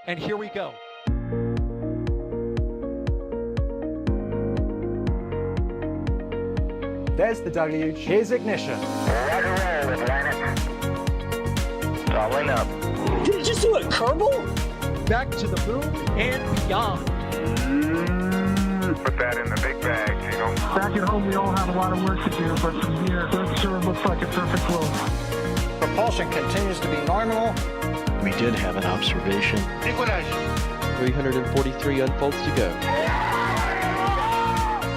And here we go. There's the W. Here's ignition. Roger roll with Atlantis. Doubling up. Did it just do a Kerbal? Back to the moon and beyond. Put that in the big bag, you know. Back at home, we all have a lot of work to do, but from here, that sure looks like a perfect flow. Propulsion continues to be normal. We did have an observation. Equalize. 343 unfolds to go.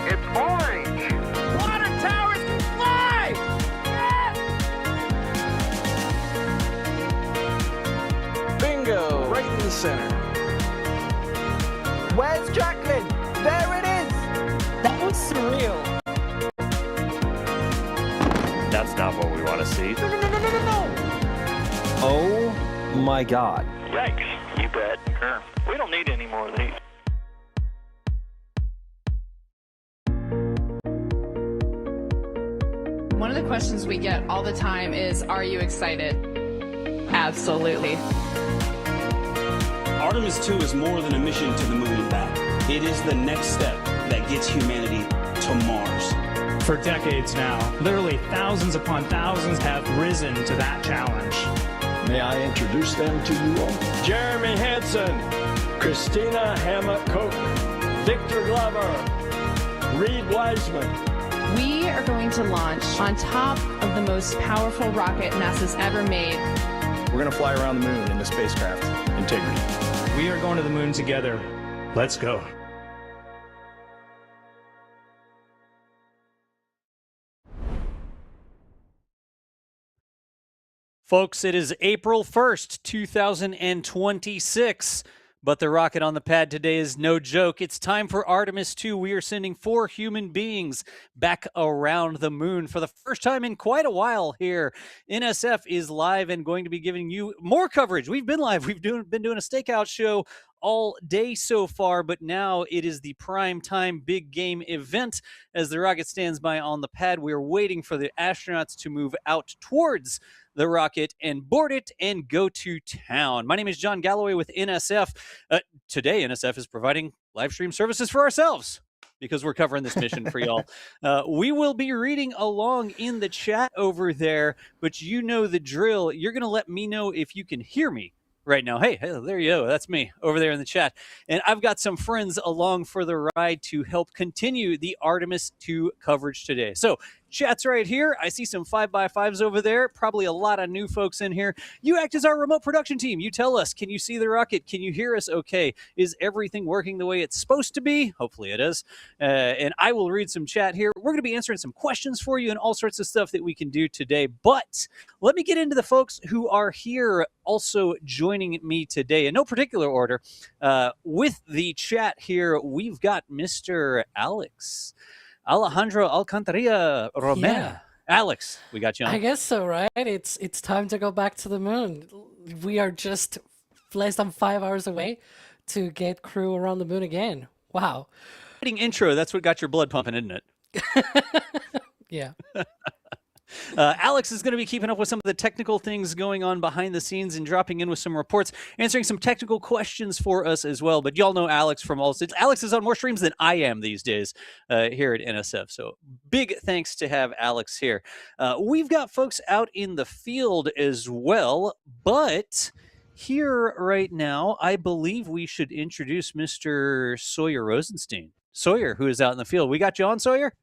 It's orange. Water towers can fly! Bingo! Right in the center. Where's Jacqueline? There it is! That was surreal. That's not what we want to see. No! Oh my God. Yikes. You bet. Sure. We don't need any more of these. One of the questions we get all the time is, are you excited? Absolutely. Artemis II is more than a mission to the moon and back. It is the next step that gets humanity to Mars. For decades now, literally thousands upon thousands have risen to that challenge. May I introduce them to you all? Jeremy Hansen, Christina Hammett-Koch, Victor Glover, Reed Wiseman. We are going to launch on top of the most powerful rocket NASA's ever made. We're going to fly around the moon in the spacecraft Integrity. We are going to the moon together. Let's go. Folks, it is April 1st, 2026. But the rocket on the pad today is no joke. It's time for Artemis II. We are sending 4 human beings back around the moon for the first time in quite a while here. NSF is live and going to be giving you more coverage. We've been live. We've been doing a stakeout show all day so far, but now it is the prime time big game event as the rocket stands by on the pad. We're waiting for the astronauts to move out towards the rocket and board it and go to town. My name is John Galloway with NSF. Today, NSF is providing live stream services for ourselves because we're covering this mission for y'all. We will be reading along in the chat over there, but you know the drill. You're going to let me know if you can hear me right now. Hey, there you go. That's me over there in the chat. And I've got some friends along for the ride to help continue the Artemis II coverage today. So chat's right here. I see some 5x5s over there. Probably a lot of new folks in here. You act as our remote production team. You tell us, can you see the rocket? Can you hear us okay? Is everything working the way it's supposed to be? Hopefully it is. And I will read some chat here. We're going to be answering some questions for you and all sorts of stuff that we can do today. But let me get into the folks who are here also joining me today in no particular order. With the chat here, we've got Mr. Alex. Alejandro Alcantara Romero. Yeah. Alex, we got you on. I guess so, right? It's time to go back to the moon. We are just less than 5 hours away to get crew around the moon again. Wow. Intro, that's what got your blood pumping, isn't it? Yeah. Alex is going to be keeping up with some of the technical things going on behind the scenes and dropping in with some reports, answering some technical questions for us as well. But y'all know Alex from all states. Alex is on more streams than I am these days here at NSF. So big thanks to have Alex here. We've got folks out in the field as well, but here right now, I believe we should introduce Mr. Sawyer Rosenstein. Sawyer, who is out in the field. We got you on, Sawyer?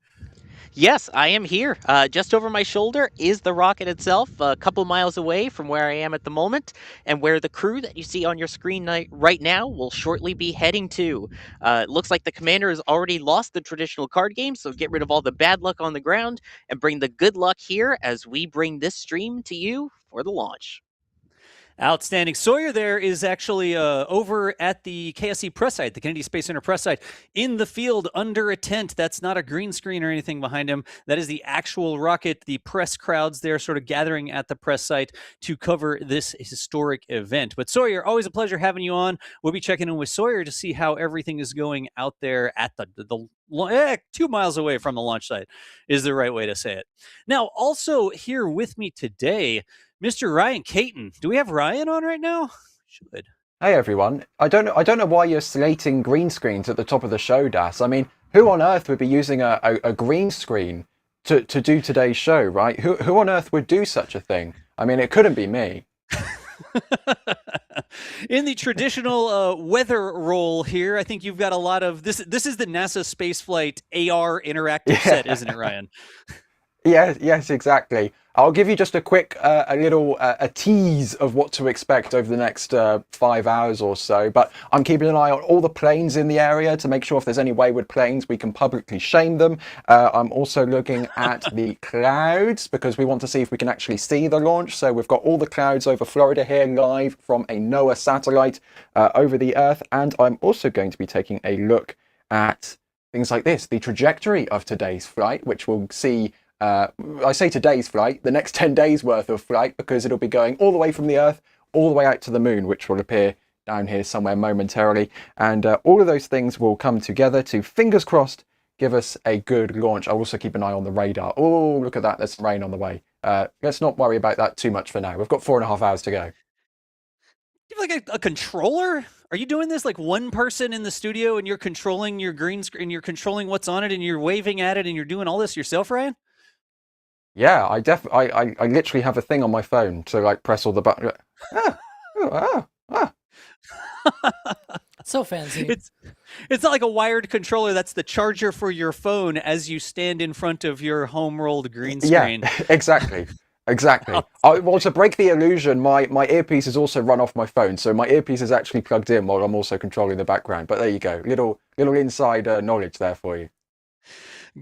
Yes, I am here. Just over my shoulder is the rocket itself, a couple miles away from where I am at the moment, and where the crew that you see on your screen right now will shortly be heading to. It looks like the commander has already lost the traditional card game, so get rid of all the bad luck on the ground and bring the good luck here as we bring this stream to you for the launch. Outstanding. Sawyer there is actually over at the KSC press site, the Kennedy Space Center press site, in the field under a tent. That's not a green screen or anything behind him. That is the actual rocket. The press crowds there sort of gathering at the press site to cover this historic event. But Sawyer, always a pleasure having you on. We'll be checking in with Sawyer to see how everything is going out there at the 2 miles away from the launch site is the right way to say it. Now, also here with me today, Mr. Ryan Caton. Do we have Ryan on right now? Should. Hey everyone. I don't know why you're slating green screens at the top of the show, Das. I mean, who on earth would be using a green screen to do today's show, right? Who on earth would do such a thing? I mean, it couldn't be me. In the traditional weather role here, I think you've got a lot of this. This is the NASA spaceflight AR interactive set, isn't it, Ryan? Yes, exactly. I'll give you just a quick, a tease of what to expect over the next 5 hours or so. But I'm keeping an eye on all the planes in the area to make sure if there's any wayward planes, we can publicly shame them. I'm also looking at the clouds because we want to see if we can actually see the launch. So we've got all the clouds over Florida here live from a NOAA satellite over the Earth. And I'm also going to be taking a look at things like this, the trajectory of today's flight, which we'll see. I say today's flight, the next 10 days worth of flight, because it'll be going all the way from the Earth, all the way out to the moon, which will appear down here somewhere momentarily. And all of those things will come together to, fingers crossed, give us a good launch. I'll also keep an eye on the radar. Oh, look at that. There's some rain on the way. Let's not worry about that too much for now. We've got 4.5 hours to go. You have like a controller? Are you doing this like one person in the studio and you're controlling your green screen, you're controlling what's on it and you're waving at it and you're doing all this yourself, Ryan? Yeah, I literally have a thing on my phone to like press all the buttons. So fancy. It's not like a wired controller. That's the charger for your phone as you stand in front of your home rolled green screen. Yeah, exactly. Well, to break the illusion, my earpiece is also run off my phone, so my earpiece is actually plugged in while I'm also controlling the background. But there you go, little inside knowledge there for you.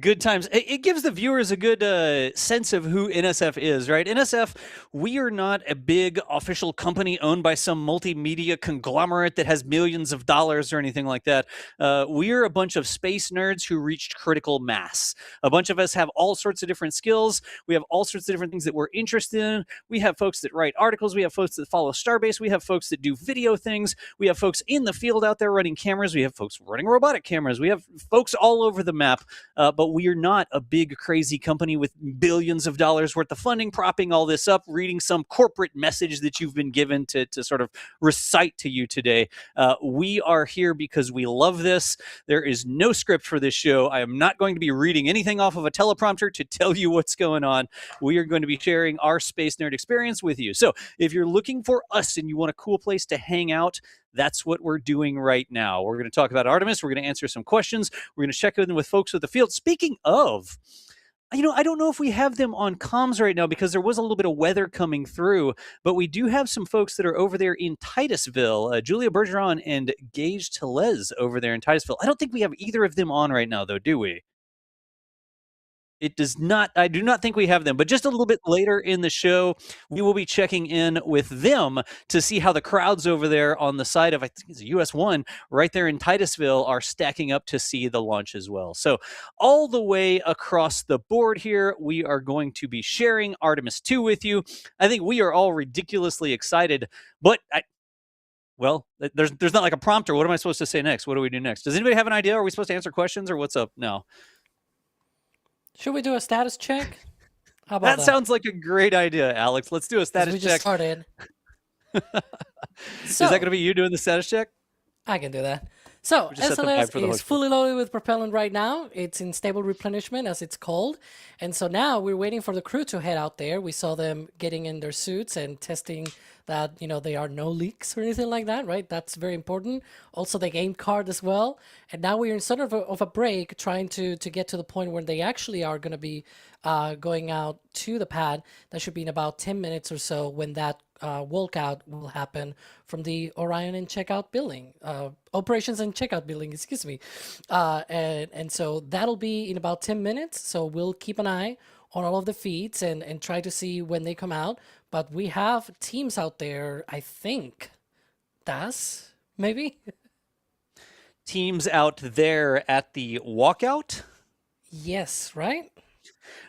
Good times. It gives the viewers a good sense of who NSF is, right? NSF, we are not a big official company owned by some multimedia conglomerate that has millions of dollars or anything like that. We're a bunch of space nerds who reached critical mass. A bunch of us have all sorts of different skills. We have all sorts of different things that we're interested in. We have folks that write articles. We have folks that follow Starbase. We have folks that do video things. We have folks in the field out there running cameras. We have folks running robotic cameras. We have folks all over the map. But we are not a big, crazy company with billions of dollars worth of funding, propping all this up, reading some corporate message that you've been given to sort of recite to you today. We are here because we love this. There is no script for this show. I am not going to be reading anything off of a teleprompter to tell you what's going on. We are going to be sharing our space nerd experience with you. So if you're looking for us and you want a cool place to hang out, that's what we're doing right now. We're going to talk about Artemis. We're going to answer some questions. We're going to check in with folks with the field. Speaking of, I don't know if we have them on comms right now because there was a little bit of weather coming through, but we do have some folks that are over there in Titusville, Julia Bergeron and Gage Telez over there in Titusville. I don't think we have either of them on right now, though, do we? It does not. I do not think we have them, but just a little bit later in the show, we will be checking in with them to see how the crowds over there on the side of, I think it's US-1, right there in Titusville, are stacking up to see the launch as well. So all the way across the board here, we are going to be sharing Artemis II with you. I think we are all ridiculously excited, but there's not like a prompter. What am I supposed to say next? What do we do next? Does anybody have an idea? Are we supposed to answer questions or what's up now? Should we do a status check? How about that? Sounds like a great idea, Alex. Let's do a status check. We just started. Is that going to be you doing the status check? I can do that. So SLS is fully loaded with propellant right now. It's in stable replenishment, as it's called. And so now we're waiting for the crew to head out there. We saw them getting in their suits and testing that, there are no leaks or anything like that, right? That's very important. Also, the game card as well. And now we're in sort of a break, trying to get to the point where they actually are going to be going out to the pad. That should be in about 10 minutes or so when that walkout will happen from the Orion and checkout building, operations and checkout building, excuse me. And so that'll be in about 10 minutes. So we'll keep an eye on all of the feeds and try to see when they come out. But we have teams out there, I think. Das, maybe? Teams out there at the walkout? Yes, right?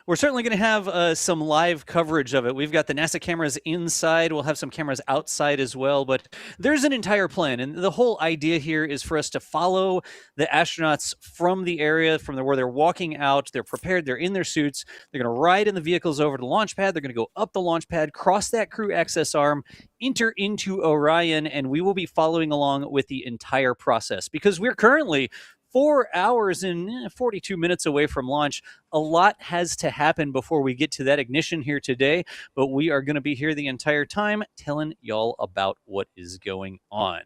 We're certainly going to have some live coverage of it. We've got the NASA cameras inside. We'll have some cameras outside as well. But there's an entire plan. And the whole idea here is for us to follow the astronauts from the area, from where they're walking out. They're prepared. They're in their suits. They're going to ride in the vehicles over to the launch pad. They're going to go up the launch pad, cross that crew access arm, enter into Orion, and we will be following along with the entire process because we're currently 4 hours and 42 minutes away from launch. A lot has to happen before we get to that ignition here today, but we are going to be here the entire time telling y'all about what is going on.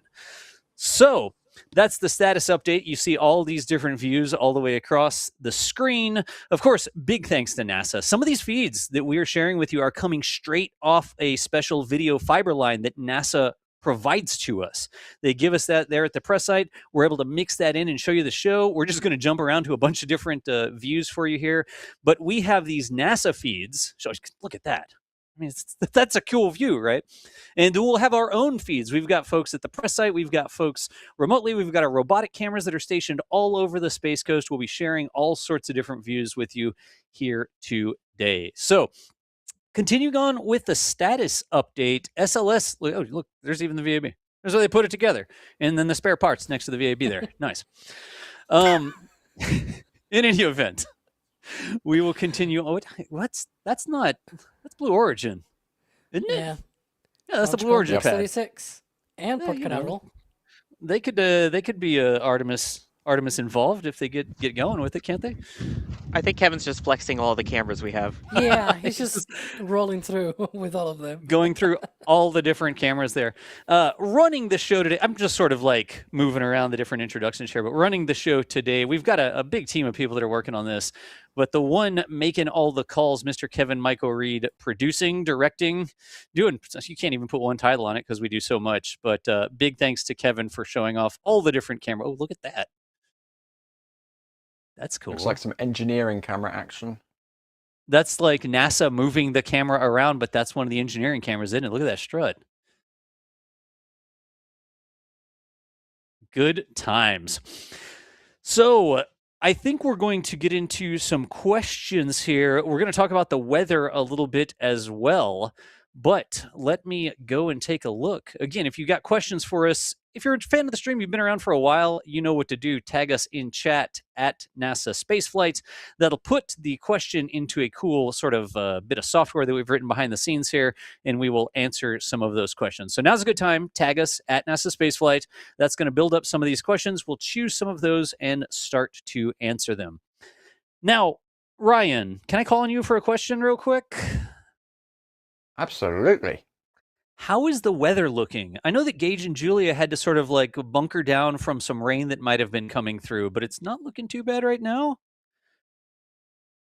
So that's the status update. You see all these different views all the way across the screen. Of course, big thanks to NASA. Some of these feeds that we are sharing with you are coming straight off a special video fiber line that NASA provides to us. They give us that there at the press site. We're able to mix that in and show you the show. We're just going to jump around to a bunch of different views for you here. But we have these NASA feeds. So look at that. I mean, that's a cool view, right? And we'll have our own feeds. We've got folks at the press site. We've got folks remotely. We've got our robotic cameras that are stationed all over the Space Coast. We'll be sharing all sorts of different views with you here today. So continuing on with the status update, SLS, oh, look, there's even the VAB. There's where they put it together. And then the spare parts next to the VAB there. Nice. In any event, we will continue. Oh, that's Blue Origin, isn't it? Yeah. Yeah, that's the Blue Origin pad. 36 and Port Canaveral. They could be Artemis involved if they get going with it, can't they? I think Kevin's just flexing all the cameras we have. Yeah, he's just rolling through with all of them. Going through all the different cameras there. Running the show today, I'm just sort of like moving around the different introductions here, but running the show today, we've got a big team of people that are working on this. But the one making all the calls, Mr. Kevin Michael Reed, producing, directing, doing, you can't even put one title on it because we do so much. But big thanks to Kevin for showing off all the different cameras. Oh, look at that. That's cool. Looks like some engineering camera action. That's like NASA moving the camera around, but that's one of the engineering cameras, isn't it? Look at that strut. Good times. So I think we're going to get into some questions here. We're going to talk about the weather a little bit as well. But let me go and take a look. Again, if you got questions for us, if you're a fan of the stream, you've been around for a while, you know what to do. Tag us in chat at NASASpaceflight. That'll put the question into a cool sort of bit of software that we've written behind the scenes here, and we will answer some of those questions. So now's a good time. Tag us at NASASpaceflight. That's going to build up some of these questions. We'll choose some of those and start to answer them. Now, Ryan, can I call on you for a question real quick? Absolutely. How is the weather looking? I know that Gage and Julia had to sort of like bunker down from some rain that might have been coming through, but it's not looking too bad right now.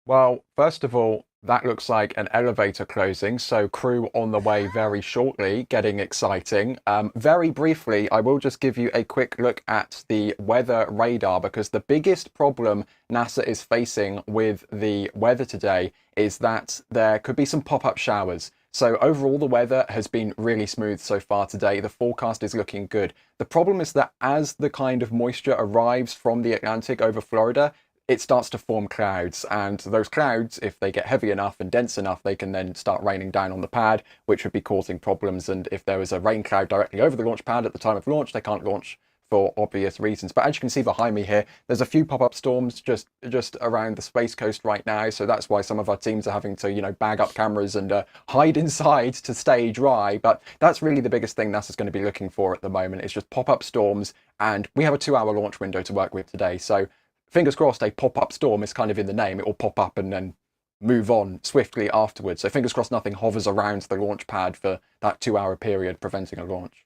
Well, first of all, that looks like an elevator closing, so crew on the way very shortly, getting exciting. Very briefly, I will just give you a quick look at the weather radar, because the biggest problem NASA is facing with the weather today is that there could be some pop-up showers. So overall, the weather has been really smooth so far today. The forecast is looking good. The problem is that as the kind of moisture arrives from the Atlantic over Florida, it starts to form clouds, and those clouds, if they get heavy enough and dense enough, they can then start raining down on the pad, which would be causing problems. And if there was a rain cloud directly over the launch pad at the time of launch, they can't launch for obvious reasons. But as you can see behind me here, there's a few pop-up storms just around the Space Coast right now, so that's why some of our teams are having to, you know, bag up cameras and hide inside to stay dry. But that's really the biggest thing NASA's going to be looking for at the moment. It's just pop-up storms, and we have a 2-hour launch window to work with today, so fingers crossed a pop-up storm is kind of in the name. It will pop up and then move on swiftly afterwards. So fingers crossed nothing hovers around the launch pad for that 2-hour period, preventing a launch.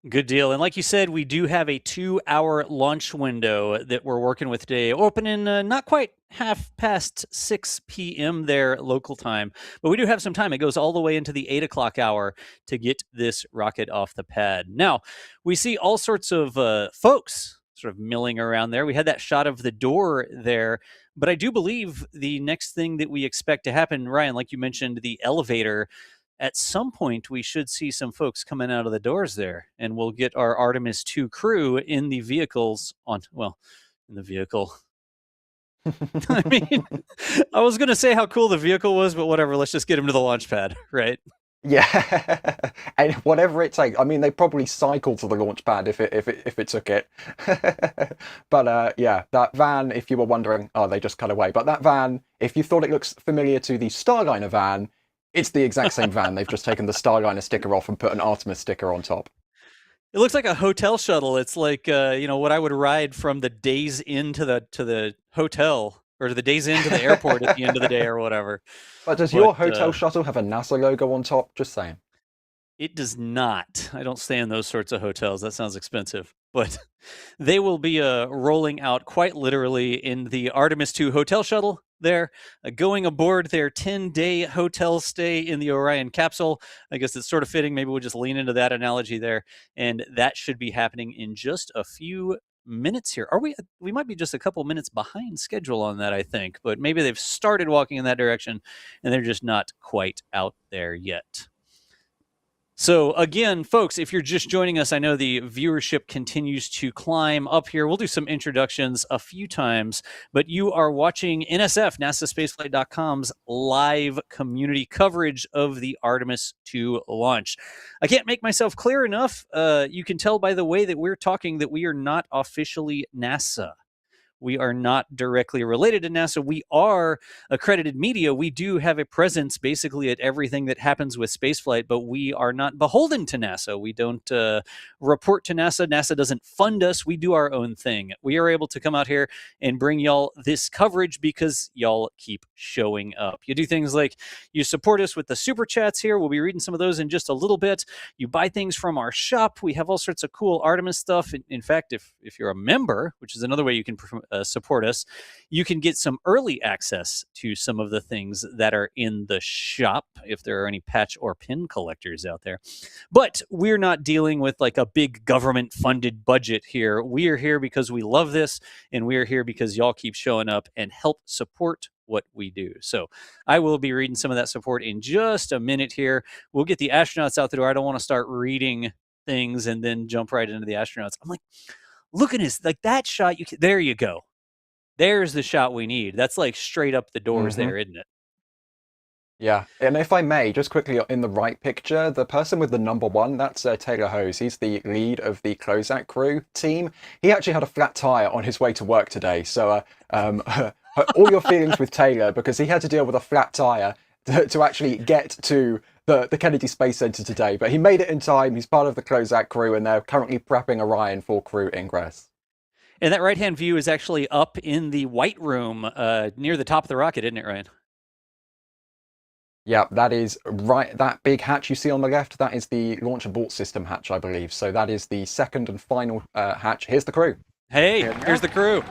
Good deal. And like you said, we do have a 2-hour launch window that we're working with today, opening not quite 6 p.m. there local time, but we do have some time. It goes all the way into the 8 o'clock hour to get this rocket off the pad. Now, we see all sorts of folks sort of milling around there. We had that shot of the door there, but I do believe the next thing that we expect to happen, Ryan, like you mentioned, the elevator, at some point we should see some folks coming out of the doors there, and we'll get our Artemis II crew in the vehicles in the vehicle. I mean, I was going to say how cool the vehicle was, but whatever. Let's just get him to the launch pad, right? Yeah, and whatever it takes. I mean, they probably cycle to the launch pad if it took it. But yeah, that van. If you were wondering, oh, they just cut away. But that van, if you thought it looks familiar to the Starliner van, it's the exact same van. They've just taken the Starliner sticker off and put an Artemis sticker on top. It looks like a hotel shuttle. It's like what I would ride from the Days Inn to the hotel, or the Days Inn to the airport at the end of the day, or whatever. But does your hotel shuttle have a NASA logo on top? Just saying. It does not. I don't stay in those sorts of hotels. That sounds expensive. But they will be rolling out quite literally in the Artemis II hotel shuttle there, going aboard their 10-day hotel stay in the Orion capsule. I guess it's sort of fitting. Maybe we'll just lean into that analogy there. And that should be happening in just a few minutes here. We might be just a couple minutes behind schedule on that, I think. But maybe they've started walking in that direction, and they're just not quite out there yet. So again, folks, if you're just joining us, I know the viewership continues to climb up here. We'll do some introductions a few times, but you are watching NSF, NASASpaceflight.com's live community coverage of the Artemis II launch. I can't make myself clear enough. You can tell by the way that we're talking that we are not officially NASA. We are not directly related to NASA. We are accredited media. We do have a presence basically at everything that happens with spaceflight, but we are not beholden to NASA. We don't report to NASA. NASA doesn't fund us. We do our own thing. We are able to come out here and bring y'all this coverage because y'all keep showing up. You do things like you support us with the super chats here. We'll be reading some of those in just a little bit. You buy things from our shop. We have all sorts of cool Artemis stuff. In fact, if you're a member, which is another way you can support us, you can get some early access to some of the things that are in the shop if there are any patch or pin collectors out there. But we're not dealing with like a big government funded budget here. We are here because we love this, and we are here because y'all keep showing up and help support what we do. So I will be reading some of that support in just a minute here. We'll get the astronauts out the door. I don't want to start reading things and then jump right into the astronauts. I'm like, look at this, like that shot. There you go. There's the shot we need. That's like straight up the doors there, isn't it? Yeah, and if I may, just quickly in the right picture, the person with the number 1, that's Taylor Hose. He's the lead of the closeout crew team. He actually had a flat tire on his way to work today. So all your feelings with Taylor, because he had to deal with a flat tire to actually get to the Kennedy Space Center today. But he made it in time. He's part of the closeout crew, and they're currently prepping Orion for crew ingress. And that right-hand view is actually up in the white room near the top of the rocket, isn't it, Ryan? Yeah, that is right. That big hatch you see on the left, that is the launch abort system hatch, I believe. So that is the second and final hatch. Here's the crew. Hey, here's the crew.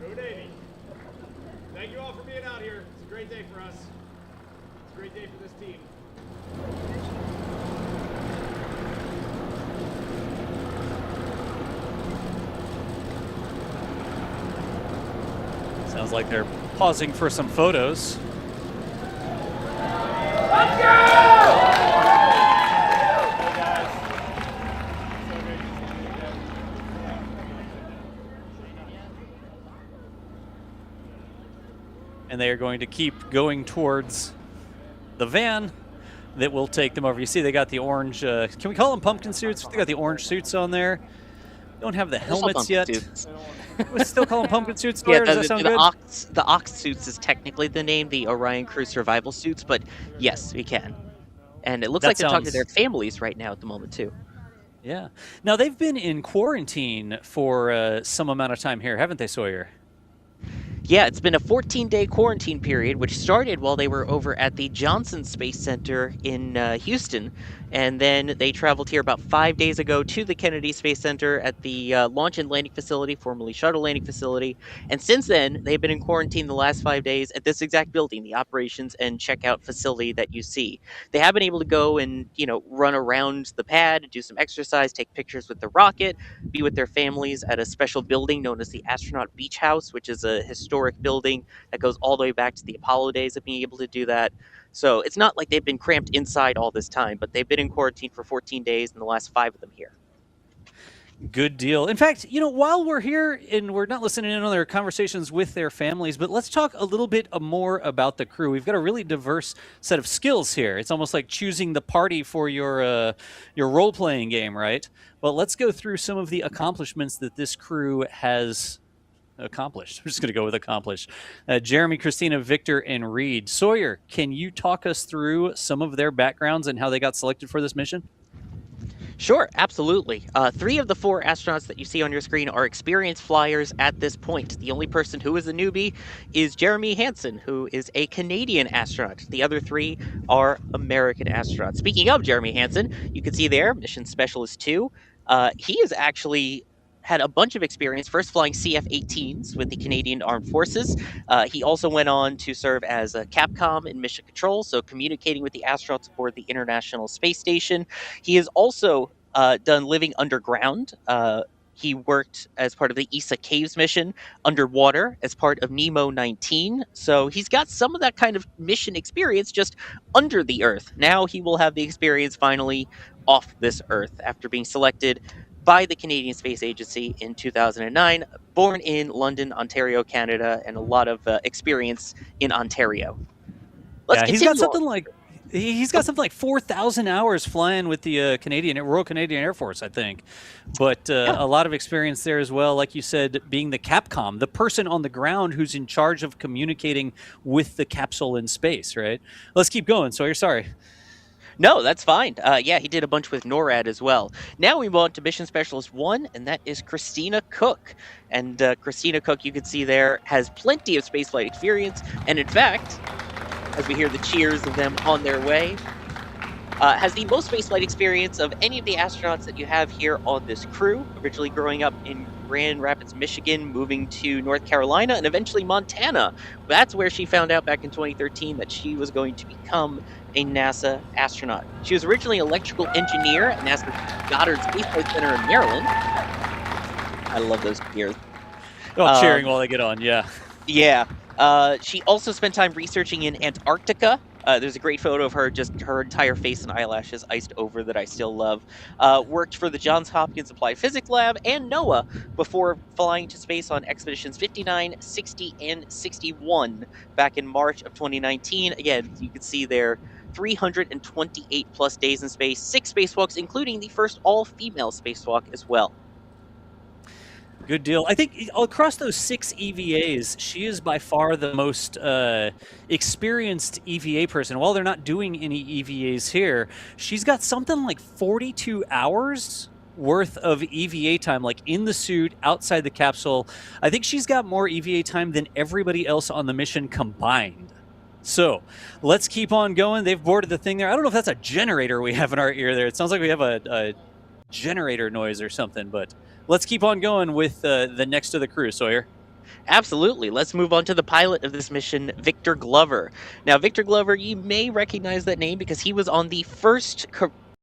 Go Navy. Thank you all for being out here. It's a great day for us. It's a great day for this team. Sounds like they're pausing for some photos. Let's go! And they are going to keep going towards the van that will take them over. You see they got the orange, can we call them pumpkin suits? They got the orange suits on there. Don't have the helmets yet. We still call them pumpkin suits. Yeah, Does that sound good? The Ox suits is technically the name, the Orion Crew Survival suits, but yes, we can. And it looks like they're talking to their families right now at the moment, too. Yeah. Now, they've been in quarantine for some amount of time here, haven't they, Sawyer? Yeah, it's been a 14-day quarantine period, which started while they were over at the Johnson Space Center in Houston. And then they traveled here about 5 days ago to the Kennedy Space Center at the Launch and Landing Facility, formerly Shuttle Landing Facility. And since then, they've been in quarantine the last 5 days at this exact building, the operations and checkout facility that you see. They have been able to go and, run around the pad, do some exercise, take pictures with the rocket, be with their families at a special building known as the Astronaut Beach House, which is a historic building that goes all the way back to the Apollo days of being able to do that. So it's not like they've been cramped inside all this time, but they've been in quarantine for 14 days, and the last 5 of them here. Good deal. In fact, while we're here and we're not listening in on their conversations with their families, but let's talk a little bit more about the crew. We've got a really diverse set of skills here. It's almost like choosing the party for your role-playing game, right? But let's go through some of the accomplishments that this crew has accomplished. I'm just going to go with accomplished. Jeremy, Christina, Victor, and Reed. Sawyer, can you talk us through some of their backgrounds and how they got selected for this mission? Sure, absolutely. 3 of the 4 astronauts that you see on your screen are experienced flyers at this point. The only person who is a newbie is Jeremy Hansen, who is a Canadian astronaut. The other 3 are American astronauts. Speaking of Jeremy Hansen, you can see there, Mission Specialist 2. He has actually had a bunch of experience, first flying CF-18s with the Canadian Armed Forces. He also went on to serve as a Capcom in Mission Control, so communicating with the astronauts aboard the International Space Station. He has also done living underground. He worked as part of the ESA Caves mission underwater as part of Nemo 19. So he's got some of that kind of mission experience just under the Earth. Now he will have the experience finally off this Earth after being selected by the Canadian Space Agency in 2009, born in London, Ontario, Canada, and a lot of experience in Ontario. He's got something like 4,000 hours flying with the Royal Canadian Air Force, I think. But a lot of experience there as well. Like you said, being the Capcom, the person on the ground who's in charge of communicating with the capsule in space, right? Let's keep going, Sawyer. Sorry. No, that's fine. He did a bunch with NORAD as well. Now we move on to Mission Specialist 1, and that is Christina Cook. And Christina Cook, you can see there, has plenty of spaceflight experience. And in fact, as we hear the cheers of them on their way, has the most spaceflight experience of any of the astronauts that you have here on this crew. Originally growing up in Grand Rapids, Michigan, moving to North Carolina, and eventually Montana. That's where she found out back in 2013 that she was going to become a NASA astronaut. She was originally an electrical engineer at NASA's Goddard Space Flight Center in Maryland. I love those cheers. Cheering while they get on, yeah. Yeah. She also spent time researching in Antarctica. There's a great photo of her, just her entire face and eyelashes iced over that I still love. Worked for the Johns Hopkins Applied Physics Lab and NOAA before flying to space on expeditions 59, 60, and 61 back in March of 2019. Again, you can see there 328 plus days in space, 6 spacewalks, including the first all-female spacewalk as well. Good deal. I think across those 6 EVAs, she is by far the most experienced EVA person. While they're not doing any EVAs here, she's got something like 42 hours worth of EVA time, like in the suit, outside the capsule. I think she's got more EVA time than everybody else on the mission combined. So let's keep on going. They've boarded the thing there. I don't know if that's a generator we have in our ear there. It sounds like we have a generator noise or something, but let's keep on going with the next of the crew, Sawyer. Absolutely. Let's move on to the pilot of this mission, Victor Glover. Now, Victor Glover, you may recognize that name because he was on the first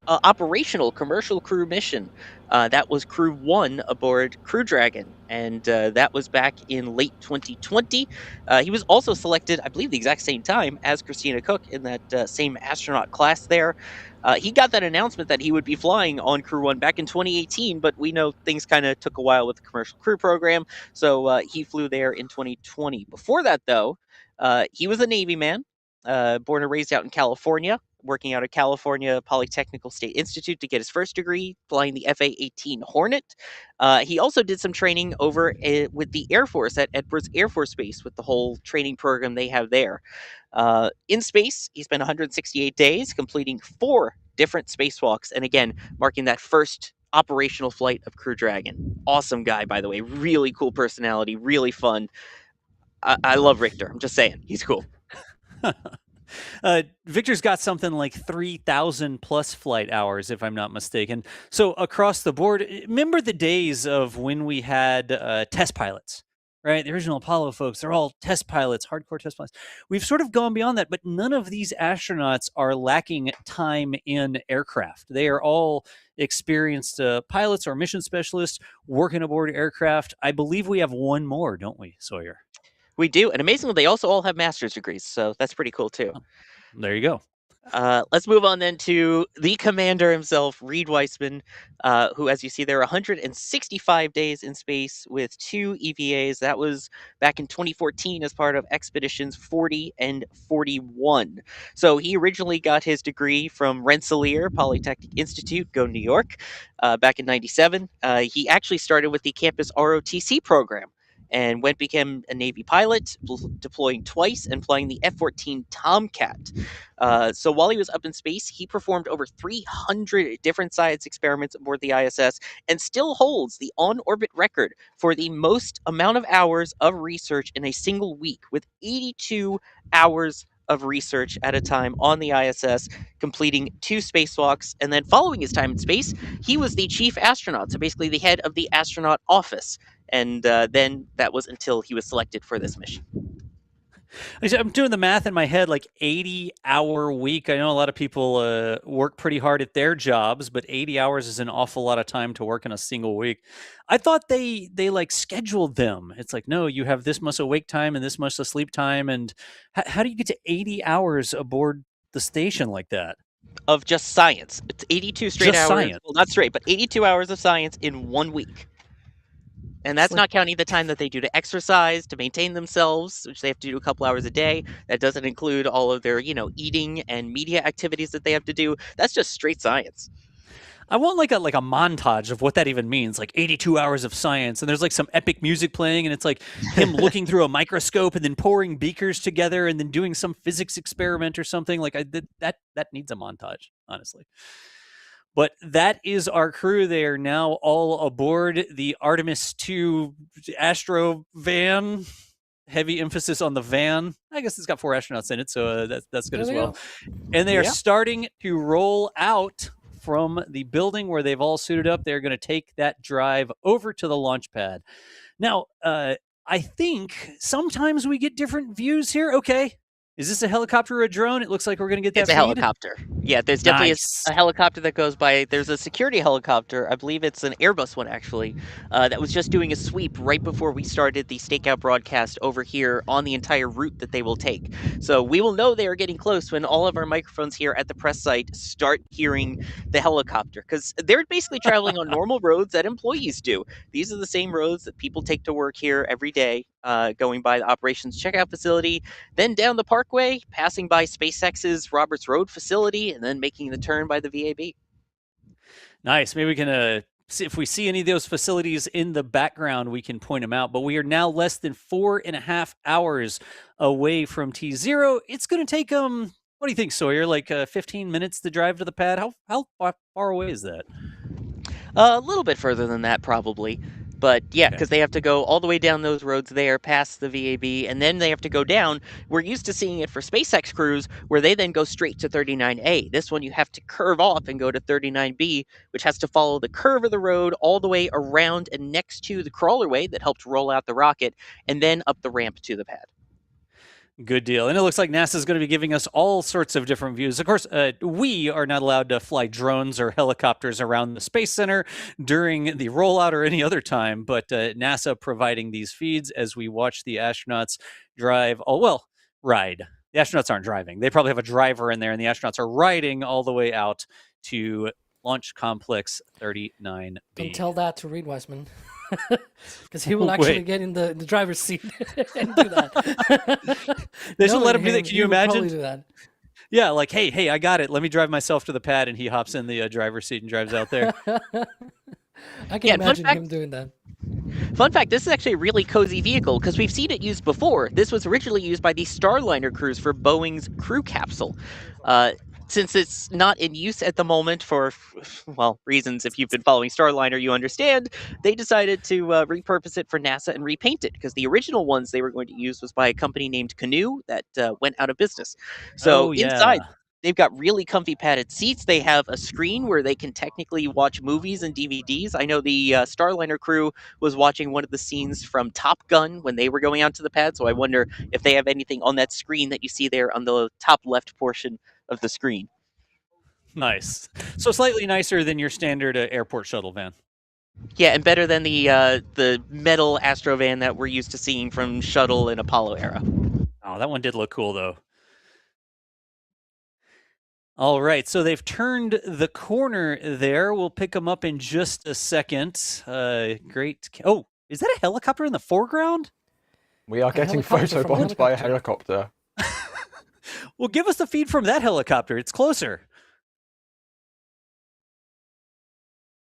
operational commercial crew mission. That was Crew 1 aboard Crew Dragon, and that was back in late 2020. He was also selected, I believe, the exact same time as Christina Cook in that same astronaut class there. He got that announcement that he would be flying on Crew 1 back in 2018, but we know things kind of took a while with the commercial crew program, so he flew there in 2020. Before that, though, he was a Navy man, born and raised out in California, working out of California Polytechnical State Institute to get his first degree, flying the FA-18 Hornet. He also did some training over with the Air Force at Edwards Air Force Base with the whole training program they have there. In space, he spent 168 days, completing 4 different spacewalks, and again, marking that first operational flight of Crew Dragon. Awesome guy, by the way. Really cool personality, really fun. I love Richter. I'm just saying, he's cool. Victor's got something like 3,000 plus flight hours, if I'm not mistaken. So across the board, remember the days of when we had test pilots, right? The original Apollo folks, they're all test pilots, hardcore test pilots. We've sort of gone beyond that, but none of these astronauts are lacking time in aircraft. They are all experienced pilots or mission specialists working aboard aircraft. I believe we have one more, don't we, Sawyer? We do, and amazingly, they also all have master's degrees, so that's pretty cool too. There you go. Let's move on then to the commander himself, Reed Weissman, who, as you see, there are 165 days in space with 2 EVAs. That was back in 2014 as part of expeditions 40 and 41. So he originally got his degree from Rensselaer Polytechnic Institute, go New York, back in 97. He actually started with the campus ROTC program and became a Navy pilot, deploying twice and flying the F-14 Tomcat. So while he was up in space, he performed over 300 different science experiments aboard the ISS and still holds the on-orbit record for the most amount of hours of research in a single week, with 82 hours of research at a time on the ISS, completing 2 spacewalks. And then following his time in space, he was the chief astronaut, so basically the head of the astronaut office. And then that was until he was selected for this mission. I'm doing the math in my head, like 80-hour week. I know a lot of people work pretty hard at their jobs, but 80 hours is an awful lot of time to work in a single week. I thought they like scheduled them. It's like, no, you have this much awake time and this much of sleep time. And how do you get to 80 hours aboard the station like that? Of just science. It's 82 straight Just hours. science. Well, not straight, but 82 hours of science in 1 week. And that's not counting the time that they do to exercise, to maintain themselves, which they have to do a couple hours a day. That doesn't include all of their, eating and media activities that they have to do. That's just straight science. I want like a montage of what that even means, like 82 hours of science, and there's like some epic music playing, and it's like him looking through a microscope and then pouring beakers together and then doing some physics experiment or something. Like that needs a montage, honestly. But that is our crew. They are now all aboard the Artemis II Astro van. Heavy emphasis on the van. I guess it's got 4 astronauts in it, so that's good as well. And they are starting to roll out from the building where they've all suited up. They're going to take that drive over to the launch pad. Now, I think sometimes we get different views here. Okay. Is this a helicopter or a drone? It looks like we're going to get that It's a helicopter. Yeah, there's definitely a helicopter that goes by. There's a security helicopter. I believe it's an Airbus one, actually, that was just doing a sweep right before we started the stakeout broadcast over here on the entire route that they will take. So we will know they are getting close when all of our microphones here at the press site start hearing the helicopter, because they're basically traveling on normal roads that employees do. These are the same roads that people take to work here every day, going by the operations checkout facility, then down the parkway, passing by SpaceX's Roberts Road facility, and then making the turn by the VAB. Nice. Maybe we can see if we see any of those facilities in the background, we can point them out. But we are now less than 4.5 hours away from T0. It's going to take what do you think, Sawyer? Like 15 minutes to drive to the pad? How far away is that? A little bit further than that, probably. But yeah, because they have to go all the way down those roads there, past the VAB, and then they have to go down. We're used to seeing it for SpaceX crews, where they then go straight to 39A. This one, you have to curve off and go to 39B, which has to follow the curve of the road all the way around and next to the crawlerway that helped roll out the rocket, and then up the ramp to the pad. Good deal. And it looks like NASA is going to be giving us all sorts of different views. Of course, we are not allowed to fly drones or helicopters around the Space Center during the rollout or any other time, but NASA providing these feeds as we watch the astronauts ride. The astronauts aren't driving. They probably have a driver in there, and the astronauts are riding all the way out to Launch Complex 39B. Don't tell that to Reed Weissman. Because he will actually get in the driver's seat and do that. They should let him do that. Can you imagine? Do that. Yeah, like, hey, I got it. Let me drive myself to the pad, and he hops in the driver's seat and drives out there. I can imagine him doing that. Fun fact, this is actually a really cozy vehicle because we've seen it used before. This was originally used by the Starliner crews for Boeing's crew capsule. Since it's not in use at the moment for, reasons, if you've been following Starliner, you understand, they decided to repurpose it for NASA and repaint it, because the original ones they were going to use was by a company named Canoe that went out of business. So inside, they've got really comfy padded seats. They have a screen where they can technically watch movies and DVDs. I know the Starliner crew was watching one of the scenes from Top Gun when they were going out to the pad, so I wonder if they have anything on that screen that you see there on the top left portion of the screen. Nice. So slightly nicer than your standard airport shuttle van. Yeah, and better than the metal Astro van that we're used to seeing from Shuttle and Apollo era. Oh, that one did look cool, though. All right, so they've turned the corner there. We'll pick them up in just a second. Great. Oh, is that a helicopter in the foreground? We are getting photobombed by a helicopter. Well, give us the feed from that helicopter. It's closer.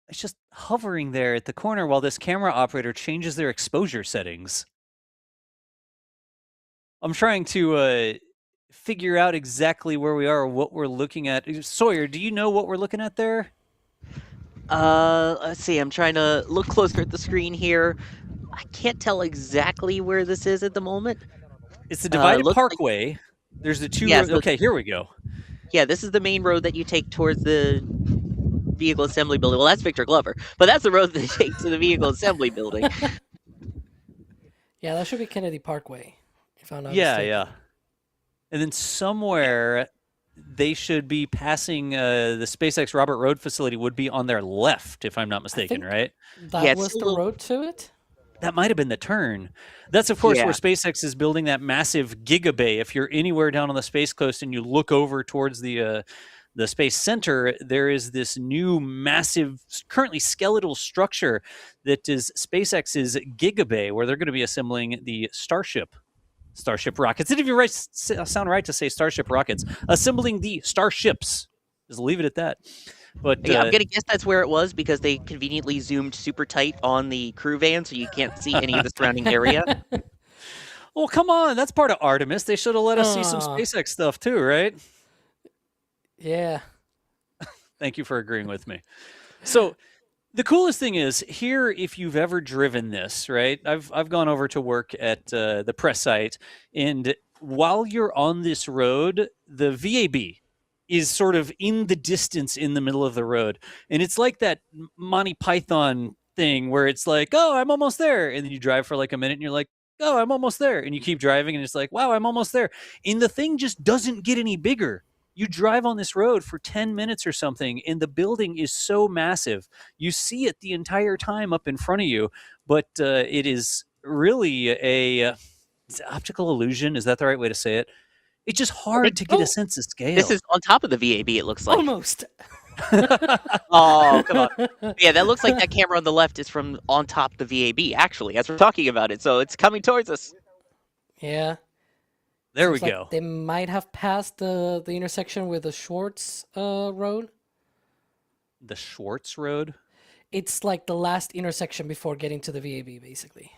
It's just hovering there at the corner while this camera operator changes their exposure settings. I'm trying to figure out exactly where we are or what we're looking at. Sawyer, do you know what we're looking at there? Let's see. I'm trying to look closer at the screen here. I can't tell exactly where this is at the moment. It's the divided parkway. There's the two. Yeah, okay, here we go. Yeah, this is the main road that you take towards the vehicle assembly building. Well, that's Victor Glover, but that's the road that you take to the vehicle assembly building. Yeah, that should be Kennedy Parkway, if I'm not Yeah, mistaken. yeah. And then somewhere they should be passing the SpaceX Robert Road facility would be on their left, if I'm not mistaken, right? That was the road to it? That might have been the turn. That's, of course, Yeah. where SpaceX is building that massive gigabay. If you're anywhere down on the Space Coast and you look over towards the Space Center, there is this new massive, currently skeletal structure that is SpaceX's gigabay, where they're going to be assembling the Starship rockets. Didn't even sound right to say Starship rockets. Assembling the Starships. Just leave it at that. But yeah, I'm gonna guess that's where it was because they conveniently zoomed super tight on the crew van, so you can't see any of the surrounding area. Well, come on, that's part of Artemis. They should have let us see some SpaceX stuff too, right? Yeah. Thank you for agreeing with me. So the coolest thing is here, if you've ever driven this, right? I've gone over to work at the press site, and while you're on this road, the VAB is sort of in the distance in the middle of the road. And it's like that Monty Python thing where it's like, oh, I'm almost there. And then you drive for like a minute and you're like, oh, I'm almost there. And you keep driving and it's like, wow, I'm almost there. And the thing just doesn't get any bigger. You drive on this road for 10 minutes or something, and the building is so massive. You see it the entire time up in front of you, but it is really it's an optical illusion. Is that the right way to say it? It's just hard to get a sense of scale. This is on top of the VAB, it looks like. Almost. Oh, come on. Yeah, that looks like that camera on the left is from on top of the VAB, actually, as we're talking about it. So it's coming towards us. Yeah. There Seems we like go. They might have passed the intersection with the Schwartz road. The Schwartz Road? It's like the last intersection before getting to the VAB, basically.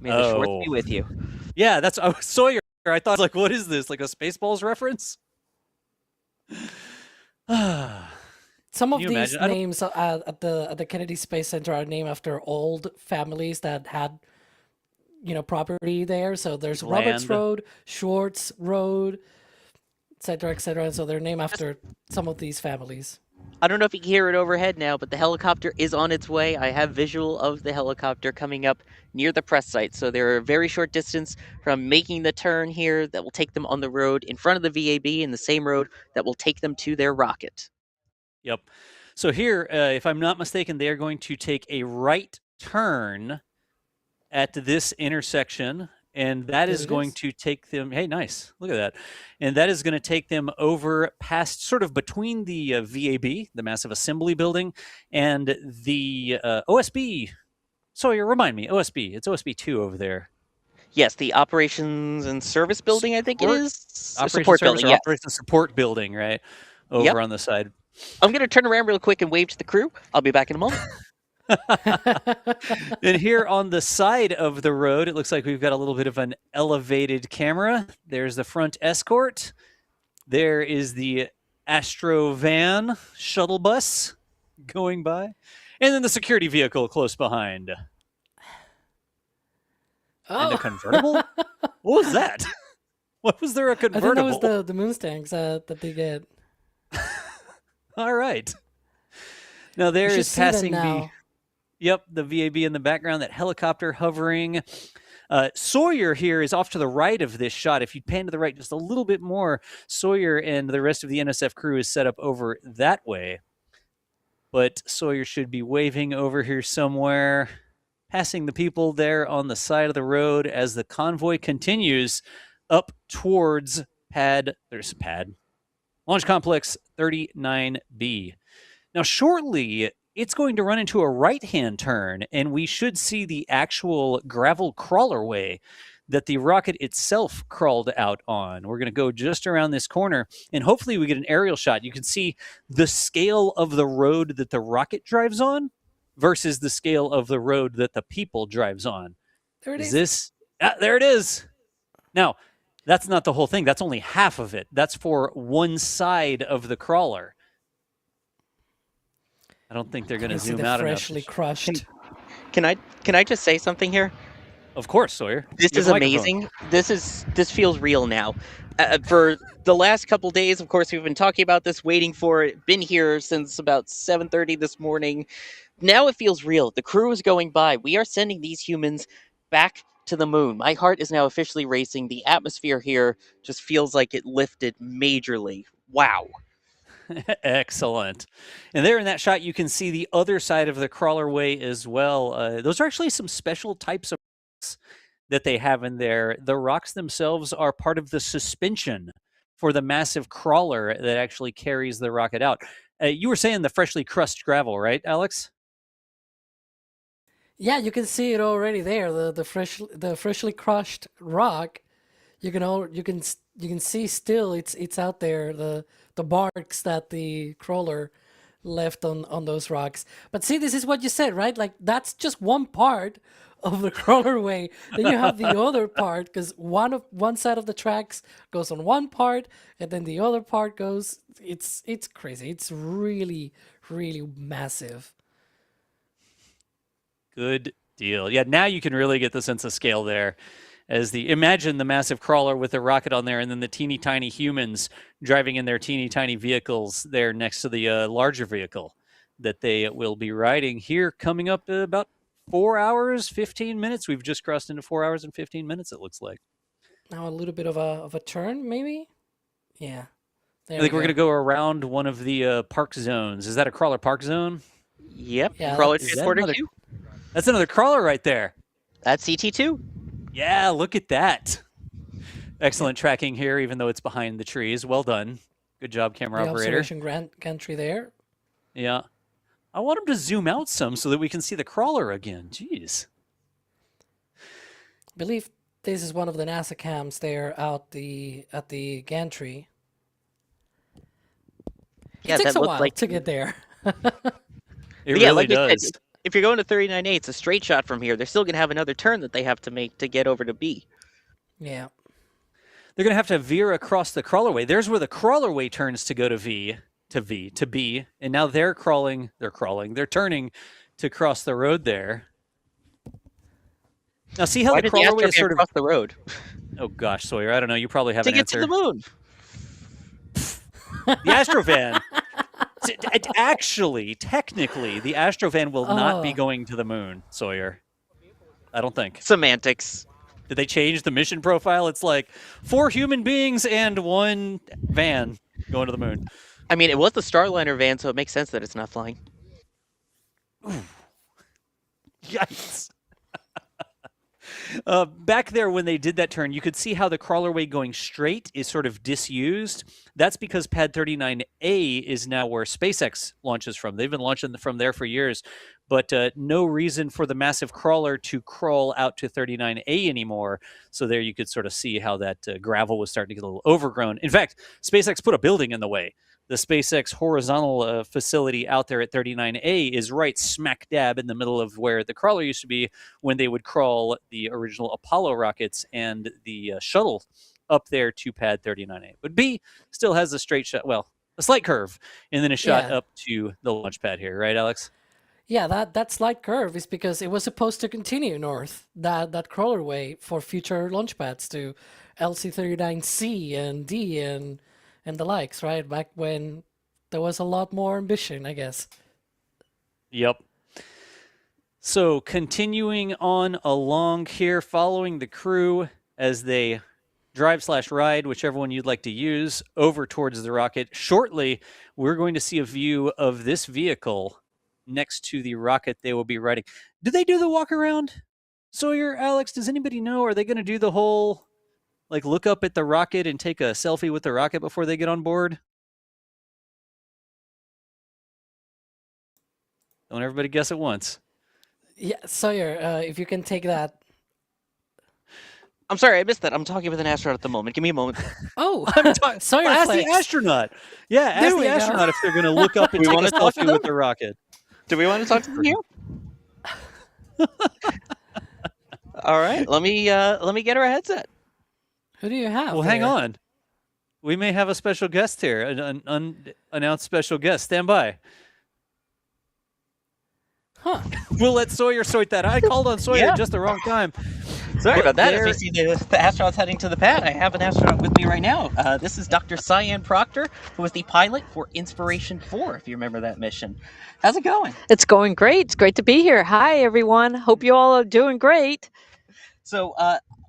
May the Schwartz be with you. Yeah, that's Sawyer. I thought, like, what is this? Like a Spaceballs reference? Some of these names at the Kennedy Space Center are named after old families that had, property there. So there's Roberts Road, Schwartz Road, et cetera, and so they're named after some of these families. I don't know if you can hear it overhead now, but the helicopter is on its way. I have visual of the helicopter coming up near the press site. So they're a very short distance from making the turn here that will take them on the road in front of the VAB, and the same road that will take them to their rocket. Yep. So here, if I'm not mistaken, they are going to take a right turn at this intersection, and that is going to take them. Hey, nice. Look at that. And that is going to take them over past sort of between the VAB, the massive assembly building, and the OSB. Sawyer, remind me, OSB. It's OSB 2 over there. Yes, the operations and service building, I think it is. Support building, yeah. Operations support building, right? Over on the side. I'm going to turn around real quick and wave to the crew. I'll be back in a moment. And here on the side of the road, it looks like we've got a little bit of an elevated camera. There's the front escort. There is the Astro van shuttle bus going by. And then the security vehicle close behind. And a convertible? What was that? What was there a convertible? I think that was the Moonstangs that they get. All right. Now there is passing the VAB in the background, that helicopter hovering. Sawyer here is off to the right of this shot. If you pan to the right just a little bit more, Sawyer and the rest of the NSF crew is set up over that way. But Sawyer should be waving over here somewhere, passing the people there on the side of the road as the convoy continues up towards pad. There's pad. Launch Complex 39B. Now, shortly, it's going to run into a right-hand turn, and we should see the actual gravel crawlerway that the rocket itself crawled out on. We're going to go just around this corner, and hopefully we get an aerial shot. You can see the scale of the road that the rocket drives on versus the scale of the road that the people drives on. There it is. There it is. Now, that's not the whole thing. That's only half of it. That's for one side of the crawler. I don't think they're going to zoom out freshly enough. crushed. Can I just say something here? Of course, Sawyer. This is amazing. This feels real now. For the last couple days, of course, we've been talking about this, waiting for it. Been here since about 7:30 this morning. Now it feels real. The crew is going by. We are sending these humans back to the moon. My heart is now officially racing. The atmosphere here just feels like it lifted majorly. Wow. Excellent. And there in that shot, you can see the other side of the crawlerway as well. Those are actually some special types of rocks that they have in there. The rocks themselves are part of the suspension for the massive crawler that actually carries the rocket out. You were saying the freshly crushed gravel, right, Alex? Yeah, you can see it already there. The freshly crushed rock. You can see still it's out there. The marks that the crawler left on those rocks. But see, this is what you said, right? Like that's just one part of the crawlerway. Then you have the other part, because one side of the tracks goes on one part, and then the other part goes. It's crazy. It's really, really massive. Good deal. Yeah, now you can really get the sense of scale there. Imagine the massive crawler with the rocket on there, and then the teeny tiny humans driving in their teeny tiny vehicles there next to the larger vehicle that they will be riding here, coming up about 4 hours, 15 minutes. We've just crossed into 4 hours and 15 minutes, it looks like. Now a little bit of a turn, maybe? Yeah. I think we're going to go around one of the park zones. Is that a crawler park zone? Yep. Yeah, Crawler transporter 2. That's another crawler right there. That's CT2. Yeah, look at that. Excellent tracking here, even though it's behind the trees. Well done. Good job, camera operator. Observation gantry there. Yeah. I want him to zoom out some so that we can see the crawler again. Jeez. I believe this is one of the NASA cams there at the gantry. Yeah, it takes that a looks while like to get there. It really does. Said, if you're going to 39A, it's a straight shot from here. They're still going to have another turn that they have to make to get over to B. Yeah. They're going to have to veer across the crawlerway. There's where the crawlerway turns to go to B, and now they're turning to cross the road there. Now see how Why the did crawlerway is sort of across the road? Oh gosh, Sawyer, I don't know. You probably have to an get answer. To the moon. The Astrovan. Actually, technically, the Astrovan will not be going to the moon, Sawyer. I don't think. Semantics. Did they change the mission profile? It's like 4 human beings and 1 van going to the moon. I mean, it was the Starliner van, so it makes sense that it's not flying. Ooh. Yikes. Back there when they did that turn, you could see how the crawlerway going straight is sort of disused. That's because Pad 39A is now where SpaceX launches from. They've been launching from there for years, but no reason for the massive crawler to crawl out to 39A anymore. So there you could sort of see how that gravel was starting to get a little overgrown. In fact, SpaceX put a building in the way. The SpaceX horizontal facility out there at 39A is right smack dab in the middle of where the crawler used to be when they would crawl the original Apollo rockets and the shuttle up there to Pad 39A. But B still has a straight shot, well, a slight curve, and then a shot up to the launch pad here, right, Alex? Yeah, that slight curve is because it was supposed to continue north, that crawlerway for future launch pads to LC-39C and D and the likes, right? Back when there was a lot more ambition, I guess. Yep. So continuing on along here, following the crew as they drive/ride, whichever one you'd like to use, over towards the rocket. Shortly, we're going to see a view of this vehicle next to the rocket they will be riding. Do they do the walk around? Sawyer, Alex, does anybody know? Are they going to do the whole, like, look up at the rocket and take a selfie with the rocket before they get on board? Don't everybody guess at once. Yeah, Sawyer, if you can take that. I'm sorry, I missed that. I'm talking with an astronaut at the moment. Give me a moment. Oh, Sawyer, ask the astronaut. Yeah, ask the astronaut if they're going to look up and take a selfie with the rocket. Do we want to talk to them here? All right, let me get our headset. Who do you have? Well, hang on. We may have a special guest here, an unannounced special guest. Stand by. Huh. We'll let Sawyer sort that. I called on Sawyer at just the wrong time. Sorry about that. If you see the astronauts heading to the pad, I have an astronaut with me right now. This is Dr. Sian Proctor, who was the pilot for Inspiration 4, if you remember that mission. How's it going? It's going great. It's great to be here. Hi, everyone. Hope you all are doing great. So,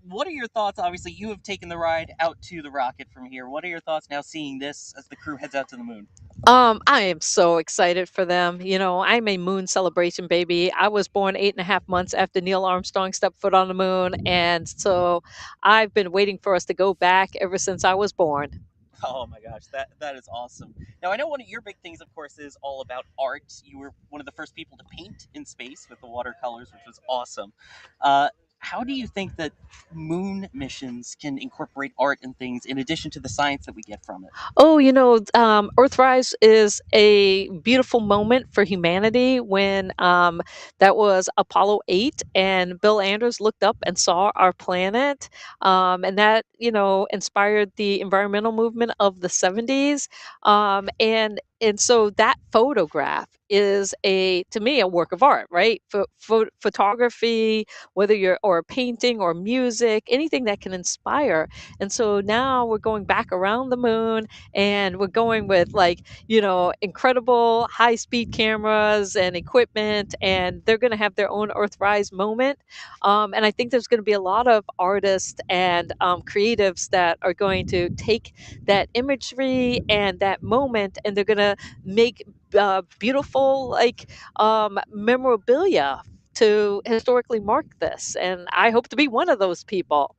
what are your thoughts? Obviously, you have taken the ride out to the rocket from here. What are your thoughts now seeing this as the crew heads out to the moon? I am so excited for them. You know, I'm a moon celebration baby. I was born 8.5 months after Neil Armstrong stepped foot on the moon. And so I've been waiting for us to go back ever since I was born. Oh my gosh, that is awesome. Now, I know one of your big things, of course, is all about art. You were one of the first people to paint in space with the watercolors, which was awesome. How do you think that moon missions can incorporate art and things in addition to the science that we get from it? Oh, you know, Earthrise is a beautiful moment for humanity when that was Apollo 8 and Bill Anders looked up and saw our planet. And that, you know, inspired the environmental movement of the 70s. And so that photograph is to me, a work of art, right? Photography, whether you're or painting or music, anything that can inspire. And so now we're going back around the moon and we're going with incredible high-speed cameras and equipment, and they're going to have their own Earthrise moment. And I think there's going to be a lot of artists and creatives that are going to take that imagery and that moment, and they're going to make beautiful memorabilia to historically mark this. And I hope to be one of those people.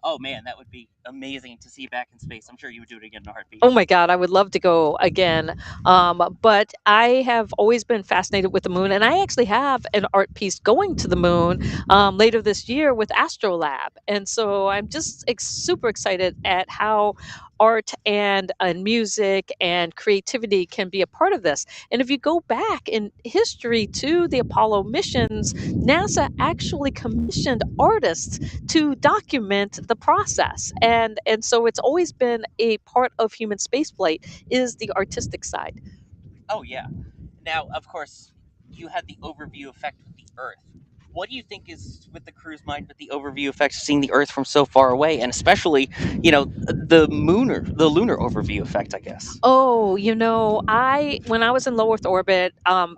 Oh man, that would be amazing to see you back in space. I'm sure you would do it again in a heartbeat. Oh my God, I would love to go again. But I have always been fascinated with the moon, and I actually have an art piece going to the moon later this year with Astrolab. And so I'm just super excited at how art and music and creativity can be a part of this. And if you go back in history to the Apollo missions, NASA actually commissioned artists to document the process. And so it's always been a part of human spaceflight is the artistic side. Oh yeah. Now, of course, you had the overview effect with the Earth. What do you think is with the crew's mind with the overview effect, seeing the Earth from so far away, and especially, the lunar overview effect, I guess? Oh, when I was in low Earth orbit,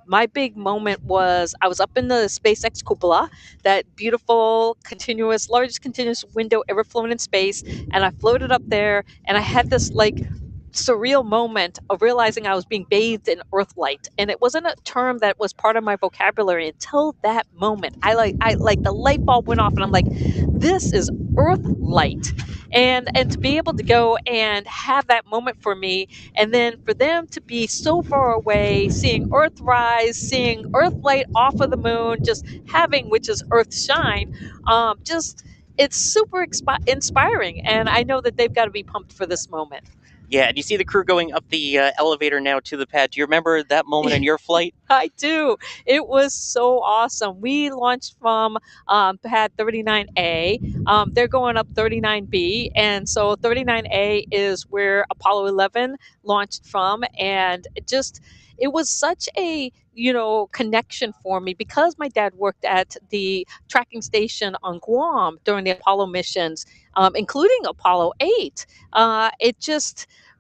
my big moment was I was up in the SpaceX cupola, that beautiful, largest continuous window ever flown in space, and I floated up there, and I had this surreal moment of realizing I was being bathed in Earth light, and it wasn't a term that was part of my vocabulary until that moment. I the light bulb went off, and I'm like, this is Earth light, and to be able to go and have that moment for me, and then for them to be so far away, seeing Earth rise, seeing Earth light off of the moon, which is Earth shine, it's super inspiring, and I know that they've got to be pumped for this moment. Yeah, and you see the crew going up the elevator now to the pad. Do you remember that moment in your flight? I do. It was so awesome. We launched from pad 39A. They're going up 39B. And so 39A is where Apollo 11 launched from. And it was such a connection for me because my dad worked at the tracking station on Guam during the Apollo missions, including Apollo 8.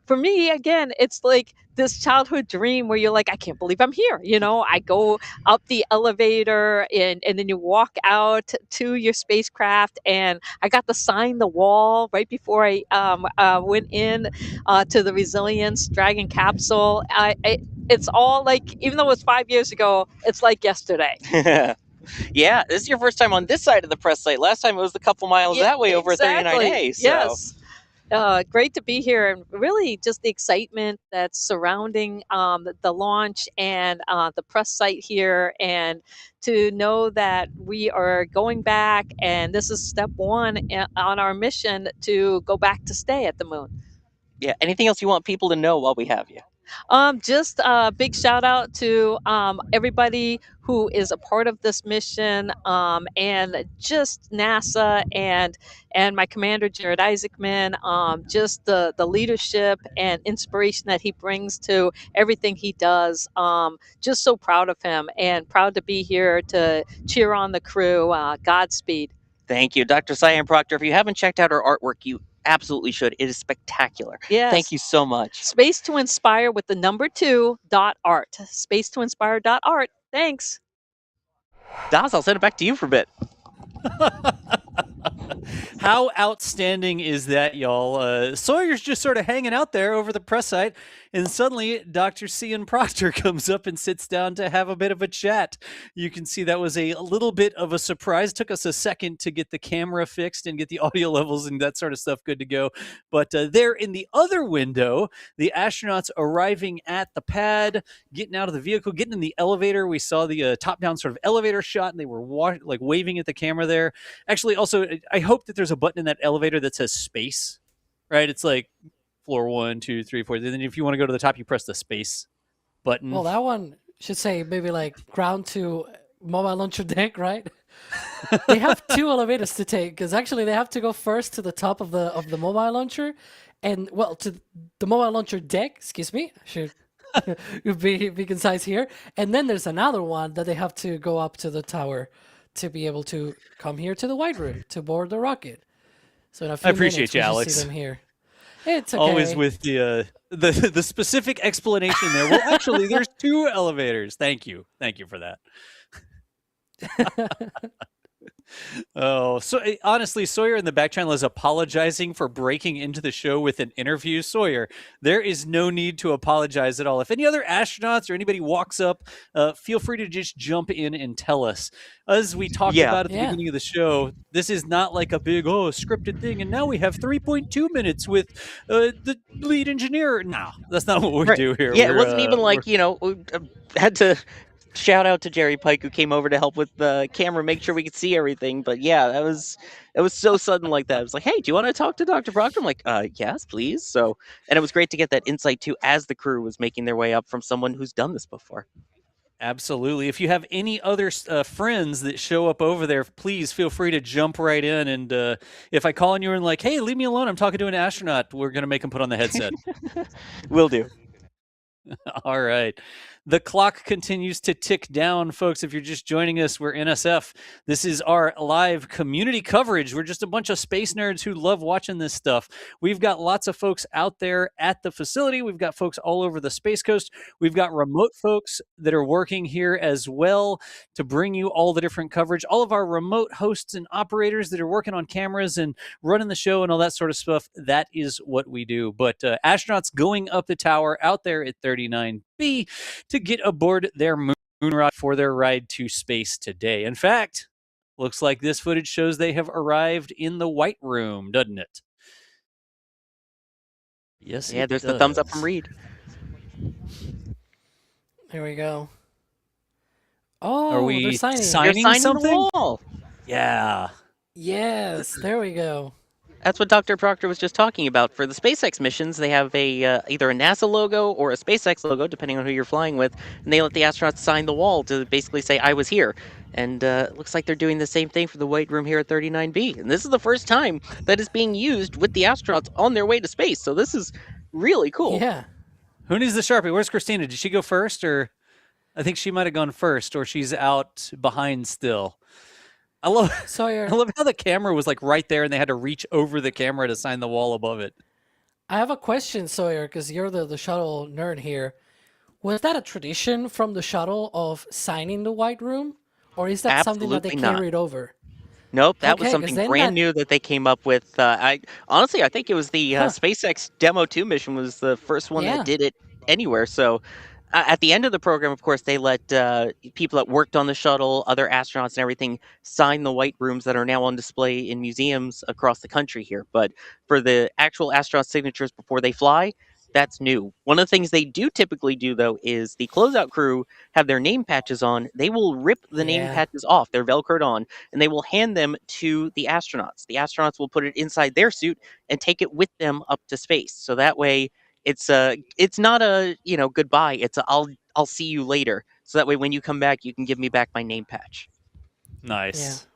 For me, again, it's like this childhood dream where you're like, I can't believe I'm here. I go up the elevator and then you walk out to your spacecraft, and I got to sign the wall right before I went in to the Resilience Dragon capsule. It's all even though it was 5 years ago, it's like yesterday. Yeah, this is your first time on this side of the press site. Last time it was a couple miles that way over at 39A. So. Yes. Great to be here, and really just the excitement that's surrounding the launch and the press site here, and to know that we are going back, and this is step one on our mission to go back to stay at the moon. Yeah. Anything else you want people to know while we have you? Just a big shout out to everybody who is a part of this mission, and just NASA and my commander Jared Isaacman. Just the leadership and inspiration that he brings to everything he does. Just so proud of him and proud to be here to cheer on the crew. Godspeed. Thank you, Dr. Sian Proctor. If you haven't checked out her artwork, you absolutely should. It is spectacular. Yes. Thank you so much. Space to Inspire with the number 2.art. Space to Inspire.art. Thanks. Das, I'll send it back to you for a bit. How outstanding is that, y'all? Sawyer's just sort of hanging out there over the press site, and suddenly Dr. Sian Proctor comes up and sits down to have a bit of a chat. You can see that was a little bit of a surprise. Took us a second to get the camera fixed and get the audio levels and that sort of stuff good to go. But there in the other window, the astronauts arriving at the pad, getting out of the vehicle, getting in the elevator. We saw the top-down sort of elevator shot, and they were like waving at the camera there. Actually, also, I hope that there's a button in that elevator that says space, right? It's like floor 1, 2, 3, 4. Then if you want to go to the top, you press the space button. Well, that one should say maybe like ground to mobile launcher deck, right? They have 2 elevators to take, because actually they have to go first to the top of the mobile launcher, and well, to the mobile launcher deck. Excuse me, I should be concise here. And then there's another one that they have to go up to the tower to be able to come here to the White Room to board the rocket. So in a few I appreciate minutes, you, we should Alex. see them here. It's okay. Always with the specific explanation there. Well, actually, there's 2 elevators. Thank you for that. Oh, so honestly, Sawyer in the back channel is apologizing for breaking into the show with an interview. Sawyer, there is no need to apologize at all. If any other astronauts or anybody walks up, feel free to just jump in and tell us. As we talked about at the beginning of the show, this is not like a big, scripted thing. And now we have 3.2 minutes with the lead engineer. No, that's not what we do here. Yeah, it wasn't even like, we had to shout out to Jerry Pike, who came over to help with the camera, make sure we could see everything. But yeah, it was so sudden like that. It was like, hey, do you want to talk to Dr. Proctor? I'm like, yes, please. So, and it was great to get that insight too, as the crew was making their way up from someone who's done this before. Absolutely. If you have any other friends that show up over there, please feel free to jump right in. And if I call on you and like, hey, leave me alone, I'm talking to an astronaut, we're going to make them put on the headset. Will do. All right. The clock continues to tick down, folks. If you're just joining us, we're NSF. This is our live community coverage. We're just a bunch of space nerds who love watching this stuff. We've got lots of folks out there at the facility. We've got folks all over the Space Coast. We've got remote folks that are working here as well to bring you all the different coverage. All of our remote hosts and operators that are working on cameras and running the show and all that sort of stuff. That is what we do. But astronauts going up the tower out there at 39B to get aboard their moon rocket for their ride to space today. In fact, looks like this footage shows they have arrived in the White Room, doesn't it? Yes, yeah, there's the thumbs up from Reed. Here we go. Oh, are we they're signing something? The wall. Yeah. Yes, there we go. That's what Dr. Proctor was just talking about. For the SpaceX missions, they have a either a NASA logo or a SpaceX logo, depending on who you're flying with, and they let the astronauts sign the wall to basically say, I was here. And it looks like they're doing the same thing for the White Room here at 39B. And this is the first time that is being used with the astronauts on their way to space. So this is really cool. Yeah. Who needs the Sharpie? Where's Christina? Did she go first? Or I think she might have gone first, or she's out behind still. I love how the camera was like right there and they had to reach over the camera to sign the wall above it. I have a question, Sawyer, because you're the shuttle nerd here. Was that a tradition from the shuttle of signing the White Room? Or is that something that they carried over? Nope, that was something brand new that they came up with. I think it was the SpaceX Demo 2 mission was the first one that did it anywhere. So At the end of the program, of course, they let people that worked on the shuttle, other astronauts and everything, sign the white rooms that are now on display in museums across the country here. But for the actual astronaut signatures before they fly, that's new. One of the things they do typically do, though, is the closeout crew have their name patches on. They will rip the name patches off. They're Velcroed on, and they will hand them to the astronauts. The astronauts will put it inside their suit and take it with them up to space. So that way, it's not a goodbye. It's a I'll see you later. So that way, when you come back, you can give me back my name patch. Nice.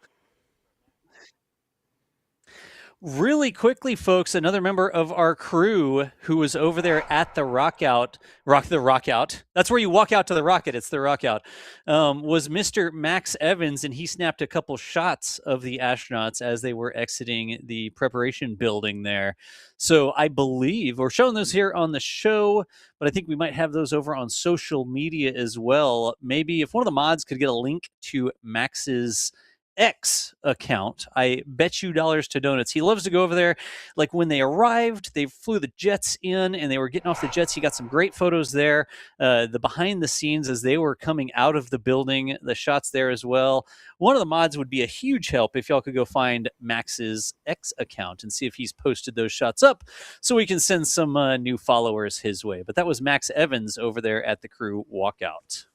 Really quickly, folks, another member of our crew who was over there at the rock out. That's where you walk out to the rocket. It's the rock out. Was Mr. Max Evans, and he snapped a couple shots of the astronauts as they were exiting the preparation building there. So I believe we're showing those here on the show, but I think we might have those over on social media as well. Maybe if one of the mods could get a link to Max's X account, I bet you dollars to donuts. He loves to go over there. Like when they arrived, they flew the jets in and they were getting off the jets. He got some great photos there. The behind the scenes as they were coming out of the building, the shots there as well. One of the mods would be a huge help if y'all could go find Max's X account and see if he's posted those shots up so we can send some new followers his way. But that was Max Evans over there at the crew walkout.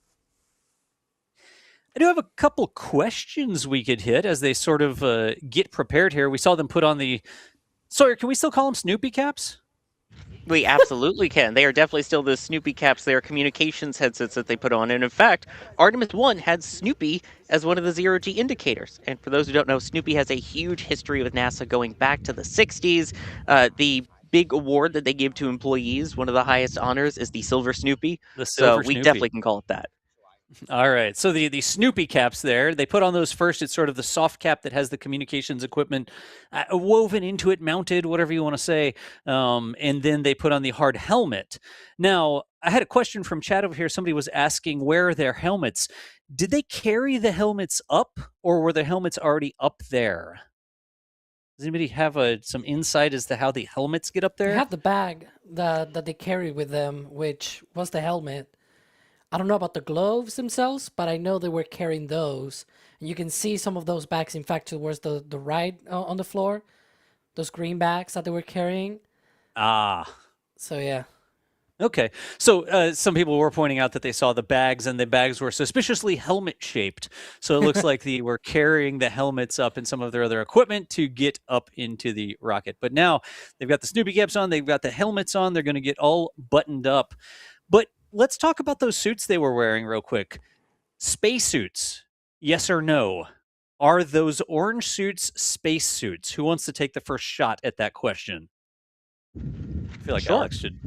I do have a couple questions we could hit as they sort of get prepared here. We saw them put on the... Sawyer, can we still call them Snoopy caps? We absolutely can. They are definitely still the Snoopy caps. They are communications headsets that they put on. And in fact, Artemis I had Snoopy as one of the zero-G indicators. And for those who don't know, Snoopy has a huge history with NASA going back to the 60s. The big award that they give to employees, one of the highest honors, is the Silver Snoopy. So we definitely can call it that. All right. So the Snoopy caps there, they put on those first. It's sort of the soft cap that has the communications equipment woven into it, mounted, whatever you want to say. And then they put on the hard helmet. Now, I had a question from chat over here. Somebody was asking, where are their helmets? Did they carry the helmets up, or were the helmets already up there? Does anybody have some insight as to how the helmets get up there? They have the bag that they carry with them, which was the helmet. I don't know about the gloves themselves, but I know they were carrying those. And you can see some of those bags, in fact, towards the right on the floor. Those green bags that they were carrying. Ah. So, yeah. Okay. So some people were pointing out that they saw the bags, and the bags were suspiciously helmet-shaped. So it looks like they were carrying the helmets up in some of their other equipment to get up into the rocket. But now they've got the Snoopy caps on. They've got the helmets on. They're going to get all buttoned up. But let's talk about those suits they were wearing real quick. Spacesuits, yes or no? Are those orange suits spacesuits? Who wants to take the first shot at that question? I feel like Alex should.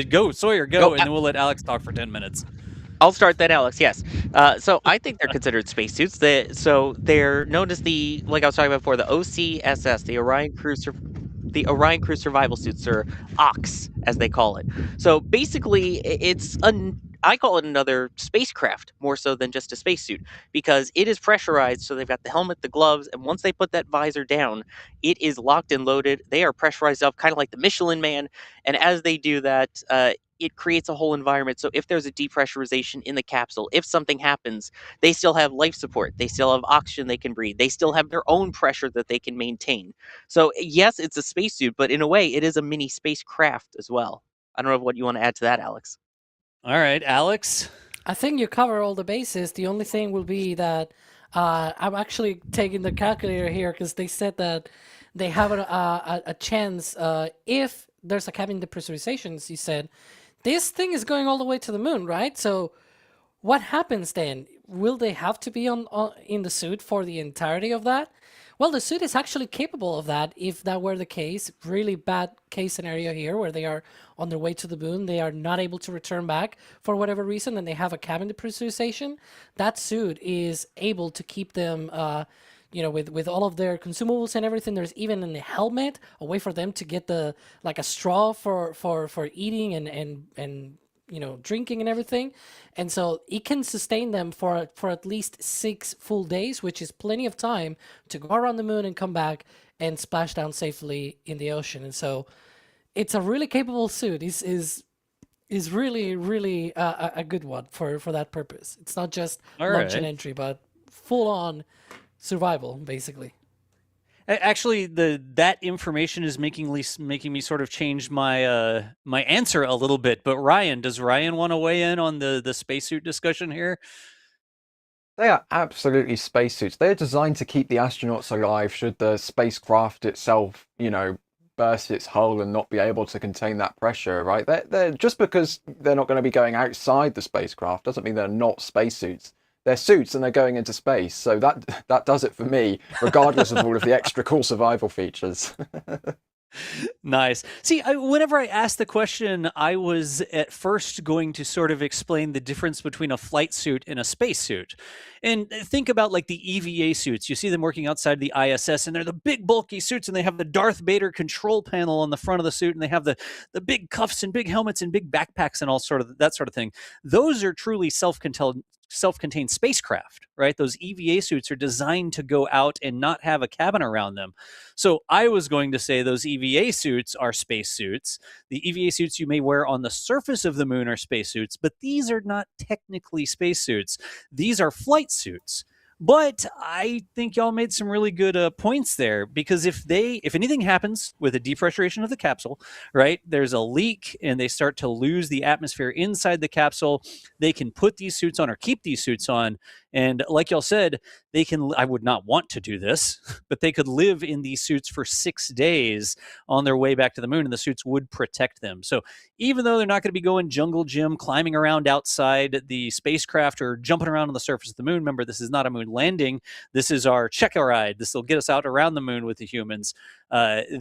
Go, Sawyer, go, and then we'll let Alex talk for 10 minutes. I'll start then, Alex, yes. So I think they're considered spacesuits. So they're known as like I was talking about before, the OCSS, the Orion Crew Survival Suits, or OCS, as they call it. So basically, I call it another spacecraft, more so than just a spacesuit, because it is pressurized. So they've got the helmet, the gloves, and once they put that visor down, it is locked and loaded. They are pressurized up, kind of like the Michelin Man. And as they do that, it creates a whole environment. So if there's a depressurization in the capsule, if something happens, they still have life support. They still have oxygen they can breathe. They still have their own pressure that they can maintain. So yes, it's a spacesuit, but in a way, it is a mini spacecraft as well. I don't know what you want to add to that, Alex. All right, Alex. I think you cover all the bases. The only thing will be that I'm actually taking the calculator here because they said that they have a chance if there's a cabin depressurization, as you said. This thing is going all the way to the moon, right? So what happens then? Will they have to be in the suit for the entirety of that? Well, the suit is actually capable of that if that were the case. Really bad case scenario here where they are on their way to the moon. They are not able to return back for whatever reason, and they have a cabin depressurization. That suit is able to keep them with all of their consumables and everything. There's even in the helmet a way for them to get a straw for eating and drinking and everything. And so it can sustain them for at least 6 full days, which is plenty of time to go around the moon and come back and splash down safely in the ocean. And so it's a really capable suit. is really, really a good one for that purpose. It's not just launch and entry, but full-on survival, basically. Actually, that information is making me sort of change my my answer a little bit. But Ryan, does Ryan want to weigh in on the spacesuit discussion here? They are absolutely spacesuits. They're designed to keep the astronauts alive should the spacecraft itself, burst its hull and not be able to contain that pressure, right? They're just because they're not going to be going outside the spacecraft doesn't mean they're not spacesuits. They're suits and they're going into space. So that does it for me, regardless of all of the extra cool survival features. Nice. See, whenever I asked the question, I was at first going to sort of explain the difference between a flight suit and a spacesuit. And think about like the EVA suits. You see them working outside the ISS, and they're the big bulky suits, and they have the Darth Vader control panel on the front of the suit, and they have the big cuffs and big helmets and big backpacks and all sort of that sort of thing. Those are truly self-contained spacecraft, right? Those EVA suits are designed to go out and not have a cabin around them. So I was going to say those EVA suits are spacesuits. The EVA suits you may wear on the surface of the moon are spacesuits, but these are not technically spacesuits. These are flight suits. But I think y'all made some really good points there, because if anything happens with a depressurization of the capsule, right, there's a leak and they start to lose the atmosphere inside the capsule, they can put these suits on or keep these suits on. And like y'all said, I would not want to do this, but they could live in these suits for 6 days on their way back to the moon, and the suits would protect them. So even though they're not going to be going jungle gym, climbing around outside the spacecraft or jumping around on the surface of the moon, remember, this is not a moon landing. This is our check-a-ride. This will get us out around the moon with the humans.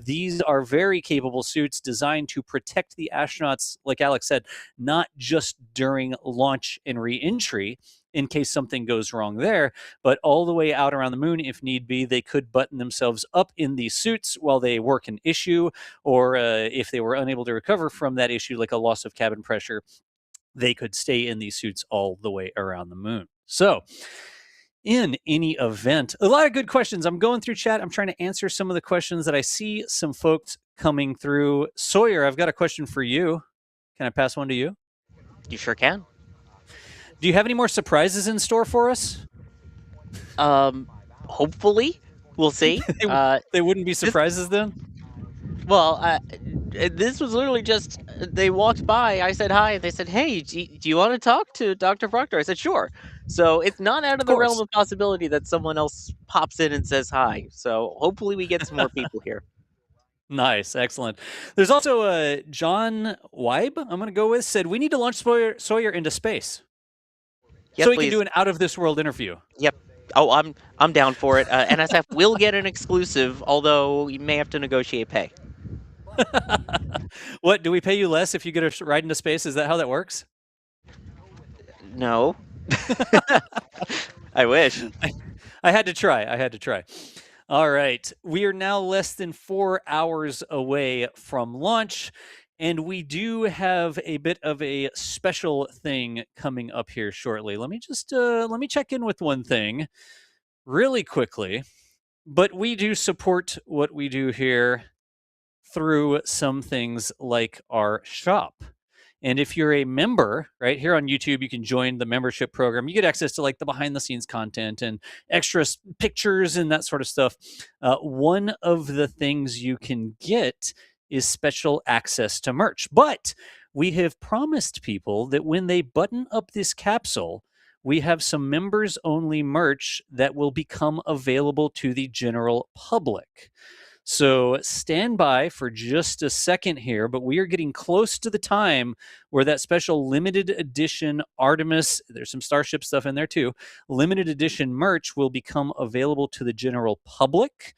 These are very capable suits designed to protect the astronauts, like Alex said, not just during launch and re-entry, in case something goes wrong there, but all the way out around the moon if need be. They could button themselves up in these suits while they work an issue, or if they were unable to recover from that issue, like a loss of cabin pressure, they could stay in these suits all the way around the moon. So in any event, a lot of good questions. I'm going through chat. I'm trying to answer some of the questions that I see some folks coming through. Sawyer, I've got a question for you. Can I pass one to you? You sure can. Do you have any more surprises in store for us? Hopefully. We'll see. They wouldn't be surprises then? Well, this was literally just, they walked by, I said hi, and they said, hey, do you want to talk to Dr. Proctor? I said, sure. So it's not out of the realm of possibility that someone else pops in and says hi. So hopefully we get some more people here. Nice. Excellent. There's also John Weib, I'm going to go with, said, we need to launch Sawyer into space. Yes, so he please. can do an out-of-this-world interview. Yep. Oh, I'm down for it. NSF will get an exclusive, although you may have to negotiate pay. What, do we pay you less if you get a ride into space? Is that how that works? No. I wish. I had to try. All right. We are now less than 4 hours away from launch, and we do have a bit of a special thing coming up here shortly. Let me just let me check in with one thing really quickly. But we do support what we do here through some things like our shop. And if you're a member, right, here on YouTube, you can join the membership program. You get access to like the behind the scenes content and extra pictures and that sort of stuff. One of the things you can get is special access to merch. But we have promised people that when they button up this capsule, we have some members only merch that will become available to the general public. So stand by for just a second here, but we are getting close to the time where that special limited edition Artemis, there's some Starship stuff in there too, limited edition merch will become available to the general public.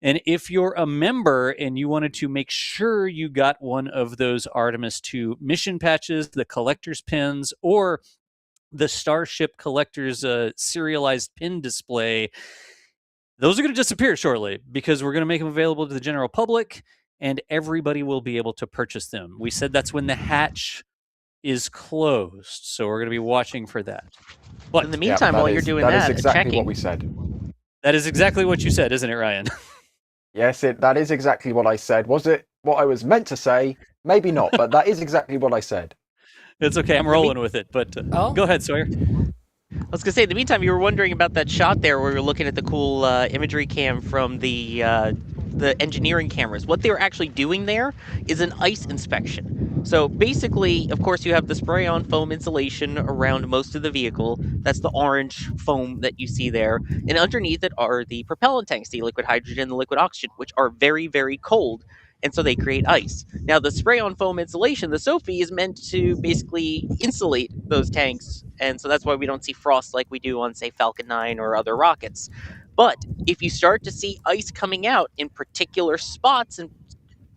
And if you're a member and you wanted to make sure you got one of those Artemis II mission patches, the collector's pins, or the Starship collector's serialized pin display, those are going to disappear shortly because we're going to make them available to the general public and everybody will be able to purchase them. We said that's when the hatch is closed, so we're going to be watching for that. But in the meantime, while you're doing that, is exactly checking. What we said. That is exactly what you said, isn't it, Ryan? Yes, that is exactly what I said. Was it what I was meant to say? Maybe not, but that is exactly what I said. It's okay. I'm rolling with it. But go ahead, Sawyer. I was gonna say, in the meantime, you were wondering about that shot there where we were looking at the cool imagery cam from the engineering cameras. What they were actually doing there is an ice inspection. So basically, of course, you have the spray-on foam insulation around most of the vehicle. That's the orange foam that you see there. And underneath it are the propellant tanks, the liquid hydrogen and the liquid oxygen, which are very, very cold. And so they create ice. Now, the spray-on foam insulation, the SOFI, is meant to basically insulate those tanks. And so that's why we don't see frost like we do on, say, Falcon 9 or other rockets. But if you start to see ice coming out in particular spots,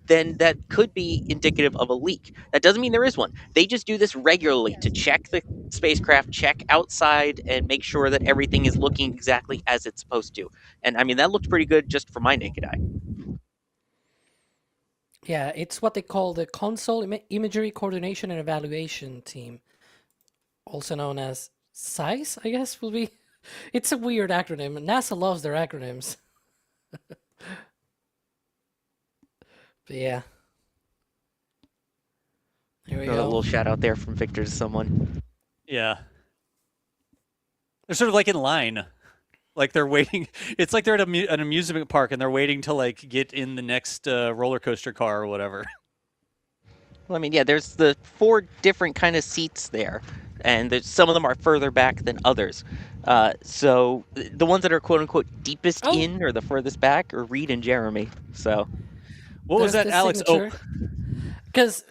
then that could be indicative of a leak. That doesn't mean there is one. They just do this regularly to check the spacecraft, check outside, and make sure that everything is looking exactly as it's supposed to. And I mean, that looked pretty good just from my naked eye. Yeah, it's what they call the Console Imagery Coordination and Evaluation Team, also known as SICE, I guess will be. It's a weird acronym. NASA loves their acronyms. But yeah. Here we go. A little shout out there from Victor to someone. Yeah. They're sort of like in line. Like they're waiting. It's like they're at an amusement park and they're waiting to like get in the next roller coaster car or whatever. Well, I mean, yeah, there's the 4 different kind of seats there, and some of them are further back than others. So the ones that are quote unquote deepest in or the furthest back are Reed and Jeremy. So what was that, Alex? Signature. Because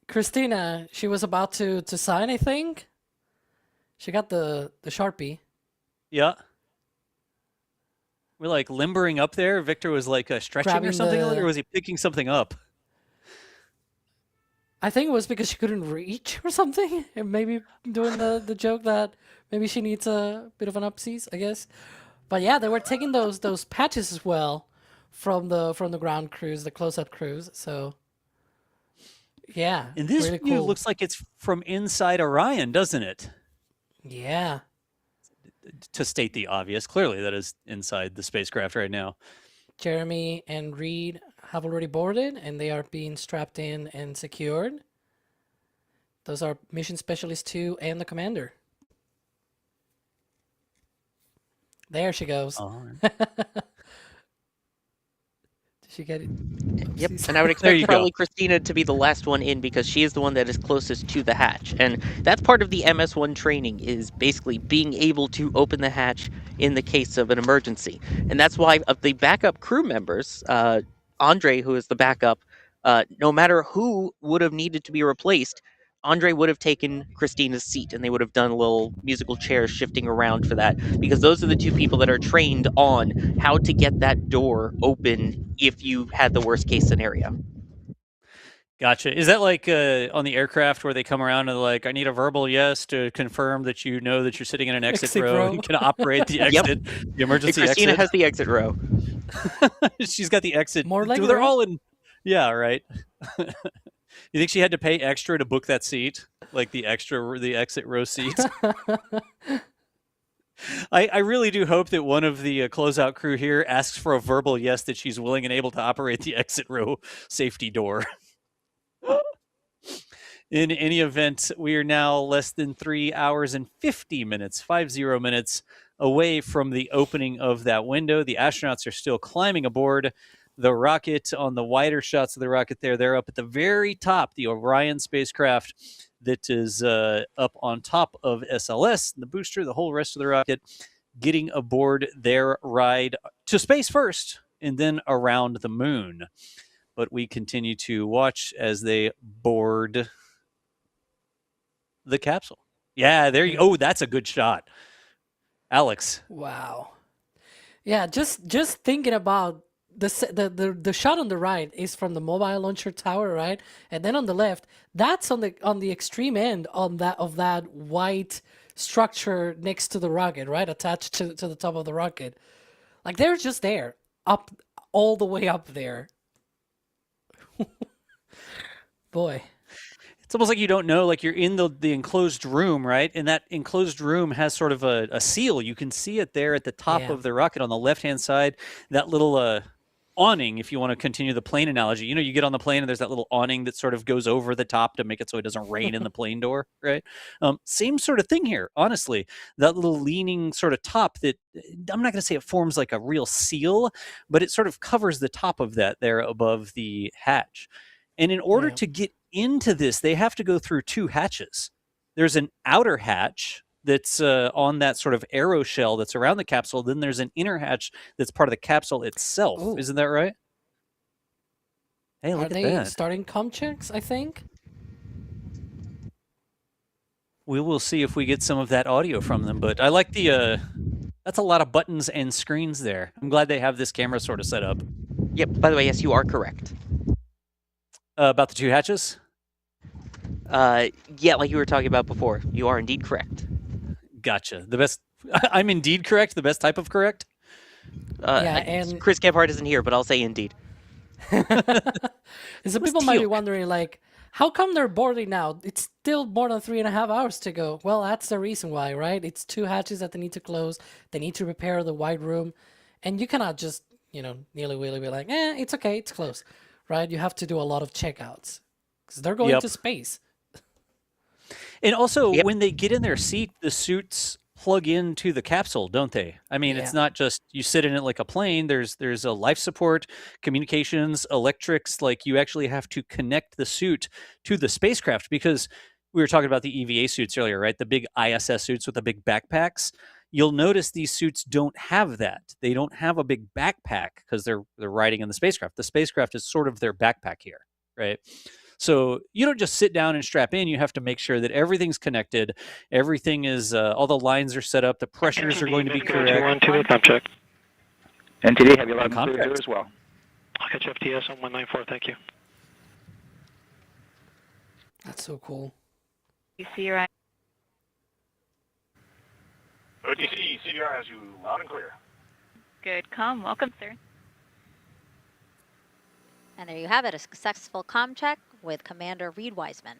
Christina, she was about to sign, I think. She got the Sharpie. Yeah. We're like limbering up there. Victor was like stretching Grabbing or something, or was he picking something up? I think it was because she couldn't reach or something. And maybe doing the joke that maybe she needs a bit of an upsies, I guess. But yeah, they were taking those patches as well from the ground crews, the close-up crews. So yeah. And this really view cool. looks like it's from inside Orion, doesn't it? Yeah. To state the obvious, clearly that is inside the spacecraft right now. Jeremy and Reed have already boarded, and they are being strapped in and secured. Those are Mission Specialist 2 and the Commander. There she goes. All right. Did she get it? Yep, and I would expect probably Christina to be the last one in because she is the one that is closest to the hatch. And that's part of the MS-1 training, is basically being able to open the hatch in the case of an emergency. And that's why of the backup crew members, Andre, who is the backup, no matter who would have needed to be replaced, Andre would have taken Christina's seat, and they would have done a little musical chairs shifting around for that, because those are the 2 people that are trained on how to get that door open if you had the worst case scenario. Gotcha. Is that like on the aircraft where they come around and like, I need a verbal yes to confirm that you know that you're sitting in an exit row and can operate the exit, the emergency exit? Christina has the exit row. She's got the exit. More like they're all in. Yeah, right. You think she had to pay extra to book that seat, like the exit row seat? I really do hope that one of the closeout crew here asks for a verbal yes that she's willing and able to operate the exit row safety door. In any event, we are now less than 3 hours and 50 minutes away from the opening of that window. The astronauts are still climbing aboard the rocket. On the wider shots of the rocket there, they're up at the very top, the Orion spacecraft that is up on top of SLS, the booster, the whole rest of the rocket, getting aboard their ride to space first and then around the moon. But we continue to watch as they board the capsule. Yeah, there you go. Oh, that's a good shot. Alex. Wow. Yeah, just thinking about the shot on the right is from the mobile launcher tower, right? And then on the left, that's on the extreme end of that white structure next to the rocket, right? Attached to the top of the rocket. Like they're just there, up all the way up there. Boy. It's almost like you don't know, like you're in the enclosed room, right? And that enclosed room has sort of a seal. You can see it there at the top of the rocket on the left-hand side. That little awning, if you want to continue the plane analogy. You get on the plane and there's that little awning that sort of goes over the top to make it so it doesn't rain in the plane door, right? Same sort of thing here, honestly. That little leaning sort of top that, I'm not going to say it forms like a real seal, but it sort of covers the top of that there above the hatch. And in order to get into this, they have to go through 2 hatches. There's an outer hatch that's on that sort of aero shell that's around the capsule. Then there's an inner hatch that's part of the capsule itself. Ooh. Isn't that right? Hey, look at that. Are they starting comm checks, I think? We will see if we get some of that audio from them. But I like the... that's a lot of buttons and screens there. I'm glad they have this camera sort of set up. Yep, by the way, yes, you are correct. About the 2 hatches? Yeah, like you were talking about before. You are indeed correct. Gotcha. The best... I'm indeed correct? The best type of correct? And Chris Gebhardt isn't here, but I'll say indeed. So people might be wondering, like, how come they're boarding now? It's still more than 3.5 hours to go. Well, that's the reason why, right? It's 2 hatches that they need to close. They need to repair the wide room. And you cannot just, nilly-willy be like, it's okay, it's closed, right? You have to do a lot of checkouts because they're going to space. And also, when they get in their seat, the suits plug into the capsule, don't they? I mean, it's not just you sit in it like a plane. There's a life support, communications, electrics. Like, you actually have to connect the suit to the spacecraft, because we were talking about the EVA suits earlier, right? The big ISS suits with the big backpacks. You'll notice these suits don't have that. They don't have a big backpack because they're riding in the spacecraft. The spacecraft is sort of their backpack here, right? So you don't just sit down and strap in. You have to make sure that everything's connected. Everything is, all the lines are set up. The pressures are going to be correct. Check. NTD, have you allowed clear here as well? I'll catch FTS on 194, thank you. That's so cool. You see your OTC, CDR has you loud and clear. Good. Welcome, sir. And there you have it, a successful comm check with Commander Reed Wiseman.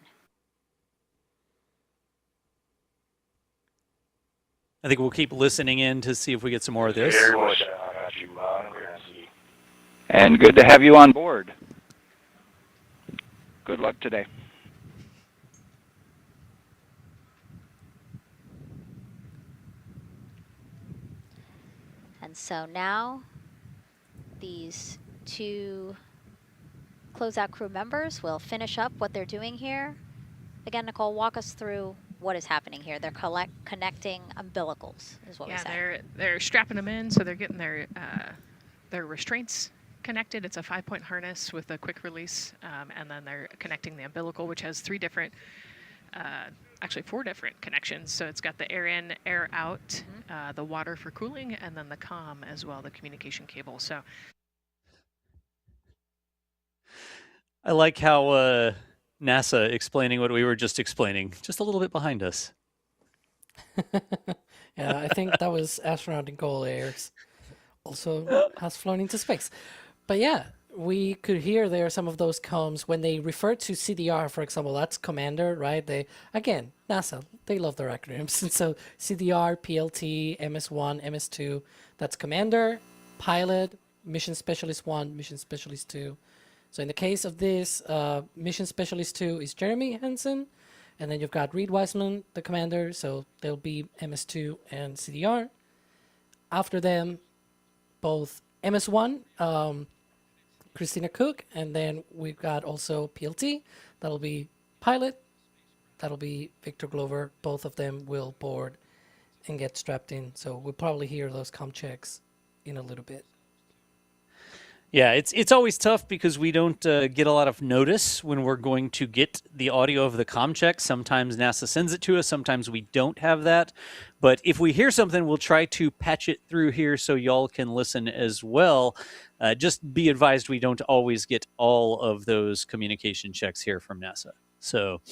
I think we'll keep listening in to see if we get some more of this. Very much. I got you loud and clear. And good to have you on board. Good luck today. And so now these 2 closeout crew members will finish up what they're doing here. Again, Nicole, walk us through what is happening here. They're connecting umbilicals, is what we said. Yeah, they're strapping them in, so they're getting their restraints connected. It's a 5-point harness with a quick release, and then they're connecting the umbilical, which has 3 different, actually 4 different connections. So it's got the air in, air out, the water for cooling, and then the comm as well, the communication cable. So I like how NASA explaining what we were just explaining, just a little bit behind us. Yeah, I think that was astronaut Nicole Ayers. Also has flown into space. But yeah, we could hear there some of those comms when they refer to CDR, for example. That's commander, right? Again, NASA, they love their acronyms. And so CDR, PLT, MS1, MS2, that's commander, pilot, mission specialist 1, mission specialist 2. So in the case of this, mission specialist 2 is Jeremy Hansen, and then you've got Reed Wiseman, the commander, so they'll be MS2 and CDR. After them, both MS1, Christina Cook, and then we've got also PLT, that'll be pilot, that'll be Victor Glover. Both of them will board and get strapped in, so we'll probably hear those comm checks in a little bit. Yeah, it's always tough because we don't get a lot of notice when we're going to get the audio of the comm check. Sometimes NASA sends it to us. Sometimes we don't have that. But if we hear something, we'll try to patch it through here so y'all can listen as well. Just be advised we don't always get all of those communication checks here from NASA. So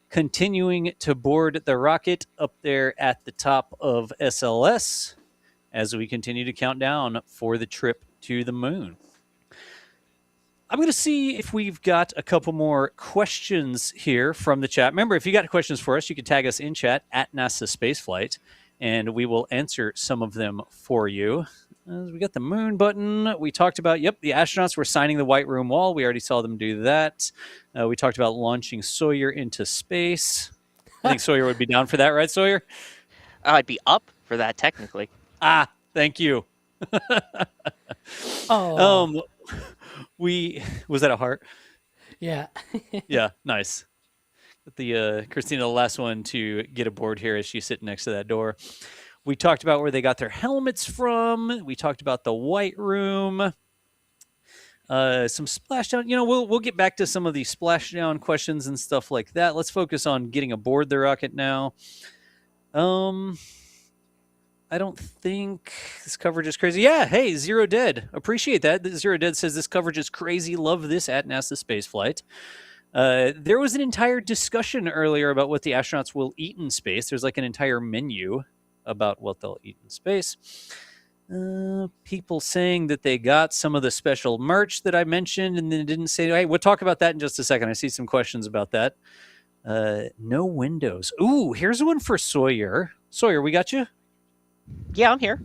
continuing to board the rocket up there at the top of SLS as we continue to count down for the trip to the moon. I'm going to see if we've got a couple more questions here from the chat. Remember, if you got questions for us, you can tag us in chat at NASASpaceflight, and we will answer some of them for you. We got the moon button. We talked about, the astronauts were signing the White Room wall. We already saw them do that. We talked about launching Sawyer into space. I think Sawyer would be down for that, right, Sawyer? I'd be up for that, technically. Ah, thank you. Oh. Was that a heart? Yeah. Yeah, nice. The Christina, the last one to get aboard here as she's sitting next to that door. We talked about where they got their helmets from. We talked about the White Room. Some splashdown. We'll get back to some of the splashdown questions and stuff like that. Let's focus on getting aboard the rocket now. I don't think this coverage is crazy. Yeah, hey, Zero Dead. Appreciate that. Zero Dead says this coverage is crazy. Love this at NASASpaceflight. There was an entire discussion earlier about what the astronauts will eat in space. There's like an entire menu about what they'll eat in space. People saying that they got some of the special merch that I mentioned and then didn't say, hey, we'll talk about that in just a second. I see some questions about that. No windows. Ooh, here's one for Sawyer. Sawyer, we got you? Yeah, I'm here.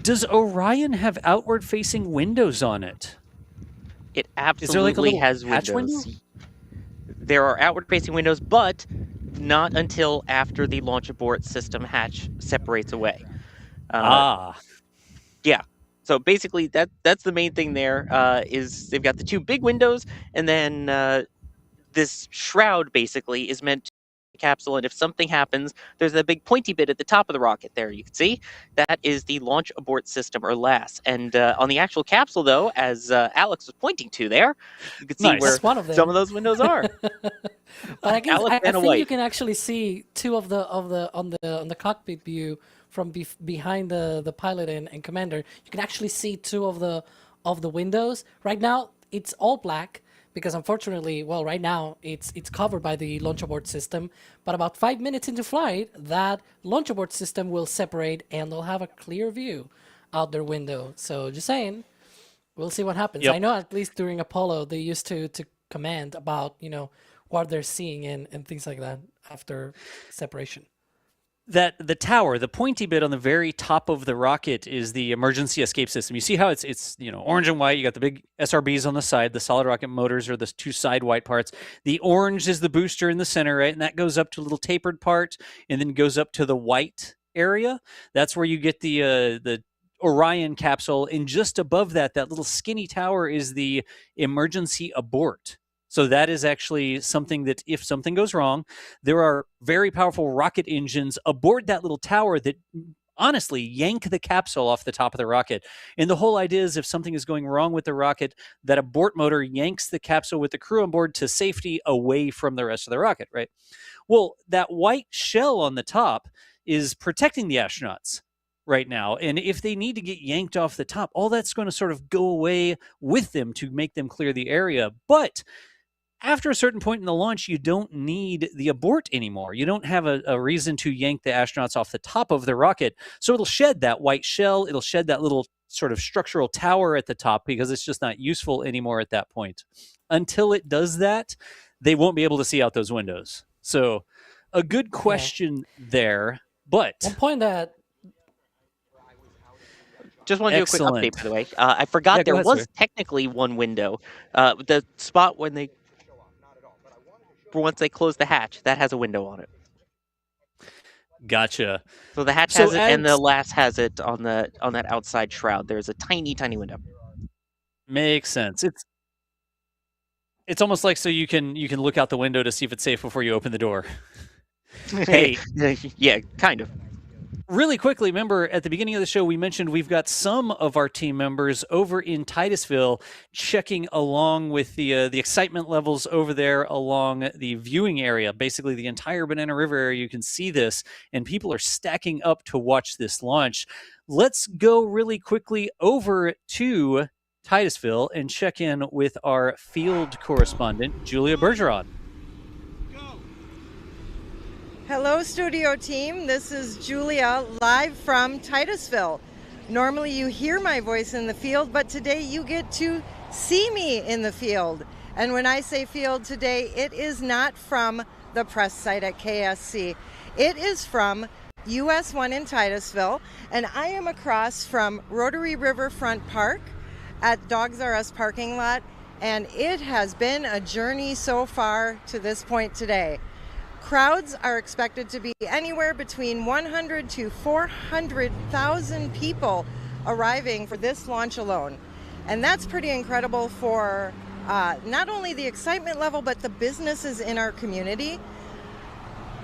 Does Orion have outward-facing windows on it? It absolutely has windows. Window? There are outward-facing windows, but not until after the launch abort system hatch separates away. Yeah. So basically, that's the main thing there. Is they've got the two big windows, and then this shroud basically is meant to be the capsule. And if something happens, there's a big pointy bit at the top of the rocket there. You can see that is the launch abort system, or LAS. And on the actual capsule, though, as Alex was pointing to there, you can see where some of those windows are. But I guess I think you can actually see two of the on the cockpit view from behind the pilot and commander. You can actually see two of the windows. Right now it's all black because unfortunately, well, right now it's covered by the launch abort system. But about 5 minutes into flight, that launch abort system will separate and they'll have a clear view out their window. So just saying, we'll see what happens. Yep. I know at least during Apollo they used to comment about what they're seeing and things like that after separation. That the tower, the pointy bit on the very top of the rocket is the emergency escape system. You see how it's orange and white. You got the big SRBs on the side. The solid rocket motors are the two side white parts. The orange is the booster in the center, right? And that goes up to a little tapered part and then goes up to the white area. That's where you get the Orion capsule. And just above that little skinny tower is the emergency abort. So that is actually something that if something goes wrong, there are very powerful rocket engines aboard that little tower that honestly yank the capsule off the top of the rocket. And the whole idea is if something is going wrong with the rocket, that abort motor yanks the capsule with the crew on board to safety away from the rest of the rocket, right? Well, that white shell on the top is protecting the astronauts right now. And if they need to get yanked off the top, all that's going to sort of go away with them to make them clear the area. But after a certain point in the launch, you don't need the abort anymore. You don't have a reason to yank the astronauts off the top of the rocket. So it'll shed that white shell. It'll shed that little sort of structural tower at the top because it's just not useful anymore at that point. Until it does that, they won't be able to see out those windows. So a good question there. But one point that just want to do a quick update, by the way. I forgot there was technically one window. The spot when once they close the hatch, that has a window on it. Gotcha. So the hatch has it, and the LAS has it on that outside shroud. There's a tiny, tiny window. Makes sense. It's almost like so you can look out the window to see if it's safe before you open the door. Hey, yeah, kind of. Really quickly, remember at the beginning of the show, we mentioned we've got some of our team members over in Titusville checking along with the excitement levels over there along the viewing area, basically the entire Banana River area. You can see this, and people are stacking up to watch this launch. Let's go really quickly over to Titusville and check in with our field correspondent, Julia Bergeron. Hello, studio team. This is Julia, live from Titusville. Normally you hear my voice in the field, but today you get to see me in the field. And when I say field today, it is not from the press site at KSC. It is from US 1 in Titusville, and I am across from Rotary Riverfront Park at Dogs R Us parking lot, and it has been a journey so far to this point today. Crowds are expected to be anywhere between 100 to 400,000 people arriving for this launch alone. And that's pretty incredible for not only the excitement level, but the businesses in our community.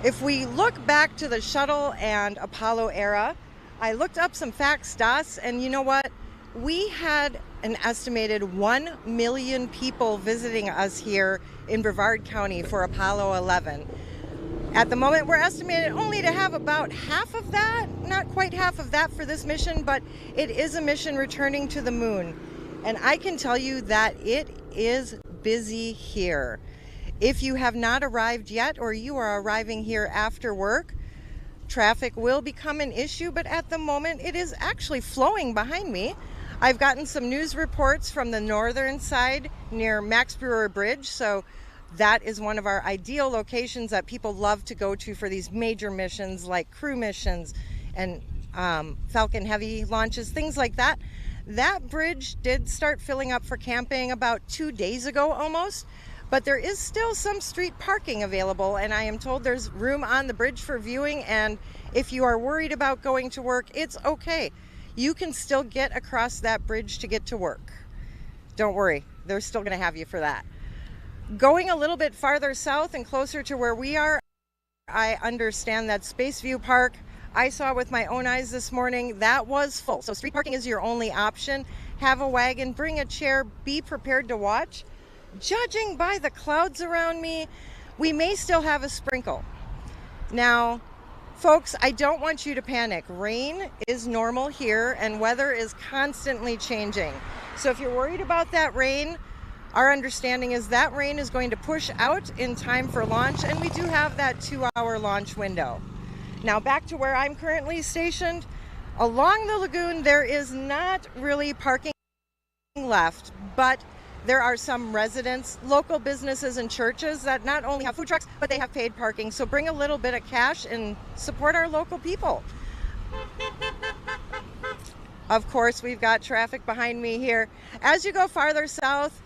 If we look back to the shuttle and Apollo era, I looked up some facts, DOS, and you know what? We had an estimated 1 million people visiting us here in Brevard County for Apollo 11. At the moment, we're estimated only to have about half of that, not quite half of that for this mission, but it is a mission returning to the moon. And I can tell you that it is busy here. If you have not arrived yet, or you are arriving here after work, traffic will become an issue, but at the moment it is actually flowing behind me. I've gotten some news reports from the northern side near Max Brewer Bridge, so that is one of our ideal locations that people love to go to for these major missions like crew missions and Falcon Heavy launches, things like that. That bridge did start filling up for camping about 2 days ago almost, but there is still some street parking available, and I am told there's room on the bridge for viewing, and if you are worried about going to work, it's okay. You can still get across that bridge to get to work. Don't worry, they're still going to have you for that. Going a little bit farther south and closer to where we are, I understand that Spaceview Park, I saw with my own eyes this morning, that was full. So street parking is your only option. Have a wagon, bring a chair, be prepared to watch. Judging by the clouds around me, we may still have a sprinkle. Now, folks, I don't want you to panic. Rain is normal here and weather is constantly changing. So if you're worried about that rain, our understanding is that rain is going to push out in time for launch, and we do have that 2-hour launch window. Now back to where I'm currently stationed. Along the lagoon, there is not really parking left, but there are some residents, local businesses and churches that not only have food trucks, but they have paid parking. So bring a little bit of cash and support our local people. Of course, we've got traffic behind me here. As you go farther south,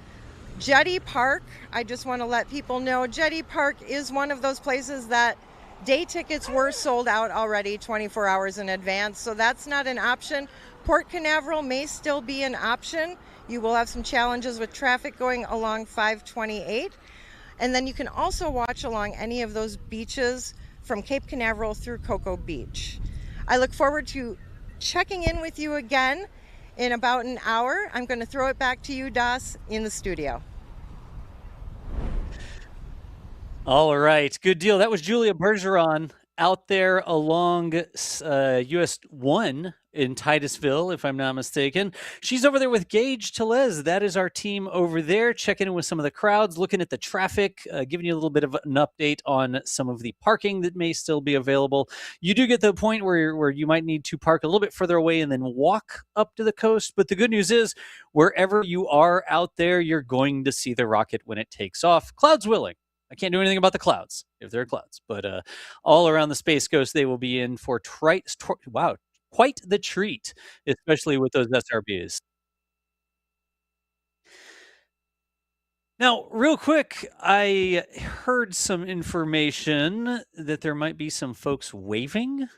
Jetty Park, I just want to let people know, Jetty Park is one of those places that day tickets were sold out already 24 hours in advance, so that's not an option. Port Canaveral may still be an option. You will have some challenges with traffic going along 528. And then you can also watch along any of those beaches from Cape Canaveral through Cocoa Beach. I look forward to checking in with you again in about an hour. I'm going to throw it back to you, Das, in the studio. All right, good deal. That was Julia Bergeron out there along US 1 in Titusville, if I'm not mistaken. She's over there with Gage Telez. That is our team over there, checking in with some of the crowds, looking at the traffic, giving you a little bit of an update on some of the parking that may still be available. You do get to the point where you might need to park a little bit further away and then walk up to the coast. But the good news is, wherever you are out there, you're going to see the rocket when it takes off, clouds willing. I can't do anything about the clouds, if there are clouds, but all around the Space Coast, they will be in for quite the treat, especially with those SRBs. Now, real quick, I heard some information that there might be some folks waving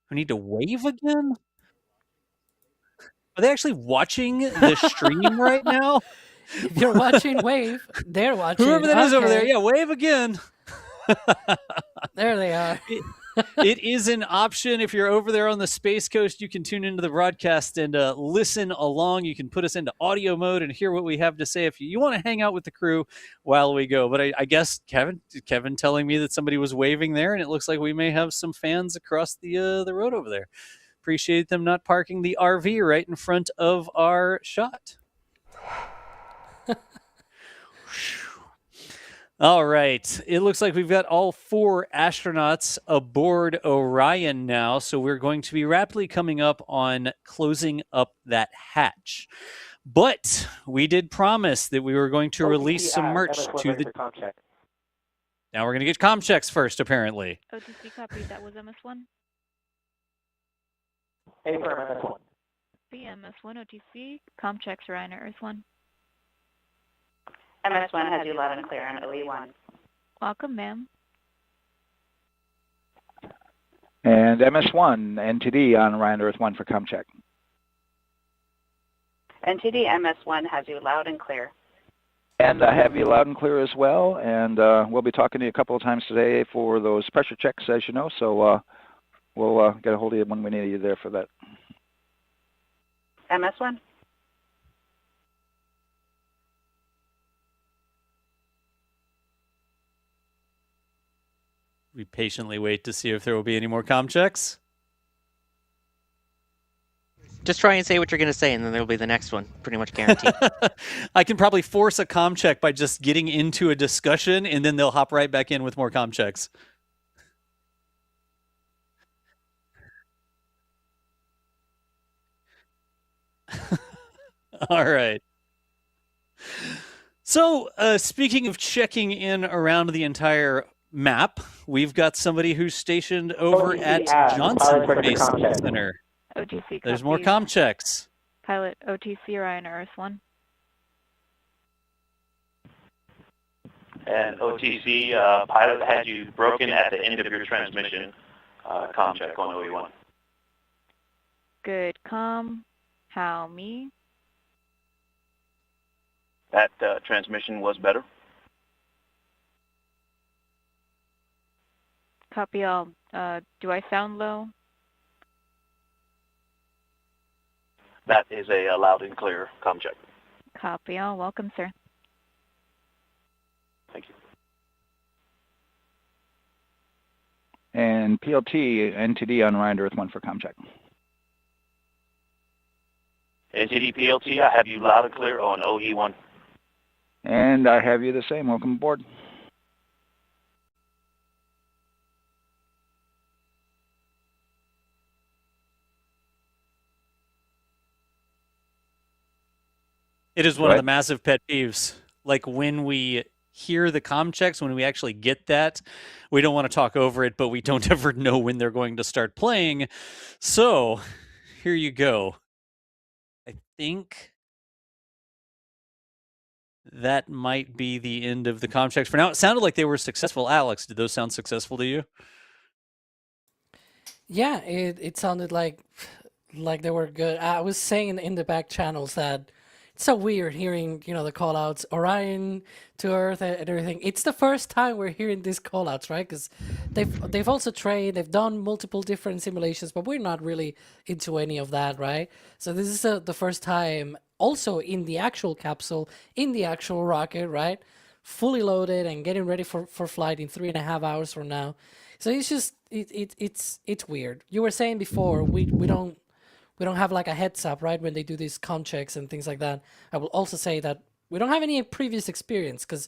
who need to wave again. Are they actually watching the stream right now? If you're watching, wave. They're watching. Whoever that is over there, yeah, wave again. There they are. It is an option. If you're over there on the Space Coast, you can tune into the broadcast and listen along. You can put us into audio mode and hear what we have to say if you want to hang out with the crew while we go. But I guess, Kevin telling me that somebody was waving there, and it looks like we may have some fans across the road over there. Appreciate them not parking the RV right in front of our shot. All right. It looks like we've got all 4 astronauts aboard Orion now, so we're going to be rapidly coming up on closing up that hatch. But we did promise that we were going to release some merch to the... Now we're going to get comm checks first, apparently. OTC copy, that was MS1. MS1. BMS1 OTC, comm checks Orion Earth 1. MS1 has you loud and clear on OE1. Welcome, ma'am. And MS1, NTD on Orion Earth 1 for comm check. NTD MS1 has you loud and clear. And I have you loud and clear as well, and we'll be talking to you a couple of times today for those pressure checks, as you know, so we'll get a hold of you when we need you there for that. MS1. We patiently wait to see if there will be any more comm checks. Just try and say what you're going to say, and then there'll be the next one. Pretty much guaranteed. I can probably force a comm check by just getting into a discussion, and then they'll hop right back in with more comm checks. All right. So, speaking of checking in around the entire map, we've got somebody who's stationed over at Johnson Space Center. OTC. There's more comm checks. Pilot OTC Orion Earth 1. And OTC, pilot had you broken at the end of your transmission. Comm check on OE1. Good comm. How me? That transmission was better. Copy all. Do I sound low? That is a loud and clear comm check. Copy all. Welcome, sir. Thank you. And PLT, NTD on Orion Earth 1 for comm check. NTD PLT, I have you loud and clear on OE1. And I have you the same. Welcome aboard. It is one of the massive pet peeves. Like when we hear the comm checks, when we actually get that, we don't want to talk over it, but we don't ever know when they're going to start playing. So here you go. I think that might be the end of the comm checks for now. It sounded like they were successful. Alex, did those sound successful to you? Yeah, it sounded like they were good. I was saying in the back channels that it's so weird hearing, the call outs, Orion to Earth and everything. It's the first time we're hearing these call outs, right? Because they've also trained, they've done multiple different simulations, but we're not really into any of that, right? So this is the first time also in the actual capsule, in the actual rocket, right? Fully loaded and getting ready for flight in 3.5 hours from now. So it's just, it's weird. You were saying before, we don't have like a heads up, right, when they do these comm checks and things like that. I will also say that we don't have any previous experience, because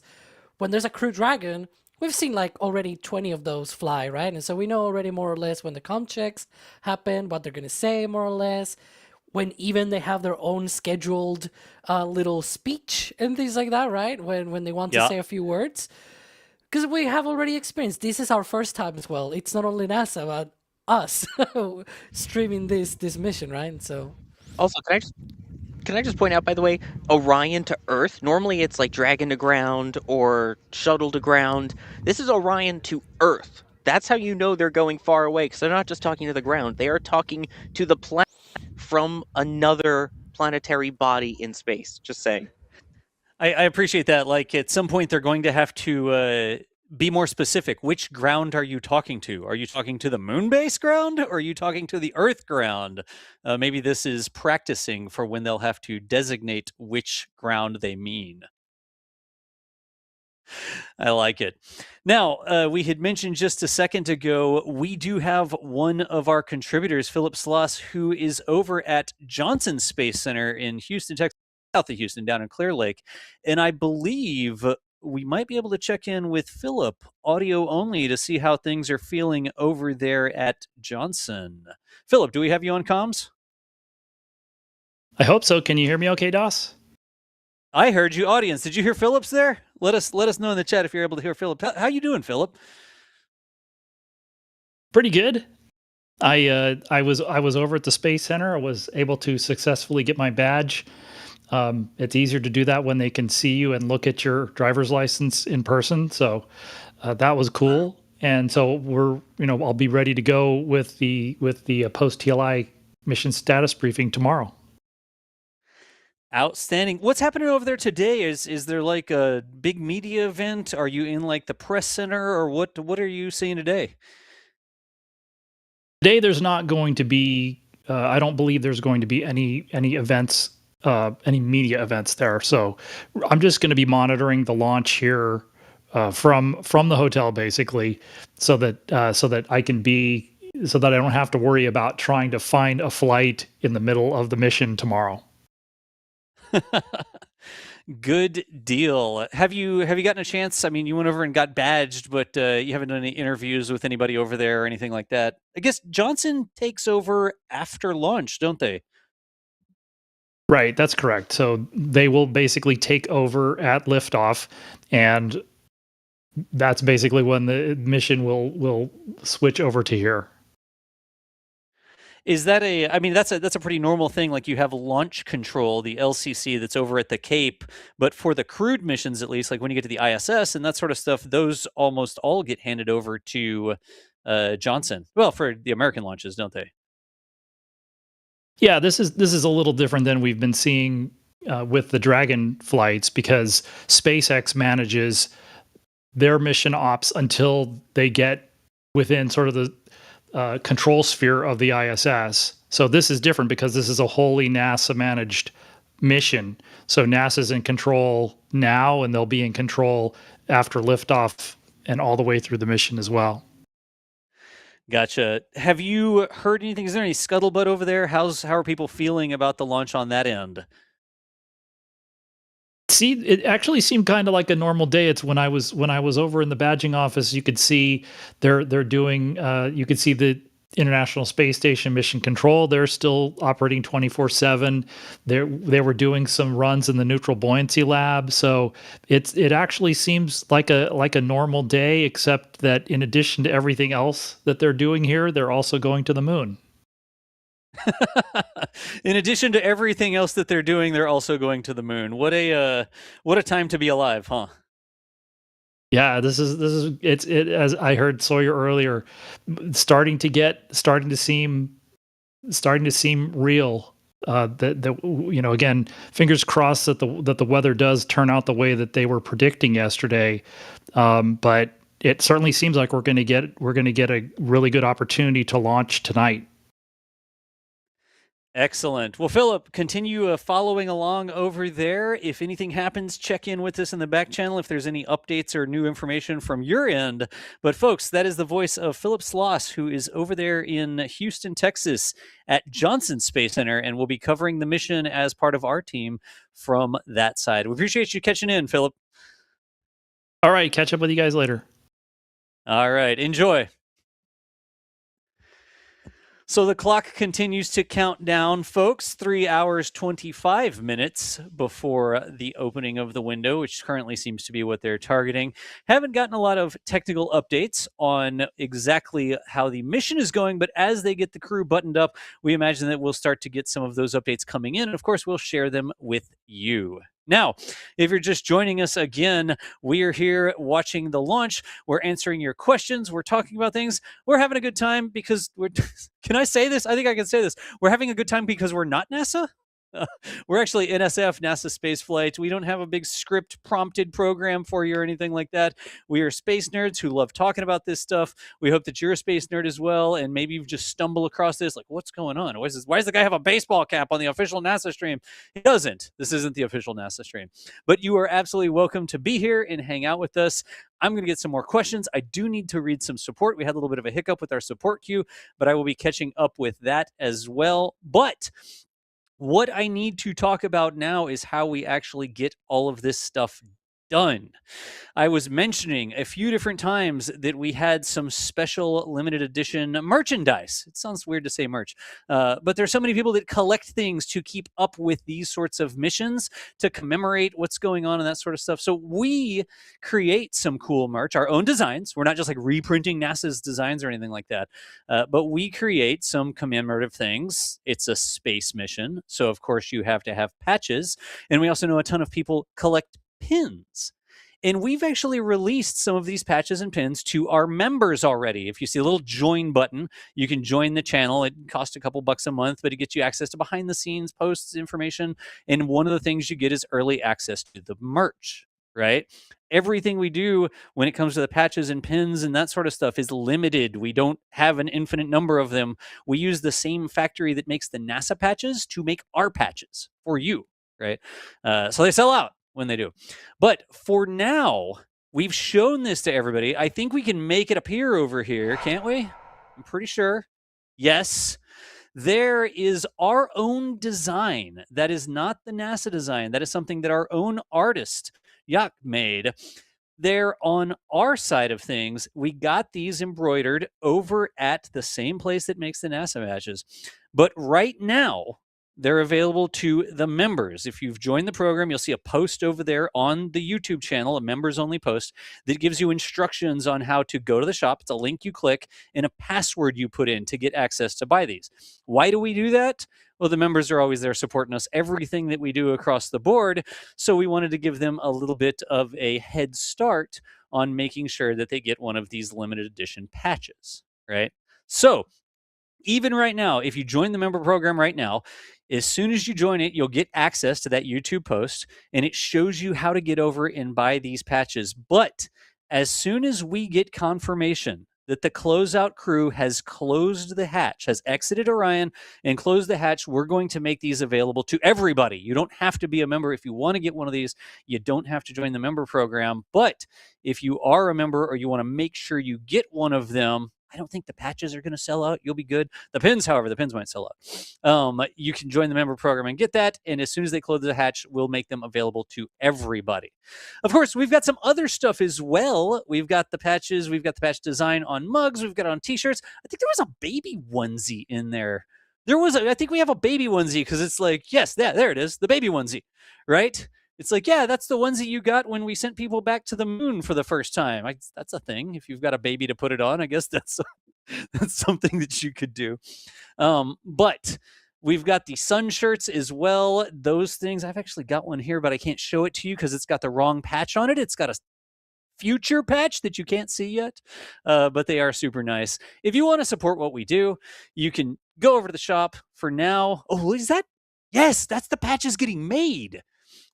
when there's a Crew Dragon, we've seen like already 20 of those fly, right? And so we know already more or less when the comm checks happen, what they're going to say more or less, when even they have their own scheduled little speech and things like that, right? When they want to say a few words. Because we have already experienced. This is our first time as well. It's not only NASA, but us streaming this mission, right? So also, can I just point out, by the way, Orion to Earth, normally it's like Dragon to ground or shuttle to ground. This is Orion to Earth. That's how you know they're going far away, because they're not just talking to the ground, they are talking to the planet from another planetary body in space. Just saying. I appreciate that. Like at some point they're going to have to be more specific. Which ground are you talking to? Are you talking to the moon base ground, or are you talking to the Earth ground? Maybe this is practicing for when they'll have to designate which ground they mean. I like it. Now, we had mentioned just a second ago, we do have one of our contributors, Philip Sloss, who is over at Johnson Space Center in Houston, Texas, south of Houston, down in Clear Lake. And I believe we might be able to check in with Philip, audio only, to see how things are feeling over there at Johnson. Philip, do we have you on comms? I hope so. Can you hear me okay, Doss? I heard you. Audience, did you hear Philip's there? Let us know in the chat if you're able to hear Philip. How you doing, Philip? Pretty good. I was over at the Space Center. I was able to successfully get my badge. It's easier to do that when they can see you and look at your driver's license in person. So that was cool. And so I'll be ready to go with the post TLI mission status briefing tomorrow. Outstanding. What's happening over there today? Is there like a big media event? Are you in like the press center, or what are you seeing today? Today there's not going to be I don't believe there's going to be any events, any media events there. So I'm just going to be monitoring the launch here from the hotel, basically, so that I don't have to worry about trying to find a flight in the middle of the mission tomorrow. Good deal. Have you gotten a chance? I mean, you went over and got badged, but you haven't done any interviews with anybody over there or anything like that. I guess Johnson takes over after launch, don't they? Right, that's correct. So they will basically take over at liftoff, and that's basically when the mission will switch over to here. Is that I mean, that's a pretty normal thing. Like, you have launch control, the LCC that's over at the Cape, but for the crewed missions, at least, like when you get to the ISS and that sort of stuff, those almost all get handed over to Johnson. Well, for the American launches, don't they? Yeah, this is a little different than we've been seeing with the Dragon flights, because SpaceX manages their mission ops until they get within sort of the control sphere of the ISS. So this is different because this is a wholly NASA managed mission. So NASA's in control now, and they'll be in control after liftoff and all the way through the mission as well. Gotcha. Have you heard anything? Is there any scuttlebutt over there? How are people feeling about the launch on that end? See, it actually seemed kind of like a normal day. It's when I was over in the badging office, you could see they're doing you could see the International Space Station mission control. They're still operating 24/7. They were doing some runs in the neutral buoyancy lab. So it actually seems like a normal day, except that in addition to everything else that they're doing here, they're also going to the moon. In addition to everything else that they're doing, they're also going to the moon. What a time to be alive, huh? Yeah, this is it's as I heard Sawyer earlier, starting to seem real. That again, fingers crossed that the weather does turn out the way that they were predicting yesterday. But it certainly seems like we're going to get a really good opportunity to launch tonight. Excellent. Well, Philip, continue following along over there. If anything happens, check in with us in the back channel if there's any updates or new information from your end. But folks, that is the voice of Philip Sloss, who is over there in Houston, Texas at Johnson Space Center, and will be covering the mission as part of our team from that side. We appreciate you catching in, Philip. All right, catch up with you guys later. All right, enjoy. So the clock continues to count down, folks. 3 hours, 25 minutes before the opening of the window, which currently seems to be what they're targeting. Haven't gotten a lot of technical updates on exactly how the mission is going, but as they get the crew buttoned up, we imagine that we'll start to get some of those updates coming in. And of course, we'll share them with you. Now, if you're just joining us again, we are here watching the launch. We're answering your questions. We're talking about things. We're having a good time because we're... Can I say this? I think I can say this. We're having a good time because we're not NASA. We're actually NSF, NASASpaceflight. We don't have a big script prompted program for you or anything like that. We are space nerds who love talking about this stuff. We hope that you're a space nerd as well, and maybe you've just stumbled across this, like, what's going on? Why does the guy have a baseball cap on the official NASA stream? He doesn't. This isn't the official NASA stream. But you are absolutely welcome to be here and hang out with us. I'm going to get some more questions. I do need to read some support. We had a little bit of a hiccup with our support queue, but I will be catching up with that as well. But what I need to talk about now is how we actually get all of this stuff done. I was mentioning a few different times that we had some special limited edition merchandise. It sounds weird to say merch, but there's so many people that collect things to keep up with these sorts of missions, to commemorate what's going on and that sort of stuff. So we create some cool merch, our own designs. We're not just like reprinting NASA's designs or anything like that, but we create some commemorative things. It's a space mission, so of course you have to have patches, and we also know a ton of people collect pins. And we've actually released some of these patches and pins to our members already. If you see a little join button, you can join the channel. It costs a couple bucks a month, but it gets you access to behind the scenes posts, information. And one of the things you get is early access to the merch, right? Everything we do when it comes to the patches and pins and that sort of stuff is limited. We don't have an infinite number of them. We use the same factory that makes the NASA patches to make our patches for you, right? So they sell out when they do. But for now, we've shown this to everybody. I think we can make it appear over here, can't we? I'm pretty sure. Yes. There is our own design. That is not the NASA design. That is something that our own artist, Yak, made. There on our side of things, we got these embroidered over at the same place that makes the NASA patches. But right now, they're available to the members. If you've joined the program, you'll see a post over there on the YouTube channel, a members-only post, that gives you instructions on how to go to the shop. It's a link you click and a password you put in to get access to buy these. Why do we do that? Well, the members are always there supporting us, everything that we do across the board, so we wanted to give them a little bit of a head start on making sure that they get one of these limited edition patches, right? So even right now, if you join the member program right now, as soon as you join it, you'll get access to that YouTube post, and it shows you how to get over and buy these patches. But as soon as we get confirmation that the closeout crew has closed the hatch, has exited Orion and closed the hatch, we're going to make these available to everybody. You don't have to be a member if you want to get one of these. You don't have to join the member program. But if you are a member or you want to make sure you get one of them, I don't think the patches are going to sell out. You'll be good. The pins, however, the pins might sell out. You can join the member program and get that. And as soon as they close the hatch, we'll make them available to everybody. Of course, we've got some other stuff as well. We've got the patches. We've got the patch design on mugs. We've got it on t-shirts. I think there was a baby onesie in there. I think we have a baby onesie because it's like, yes, there it is. The baby onesie, right? It's like, yeah, that's the onesie you got when we sent people back to the moon for the first time. That's a thing. If you've got a baby to put it on, I guess that's something that you could do. But we've got the sun shirts as well. Those things, I've actually got one here, but I can't show it to you because it's got the wrong patch on it. It's got a future patch that you can't see yet, but they are super nice. If you want to support what we do, you can go over to the shop for now. Oh, is that? Yes, that's the patches getting made.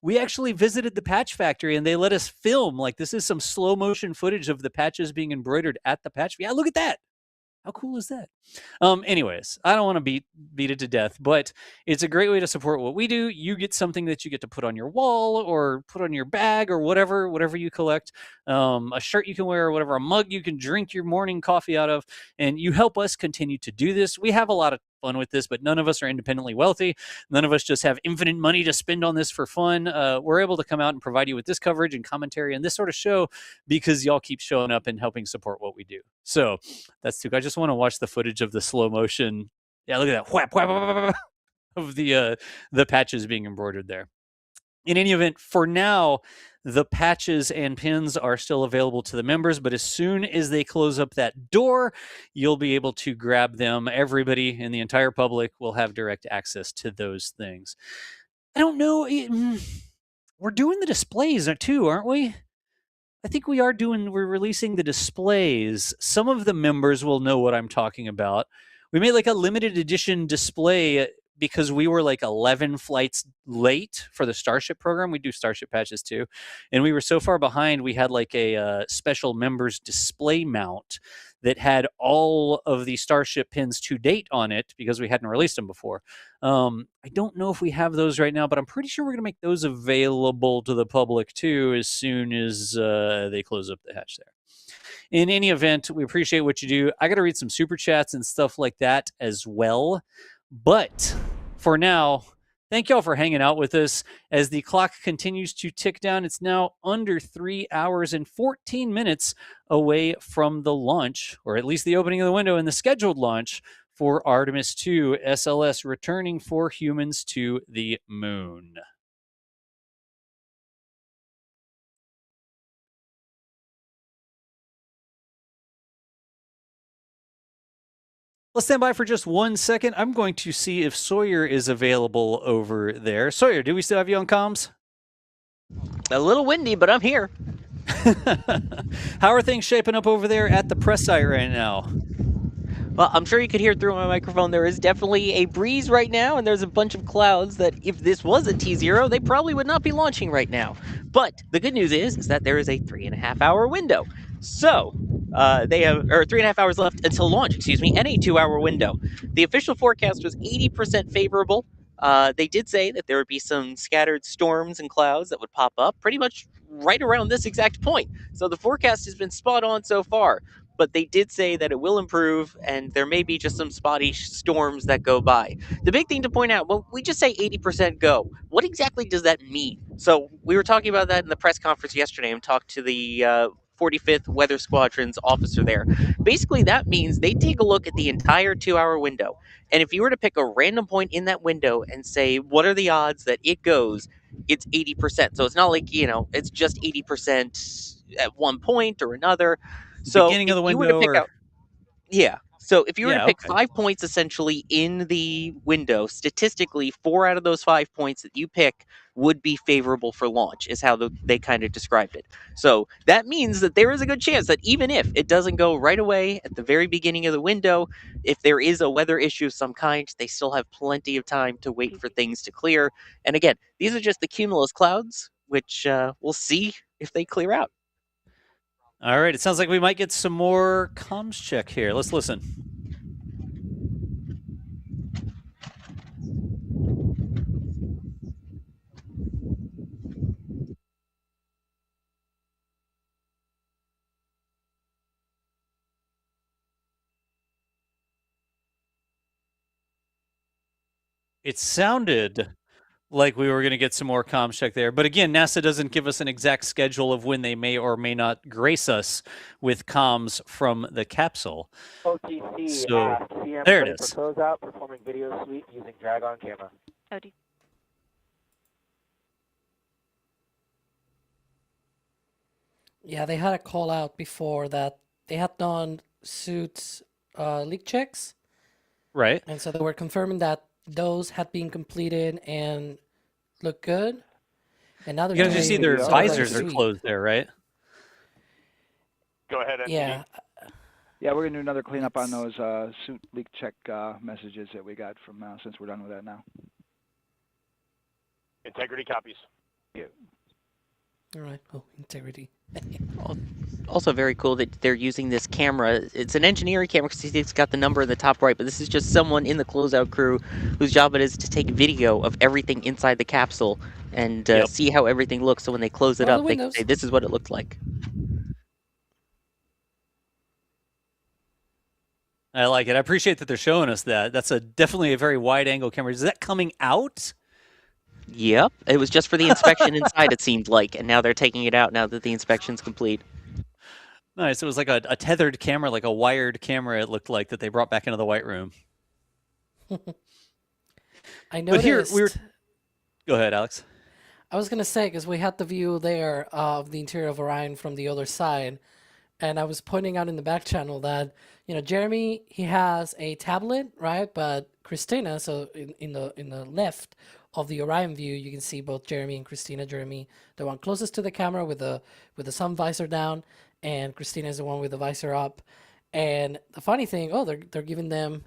We actually visited the patch factory and they let us film. Like, this is some slow motion footage of the patches being embroidered at the patch. Yeah, look at that. How cool is that? Anyways, I don't want to beat it to death, but it's a great way to support what we do. You get something that you get to put on your wall or put on your bag or whatever you collect. A shirt you can wear or whatever, a mug you can drink your morning coffee out of, and you help us continue to do this. We have a lot of fun with this, but none of us are independently wealthy. None of us just have infinite money to spend on this for fun. We're able to come out and provide you with this coverage and commentary and this sort of show because y'all keep showing up and helping support what we do. So that's too. I just want to watch the footage of the slow motion. Yeah, look at that whap, whap, whap, whap, of the patches being embroidered there. In any event, for now, the patches and pins are still available to the members, but as soon as they close up that door, you'll be able to grab them. Everybody in the entire public will have direct access to those things. I don't know. We're doing the displays too, aren't we? I think we're releasing the displays. Some of the members will know what I'm talking about. We made like a limited edition display because we were like 11 flights late for the Starship program. We do Starship patches too. And we were so far behind, we had like a special members display mount that had all of the Starship pins to date on it because we hadn't released them before. I don't know if we have those right now, but I'm pretty sure we're going to make those available to the public too as soon as they close up the hatch there. In any event, we appreciate what you do. I got to read some super chats and stuff like that as well. But for now, Thank y'all for hanging out with us as the clock continues to tick down. It's now under 3 hours and 14 minutes away from the launch, or at least the opening of the window and the scheduled launch for Artemis II, SLS returning for humans to the moon. Let's stand by for just 1 second. I'm going to see if Sawyer is available over there. Sawyer, do we still have you on comms? A little windy, but I'm here. How are things shaping up over there at the press site right now? Well, I'm sure you could hear through my microphone. There is definitely a breeze right now, and there's a bunch of clouds that if this was a T0, they probably would not be launching right now. But the good news is that there is a 3.5-hour window. So they have 3.5 hours left until launch, and a 2-hour window. The official forecast was 80% favorable. They did say that there would be some scattered storms and clouds that would pop up pretty much right around this exact point. So the forecast has been spot on so far. But they did say that it will improve, and there may be just some spotty storms that go by. The big thing to point out, well, we just say 80% go. What exactly does that mean? So we were talking about that in the press conference yesterday and talked to the 45th Weather Squadron's officer there. Basically, that means they take a look at the entire 2-hour window. And if you were to pick a random point in that window and say, what are the odds that it goes, it's 80%. So it's not like, it's just 80% at one point or another. So beginning of the window, So if you were to pick okay. 5 points essentially in the window, statistically, 4 out of those 5 points that you pick would be favorable for launch, is how they kind of described it. So that means that there is a good chance that even if it doesn't go right away at the very beginning of the window, if there is a weather issue of some kind, they still have plenty of time to wait for things to clear. And again, these are just the cumulus clouds, which we'll see if they clear out. All right, it sounds like we might get some more comms check here. Let's listen. It sounded like we were going to get some more comms check there. But again, NASA doesn't give us an exact schedule of when they may or may not grace us with comms from the capsule. OTC, so CM there it is. For closeout, performing video sweep using drag-on camera. OTC. Yeah, they had a call out before that they had done suits leak checks. Right. And so they were confirming that those had been completed and look good. And now they're you guys see their visors are closed there, right? Go ahead, Yeah. Yeah, we're going to do another cleanup on those suit leak check messages that we got from since we're done with that now. Integrity copies. Yeah. All right. Oh, integrity. Also very cool that they're using this camera. It's an engineering camera because it's got the number in the top right, but this is just someone in the closeout crew whose job it is to take video of everything inside the capsule and see how everything looks. So when they close it up, they can say, this is what it looked like. I like it. I appreciate that they're showing us that. That's definitely a very wide angle camera. Is that coming out? Yep. It was just for the inspection inside, it seemed like, and now they're taking it out now that the inspection's complete. Nice. It was like a tethered camera, like a wired camera, it looked like, that they brought back into the White Room. I noticed. But here, Go ahead, Alex. I was going to say, because we had the view there of the interior of Orion from the other side, and I was pointing out in the back channel that, Jeremy, he has a tablet, right? But Christina, so in the left of the Orion view, you can see both Jeremy and Christina. Jeremy, the one closest to the camera with the sun visor down, and Christina is the one with the visor up. And the funny thing, they're giving them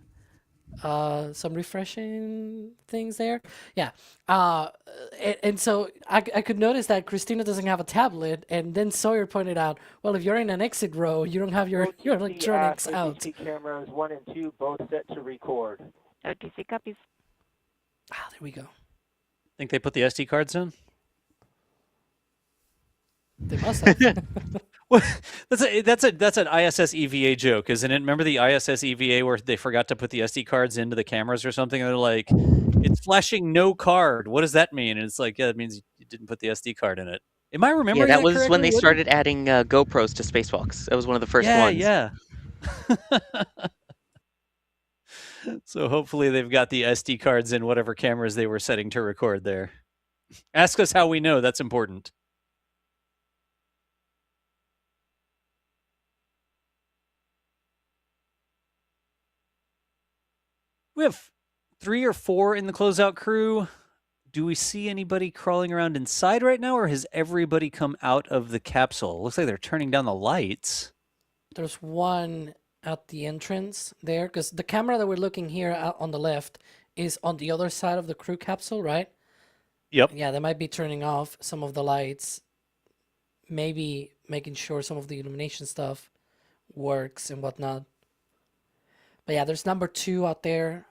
some refreshing things there. Yeah. And so I could notice that Christina doesn't have a tablet, and then Sawyer pointed out, well, if you're in an exit row, you don't have your electronics out. OTC cameras 1 and 2 both set to record. OTC copies. Ah, there we go. Think they put the SD cards in? They must have. Well, that's an ISS EVA joke, isn't it? Remember the ISS EVA where they forgot to put the SD cards into the cameras or something? They're like, it's flashing no card. What does that mean? And it's like, yeah, it means you didn't put the SD card in it. Am I remembering Yeah, that was correctly, when they Woody? started adding GoPros to spacewalks. That was one of the first ones. Yeah. So hopefully they've got the SD cards in whatever cameras they were setting to record there. Ask us how we know. That's important. We have 3 or 4 in the closeout crew. Do we see anybody crawling around inside right now, or has everybody come out of the capsule? Looks like they're turning down the lights. There's one at the entrance there, because the camera that we're looking here out on the left is on the other side of the crew capsule, right? Yep. Yeah, they might be turning off some of the lights, maybe making sure some of the illumination stuff works and whatnot. But yeah, there's number 2 out there.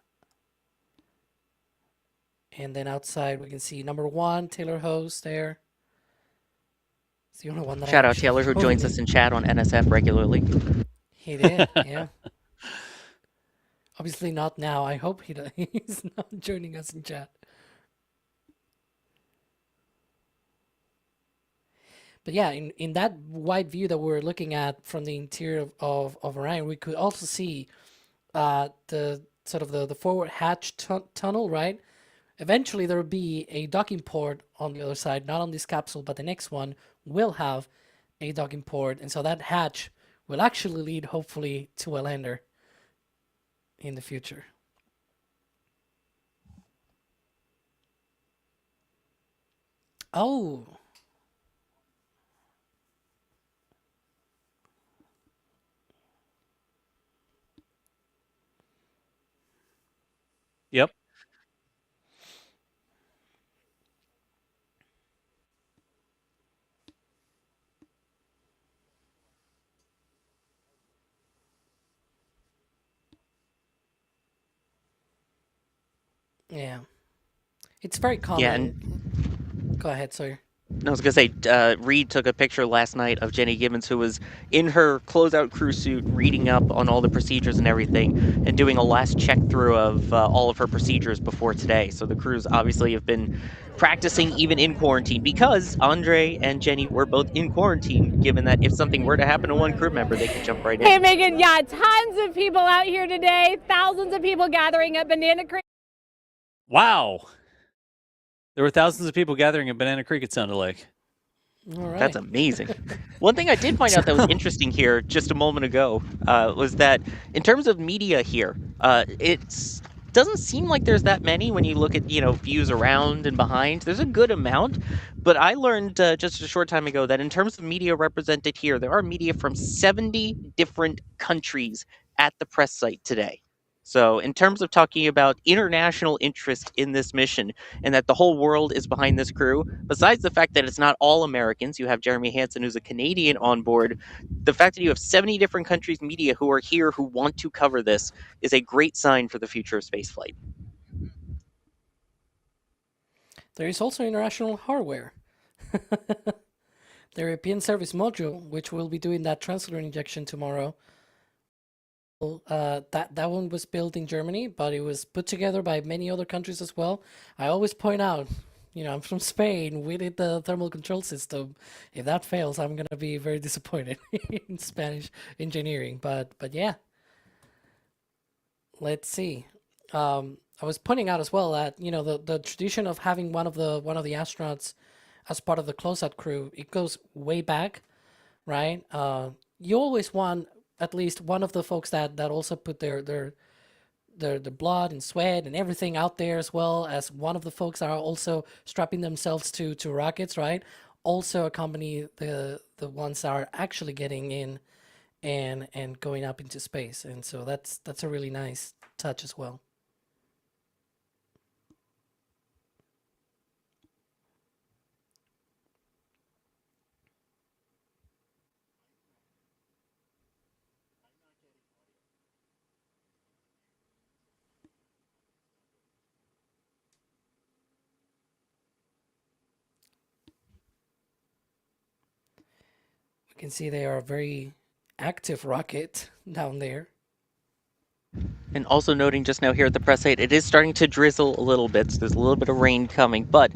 And then outside we can see number 1, Taylor Hose there. It's the only one that Shout out Taylor, who joins us in chat on NSF regularly. He did, yeah. Obviously not now. I hope he's not joining us in chat. But yeah, in that wide view that we're looking at from the interior of Orion, we could also see the sort of the forward hatch tunnel, right? Eventually there will be a docking port on the other side, not on this capsule, but the next one will have a docking port. And so that hatch will actually lead, hopefully, to a lander in the future. Oh. Yep. Yeah. It's very common. Yeah, and go ahead, sir. I was going to say, Reed took a picture last night of Jenny Gibbons, who was in her closeout crew suit, reading up on all the procedures and everything, and doing a last check through of all of her procedures before today. So the crews obviously have been practicing even in quarantine, because Andre and Jenny were both in quarantine, given that if something were to happen to one crew member, they could jump right in. Hey, Megan, yeah, tons of people out here today, thousands of people gathering at Banana Creek. Wow. There were thousands of people gathering at Banana Creek, it sounded like. All right. That's amazing. One thing I did find out that was interesting here just a moment ago was that in terms of media here, it doesn't seem like there's that many when you look at, views around and behind. There's a good amount, but I learned just a short time ago that in terms of media represented here, there are media from 70 different countries at the press site today. So in terms of talking about international interest in this mission and that the whole world is behind this crew, besides the fact that it's not all Americans, you have Jeremy Hansen, who's a Canadian on board, the fact that you have 70 different countries' media who are here who want to cover this is a great sign for the future of spaceflight. There is also international hardware. The European Service Module, which will be doing that translator injection tomorrow, that one was built in Germany, but it was put together by many other countries as well. I always point out, I'm from Spain. We did the thermal control system. If that fails, I'm gonna be very disappointed in Spanish engineering. But yeah, let's see. I was pointing out as well that the tradition of having one of the astronauts as part of the closeout crew, it goes way back, right? You always want at least one of the folks that also put their blood and sweat and everything out there, as well as one of the folks that are also strapping themselves to rockets, right? Also accompany the ones that are actually getting in and going up into space. And so that's a really nice touch as well. can see they are a very active rocket down there. And also noting just now here at the press site, it is starting to drizzle a little bit, so there's a little bit of rain coming, but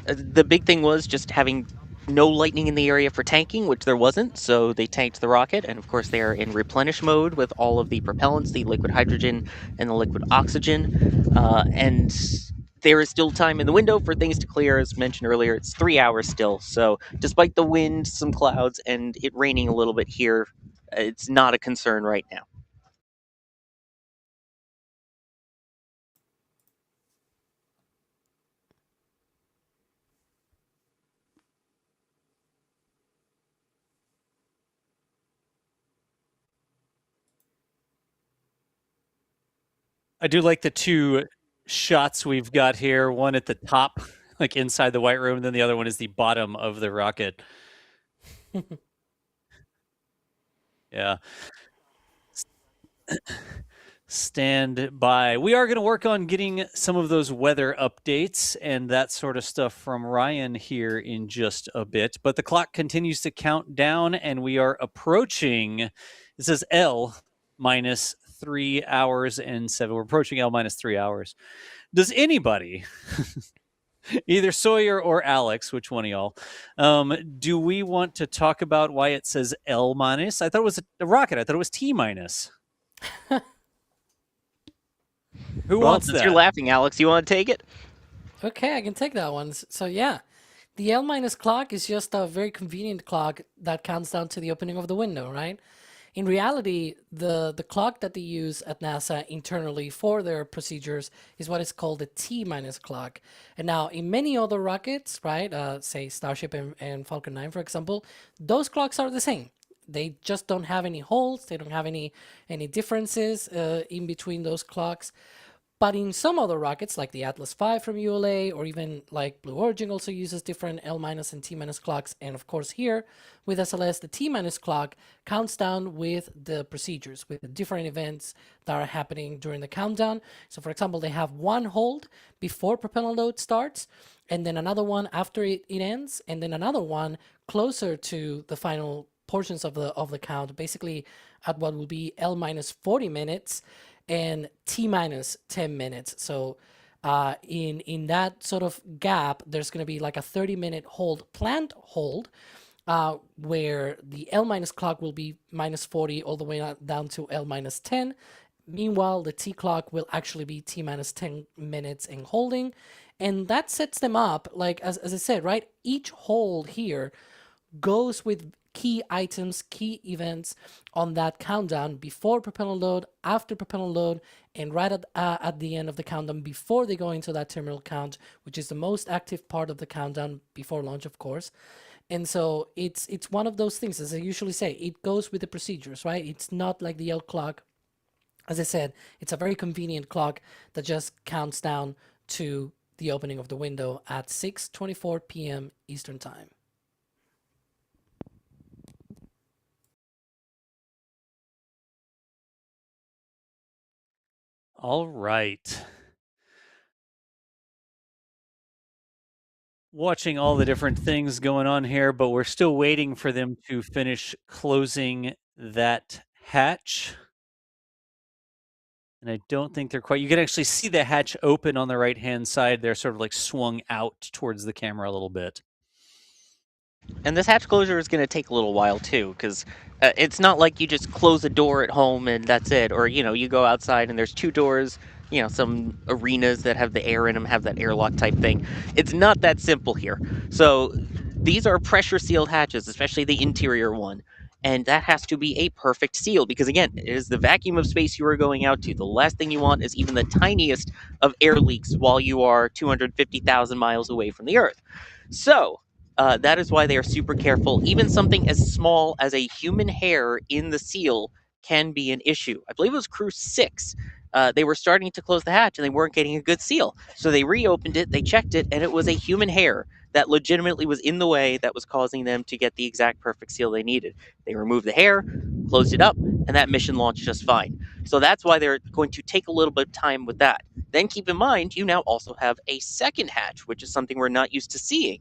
the big thing was just having no lightning in the area for tanking, which there wasn't, so they tanked the rocket, and of course they are in replenish mode with all of the propellants, the liquid hydrogen and the liquid oxygen, and there is still time in the window for things to clear. As mentioned earlier, it's 3 hours still, so despite the wind, some clouds, and it raining a little bit here, it's not a concern right now. I do like the two shots we've got here. One at the top, like inside the white room, and then the other one is the bottom of the rocket. Yeah. Stand by. We are going to work on getting some of those weather updates and that sort of stuff from Ryan here in just a bit. But the clock continues to count down, and we are approaching, it says L minus 3 hours and 7. We're approaching L minus 3 hours. Does anybody, either Sawyer or Alex, which one of y'all, do we want to talk about why it says L minus? I thought it was a rocket. I thought it was T minus. Who wants that? You're laughing, Alex. You want to take it? Okay, I can take that one. So yeah, the L minus clock is just a very convenient clock that counts down to the opening of the window, right? In reality, the clock that they use at NASA internally for their procedures is what is called the T minus clock. And now in many other rockets, right, say Starship and Falcon 9, for example, those clocks are the same. They just don't have any holes. They don't have any differences in between those clocks. But in some other rockets, like the Atlas V from ULA, or even like Blue Origin also uses different L minus and T minus clocks. And of course here with SLS, the T minus clock counts down with the procedures, with the different events that are happening during the countdown. So for example, they have one hold before propellant load starts, and then another one after it ends, and then another one closer to the final portions of the count, basically at what will be L minus 40 minutes and T minus 10 minutes. So in that sort of gap, there's going to be like a 30-minute hold, planned hold, where the L minus clock will be minus 40 all the way down to L minus 10. Meanwhile, the T clock will actually be T minus 10 minutes in holding. And that sets them up, like, as I said, right? Each hold here goes with key items, key events on that countdown before propellant load, after propellant load, and right at the end of the countdown before they go into that terminal count, which is the most active part of the countdown before launch, of course. And so it's one of those things, as I usually say, it goes with the procedures, right? It's not like the L clock. As I said, it's a very convenient clock that just counts down to the opening of the window at 6:24 p.m. Eastern Time. All right. Watching all the different things going on here, but we're still waiting for them to finish closing that hatch. And I don't think they're quite, you can actually see the hatch open on the right-hand side. They're sort of like swung out towards the camera a little bit. And this hatch closure is going to take a little while too, because it's not like you just close a door at home and that's it. Or, you know, you go outside and there's two doors, you know, some arenas that have the air in them have that airlock type thing. It's not that simple here. So these are pressure sealed hatches, especially the interior one. And that has to be a perfect seal because, again, it is the vacuum of space you are going out to. The last thing you want is even the tiniest of air leaks while you are 250,000 miles away from the Earth. So that is why they are super careful. Even something as small as a human hair in the seal can be an issue. I believe it was Crew 6. They were starting to close the hatch and they weren't getting a good seal. So they reopened it, they checked it, and it was a human hair that legitimately was in the way that was causing them to get the exact perfect seal they needed. They removed the hair, closed it up, and that mission launched just fine. So that's why they're going to take a little bit of time with that. Then keep in mind, you now also have a second hatch, which is something we're not used to seeing.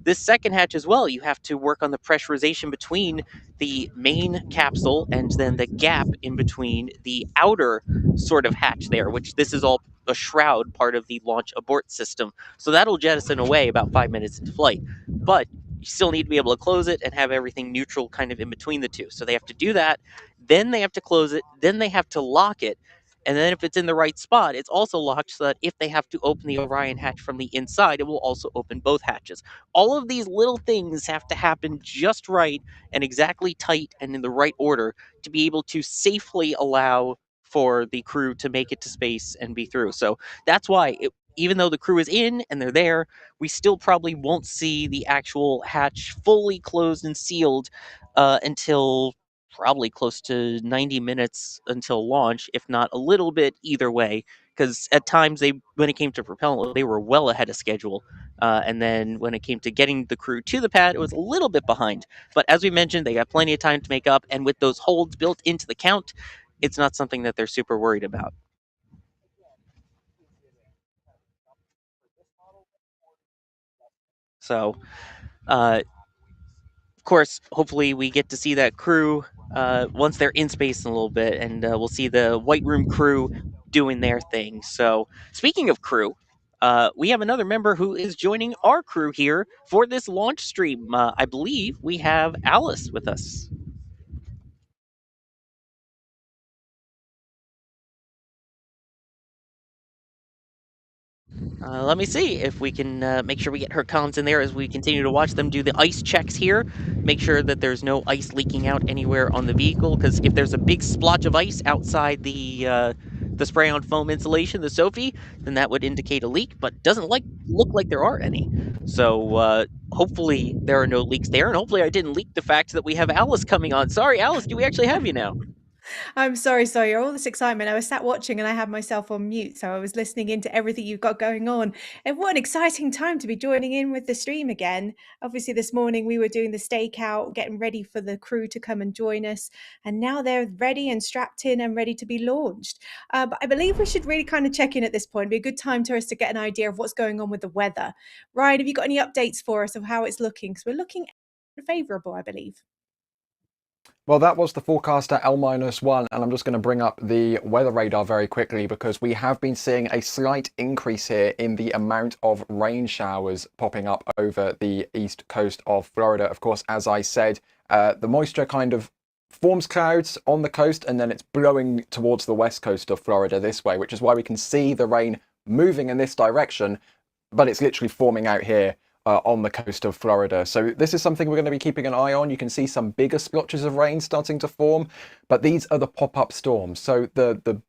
this second hatch as well, you have to work on the pressurization between the main capsule and then the gap in between the outer sort of hatch there, which this is all a shroud part of the launch abort system. So that'll jettison away about 5 minutes into flight. But you still need to be able to close it and have everything neutral kind of in between the two. So they have to do that, then they have to close it, then they have to lock it. And then if it's in the right spot, it's also locked so that if they have to open the Orion hatch from the inside, it will also open both hatches. All of these little things have to happen just right and exactly tight and in the right order to be able to safely allow for the crew to make it to space and be through. So that's why, even though the crew is in and they're there, we still probably won't see the actual hatch fully closed and sealed until probably close to 90 minutes until launch, if not a little bit either way, because at times when it came to propellant, they were well ahead of schedule. And then when it came to getting the crew to the pad, it was a little bit behind. But as we mentioned, they got plenty of time to make up, and with those holds built into the count, it's not something that they're super worried about. So, of course, hopefully we get to see that crew once they're in space in a little bit, and we'll see the White Room crew doing their thing. So, speaking of crew, we have another member who is joining our crew here for this launch stream. I believe we have Alice with us. Let me see if we can make sure we get her comms in there as we continue to watch them do the ice checks here. Make sure that there's no ice leaking out anywhere on the vehicle, because if there's a big splotch of ice outside the spray-on foam insulation, the Sophie, then that would indicate a leak, but doesn't look like there are any. So hopefully there are no leaks there, and hopefully I didn't leak the fact that we have Alice coming on. Sorry, Alice, do we actually have you now? I'm sorry, all this excitement. I was sat watching and I had myself on mute, so I was listening into everything you've got going on. And what an exciting time to be joining in with the stream again. Obviously, this morning we were doing the stakeout, getting ready for the crew to come and join us. And now they're ready and strapped in and ready to be launched. But I believe we should really kind of check in at this point. It'd be a good time to us to get an idea of what's going on with the weather. Ryan, have you got any updates for us of how it's looking? Because we're looking favourable, I believe. Well, that was the forecast at L-1, and I'm just going to bring up the weather radar very quickly because we have been seeing a slight increase here in the amount of rain showers popping up over the east coast of Florida. Of course, as I said, the moisture kind of forms clouds on the coast and then it's blowing towards the west coast of Florida this way, which is why we can see the rain moving in this direction, but it's literally forming out here on the coast of Florida. So this is something we're going to be keeping an eye on. You can see some bigger splotches of rain starting to form, but these are the pop-up storms. So the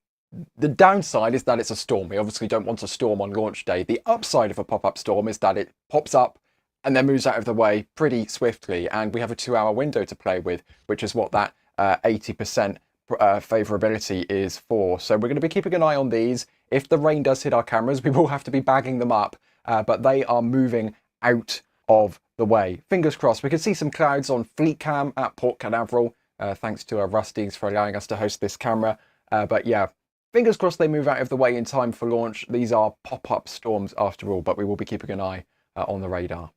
downside is that it's a storm. We obviously don't want a storm on launch day. The upside of a pop-up storm is that it pops up and then moves out of the way pretty swiftly, and we have a 2-hour window to play with, which is what that 80% favorability is for. So we're going to be keeping an eye on these. If the rain does hit our cameras, we will have to be bagging them up, but they are moving out of the way. Fingers crossed. We can see some clouds on Fleet Cam at Port Canaveral. Thanks to our Rusties for allowing us to host this camera. But yeah, fingers crossed they move out of the way in time for launch. These are pop-up storms after all, but we will be keeping an eye on the radar.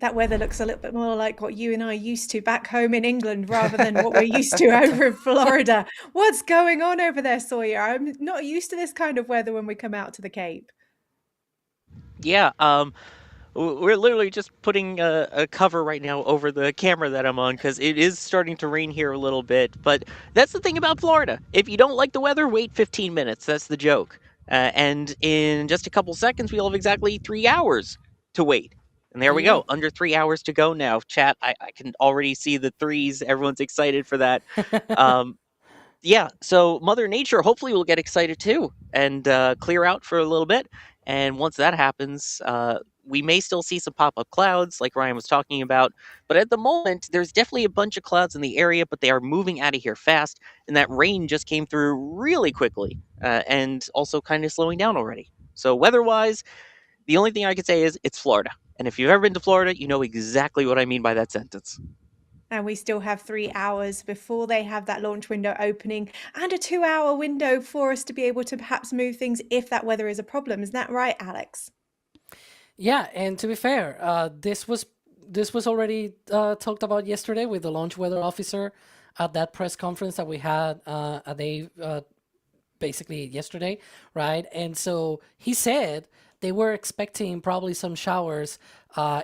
That weather looks a little bit more like what you and I are used to back home in England rather than what we're used to over in Florida. What's going on over there, Sawyer? I'm not used to this kind of weather when we come out to the Cape. Yeah, we're literally just putting a cover right now over the camera that I'm on because it is starting to rain here a little bit. But that's the thing about Florida. If you don't like the weather, wait 15 minutes. That's the joke. And in just a couple seconds, we'll have exactly 3 hours to wait. And there we go. Under 3 hours to go now. Chat, I can already see the threes. Everyone's excited for that. Yeah, so Mother Nature hopefully will get excited too and clear out for a little bit. And once that happens, we may still see some pop-up clouds like Ryan was talking about. But at the moment, there's definitely a bunch of clouds in the area, but they are moving out of here fast. And that rain just came through really quickly and also kind of slowing down already. So weather-wise, the only thing I could say is it's Florida. And if you've ever been to Florida, you know exactly what I mean by that sentence. And we still have 3 hours before they have that launch window opening and a 2-hour window for us to be able to perhaps move things if that weather is a problem. Is that right, Alex? Yeah, and to be fair, this was this was already talked about yesterday with the launch weather officer at that press conference that we had a day basically yesterday, right? And so he said they were expecting probably some showers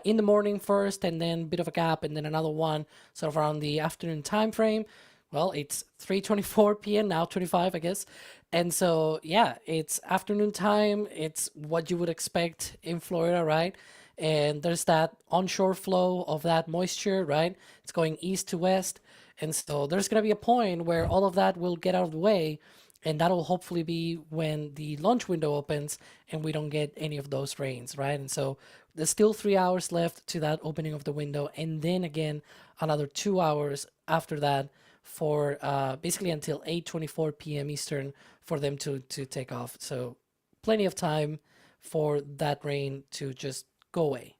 in the morning first, and then a bit of a gap, and then another one sort of around the afternoon time frame. Well, it's 3:24 p.m. now, 25, I guess. And so, yeah, it's afternoon time. It's what you would expect in Florida, right? And there's that onshore flow of that moisture, right? It's going east to west. And so there's going to be a point where all of that will get out of the way. And that'll hopefully be when the launch window opens and we don't get any of those rains, right? And so there's still 3 hours left to that opening of the window. And then again, another 2 hours after that for basically until 8:24 p.m. Eastern for them to take off. So plenty of time for that rain to just go away.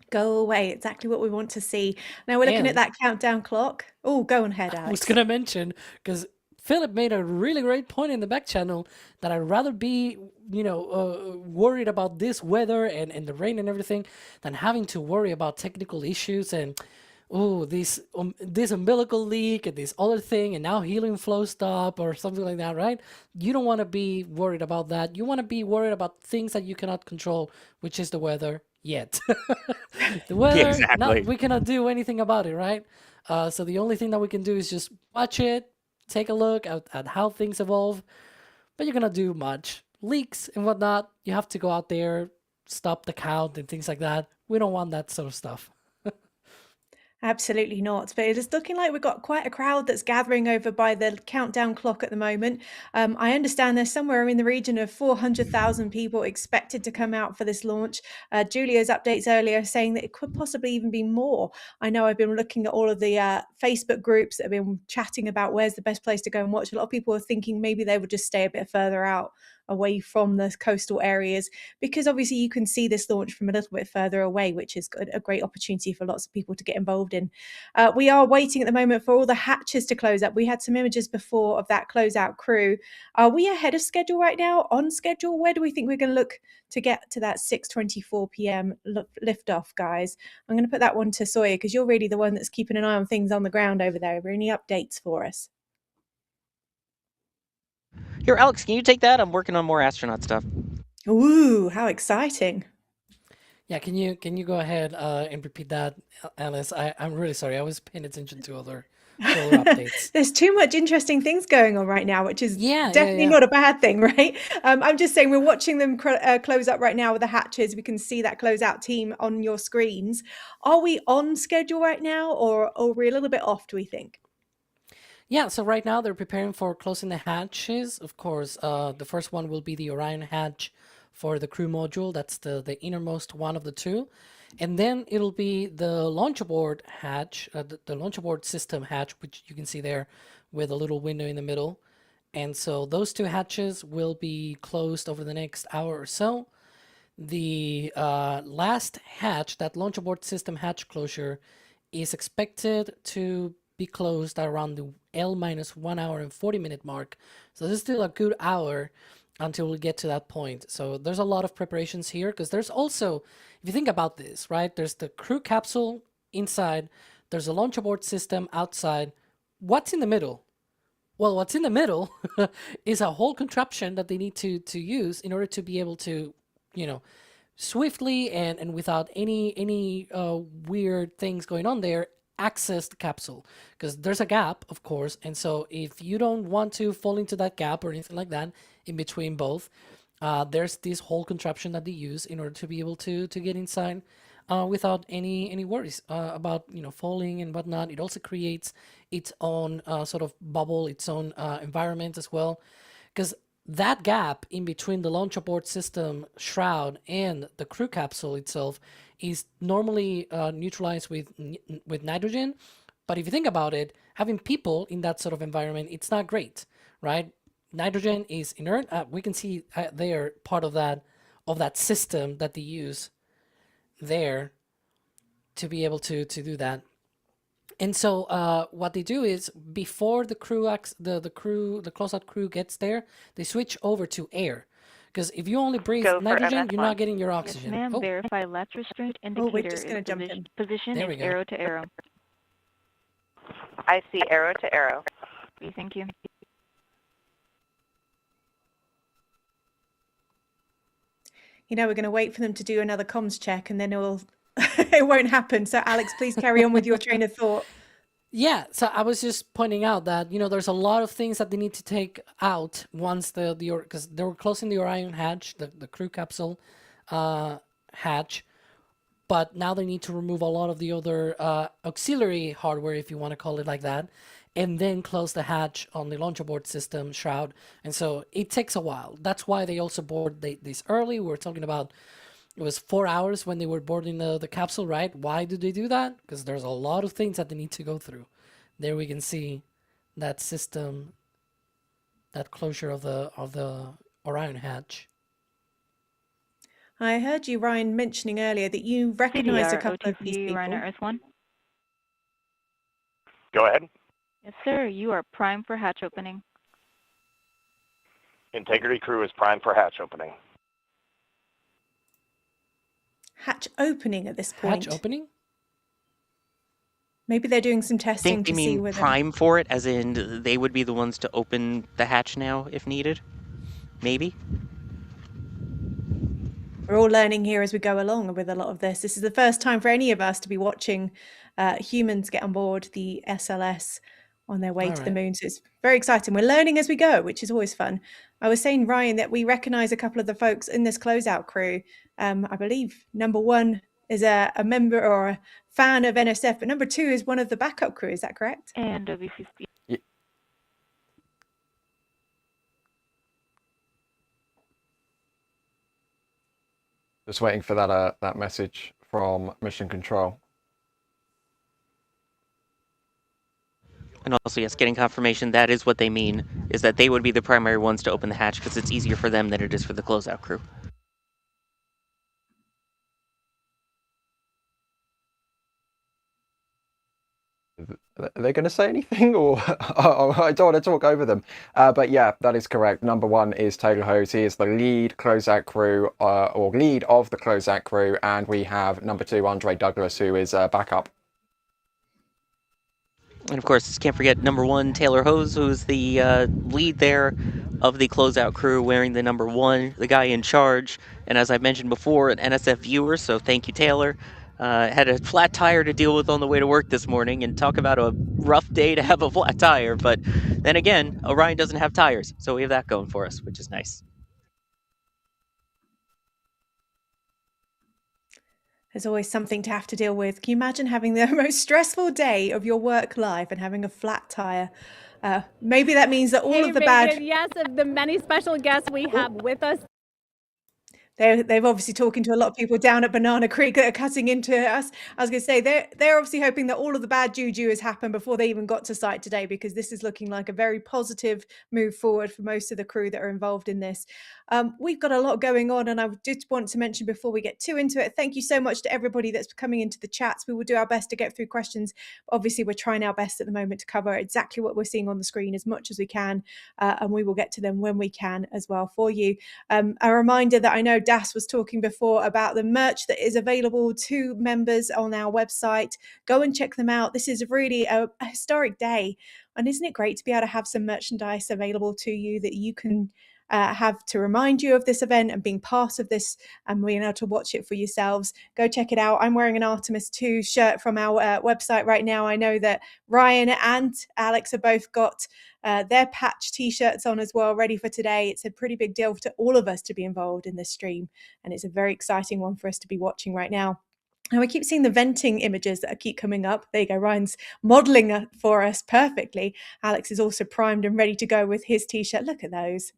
Go away. Exactly what we want to see. Now we're looking at And that countdown clock. Oh, go on ahead, I was Alex. going to mention, because Philip made a really great point in the back channel, that I'd rather be, worried about this weather and the rain and everything than having to worry about technical issues and, this umbilical leak and this other thing, and now helium flow stop or something like that, right? You don't want to be worried about that. You want to be worried about things that you cannot control, which is the weather yet. The weather, Exactly. we cannot do anything about it, right? So the only thing that we can do is just watch it, take a look at how things evolve, but you're gonna do much. Leaks and whatnot, you have to go out there, stop the count and things like that. We don't want that sort of stuff. Absolutely not. But it is looking like we've got quite a crowd that's gathering over by the countdown clock at the moment. I understand there's somewhere in the region of 400,000 people expected to come out for this launch. Julia's updates earlier saying that it could possibly even be more. I know I've been looking at all of the Facebook groups that have been chatting about where's the best place to go and watch. A lot of people are thinking maybe they would just stay a bit further out, away from the coastal areas, because obviously you can see this launch from a little bit further away, which is a great opportunity for lots of people to get involved in. We are waiting at the moment for all the hatches to close up. We had some images before of that closeout crew. Are we ahead of schedule right now? On schedule? Where do we think we're going to look to get to that 6:24 p.m. liftoff, guys? I'm going to put that one to Sawyer, because you're really the one that's keeping an eye on things on the ground over there. Are there any updates for us? Here, Alex, can you take that? I'm working on more astronaut stuff. Ooh, how exciting. Yeah, can you go ahead and repeat that, Alice? I'm really sorry. I was paying attention to other updates. There's too much interesting things going on right now, which is definitely not a bad thing, right? I'm just saying we're watching them close up right now with the hatches. We can see that closeout team on your screens. Are we on schedule right now, or are we a little bit off, do we think? Yeah, so right now they're preparing for closing the hatches. Of course, the first one will be the Orion hatch for the crew module. That's the innermost one of the two. And then it'll be the launch abort hatch, the launch abort system hatch, which you can see there with a little window in the middle. And so those two hatches will be closed over the next hour or so. The last hatch, that launch abort system hatch closure, is expected to be closed around the L-1 hour and 40-minute mark. So this is still a good hour until we get to that point. So there's a lot of preparations here, because there's also, if you think about this, right, there's the crew capsule inside, there's a launch abort system outside. What's in the middle? Well, what's in the middle is a whole contraption that they need to use in order to be able to, swiftly and without any weird things going on there, access the capsule, because there's a gap, of course. And so if you don't want to fall into that gap or anything like that in between both, there's this whole contraption that they use in order to be able to get inside without any worries about falling and whatnot. It also creates its own sort of bubble, its own environment as well, because that gap in between the launch abort system shroud and the crew capsule itself is normally neutralized with nitrogen. But if you think about it, having people in that sort of environment, it's not great, right? Nitrogen is inert. We can see they are part of that system that they use there to be able to do that. And so what they do is, before the closeout crew gets there, they switch over to air, Because if you only breathe Go for nitrogen, MS1. you're not getting your Yes, oxygen. ma'am. Oh, Verify left restraint Oh, indicator we're just is going to jump in. position there we is go. arrow to arrow. I see arrow to arrow. Okay, thank you. You know, we're going to wait for them to do another comms check and then it won't happen. So, Alex, please carry on with your train of thought. Yeah, so I was just pointing out that, you know, there's a lot of things that they need to take out once because they were closing the Orion hatch, the crew capsule hatch, but now they need to remove a lot of the other auxiliary hardware, if you want to call it like that, and then close the hatch on the launch abort system shroud. And so it takes a while. That's why they also board this early. We were talking about it was 4 hours when they were boarding the capsule, right? Why do they do that? Because there's a lot of things that they need to go through. There we can see that system, that closure of the Orion hatch. I heard you, Ryan, mentioning earlier that you recognized a CDR, couple of these OTC, people. Ryan Earth-1. Go ahead. Yes, sir. You are primed for hatch opening. Integrity crew is primed for hatch opening. Hatch opening at this point. Hatch opening? Maybe they're doing some I testing think they to see mean whether... prime for it, as in they would be the ones to open the hatch now if needed. Maybe. We're all learning here as we go along with a lot of this. This is the first time for any of us to be watching humans get on board the SLS on their way to the moon. So it's very exciting. We're learning as we go, which is always fun. I was saying, Ryan, that we recognize a couple of the folks in this closeout crew. I believe number one is a member or a fan of NSF, but number two is one of the backup crew. Is that correct? And WCC. Just waiting for that message from Mission Control. And also, yes, getting confirmation that is what they mean, is that they would be the primary ones to open the hatch because it's easier for them than it is for the closeout crew. Are they going to say anything, or I don't want to talk over them? But yeah, that is correct. Number one is Taylor Hose. He is the lead closeout crew, or lead of the closeout crew, and we have number two, Andre Douglas, who is backup. And of course, can't forget number one, Taylor Hose, who's the lead there of the closeout crew, wearing the number one, the guy in charge. And as I mentioned before, an NSF viewer, so thank you, Taylor. Had a flat tire to deal with on the way to work this morning, and talk about a rough day to have a flat tire. But then again, Orion doesn't have tires, so we have that going for us, which is nice. There's always something to have to deal with. Can you imagine having the most stressful day of your work life and having a flat tire? Maybe that means that all of the bad... Yes, of the many special guests we have with us. They've obviously talking to a lot of people down at Banana Creek that are cutting into us. I was going to say, they're obviously hoping that all of the bad juju has happened before they even got to site today, because this is looking like a very positive move forward for most of the crew that are involved in this. We've got a lot going on, and I did want to mention before we get too into it, thank you so much to everybody that's coming into the chats. We will do our best to get through questions. Obviously, we're trying our best at the moment to cover exactly what we're seeing on the screen as much as we can, and we will get to them when we can as well for you. A reminder that I know Das was talking before about the merch that is available to members on our website. Go and check them out. This is really a historic day, and isn't it great to be able to have some merchandise available to you that you can have to remind you of this event and being part of this and being able to watch it for yourselves. Go check it out. I'm wearing an Artemis II shirt from our website right now. I know that Ryan and Alex have both got their patch t-shirts on as well, ready for today. It's a pretty big deal to all of us to be involved in this stream, and it's a very exciting one for us to be watching right now. And we keep seeing the venting images that keep coming up. There you go. Ryan's modeling for us perfectly. Alex is also primed and ready to go with his t-shirt. Look at those.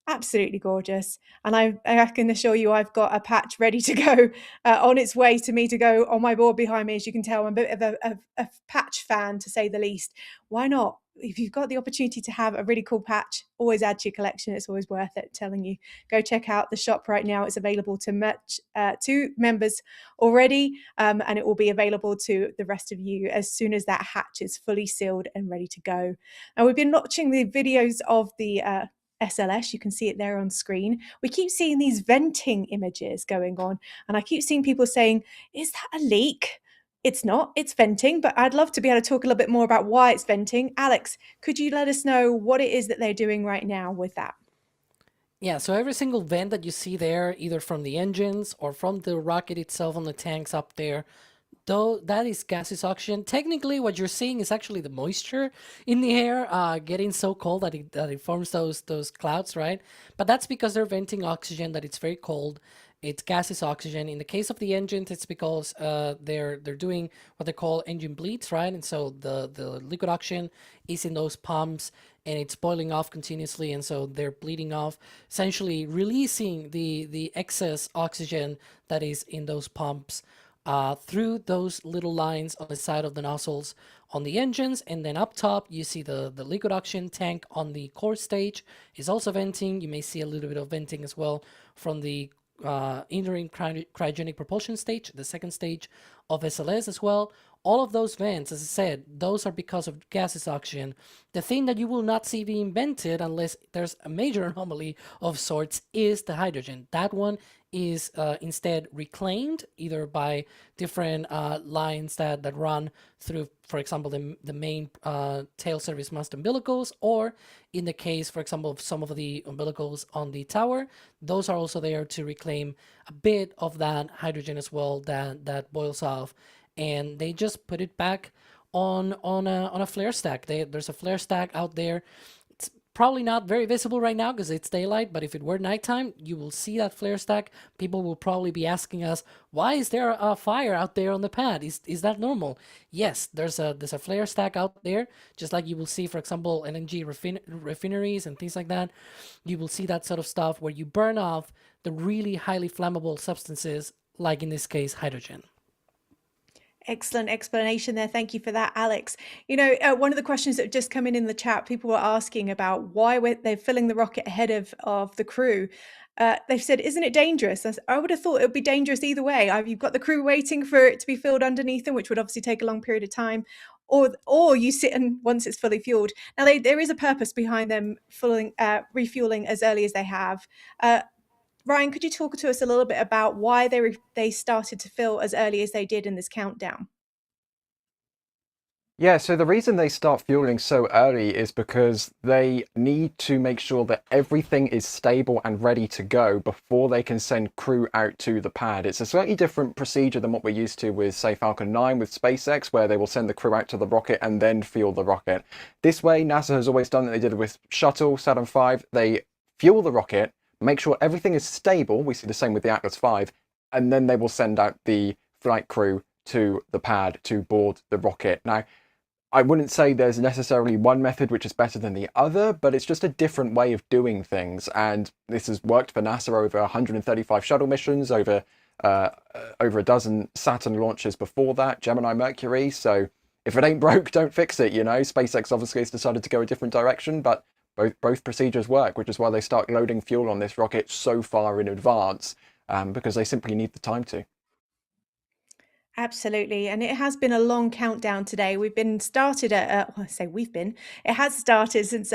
Absolutely gorgeous. And I can assure you I've got a patch ready to go on its way to me to go on my board behind me. As you can tell, I'm a bit of a patch fan, to say the least. Why not? If you've got the opportunity to have a really cool patch, always add to your collection. It's always worth it, telling you. Go check out the shop right now. It's available to members already, and it will be available to the rest of you as soon as that hatch is fully sealed and ready to go. And we've been watching the videos of the SLS. You can see it there on screen. We keep seeing these venting images going on, and I keep seeing people saying, is that a leak? It's not, it's venting, but I'd love to be able to talk a little bit more about why it's venting. Alex, could you let us know what it is that they're doing right now with that? Yeah, so every single vent that you see there, either from the engines or from the rocket itself on the tanks up there, though that is gaseous oxygen. Technically, what you're seeing is actually the moisture in the air getting so cold that it forms those clouds, right? But that's because they're venting oxygen, that it's very cold. It's gaseous oxygen. In the case of the engines, it's because they're doing what they call engine bleeds, right? And so the liquid oxygen is in those pumps and it's boiling off continuously, and so they're bleeding off, essentially releasing the excess oxygen that is in those pumps through those little lines on the side of the nozzles on the engines. And then up top, you see the liquid oxygen tank on the core stage is also venting. You may see a little bit of venting as well from the entering cryogenic propulsion stage, the second stage of SLS as well. All of those vents, as I said, those are because of gaseous oxygen. The thing that you will not see being vented unless there's a major anomaly of sorts is the hydrogen. That one is instead reclaimed either by different lines that run through, for example, the main tail service mast umbilicals, or in the case, for example, of some of the umbilicals on the tower, those are also there to reclaim a bit of that hydrogen as well that boils off, and they just put it back on a flare stack. There's a flare stack out there. It's probably not very visible right now because it's daylight, but if it were nighttime, you will see that flare stack. People will probably be asking us, why is there a fire out there on the pad? Is that normal? Yes, there's a flare stack out there, just like you will see, for example, LNG refineries and things like that. You will see that sort of stuff where you burn off the really highly flammable substances, like in this case, hydrogen. Excellent explanation there. Thank you for that, Alex. You know, one of the questions that have just come in the chat, people were asking about why they're filling the rocket ahead of the crew. They've said, isn't it dangerous? I would have thought it would be dangerous either way. You've got the crew waiting for it to be filled underneath them, which would obviously take a long period of time, or you sit and once it's fully fueled. Now, there is a purpose behind them refueling as early as they have. Ryan, could you talk to us a little bit about why they started to fill as early as they did in this countdown? Yeah, so the reason they start fueling so early is because they need to make sure that everything is stable and ready to go before they can send crew out to the pad. It's a slightly different procedure than what we're used to with, say, Falcon 9 with SpaceX, where they will send the crew out to the rocket and then fuel the rocket. This way, NASA has always done it. They did it with Shuttle, Saturn V. They fuel the rocket, make sure everything is stable. We see the same with the Atlas V, and then they will send out the flight crew to the pad to board the rocket. Now, I wouldn't say there's necessarily one method which is better than the other, but it's just a different way of doing things. And this has worked for NASA over 135 shuttle missions, over a dozen Saturn launches before that, Gemini, Mercury. So if it ain't broke, don't fix it, you know. SpaceX obviously has decided to go a different direction, but both procedures work, which is why they start loading fuel on this rocket so far in advance, because they simply need the time to. Absolutely. And it has been a long countdown today. We've been started at, well, I say we've been, it has started since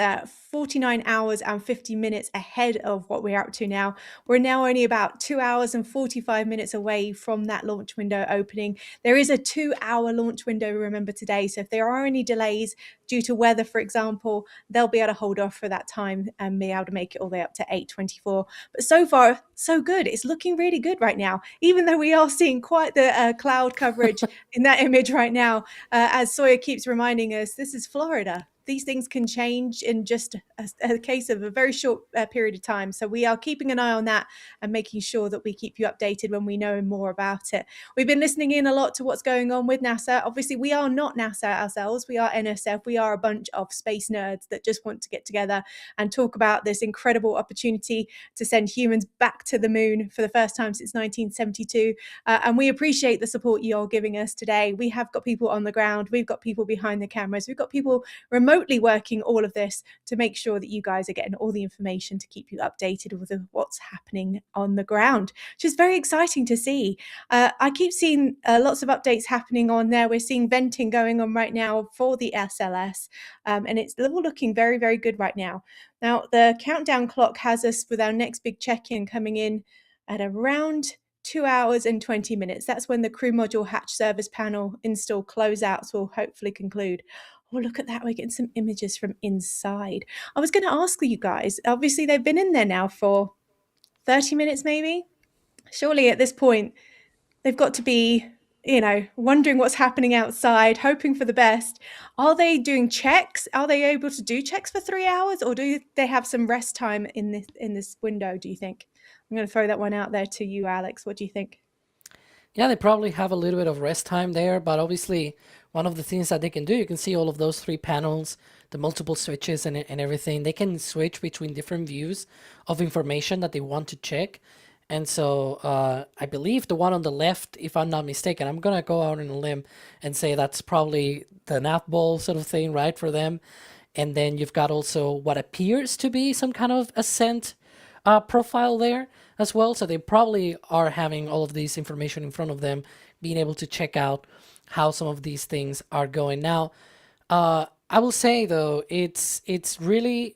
49 hours and 50 minutes ahead of what we're up to now. We're now only about 2 hours and 45 minutes away from that launch window opening. There is a 2-hour launch window, remember, today. So if there are any delays due to weather, for example, they'll be able to hold off for that time and be able to make it all the way up to 8:24. But so far, so good. It's looking really good right now, even though we are seeing quite the cloud coverage in that image right now. As Sawyer keeps reminding us, this is Florida. These things can change in just a case of a very short period of time. So we are keeping an eye on that and making sure that we keep you updated when we know more about it. We've been listening in a lot to what's going on with NASA. Obviously, we are not NASA ourselves. We are NSF. We are a bunch of space nerds that just want to get together and talk about this incredible opportunity to send humans back to the moon for the first time since 1972. And we appreciate the support you're giving us today. We have got people on the ground. We've got people behind the cameras. We've got people remotely remotely working all of this to make sure that you guys are getting all the information to keep you updated with what's happening on the ground, which is very exciting to see. I keep seeing lots of updates happening on there. We're seeing venting going on right now for the SLS, and it's all looking very, very good right now. Now, the countdown clock has us with our next big check-in coming in at around 2 hours and 20 minutes. That's when the crew module hatch service panel install closeouts will hopefully conclude. Oh, look at that. We're getting some images from inside. I was going to ask you guys, obviously they've been in there now for 30 minutes maybe. Surely at this point, they've got to be, wondering what's happening outside, hoping for the best. Are they doing checks? Are they able to do checks for 3 hours, or do they have some rest time in this window, do you think? I'm going to throw that one out there to you, Alex. What do you think? Yeah, they probably have a little bit of rest time there, but obviously one of the things that they can do, you can see all of those 3 panels, the multiple switches and everything. They can switch between different views of information that they want to check. And so I believe the one on the left, if I'm not mistaken, I'm going to go out on a limb and say that's probably the nav ball sort of thing, right, for them. And then you've got also what appears to be some kind of Ascent profile there as well. So they probably are having all of this information in front of them, being able to check out how some of these things are going. Now, I will say, though, it's really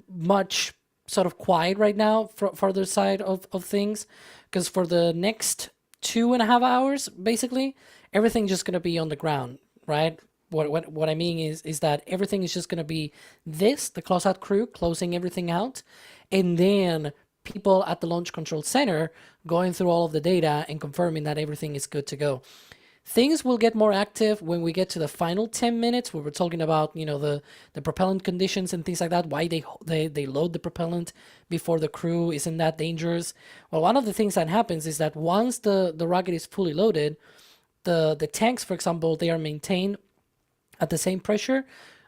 much sort of quiet right now for their side of things, because for the next 2.5 hours, basically, everything's just going to be on the ground, right? What I mean is that everything is just going to be the closeout crew closing everything out, and then people at the Launch Control Center going through all of the data and confirming that everything is good to go. Things will get more active when we get to the final 10 minutes, where we're talking about, the propellant conditions and things like that, why they load the propellant before the crew isn't that dangerous. Well, one of the things that happens is that once the rocket is fully loaded, the tanks, for example, they are maintained at the same pressure,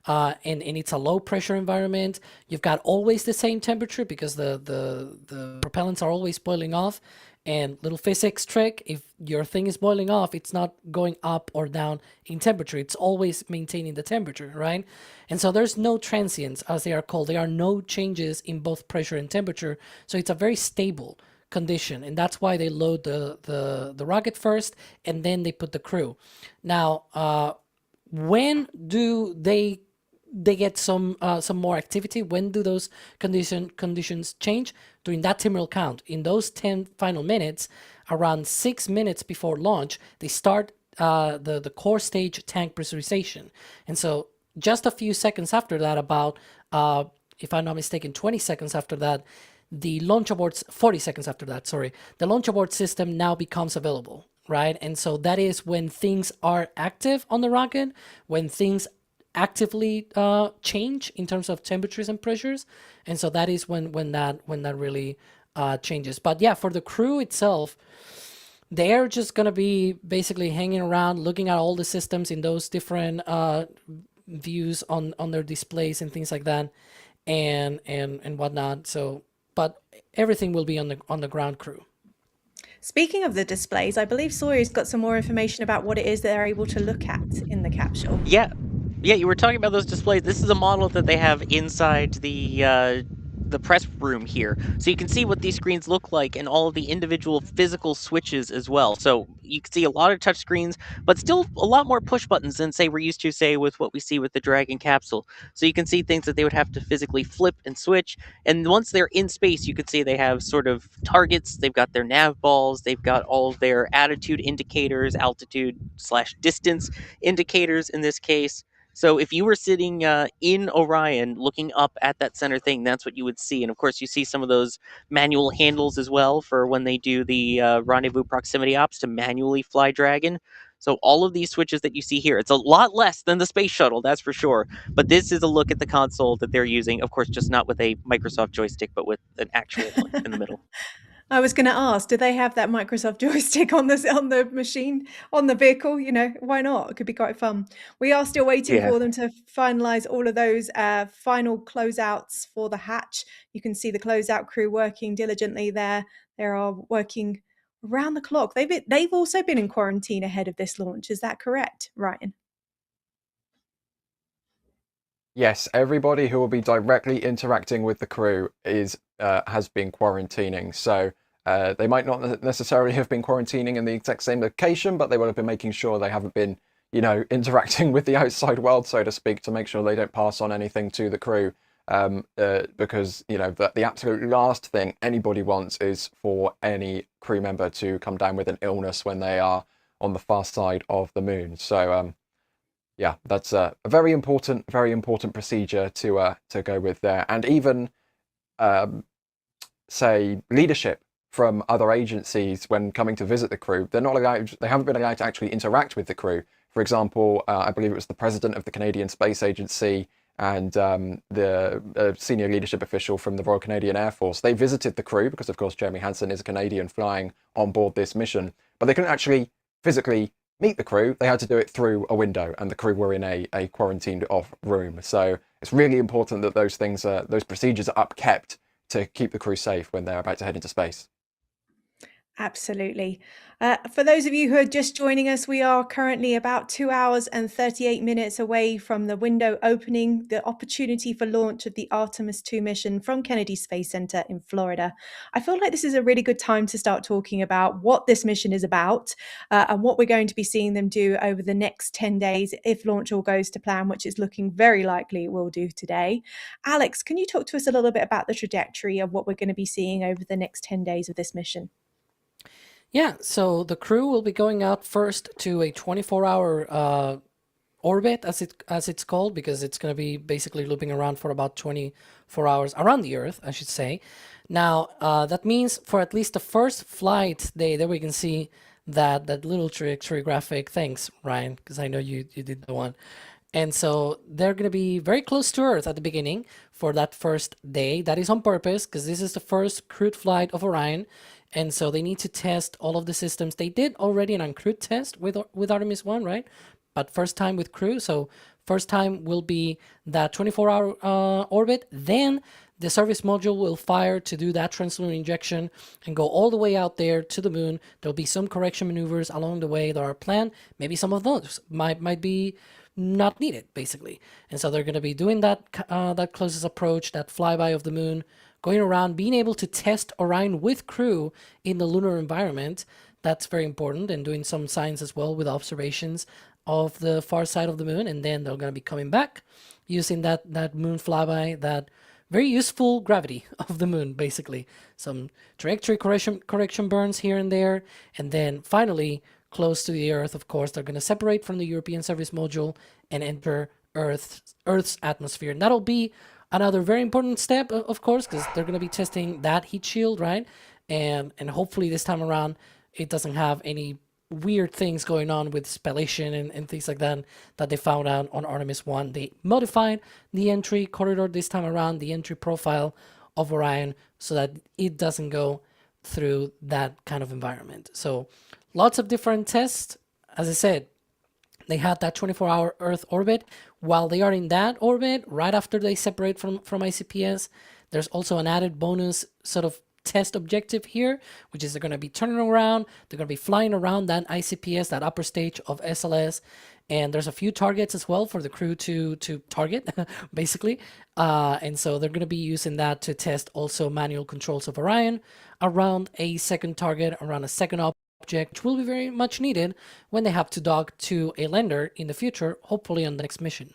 and it's a low pressure environment. You've got always the same temperature because the propellants are always boiling off. And little physics trick, if your thing is boiling off, it's not going up or down in temperature. It's always maintaining the temperature, right? And so there's no transients, as they are called. There are no changes in both pressure and temperature. So it's a very stable condition. And that's why they load the rocket first, and then they put the crew. Now, when do they get some more activity? When do those conditions change? During that terminal count. In those 10 final minutes, around 6 minutes before launch, they start the core stage tank pressurization. And so just a few seconds after that, about, if I'm not mistaken, 20 seconds after that, the launch abort, 40 seconds after that, sorry, the launch abort system now becomes available, right? And so that is when things are active on the rocket, when things actively change in terms of temperatures and pressures, and so that is when that really changes. But yeah, for the crew itself, they're just gonna be basically hanging around, looking at all the systems in those different views on their displays and things like that, and whatnot. So, but everything will be on the ground crew. Speaking of the displays, I believe Sawyer's got some more information about what it is they're able to look at in the capsule. Yeah, you were talking about those displays. This is a model that they have inside the press room here. So you can see what these screens look like and all of the individual physical switches as well. So you can see a lot of touch screens, but still a lot more push buttons than, say, we're used to, say, with what we see with the Dragon capsule. So you can see things that they would have to physically flip and switch. And once they're in space, you can see they have sort of targets. They've got their nav balls. They've got all of their attitude indicators, altitude/distance indicators in this case. So if you were sitting in Orion looking up at that center thing, that's what you would see. And of course, you see some of those manual handles as well for when they do the rendezvous proximity ops to manually fly Dragon. So all of these switches that you see here, it's a lot less than the space shuttle, that's for sure. But this is a look at the console that they're using. Of course, just not with a Microsoft joystick, but with an actual one in the middle. I was going to ask, do they have that Microsoft joystick on the machine, on the vehicle? Why not? It could be quite fun. We are still waiting for them to finalize all of those final closeouts for the hatch. You can see the closeout crew working diligently there. They are working around the clock. They've also been in quarantine ahead of this launch. Is that correct, Ryan? Yes, everybody who will be directly interacting with the crew has been quarantining. So they might not necessarily have been quarantining in the exact same location, but they will have been making sure they haven't been, interacting with the outside world, so to speak, to make sure they don't pass on anything to the crew. Because the absolute last thing anybody wants is for any crew member to come down with an illness when they are on the far side of the moon. So yeah, that's a very important procedure to go with there. And even say leadership from other agencies when coming to visit the crew, they haven't been allowed to actually interact with the crew. For example, I believe it was the president of the Canadian Space Agency and the senior leadership official from the Royal Canadian Air Force. They visited the crew because, of course, Jeremy Hansen is a Canadian flying on board this mission, but they couldn't actually physically meet the crew. They had to do it through a window, and the crew were in a quarantined off room. So it's really important that those procedures are upkept to keep the crew safe when they're about to head into space. Absolutely. For those of you who are just joining us, we are currently about 2 hours and 38 minutes away from the window opening, the opportunity for launch of the Artemis II mission from Kennedy Space Center in Florida. I feel like this is a really good time to start talking about what this mission is about and what we're going to be seeing them do over the next 10 days if launch all goes to plan, which is looking very likely it will do today. Alex, can you talk to us a little bit about the trajectory of what we're going to be seeing over the next 10 days of this mission? Yeah, so the crew will be going out first to a 24-hour orbit, as it's called, because it's going to be basically looping around for about 24 hours around the Earth, I should say. Now, that means for at least the first flight day, there we can see that little trajectory graphic. Thanks, Ryan, because I know you did the one. And so they're going to be very close to Earth at the beginning for that first day. That is on purpose, because this is the first crewed flight of Orion. And so they need to test all of the systems. They did already an uncrewed test with Artemis 1, right? But first time with crew. So first time will be that 24-hour orbit. Then the service module will fire to do that translunar injection and go all the way out there to the moon. There'll be some correction maneuvers along the way that are planned. Maybe some of those might be not needed, basically. And so they're going to be doing that closest approach, that flyby of the moon, going around, being able to test Orion with crew in the lunar environment. That's very important, and doing some science as well with observations of the far side of the moon. And then they're going to be coming back using that moon flyby, that very useful gravity of the moon, basically. Some trajectory correction burns here and there. And then finally, close to the Earth, of course, they're going to separate from the European service module and enter Earth's atmosphere. And that'll be another very important step, of course, because they're going to be testing that heat shield, right? And hopefully this time around, it doesn't have any weird things going on with spallation and things like that they found out on Artemis 1. They modified the entry corridor this time around, the entry profile of Orion, so that it doesn't go through that kind of environment. So lots of different tests. As I said, they had that 24-hour Earth orbit. While they are in that orbit, right after they separate from ICPS, there's also an added bonus sort of test objective here, which is they're going to be turning around, they're going to be flying around that ICPS, that upper stage of SLS, and there's a few targets as well for the crew to target, basically. And so they're going to be using that to test also manual controls of Orion around a second target, around a second object, which will be very much needed when they have to dock to a lander in the future, hopefully on the next mission.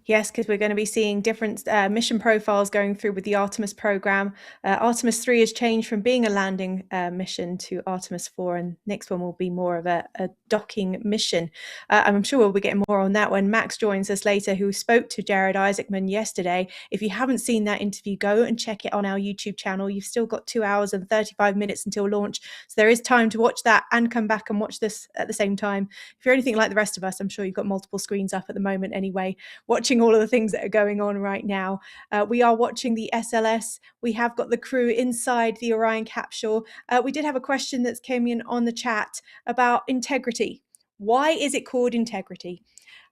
Yes, because we're going to be seeing different mission profiles going through with the Artemis program. Artemis 3 has changed from being a landing mission to Artemis 4, and next one will be more of a docking mission. I'm sure we'll be getting more on that when Max joins us later, who spoke to Jared Isaacman yesterday. If you haven't seen that interview, go and check it on our YouTube channel. You've still got 2 hours and 35 minutes until launch, so there is time to watch that and come back and watch this at the same time. If you're anything like the rest of us, I'm sure you've got multiple screens up at the moment anyway, watching all of the things that are going on right now. We are watching the SLS. We have got the crew inside the Orion capsule. We did have a question that's came in on the chat about integrity. Why is it called integrity?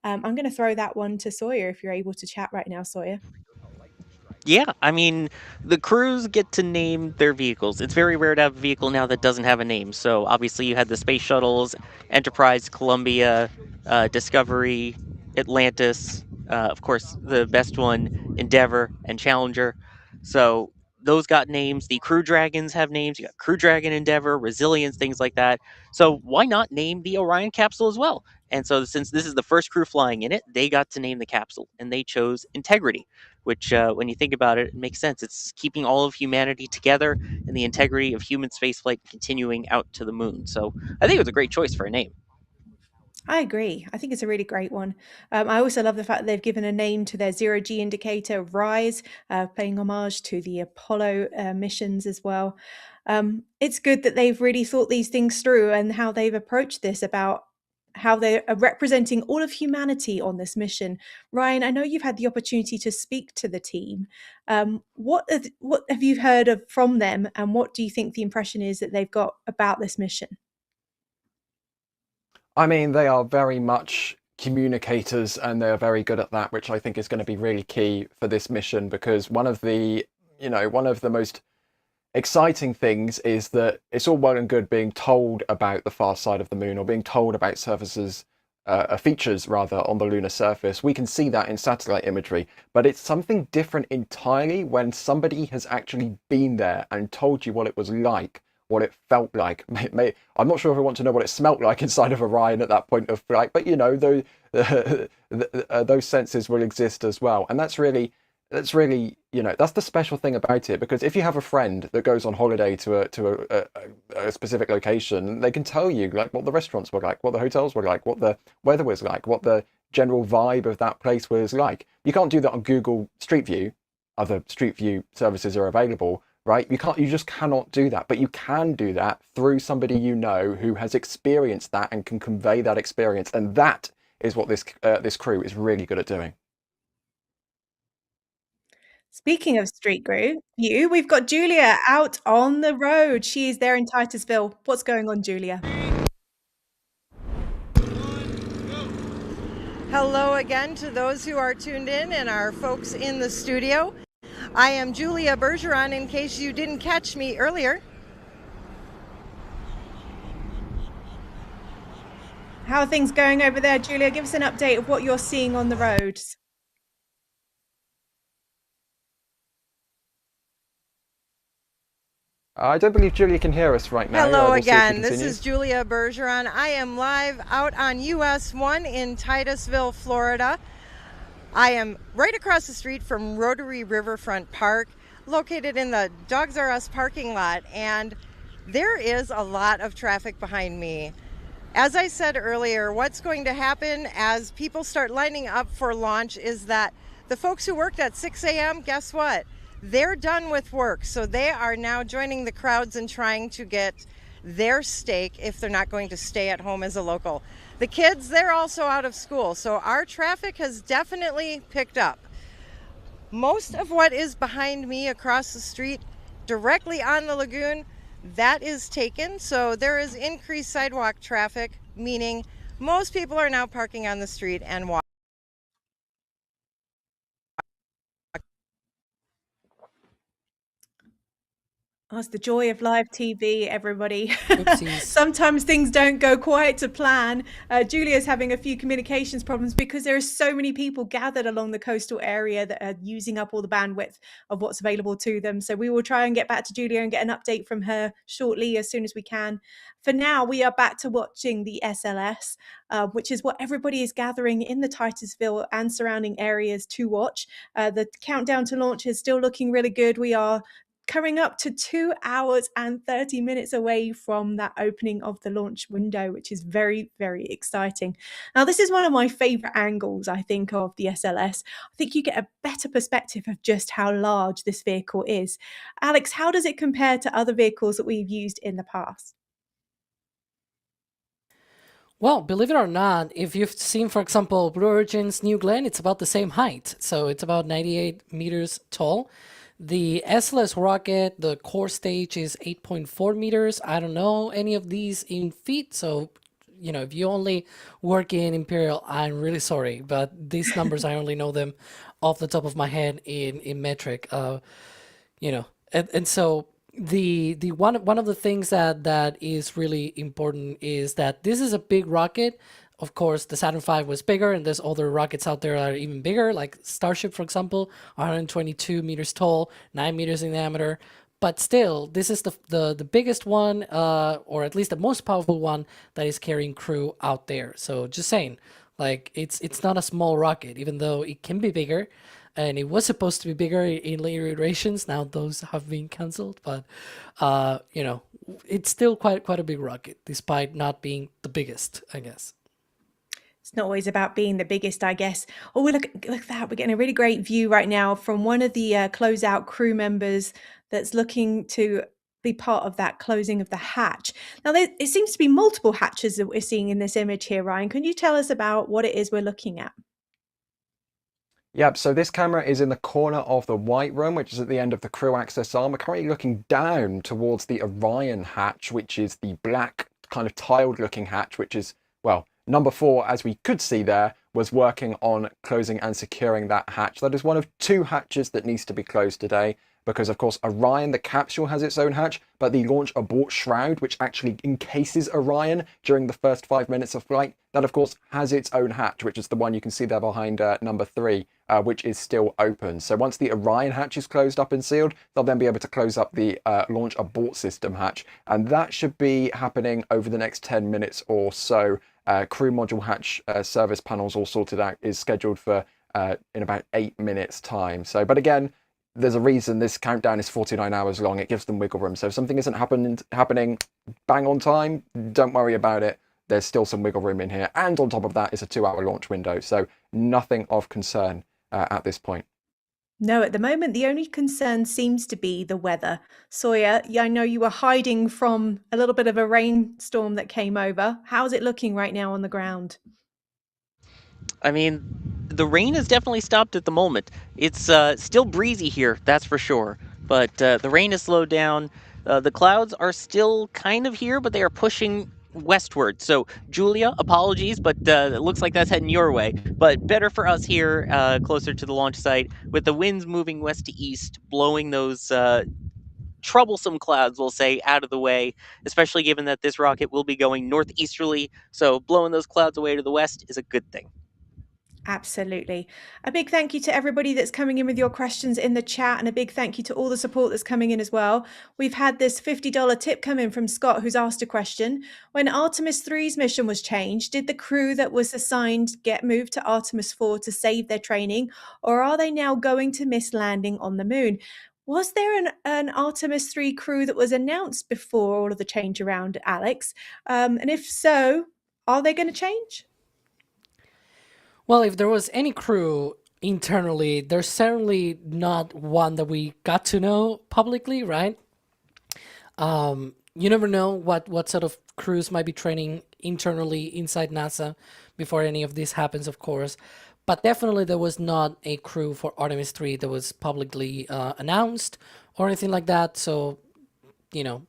I'm going to throw that one to Sawyer if you're able to chat right now, Sawyer. Yeah, I mean, the crews get to name their vehicles. It's very rare to have a vehicle now that doesn't have a name. So obviously you had the space shuttles, Enterprise, Columbia, Discovery, Atlantis, Of course, the best one, Endeavour and Challenger. So those got names. The Crew Dragons have names. You got Crew Dragon, Endeavour, Resilience, things like that. So why not name the Orion capsule as well? And so since this is the first crew flying in it, they got to name the capsule, and they chose Integrity, which, when you think about it, it makes sense. It's keeping all of humanity together and the integrity of human spaceflight continuing out to the moon. So I think it was a great choice for a name. I agree. I think it's a really great one. I also love the fact that they've given a name to their zero-G indicator, RISE, paying homage to the Apollo missions as well. It's good that they've really thought these things through and how they've approached this about how they are representing all of humanity on this mission. Ryan, I know you've had the opportunity to speak to the team. What have you heard of from them, and what do you think the impression is that they've got about this mission? I mean, they are very much communicators, and they're very good at that, which I think is going to be really key for this mission, because one of the most exciting things is that it's all well and good being told about the far side of the moon, or being told about features rather on the lunar surface. We can see that in satellite imagery, but it's something different entirely when somebody has actually been there and told you what it was like, what it felt like. I'm not sure if I want to know what it smelt like inside of Orion at that point of flight, but those senses will exist as well. And that's really, that's the special thing about it, because if you have a friend that goes on holiday to a specific location, they can tell you like what the restaurants were like, what the hotels were like, what the weather was like, what the general vibe of that place was like. You can't do that on Google Street View. Other Street View services are available, right? You just cannot do that, but you can do that through somebody who has experienced that and can convey that experience, and that is what this crew is really good at doing. Speaking of Street View, we've got Julia out on the road. She is there in Titusville. What's going on, Julia? Hello again to those who are tuned in and our folks in the studio. I am Julia Bergeron, in case you didn't catch me earlier. How are things going over there, Julia? Give us an update of what you're seeing on the roads. I don't believe Julia can hear us right now. Hello again. This is Julia Bergeron. I am live out on US 1 in Titusville, Florida. I am right across the street from Rotary Riverfront Park, located in the Dogs R Us parking lot, and there is a lot of traffic behind me. As I said earlier, what's going to happen as people start lining up for launch is that the folks who worked at 6 a.m., guess what? They're done with work, so they are now joining the crowds and trying to get their steak if they're not going to stay at home as a local. The kids, they're also out of school, so our traffic has definitely picked up. Most of what is behind me across the street, directly on the lagoon, that is taken, so there is increased sidewalk traffic, meaning most people are now parking on the street and walking. That's the joy of live TV, everybody. Sometimes things don't go quite to plan. Julia's having a few communications problems because there are so many people gathered along the coastal area that are using up all the bandwidth of what's available to them. So we will try and get back to Julia and get an update from her shortly as soon as we can. For now, we are back to watching the SLS, which is what everybody is gathering in the Titusville and surrounding areas to watch. The countdown to launch is still looking really good. We are coming up to 2 hours and 30 minutes away from that opening of the launch window, which is very, very exciting. Now, this is one of my favorite angles, I think, of the SLS. I think you get a better perspective of just how large this vehicle is. Alex, how does it compare to other vehicles that we've used in the past? Well, believe it or not, if you've seen, for example, Blue Origin's New Glenn, it's about the same height. So it's about 98 meters tall. The SLS rocket, the core stage is 8.4 meters. I don't know any of these in feet. So, if you only work in Imperial, I'm really sorry. But these numbers, I only know them off the top of my head in metric. And so the one of the things that is really important is that this is a big rocket of course, the Saturn V was bigger, and there's other rockets out there that are even bigger, like Starship, for example, 122 meters tall, 9 meters in diameter. But still, this is the biggest one, or at least the most powerful one that is carrying crew out there. So just saying, like it's not a small rocket, even though it can be bigger, and it was supposed to be bigger in later iterations. Now those have been cancelled, but you know, it's still quite a big rocket, despite not being the biggest, I guess. It's not always about being the biggest, I guess. Oh, look at that. We're getting a really great view right now from one of the closeout crew members that's looking to be part of that closing of the hatch. Now, it seems to be multiple hatches that we're seeing in this image here, Ryan. Can you tell us about what it is we're looking at? Yep, so this camera is in the corner of the white room, which is at the end of the crew access arm. We're currently looking down towards the Orion hatch, which is the black kind of tiled looking hatch, which is, well, number 4, as we could see there, was working on closing and securing that hatch. That is one of 2 hatches that needs to be closed today, because of course Orion, the capsule, has its own hatch, but the launch abort shroud, which actually encases Orion during the first 5 minutes of flight, that of course has its own hatch, which is the one you can see there behind number 3, which is still open. So once the Orion hatch is closed up and sealed, they'll then be able to close up the launch abort system hatch, and that should be happening over the next 10 minutes or so. Crew module hatch service panels all sorted out is scheduled for in about 8 minutes time. So, but again, there's a reason this countdown is 49 hours long. It gives them wiggle room. So if something isn't happening bang on time, don't worry about it. There's still some wiggle room in here. And on top of that is a 2-hour launch window. So nothing of concern at this point. No, at the moment, the only concern seems to be the weather. Sawyer, I know you were hiding from a little bit of a rainstorm that came over. How's it looking right now on the ground? I mean, the rain has definitely stopped at the moment. It's still breezy here, that's for sure. But the rain has slowed down. The clouds are still kind of here, but they are pushing westward. So, Julia, apologies, but it looks like that's heading your way. But better for us here, closer to the launch site, with the winds moving west to east, blowing those troublesome clouds, we'll say, out of the way, especially given that this rocket will be going northeasterly. So, blowing those clouds away to the west is a good thing. Absolutely. A big thank you to everybody that's coming in with your questions in the chat, and a big thank you to all the support that's coming in as well. We've had this $50 tip come in from Scott, who's asked a question. When Artemis III's mission was changed, did the crew that was assigned get moved to Artemis IV to save their training, or are they now going to miss landing on the moon? Was there an Artemis III crew that was announced before all of the change around, Alex? And if so, are they going to change? Well, if there was any crew internally, there's certainly not one that we got to know publicly, right? You never know what sort of crews might be training internally inside NASA before any of this happens, of course. But definitely there was not a crew for Artemis III that was publicly announced or anything like that. So, you know,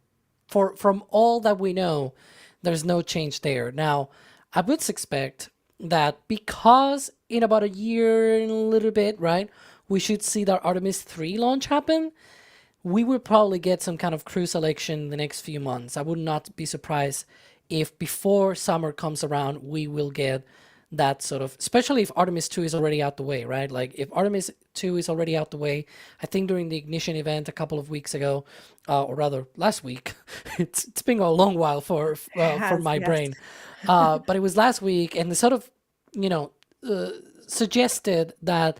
from all that we know, there's no change there. Now, I would suspect that because in about a year and a little bit, right, we should see that Artemis III launch happen, we will probably get some kind of crew selection in the next few months. I would not be surprised if before summer comes around, we will get that sort of, especially if Artemis II is already out the way, right? Like if Artemis II is already out the way, I think during the ignition event a couple of weeks ago, or rather last week, it's been a long while for my brain. But it was last week, and they sort of, you know, suggested that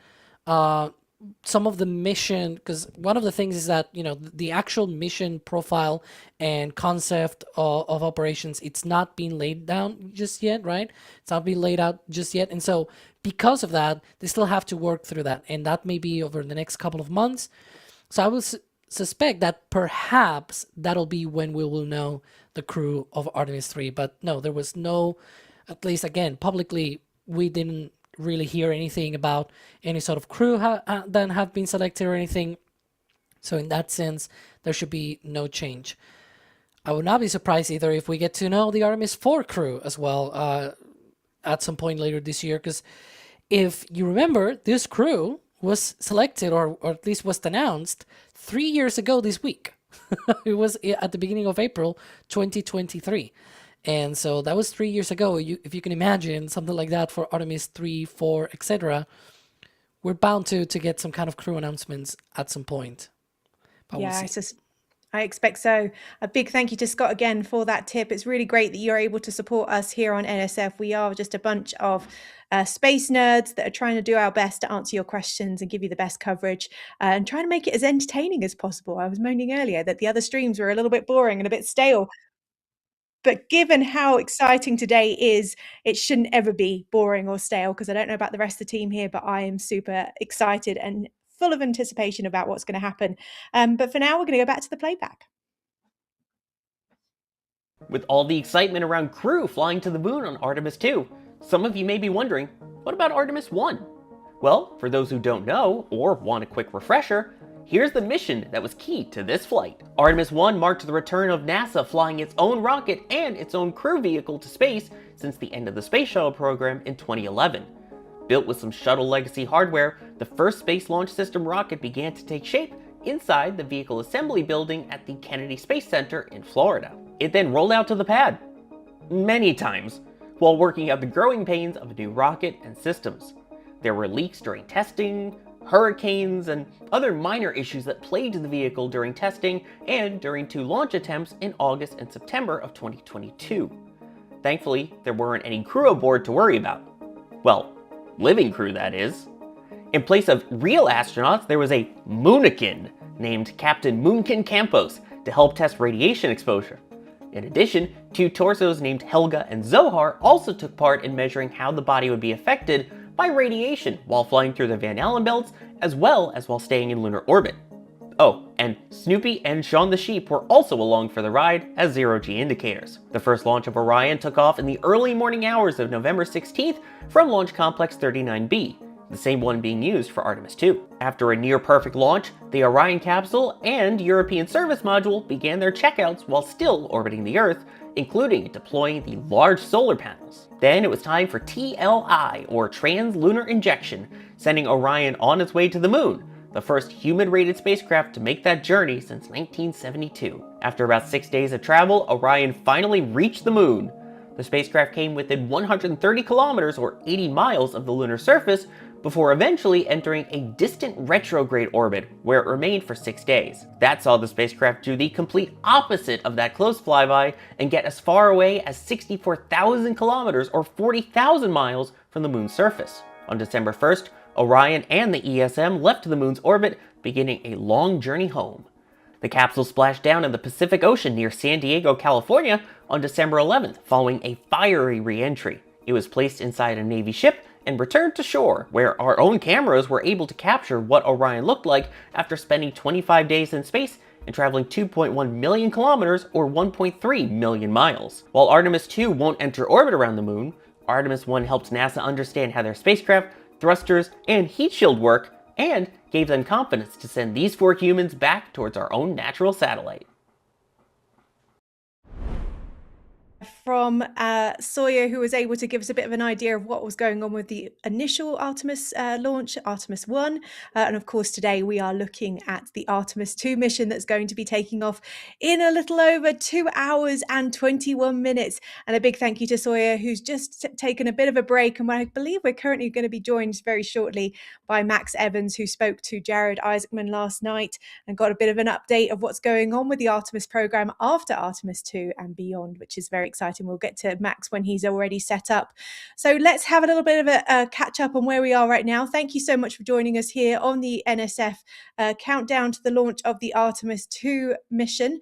some of the mission, because one of the things is that, you know, the actual mission profile and concept of operations, it's not being laid down just yet, right? It's not being laid out just yet. And so because of that, they still have to work through that. And that may be over the next couple of months. So I will suspect that perhaps that'll be when we will know the crew of Artemis III. But no, there was no, at least again, publicly, we didn't really hear anything about any sort of crew that have been selected or anything. So in that sense, there should be no change. I would not be surprised either if we get to know the Artemis IV crew as well at some point later this year, because if you remember, this crew was selected or at least was announced 3 years ago this week. It was at the beginning of April 2023. And so that was 3 years ago. If you can imagine something like that for Artemis 3, 4, etc., we're bound to get some kind of crew announcements at some point. But Yeah, we'll see. I expect so. A big thank you to Scott again for that tip. It's really great that you're able to support us here on NSF. We are just a bunch of space nerds that are trying to do our best to answer your questions and give you the best coverage and trying to make it as entertaining as possible. I was moaning earlier that the other streams were a little bit boring and a bit stale. But given how exciting today is, it shouldn't ever be boring or stale, because I don't know about the rest of the team here, but I am super excited and full of anticipation about what's going to happen. But for now, we're going to go back to the playback. With all the excitement around crew flying to the moon on Artemis II, some of you may be wondering, what about Artemis I? Well, for those who don't know, or want a quick refresher, here's the mission that was key to this flight. Artemis I marked the return of NASA flying its own rocket and its own crew vehicle to space since the end of the Space Shuttle program in 2011. Built with some shuttle legacy hardware, the first Space Launch System rocket began to take shape inside the Vehicle Assembly Building at the Kennedy Space Center in Florida. It then rolled out to the pad, many times, while working out the growing pains of a new rocket and systems. There were leaks during testing, hurricanes, and other minor issues that plagued the vehicle during testing and during 2 launch attempts in August and September of 2022. Thankfully, there weren't any crew aboard to worry about. Well, living crew, that is. In place of real astronauts, there was a Moonikin named Captain Moonkin Campos to help test radiation exposure. In addition, 2 torsos named Helga and Zohar also took part in measuring how the body would be affected by radiation while flying through the Van Allen belts, as well as while staying in lunar orbit. Oh, and Snoopy and Shaun the Sheep were also along for the ride as zero-G indicators. The first launch of Orion took off in the early morning hours of November 16th from Launch Complex 39B, the same one being used for Artemis II. After a near-perfect launch, the Orion capsule and European service module began their checkouts while still orbiting the Earth, including deploying the large solar panels. Then it was time for TLI, or Trans-Lunar Injection, sending Orion on its way to the moon, the first human-rated spacecraft to make that journey since 1972. After about 6 days of travel, Orion finally reached the moon. The spacecraft came within 130 kilometers or 80 miles of the lunar surface before eventually entering a distant retrograde orbit where it remained for 6 days. That saw the spacecraft do the complete opposite of that close flyby and get as far away as 64,000 kilometers or 40,000 miles from the moon's surface. On December 1st, Orion and the ESM left the moon's orbit, beginning a long journey home. The capsule splashed down in the Pacific Ocean near San Diego, California on December 11th, following a fiery re-entry. It was placed inside a Navy ship and returned to shore, where our own cameras were able to capture what Orion looked like after spending 25 days in space and traveling 2.1 million kilometers or 1.3 million miles. While Artemis II won't enter orbit around the moon, Artemis I helped NASA understand how their spacecraft, thrusters, and heat shield work, and gave them confidence to send these 4 humans back towards our own natural satellite. From Sawyer, who was able to give us a bit of an idea of what was going on with the initial Artemis launch, Artemis 1. And of course, today we are looking at the Artemis 2 mission that's going to be taking off in a little over 2 hours and 21 minutes. And a big thank you to Sawyer, who's just taken a bit of a break. And I believe we're currently going to be joined very shortly by Max Evans, who spoke to Jared Isaacman last night and got a bit of an update of what's going on with the Artemis program after Artemis 2 and beyond, which is very exciting. We'll get to Max when he's already set up. So let's have a little bit of a catch up on where we are right now. Thank you so much for joining us here on the NSF countdown to the launch of the Artemis 2 mission.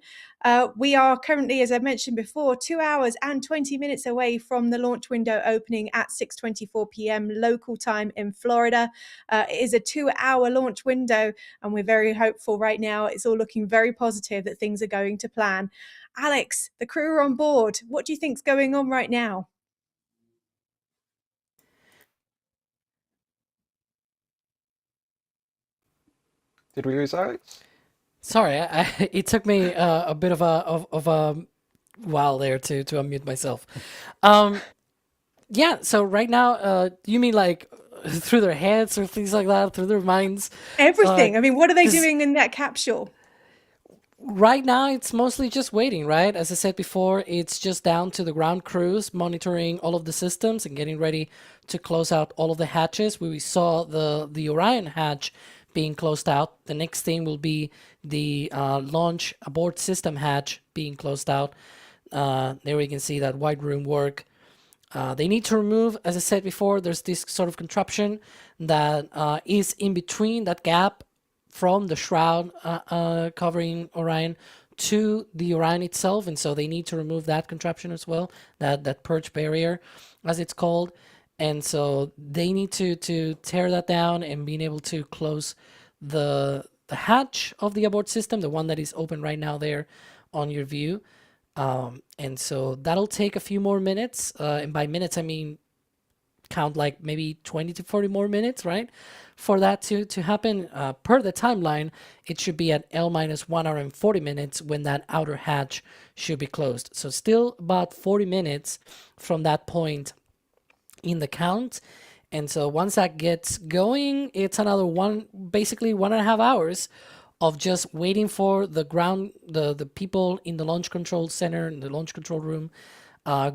We are currently, as I mentioned before, 2 hours and 20 minutes away from the launch window opening at 6:24 p.m. local time in Florida. It is a 2-hour launch window, and we're very hopeful right now. It's all looking very positive that things are going to plan. Alex, the crew are on board. What do you think's going on right now? Did we lose Alex? Sorry, it took me a bit of a while there to unmute myself. Yeah, so right now, you mean like through their heads or things like that, through their minds? Everything. I mean, what are they doing in that capsule? Right now, it's mostly just waiting, right? As I said before, it's just down to the ground crews monitoring all of the systems and getting ready to close out all of the hatches. We saw the Orion hatch being closed out. The next thing will be the launch abort system hatch being closed out. There we can see that white room work. They need to remove, as I said before, there's this sort of contraption that is in between that gap from the shroud covering Orion to the Orion itself, and so they need to remove that contraption as well, that purge barrier, as it's called. And so they need to tear that down and being able to close the hatch of the abort system, the one that is open right now there on your view. And so that'll take a few more minutes, and by minutes I mean count like maybe 20 to 40 more minutes, right, for that to happen. Per the timeline, it should be at L-1 hour and 40 minutes when that outer hatch should be closed. So still about 40 minutes from that point in the count. And so once that gets going, it's another basically 1.5 hours of just waiting for the ground, the people in the launch control center, in the launch control room,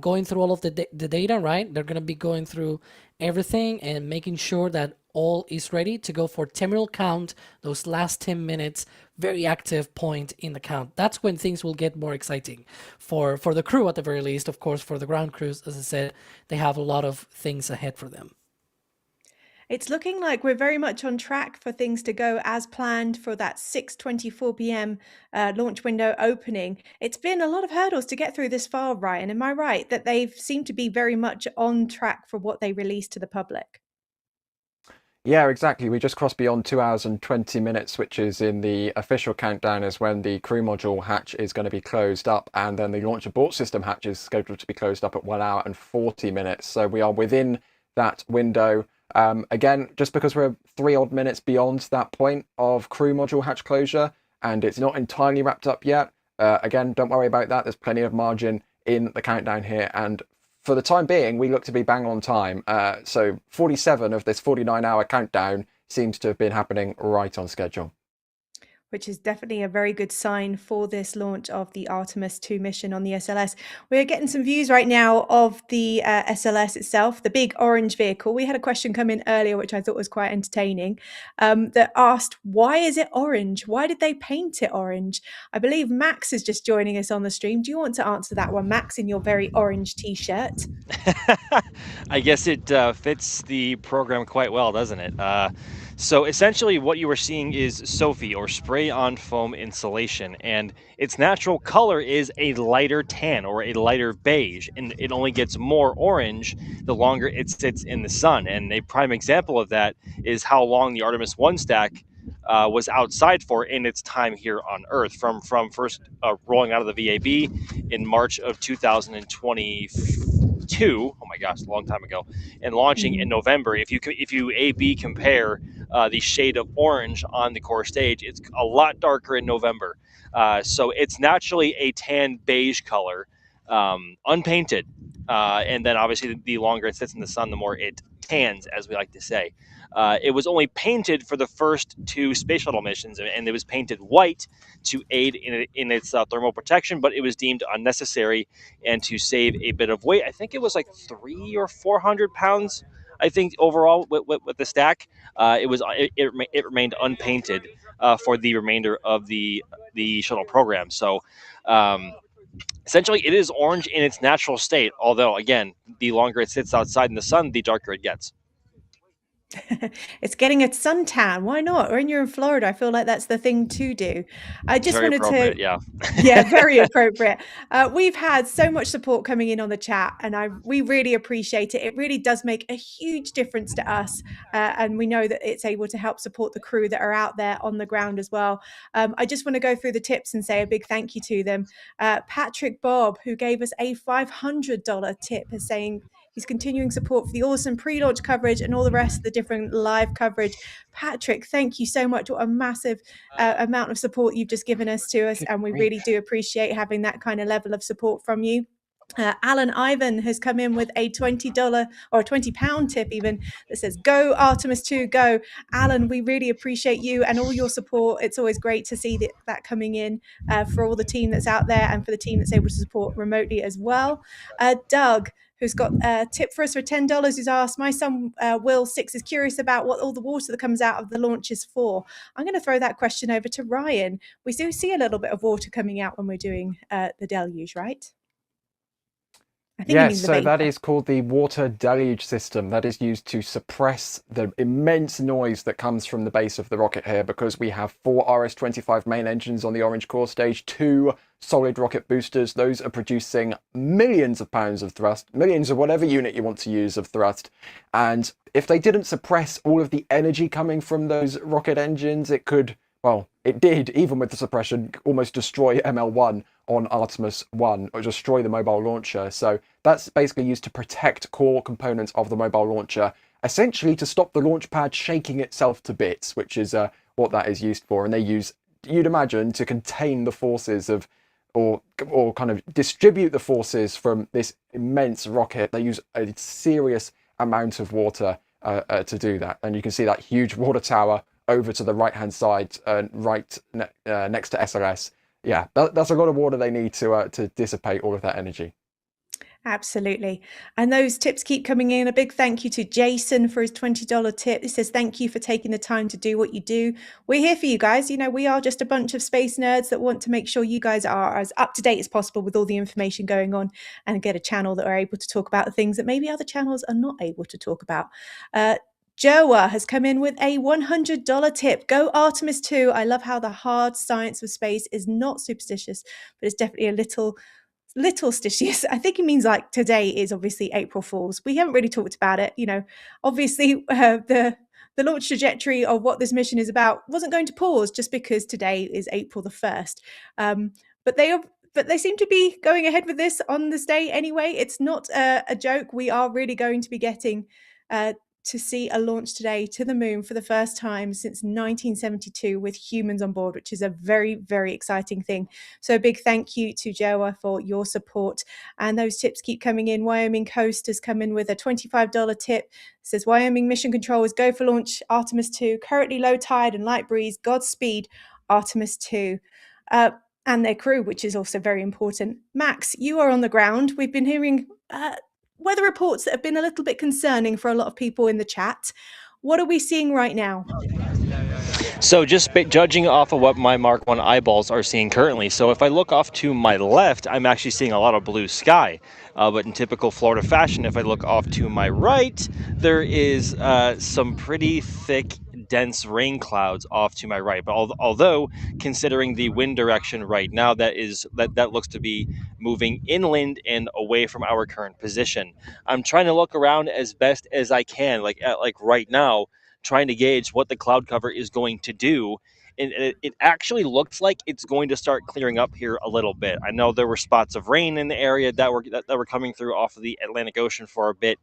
going through all of the data, right? They're going to be going through everything and making sure that all is ready to go for terminal count, those last 10 minutes, very active point in the count. That's when things will get more exciting for the crew at the very least. Of course, for the ground crews, as I said, they have a lot of things ahead for them. It's looking like we're very much on track for things to go as planned for that 6:24 p.m. Launch window opening. It's been a lot of hurdles to get through this far, Ryan. Am I right that they've seemed to be very much on track for what they released to the public? Yeah, exactly. We just crossed beyond 2 hours and 20 minutes, which is in the official countdown is when the crew module hatch is going to be closed up, and then the launch abort system hatch is scheduled to be closed up at 1 hour and 40 minutes. So we are within that window. Again, just because we're 3 odd minutes beyond that point of crew module hatch closure, and it's not entirely wrapped up yet. Again, don't worry about that. There's plenty of margin in the countdown here, and for the time being, we look to be bang on time. So 47 of this 49-hour countdown seems to have been happening right on schedule. Which is definitely a very good sign for this launch of the Artemis II mission on the SLS. We're getting some views right now of the SLS itself, the big orange vehicle. We had a question come in earlier, which I thought was quite entertaining, that asked, why is it orange? Why did they paint it orange? I believe Max is just joining us on the stream. Do you want to answer that one, Max, in your very orange t-shirt? I guess it fits the program quite well, doesn't it? So essentially what you are seeing is Sophie, or spray on foam insulation, and its natural color is a lighter tan or a lighter beige, and it only gets more orange the longer it sits in the sun. And a prime example of that is how long the Artemis I stack was outside for in its time here on Earth, from first rolling out of the VAB in March of 2022. Oh my gosh, a long time ago, and launching in November. If you A/B compare the shade of orange on the core stage, it's a lot darker in November. So it's naturally a tan beige color, unpainted. And then obviously the longer it sits in the sun, the more it tans, as we like to say. It was only painted for the first 2 space shuttle missions, and it was painted white to aid in its thermal protection, but it was deemed unnecessary and to save a bit of weight. I think it was like 300 or 400 pounds, I think, overall with the stack. It remained unpainted for the remainder of the shuttle program. So essentially it is orange in its natural state, although again, the longer it sits outside in the sun, the darker it gets. It's getting a suntan. Why not? When you're in Florida, I feel like that's the thing to do. I just Very wanted appropriate, to, yeah. yeah, very appropriate. We've had so much support coming in on the chat, and we really appreciate it. It really does make a huge difference to us, and we know that it's able to help support the crew that are out there on the ground as well. I just want to go through the tips and say a big thank you to them. Patrick Bob, who gave us a $500 tip, is saying he's continuing support for the awesome pre-launch coverage and all the rest of the different live coverage. Patrick, thank you so much. What a massive amount of support you've just given us, and we really do appreciate having that kind of level of support from you. Alan Ivan has come in with a $20 or a £20 tip even that says, "Go Artemis 2, go." Alan, we really appreciate you and all your support. It's always great to see that coming in for all the team that's out there and for the team that's able to support remotely as well. Doug, who's got a tip for us for $10, who's asked, "My son Will 6 is curious about what all the water that comes out of the launch is for." I'm going to throw that question over to Ryan. We do see a little bit of water coming out when we're doing the deluge, right? Yes, so that is called the water deluge system. That is used to suppress the immense noise that comes from the base of the rocket here, because we have 4 RS-25 main engines on the orange core stage, 2 solid rocket boosters. Those are producing millions of pounds of thrust, millions of whatever unit you want to use of thrust. And if they didn't suppress all of the energy coming from those rocket engines, it could, well, it did, even with the suppression, almost destroy ML1 on Artemis 1, or destroy the mobile launcher. So that's basically used to protect core components of the mobile launcher, essentially to stop the launch pad shaking itself to bits, which is what that is used for. And they use, you'd imagine, to contain the forces of, or kind of distribute the forces from this immense rocket. They use a serious amount of water to do that. And you can see that huge water tower over to the right-hand side, next to SLS. Yeah, that's a lot of water they need to dissipate all of that energy. Absolutely. And those tips keep coming in. A big thank you to Jason for his $20 tip. He says, "Thank you for taking the time to do what you do. We're here for you guys. You know, we are just a bunch of space nerds that want to make sure you guys are as up to date as possible with all the information going on and get a channel that are able to talk about the things that maybe other channels are not able to talk about." Joa has come in with a $100 tip. "Go Artemis 2. I love how the hard science of space is not superstitious, but it's definitely a little stitious." I think he means like today is obviously April Fool's. We haven't really talked about it. You know, obviously the launch trajectory of what this mission is about wasn't going to pause just because today is April the 1st. But they seem to be going ahead with this on this day anyway. It's not a joke. We are really going to be getting to see a launch today to the moon for the first time since 1972 with humans on board, which is a very, very exciting thing. So a big thank you to Joa for your support. And those tips keep coming in. Wyoming Coast has come in with a $25 tip. It says, "Wyoming Mission Control is go for launch Artemis 2. Currently low tide and light breeze. Godspeed, Artemis 2. And their crew, which is also very important. Max, you are on the ground. We've been hearing weather reports that have been a little bit concerning for a lot of people in the chat. What are we seeing right now? So just judging off of what my Mark 1 eyeballs are seeing currently, so if I look off to my left, I'm actually seeing a lot of blue sky. But in typical Florida fashion, if I look off to my right, there is some pretty thick, dense rain clouds off to my right. But although, considering the wind direction right now, that looks to be moving inland and away from our current position. I'm trying to look around as best as I can, like right now, trying to gauge what the cloud cover is going to do. And it actually looks like it's going to start clearing up here a little bit. I know there were spots of rain in the area that were coming through off of the Atlantic Ocean for a bit.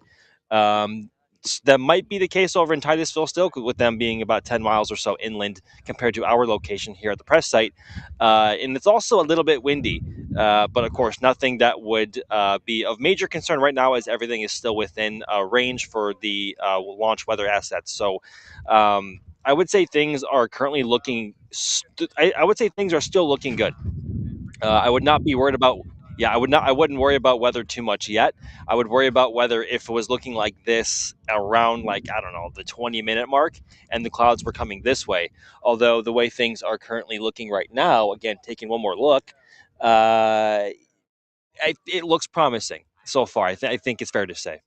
That might be the case over in Titusville still, with them being about 10 miles or so inland compared to our location here at the press site. And it's also a little bit windy, but of course, nothing that would be of major concern right now, as everything is still within range for the launch weather assets. So I would say things are currently looking, I would say things are still looking good. I would not be worried about, I wouldn't worry about weather too much yet. I would worry about weather if it was looking like this around, like, I don't know, the 20-minute mark and the clouds were coming this way. Although the way things are currently looking right now, again, taking one more look, it looks promising so far. I think it's fair to say.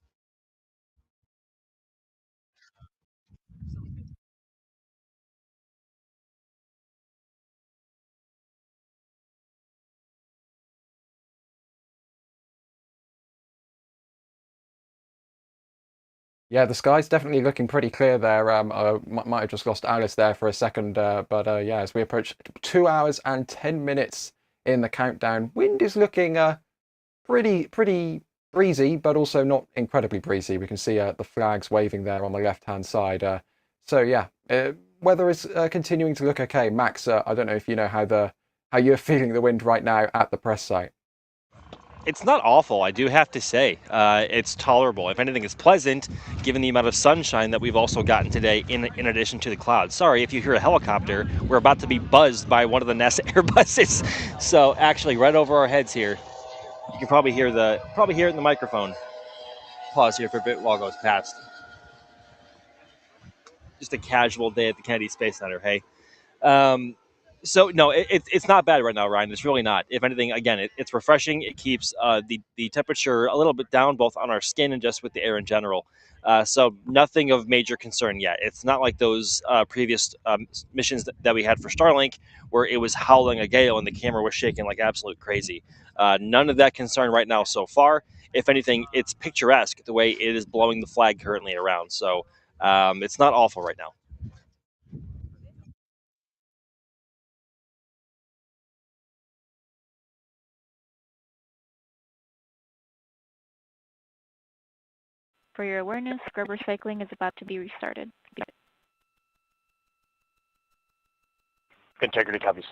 Yeah, the sky's definitely looking pretty clear there. Might have just lost Alice there for a second, but yeah, as we approach 2 hours and 10 minutes in the countdown, wind is looking pretty breezy, but also not incredibly breezy. We can see the flags waving there on the left-hand side. So yeah, weather is continuing to look okay. Max, I don't know if you know how you're feeling the wind right now at the press site. It's not awful, I do have to say. It's tolerable. If anything, it's pleasant, given the amount of sunshine that we've also gotten today in addition to the clouds. Sorry if you hear a helicopter. We're about to be buzzed by one of the NASA Airbuses. So actually, right over our heads here, you can probably hear it in the microphone. Pause here for a bit while it goes past. Just a casual day at the Kennedy Space Center, hey? So no, it's not bad right now, Ryan. It's really not. If anything, again, it's refreshing. It keeps the temperature a little bit down, both on our skin and just with the air in general. So nothing of major concern yet. It's not like those previous missions that we had for Starlink, where it was howling a gale and the camera was shaking like absolute crazy. None of that concern right now so far. If anything, it's picturesque the way it is blowing the flag currently around. So it's not awful right now. For your awareness, scrubber cycling is about to be restarted. Integrity copies.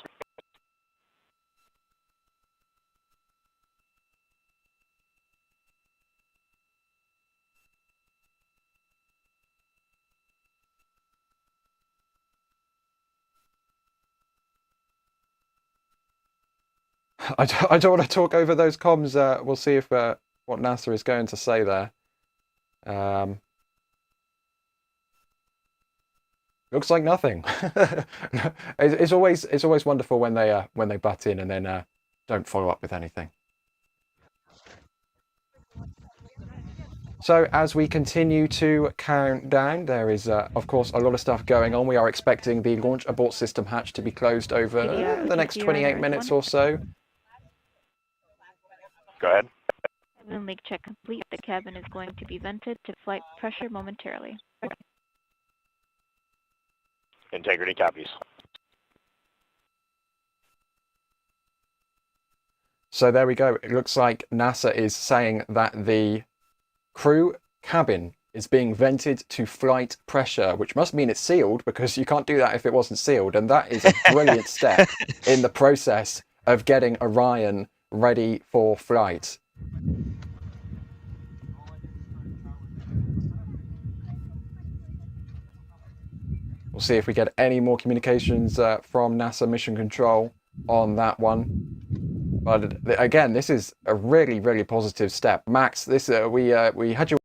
I don't want to talk over those comms. We'll see if what NASA is going to say there. Looks like nothing. It's always wonderful when they butt in and then don't follow up with anything. So as we continue to count down, there is of course a lot of stuff going on. We are expecting the launch abort system hatch to be closed over the next 28 minutes or so. Go ahead. When leak check complete, the cabin is going to be vented to flight pressure momentarily. Integrity copies. So there we go. It looks like NASA is saying that the crew cabin is being vented to flight pressure, which must mean it's sealed, because you can't do that if it wasn't sealed. And that is a brilliant step in the process of getting Orion ready for flight. We'll see if we get any more communications from NASA Mission Control on that one. But again, this is a really, really positive step. Max, this we had you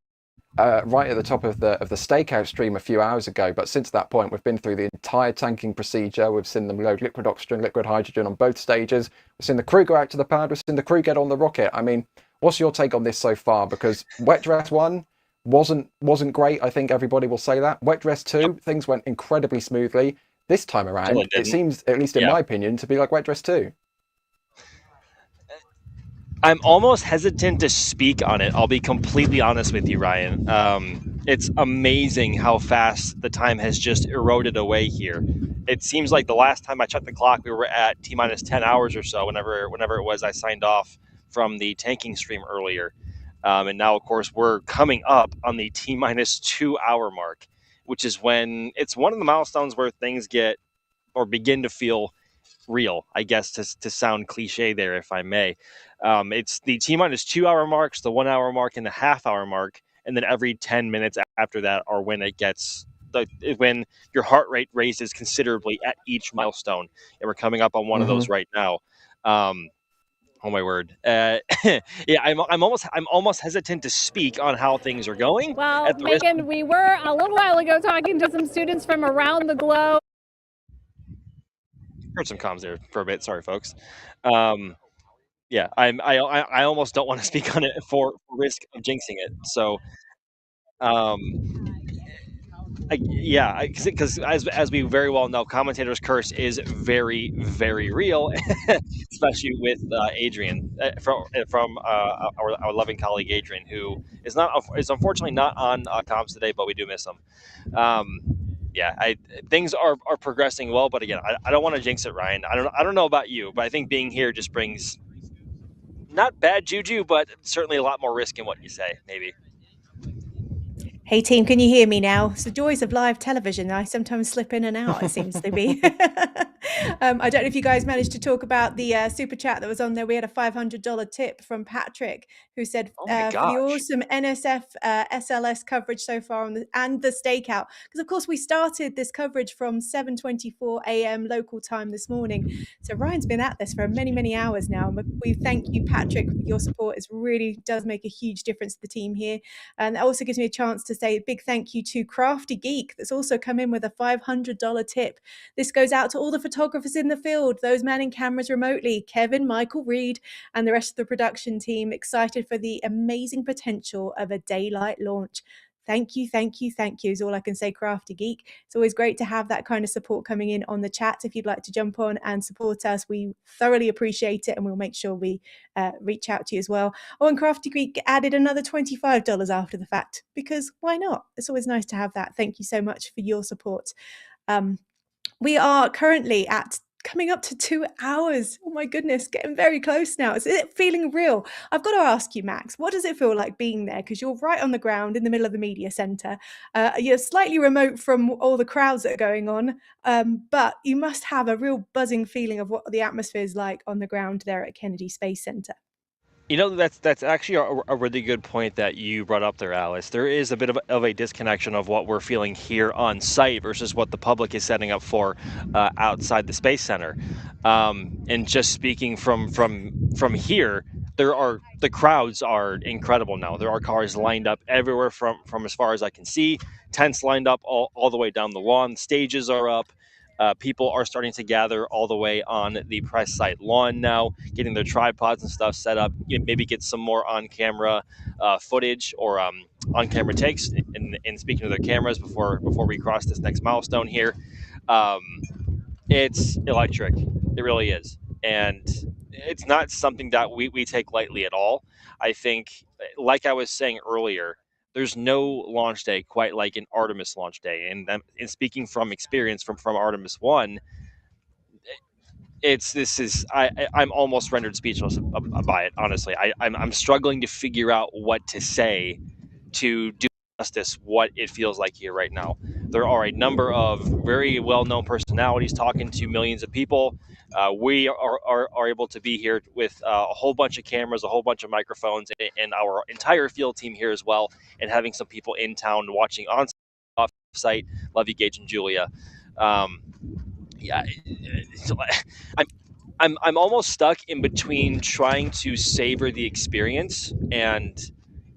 right at the top of the stakeout stream a few hours ago, but since that point we've been through the entire tanking procedure. We've seen them load liquid oxygen, liquid hydrogen on both stages. We've seen the crew go out to the pad. We've seen the crew get on the rocket. I mean, what's your take on this so far? Because wet dress 1 wasn't great. I think everybody will say that. Wet dress 2, things went incredibly smoothly. This time around, it seems, at least in my opinion, to be like wet dress 2. I'm almost hesitant to speak on it. I'll be completely honest with you, Ryan. It's amazing how fast the time has just eroded away here. It seems like the last time I checked the clock, we were at T-minus 10 hours or so, whenever it was I signed off from the tanking stream earlier. And now, of course, we're coming up on the T-minus 2 hour mark, which is when it's one of the milestones where things get or begin to feel real, I guess, to sound cliche there, if I may. It's the T-minus 2 hour marks, the 1 hour mark, and the half hour mark. And then every 10 minutes after that are when it gets, when your heart rate raises considerably at each milestone. And we're coming up on one of those right now. Oh my word! Yeah, I'm almost hesitant to speak on how things are going. Well, Megan, we were a little while ago talking to some students from around the globe. Heard some comms there for a bit. Sorry, folks. Yeah, I almost don't want to speak on it for risk of jinxing it. So, because as we very well know, commentator's curse is very, very real, especially with Adrian from our loving colleague Adrian, who is unfortunately not on comms today, but we do miss him. Yeah, things are progressing well, but again, I don't want to jinx it, Ryan. I don't know about you, but I think being here just brings not bad juju, but certainly a lot more risk in what you say, maybe. Hey team, can you hear me now? It's the joys of live television. I sometimes slip in and out, it seems to be. I don't know if you guys managed to talk about the super chat that was on there. We had a $500 tip from Patrick, who said, Oh my for the gosh. awesome NSF SLS coverage so far and the stakeout. Because, of course, we started this coverage from 7:24 a.m. local time this morning. So Ryan's been at this for many, many hours now. And we thank you, Patrick, for your support. It really does make a huge difference to the team here. And that also gives me a chance to say a big thank you to Crafty Geek, that's also come in with a $500 tip. This goes out to all the photographers in the field, those manning cameras remotely, Kevin, Michael, Reed, and the rest of the production team, excited for the amazing potential of a daylight launch. Thank you, thank you, thank you is all I can say, Crafty Geek. It's always great to have that kind of support coming in on the chat. If you'd like to jump on and support us, we thoroughly appreciate it, and we'll make sure we reach out to you as well. Oh, and Crafty Geek added another $25 after the fact, because why not? It's always nice to have that. Thank you so much for your support. We are currently at coming up to 2 hours. Oh my goodness, getting very close now. Is it feeling real? I've got to ask you, Max, what does it feel like being there? Because you're right on the ground in the middle of the media centre. You're slightly remote from all the crowds that are going on, but you must have a real buzzing feeling of what the atmosphere is like on the ground there at Kennedy Space Center. You know, that's actually a really good point that you brought up there, Alice. There is a bit of a disconnection of what we're feeling here on site versus what the public is setting up for outside the Space Center. And just speaking from here, the crowds are incredible now. There are cars lined up everywhere from as far as I can see. Tents lined up all the way down the lawn. Stages are up. People are starting to gather all the way on the press site lawn now, getting their tripods and stuff set up. Maybe get some more on-camera footage or on-camera takes and speaking to their cameras before we cross this next milestone here. It's electric. It really is. And it's not something that we take lightly at all. I think, like I was saying earlier, there's no launch day quite like an Artemis launch day. And speaking from experience from Artemis 1, I'm almost rendered speechless by it, honestly. I'm struggling to figure out what to say to do justice what it feels like here right now. There are a number of very well-known personalities talking to millions of people. We are able to be here with a whole bunch of cameras, a whole bunch of microphones, and our entire field team here as well, and having some people in town watching on site. Love you, Gage and Julia. Yeah, I'm almost stuck in between trying to savor the experience and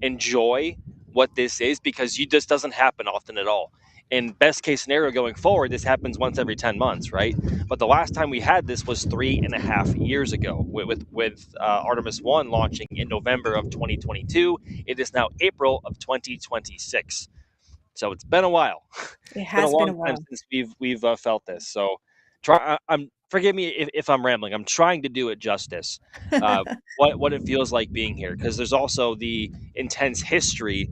enjoy what this is, because this doesn't happen often at all. In best case scenario going forward, this happens once every 10 months, right? But the last time we had this was 3.5 years ago with Artemis 1 launching in November of 2022. It is now April of 2026. So it's been a while. It has been a while time since we've felt this. So forgive me if I'm rambling. I'm trying to do it justice. What it feels like being here, because there's also the intense history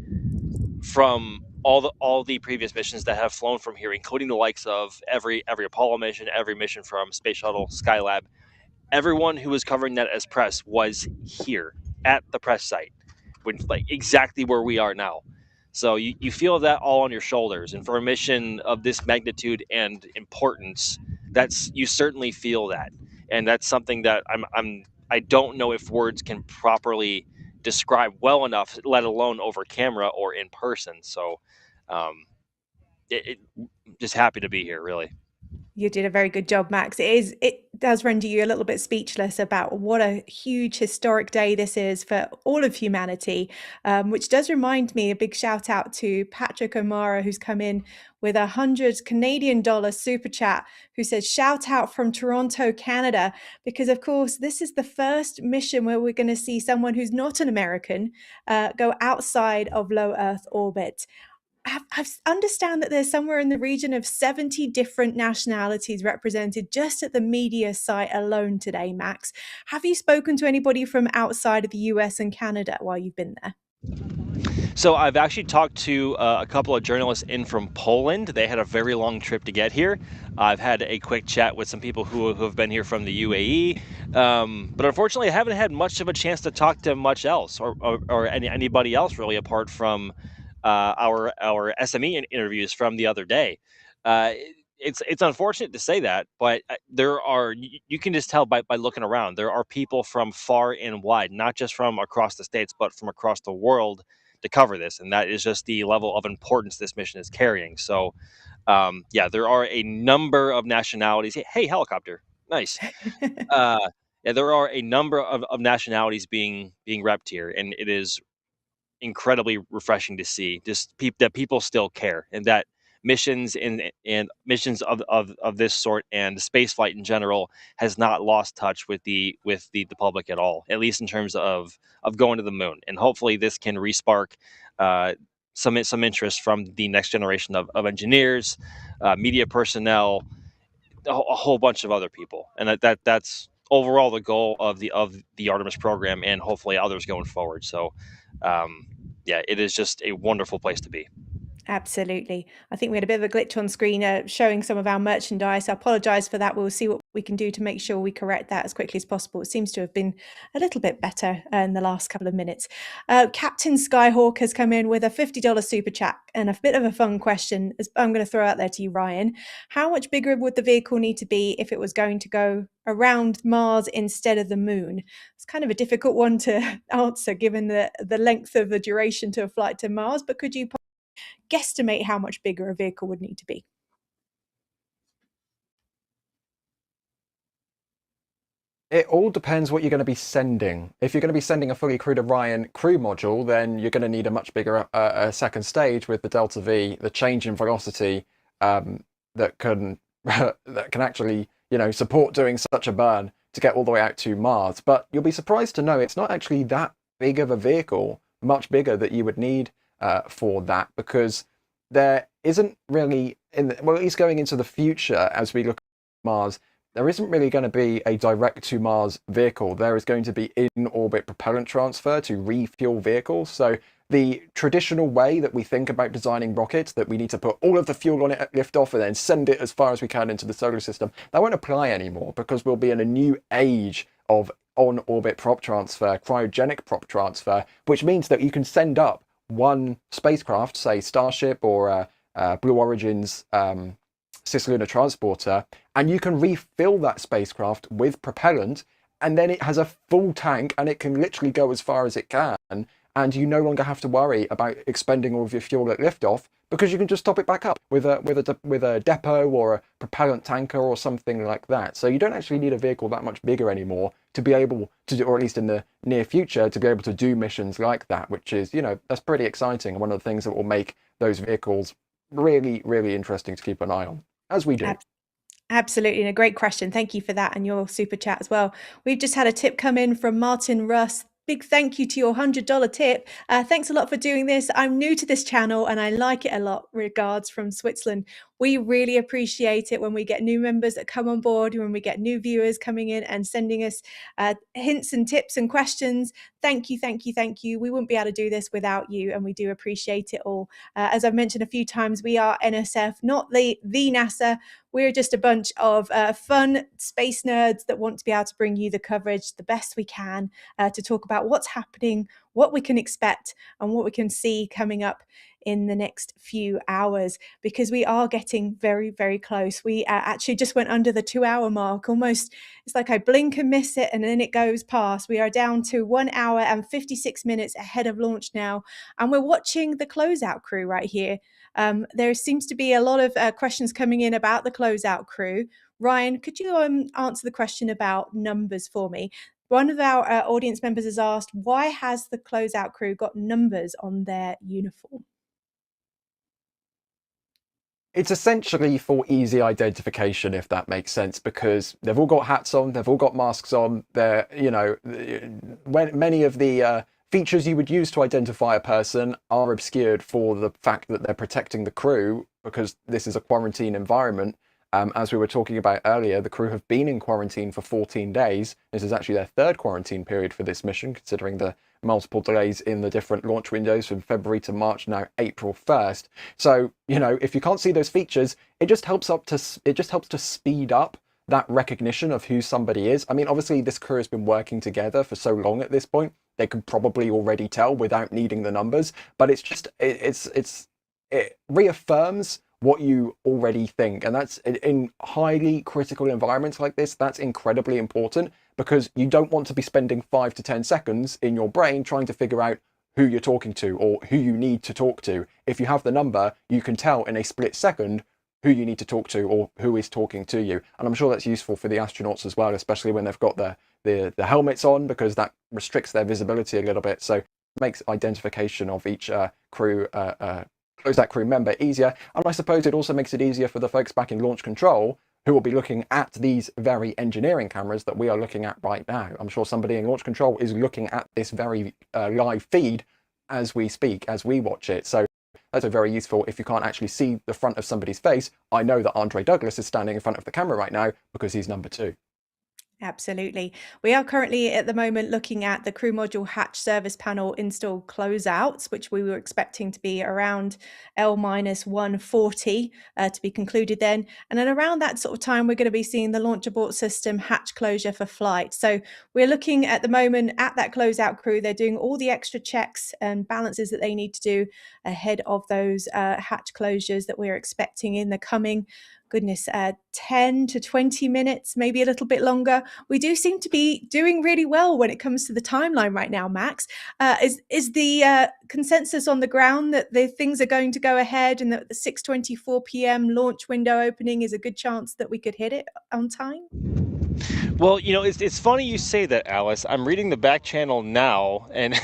from all the previous missions that have flown from here, including the likes of every Apollo mission, every mission from Space Shuttle, Skylab. Everyone who was covering that as press was here at the press site, like exactly where we are now. So you feel that all on your shoulders, and for a mission of this magnitude and importance, you certainly feel that, and that's something that I don't know if words can properly describe well enough, let alone over camera or in person. So, just happy to be here, really. You did a very good job, Max. It does render you a little bit speechless about what a huge historic day this is for all of humanity, which does remind me, a big shout out to Patrick O'Mara, who's come in with $100 Canadian super chat, who says, shout out from Toronto, Canada, because of course, this is the first mission where we're going to see someone who's not an American go outside of low Earth orbit. I understand that there's somewhere in the region of 70 different nationalities represented just at the media site alone today, Max. Have you spoken to anybody from outside of the US and Canada while you've been there? So I've actually talked to a couple of journalists in from Poland. They had a very long trip to get here. I've had a quick chat with some people who have been here from the UAE. But unfortunately, I haven't had much of a chance to talk to much else or anybody else really, apart from our SME interviews from the other day. it's unfortunate to say that, but there are you can just tell by looking around. There are people from far and wide, not just from across the states, but from across the world to cover this, and that is just the level of importance this mission is carrying. So, yeah, there are a number of nationalities. Hey, helicopter, nice. Yeah, there are a number of nationalities being repped here, and it is incredibly refreshing to see just that people still care, and that missions and missions of this sort and spaceflight in general has not lost touch with the public at all, at least in terms of going to the moon. And hopefully this can respark some interest from the next generation of engineers, media personnel, a whole bunch of other people. And that's overall the goal of the Artemis program, and hopefully others going forward. So yeah, it is just a wonderful place to be. Absolutely. I think we had a bit of a glitch on screen showing some of our merchandise. I apologise for that. We'll see what we can do to make sure we correct that as quickly as possible. It seems to have been a little bit better in the last couple of minutes. Captain Skyhawk has come in with a $50 super chat and a bit of a fun question. I'm going to throw out there to you, Ryan. How much bigger would the vehicle need to be if it was going to go around Mars instead of the moon? It's kind of a difficult one to answer given the length of the duration to a flight to Mars, but could you guesstimate how much bigger a vehicle would need to be? It all depends what you're going to be sending. If you're going to be sending a fully crewed Orion crew module, then you're going to need a much bigger second stage with the Delta V, the change in velocity that can actually, support doing such a burn to get all the way out to Mars. But you'll be surprised to know it's not actually that big of a vehicle, much bigger, that you would need for that, because there isn't really, at least going into the future as we look at Mars, there isn't really going to be a direct to Mars vehicle. There is going to be in-orbit propellant transfer to refuel vehicles. So the traditional way that we think about designing rockets, that we need to put all of the fuel on it at liftoff and then send it as far as we can into the solar system, that won't apply anymore, because we'll be in a new age of on-orbit prop transfer, cryogenic prop transfer, which means that you can send up one spacecraft, say Starship or Blue Origin's cislunar transporter, and you can refill that spacecraft with propellant, and then it has a full tank and it can literally go as far as it can, and you no longer have to worry about expending all of your fuel at liftoff, because you can just top it back up with a depot or a propellant tanker or something like that. So you don't actually need a vehicle that much bigger anymore to be able to do, or at least in the near future, to be able to do missions like that, which is, that's pretty exciting. One of the things that will make those vehicles really, really interesting to keep an eye on, as we do. Absolutely, and a great question. Thank you for that and your super chat as well. We've just had a tip come in from Martin Russ. Big thank you to your $100 tip. Thanks a lot for doing this. I'm new to this channel and I like it a lot. Regards from Switzerland. We really appreciate it when we get new members that come on board, when we get new viewers coming in and sending us hints and tips and questions. Thank you, thank you, thank you. We wouldn't be able to do this without you, and we do appreciate it all. As I've mentioned a few times, we are NSF, not the NASA. We're just a bunch of fun space nerds that want to be able to bring you the coverage the best we can to talk about what's happening, what we can expect, and what we can see coming up in the next few hours, because we are getting very, very close. We actually just went under the 2-hour mark almost. It's like I blink and miss it and then it goes past. We are down to 1 hour and 56 minutes ahead of launch now, and we're watching the closeout crew right here. There seems to be a lot of questions coming in about the closeout crew. Ryan, could you answer the question about numbers for me? One of our audience members has asked, why has the closeout crew got numbers on their uniform? It's essentially for easy identification, if that makes sense, because they've all got hats on, they've all got masks on. They're, when many of the features you would use to identify a person are obscured for the fact that they're protecting the crew, because this is a quarantine environment. As we were talking about earlier, the crew have been in quarantine for 14 days. This is actually their third quarantine period for this mission, considering the multiple delays in the different launch windows from February to March, now April 1st. So, if you can't see those features, it just helps to speed up that recognition of who somebody is. I mean, obviously this crew has been working together for so long at this point, they can probably already tell without needing the numbers, but it's just, it reaffirms what you already think. And that's in highly critical environments like this, that's incredibly important, because you don't want to be spending 5 to 10 seconds in your brain trying to figure out who you're talking to or who you need to talk to. If you have the number, you can tell in a split second who you need to talk to or who is talking to you. And I'm sure that's useful for the astronauts as well, especially when they've got the helmets on, because that restricts their visibility a little bit. So it makes identification of each crew that crew member easier. And I suppose it also makes it easier for the folks back in launch control who will be looking at these very engineering cameras that we are looking at right now. I'm sure somebody in launch control is looking at this very live feed as we speak, as we watch it. So that's very useful. If you can't actually see the front of somebody's face, I know that Andre Douglas is standing in front of the camera right now because he's number 2. Absolutely. We are currently at the moment looking at the crew module hatch service panel install closeouts, which we were expecting to be around L-140 to be concluded then. And then around that sort of time, we're going to be seeing the launch abort system hatch closure for flight. So we're looking at the moment at that closeout crew. They're doing all the extra checks and balances that they need to do ahead of those hatch closures that we're expecting in the coming 10 to 20 minutes, maybe a little bit longer. We do seem to be doing really well when it comes to the timeline right now, Max. Is the consensus on the ground that the things are going to go ahead and that the 6:24 p.m. launch window opening is a good chance that we could hit it on time? Well, it's funny you say that, Alice. I'm reading the back channel now, and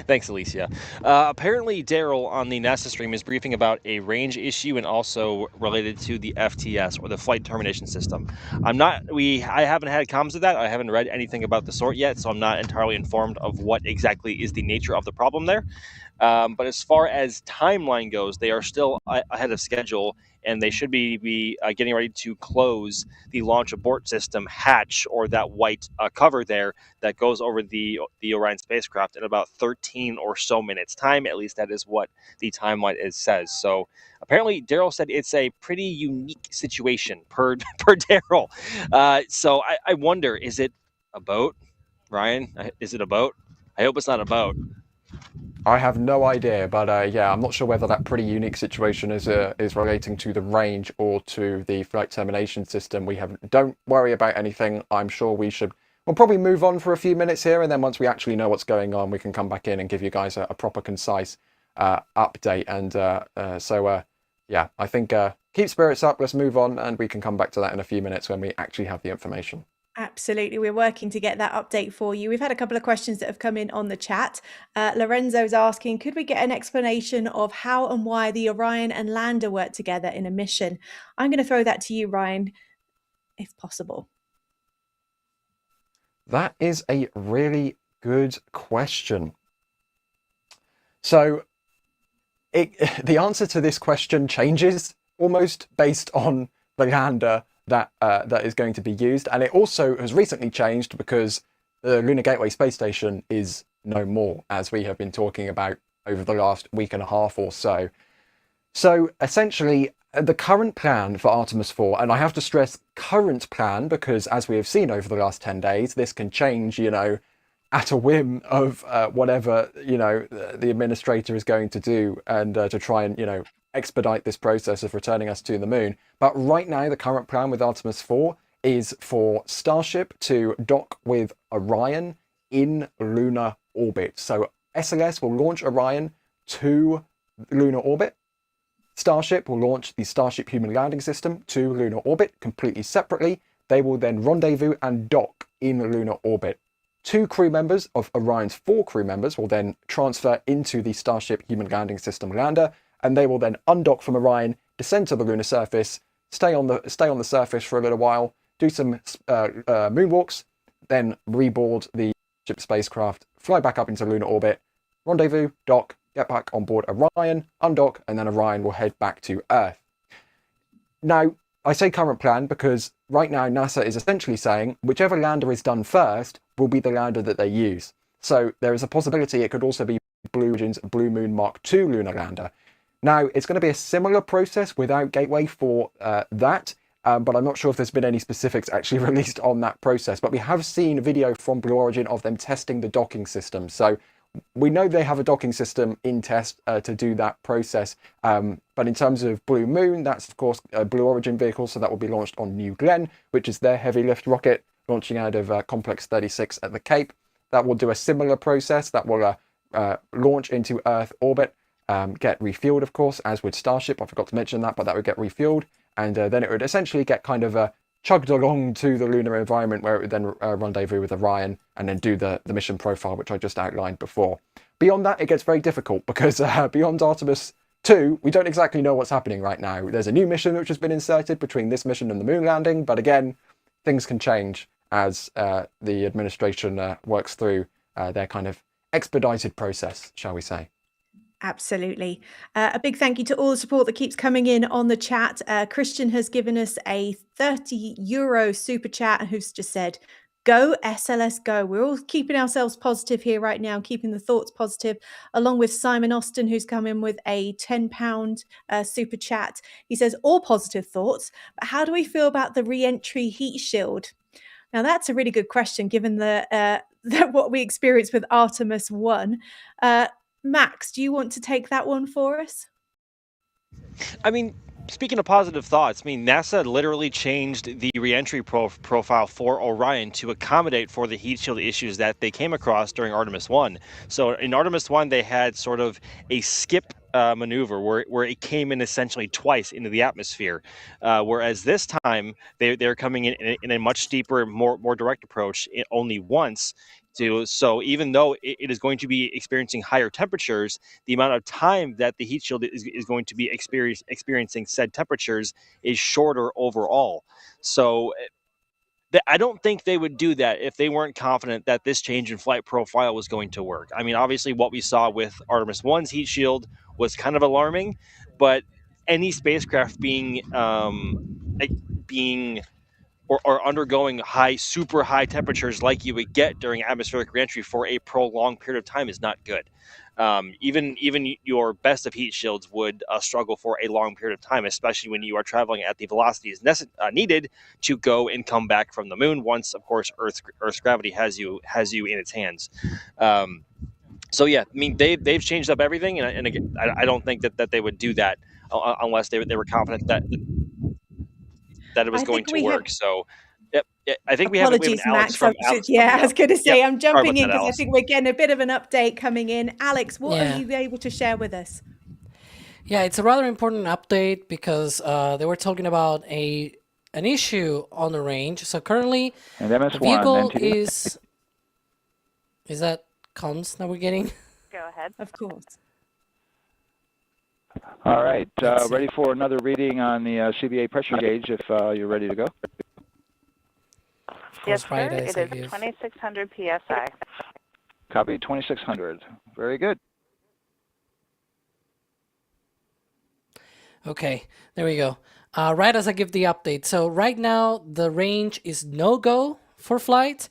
thanks, Alicia. Apparently, Daryl on the NASA stream is briefing about a range issue and also related to the FTS, or the flight termination system. I haven't had comms of that. I haven't read anything about the sort yet, so I'm not entirely informed of what exactly is the nature of the problem there. But as far as timeline goes, they are still ahead of schedule, and they should be getting ready to close the launch abort system hatch, or that white cover there that goes over the Orion spacecraft, in about 13 or so minutes time. At least that is what the timeline says. So apparently Daryl said it's a pretty unique situation per Daryl. So I wonder, is it a boat, Ryan? Is it a boat? I hope it's not a boat. I have no idea, but yeah, I'm not sure whether that pretty unique situation is relating to the range or to the flight termination system. Don't worry about anything. I'm sure we'll probably move on for a few minutes here, and then once we actually know what's going on, we can come back in and give you guys a proper, concise update. And so yeah, I think keep spirits up. Let's move on, and we can come back to that in a few minutes when we actually have the information. Absolutely. We're working to get that update for you. We've had a couple of questions that have come in on the chat. Lorenzo's asking, could we get an explanation of how and why the Orion and lander work together in a mission? I'm going to throw that to you, Ryan, if possible. That is a really good question. So the answer to this question changes almost based on the lander that is going to be used, and it also has recently changed because the Lunar Gateway space station is no more, as we have been talking about over the last week and a half or so. So essentially, the current plan for Artemis 4, and I have to stress current plan because, as we have seen over the last 10 days, this can change, at a whim of whatever, the administrator is going to do, and to try and, expedite this process of returning us to the moon. But right now, the current plan with Artemis 4 is for Starship to dock with Orion in lunar orbit. So SLS will launch Orion to lunar orbit. Starship will launch the Starship Human Landing System to lunar orbit completely separately. They will then rendezvous and dock in lunar orbit. 2 crew members of Orion's 4 crew members will then transfer into the Starship Human Landing System lander, and they will then undock from Orion, descend to the lunar surface, stay on the surface for a little while, do some moonwalks, then reboard the ship spacecraft, fly back up into lunar orbit, rendezvous, dock, get back on board Orion, undock, and then Orion will head back to Earth. Now, I say current plan because right now NASA is essentially saying whichever lander is done first will be the lander that they use. So there is a possibility it could also be Blue Origin's Blue Moon Mark II lunar lander. Now, it's going to be a similar process without Gateway for that, but I'm not sure if there's been any specifics actually released on that process. But we have seen a video from Blue Origin of them testing the docking system. So we know they have a docking system in test to do that process. But in terms of Blue Moon, that's of course a Blue Origin vehicle, so that will be launched on New Glenn, which is their heavy lift rocket launching out of Complex 36 at the Cape. That will do a similar process. That will launch into Earth orbit, get refueled, of course, as would Starship. I forgot to mention that, but that would get refueled, and then it would essentially get kind of chugged along to the lunar environment, where it would then rendezvous with Orion and then do the mission profile, which I just outlined before. Beyond that, it gets very difficult because beyond Artemis II, we don't exactly know what's happening right now. There's a new mission which has been inserted between this mission and the moon landing, but again, things can change as the administration works through their kind of expedited process, shall we say. Absolutely. A big thank you to all the support that keeps coming in on the chat. Christian has given us a €30 super chat who's just said, go SLS, go. We're all keeping ourselves positive here right now, keeping the thoughts positive, along with Simon Austin, who's come in with a £10 super chat. He says, all positive thoughts, but how do we feel about the re-entry heat shield? Now, that's a really good question, given that what we experienced with Artemis 1. Max, do you want to take that one for us? I mean, speaking of positive thoughts, I mean, NASA literally changed the reentry profile for Orion to accommodate for the heat shield issues that they came across during Artemis 1. So in Artemis 1, they had sort of a skip maneuver where it came in essentially twice into the atmosphere, whereas this time they're coming in a much steeper, more direct approach only once. So even though it is going to be experiencing higher temperatures, the amount of time that the heat shield is going to be experiencing said temperatures is shorter overall. So I don't think they would do that if they weren't confident that this change in flight profile was going to work. I mean, obviously what we saw with Artemis 1's heat shield was kind of alarming, but any spacecraft being or undergoing super high temperatures like you would get during atmospheric reentry for a prolonged period of time is not good. Even your best of heat shields would struggle for a long period of time, especially when you are traveling at the velocities needed to go and come back from the moon. Once, of course, Earth's gravity has you in its hands. So yeah, I mean they've changed up everything, and again, I don't think that they would do that unless they were confident that it was going to work. So, yep, I think we have Alex Max. from Alex. Yeah, I was going to say, Yep. I'm jumping in Sorry about that, because I Alice. think we're getting a bit of an update coming in. Alex, what Yeah. are you able to share with us? Yeah, it's a rather important update because they were talking about an issue on the range. So currently, And the MS1 vehicle NTD. is that comms that we're getting? Go ahead. Of course. All right, ready for another reading on the CBA pressure gauge if you're ready to go. Yes, sir. Fridays It I is give. 2600 PSI. Copy 2600. Very good. Okay, there we go. Right as I give the update. So right now, the range is no-go for flight.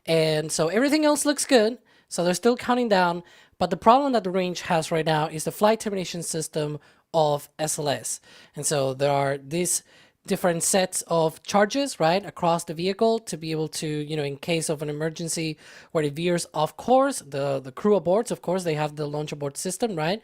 And so everything else looks good. So they're still counting down. But the problem that the range has right now is the flight termination system of SLS. And so there are these different sets of charges, right, across the vehicle to be able to, in case of an emergency where it veers off course, the crew aboards, of course, they have the launch abort system, right?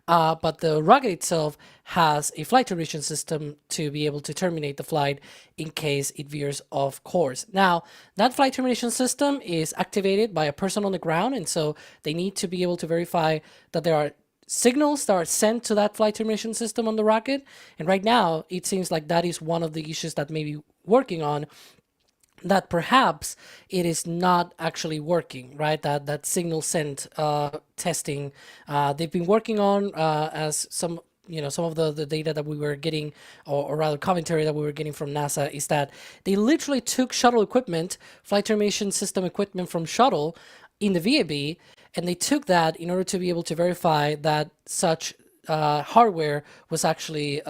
But the rocket itself has a flight termination system to be able to terminate the flight in case it veers off course. Now, that flight termination system is activated by a person on the ground, and so they need to be able to verify that there are signals that are sent to that flight termination system on the rocket. And right now, it seems like that is one of the issues that may be working on, that perhaps it is not actually working, right? That signal sent testing they've been working on as some of the data that we were getting, or rather commentary that we were getting from NASA, is that they literally took shuttle equipment, flight termination system equipment from shuttle in the VAB, and they took that in order to be able to verify that such hardware was actually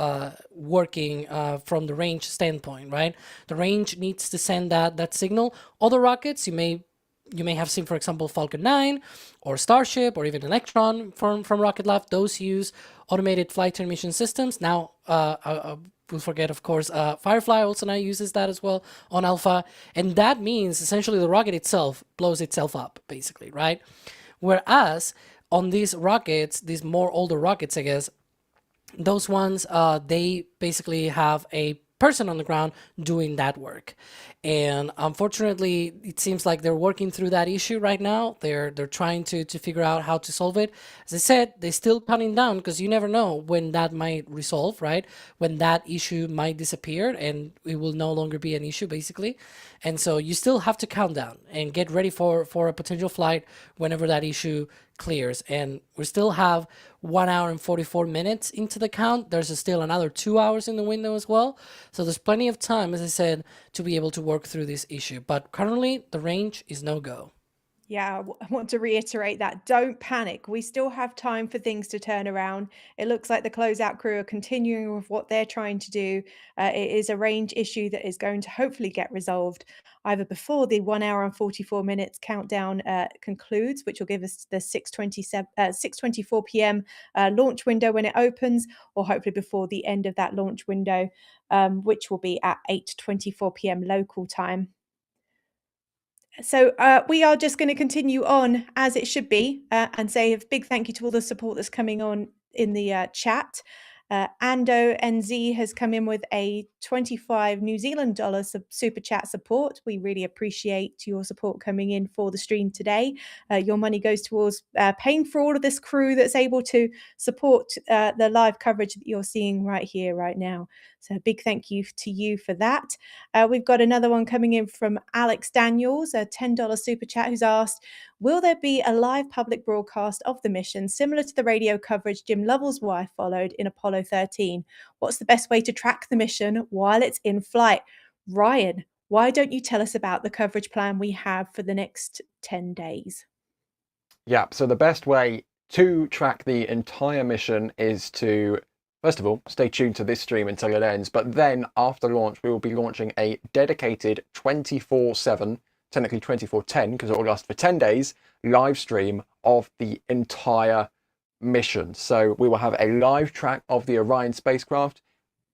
working from the range standpoint, right? The range needs to send that signal. Other rockets you may have seen, for example, Falcon 9 or Starship or even Electron from Rocket Lab, those use automated flight termination systems. Now, we'll forget, of course, Firefly also now uses that as well on Alpha. And that means essentially the rocket itself blows itself up, basically, right? Whereas on these rockets, these more older rockets, I guess, those ones, they basically have a person on the ground doing that work. And unfortunately, it seems like they're working through that issue right now. They're trying to figure out how to solve it. As I said, they're still counting down because you never know when that might resolve, right? When that issue might disappear and it will no longer be an issue, basically. And so you still have to count down and get ready for a potential flight whenever that issue clears. And we still have 1 hour and 44 minutes into the count. There's still another 2 hours in the window as well. So there's plenty of time, as I said, to be able to work through this issue. But currently, the range is no go. Yeah, I want to reiterate that. Don't panic. We still have time for things to turn around. It looks like the closeout crew are continuing with what they're trying to do. It is a range issue that is going to hopefully get resolved either before the 1 hour and 44 minutes countdown concludes, which will give us the 6:24 p.m. Launch window when it opens, or hopefully before the end of that launch window, which will be at 8:24 p.m. local time. So we are just going to continue on as it should be and say a big thank you to all the support that's coming on in the chat. Ando NZ has come in with a 25 New Zealand dollars super chat support. We really appreciate your support coming in for the stream today. Your money goes towards paying for all of this crew that's able to support the live coverage that you're seeing right here, right now. So a big thank you to you for that. We've got another one coming in from Alex Daniels, a $10 super chat, who's asked, will there be a live public broadcast of the mission similar to the radio coverage Jim Lovell's wife followed in Apollo 13? What's the best way to track the mission while it's in flight? Ryan, why don't you tell us about the coverage plan we have for the next 10 days? Yeah, so the best way to track the entire mission is to, first of all, stay tuned to this stream until it ends, but then after launch, we will be launching a dedicated 24/7, technically 24/10, because it will last for 10 days, live stream of the entire mission. So we will have a live track of the Orion spacecraft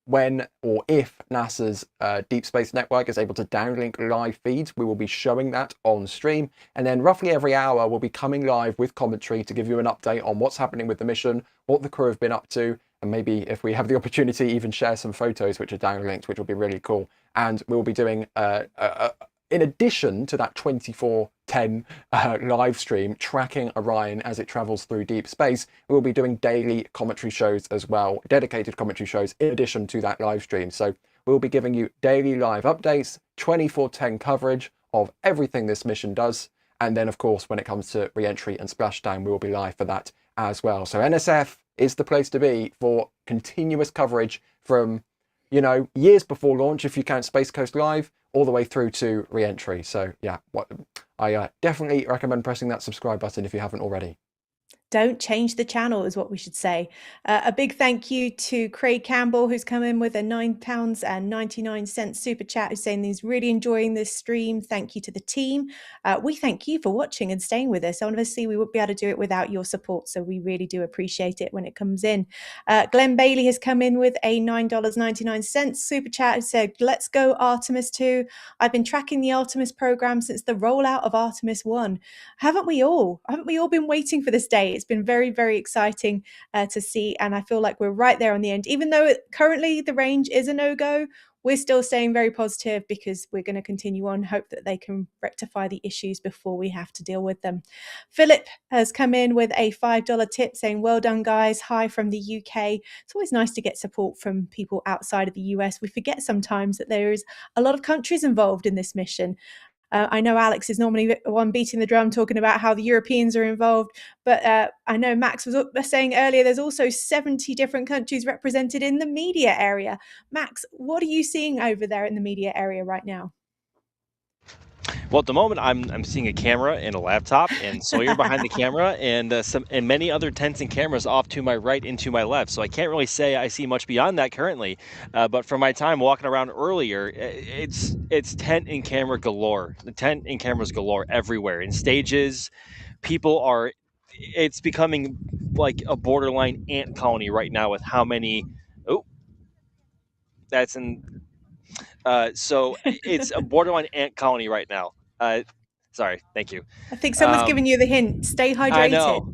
when or if NASA's Deep Space Network is able to downlink live feeds. We will be showing that on stream, and then roughly every hour we'll be coming live with commentary to give you an update on what's happening with the mission, what the crew have been up to, and maybe if we have the opportunity, even share some photos which are downlinked, which will be really cool. And we'll be doing in addition to that 24/10 live stream tracking Orion as it travels through deep space, we'll be doing daily commentary shows as well, dedicated commentary shows in addition to that live stream. So we'll be giving you daily live updates, 24/10 coverage of everything this mission does. And then, of course, when it comes to re-entry and splashdown, we will be live for that as well. So NSF is the place to be for continuous coverage from, you know, years before launch, if you count Space Coast Live, all the way through to re-entry. So yeah, I definitely recommend pressing that subscribe button if you haven't already. Don't change the channel is what we should say. A big thank you to Craig Campbell, who's come in with a £9.99 super chat, who's saying he's really enjoying this stream. Thank you to the team. We thank you for watching and staying with us. Obviously, we wouldn't be able to do it without your support, so we really do appreciate it when it comes in. Glenn Bailey has come in with a $9.99 super chat, who said, let's go Artemis II. I've been tracking the Artemis program since the rollout of Artemis I. Haven't we all? Haven't we all been waiting for this day? It's been very, very exciting to see, and I feel like we're right there on the end. Even though currently the range is a no-go, we're still staying very positive because we're going to continue on, hope that they can rectify the issues before we have to deal with them. Philip has come in with a $5 tip saying, well done, guys. Hi from the UK. It's always nice to get support from people outside of the US. We forget sometimes that there is a lot of countries involved in this mission. I know Alex is normally the one beating the drum talking about how the Europeans are involved, but I know Max was saying earlier there's also 70 different countries represented in the media area. Max, what are you seeing over there in the media area right now? Well, at the moment, I'm seeing a camera and a laptop, and Sawyer behind the camera, and many other tents and cameras off to my right and to my left. So I can't really say I see much beyond that currently. But from my time walking around earlier, it's tent and camera galore. The tent and cameras galore everywhere in stages. People are. It's becoming like a borderline ant colony right now with how many. Oh, that's in. So it's a borderline ant colony right now. Sorry. Thank you. I think someone's giving you the hint. Stay hydrated. I know.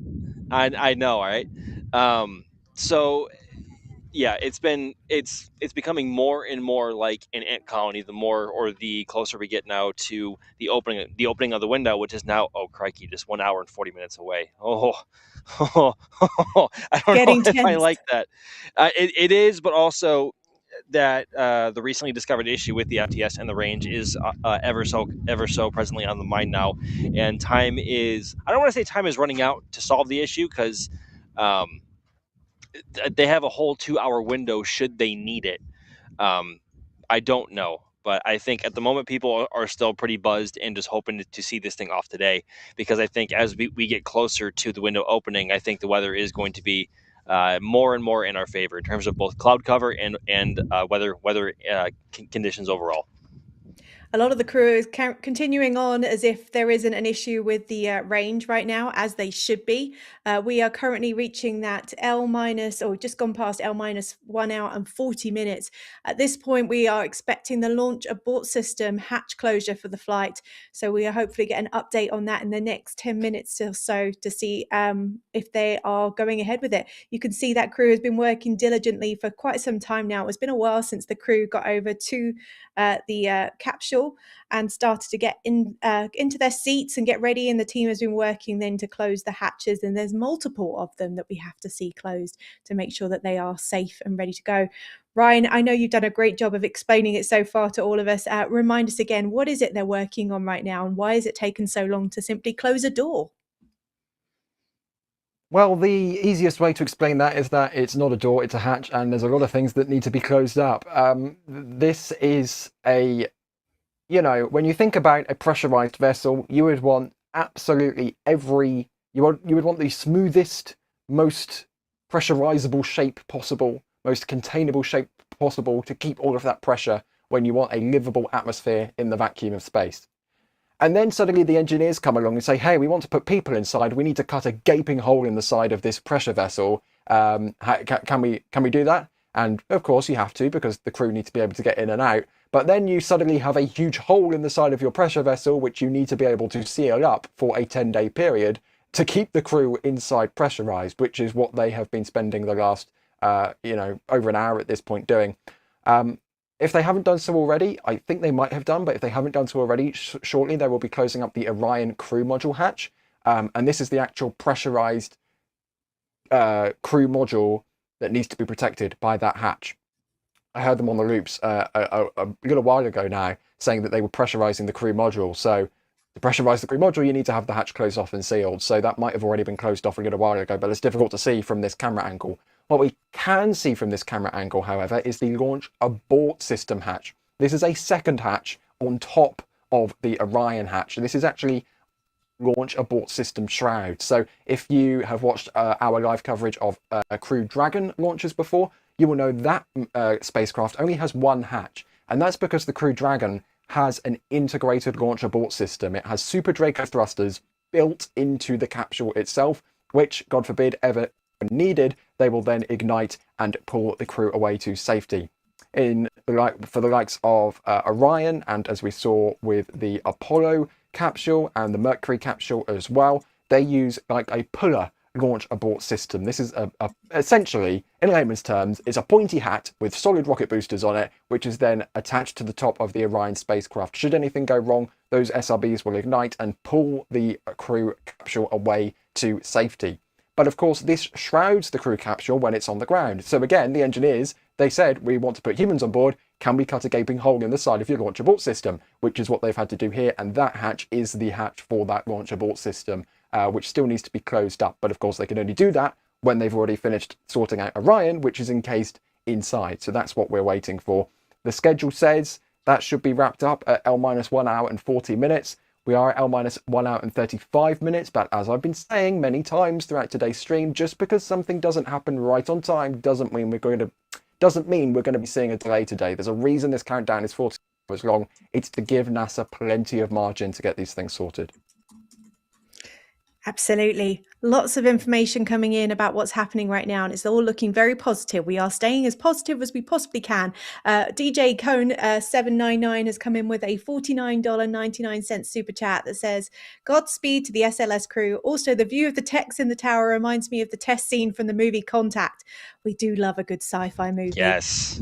I know. All right. So yeah, it's becoming more and more like an ant colony the closer we get now to the opening of the window, which is now, oh crikey, just 1 hour and 40 minutes away. I don't Getting know if I tense. like that. It is, but also that the recently discovered issue with the FTS and the range is ever so presently on the mind now, and time is, I don't want to say time is running out to solve the issue, because they have a whole 2-hour window should they need it. I don't know, but I think at the moment people are still pretty buzzed and just hoping to see this thing off today, because I think as we get closer to the window opening, I think the weather is going to be more and more in our favor in terms of both cloud cover and weather conditions overall. A lot of the crew is continuing on as if there isn't an issue with the range right now, as they should be. We are currently reaching that just gone past L minus 1 hour and 40 minutes. At this point, we are expecting the launch abort system hatch closure for the flight. So we are hopefully get an update on that in the next 10 minutes or so to see if they are going ahead with it. You can see that crew has been working diligently for quite some time now. It's been a while since the crew got over to the capsule and started to get into their seats and get ready, and the team has been working then to close the hatches, and there's multiple of them that we have to see closed to make sure that they are safe and ready to go. Ryan, I know you've done a great job of explaining it so far to all of us. Remind us again, what is it they're working on right now, and why has it taken so long to simply close a door? Well, the easiest way to explain that is that it's not a door, it's a hatch, and there's a lot of things that need to be closed up. This is when you think about a pressurized vessel, you would want absolutely you would want the smoothest, most pressurizable shape possible, most containable shape possible to keep all of that pressure when you want a livable atmosphere in the vacuum of space. And then suddenly the engineers come along and say, hey, we want to put people inside. We need to cut a gaping hole in the side of this pressure vessel. Can we do that? And of course you have to, because the crew need to be able to get in and out. But then you suddenly have a huge hole in the side of your pressure vessel, which you need to be able to seal up for a 10-day period to keep the crew inside pressurized, which is what they have been spending the last, over an hour at this point doing. If they haven't done so already, I think they might have done, but if they haven't done so already, shortly they will be closing up the Orion crew module hatch. And this is the actual pressurized crew module that needs to be protected by that hatch. I heard them on the loops a little while ago now saying that they were pressurizing the crew module. So to pressurize the crew module, you need to have the hatch closed off and sealed. So that might have already been closed off a little while ago, but it's difficult to see from this camera angle. What we can see from this camera angle, however, is the launch abort system hatch. This is a second hatch on top of the Orion hatch. And this is actually launch abort system shroud. So if you have watched our live coverage of Crew Dragon launches before, you will know that spacecraft only has one hatch. And that's because the Crew Dragon has an integrated launch abort system. It has Super Draco thrusters built into the capsule itself, which, God forbid, ever needed, they will then ignite and pull the crew away to safety. For the likes of Orion, and as we saw with the Apollo capsule and the Mercury capsule as well, they use like a puller launch abort system. This is essentially, in layman's terms, is a pointy hat with solid rocket boosters on it, which is then attached to the top of the Orion spacecraft. Should anything go wrong, those SRBs will ignite and pull the crew capsule away to safety. But of course, this shrouds the crew capsule when it's on the ground. So again, the engineers, they said, we want to put humans on board. Can we cut a gaping hole in the side of your launch abort system? Which is what they've had to do here. And that hatch is the hatch for that launch abort system, which still needs to be closed up. But of course, they can only do that when they've already finished sorting out Orion, which is encased inside. So that's what we're waiting for. The schedule says that should be wrapped up at L-1 hour and 40 minutes. We are at L-1 hour and 35 minutes, but as I've been saying many times throughout today's stream, just because something doesn't happen right on time doesn't mean we're going to be seeing a delay today. There's a reason this countdown is 40 hours long. It's to give NASA plenty of margin to get these things sorted. Absolutely. Lots of information coming in about what's happening right now, and it's all looking very positive. We are staying as positive as we possibly can. DJ Cone 799 has come in with a $49.99 super chat that says, Godspeed to the SLS crew. Also, the view of the techs in the tower reminds me of the test scene from the movie Contact. We do love a good sci-fi movie. Yes.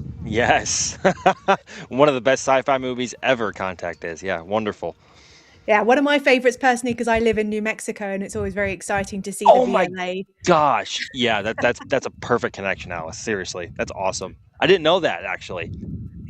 One of the best sci-fi movies ever, Contact is. Yeah, wonderful. Yeah, one of my favorites personally, because I live in New Mexico, and it's always very exciting to see the VLA. Gosh. Yeah, that's a perfect connection, Alice. Seriously. That's awesome. I didn't know that, actually.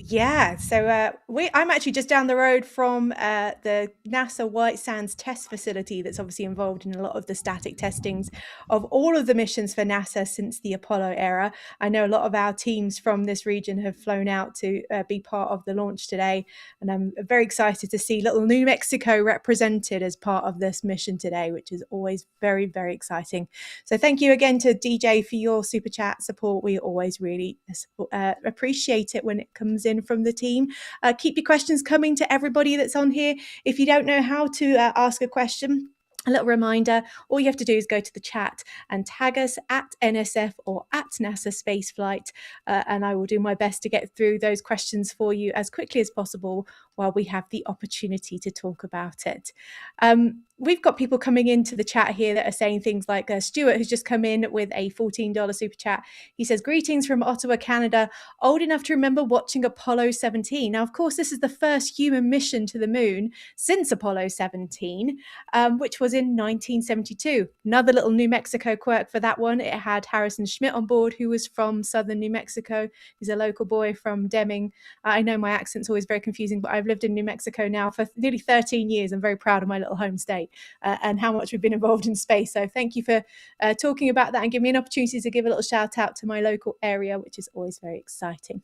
Yeah, so I'm actually just down the road from the NASA White Sands test facility that's obviously involved in a lot of the static testings of all of the missions for NASA since the Apollo era. I know a lot of our teams from this region have flown out to be part of the launch today, and I'm very excited to see little New Mexico represented as part of this mission today, which is always very, very exciting. So thank you again to DJ for your super chat support. We always really appreciate it when it comes in from the team. Keep your questions coming to everybody that's on here. If you don't know how to ask a question, a little reminder, all you have to do is go to the chat and tag us at NSF or at NASASpaceflight, and I will do my best to get through those questions for you as quickly as possible while we have the opportunity to talk about it. We've got people coming into the chat here that are saying things like Stuart, who's just come in with a $14 super chat. He says, greetings from Ottawa, Canada. Old enough to remember watching Apollo 17. Now, of course, this is the first human mission to the moon since Apollo 17, which was in 1972. Another little New Mexico quirk for that one. It had Harrison Schmitt on board, who was from southern New Mexico. He's a local boy from Deming. I know my accent's always very confusing, but I've lived in New Mexico now for nearly 13 years. I'm very proud of my little home state and how much we've been involved in space. So thank you for talking about that and giving me an opportunity to give a little shout out to my local area, which is always very exciting.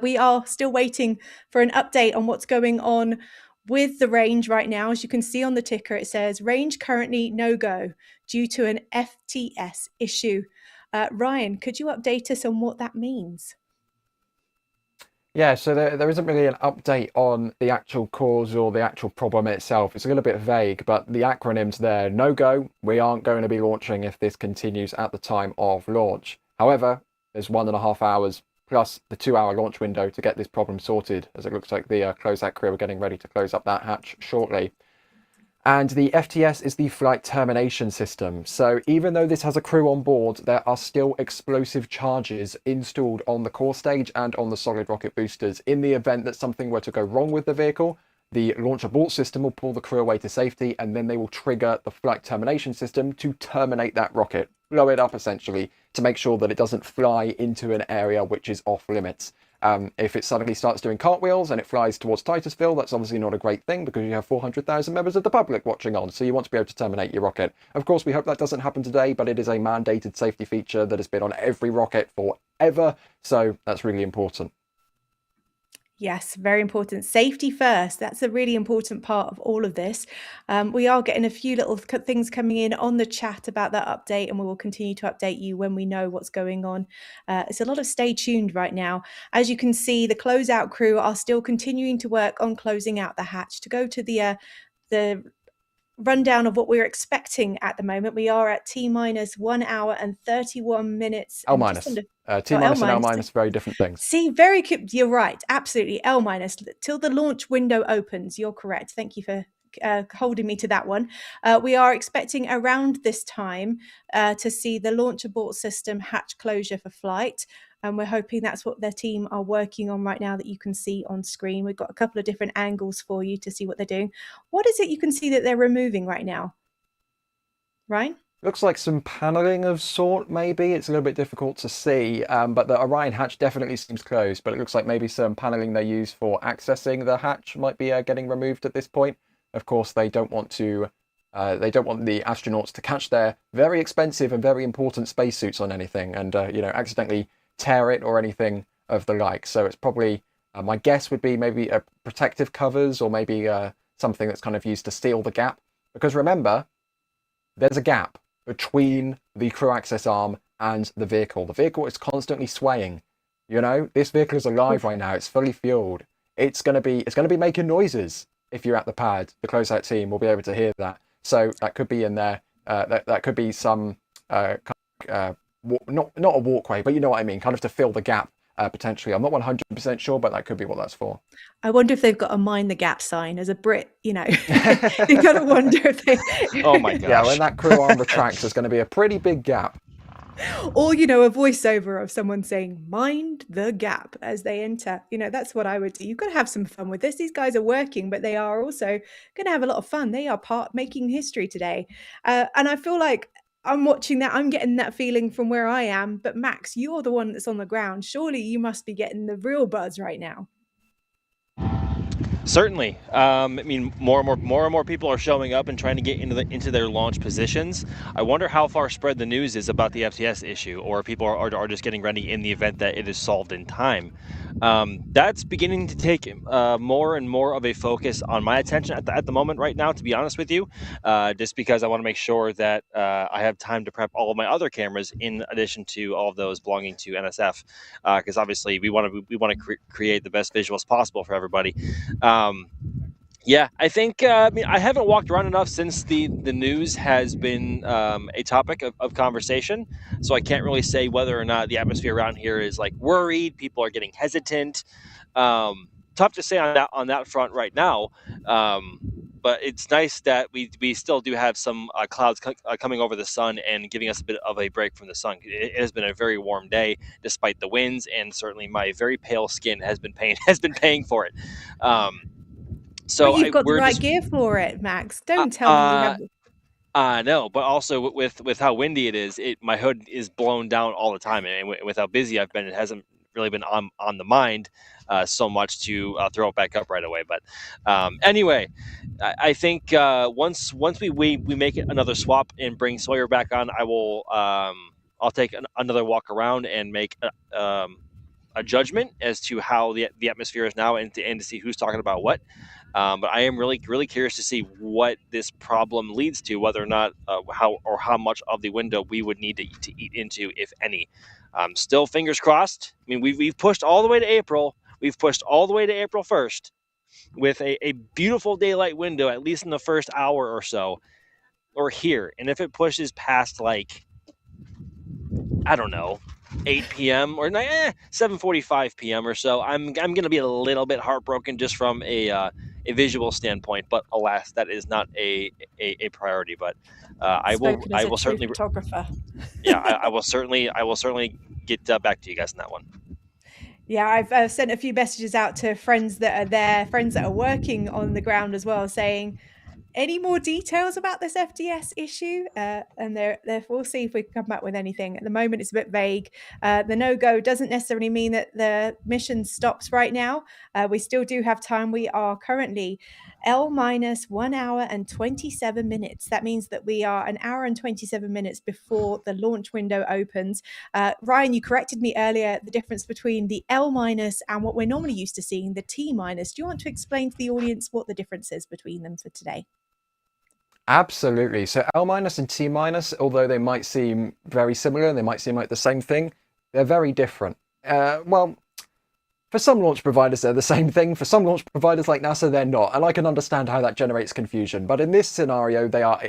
We are still waiting for an update on what's going on with the range right now. As you can see on the ticker, it says range currently no go due to an FTS issue. Ryan, could you update us on what that means? Yeah, so there isn't really an update on the actual cause or the actual problem itself. It's a little bit vague, but the acronym's there. No go, we aren't going to be launching if this continues at the time of launch. However, there's 1.5 hours plus the 2-hour launch window to get this problem sorted, as it looks like the closeout crew are getting ready to close up that hatch shortly. And the FTS is the flight termination system. So even though this has a crew on board, there are still explosive charges installed on the core stage and on the solid rocket boosters. In the event that something were to go wrong with the vehicle, the launch abort system will pull the crew away to safety, and then they will trigger the flight termination system to terminate that rocket, blow it up essentially, to make sure that it doesn't fly into an area which is off limits. If it suddenly starts doing cartwheels and it flies towards Titusville, that's obviously not a great thing because you have 400,000 members of the public watching on, so you want to be able to terminate your rocket. Of course, we hope that doesn't happen today, but it is a mandated safety feature that has been on every rocket forever, so that's really important. Yes, very important. Safety first. That's a really important part of all of this. We are getting a few little things coming in on the chat about that update, and we will continue to update you when we know what's going on. It's a lot of stay tuned right now. As you can see, the closeout crew are still continuing to work on closing out the hatch. To go to the rundown of what we're expecting at the moment, we are at T-minus 1 hour and 31 minutes. L-minus. T-minus and L-minus, very different things. See, you're right. Absolutely. L-minus till the launch window opens. You're correct. Thank you for holding me to that one. We are expecting around this time to see the launch abort system hatch closure for flight. And we're hoping that's what their team are working on right now that you can see on screen. We've got a couple of different angles for you to see what they're doing. What is it you can see that they're removing right now? Ryan? Looks like some paneling of sort, maybe. It's a little bit difficult to see, but the Orion hatch definitely seems closed, but it looks like maybe some paneling they use for accessing the hatch might be getting removed at this point. Of course, they don't want the astronauts to catch their very expensive and very important spacesuits on anything and, accidentally tear it or anything of the like. So it's probably, my guess would be maybe protective covers or maybe something that's kind of used to seal the gap. Because remember, there's a gap between the crew access arm and the vehicle. The vehicle is constantly swaying. This vehicle is alive right now. It's fully fueled. It's going to be making noises. If you're at the pad, the closeout team will be able to hear that. So that could be in there that could be some not a walkway, but you know what I mean, kind of to fill the gap potentially. I'm not 100% sure, but that could be what that's for. I wonder if they've got a mind the gap sign. As a Brit, you know, you gotta wonder if they. Oh my gosh! Yeah, when that crew arm retracts, there's going to be a pretty big gap. Or, you know, a voiceover of someone saying, mind the gap as they enter. You know, that's what I would do. You've got to have some fun with this. These guys are working, but they are also going to have a lot of fun. They are making history today. And I feel like I'm watching that. I'm getting that feeling from where I am. But Max, you're the one that's on the ground. Surely you must be getting the real buzz right now. Certainly. I mean, more and more people are showing up and trying to get into their launch positions. I wonder how far spread the news is about the FTS issue, or people are just getting ready in the event that it is solved in time. That's beginning to take more and more of a focus on my attention at the moment right now, to be honest with you, just because I want to make sure that I have time to prep all of my other cameras in addition to all of those belonging to NSF, because obviously we want to create the best visuals possible for everybody. Yeah, I think I mean, I haven't walked around enough since the news has been a topic of conversation, so I can't really say whether or not the atmosphere around here is like worried. People are getting hesitant. Tough to say on that front right now, but it's nice that we still do have some clouds coming over the sun and giving us a bit of a break from the sun. It has been a very warm day despite the winds, and certainly my very pale skin has been paying for it. So but you've got the right gear for it, Max. Don't tell me you have. No, but also with how windy it is, my hood is blown down all the time, and with how busy I've been, it hasn't really been on the mind so much to throw it back up right away. But anyway, I think once we make it another swap and bring Sawyer back on, I will I'll take another walk around and make a judgment as to how the atmosphere is now, and to see who's talking about what. But I am really curious to see what this problem leads to, whether or not how much of the window we would need to eat into, if any. Still fingers crossed. I mean, we've pushed all the way to April. We've pushed all the way to April 1st with a beautiful daylight window, at least in the first hour or so, or here. And if it pushes past, like, I don't know, 8 p.m. or 7:45 p.m. or so, I'm going to be a little bit heartbroken just from a visual standpoint, but alas, that is not a priority. But I will certainly photographer. Yeah, I will certainly get back to you guys on that one. Yeah, I've sent a few messages out to friends that are there, friends that are working on the ground as well, saying, any more details about this FTS issue? And we'll see if we can come back with anything. At the moment, it's a bit vague. The no-go doesn't necessarily mean that the mission stops right now. We still do have time. We are currently L-1 hour and 27 minutes. That means that we are an hour and 27 minutes before the launch window opens. Ryan, you corrected me earlier, the difference between the L- and what we're normally used to seeing, the T-. Do you want to explain to the audience what the difference is between them for today? Absolutely. So L- and T-, although they might seem very similar and they might seem like the same thing, they're very different. Well, for some launch providers, they're the same thing. For some launch providers like NASA, they're not. And I can understand how that generates confusion. But in this scenario, they are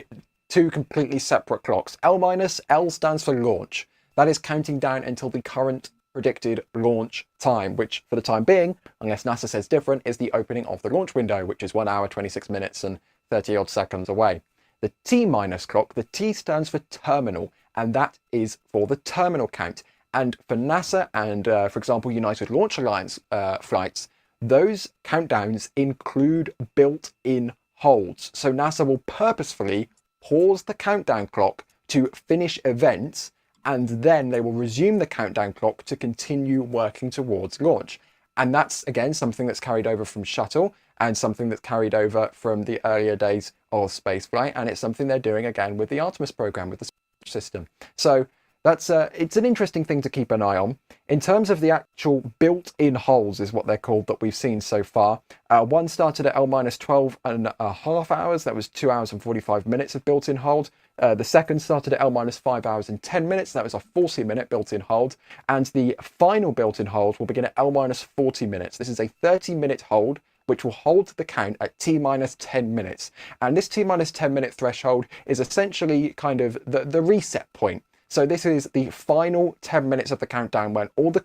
two completely separate clocks. L stands for launch. That is counting down until the current predicted launch time, which for the time being, unless NASA says different, is the opening of the launch window, which is 1 hour, 26 minutes and 30 odd seconds away. The T- clock, the T stands for terminal, and that is for the terminal count. And for NASA and, for example, United Launch Alliance flights, those countdowns include built-in holds. So NASA will purposefully pause the countdown clock to finish events, and then they will resume the countdown clock to continue working towards launch. And that's, again, something that's carried over from shuttle and something that's carried over from the earlier days of spaceflight. And it's something they're doing again with the Artemis program, with the system. So that's it's an interesting thing to keep an eye on. In terms of the actual built-in holes is what they're called that we've seen so far. One started at L-12.5 hours. That was 2 hours and 45 minutes of built-in hold. The second started at L-5 hours and 10 minutes. That was a 40-minute built-in hold. And the final built-in hold will begin at L-40 minutes. This is a 30-minute hold which will hold the count at T-minus 10 minutes. And this T-minus 10 minute threshold is essentially kind of the reset point. So this is the final 10 minutes of the countdown when all the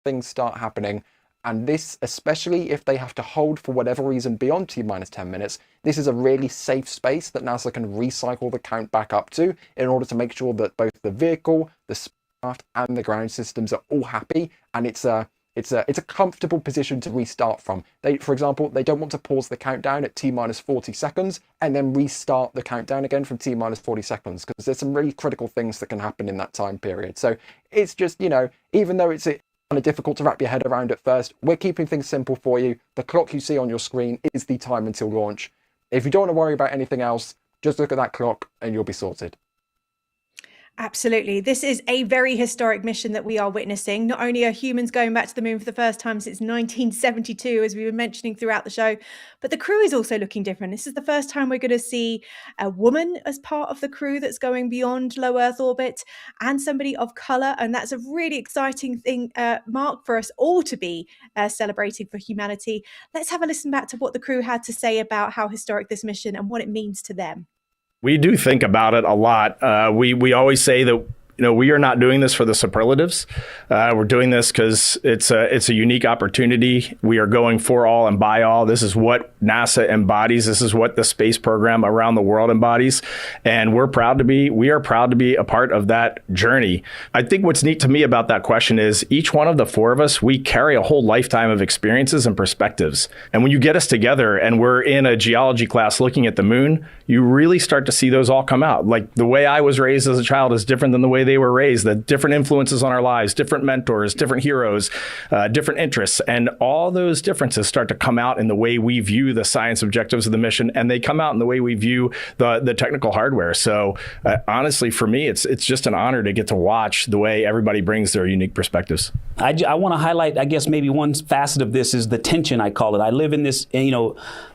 things start happening. And this, especially if they have to hold for whatever reason beyond T-minus 10 minutes, this is a really safe space that NASA can recycle the count back up to in order to make sure that both the vehicle, the spacecraft, and the ground systems are all happy. And it's a comfortable position to restart from. For example, they don't want to pause the countdown at T-minus 40 seconds and then restart the countdown again from T-minus 40 seconds, because there's some really critical things that can happen in that time period. So it's just, even though it's kind of difficult to wrap your head around at first, we're keeping things simple for you. The clock you see on your screen is the time until launch. If you don't want to worry about anything else, just look at that clock and you'll be sorted. Absolutely. This is a very historic mission that we are witnessing. Not only are humans going back to the moon for the first time since 1972, as we were mentioning throughout the show, but the crew is also looking different. This is the first time we're going to see a woman as part of the crew that's going beyond low Earth orbit, and somebody of color. And that's a really exciting thing, Mark, for us all to be celebrating for humanity. Let's have a listen back to what the crew had to say about how historic this mission and what it means to them. We do think about it a lot. We always say that we are not doing this for the superlatives. We're doing this because it's a unique opportunity. We are going for all and by all. This is what NASA embodies. This is what the space program around the world embodies. And we are proud to be a part of that journey. I think what's neat to me about that question is each one of the four of us, we carry a whole lifetime of experiences and perspectives. And when you get us together and we're in a geology class looking at the moon, you really start to see those all come out. Like the way I was raised as a child is different than the way they were raised, the different influences on our lives, different mentors, different heroes, different interests. And all those differences start to come out in the way we view the science objectives of the mission, and they come out in the way we view the technical hardware. So honestly, for me, it's just an honor to get to watch the way everybody brings their unique perspectives. I want to highlight, I guess, maybe one facet of this is the tension, I call it. I live in this,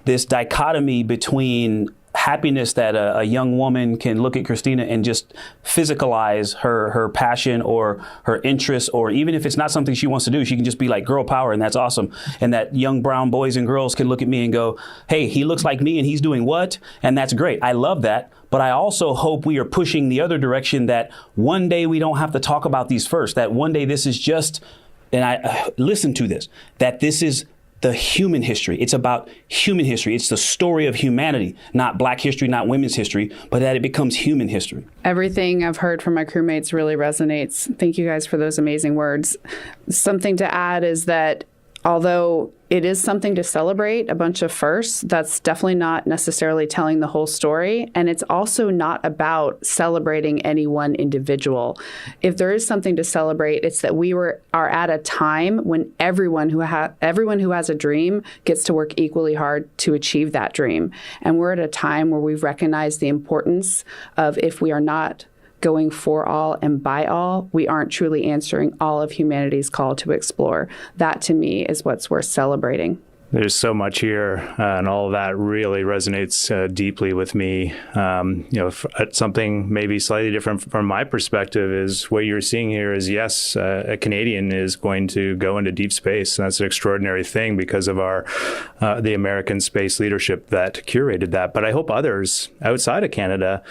this dichotomy between happiness that a young woman can look at Christina and just physicalize her passion or her interest, or even if it's not something she wants to do, she can just be like girl power, and that's awesome. And that young brown boys and girls can look at me and go, hey, he looks like me and he's doing what? And that's great. I love that. But I also hope we are pushing the other direction, that one day we don't have to talk about these first, that one day this is just, and I listen to this, that this is the human history. It's about human history. It's the story of humanity, not Black history, not women's history, but that it becomes human history. Everything I've heard from my crewmates really resonates. Thank you guys for those amazing words. Something to add is that although it is something to celebrate, a bunch of firsts, that's definitely not necessarily telling the whole story. And it's also not about celebrating any one individual. If there is something to celebrate, it's that we are at a time when everyone who has a dream gets to work equally hard to achieve that dream. And we're at a time where we've recognized the importance of, if we are not going for all and by all, we aren't truly answering all of humanity's call to explore. That, to me, is what's worth celebrating. There's so much here, and all of that really resonates deeply with me. Something maybe slightly different from my perspective is what you're seeing here is, yes, a Canadian is going to go into deep space. And that's an extraordinary thing because of the American space leadership that curated that. But I hope others outside of Canada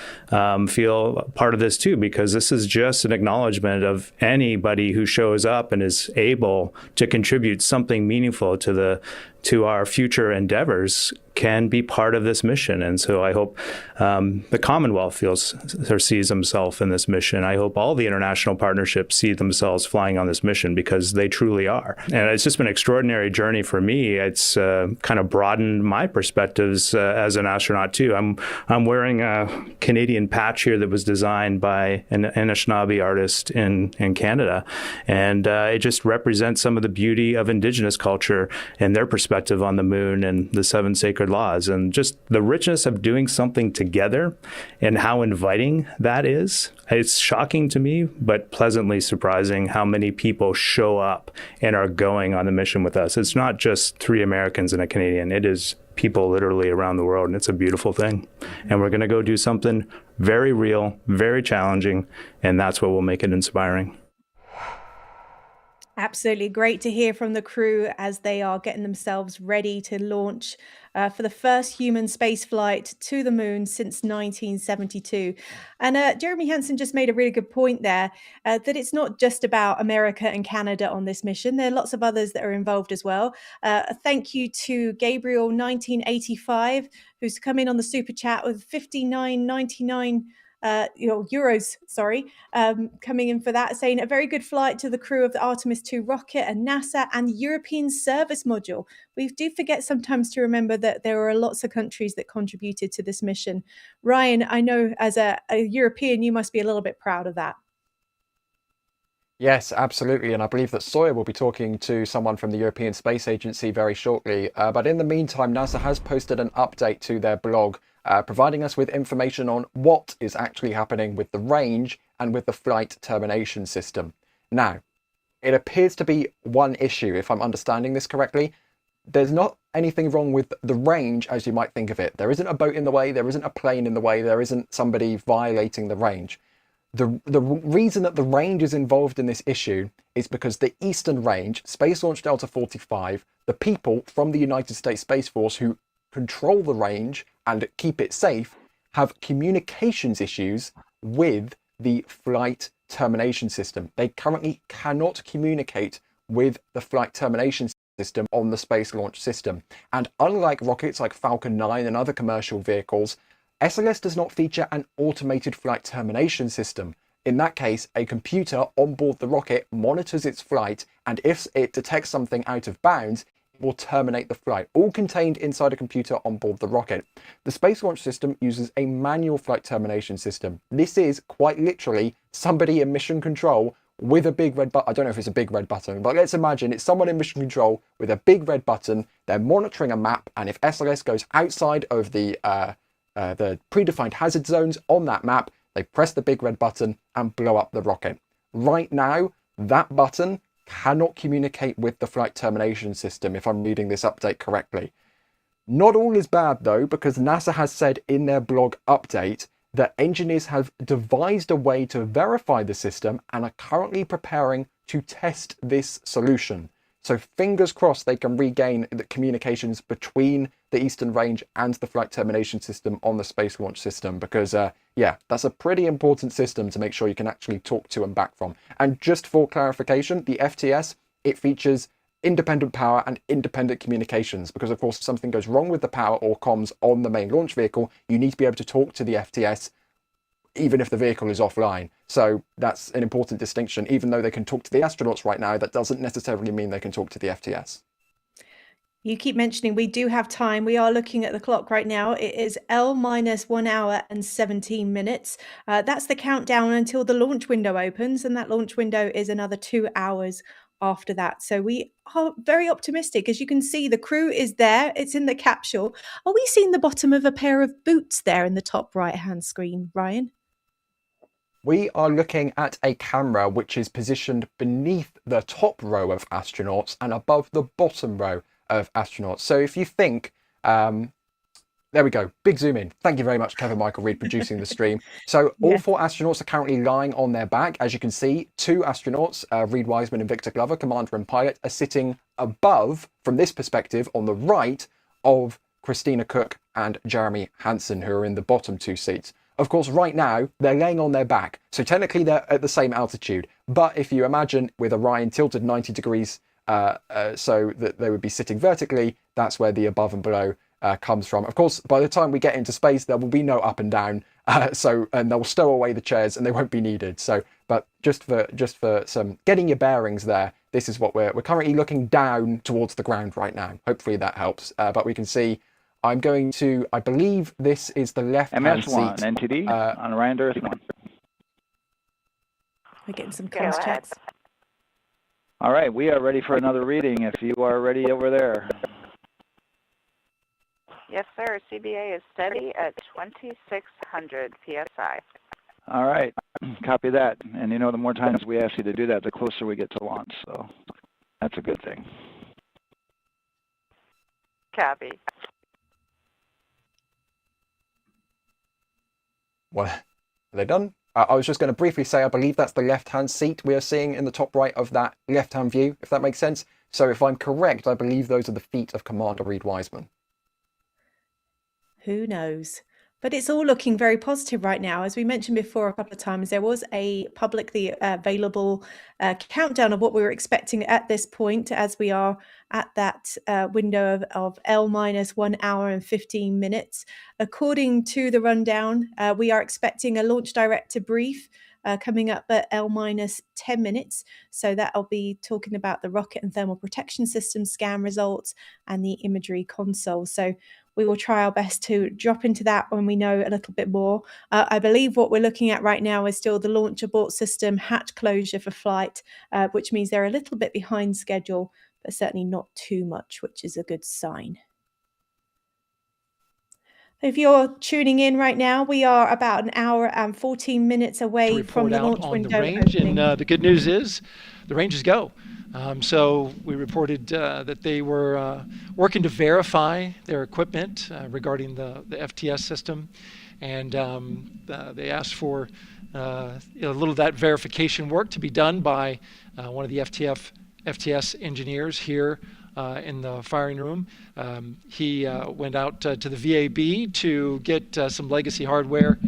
feel part of this too, because this is just an acknowledgement of anybody who shows up and is able to contribute something meaningful to our future endeavors can be part of this mission. And so I hope the Commonwealth feels or sees himself in this mission. I hope all the international partnerships see themselves flying on this mission, because they truly are. And it's just been an extraordinary journey for me. It's kind of broadened my perspectives as an astronaut too. I'm wearing a Canadian patch here that was designed by an Anishinaabe artist in Canada. And it just represents some of the beauty of Indigenous culture and their perspective on the moon and the seven sacred laws, and just the richness of doing something together and how inviting that is. It's shocking to me, but pleasantly surprising how many people show up and are going on the mission with us. It's not just 3 Americans and a Canadian. It is people literally around the world, and it's a beautiful thing. And we're going to go do something very real, very challenging, and that's what will make it inspiring. Absolutely great to hear from the crew as they are getting themselves ready to launch for the first human space flight to the moon since 1972. And Jeremy Hansen just made a really good point there that it's not just about America and Canada on this mission. There are lots of others that are involved as well. A thank you to Gabriel 1985, who's come in on the super chat with 59.99 euros, coming in for that, saying a very good flight to the crew of the Artemis II rocket and NASA and the European service module. We do forget sometimes to remember that there are lots of countries that contributed to this mission. Ryan, I know as a European, you must be a little bit proud of that. Yes, absolutely. And I believe that Sawyer will be talking to someone from the European Space Agency very shortly. But in the meantime, NASA has posted an update to their blog, providing us with information on what is actually happening with the range and with the flight termination system. Now, it appears to be one issue, if I'm understanding this correctly. There's not anything wrong with the range as you might think of it. There isn't a boat in the way, there isn't a plane in the way, there isn't somebody violating the range. The reason that the range is involved in this issue is because the Eastern Range, Space Launch Delta 45, the people from the United States Space Force who control the range and keep it safe, have communications issues with the flight termination system. They currently cannot communicate with the flight termination system on the Space Launch System. And unlike rockets like Falcon 9 and other commercial vehicles, SLS does not feature an automated flight termination system. In that case, a computer on board the rocket monitors its flight, and if it detects something out of bounds, it will terminate the flight, all contained inside a computer on board the rocket. The Space Launch System uses a manual flight termination system. This is quite literally somebody in mission control with a big red button. I don't know if it's a big red button, but let's imagine it's someone in mission control with a big red button. They're monitoring a map, and if SLS goes outside of the predefined hazard zones on that map, they press the big red button and blow up the rocket. Right now, that button cannot communicate with the flight termination system, if I'm reading this update correctly. Not all is bad though, because NASA has said in their blog update that engineers have devised a way to verify the system and are currently preparing to test this solution. So fingers crossed they can regain the communications between the Eastern Range and the flight termination system on the Space Launch System, because yeah, that's a pretty important system to make sure you can actually talk to and back from. And just for clarification, the FTS, it features independent power and independent communications, because of course if something goes wrong with the power or comms on the main launch vehicle, you need to be able to talk to the FTS even if the vehicle is offline. So that's an important distinction. Even though they can talk to the astronauts right now, that doesn't necessarily mean they can talk to the FTS. You keep mentioning we do have time. We are looking at the clock right now. It is L-1 hour and 17 minutes. That's the countdown until the launch window opens, and that launch window is another 2 hours after that. So we are very optimistic. As you can see, the crew is there. It's in the capsule. Are we seeing the bottom of a pair of boots there in the top right-hand screen, Ryan? We are looking at a camera which is positioned beneath the top row of astronauts and above the bottom row of astronauts. So if you think, there we go, big zoom in. Thank you very much, Kevin Michael Reid, producing the stream. So all 4 astronauts are currently lying on their back. As you can see, 2 astronauts, Reed Wiseman and Victor Glover, commander and pilot, are sitting above, from this perspective, on the right of Christina Cook and Jeremy Hansen, who are in the bottom 2 seats. Of course, right now, they're laying on their back. So technically, they're at the same altitude. But if you imagine with Orion tilted 90 degrees so that they would be sitting vertically, that's where the above and below comes from. Of course, by the time we get into space, there will be no up and down. And they'll stow away the chairs and they won't be needed. So, but just for some getting your bearings there, this is what we're currently looking down towards the ground right now. Hopefully that helps. But we can see, I'm going to, I believe this is the left-hand seat. MS1, NTD, on Orion Earth 1. We're getting some comms checks. All right, we are ready for another reading if you are ready over there. Yes, sir. CBA is steady at 2,600 PSI. All right, copy that. And you know, the more times we ask you to do that, the closer we get to launch. So that's a good thing. Copy. What? Are they done? I was just going to briefly say, I believe that's the left-hand seat we are seeing in the top right of that left-hand view, if that makes sense. So if I'm correct, I believe those are the feet of Commander Reed Wiseman. Who knows? But it's all looking very positive right now. As we mentioned before a couple of times, there was a publicly available countdown of what we were expecting at this point, as we are at that window of L-1 hour and 15 minutes. According to the rundown, we are expecting a launch director brief coming up at L-10 minutes. So that'll be talking about the rocket and thermal protection system scan results and the imagery console. So we will try our best to drop into that when we know a little bit more. I believe what we're looking at right now is still the launch abort system hatch closure for flight, which means they're a little bit behind schedule, but certainly not too much, which is a good sign. If you're tuning in right now, we are about an hour and 14 minutes away from the launch window the range, opening. and the good news is the range is go. So we reported that they were working to verify their equipment regarding the FTS system, and they asked for a little of that verification work to be done by one of the FTS engineers here in the firing room. He went out to the VAB to get some legacy hardware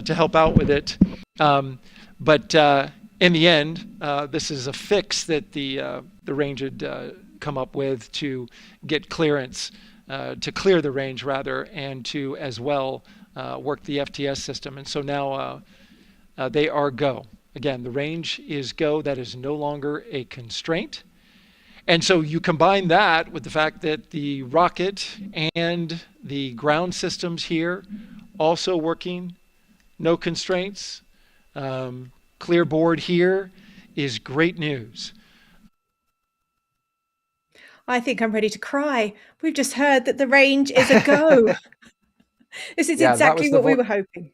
to help out with it. But in the end, this is a fix that the range had come up with to get clearance, to clear the range rather, and to as well work the FTS system. And so now they are go. Again, the range is go. That is no longer a constraint. And so you combine that with the fact that the rocket and the ground systems here also working, no constraints, clear board here is great news. I think I'm ready to cry. We've just heard that the range is a go. This is exactly what we were hoping.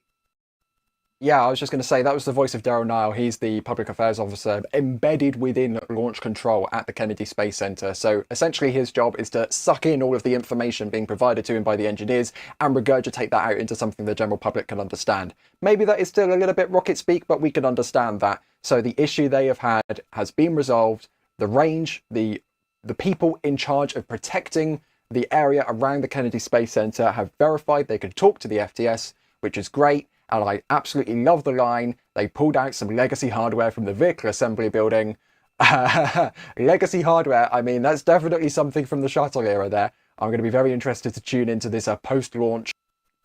Yeah, I was just going to say, that was the voice of Daryl Nile. He's the public affairs officer embedded within launch control at the Kennedy Space Center. So essentially his job is to suck in all of the information being provided to him by the engineers and regurgitate that out into something the general public can understand. Maybe that is still a little bit rocket speak, but we can understand that. So the issue they have had has been resolved. The range, the people in charge of protecting the area around the Kennedy Space Center have verified they could talk to the FTS, which is great. And I absolutely love the line. They pulled out some legacy hardware from the vehicle assembly building. Legacy hardware, I mean, that's definitely something from the shuttle era there. I'm going to be very interested to tune into this post-launch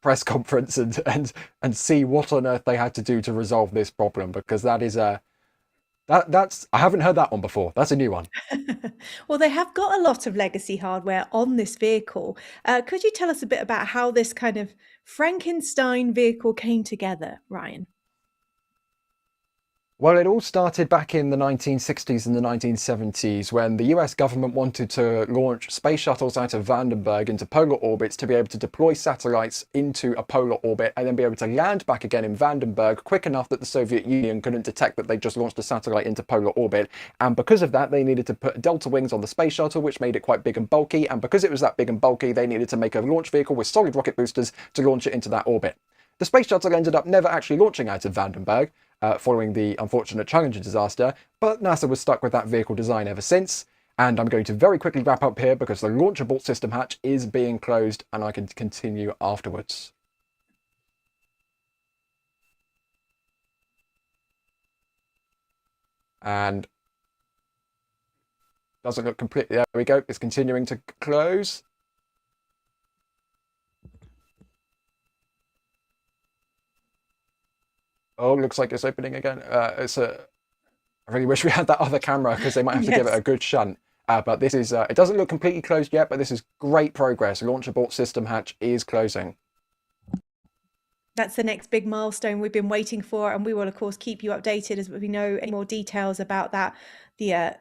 press conference and see what on earth they had to do to resolve this problem, because that is that's I haven't heard that one before. That's a new one. Well, they have got a lot of legacy hardware on this vehicle. Could you tell us a bit about how this kind of Frankenstein vehicle came together, Ryan? Well, it all started back in the 1960s and the 1970s when the US government wanted to launch space shuttles out of Vandenberg into polar orbits to be able to deploy satellites into a polar orbit and then be able to land back again in Vandenberg quick enough that the Soviet Union couldn't detect that they just launched a satellite into polar orbit. And because of that, they needed to put delta wings on the space shuttle, which made it quite big and bulky. And because it was that big and bulky, they needed to make a launch vehicle with solid rocket boosters to launch it into that orbit. The space shuttle ended up never actually launching out of Vandenberg, following the unfortunate Challenger disaster, but NASA was stuck with that vehicle design ever since. And I'm going to very quickly wrap up here because the launch abort system hatch is being closed and I can continue afterwards. And doesn't look completely, there we go, it's continuing to close. Oh, looks like it's opening again. I really wish we had that other camera because they might have to give it a good shunt. But this is, it doesn't look completely closed yet, but this is great progress. Launch abort system hatch is closing. That's the next big milestone we've been waiting for, and we will, of course, keep you updated as we know any more details about that. The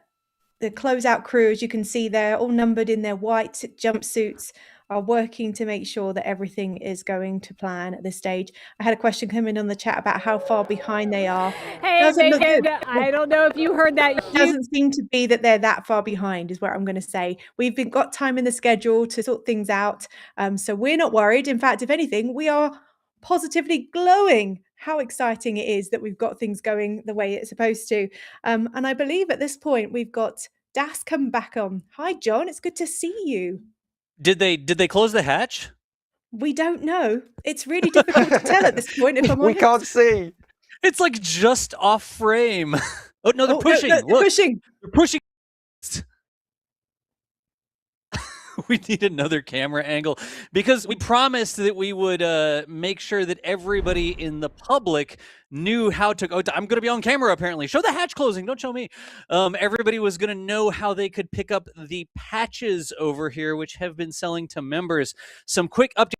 closeout crew, as you can see, they're all numbered in their white jumpsuits, are working to make sure that everything is going to plan at this stage. I had a question come in on the chat about how far behind they are. Hey, Megan, I don't know if you heard that. It doesn't seem to be that they're that far behind, is what I'm going to say. We've got time in the schedule to sort things out, so we're not worried. In fact, if anything, we are positively glowing how exciting it is that we've got things going the way it's supposed to. And I believe at this point we've got Das come back on. Hi, John. It's good to see you. Did they close the hatch? We don't know. It's really difficult to tell at this point, if I'm honest. We can't see. It's like just off frame. Oh no, they're pushing. No, they're pushing. They're pushing. We need another camera angle because we promised that we would make sure that everybody in the public knew how to go. I'm going to be on camera, apparently. Show the hatch closing. Don't show me. Everybody was going to know how they could pick up the patches over here, which have been selling to members. Some quick updates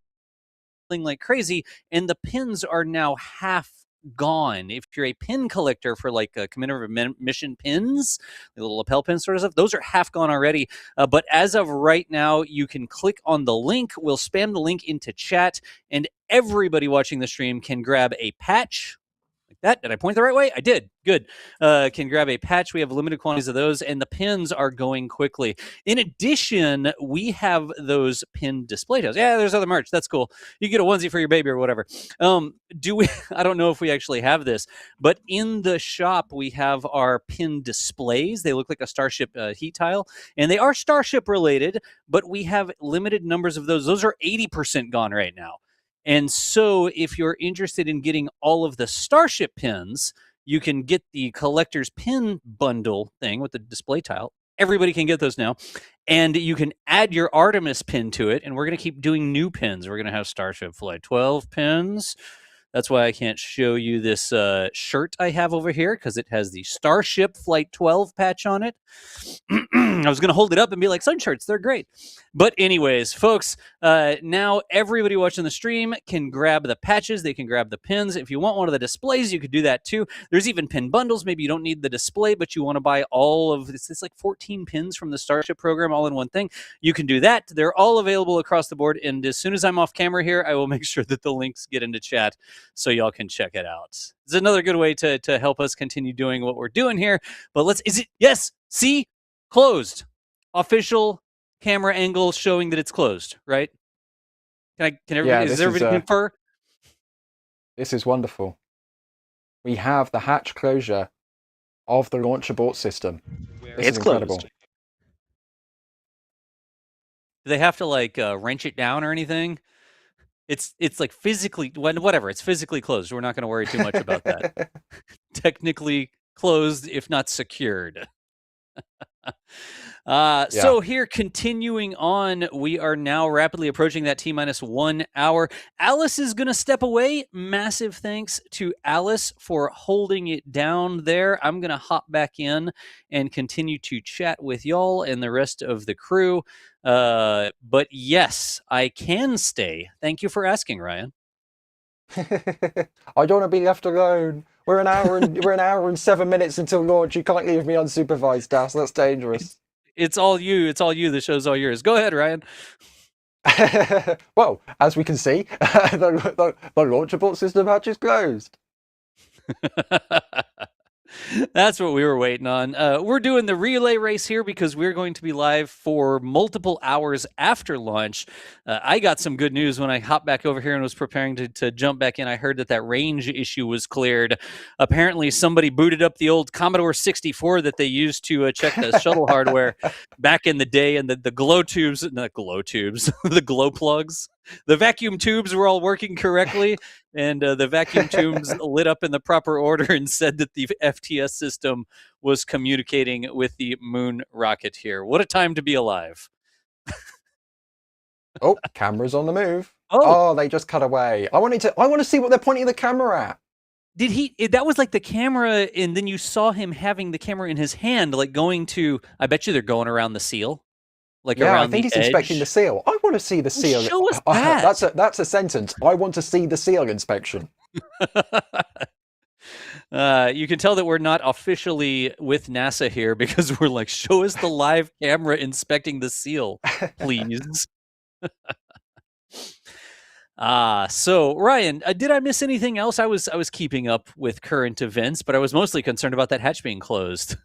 like crazy, and the pins are now half gone. If you're a pin collector for like commander mission pins, the little lapel pin sort of stuff, those are half gone already. But as of right now, you can click on the link. We'll spam the link into chat, and everybody watching the stream can grab a patch. Like that. Did I point the right way? I did. Good. Can grab a patch. We have limited quantities of those, and the pins are going quickly. In addition, we have those pin display tails. Yeah, there's other merch. That's cool. You get a onesie for your baby or whatever. Do we? I don't know if we actually have this, but in the shop we have our pin displays. They look like a Starship heat tile, and they are Starship related, but we have limited numbers of those. Those are 80% gone right now. And so if you're interested in getting all of the Starship pins, you can get the collector's pin bundle thing with the display tile. Everybody can get those now. And you can add your Artemis pin to it. And we're going to keep doing new pins. We're going to have Starship Flight 12 pins. That's why I can't show you this shirt I have over here, because it has the Starship Flight 12 patch on it. I was going to hold it up and be like, sun shirts, they're great. But anyways, folks, now everybody watching the stream can grab the patches. They can grab the pins. If you want one of the displays, you could do that too. There's even pin bundles. Maybe you don't need the display, but you want to buy all of this. It's like 14 pins from the Starship program all in one thing. You can do that. They're all available across the board. And as soon as I'm off camera here, I will make sure that the links get into chat so y'all can check it out. It's another good way to help us continue doing what we're doing here. But yes, see, closed. Official camera angle showing that it's closed, right? Can everybody confer? This is wonderful. We have the hatch closure of the launch abort system. This is incredible. Closed. Do they have to like wrench it down or anything? It's like physically, whatever. It's physically closed. We're not going to worry too much about that. Technically closed, if not secured. So here, continuing on, we are now rapidly approaching that T-1 hour. Alice is going to step away. Massive thanks to Alice for holding it down there. I'm going to hop back in and continue to chat with y'all and the rest of the crew. But yes, I can stay. Thank you for asking, Ryan. I don't want to be left alone. We're an hour and 7 minutes until launch. You can't leave me unsupervised, Das. That's dangerous. It's all you. It's all you. The show's all yours. Go ahead, Ryan. Well, as we can see, the launch abort system hatch is closed. That's what we were waiting on. We're doing the relay race here because we're going to be live for multiple hours after launch. I got some good news when I hopped back over here and was preparing to jump back in. I heard that range issue was cleared. Apparently, somebody booted up the old Commodore 64 that they used to check the shuttle hardware back in the day, and the glow tubes, not glow tubes, the glow plugs. The vacuum tubes were all working correctly, and the vacuum tubes lit up in the proper order and said that the FTS system was communicating with the moon rocket here. What a time to be alive. Oh, camera's on the move. Oh, they just cut away. I want to see what they're pointing the camera at. Did that was like the camera, and then you saw him having the camera in his hand, like going to, I bet you they're going around the seal. Like yeah, around I think the he's edge. inspecting the seal. I want to see the seal. Show us that. That's a sentence. I want to see the seal inspection. You can tell that we're not officially with NASA here because we're like, show us the live camera inspecting the seal, please. So Ryan, did I miss anything else? I was keeping up with current events, but I was mostly concerned about that hatch being closed.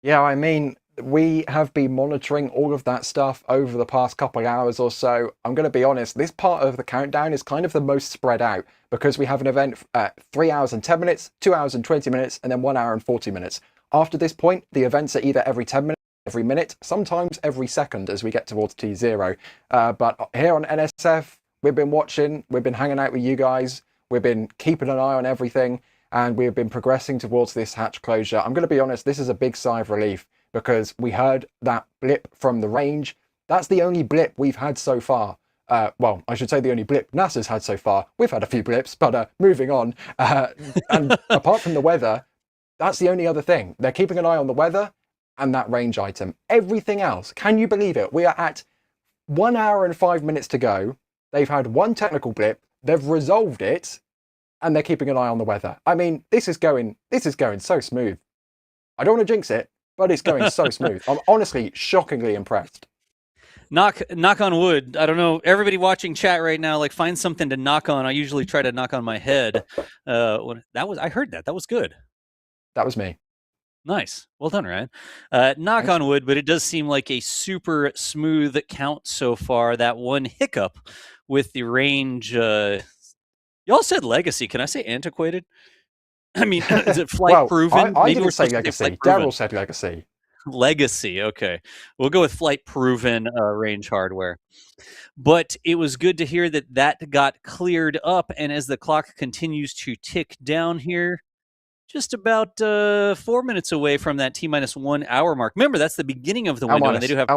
Yeah, I mean, We have been monitoring all of that stuff over the past couple of hours or so. I'm going to be honest, this part of the countdown is kind of the most spread out because we have an event at 3 hours and 10 minutes, 2 hours and 20 minutes, and then 1 hour and 40 minutes. After this point, the events are either every 10 minutes, every minute, sometimes every second as we get towards T0. But here on NSF, we've been watching, we've been hanging out with you guys, we've been keeping an eye on everything, and we've been progressing towards this hatch closure. I'm going to be honest, this is a big sigh of relief, because we heard that blip from the range. That's the only blip we've had so far. Well, I should say the only blip NASA's had so far. We've had a few blips, but moving on. And apart from the weather, that's the only other thing. They're keeping an eye on the weather and that range item. Everything else, can you believe it? We are at 1 hour and 5 minutes to go. They've had one technical blip. They've resolved it, and they're keeping an eye on the weather. I mean, this is going so smooth. I don't want to jinx it, but it's going so smooth. I'm honestly shockingly impressed. Knock on wood. I don't know. Everybody watching chat right now, like, find something to knock on. I usually try to knock on my head. I heard that. That was good. That was me. Nice. Well done, Ryan. Knock on wood, but it does seem like a super smooth count so far. That one hiccup with the range. Y'all said legacy. Can I say antiquated? I mean, is it flight proven? I didn't say legacy. Daryl said legacy. Legacy. Okay. We'll go with flight proven range hardware. But it was good to hear that got cleared up. And as the clock continues to tick down here, just about 4 minutes away from that T-1 hour mark. Remember, that's the beginning of the window. And they do have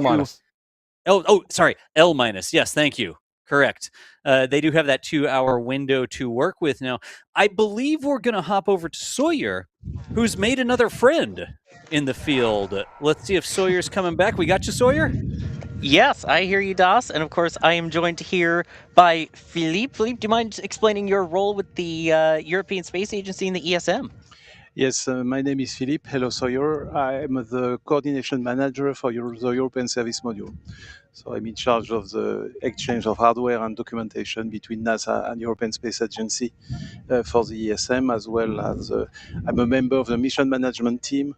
sorry, L minus. Yes, thank you. Correct. They do have that 2 hour window to work with now. I believe we're going to hop over to Sawyer, who's made another friend in the field. Let's see if Sawyer's coming back. We got you, Sawyer? Yes, I hear you, Das. And of course, I am joined here by Philippe. Philippe, do you mind explaining your role with the European Space Agency and the ESM? Yes, my name is Philippe. Hello, Sawyer. I'm the coordination manager for the European Service Module. So I'm in charge of the exchange of hardware and documentation between NASA and European Space Agency for the ESM, as well as I'm a member of the mission management team,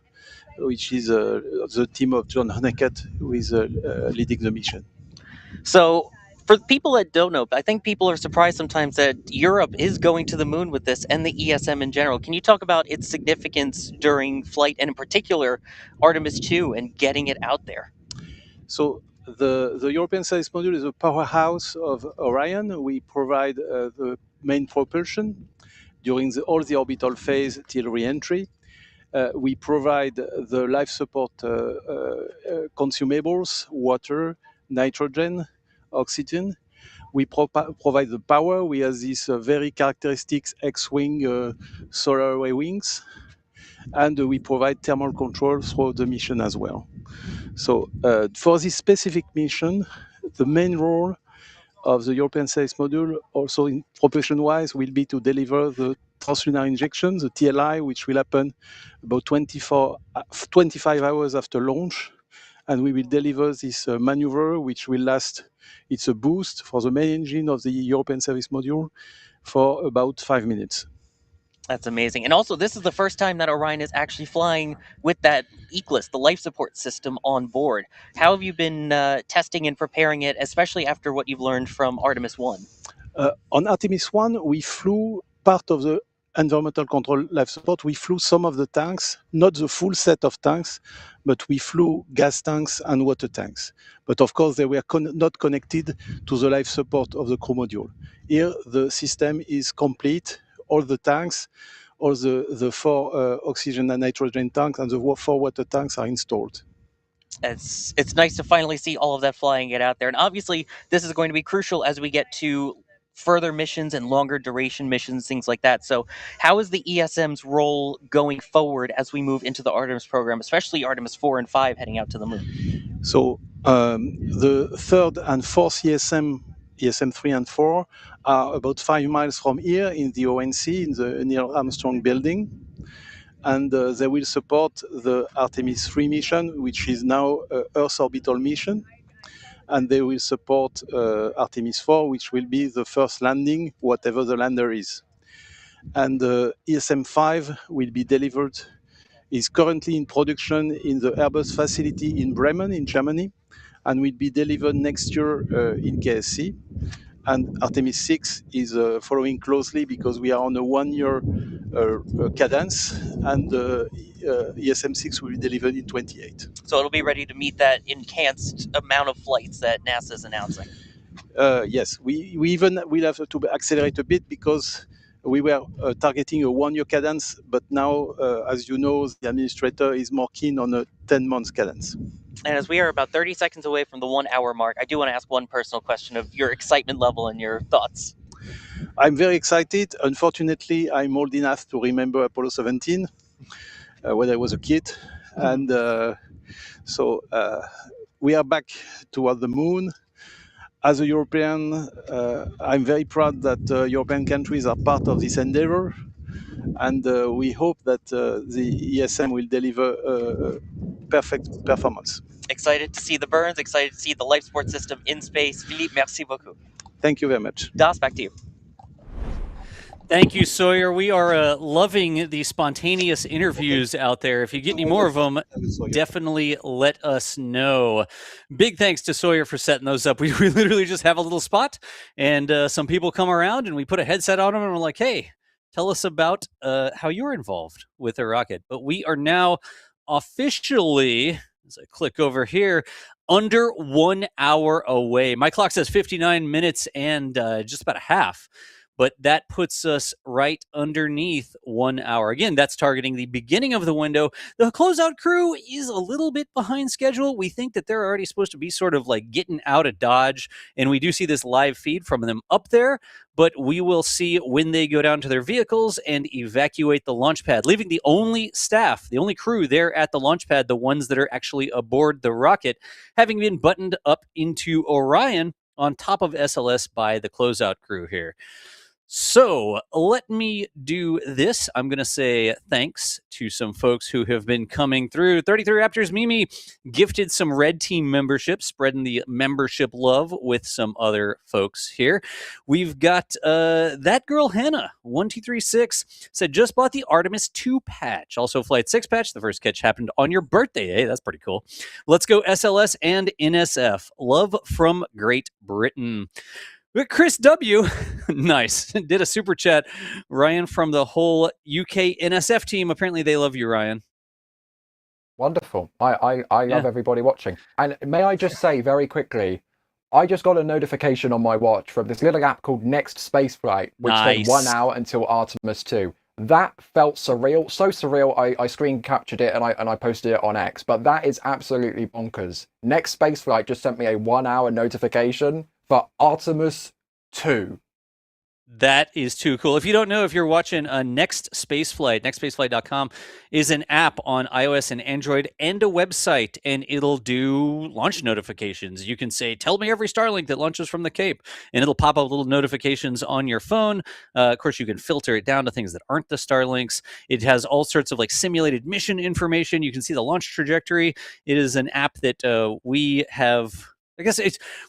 which is the team of John Honeycutt, who is leading the mission. So for people that don't know, I think people are surprised sometimes that Europe is going to the moon with this and the ESM in general. Can you talk about its significance during flight and in particular Artemis II and getting it out there? So the European Space Module is a powerhouse of Orion. We provide the main propulsion during all the orbital phase till re-entry. We provide the life support consumables, water, nitrogen, oxygen. We provide the power. We have these very characteristic X-wing solar array wings. And we provide thermal control throughout the mission as well. So for this specific mission, the main role of the European Space Module, also in propulsion-wise, will be to deliver the translunar injection, the TLI, which will happen about 25 hours after launch. And we will deliver this maneuver, which will last, it's a boost for the main engine of the European Service Module for about 5 minutes. That's amazing. And also, this is the first time that Orion is actually flying with that ECLIS, the life support system, on board. How have you been testing and preparing it, especially after what you've learned from Artemis I? On Artemis I, we flew part of the environmental control life support. We flew some of the tanks, not the full set of tanks, but we flew gas tanks and water tanks. But of course, they were not connected to the life support of the crew module. Here, the system is complete. All the tanks, all the 4 oxygen and nitrogen tanks and the 4 water tanks are installed. It's nice to finally see all of that flying it out there. And obviously, this is going to be crucial as we get to further missions and longer duration missions, things like that. So how is the ESM's role going forward as we move into the Artemis program, especially Artemis 4 and 5 heading out to the moon? So the 3rd and 4th ESM 3 and 4 are about 5 miles from here in the ONC, in the Neil Armstrong building. And they will support the Artemis 3 mission, which is now Earth orbital mission. And they will support Artemis 4, which will be the first landing, whatever the lander is. And ESM 5 will be delivered is currently in production in the Airbus facility in Bremen, in Germany, and will be delivered next year in KSC. And Artemis 6 is following closely because we are on a 1 year cadence, and ESM 6 will be delivered in 28. So it'll be ready to meet that enhanced amount of flights that NASA is announcing. Yes, we even will have to accelerate a bit because we were targeting a 1 year cadence, but now, as you know, the administrator is more keen on a 10 months cadence. And as we are about 30 seconds away from the 1 hour mark, I do want to ask one personal question of your excitement level and your thoughts. I'm very excited. Unfortunately, I'm old enough to remember Apollo 17 when I was a kid. And so we are back toward the moon. As a European, I'm very proud that European countries are part of this endeavor. And we hope that the ESM will deliver perfect performance. Excited to see the burns, excited to see the life support system in space. Philippe, merci beaucoup. Thank you very much. Das, back to you. Thank you, Sawyer. We are loving the spontaneous interviews out there. If you get any more of them, definitely let us know. Big thanks to Sawyer for setting those up. We literally just have a little spot, and some people come around, and we put a headset on them, and we're like, hey, tell us about how you're involved with a rocket. But we are now officially, as I click over here, under 1 hour away. My clock says 59 minutes and just about a half. But that puts us right underneath 1 hour. Again, that's targeting the beginning of the window. The closeout crew is a little bit behind schedule. We think that they're already supposed to be sort of like getting out of Dodge, and we do see this live feed from them up there, but we will see when they go down to their vehicles and evacuate the launch pad, leaving the only staff, the only crew there at the launch pad, the ones that are actually aboard the rocket, having been buttoned up into Orion on top of SLS by the closeout crew here. So let me do this. I'm going to say thanks to some folks who have been coming through. 33 Raptors Mimi gifted some Red Team membership, spreading the membership love with some other folks here. We've got that girl Hannah, 1236, said just bought the Artemis II patch. Also Flight 6 patch. The first catch happened on your birthday. Hey, that's pretty cool. Let's go SLS and NSF. Love from Great Britain. Chris W. Nice. Did a super chat. Ryan from the whole UK NSF team. Apparently they love you, Ryan. Wonderful. I love everybody watching. And may I just say very quickly, I just got a notification on my watch from this little app called NASASpaceflight, which said 1 hour until Artemis 2. That felt surreal. So surreal, I screen captured it and I posted it on X. But that is absolutely bonkers. NASASpaceflight just sent me a 1 hour notification for Artemis 2. That is too cool. If you don't know, if you're watching NextSpaceflight, nextspaceflight.com is an app on iOS and Android and a website, and it'll do launch notifications. You can say, tell me every Starlink that launches from the Cape, and it'll pop up little notifications on your phone. Of course, you can filter it down to things that aren't the Starlinks. It has all sorts of like simulated mission information. You can see the launch trajectory. It is an app that we have... I guess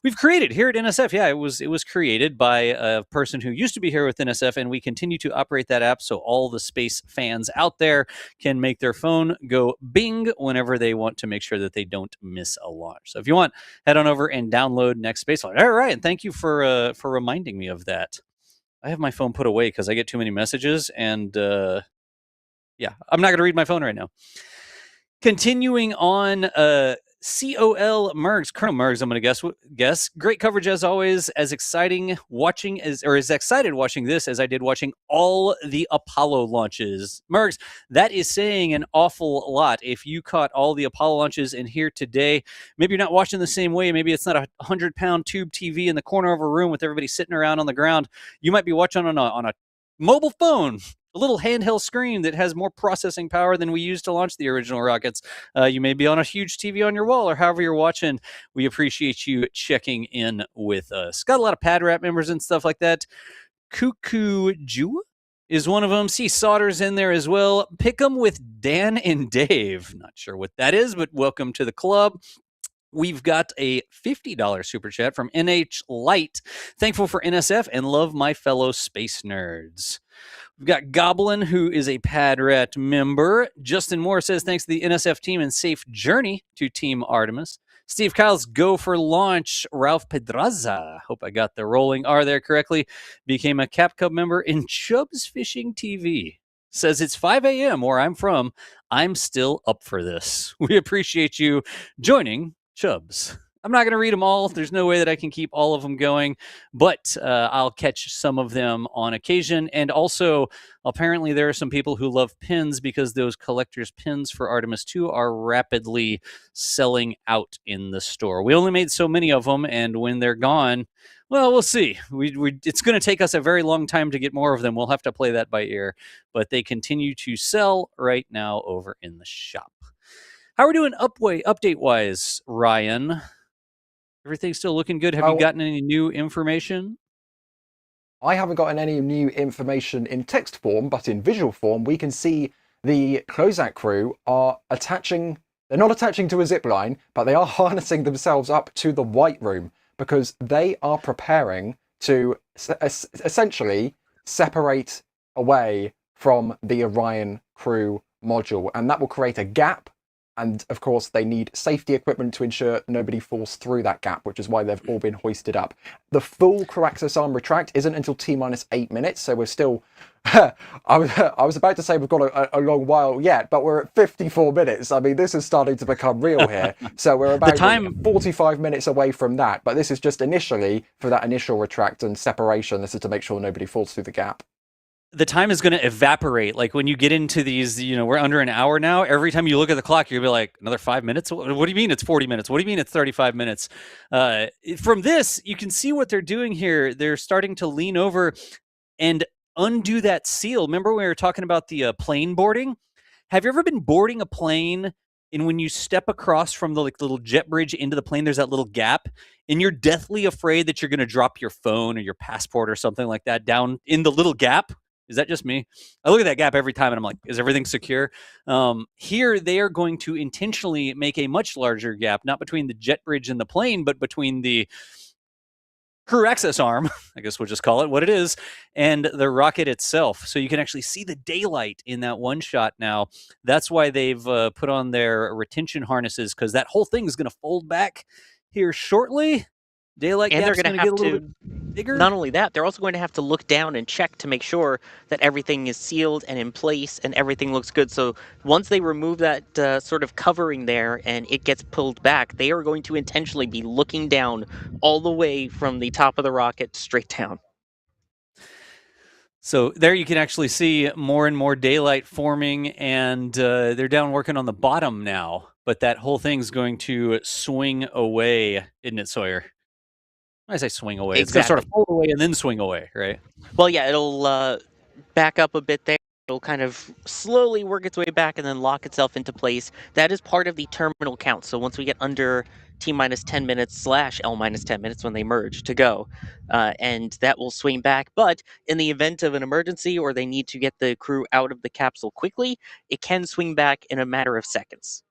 we've created here at NSF. Yeah, it was created by a person who used to be here with NSF, and we continue to operate that app so all the space fans out there can make their phone go bing whenever they want to make sure that they don't miss a launch. So if you want, head on over and download NextSpaceflight. All right, and thank you for reminding me of that. I have my phone put away because I get too many messages, and yeah, I'm not going to read my phone right now. Continuing on. COL Mergs, Colonel Mergs, I'm going to guess. Great coverage as always. As excited watching this as I did watching all the Apollo launches. Mergs, that is saying an awful lot. If you caught all the Apollo launches in here today, maybe you're not watching the same way. Maybe it's not a 100-pound tube TV in the corner of a room with everybody sitting around on the ground. You might be watching on a mobile phone. A little handheld screen that has more processing power than we used to launch the original rockets. You may be on a huge TV on your wall or however you're watching. We appreciate you checking in with us. Got a lot of Pad Rap members and stuff like that. Cuckoo Jew is one of them. See Sauter's in there as well. Pick 'em with Dan and Dave. Not sure what that is, but welcome to the club. We've got a $50 super chat from NH Light. Thankful for NSF and love my fellow space nerds. We've got Goblin, who is a Padrat member. Justin Moore says, thanks to the NSF team and safe journey to Team Artemis. Steve Kyle's go for launch. Ralph Pedraza, hope I got the rolling R there correctly, became a Cap Cub member in Chubbs Fishing TV. Says it's 5 a.m. where I'm from. I'm still up for this. We appreciate you joining Chubbs. I'm not going to read them all. There's no way that I can keep all of them going, but I'll catch some of them on occasion. And also, apparently, there are some people who love pins because those collector's pins for Artemis II are rapidly selling out in the store. We only made so many of them, and when they're gone, well, we'll see. It's going to take us a very long time to get more of them. We'll have to play that by ear, but they continue to sell right now over in the shop. How are we doing update-wise, Ryan? Everything's still looking good. Have you gotten any new information? I haven't gotten any new information in text form, but in visual form, we can see the closeout crew are attaching. They're not attaching to a zip line, but they are harnessing themselves up to the White Room because they are preparing to essentially separate away from the Orion crew module, and that will create a gap. And of course, they need safety equipment to ensure nobody falls through that gap, which is why they've all been hoisted up. The full crew access arm retract isn't until T-minus 8 minutes, so we're still... I was about to say we've got a long while yet, but we're at 54 minutes. I mean, this is starting to become real here. So we're about 45 minutes away from that. But this is just initially for that initial retract and separation. This is to make sure nobody falls through the gap. The time is going to evaporate. Like when you get into these, we're under an hour now. Every time you look at the clock, you'll be like, another 5 minutes? What do you mean it's 40 minutes? What do you mean it's 35 minutes? From this, you can see what they're doing here. They're starting to lean over and undo that seal. Remember when we were talking about the plane boarding? Have you ever been boarding a plane and when you step across from the little jet bridge into the plane, there's that little gap and you're deathly afraid that you're going to drop your phone or your passport or something like that down in the little gap? Is that just me? I look at that gap every time and I'm like, is everything secure? Here, they are going to intentionally make a much larger gap, not between the jet bridge and the plane, but between the crew access arm, I guess we'll just call it what it is, and the rocket itself. So you can actually see the daylight in that one shot now. That's why they've put on their retention harnesses, because that whole thing is going to fold back here shortly. Daylight and gap's they're going to get have a little to bit bigger. Not only that, they're also going to have to look down and check to make sure that everything is sealed and in place and everything looks good. So once they remove that sort of covering there and it gets pulled back, they are going to intentionally be looking down all the way from the top of the rocket straight down. So there you can actually see more and more daylight forming, and they're down working on the bottom now. But that whole thing's going to swing away, isn't it, Sawyer? I say swing away. Exactly. It's going to sort of fold away and then swing away, right? Well, yeah, it'll back up a bit there. It'll kind of slowly work its way back and then lock itself into place. That is part of the terminal count. So once we get under T-minus 10 minutes / L-minus 10 minutes when they merge to go, and that will swing back. But in the event of an emergency or they need to get the crew out of the capsule quickly, it can swing back in a matter of seconds.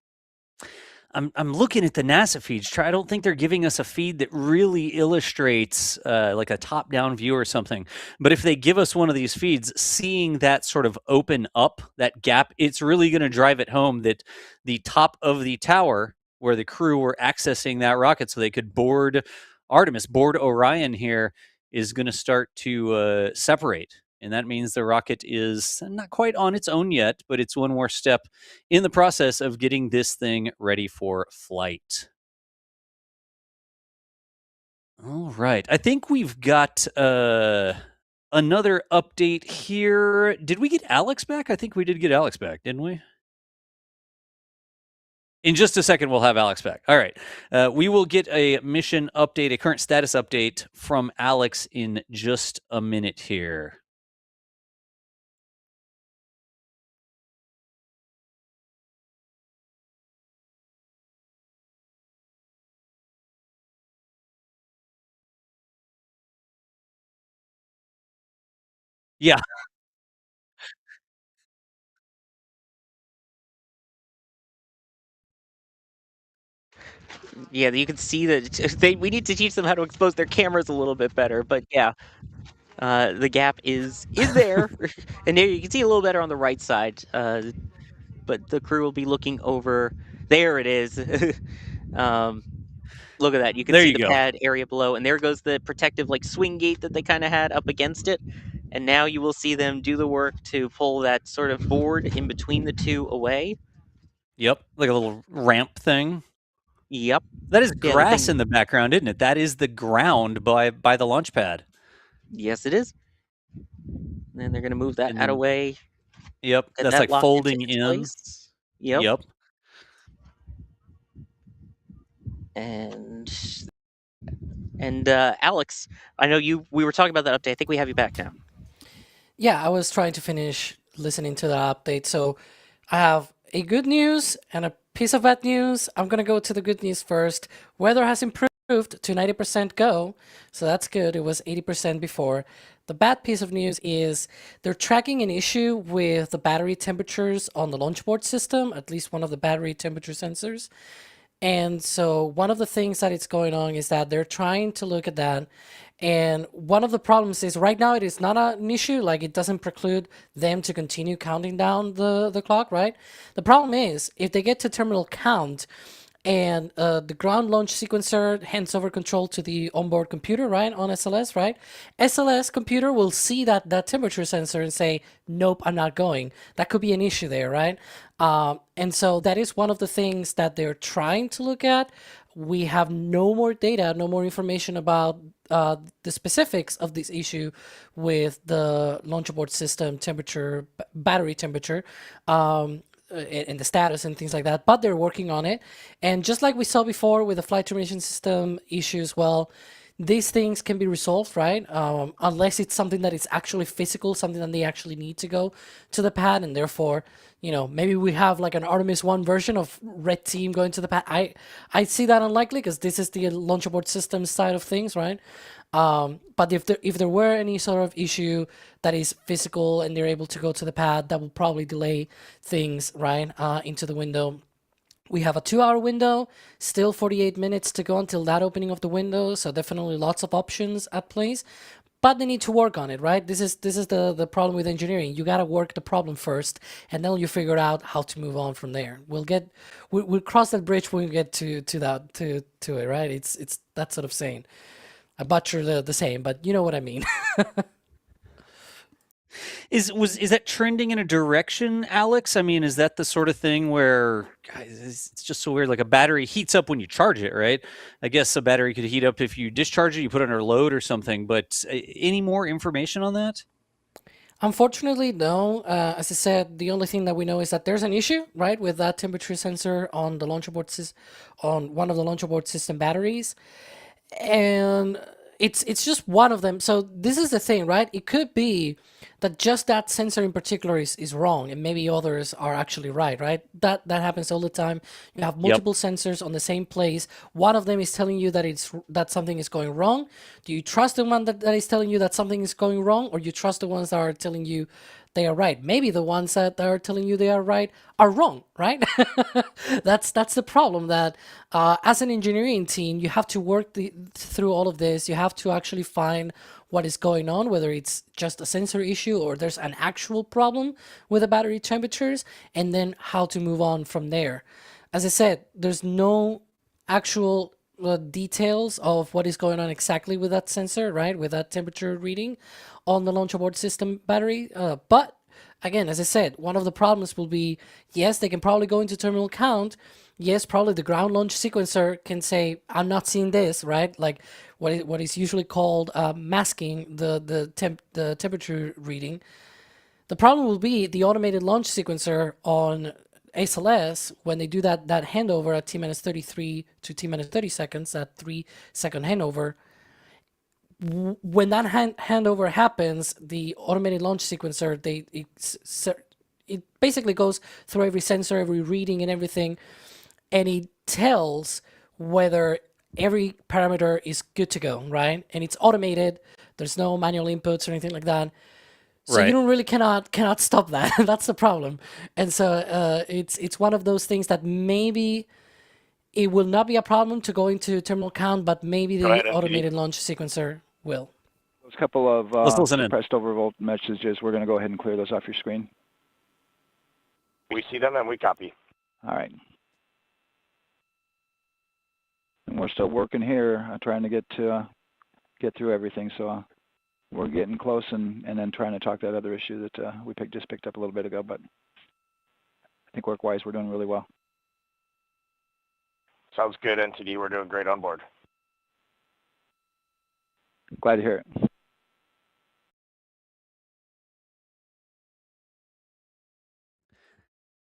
I'm looking at the NASA feeds. I don't think they're giving us a feed that really illustrates like a top-down view or something. But if they give us one of these feeds, seeing that sort of open up, that gap, it's really going to drive it home that the top of the tower where the crew were accessing that rocket so they could board Artemis, board Orion here, is going to start to separate. And that means the rocket is not quite on its own yet, but it's one more step in the process of getting this thing ready for flight. All right. I think we've got another update here. Did we get Alex back? I think we did get Alex back, didn't we? In just a second, we'll have Alex back. All right. We will get a mission update, a current status update from Alex in just a minute here. Yeah. Yeah, you can see that we need to teach them how to expose their cameras a little bit better. But yeah, The gap is there, and there you can see a little better on the right side. But the crew will be looking over. There it is. Look at that. You can There see you the go. pad area below, and there goes the protective like swing gate that they kind of had up against it. And now you will see them do the work to pull that sort of board in between the two away. Yep, like a little ramp thing. Yep. That is Yeah, grass in the background, isn't it? That is the ground by the launch pad. Yes, it is. And then they're going to move that out away. Yep, Get that's that like locked into folding its in. place. Yep. Yep. And Alex, I know we were talking about that update. I think we have you back now. Yeah, I was trying to finish listening to that update. So I have a good news and a piece of bad news. I'm going to go to the good news first. Weather has improved to 90% go, so that's good. It was 80% before. The bad piece of news is they're tracking an issue with the battery temperatures on the launch board system, at least one of the battery temperature sensors. And so one of the things that is going on is that they're trying to look at that. And one of the problems is right now it is not an issue, like it doesn't preclude them to continue counting down the clock, right? The problem is if they get to terminal count and the ground launch sequencer hands over control to the onboard computer, right, on SLS, right? SLS computer will see that temperature sensor and say, nope, I'm not going. That could be an issue there, right? And so that is one of the things that they're trying to look at. We have no more data, no more information about the specifics of this issue with the launch abort system temperature, battery temperature. And the status and things like that, but they're working on it. And just like we saw before with the flight termination system issues, well, these things can be resolved, right? Unless it's something that is actually physical, something that they actually need to go to the pad, and therefore, you know, maybe we have like an Artemis 1 version of Red Team going to the pad. I see that unlikely because this is the launch abort system side of things, right? But if there were any sort of issue that is physical and they're able to go to the pad, that will probably delay things, right, into the window. We have a 2-hour window, still 48 minutes to go until that opening of the window, so definitely lots of options at place. But they need to work on it, right? This is the problem with engineering. You gotta work the problem first, and then you figure out how to move on from there. We'll cross that bridge when we get to it, right? It's that sort of saying. I butcher the same, but you know what I mean. Is that trending in a direction, Alex? I mean, is that the sort of thing where, guys, it's just so weird, like a battery heats up when you charge it, right? I guess a battery could heat up if you discharge it, you put it under load or something, but any more information on that? Unfortunately, no. As I said, the only thing that we know is that there's an issue, right, with that temperature sensor on the launch abort on one of the launch abort system batteries. And it's just one of them. So this is the thing, right? It could be that just that sensor in particular is wrong, and maybe others are actually right? That happens all the time. You have multiple sensors on the same place. One of them is telling you that something is going wrong. Do you trust the one that is telling you that something is going wrong, or you trust the ones that are telling you they are right? Maybe the ones that are telling you they are right are wrong, right? That's the problem, that as an engineering team, you have to work through all of this. You have to actually find what is going on, whether it's just a sensor issue or there's an actual problem with the battery temperatures, and then how to move on from there. As I said, there's no actual details of what is going on exactly with that sensor, right, with that temperature reading on the launch abort system battery. But again, as I said, one of the problems will be, yes, they can probably go into terminal count. Yes, probably the ground launch sequencer can say, I'm not seeing this, right? Like what is usually called masking the temperature reading. The problem will be the automated launch sequencer on SLS, when they do that handover at T-minus 33 to T-minus 30 seconds, that 3-second handover. When that handover happens, the automated launch sequencer, it basically goes through every sensor, every reading and everything, and it tells whether every parameter is good to go, right? And it's automated. There's no manual inputs or anything like that. So you don't really cannot stop that. That's the problem. And so it's one of those things that maybe it will not be a problem to go into terminal count, but maybe the automated launch sequencer will. Those couple of Let's listen in. suppressed overvolt messages, we're going to go ahead and clear those off your screen. We see them and we copy. All right. And we're still working here, trying to get through everything. So we're getting close, and then trying to talk that other issue that we just picked up a little bit ago. But I think work-wise, we're doing really well. Sounds good, NTD. We're doing great on board. Glad to hear it.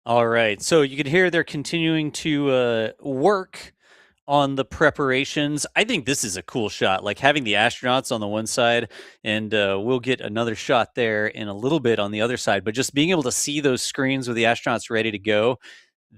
All right. So you can hear they're continuing to work on the preparations. I think this is a cool shot, like having the astronauts on the one side, and we'll get another shot there in a little bit on the other side. But just being able to see those screens with the astronauts ready to go,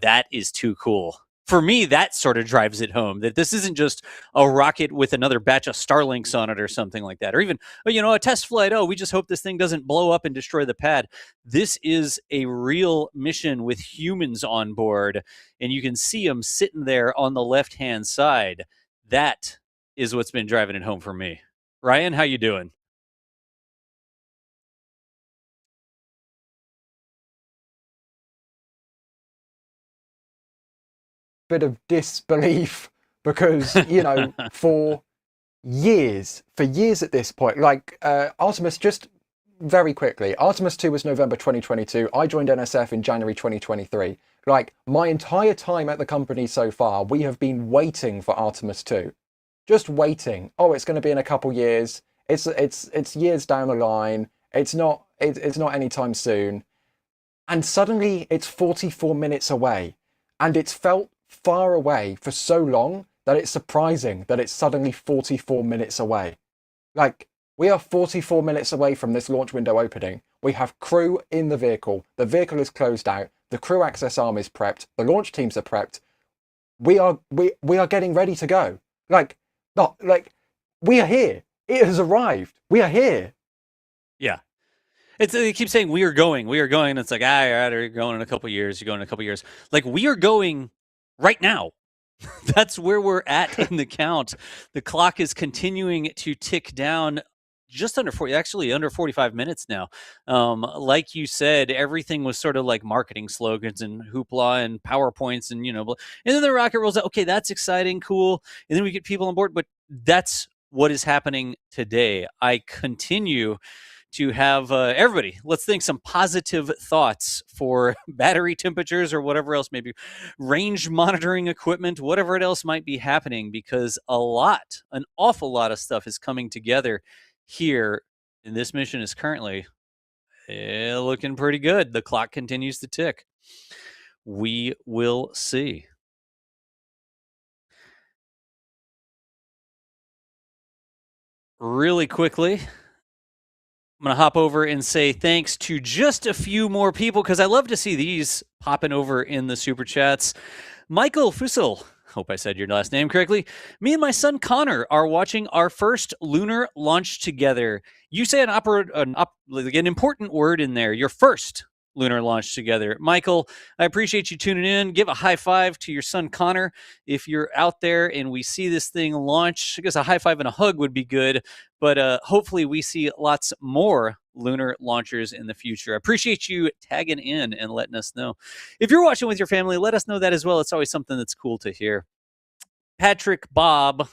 that is too cool. For me, that sort of drives it home, that this isn't just a rocket with another batch of Starlinks on it or something like that, or even, a test flight. Oh, we just hope this thing doesn't blow up and destroy the pad. This is a real mission with humans on board, and you can see them sitting there on the left-hand side. That is what's been driving it home for me. Ryan, how you doing? Bit of disbelief because for years at this point, like Artemis, just very quickly, Artemis II was November 2022. I joined NSF in January 2023. Like, my entire time at the company so far, we have been waiting for Artemis II, just waiting. Oh, it's going to be in a couple years. It's years down the line. It's not anytime soon. And suddenly it's 44 minutes away, and it's felt far away for so long that it's surprising that it's suddenly 44 minutes away. Like, we are 44 minutes away from this launch window opening. We have crew in the vehicle. The vehicle is closed out. The crew access arm is prepped. The launch teams are prepped. We are getting ready to go. We are here. It has arrived. We are here. Yeah. They keep saying we are going. And it's like, you're going in a couple years. You're going in a couple years. Like, we are going right now. That's where we're at in the count. The clock is continuing to tick down, just under 40, actually under 45 minutes now. Like you said, everything was sort of like marketing slogans and hoopla and PowerPoints and, and then the rocket rolls out. Okay, that's exciting, cool. And then we get people on board, but that's what is happening today. I continue to have everybody, let's think some positive thoughts for battery temperatures or whatever else, maybe range monitoring equipment, whatever else might be happening, because an awful lot of stuff is coming together here. And this mission is currently looking pretty good. The clock continues to tick. We will see. Really quickly, I'm going to hop over and say thanks to just a few more people, because I love to see these popping over in the Super Chats. Michael Fussel, hope I said your last name correctly. Me and my son Connor are watching our first lunar launch together. You say an important word in there, your first lunar launch together. Michael, I appreciate you tuning in. Give a high five to your son Connor if you're out there and we see this thing launch. I guess a high five and a hug would be good, but hopefully we see lots more lunar launchers in the future. I appreciate you tagging in and letting us know. If you're watching with your family, let us know that as well. It's always something that's cool to hear. Patrick Bob,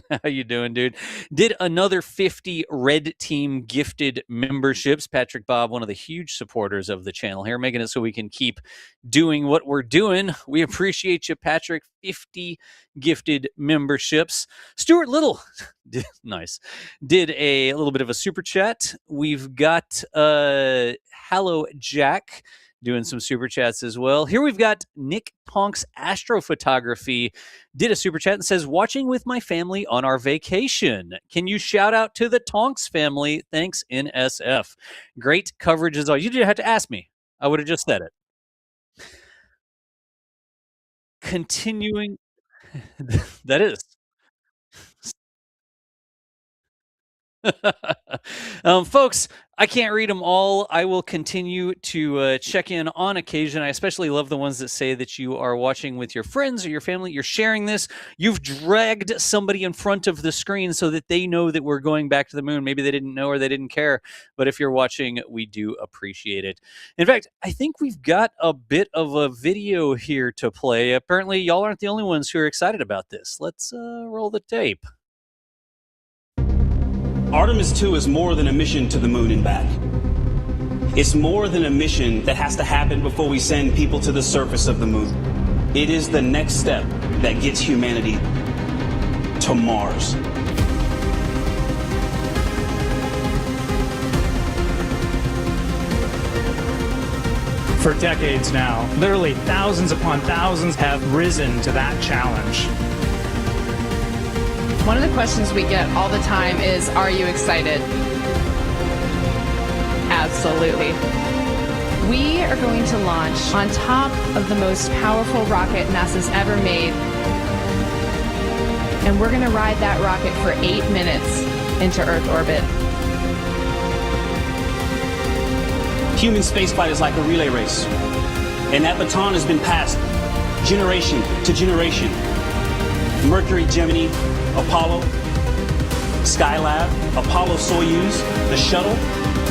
how you doing, dude? Did another 50 Red Team gifted memberships. Patrick Bob, one of the huge supporters of the channel here, making it so we can keep doing what we're doing. We appreciate you, Patrick. 50 gifted memberships. Stuart Little, nice, did a little bit of a super chat. We've got Hallow Jack doing some super chats as well. Here we've got Nick Tonks Astrophotography did a super chat and says, watching with my family on our vacation. Can you shout out to the Tonks family? Thanks, NSF. Great coverage as always. You didn't have to ask me. I would have just said it. Continuing. That is. Folks, I can't read them all. I will continue to check in on occasion. I especially love the ones that say that you are watching with your friends or your family. You're sharing this. You've dragged somebody in front of the screen so that they know that we're going back to the moon. Maybe they didn't know or they didn't care. But if you're watching, we do appreciate it. In fact, I think we've got a bit of a video here to play. Apparently, y'all aren't the only ones who are excited about this. Let's roll the tape. Artemis II is more than a mission to the moon and back. It's more than a mission that has to happen before we send people to the surface of the moon. It is the next step that gets humanity to Mars. For decades now, literally thousands upon thousands have risen to that challenge. One of the questions we get all the time is, are you excited? Absolutely. We are going to launch on top of the most powerful rocket NASA's ever made. And we're going to ride that rocket for 8 minutes into Earth orbit. Human spaceflight is like a relay race. And that baton has been passed generation to generation. Mercury, Gemini, Apollo, Skylab, Apollo-Soyuz, the Shuttle,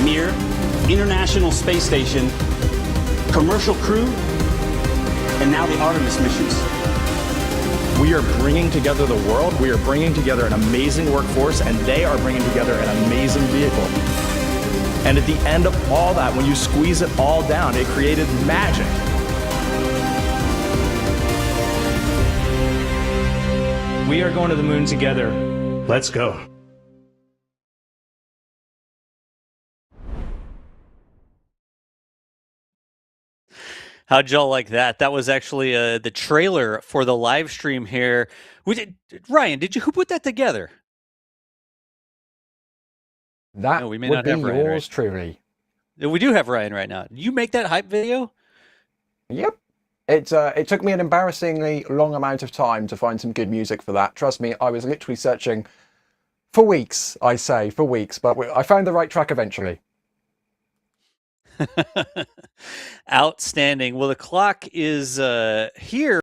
Mir, International Space Station, commercial crew, and now the Artemis missions. We are bringing together the world. We are bringing together an amazing workforce, and they are bringing together an amazing vehicle. And at the end of all that, when you squeeze it all down, it created magic. We are going to the moon together. Let's go. How'd y'all like that? That was actually the trailer for the live stream here. Ryan, who put that together? That no, we may would not be have Ryan, yours right? truly. We do have Ryan right now. Did you make that hype video? Yep. It took me an embarrassingly long amount of time to find some good music for that. Trust me, I was literally searching for weeks, I say, for weeks, but I found the right track eventually. Outstanding. Well, the clock is here.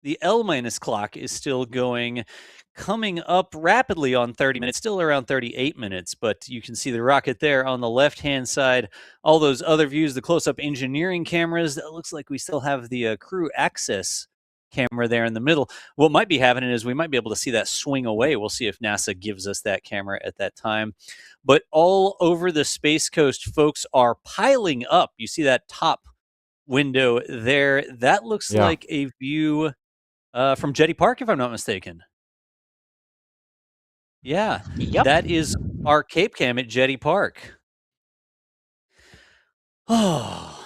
The L- clock is still going, coming up rapidly on 30 minutes, still around 38 minutes, but you can see the rocket there on the left-hand side. All those other views, the close-up engineering cameras. It looks like we still have the crew access camera there in the middle. What might be happening is we might be able to see that swing away. We'll see if NASA gives us that camera at that time. But all over the Space Coast, folks are piling up. You see that top window there. That looks like a view from Jetty Park, if I'm not mistaken. Yeah, that is our Cape Cam at Jetty Park. Oh,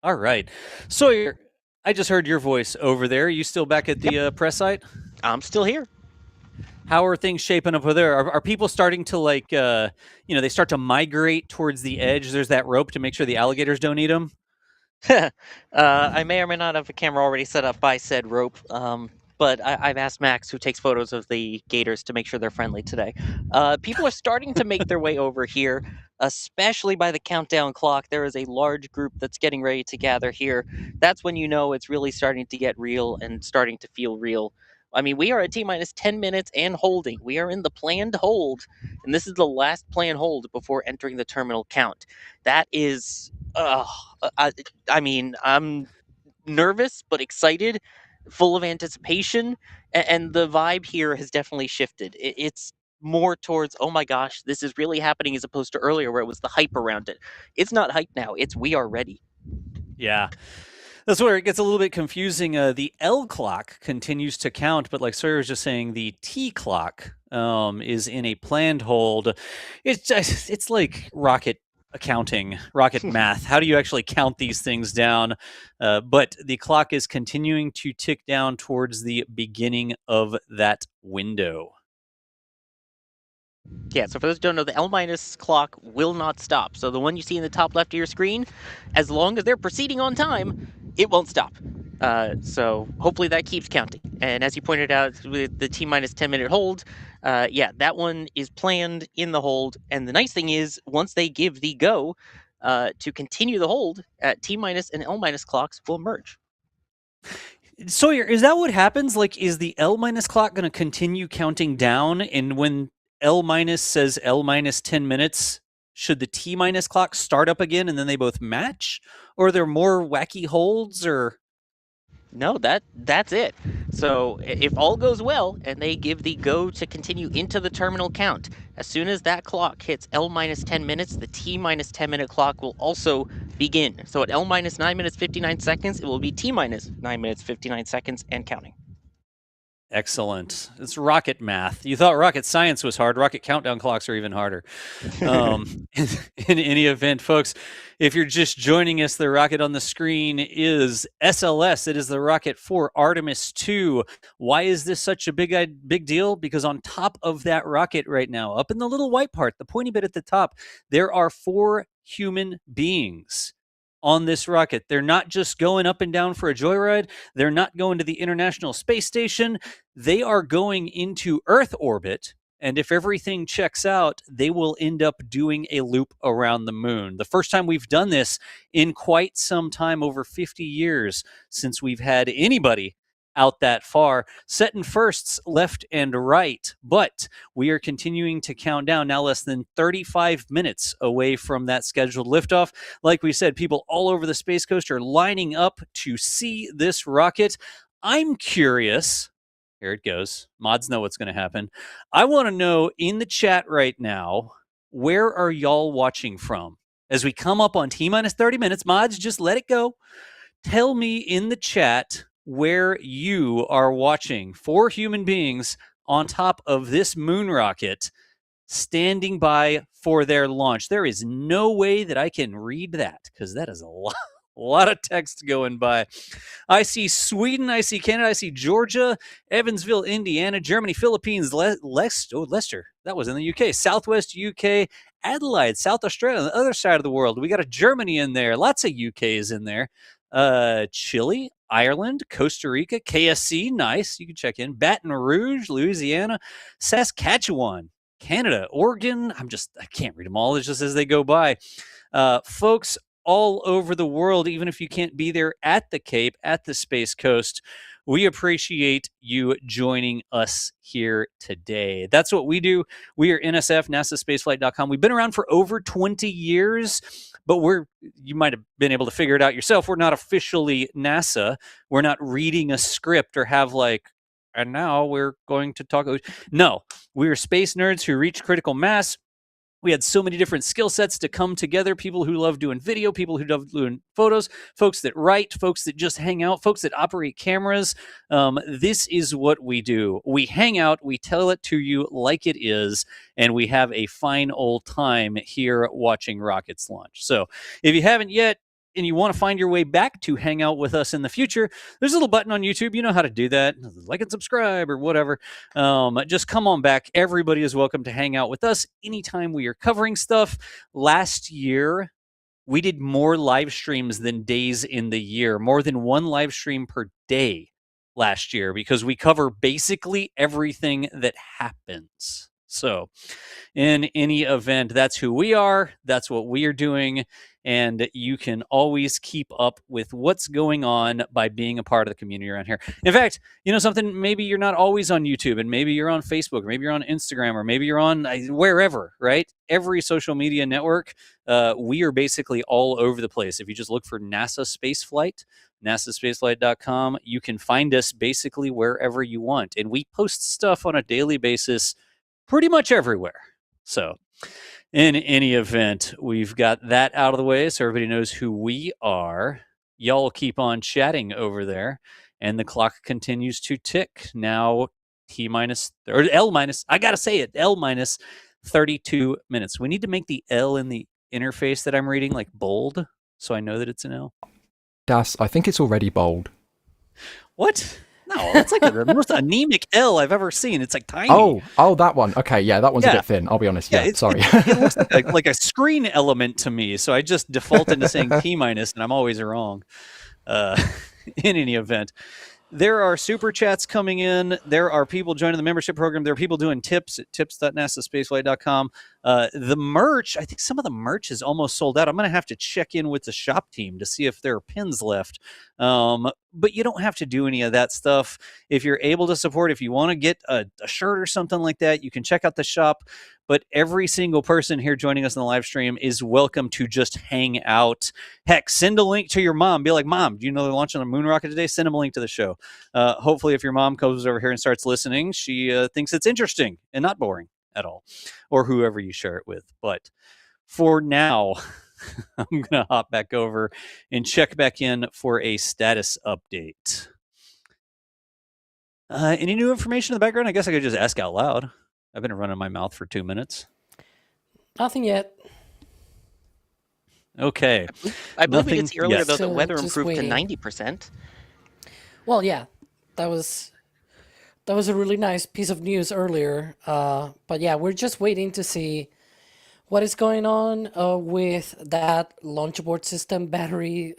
all right. Sawyer, I just heard your voice over there. Are you still back at the press site? I'm still here. How are things shaping up over there? Are people starting to they start to migrate towards the edge? There's that rope to make sure the alligators don't eat them. I may or may not have a camera already set up by said rope, but I've asked Max, who takes photos of the gators, to make sure they're friendly today. People are starting to make their way over here, especially by the countdown clock. There is a large group that's getting ready to gather here. That's when you know it's really starting to get real and starting to feel real. I mean, we are at T-minus 10 minutes and holding. We are in the planned hold, and this is the last planned hold before entering the terminal count. That is, I mean, I'm nervous but excited, full of anticipation, and the vibe here has definitely shifted. It's more towards, oh my gosh, this is really happening, as opposed to earlier where it was the hype around it. It's not hype now, it's we are ready. Yeah. That's where it gets a little bit confusing. The L clock continues to count, but like Sawyer was just saying, the T clock is in a planned hold. It's like rocket accounting, rocket math. How do you actually count these things down? But the clock is continuing to tick down towards the beginning of that window. Yeah, so for those who don't know, the L- clock will not stop. So the one you see in the top left of your screen, as long as they're proceeding on time, it won't stop. So hopefully that keeps counting. And as you pointed out, with the T-minus 10-minute hold, Yeah, that one is planned in the hold. And the nice thing is, once they give the go to continue the hold, T-minus and L-minus clocks will merge. Sawyer, is that what happens? Like, is the L-minus clock going to continue counting down? And when L-minus says L-minus 10 minutes, should the T-minus clock start up again and then they both match? Or are there more wacky holds? Or No, that's it. So if all goes well and they give the go to continue into the terminal count, as soon as that clock hits L-minus 10 minutes, the T-minus 10-minute clock will also begin. So at L-minus 9 minutes 59 seconds, it will be T-minus 9 minutes 59 seconds and counting. Excellent. It's rocket math. You thought rocket science was hard. Rocket countdown clocks are even harder. In any event, folks, if you're just joining us, the rocket on the screen is SLS. It is the rocket for Artemis II. Why is this such a big deal? Because on top of that rocket right now, up in the little white part, the pointy bit at the top, there are 4 human beings on this rocket. They're not just going up and down for a joyride. They're not going to the International Space Station. They are going into Earth orbit. And if everything checks out, they will end up doing a loop around the moon. The first time we've done this in quite some time, over 50 years since we've had anybody out that far, setting firsts left and right. But we are continuing to count down, now less than 35 minutes away from that scheduled liftoff. Like we said, people all over the Space Coast are lining up to see this rocket. I'm curious. Here it goes. Mods know what's going to happen. I want to know in the chat right now, where are y'all watching from? As we come up on T-minus 30 minutes, mods, just let it go. Tell me in the chat where you are watching 4 human beings on top of this moon rocket standing by for their launch. There is no way that I can read that because that is a lot of text going by. I see Sweden, I see Canada, I see Georgia, Evansville, Indiana, Germany, Philippines, Leicester, that was in the UK, Southwest UK, Adelaide, South Australia, on the other side of the world. We got a Germany in there, lots of UKs in there. Chile, Ireland, Costa Rica, KSC, nice. You can check in. Baton Rouge, Louisiana, Saskatchewan, Canada, Oregon. I can't read them all. It's just as they go by. Folks all over the world, even if you can't be there at the Cape, at the Space Coast, we appreciate you joining us here today. That's what we do. We are NSF, NASASpaceflight.com. We've been around for over 20 years, but you might have been able to figure it out yourself. We're not officially NASA. We're not reading a script or have and now we're going to talk. No, we're space nerds who reach critical mass. We had so many different skill sets to come together. People who love doing video, people who love doing photos, folks that write, folks that just hang out, folks that operate cameras. This is what we do. We hang out, we tell it to you like it is, and we have a fine old time here watching rockets launch. So if you haven't yet, and you want to find your way back to hang out with us in the future, there's a little button on YouTube. You know how to do that. Like and subscribe or whatever. Just come on back. Everybody is welcome to hang out with us anytime we are covering stuff. Last year, we did more live streams than days in the year, more than 1 live stream per day last year, because we cover basically everything that happens. So in any event, that's who we are. That's what we are doing. And you can always keep up with what's going on by being a part of the community around here. In fact, you know something, maybe you're not always on YouTube, and maybe you're on Facebook, or maybe you're on Instagram, or maybe you're on wherever, right? Every social media network, we are basically all over the place. If you just look for NASA Spaceflight, NASASpaceflight.com, you can find us basically wherever you want. And we post stuff on a daily basis pretty much everywhere. So in any event, we've got that out of the way so everybody knows who we are. Y'all keep on chatting over there, and the clock continues to tick. Now T-minus, or L-minus, I got to say it, L-minus 32 minutes. We need to make the L in the interface that I'm reading bold so I know that it's an L. Das, I think it's already bold. What? No, that's the most anemic L I've ever seen. It's tiny. Oh, that one. Okay, yeah, that one's a bit thin. I'll be honest. Yeah, sorry. It looks like a screen element to me, so I just default into saying T-minus, and I'm always wrong. In any event, There are super chats coming in. There are people joining the membership program. There are people doing tips at tips.nasaspaceflight.com. The merch, I think some of the merch is almost sold out. I'm going to have to check in with the shop team to see if there are pins left. But you don't have to do any of that stuff. If you're able to support, if you want to get a shirt or something like that, you can check out the shop. But every single person here joining us in the live stream is welcome to just hang out. Heck, send a link to your mom. Be like, Mom, do you know they're launching a moon rocket today? Send them a link to the show. Hopefully, if your mom comes over here and starts listening, she thinks it's interesting and not boring at all, or whoever you share it with. But for now, I'm going to hop back over and check back in for a status update. Any new information in the background? I guess I could just ask out loud. I've been running my mouth for 2 minutes. Nothing yet. Okay. I believe we did see earlier, yet. though, that weather Just improved waiting. to 90%. Well, yeah, that was a really nice piece of news earlier. But yeah, we're just waiting to see what is going on with that launch abort system battery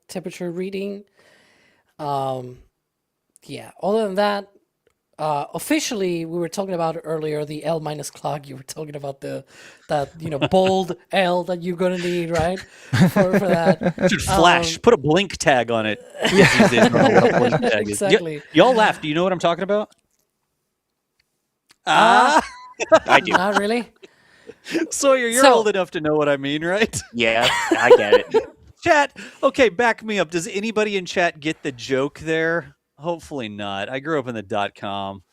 temperature reading. Yeah, other than that, officially, we were talking about earlier the L- clock. You were talking about that bold L that you're gonna need, right? For that. Should flash. Put a blink tag on it. Exactly. Y'all laugh. Do you know what I'm talking about? I do. Not really. Sawyer, you're old enough to know what I mean, right? Yeah, I get it. Chat. Okay, back me up. Does anybody in chat get the joke there? Hopefully not. I grew up in the .com.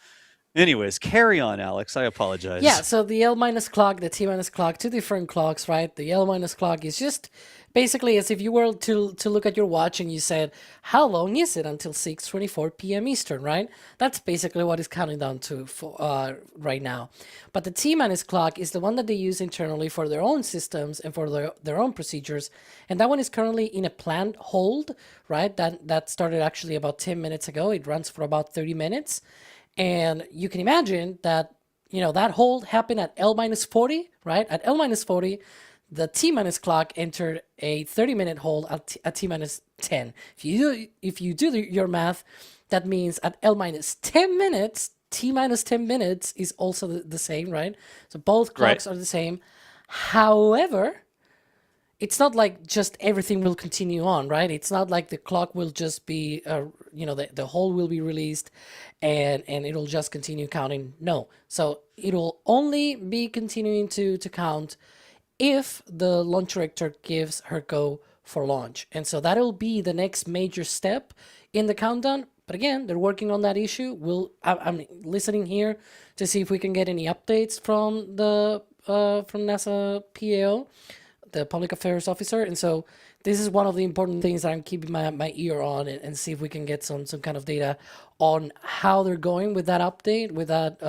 Anyways, carry on, Alex. I apologize. Yeah, so the L- clock, the T- clock, two different clocks, right? The L- clock is just basically as if you were to look at your watch and you said, how long is it until 6:24 p.m. Eastern, right? That's basically what it's counting down to for right now. But the T- clock is the one that they use internally for their own systems and for their own procedures. And that one is currently in a planned hold, right? That started actually about 10 minutes ago. It runs for about 30 minutes. And you can imagine that, that hold happened at L- 40, right? At L- 40, the T- clock entered a 30-minute hold at T- 10. If you do your math, that means at L- 10 minutes, T- 10 minutes is also the same, right? So both clocks are the same. However, it's not like just everything will continue on, right? It's not like the clock will just be, the hold will be released and it'll just continue counting. No. So it'll only be continuing to count if the launch director gives her go for launch. And so that'll be the next major step in the countdown. But again, they're working on that issue. I'm listening here to see if we can get any updates from the from NASA PAO, the public affairs officer. And so this is one of the important things that I'm keeping my ear on and see if we can get some kind of data on how they're going with that update, with that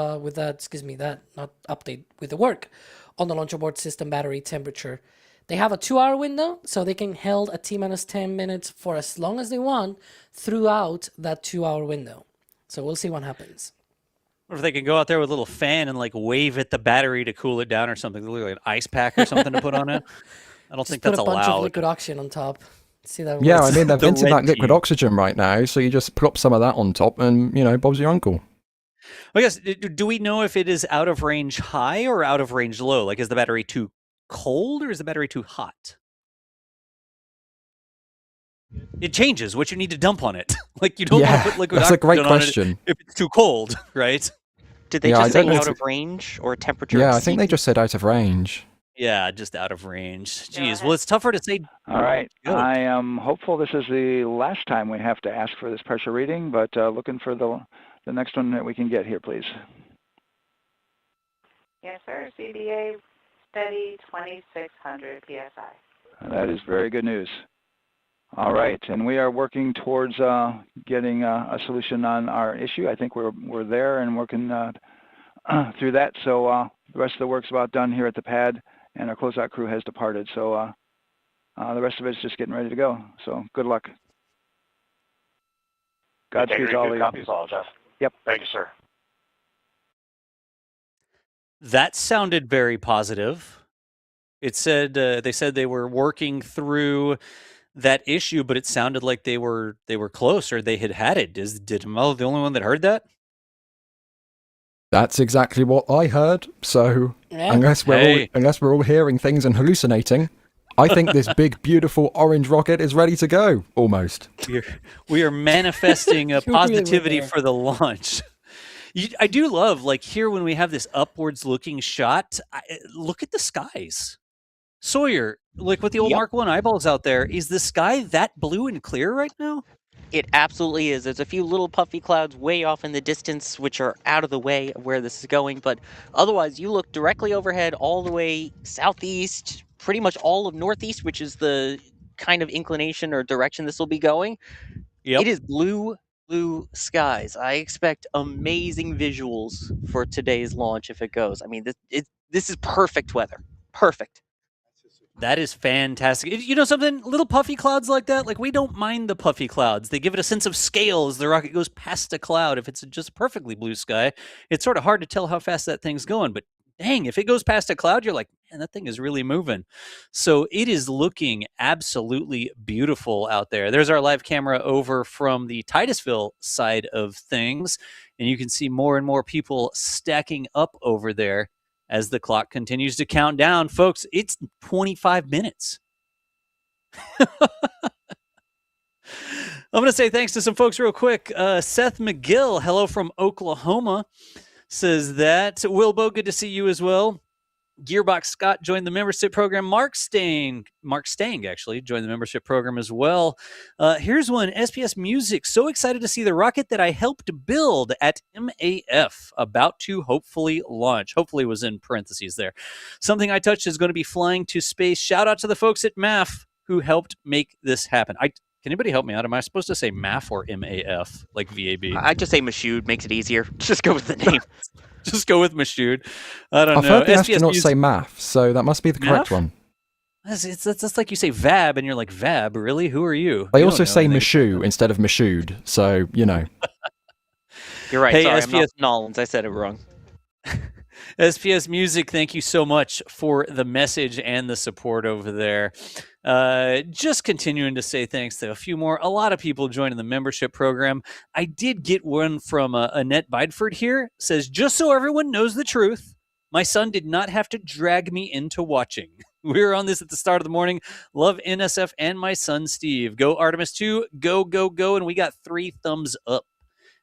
not update, with the work on the launch abort system battery temperature. They have a 2-hour window, so they can hold a T- 10 minutes for as long as they want throughout that 2-hour window. So we'll see what happens. Or if they can go out there with a little fan and wave at the battery to cool it down or something, like an ice pack or something to put on it. I don't think that's allowed. Put a bunch of liquid oxygen on top. See that? Yeah, works. I mean, they're venting that liquid oxygen right now, so you just plop some of that on top and, Bob's your uncle. I guess, do we know if it is out of range high or out of range low? Is the battery too cold or is the battery too hot? It changes what you need to dump on it. You don't want to put liquid that's oxygen a great on question. it if it's too cold, right? Did they just say out of range or temperature? Yeah, I think they just said out of range. Yeah, just out of range. Jeez, well, it's tougher to say. All right. I am hopeful this is the last time we have to ask for this pressure reading, but looking for the next one that we can get here, please. Yes, sir. CBA steady 2,600 PSI. That is very good news. All right, and we are working towards getting a solution on our issue. I think we're there and working through that. So the rest of the work's about done here at the pad, and our closeout crew has departed. So the rest of it's just getting ready to go. So good luck. Godspeed to all of you. Copies all, Jeff. Yep. Thank you, sir. That sounded very positive. It said they said they were working through that issue, but it sounded like they were close, or they had it. Did Mel the only one that heard that? That's exactly what I heard. So Yeah. unless we're all hearing things and hallucinating, I think this big, beautiful orange rocket is ready to go. Almost. We are manifesting a You really were positivity there. for the launch. I do love, like, here when we have this upwards looking shot. Look at the skies. Sawyer, like with the old Mark 1 eyeballs out there, is the sky that blue and clear right now? It absolutely is. There's a few little puffy clouds way off in the distance, which are out of the way of where this is going. But otherwise, you look directly overhead all the way southeast, pretty much all of northeast, which is the kind of inclination or direction this will be going. Yep. It is blue skies. I expect amazing visuals for today's launch if it goes. I mean, this is perfect weather. Perfect. That is fantastic. You know something? Little puffy clouds like that, like, we don't mind the puffy clouds. They give it a sense of scale as the rocket goes past a cloud. If it's just perfectly blue sky, it's sort of hard to tell how fast that thing's going. But dang, if it goes past a cloud, you're like, man, that thing is really moving. So it is looking absolutely beautiful out there. There's our live camera over from the Titusville side of things, and you can see more and more people stacking up over there as the clock continues to count down. Folks, it's 25 minutes. I'm going to say thanks to some folks real quick. Seth McGill, hello from Oklahoma, says that. Wilbo, good to see you as well. Gearbox Scott joined the membership program. Mark Stang actually joined the membership program as well. Here's one. SPS Music, so excited to see the rocket that I helped build at MAF, about to hopefully launch. Hopefully was in parentheses there. Something I touched is going to be flying to space. Shout out to the folks at MAF who helped make this happen. Can anybody help me out? Am I supposed to say MAF or MAF, like VAB? I just say Mashoud, makes it easier. Just go with the name. Just go with Mashoud. I don't I've know. heard the astronauts say math, so that must be the correct one. That's like you say Vab, and you're like, Vab, really? Who are you? They You also don't know say anything. Mashoud instead of Mashoud, so, you know. You're right. Hey, Sorry, I'm SPS not Nolans. I said it wrong. SPS Music, thank you so much for the message and the support over there. Just continuing to say thanks to a lot of people joining the membership program. I did get one from Annette Bideford here. Says, just so everyone knows the truth, my son did not have to drag me into watching. We were on this at the start of the morning. Love NSF and my son Steve. Go Artemis II. Go, go, go. And we got 3 thumbs up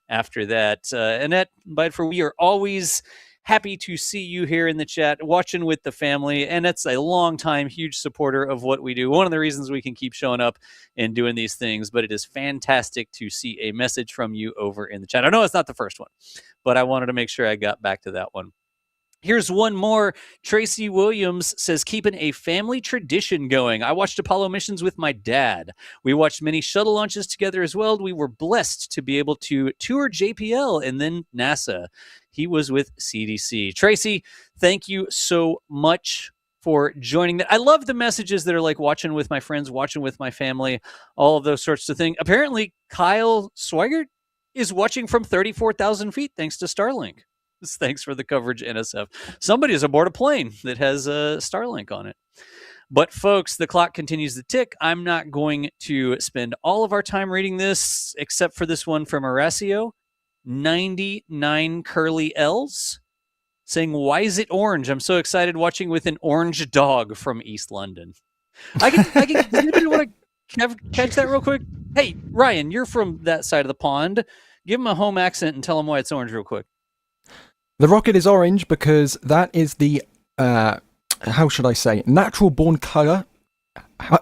after that. Annette Bideford, we are always happy to see you here in the chat, watching with the family, and that's a long-time huge supporter of what we do. One of the reasons we can keep showing up and doing these things, but it is fantastic to see a message from you over in the chat. I know it's not the first one, but I wanted to make sure I got back to that one. Here's one more. Tracy Williams says, keeping a family tradition going. I watched Apollo missions with my dad. We watched many shuttle launches together as well. We were blessed to be able to tour JPL and then NASA. He was with CDC. Tracy, thank you so much for joining that. I love the messages that are like watching with my friends, watching with my family, all of those sorts of things. Apparently, Kyle Swigert is watching from 34,000 feet thanks to Starlink. Thanks for the coverage, NSF. Somebody is aboard a plane that has a Starlink on it. But folks, the clock continues to tick. I'm not going to spend all of our time reading this, except for this one from Horacio. 99 curly L's saying, why is it orange? I'm so excited watching with an orange dog from East London. Does anybody want to catch that real quick? Hey, Ryan, you're from that side of the pond. Give him a home accent and tell him why it's orange real quick. The rocket is orange because that is the, how should I say, natural born colour,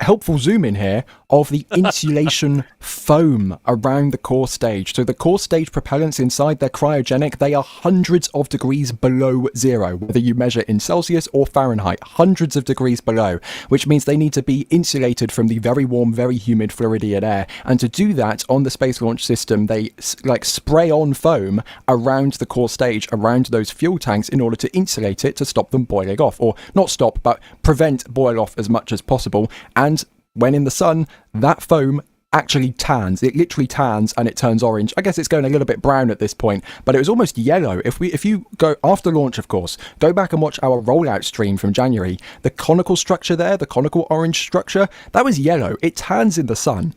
helpful zoom in here, of the insulation foam around the core stage. So the core stage propellants inside, they're cryogenic. They are hundreds of degrees below zero, whether you measure in Celsius or Fahrenheit, hundreds of degrees below, which means they need to be insulated from the very warm, very humid Floridian air. And to do that on the Space Launch System, they spray on foam around the core stage, around those fuel tanks, in order to insulate it to stop them boiling off, or not stop, but prevent boil off as much as possible. And when in the sun, that foam actually tans. It literally tans and it turns orange. I guess it's going a little bit brown at this point, but it was almost yellow. If you go after launch, of course, go back and watch our rollout stream from January, the conical structure there, the conical orange structure, that was yellow. It tans in the sun.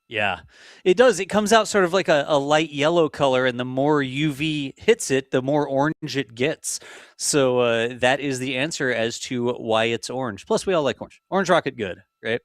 Yeah, it does. It comes out sort of like a light yellow color, and the more UV hits it, the more orange it gets. So that is the answer as to why it's orange. Plus, we all like orange. Orange rocket, good, right?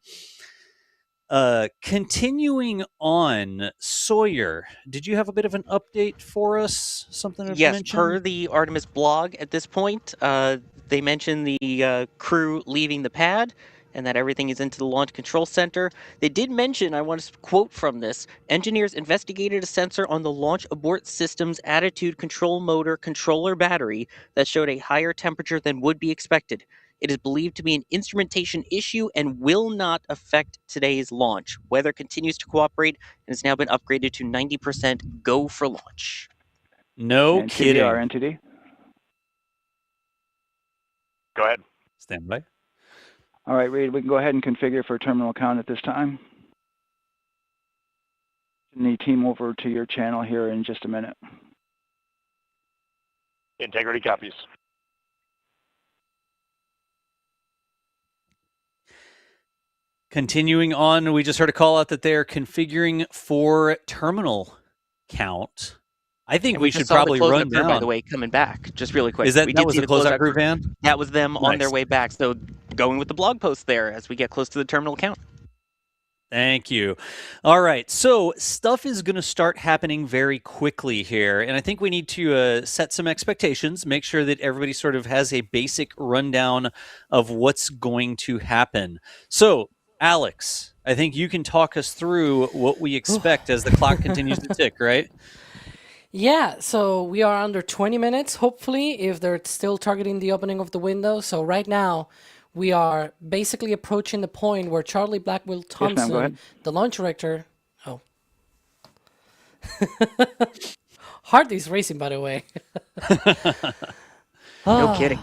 Continuing on, Sawyer, did you have a bit of an update for us? Something to Yes, mention? per the Artemis blog at this point, they mentioned the crew leaving the pad and that everything is into the Launch Control Center. They did mention, I want to quote from this, engineers investigated a sensor on the launch abort system's attitude control motor controller battery that showed a higher temperature than would be expected. It is believed to be an instrumentation issue and will not affect today's launch. Weather continues to cooperate and has now been upgraded to 90% go for launch. No kidding. Our entity. Go ahead. Stand by. All right, Reed, we can go ahead and configure for terminal count at this time. The team over to your channel here in just a minute. Integrity copies. Continuing on, we just heard a call out that they're configuring for terminal count. I think And we just should saw the probably closeout run crew, down. by the way, coming back, just really quick. Is that, we that did was see the closeout crew van? That was them on their Nice. way back. So going with the blog post there as we get close to the terminal count. Thank you. All right, so stuff is going to start happening very quickly here, and I think we need to set some expectations, make sure that everybody sort of has a basic rundown of what's going to happen. So, Alex, I think you can talk us through what we expect as the clock continues to tick, right? Yeah, so we are under 20 minutes, hopefully, if they're still targeting the opening of the window. So right now, we are basically approaching the point where Charlie Blackwell Thompson, go ahead. the launch director... Oh. Hardy's racing, by the way. No kidding.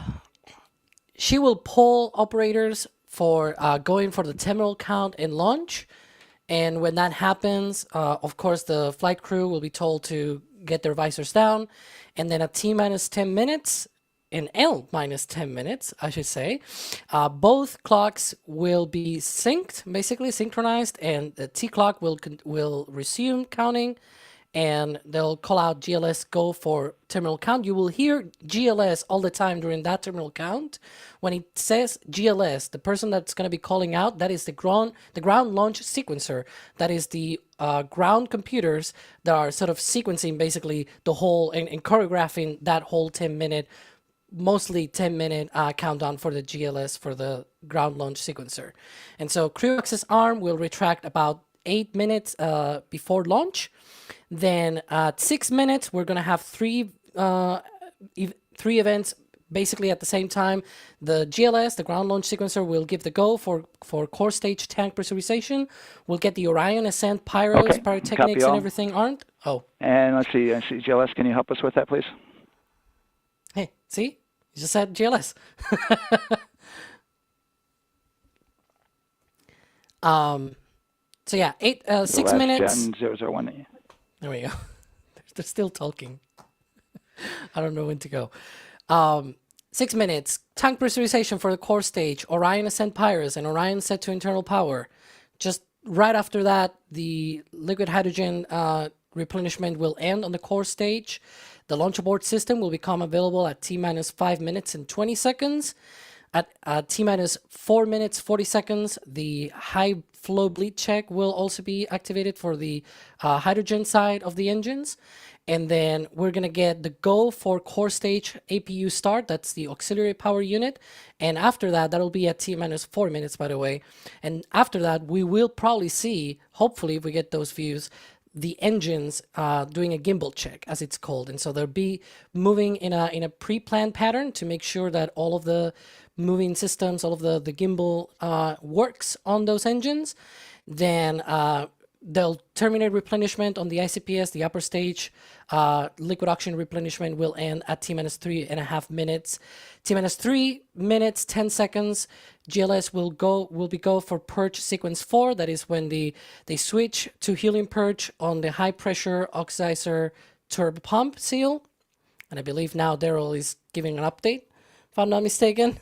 She will poll operators for going for the terminal count and launch. And when that happens, of course, the flight crew will be told to get their visors down. And then at T-minus 10 minutes, in L-minus 10 minutes, I should say, both clocks will be synced, basically synchronized, and the T-clock will resume counting, and they'll call out GLS go for terminal count. You will hear GLS all the time during that terminal count. When it says GLS, the person that's going to be calling out, that is the ground launch sequencer. That is the ground computers that are sort of sequencing basically the whole and choreographing that whole 10-minute, mostly 10-minute countdown for the GLS for the ground launch sequencer. And so crew access arm will retract about 8 minutes before launch. Then at 6 minutes, we're going to have three events basically at the same time. The GLS, the ground launch sequencer, will give the go for core stage tank pressurization. We'll get the Orion, Ascent, pyros, Okay. pyrotechnics, and everything aren't. Oh. And let's see, GLS, can you help us with that, please? Hey, see? You just said GLS. So yeah, 6 minutes. Gen 001. There we go. They're still talking. I don't know when to go. 6 minutes. Tank pressurization for the core stage. Orion Ascent Pyros and Orion set to internal power. Just right after that, the liquid hydrogen replenishment will end on the core stage. The launch abort system will become available at T-minus 5 minutes and 20 seconds. At T-minus 4 minutes, 40 seconds, the high flow bleed check will also be activated for the hydrogen side of the engines. And then we're going to get the go for core stage APU start. That's the auxiliary power unit. And after that, that'll be at T-minus 4 minutes, by the way. And after that, we will probably see, hopefully if we get those views, the engines doing a gimbal check, as it's called. And so they'll be moving in a pre-planned pattern to make sure that all of the moving systems, all of the gimbal works on those engines. Then they'll terminate replenishment on the ICPS, the upper stage. Liquid oxygen replenishment will end at T-minus 3.5 minutes. T-minus 3 minutes, 10 seconds. GLS will be go for purge sequence 4. That is when they switch to helium purge on the high pressure oxidizer turbo pump seal. And I believe now Daryl is giving an update, if I'm not mistaken.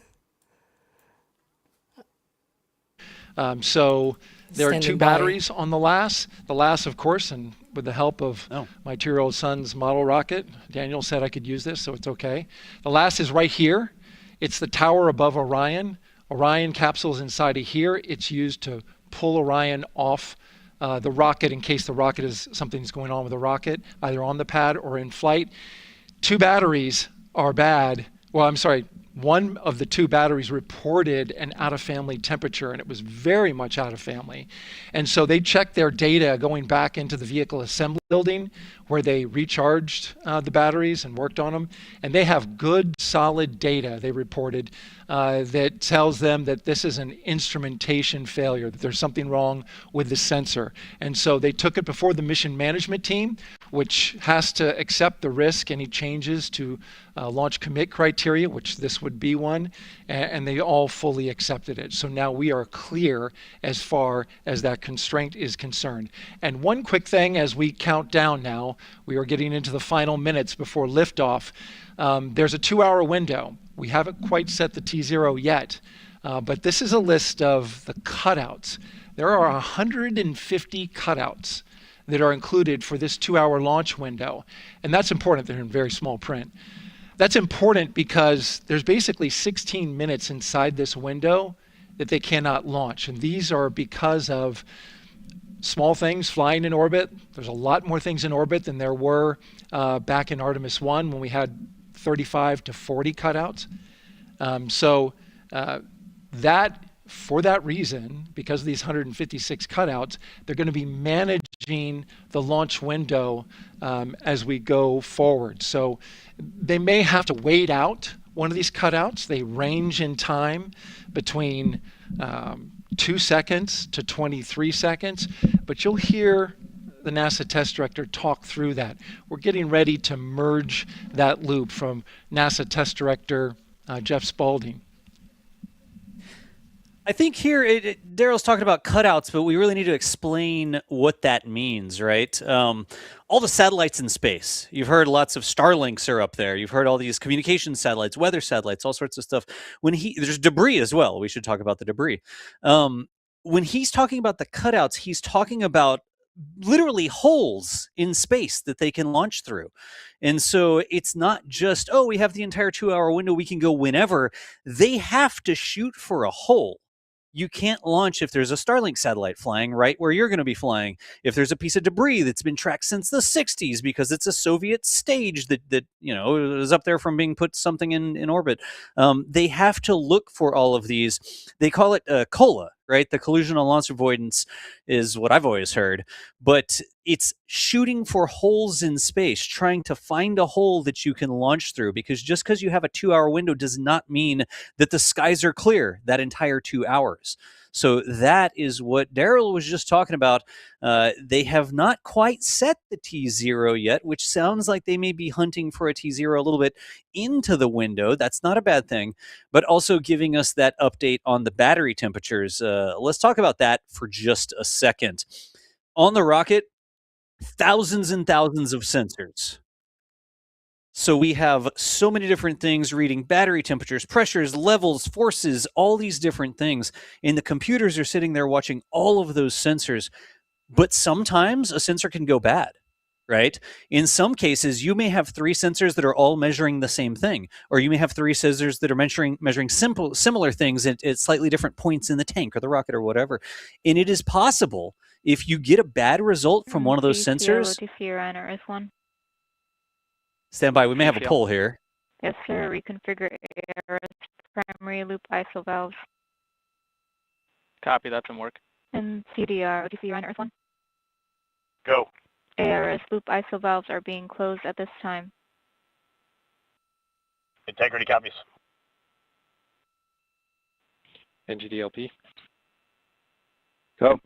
So there are Standing two by. batteries on the LAS. The LAS, of course, and with the help of my 2-year-old son's model rocket, Daniel said I could use this, so it's okay. The LAS is right here. It's the tower above Orion. Orion capsule's inside of here. It's used to pull Orion off the rocket in case the rocket is something's going on with the rocket, either on the pad or in flight. 2 batteries are bad. Well, I'm sorry. One of the 2 batteries reported an out-of-family temperature, and it was very much out of family. And so they checked their data going back into the vehicle assembly building where they recharged the batteries and worked on them. And they have good, solid data, they reported, that tells them that this is an instrumentation failure, that there's something wrong with the sensor. And so they took it before the mission management team, which has to accept the risk, any changes to launch commit criteria, which this would be one, and they all fully accepted it. So now we are clear as far as that constraint is concerned. And one quick thing as we count down now, we are getting into the final minutes before liftoff. There's a 2-hour window. We haven't quite set the T0 yet, but this is a list of the cutouts. There are 150 cutouts that are included for this 2-hour launch window. And that's important. They're in very small print. That's important because there's basically 16 minutes inside this window that they cannot launch. And these are because of small things flying in orbit. There's a lot more things in orbit than there were back in Artemis I when we had 35 to 40 cutouts. For that reason, because of these 156 cutouts, they're going to be managing the launch window as we go forward. So they may have to wait out one of these cutouts. They range in time between 2 seconds to 23 seconds, but you'll hear the NASA test director talk through that. We're getting ready to merge that loop from NASA test director Jeff Spaulding. I think here, Daryl's talking about cutouts, but we really need to explain what that means, right? All the satellites in space. You've heard lots of Starlinks are up there. You've heard all these communication satellites, weather satellites, all sorts of stuff. There's debris as well. We should talk about the debris. When he's talking about the cutouts, he's talking about literally holes in space that they can launch through. And so it's not just, we have the entire 2-hour window, we can go whenever. They have to shoot for a hole. You can't launch if there's a Starlink satellite flying right where you're going to be flying. If there's a piece of debris that's been tracked since the 60s because it's a Soviet stage that is up there from being put something in orbit. They have to look for all of these. They call it COLA, right? The collisional launch avoidance is what I've always heard. But it's shooting for holes in space, trying to find a hole that you can launch through, because just because you have a 2-hour window does not mean that the skies are clear that entire 2 hours. So that is what Daryl was just talking about. They have not quite set the T0 yet, which sounds like they may be hunting for a T0 a little bit into the window. That's not a bad thing, but also giving us that update on the battery temperatures. Let's talk about that for just a second. On the rocket, thousands and thousands of sensors. So we have so many different things reading battery temperatures, pressures, levels, forces, all these different things. And the computers are sitting there watching all of those sensors. But sometimes a sensor can go bad, right? In some cases, you may have 3 sensors that are all measuring the same thing. Or you may have 3 sensors that are measuring similar things at slightly different points in the tank or the rocket or whatever. And it is possible, if you get a bad result from one of those sensors... S1. Stand by, we may have a poll here. Yes, sir. Reconfigure ARS primary loop ISO valves. Copy, that's in work. And CDR, OTC Orion Earth 1. Go. ARS loop ISO valves are being closed at this time. Integrity copies. NGDLP. Go.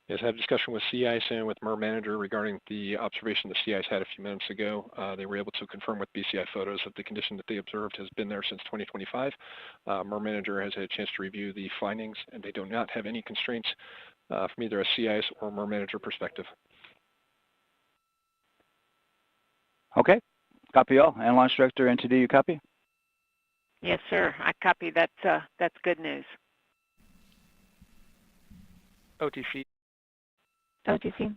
Yes, I had a discussion with Sea Ice and with MER Manager regarding the observation the Sea Ice had a few minutes ago. They were able to confirm with BCI photos that the condition that they observed has been there since 2025. MER Manager has had a chance to review the findings, and they do not have any constraints from either a Sea Ice or MER Manager perspective. Okay, copy all. And Launch Director NTD, you copy? Yes, sir. I copy. That's good news. OTC. OTC.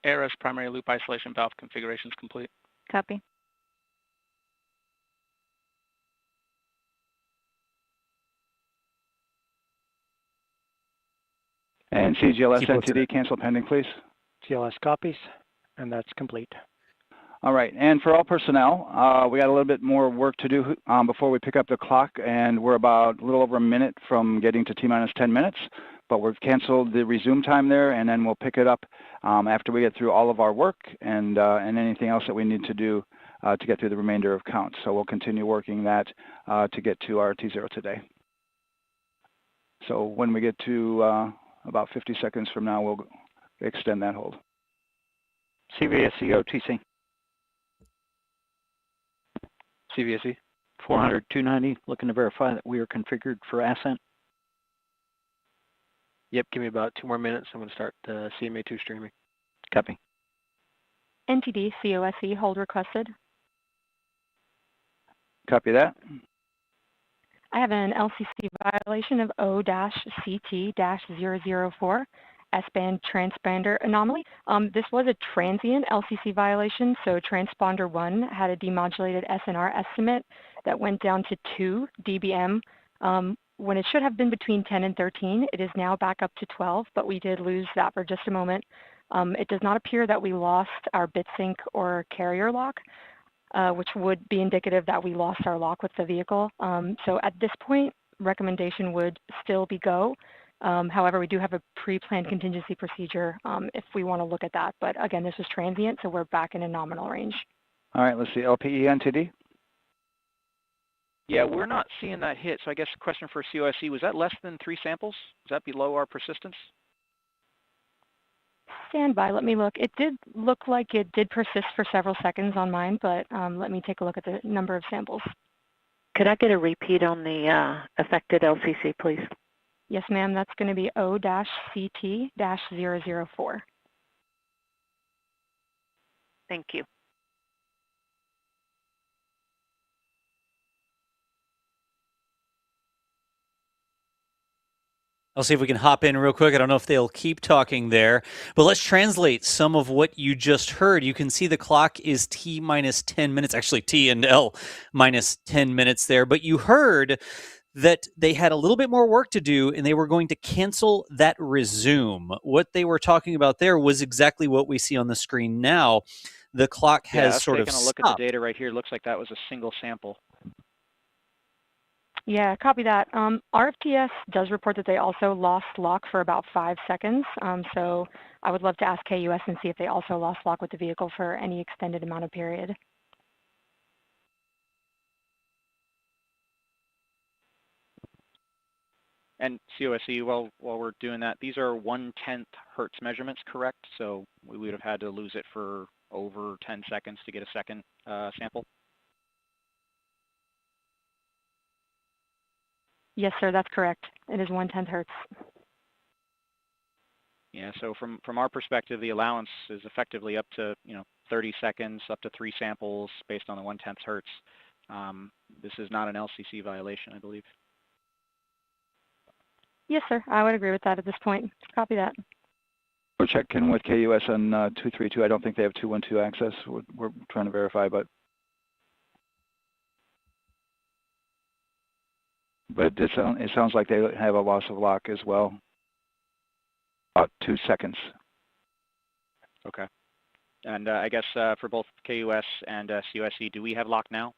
ARS primary loop isolation valve configuration is complete. Copy. And CGLS NTD, cancel pending, please. CLS copies, and that's complete. All right, and for all personnel, we got a little bit more work to do before we pick up the clock, and we're about a little over a minute from getting to T-minus 10 minutes, but we've canceled the resume time there, and then we'll pick it up after we get through all of our work and anything else that we need to do to get through the remainder of count. So we'll continue working that to get to our T0 today. So when we get to about 50 seconds from now, we'll extend that hold. CVSE OTC. CVSE 400-290, looking to verify that we are configured for Ascent. Yep, give me about 2 more minutes. I'm going to start CMA2 streaming. Copy. NTD COSE hold requested. Copy that. I have an LCC violation of O-CT-004, S-band transponder anomaly. This was a transient LCC violation, so transponder 1 had a demodulated SNR estimate that went down to 2 dBm when it should have been between 10 and 13. It is now back up to 12, but we did lose that for just a moment. It does not appear that we lost our bit sync or carrier lock, which would be indicative that we lost our lock with the vehicle. So at this point, recommendation would still be go. However, we do have a pre-planned contingency procedure if we want to look at that. But again, this is transient, so we're back in a nominal range. All right, let's see, LPE NTD. Yeah, we're not seeing that hit. So I guess the question for COSE, was that less than 3 samples? Is that below our persistence? Stand by, let me look. It did look like it did persist for several seconds on mine, but let me take a look at the number of samples. Could I get a repeat on the affected LCC, please? Yes, ma'am, that's going to be O-CT-004. Thank you. I'll see if we can hop in real quick. I don't know if they'll keep talking there, but let's translate some of what you just heard. You can see the clock is T minus 10 minutes, actually T and L minus 10 minutes there, but you heard that they had a little bit more work to do and they were going to cancel that resume. What they were talking about there was exactly what we see on the screen now. The clock has sort of taking a look stopped. at the data right here. It looks like that was a single sample. Yeah, copy that. RFTS does report that they also lost lock for about 5 seconds. So I would love to ask KUS and see if they also lost lock with the vehicle for any extended amount of period. And COSE, while we're doing that, these are 1/10 hertz measurements, correct? So we would have had to lose it for over 10 seconds to get a second sample. Yes, sir, that's correct. It is 1/10 hertz. Yeah, so from our perspective, the allowance is effectively up to 30 seconds, up to 3 samples based on the 1/10 hertz. This is not an LCC violation, I believe. Yes, sir, I would agree with that at this point. Copy that. We're checking with KUS on 232. I don't think they have 212 access. We're trying to verify, but it sounds like they have a loss of lock as well. About 2 seconds. Okay. And I guess for both KUS and COSE, do we have lock now?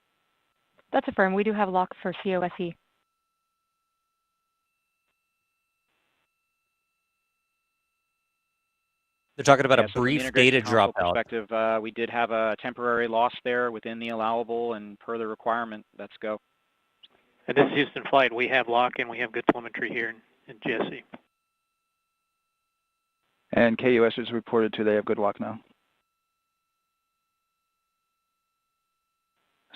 That's affirmed. We do have lock for COSE. They're talking about a So brief from the data integration console dropout. perspective, we did have a temporary loss there within the allowable, and per the requirement, let's go. And this is Houston Flight. We have lock and we have good telemetry here in GSE. And KUS is reported to they have good walk now.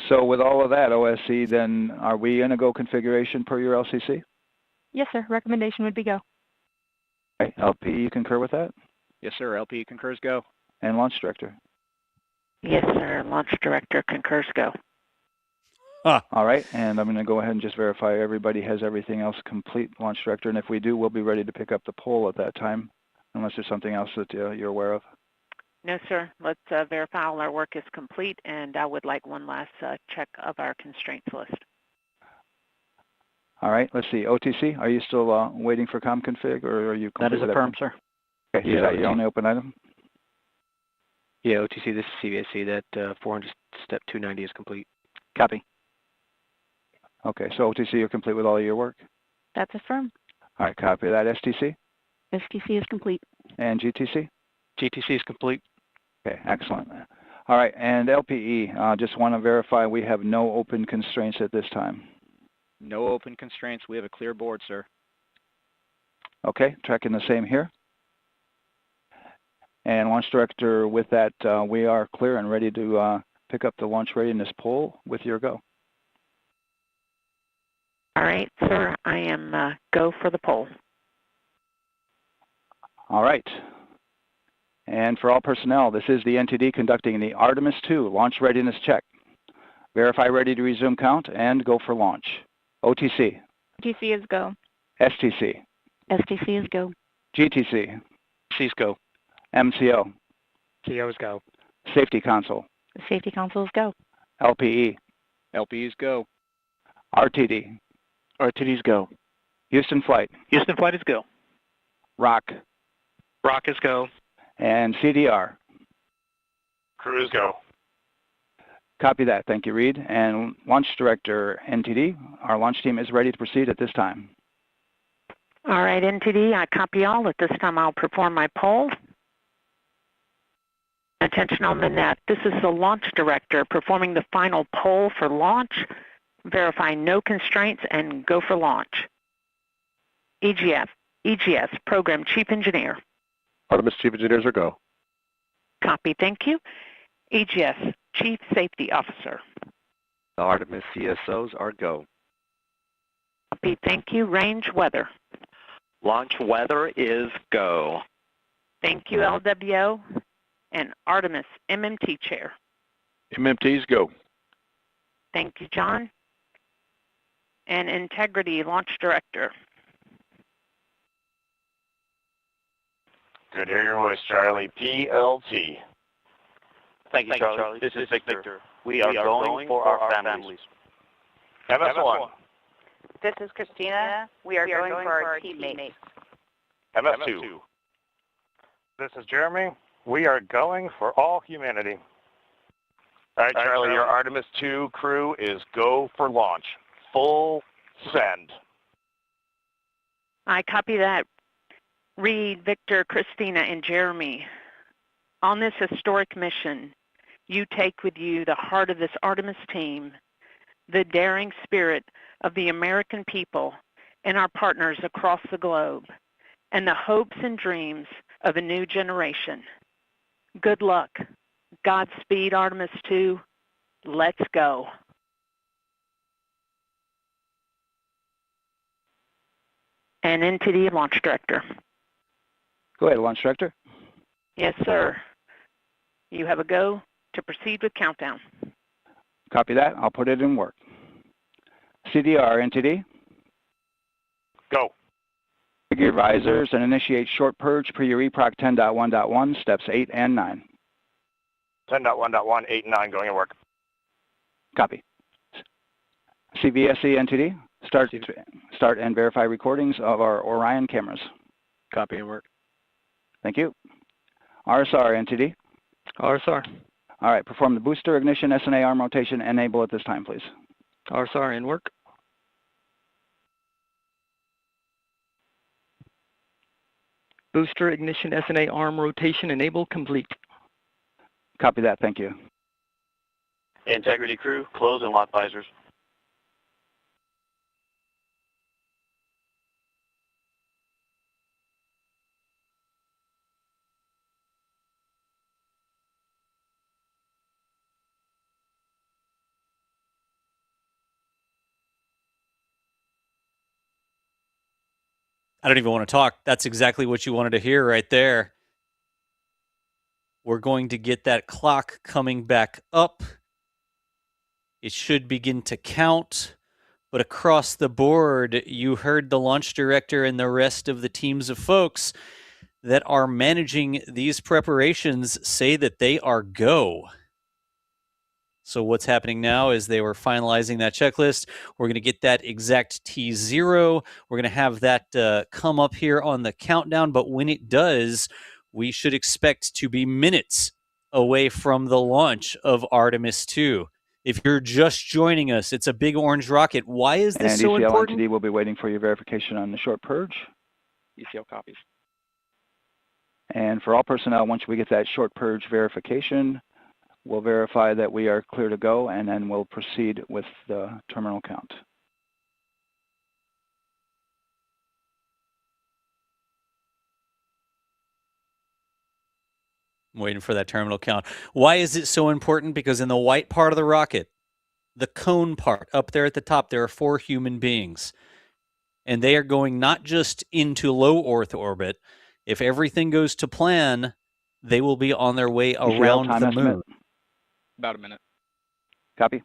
So with all of that, OSC, then are we in a go configuration per your LCC? Yes, sir. Recommendation would be go. Okay. LP, you concur with that? Yes, sir. LP concurs go. And Launch Director? Yes, sir. Launch Director concurs go. All right, and I'm going to go ahead and just verify everybody has everything else complete, Launch Director, and if we do, we'll be ready to pick up the poll at that time, unless there's something else that you're aware of. No, sir. Let's verify all our work is complete, and I would like one last check of our constraints list. All right, let's see. OTC, are you still waiting for ComConfig, or are you complete? That is with affirmed, everything? sir. Okay, is that your only open item? Yeah, OTC, this is CVSC. That 400 step 290 is complete. Copy. Okay, so OTC, you're complete with all of your work? That's affirmed. All right, copy that. STC? STC is complete. And GTC? GTC is complete. Okay, excellent. All right, and LPE, just want to verify we have no open constraints at this time. No open constraints. We have a clear board, sir. Okay, tracking the same here. And Launch Director, with that, we are clear and ready to pick up the launch readiness poll with your go. All right, sir. I am go for the poll. All right. And for all personnel, this is the NTD conducting the Artemis II launch readiness check. Verify ready to resume count and go for launch. OTC. GTC is go. STC. STC is go. GTC. C's go. MCO. CO's go. Safety Console. Safety Console is go. LPE. LPE's go. RTD. RTD's go. Houston Flight. Houston Flight is go. ROC. ROC is go. And CDR. Crews go. Copy that. Thank you, Reed. And Launch Director, NTD, our launch team is ready to proceed at this time. All right, NTD, I copy all. At this time, I'll perform my poll. Attention on the net. This is the Launch Director performing the final poll for launch. Verify no constraints and go for launch. EGS, Program Chief Engineer. Artemis Chief Engineers are go. Copy, thank you. EGS, Chief Safety Officer. The Artemis CSOs are go. Copy, thank you. Range Weather. Launch weather is go. Thank you, LWO. And Artemis MMT Chair. MMTs go. Thank you, John. And Integrity Launch Director. Good to hear your voice, Charlie. PLT. Thank you, Charlie. This is Victor. We are going for our families. MS1. This is Christina. We are going for our teammates. MS2. This is Jeremy. We are going for all humanity. All right, Charlie, your Artemis II crew is go for launch. Full send. I copy that. Reed, Victor, Christina, and Jeremy. On this historic mission, you take with you the heart of this Artemis team, the daring spirit of the American people and our partners across the globe, and the hopes and dreams of a new generation. Good luck. Godspeed, Artemis II. Let's go. And NTD Launch Director. Go ahead, Launch Director. Yes, sir. You have a go to proceed with countdown. Copy that. I'll put it in work. CDR, NTD. Go. Figure risers and initiate short purge per your EPROC 10.1.1, steps 8 and 9. 10.1.1, 8 and 9 going to work. Copy. CVSE, NTD. Start and verify recordings of our Orion cameras. Copy and work. Thank you. RSR, NTD. RSR. All right, perform the booster ignition SNA arm rotation. Enable at this time, please. RSR in work. Booster ignition SNA arm rotation enable complete. Copy that, thank you. Integrity crew, close and lock visors. I don't even want to talk. That's exactly what you wanted to hear right there. We're going to get that clock coming back up. It should begin to count. But across the board, you heard the launch director and the rest of the teams of folks that are managing these preparations say that they are go. So what's happening now is they were finalizing that checklist. We're going to get that exact T0. We're going to have that come up here on the countdown. But when it does, we should expect to be minutes away from the launch of Artemis II. If you're just joining us, it's a big orange rocket. Why is this and so ECL important? NTD will be waiting for your verification on the short purge. ECL copies. And for all personnel, once we get that short purge verification, we'll verify that we are clear to go, and then we'll proceed with the terminal count. I'm waiting for that terminal count. Why is it so important? Because in the white part of the rocket, the cone part up there at the top, there are 4 human beings. And they are going not just into low Earth orbit. If everything goes to plan, they will be on their way around the moon. About a minute. Copy.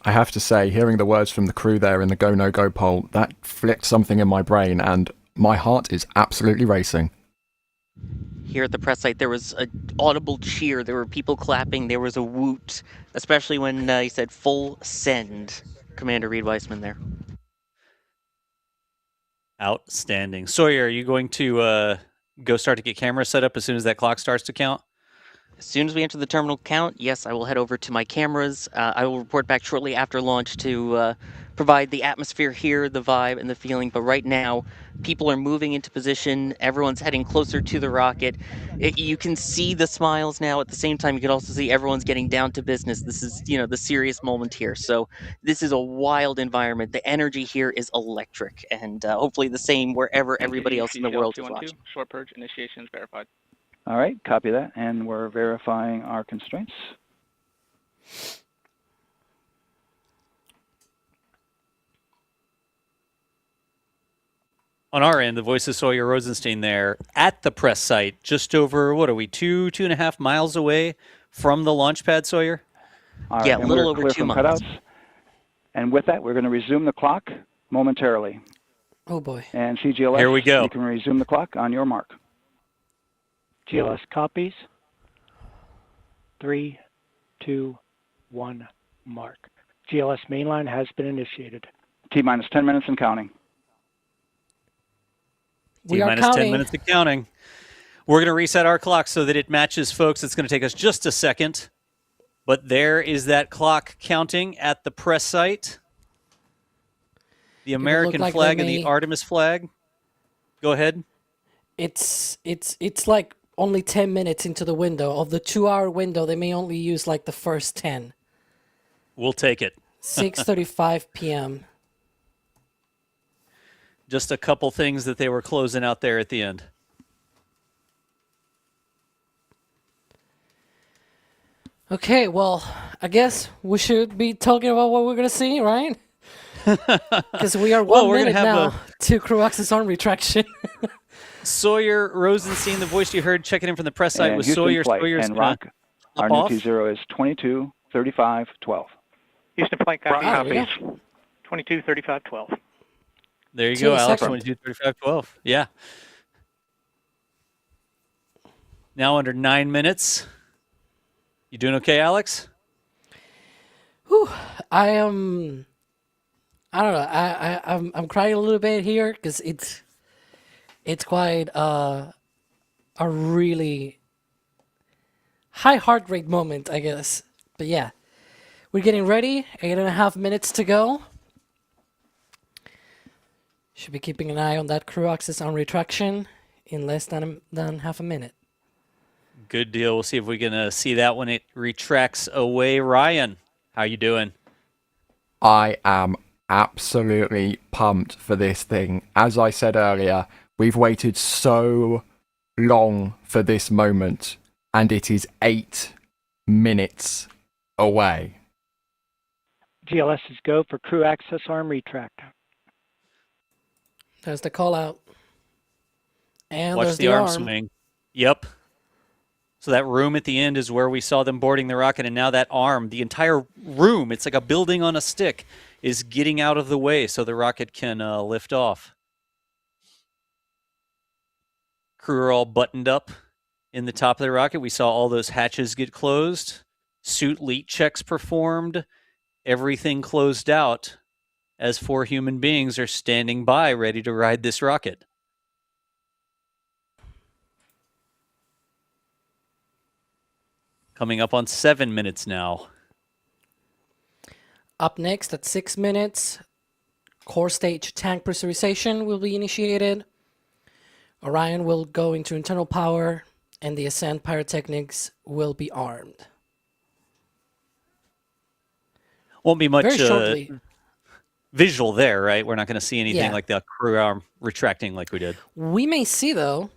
I have to say, hearing the words from the crew there in the go, no go poll, that flicked something in my brain, and my heart is absolutely racing. Here at the press site, there was an audible cheer. There were people clapping. There was a woot, especially when he said full send. Commander Reed Weissman there. Outstanding. Sawyer, are you going to go start to get cameras set up as soon as that clock starts to count? As soon as we enter the terminal count, yes, I will head over to my cameras. I will report back shortly after launch to provide the atmosphere here, the vibe, and the feeling. But right now, people are moving into position. Everyone's heading closer to the rocket. You can see the smiles now. At the same time, you can also see everyone's getting down to business. This is, the serious moment here. So this is a wild environment. The energy here is electric, and hopefully the same wherever everybody else in the world is watching. Short purge initiations verified. All right, copy that, and we're verifying our constraints. On our end, the voice of Sawyer Rosenstein there at the press site, just over, what are we, 2.5 miles away from the launch pad, Sawyer? All yeah, right, a little over 2 miles. Cutouts. And with that, we're going to resume the clock momentarily. Oh, boy. And CGLS, here we go. You can resume the clock on your mark. GLS copies. 3, 2, 1, mark. GLS mainline has been initiated. T-minus 10 minutes and counting. T-minus 10 minutes of counting. We're going to reset our clock so that it matches, folks. It's going to take us just a second. But there is that clock counting at the press site. The American flag and the Artemis flag. Go ahead. It's like only 10 minutes into the window. Of the 2-hour window, they may only use like the first 10. We'll take it. 6:35 p.m. Just a couple things that they were closing out there at the end. Okay, well, I guess we should be talking about what we're going to see, right? Because we are one minute now to crew access arm retraction. Sawyer Rosenstein, the voice you heard checking in from the press site, was Sawyer. Sawyer's and Rock. Our new T0 is 22:35:12. Houston flight copies. 22:35:12. There you go, Alex. 22:35:12. Yeah. Now under 9 minutes. You doing okay, Alex? Whew, I am. I don't know. I'm crying a little bit here because it's quite a really high heart rate moment, I guess. But yeah, we're getting ready. 8.5 minutes to go. Should be keeping an eye on that crew access on retraction in less than half a minute. Good deal. We'll see if we can see that when it retracts away. Ryan, how you doing? I am absolutely pumped for this thing. As I said earlier, we've waited so long for this moment, and it is 8 minutes away. GLS is go for crew access arm retract. There's the call out. And watch there's the arm swing. Yep. So that room at the end is where we saw them boarding the rocket, and now that arm, the entire room, it's like a building on a stick, is getting out of the way so the rocket can lift off. Crew are all buttoned up in the top of the rocket. We saw all those hatches get closed, suit leak checks performed, everything closed out as 4 human beings are standing by ready to ride this rocket. Coming up on 7 minutes now. Up next at 6 minutes, core stage tank pressurization will be initiated. Orion will go into internal power, and the Ascent pyrotechnics will be armed. Won't be much Very shortly. visual there, right? We're not going to see anything Yeah. like the crew arm retracting like we did. We may see, though,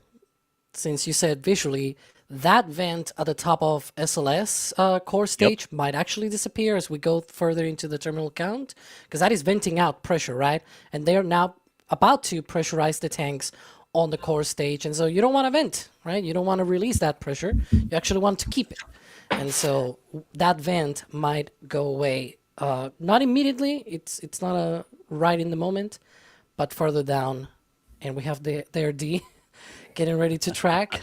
since you said visually, that vent at the top of SLS core stage might actually disappear as we go further into the terminal count, because that is venting out pressure, right? And they're now about to pressurize the tanks on the core stage, and so you don't want to vent, right? You don't want to release that pressure. You actually want to keep it. And so that vent might go away. Not immediately, it's not right in the moment, but further down. And we have their D getting ready to track.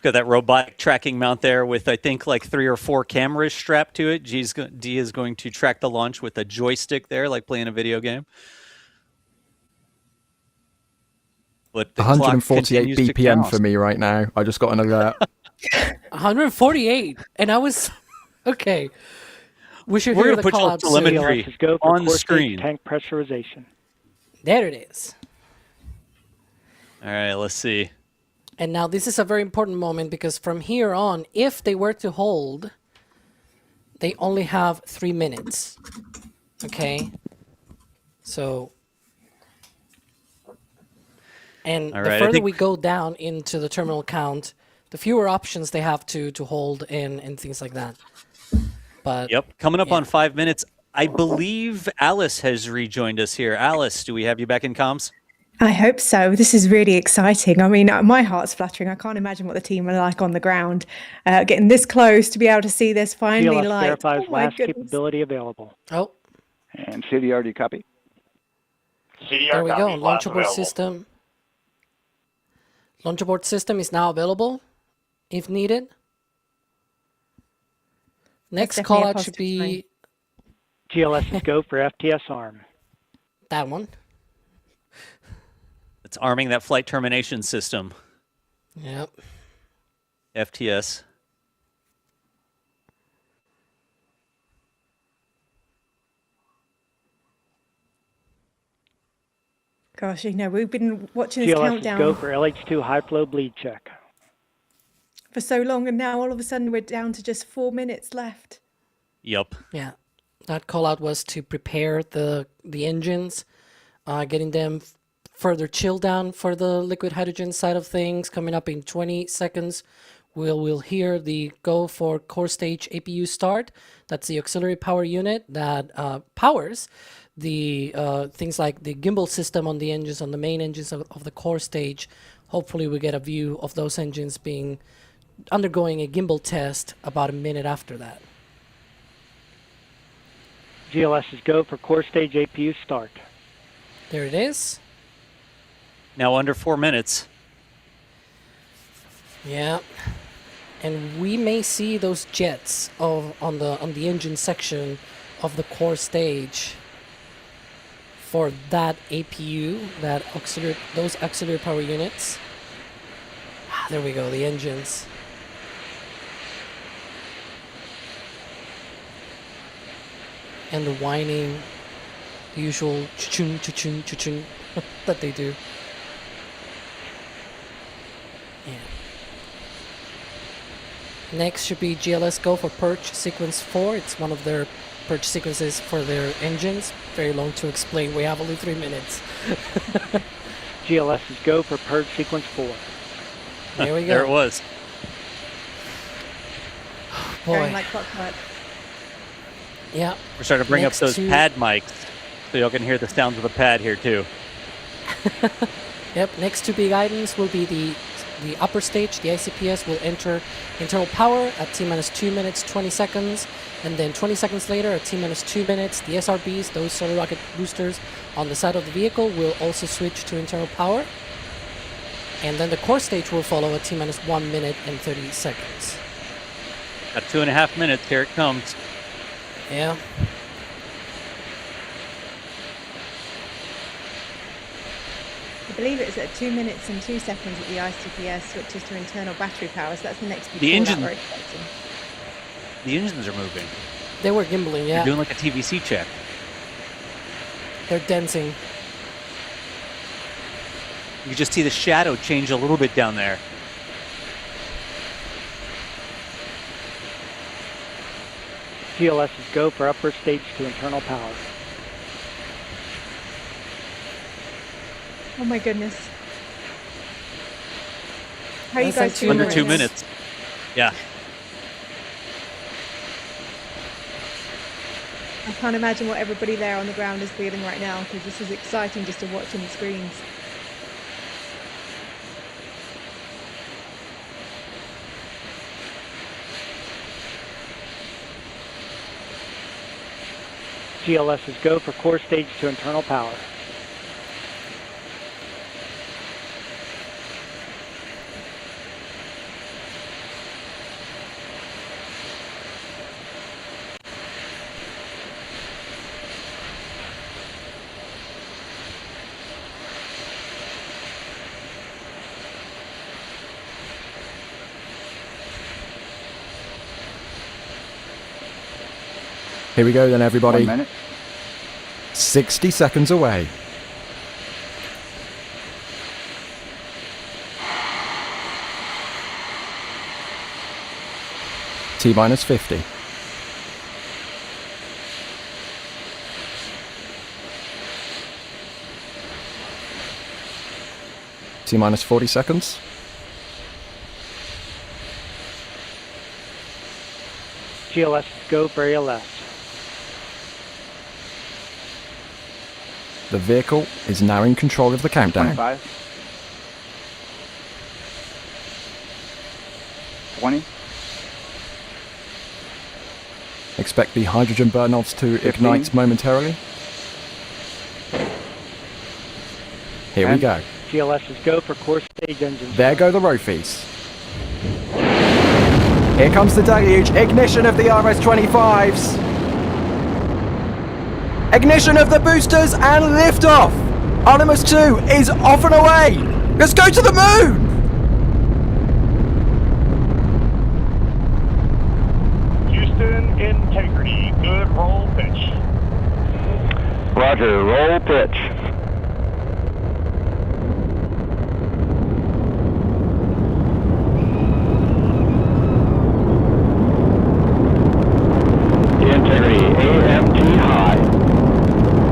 Got that robotic tracking mount there with, I think, like 3 or 4 cameras strapped to it. D is going to track the launch with a joystick there, like playing a video game. But the 148 BPM for me right now. I just got an alert. 148, and I was okay. We should We're hear gonna the put call your out telemetry soon. Go for on the core stage screen. tank pressurization. There it is. All right, let's see. And now this is a very important moment, because from here on, if they were to hold, they only have 3 minutes. Okay? So, and All the right, I further think we go down into the terminal count, the fewer options they have to hold and things like that. But Yep, coming up on 5 minutes. I believe Alice has rejoined us here. Alice, do we have you back in comms? I hope so. This is really exciting. I mean, my heart's fluttering. I can't imagine what the team are like on the ground. Getting this close to be able to see this finally GLS light. verifies Oh my last goodness. capability available. Oh, And CDR, do you copy? there we go. Launch abort system. Launch abort system is now available if needed. Next definitely call a out should positive sign. be GLS is go for FTS arm. that one. It's arming that flight termination system. Yep. FTS. Gosh, we've been watching this GLS is countdown go for LH2 high flow bleed check. for so long, and now all of a sudden we're down to just 4 minutes left. Yep. Yeah. That call out was to prepare the engines, getting them further chilled down for the liquid hydrogen side of things. Coming up in 20 seconds, we'll hear the go for core stage APU start. That's the auxiliary power unit that powers the things like the gimbal system on the engines, on the main engines of the core stage. Hopefully we get a view of those engines undergoing a gimbal test about a minute after that. GLS is go for core stage APU start. There it is. Now under 4 minutes. Yeah. And we may see those jets on the engine section of the core stage for that APU, those auxiliary power units. There we go, the engines. And the whining, the usual cha-chung, cha-chung, cha-chung that they do. Yeah. Next should be GLS go for purge sequence 4. It's one of their purge sequences for their engines. Very long to explain. We have only 3 minutes. GLS is go for purge sequence 4. There we go. There it was. Boy. Going like clockwork. Yeah. We're starting to bring Next up those to- pad mics so y'all can hear the sounds of the pad here too. Yep, next to big items will be the upper stage. The ICPS will enter internal power at T-minus 2 minutes, 20 seconds. And then 20 seconds later, at T-minus 2 minutes, the SRBs, those solar rocket boosters on the side of the vehicle, will also switch to internal power. And then the core stage will follow at T-minus 1 minute and 30 seconds. At 2.5 minutes, here it comes. Yeah. I believe it's at 2 minutes and 2 seconds that the ICPS switches to internal battery power, so that's the next big The call engine- that we're expecting. The engines are moving. They were gimbling, yeah. They're doing like a TVC check. They're dancing. You can just see the shadow change a little bit down there. GLS is go for upper stage to internal power. Oh my goodness. How are you That's like guys doing Under right 2 now? minutes. Yeah. I can't imagine what everybody there on the ground is feeling right now, because this is exciting just to watch on the screens. GLS is go for core stage to internal power. Here we go then, everybody. 1 minute. 60 seconds away. T-minus 50. T-minus 40 seconds. GLS is go for ALS. The vehicle is now in control of the countdown. 25. 20. Expect the hydrogen burn-offs to 15. ignite momentarily. Here we And- go. GLS is go for core stage engines. There go the Rofies. Here comes the deluge. Ignition of the RS-25s. Ignition of the boosters and liftoff. Artemis II is off and away. Let's go to the moon. Houston, integrity, good roll pitch. Roger, roll pitch. Integrity, AMT high.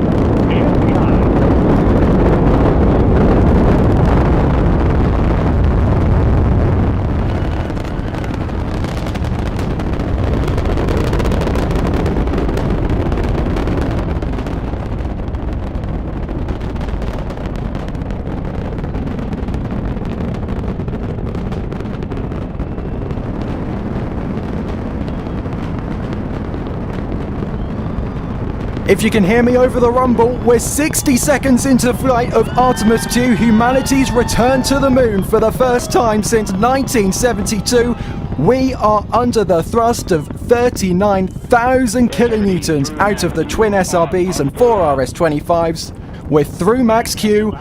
If you can hear me over the rumble, we're 60 seconds into flight of Artemis II, humanity's return to the moon for the first time since 1972. We are under the thrust of 39,000 kilonewtons out of the twin SRBs and 4 RS-25s. We're through max Q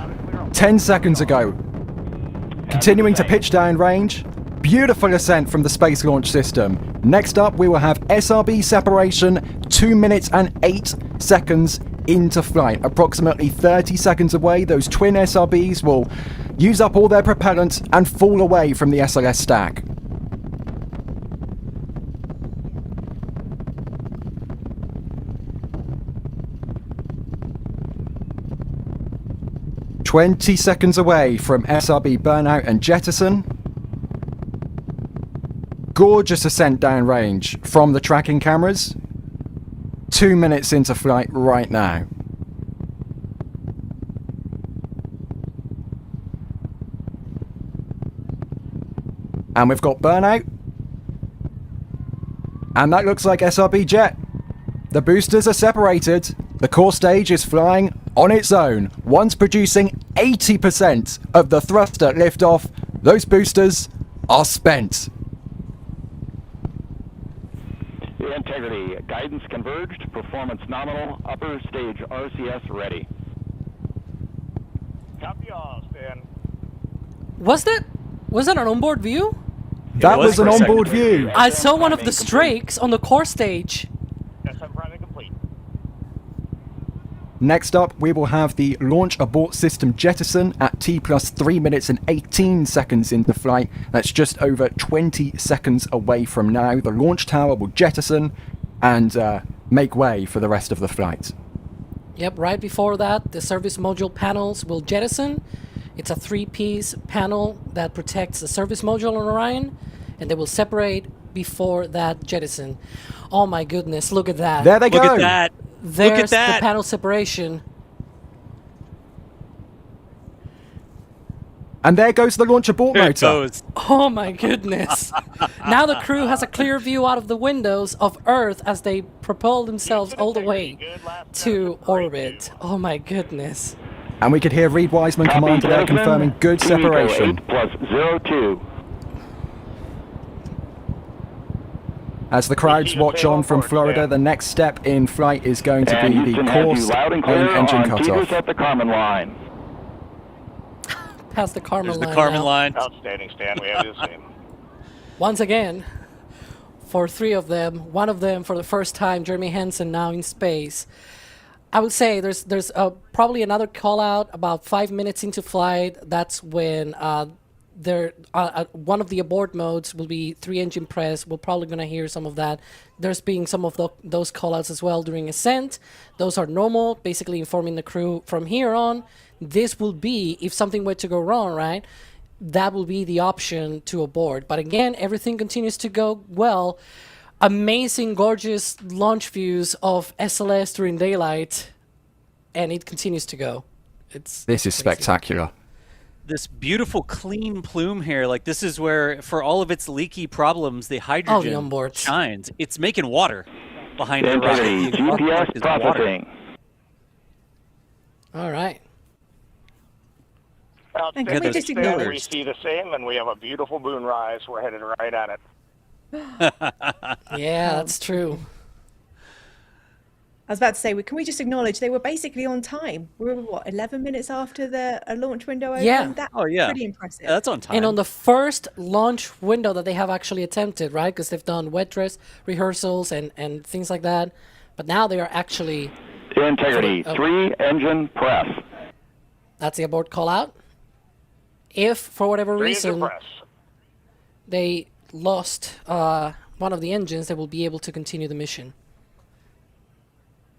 10 seconds ago. Continuing to pitch down range. Beautiful ascent from the Space Launch System. Next up, we will have SRB separation 2 minutes and 8 seconds into flight. Approximately 30 seconds away, those twin SRBs will use up all their propellant and fall away from the SLS stack. "20 seconds away from SRB burnout and jettison. gorgeous ascent downrange from the tracking cameras. 2 minutes into flight right now. And we've got burnout. And that looks like SRB jet. The boosters are separated. The core stage is flying on its own. One's producing 80% of the thrust at liftoff. Those boosters are spent. Integrity, guidance converged, performance nominal, upper stage RCS ready. Copy all, Stan. Was that an onboard view? That was an onboard view. I saw one of the strakes on the core stage. SM priming complete. Next up, we will have the launch abort system jettison at T plus 3 minutes and 18 seconds into flight. That's just over 20 seconds away from now. The launch tower will jettison and make way for the rest of the flight. Yep, right before that, the service module panels will jettison. It's a 3-piece panel that protects the service module on Orion, and they will separate before that jettison. Oh my goodness, look at that. There they go. Look at that. There's Look at that. the panel separation. And there goes the launch abort There it motor. goes. Oh my goodness. Now the crew has a clear view out of the windows of Earth as they propel themselves all the way to orbit. Oh my goodness. And we could hear Reed Wiseman, commander there, confirming good separation. 8+02. As the crowds watch on from Florida, the next step in flight is going to be the course loud and main clear engine on Titus cutoff. at the Carmen line. Past the Carmen There's line the Carmen now. line. Outstanding, Stan. We have the same. Once again, for 3 of them, one of them for the first time, Jeremy Hansen now in space. I would say there's probably another call out about 5 minutes into flight. That's when one of the abort modes will be 3-engine press. We're probably going to hear some of that. There's being some of those call outs as well during Ascent. Those are normal, basically informing the crew from here on. This will be, if something were to go wrong, right, that will be the option to abort. But again, everything continues to go well. Amazing, gorgeous launch views of SLS during daylight, and it continues to go. This is spectacular. This beautiful clean plume here, like this is where, for all of its leaky problems, the hydrogen onboards shines. It's making water behind the Integrity, rocket. GPS processing. All right. Outstanding, can we just Stan. acknowledge- We see the same, and we have a beautiful moonrise. We're headed right at it. Yeah, that's true. I was about to say, can we just acknowledge they were basically on time? We were, what, 11 minutes after the launch window opened? Yeah. That's Oh, yeah. pretty impressive. Yeah, that's on time. And on the first launch window that they have actually attempted, right? Because they've done wet dress rehearsals and things like that. But now they are actually... Integrity, 3-engine press. That's the abort call out. If, for whatever reason, they lost one of the engines, they will be able to continue the mission.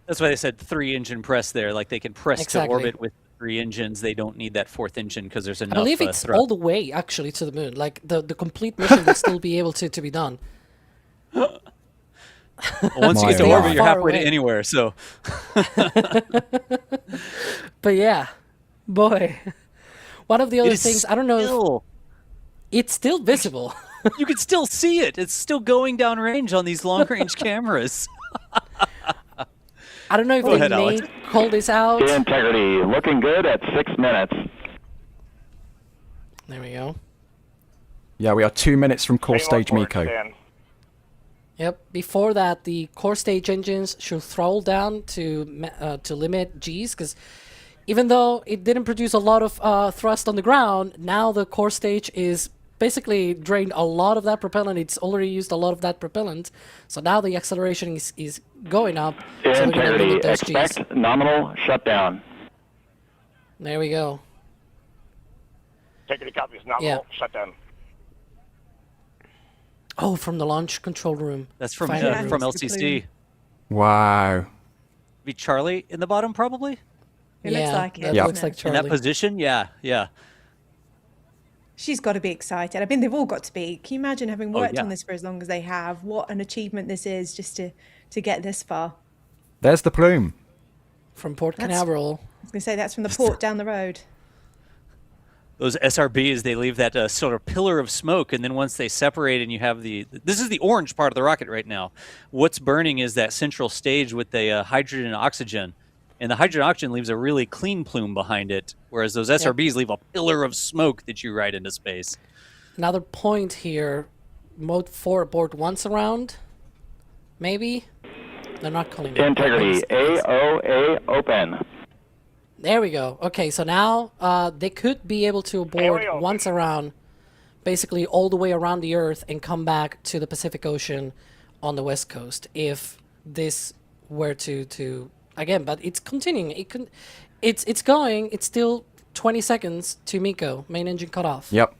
That's why they said 3-engine press there. Like they can press Exactly. to orbit with 3 engines. They don't need that 4th engine because there's enough. I believe it's thrust. all the way, actually, to the moon. Like, the complete mission will still be able to be done. Once you get to They are orbit, you're far halfway to away. anywhere. So, But yeah, boy. One of the other is things, I don't know if still- it's still visible. you can still see it. It's still going down range on these long-range cameras. I don't know if Go they ahead, may Alex. call this out. Integrity, looking good at 6 minutes. There we go. Yeah, we are 2 minutes from core Stay on stage board, Miko. Stan. Yep. Before that, the core stage engines should throttle down to limit Gs, because even though it didn't produce a lot of thrust on the ground, now the core stage is basically drained a lot of that propellant. It's already used a lot of that propellant, so now the acceleration is going up. So we're gonna Integrity, limit those Gs. expect nominal shutdown. There we go. Integrity copies nominal shutdown. Oh, from the launch control room. That's from Finally. from LCC. Wow. Be Charlie in the bottom, probably. It looks like it. That Yep. looks like In Charlie. that position, yeah. She's got to be excited. I mean, they've all got to be. Can you imagine having worked on this for as long as they have? What an achievement this is just to get this far. There's the plume. From Port Canaveral. I was going to say that's from the port down the road. Those SRBs, they leave that sort of pillar of smoke, and then once they separate and you have this is the orange part of the rocket right now. What's burning is that central stage with the hydrogen and oxygen. And the hydrogen oxygen leaves a really clean plume behind it, whereas those SRBs leave a pillar of smoke that you ride into space. Another point here, mode 4 abort once around, maybe? They're not calling it. Integrity, AOA open. There we go. Okay, so now they could be able to abort once around, basically all the way around the Earth and come back to the Pacific Ocean on the West Coast if this were to again, but it's continuing. It's going. It's still 20 seconds to Miko. Main engine cut off. Yep.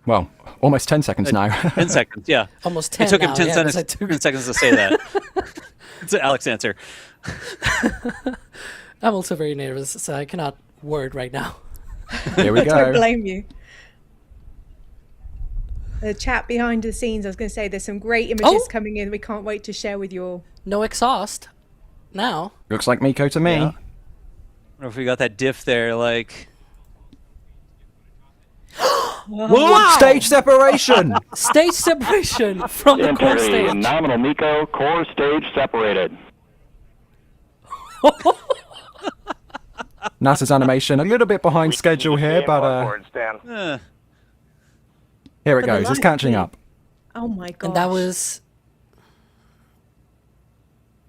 Well, almost 10 seconds now. 10 seconds, yeah. Almost 10 It took him now, 10 yeah, seconds to say that. It's an Alex answer. I'm also very nervous, so I cannot word right now. Here we go. I don't blame you. The chat behind the scenes, I was going to say there's some great images coming in we can't wait to share with you all. No exhaust now. Looks like Miko to me. Yeah. I don't know if we got that diff there, like... Wow! Stage separation! Stage separation from the core stage. Nominal Miko, core stage separated. NASA's animation a little bit behind schedule here, but here it goes. It's catching up. Oh my god! And that was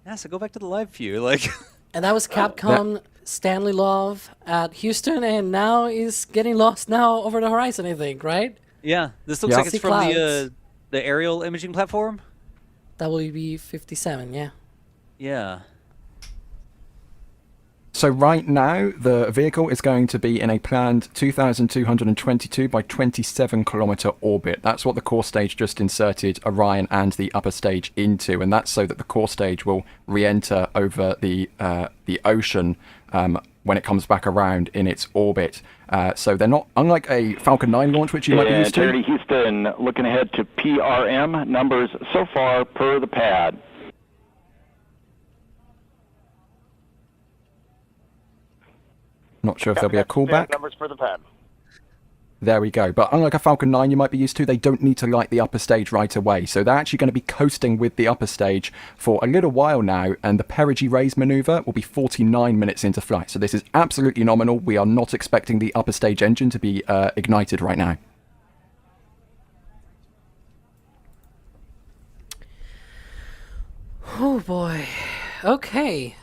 NASA. Go back to the live view, like. And that was Capcom Stanley Love at Houston, and now is getting lost now over the horizon. I think, right? Yeah, this looks like it's from the aerial imaging platform. WB-57, yeah. Yeah. So right now, the vehicle is going to be in a planned 2,222 by 27 kilometer orbit. That's what the core stage just inserted Orion and the upper stage into, and that's so that the core stage will re-enter over the ocean when it comes back around in its orbit. So they're not, unlike a Falcon 9 launch, which you might be used to. Integrity Houston, looking ahead to PRM numbers so far per the pad. Not sure if there'll be a callback. Numbers for the pad. There we go. But unlike a Falcon 9 you might be used to, they don't need to light the upper stage right away. So they're actually going to be coasting with the upper stage for a little while now, and the perigee raise maneuver will be 49 minutes into flight. So this is absolutely nominal. We are not expecting the upper stage engine to be ignited right now. Oh boy. Okay.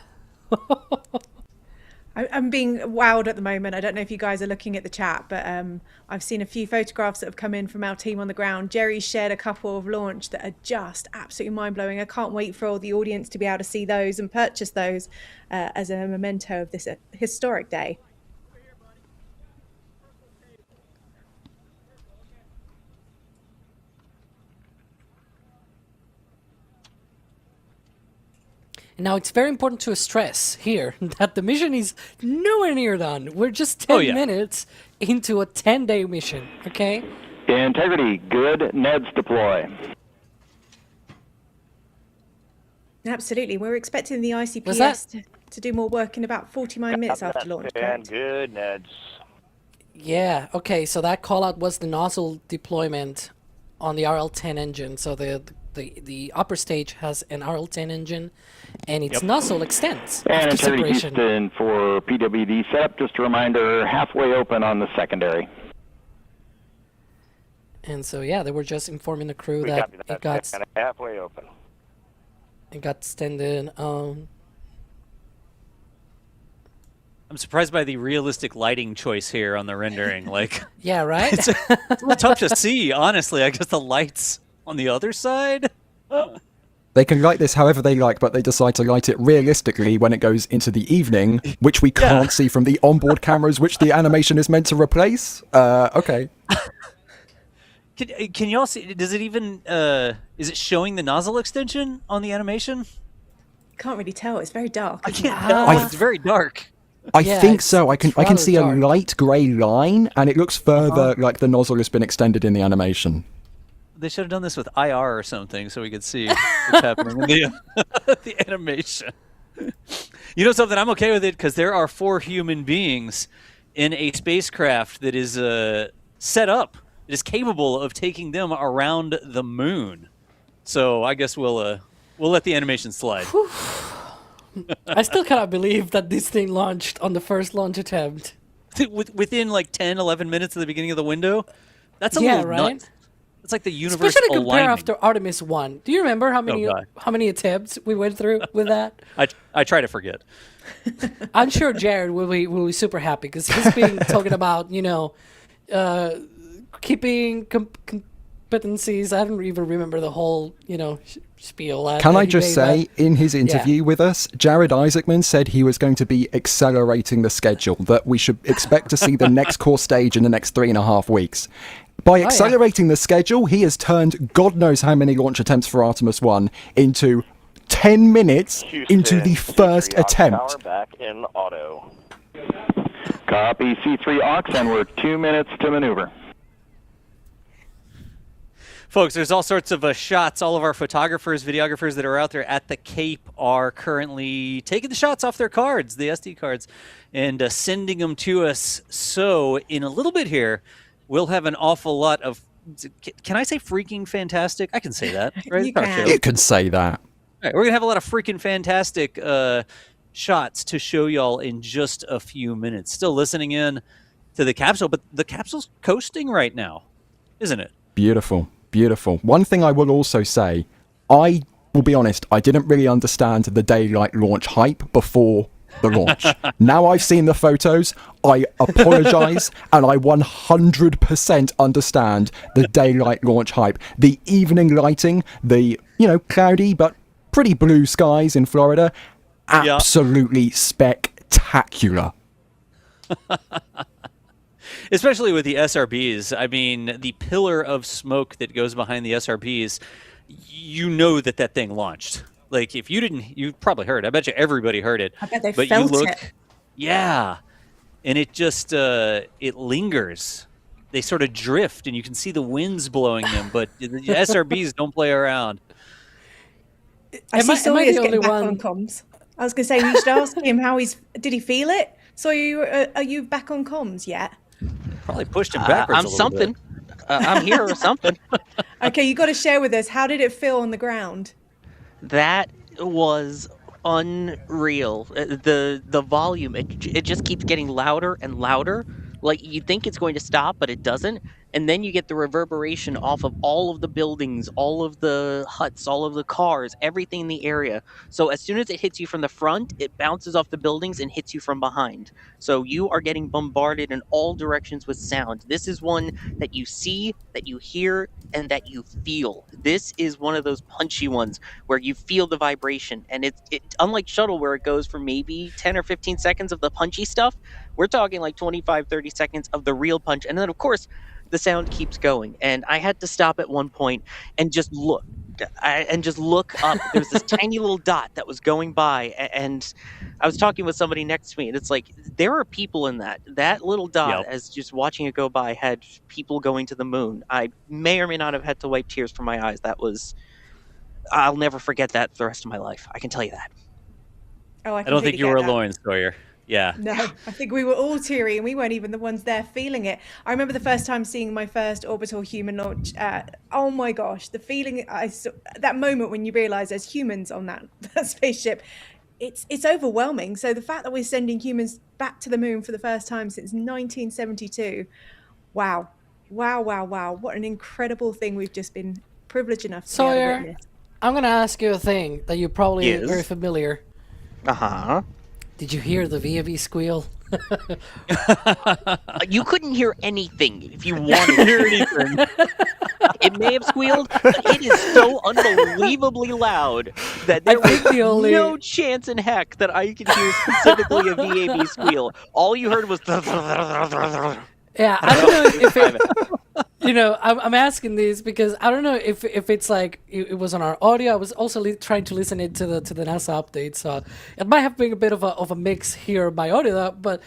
I'm being wowed at the moment. I don't know if you guys are looking at the chat, but I've seen a few photographs that have come in from our team on the ground. Jerry's shared a couple of launch that are just absolutely mind-blowing. I can't wait for all the audience to be able to see those and purchase those as a memento of this historic day. Now, it's very important to stress here that the mission is nowhere near done. We're just 10 minutes into a 10-day mission, okay? Integrity, good. NEDS deploy. Absolutely. We're expecting the ICPS to do more work in about 49 minutes after launch. And good, NEDS. Yeah, okay, so that call-out was the nozzle deployment on the RL-10 engine. So the upper stage has an RL-10 engine, and its nozzle extends And after Integrity separation. Houston for PWD setup. Just a reminder, halfway open on the secondary. And so, yeah, they were just informing the crew that it got halfway open. It got extended. I'm surprised by the realistic lighting choice here on the rendering. Like, yeah, right? It's a little tough to see, honestly. I guess the lights on the other side. They can light this however they like, but they decide to light it realistically when it goes into the evening, which we can't see from the onboard cameras, which the animation is meant to replace. Okay. Can you all see? Does it even? Is it showing the nozzle extension on the animation? Can't really tell. It's very dark. I can't tell. It's very dark. I think so. I can see a light grey line, and it looks further like the nozzle has been extended in the animation. They should have done this with IR or something so we could see what's happening in the animation. You know something? I'm okay with it because there are 4 human beings in a spacecraft that is set up. It is capable of taking them around the moon. So I guess we'll let the animation slide. I still cannot believe that this thing launched on the first launch attempt. Within like 10, 11 minutes of the beginning of the window? That's a little nuts. It's like the universe Especially compare aligning. after Artemis 1. Do you remember how many attempts we went through with that? I try to forget. I'm sure Jared will be super happy because he's been talking about, keeping competencies. I don't even remember the whole, spiel. Can I just say, in his interview with us, Jared Isaacman said he was going to be accelerating the schedule, that we should expect to see the next core stage in the next 3.5 weeks. By accelerating the schedule, he has turned God knows how many launch attempts for Artemis 1 into 10 minutes into the first attempt. Back in auto. Copy C3 Aux, and we're 2 minutes to maneuver. Folks, there's all sorts of shots. All of our photographers, videographers that are out there at the Cape are currently taking the shots off their cards, the SD cards, and sending them to us. So in a little bit here, we'll have an awful lot of, can I say freaking fantastic? I can say that, right? You can say that. All right, we're going to have a lot of freaking fantastic shots to show y'all in just a few minutes. Still listening in to the capsule, but the capsule's coasting right now, isn't it? Beautiful, beautiful. One thing I will also say, I will be honest, I didn't really understand the daylight launch hype before the launch. Now I've seen the photos, I apologize, and I 100% understand the daylight launch hype. The evening lighting, the, cloudy but pretty blue skies in Florida, absolutely spectacular. Especially with the SRBs. I mean, the pillar of smoke that goes behind the SRBs, you know that thing launched. Like, if you didn't, you probably heard. I bet you everybody heard it. I bet they but felt you look, it. Yeah. And it just, it lingers. They sort of drift, and you can see the winds blowing them, but the SRBs don't play around. I see Sawyer's getting back on comms. I was going to say, we should ask him did he feel it? Sawyer, are you back on comms yet? Probably pushed him backwards I'm a little something. I'm here or something. Okay, you got to share with us. How did it feel on the ground? That was unreal. The volume, it just keeps getting louder and louder. Like, you think it's going to stop, but it doesn't. And then you get the reverberation off of all of the buildings, all of the huts, all of the cars, everything in the area. So as soon as it hits you from the front, it bounces off the buildings and hits you from behind. So you are getting bombarded in all directions with sound. This is one that you see, that you hear, and that you feel. This is one of those punchy ones where you feel the vibration. And it unlike Shuttle, where it goes for maybe 10 or 15 seconds of the punchy stuff, we're talking like 25, 30 seconds of the real punch. And then, of course, the sound keeps going. And I had to stop at one point and just look. Up. There was this tiny little dot that was going by, and I was talking with somebody next to me, and it's like, there are people in that little dot. As just watching it go by had people going to the moon. I may or may not have had to wipe tears from my eyes. I'll never forget that for the rest of my life. I can tell you that. Oh, I don't think you were alone, Sawyer. Yeah. No, I think we were all teary, and we weren't even the ones there feeling it. I remember the first time seeing my first orbital human launch. Oh my gosh, the feeling I saw, that moment when you realise there's humans on that spaceship, it's overwhelming. So the fact that we're sending humans back to the moon for the first time since 1972, wow, what an incredible thing we've just been privileged enough to be able to witness. I'm going to ask you a thing that you probably are very familiar. Uh-huh. Did you hear the VAV squeal? You couldn't hear anything if you wanted to hear anything. It may have squealed, but it is so unbelievably loud that there was no chance in heck that I could hear specifically a VAV squeal. All you heard was... Yeah, I don't know if I'm asking this because I don't know if it's like it was on our audio. I was also trying to listen into the NASA update, so it might have been a bit of a mix here by audio. But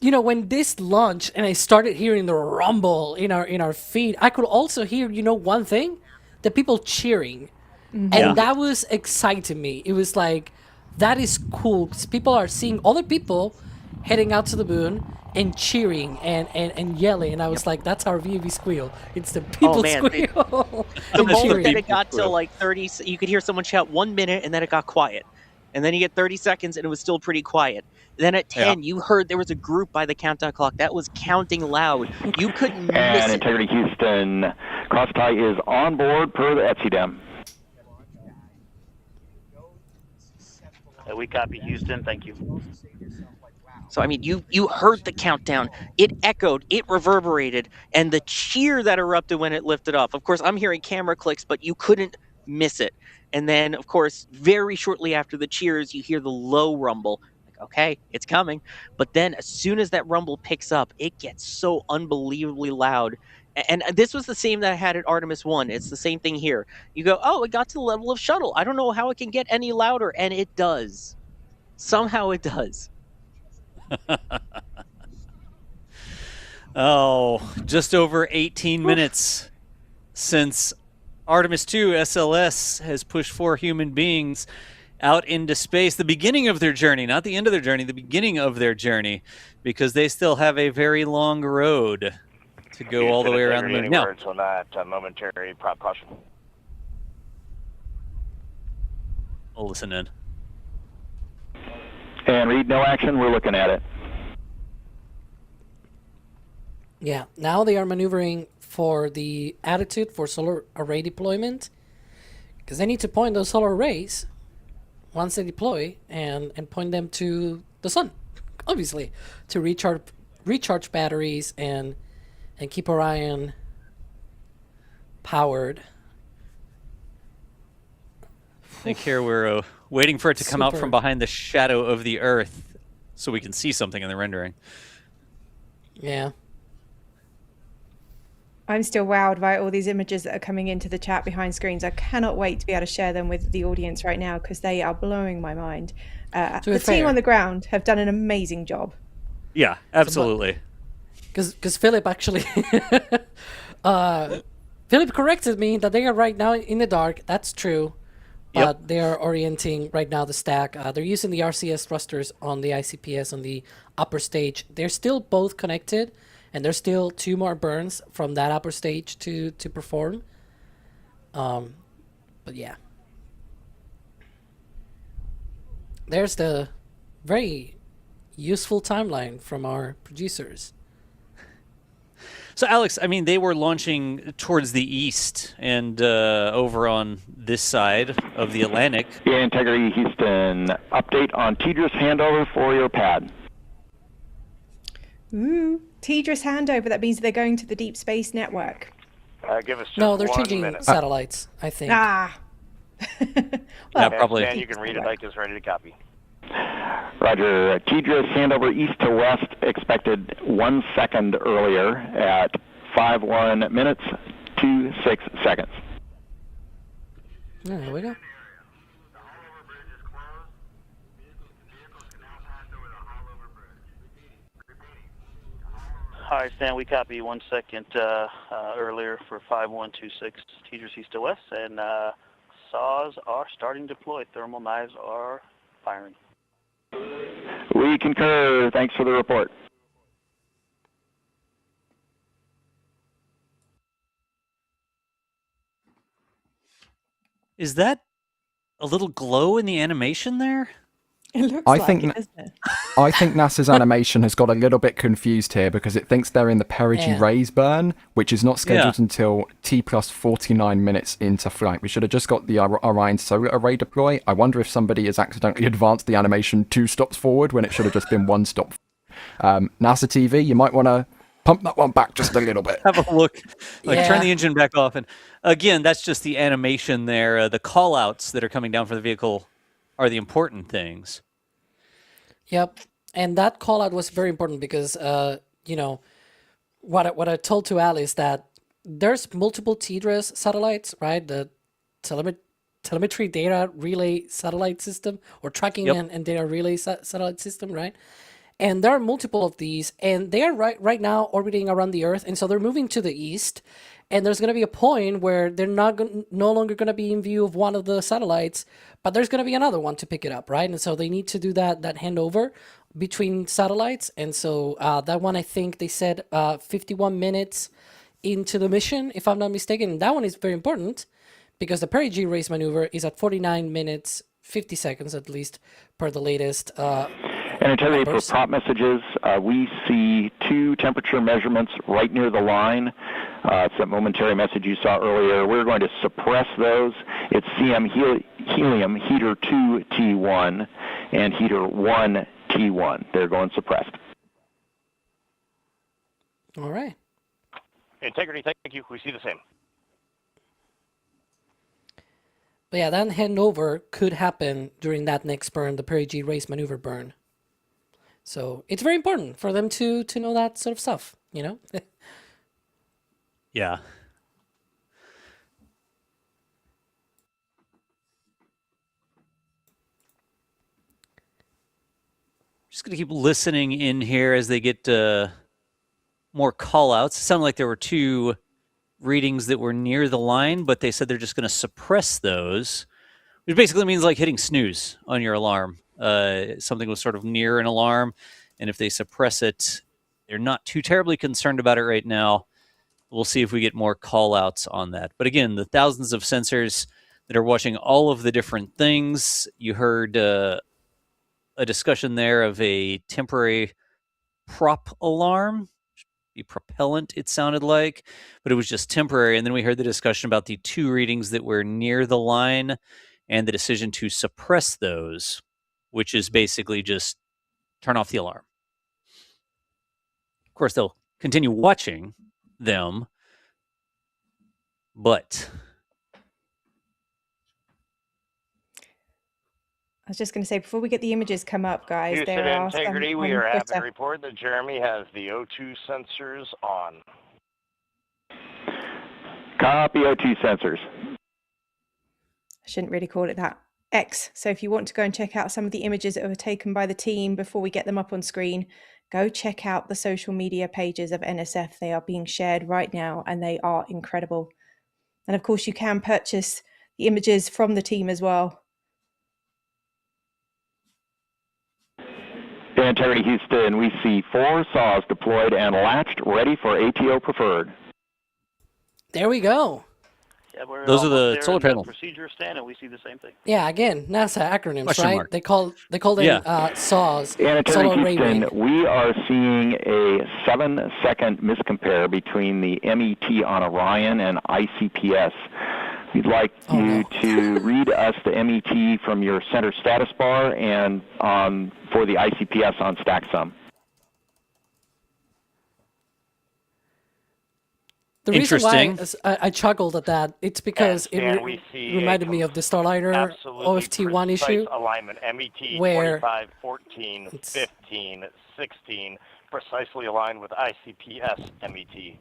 when this launched and I started hearing the rumble in our feed, I could also hear one thing, the people cheering, and that was exciting me. It was like, that is cool because people are seeing other people heading out to the moon and cheering and yelling, and I was like, that's our VAV squeal. It's the people squeal. The moment that it got to like 30, you could hear someone shout 1 minute, and then it got quiet. And then you get 30 seconds, and it was still pretty quiet. Then at 10, you heard there was a group by the countdown clock that was counting loud. You couldn't miss And it. Integrity Houston, Crosstie is on board per the ETSI-DEM. We copy Houston. Thank you. So, I mean, you heard the countdown. It echoed, it reverberated, and the cheer that erupted when it lifted off. Of course, I'm hearing camera clicks, but you couldn't miss it. And then, of course, very shortly after the cheers, you hear the low rumble. Like, okay, it's coming. But then as soon as that rumble picks up, it gets so unbelievably loud. And this was the same that I had at Artemis 1. It's the same thing here. You go, oh, it got to the level of shuttle. I don't know how it can get any louder. And it does. Somehow it does. Just over 18 minutes since Artemis II SLS has pushed 4 human beings out into space. The beginning of their journey, not the end of their journey, the beginning of their journey, because they still have a very long road to go all the way around the moon. Any Now, words on that momentary prop caution? I'll listen in. And Reed, no action. We're looking at it. Yeah, now they are maneuvering for the attitude for solar array deployment, because they need to point those solar arrays once they deploy and point them to the sun, obviously, to recharge batteries and keep Orion powered. I think here we're waiting for it to come out from behind the shadow of the Earth so we can see something in the rendering. Yeah. I'm still wowed by all these images that are coming into the chat behind screens. I cannot wait to be able to share them with the audience right now because they are blowing my mind. The team on the ground have done an amazing job. Yeah, absolutely. Because Philip actually, Philip corrected me that they are right now in the dark. That's true. But they are orienting right now the stack. They're using the RCS thrusters on the ICPS on the upper stage. They're still both connected. And there's still 2 more burns from that upper stage to perform. But yeah. There's the very useful timeline from our producers. So, Alex, I mean, they were launching towards the east and over on this side of the Atlantic. Yeah, Integrity Houston, update on TDRS handover for your pad. Ooh, TDRS handover. That means they're going to the Deep Space Network. Give us just no, they're 1 changing minute. satellites, I think. Yeah, probably. Dan, you can read it like it's ready to copy. Roger. TDRS handover east to west expected 1 second earlier at 5:1 minutes 26 seconds. There we go. Hi, Stan. We copy 1 second earlier for 5126 TDRS east to west, and saws are starting to deploy. Thermal knives are firing. We concur. Thanks for the report. Is that a little glow in the animation there? It looks I think NASA's animation has got a little bit confused here because it thinks they're in the perigee rays burn, which is not scheduled until T plus 49 minutes into flight. We should have just got the Orion solar array deploy. I wonder if somebody has accidentally advanced the animation 2 stops forward when it should have just been 1 stop. NASA TV, you might want to pump that one back just a little bit. Have a look. Turn the engine back off. And again, that's just the animation there. The call-outs that are coming down for the vehicle are the important things. Yep. And that call out was very important because, you know, what I told to Alice that there's multiple TDRS satellites, right? The telemetry data relay satellite system, or tracking and data relay satellite system, right? And there are multiple of these, and they are right now orbiting around the Earth, and so they're moving to the east. And there's going to be a point where they're no longer going to be in view of one of the satellites, but there's going to be another one to pick it up, right? And so they need to do that handover between satellites. And so that one, I think they said 51 minutes into the mission, if I'm not mistaken. And that one is very important because the perigee race maneuver is at 49 minutes, 50 seconds at least, per the latest. And Integrity, for prop messages, we see 2 temperature measurements right near the line. It's that momentary message you saw earlier. We're going to suppress those. It's CM helium heater 2 T1 and heater 1 T1. They're going suppressed. All right. Integrity, thank you. We see the same. But yeah, that handover could happen during that next burn, the perigee race maneuver burn. So it's very important for them to know that sort of stuff, you know? Yeah. Just going to keep listening in here as they get more call-outs. It sounded like there were 2 readings that were near the line, but they said they're just going to suppress those, which basically means like hitting snooze on your alarm. Something was sort of near an alarm, and if they suppress it, they're not too terribly concerned about it right now. We'll see if we get more call-outs on that. But again, the thousands of sensors that are watching all of the different things. You heard a discussion there of a temporary prop alarm, be propellant, it sounded like, but it was just temporary. And then we heard the discussion about the 2 readings that were near the line and the decision to suppress those, which is basically just turn off the alarm. Of course, they'll continue watching them, but I was just going to say, before we get the images come up, guys, Houston there are Integrity, some we are happy to Twitter. report that Jeremy has the O2 sensors on. Copy O2 sensors. I shouldn't really call it that. X. So if you want to go and check out some of the images that were taken by the team before we get them up on screen, go check out the social media pages of NSF. They are being shared right now, and they are incredible. And of course, you can purchase the images from the team as well. Integrity Houston, we see 4 saws deployed and latched, ready for ATO preferred. There we go. Yeah, we're those are the there solar in the panel procedure stand, and we see the same thing. Yeah, again, NASA acronyms, Question right? mark. They call them SAWs. And Solar Array Houston, Wing. we are seeing a 7-second miscompare between the MET on Orion and ICPS. We'd like you to read us the MET from your center status bar and for the ICPS on StackSum. The reason why I chuckled at that, it's because it reminded me of the Starliner OFT1 issue, alignment, MET where 25, 14, 15, 16, precisely aligned with ICPS MET.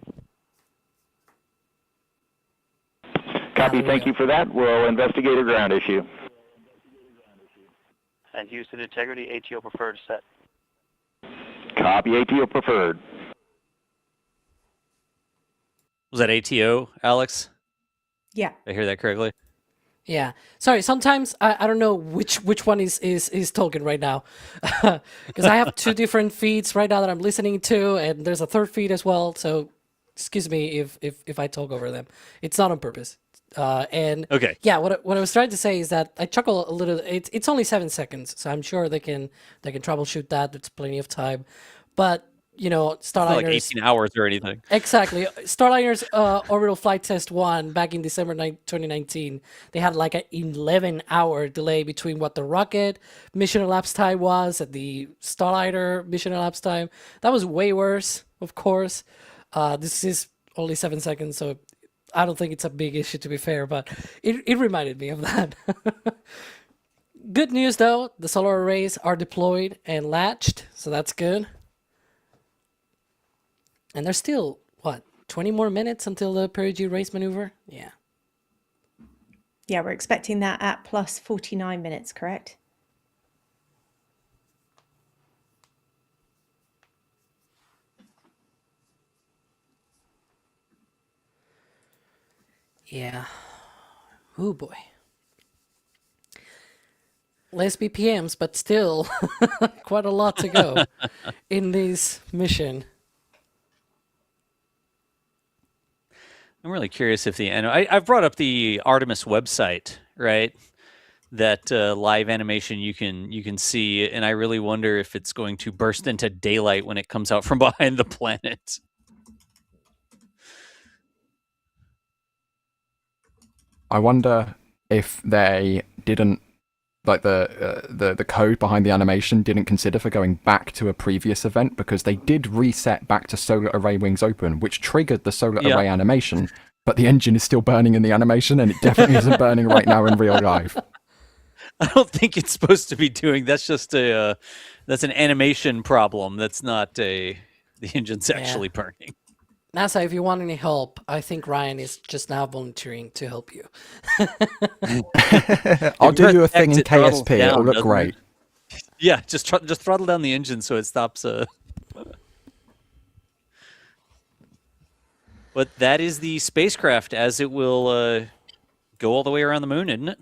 Copy, thank you for that. We'll investigate a ground issue. And Houston Integrity, ATO preferred set. Copy, ATO preferred. Was that ATO, Alex? Yeah. Did I hear that correctly? Yeah. Sorry, sometimes I don't know which one is talking right now. Because I have 2 different feeds right now that I'm listening to, and there's a 3rd feed as well. So excuse me if I talk over them. It's not on purpose. And okay. Yeah, what I was trying to say is that I chuckle a little. It's only 7 seconds, so I'm sure they can troubleshoot that. There's plenty of time. But you know, Starliner's not like 18 hours or anything. Exactly. Starliner's orbital flight test 1 back in December 2019, they had like an 11-hour delay between what the rocket mission elapsed time was and the Starliner mission elapsed time. That was way worse, of course. This is only 7 seconds, so I don't think it's a big issue, to be fair, but it reminded me of that. Good news, though. The solar arrays are deployed and latched, so that's good. And there's still, what, 20 more minutes until the perigee race maneuver. Yeah. Yeah, we're expecting that at plus 49 minutes, correct? Yeah. Oh boy. Less BPMs, but still quite a lot to go in this mission. I'm really curious if I've brought up the Artemis website, right? That live animation you can see, and I really wonder if it's going to burst into daylight when it comes out from behind the planet. I wonder if they didn't, like the code behind the animation didn't consider for going back to a previous event, because they did reset back to solar array wings open, which triggered the solar array animation, but the engine is still burning in the animation, and it definitely isn't burning right now in real life. I don't think it's supposed to be doing. That's just that's an animation problem. That's not the engine's actually burning. NASA, if you want any help, I think Ryan is just now volunteering to help you. I'll do you a thing in KSP. It'll look great. Yeah, just throttle down the engine so it stops. But that is the spacecraft as it will go all the way around the moon, isn't it?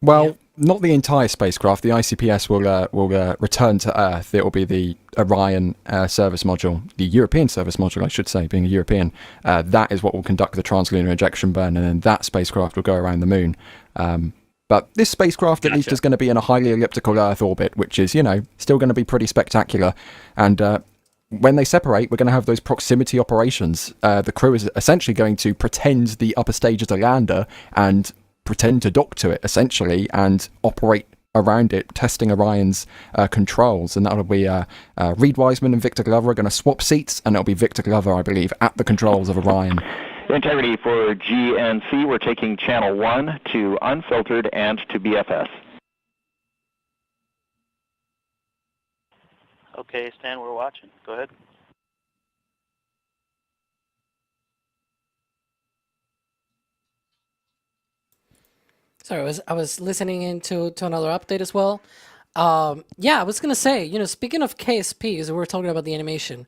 Well, not the entire spacecraft. The ICPS will return to Earth. It will be the Orion service module, the European service module, I should say, being a European. That is what will conduct the translunar ejection burn, and then that spacecraft will go around the moon. But this spacecraft, at least, is going to be in a highly elliptical Earth orbit, which is, still going to be pretty spectacular. And when they separate, we're going to have those proximity operations. The crew is essentially going to pretend the upper stage is a lander and pretend to dock to it, essentially, and operate around it, testing Orion's controls. And that'll be Reed Wiseman and Victor Glover are going to swap seats, and it'll be Victor Glover, I believe, at the controls of Orion. Integrity for GNC, we're taking channel 1 to unfiltered and to BFS. Okay, Stan, we're watching. Go ahead. Sorry, I was listening into another update as well. Yeah, I was gonna say, speaking of KSPs, we were talking about the animation.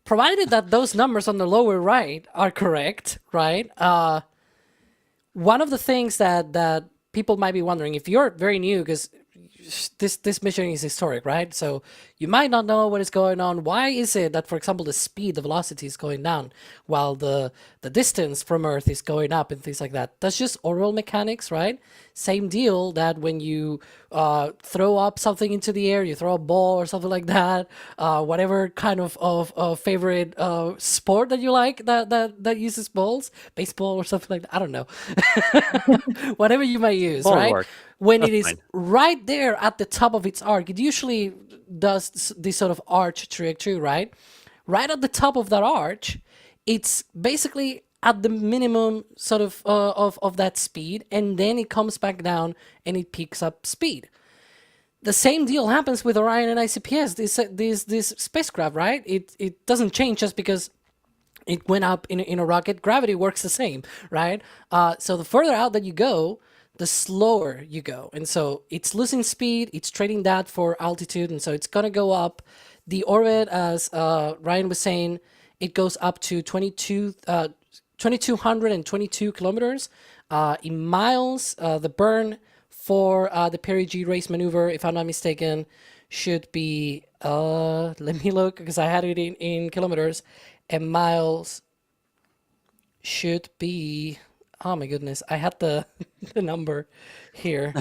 Provided that those numbers on the lower right are correct, right? One of the things that people might be wondering, if you're very new, because this mission is historic, right? So you might not know what is going on. Why is it that, for example, the speed, the velocity is going down while the distance from Earth is going up and things like that? That's just orbital mechanics, right? Same deal that when you throw up something into the air, you throw a ball or something like that, whatever kind of favorite sport that you like that uses balls, baseball or something like that, I don't know. Whatever you might use, ball, right? When it is right there at the top of its arc, it usually does this sort of arch trajectory, right? Right at the top of that arch, it's basically at the minimum sort of that speed, and then it comes back down and it picks up speed. The same deal happens with Orion and ICPS, this spacecraft, right? It doesn't change just because it went up in a rocket. Gravity works the same, right? So the further out that you go, the slower you go. And so it's losing speed, it's trading that for altitude, and so it's going to go up. The orbit, as Ryan was saying, it goes up to 2,222 kilometers. In miles, the burn for the perigee race maneuver, if I'm not mistaken, should be, let me look, because I had it in kilometers, and miles should be... Oh my goodness! I had the number here.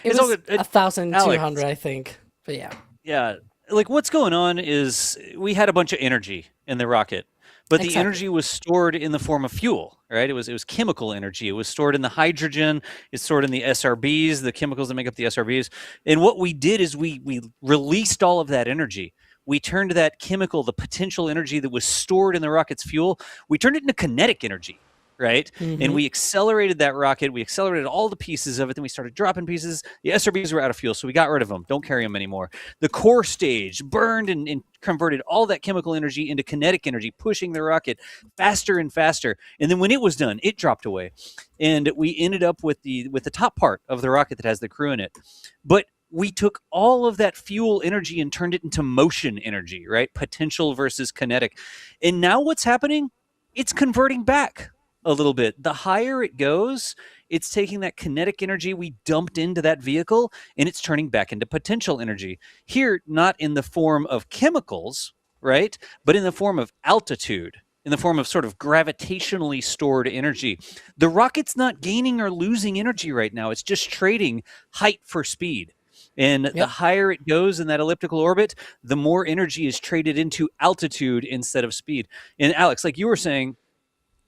It was 1,200, I think. But yeah. Yeah, like what's going on is we had a bunch of energy in the rocket, but the energy was stored in the form of fuel, right? It was chemical energy. It was stored in the hydrogen. It's stored in the SRBs, the chemicals that make up the SRBs. And what we did is we released all of that energy. We turned that chemical, the potential energy that was stored in the rocket's fuel, we turned it into kinetic energy. right? And we accelerated that rocket. We accelerated all the pieces of it. Then we started dropping pieces. The SRBs were out of fuel, so we got rid of them. Don't carry them anymore. The core stage burned and converted all that chemical energy into kinetic energy, pushing the rocket faster and faster. And then when it was done, it dropped away. And we ended up with the top part of the rocket that has the crew in it. But we took all of that fuel energy and turned it into motion energy, right? Potential versus kinetic. And now what's happening? It's converting back a little bit. The higher it goes, it's taking that kinetic energy we dumped into that vehicle and it's turning back into potential energy. Here, not in the form of chemicals, right? But in the form of altitude, in the form of sort of gravitationally stored energy. The rocket's not gaining or losing energy right now. It's just trading height for speed. And the higher it goes in that elliptical orbit, the more energy is traded into altitude instead of speed. And Alex, like you were saying,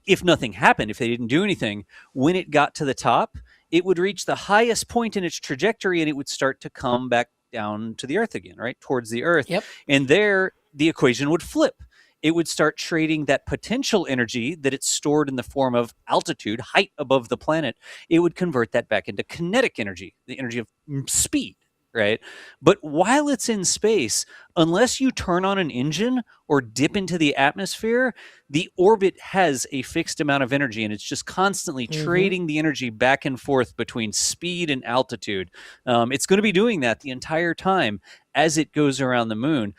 if nothing happened, if they didn't do anything, when it got to the top, it would reach the highest point in its trajectory and it would start to come back down to the Earth again, right? Towards the Earth. And there, the equation would flip. It would start trading that potential energy that it's stored in the form of altitude, height above the planet. It would convert that back into kinetic energy, the energy of speed. Right? But while it's in space, unless you turn on an engine or dip into the atmosphere, the orbit has a fixed amount of energy and it's just constantly trading the energy back and forth between speed and altitude. It's going to be doing that the entire time as it goes around the moon.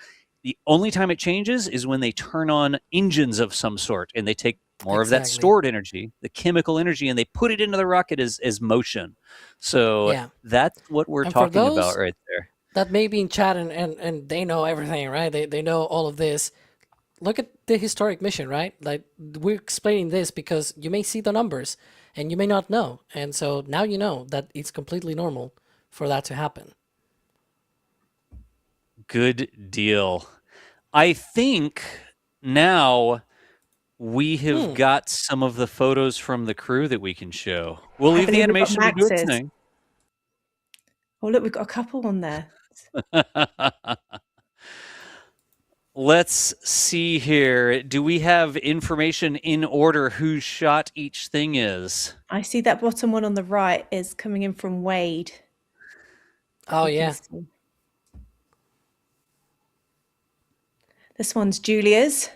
The only time it changes is when they turn on engines of some sort and they take more of that stored energy, the chemical energy, and they put it into the rocket as motion. So that's what we're talking about right there. That may be in chat and they know everything, right? They know all of this. Look at the historic mission, right? Like we're explaining this because you may see the numbers and you may not know. And so now you know that it's completely normal for that to happen. Good deal. I think now we have got some of the photos from the crew that we can show. We'll leave the animation to do its thing. Oh, look, we've got a couple on there. Let's see here. Do we have information in order whose shot each thing is? I see that bottom one on the right is coming in from Wade. Oh, yeah. This one's Julia's.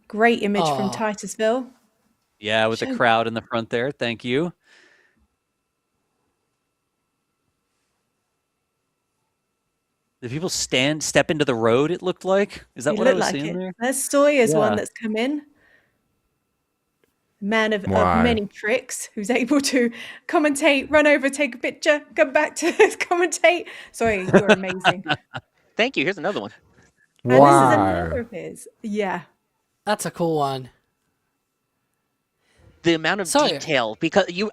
Great image from Titusville. Yeah, with the crowd in the front there. Thank you. Did people step into the road, it looked like? Is that what I was seeing there? There's Sawyer's one that's come in. Man of many tricks, who's able to commentate, run over, take a picture, come back to commentate. Sorry, you're amazing. Thank you. Here's another one. And this is another of his. Yeah. That's a cool one. The amount of detail, because you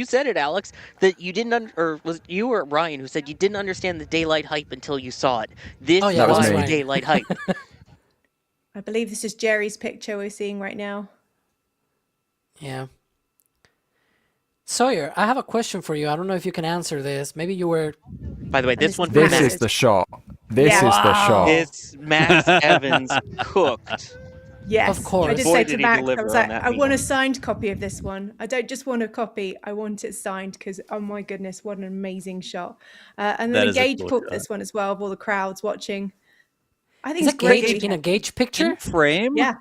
said it, Alex, that you didn't or was you or Ryan who said you didn't understand the daylight hype until you saw it. This was the daylight hype. I believe this is Jerry's picture we're seeing right now. Yeah. Sawyer, I have a question for you. I don't know if you can answer this. Maybe you were. By the way, this one. This is the shot. This is the shot. It's Max Evans cooked. Yes, of course. I did say to Max, I was like, I want a signed copy of this one. I don't just want a copy, I want it signed because, oh my goodness, what an amazing shot. And then the Gage caught this one as well of all the crowds watching. I think it's great. Gage in a Gage picture? In frame? Yeah.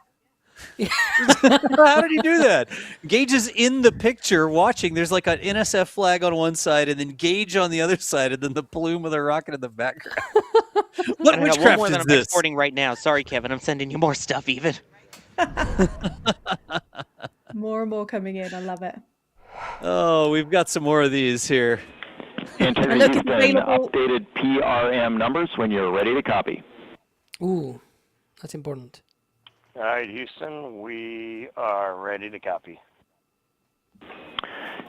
How did he do that? Gage is in the picture watching. There's like an NSF flag on one side and then Gage on the other side and then the plume of the rocket in the background. What witchcraft one more is that I'm this? exporting right now. Sorry, Kevin. I'm sending you more stuff even. More and more coming in. I love it. Oh, we've got some more of these here. Enter Houston, updated PRM numbers when you're ready to copy. Ooh, that's important. All right, Houston, we are ready to copy.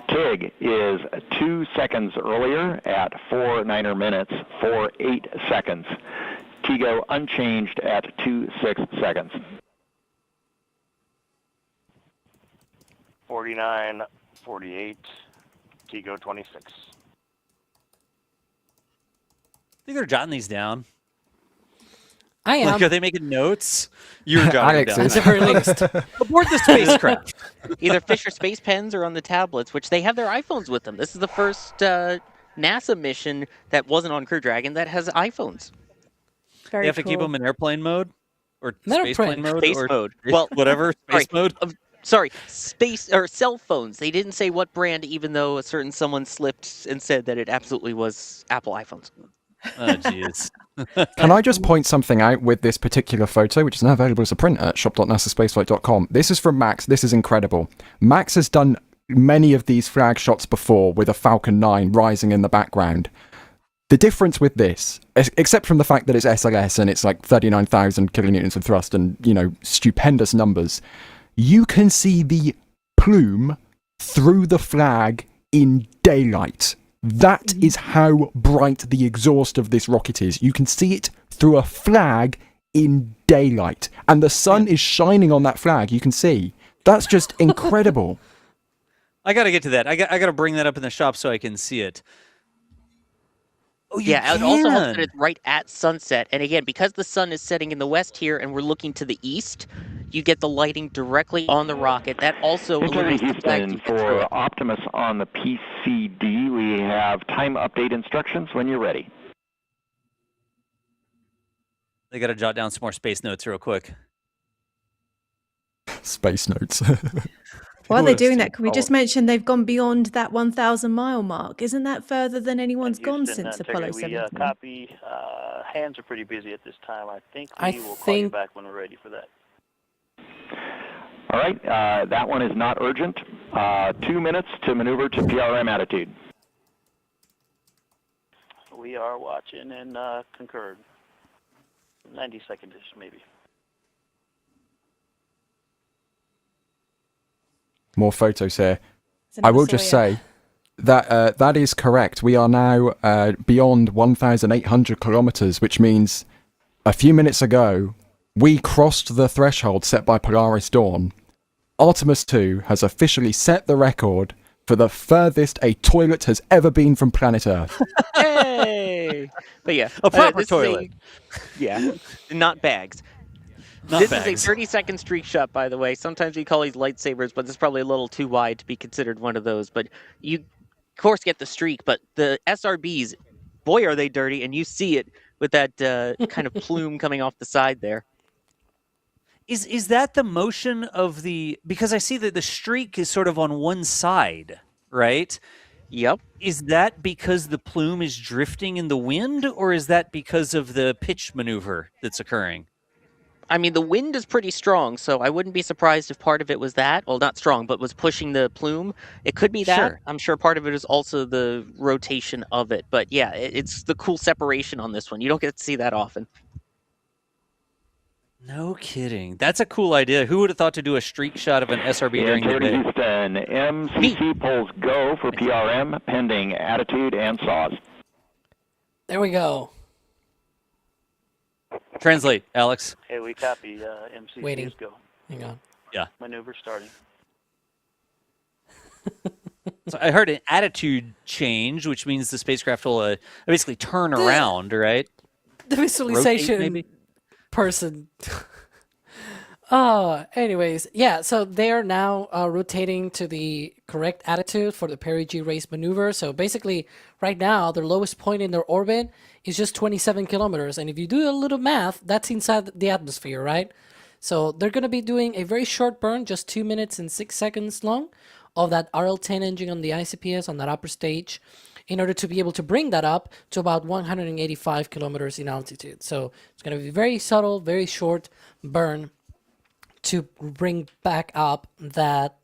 TIG is 2 seconds earlier at 4 9er minutes for 8 seconds. TIGO unchanged at 2.6 seconds. 49, 48, TIGO 26. I think they're jotting these down. I am. Like, are they making notes? You're jotting Alex down. is. At the very least. Aboard the spacecraft. Either Fisher Space Pens or on the tablets, which they have their iPhones with them. This is the first NASA mission that wasn't on Crew Dragon that has iPhones. Very They have to keep cool. them in airplane mode or Not space airplane. plane mode Space or mode. Well, whatever space mode. Sorry, space or cell phones. They didn't say what brand, even though a certain someone slipped and said that it absolutely was Apple iPhones. Oh, jeez. Can I just point something out with this particular photo, which is now available as a print at shop.nasaspaceflight.com? This is from Max. This is incredible. Max has done many of these flag shots before with a Falcon 9 rising in the background. The difference with this, except from the fact that it's SLS and it's like 39,000 kilonewtons of thrust and, you know, stupendous numbers, you can see the plume through the flag in daylight. That is how bright the exhaust of this rocket is. You can see it through a flag in daylight. And the sun is shining on that flag, you can see. That's just incredible. I got to get to that. I got to bring that up in the shop so I can see it. Oh, yeah, it also helps that it's right at sunset. And again, because the sun is setting in the west here and we're looking to the east, you get the lighting directly on the rocket. That also illuminates the flag. Houston, for Optimus on the PCD, we have time update instructions when you're ready. They got to jot down some more space notes real quick. Space notes. While they're doing that, can we just mention they've gone beyond that 1,000-mile mark? Isn't that further than anyone's gone since Apollo 17? We copy. Hands are pretty busy at this time. I think we will call you back when we're ready for that. All right, that one is not urgent. 2 minutes to maneuver to PRM attitude. We are watching and concurred. 90 seconds maybe. More photos here. I will just say that that is correct. We are now beyond 1,800 kilometers, which means a few minutes ago, we crossed the threshold set by Polaris Dawn. Artemis II has officially set the record for the furthest a toilet has ever been from planet Earth. Hey! But yeah, a proper toilet. Yeah, not bags. This is a 30-second streak shot, by the way. Sometimes we call these lightsabers, but it's probably a little too wide to be considered one of those. But you, of course, get the streak. But the SRBs, boy, are they dirty, and you see it with that kind of plume coming off the side there. Is that the motion of the... Because I see that the streak is sort of on one side, right? Yep. Is that because the plume is drifting in the wind, or is that because of the pitch maneuver that's occurring? I mean, the wind is pretty strong, so I wouldn't be surprised if part of it was that. Well, not strong, but was pushing the plume. It could be that. Sure. I'm sure part of it is also the rotation of it. But yeah, it's the cool separation on this one. You don't get to see that often. No kidding. That's a cool idea. Who would have thought to do a streak shot of an SRB during the day? Houston, MCC polls go for PRM, pending attitude and saws. There we go. Translate, Alex. Hey, we copy. MCCs Waiting. go. Hang on. Yeah. Maneuver starting. So I heard an attitude change, which means the spacecraft will basically turn around, right? The visualization Rotate, maybe? person. Anyways, yeah, so they're now rotating to the correct attitude for the perigee race maneuver. So basically, right now, their lowest point in their orbit is just 27 kilometers. And if you do a little math, that's inside the atmosphere, right? So they're going to be doing a very short burn, just 2 minutes and 6 seconds long, of that RL-10 engine on the ICPS on that upper stage, in order to be able to bring that up to about 185 kilometers in altitude. So it's going to be very subtle, very short burn to bring back up that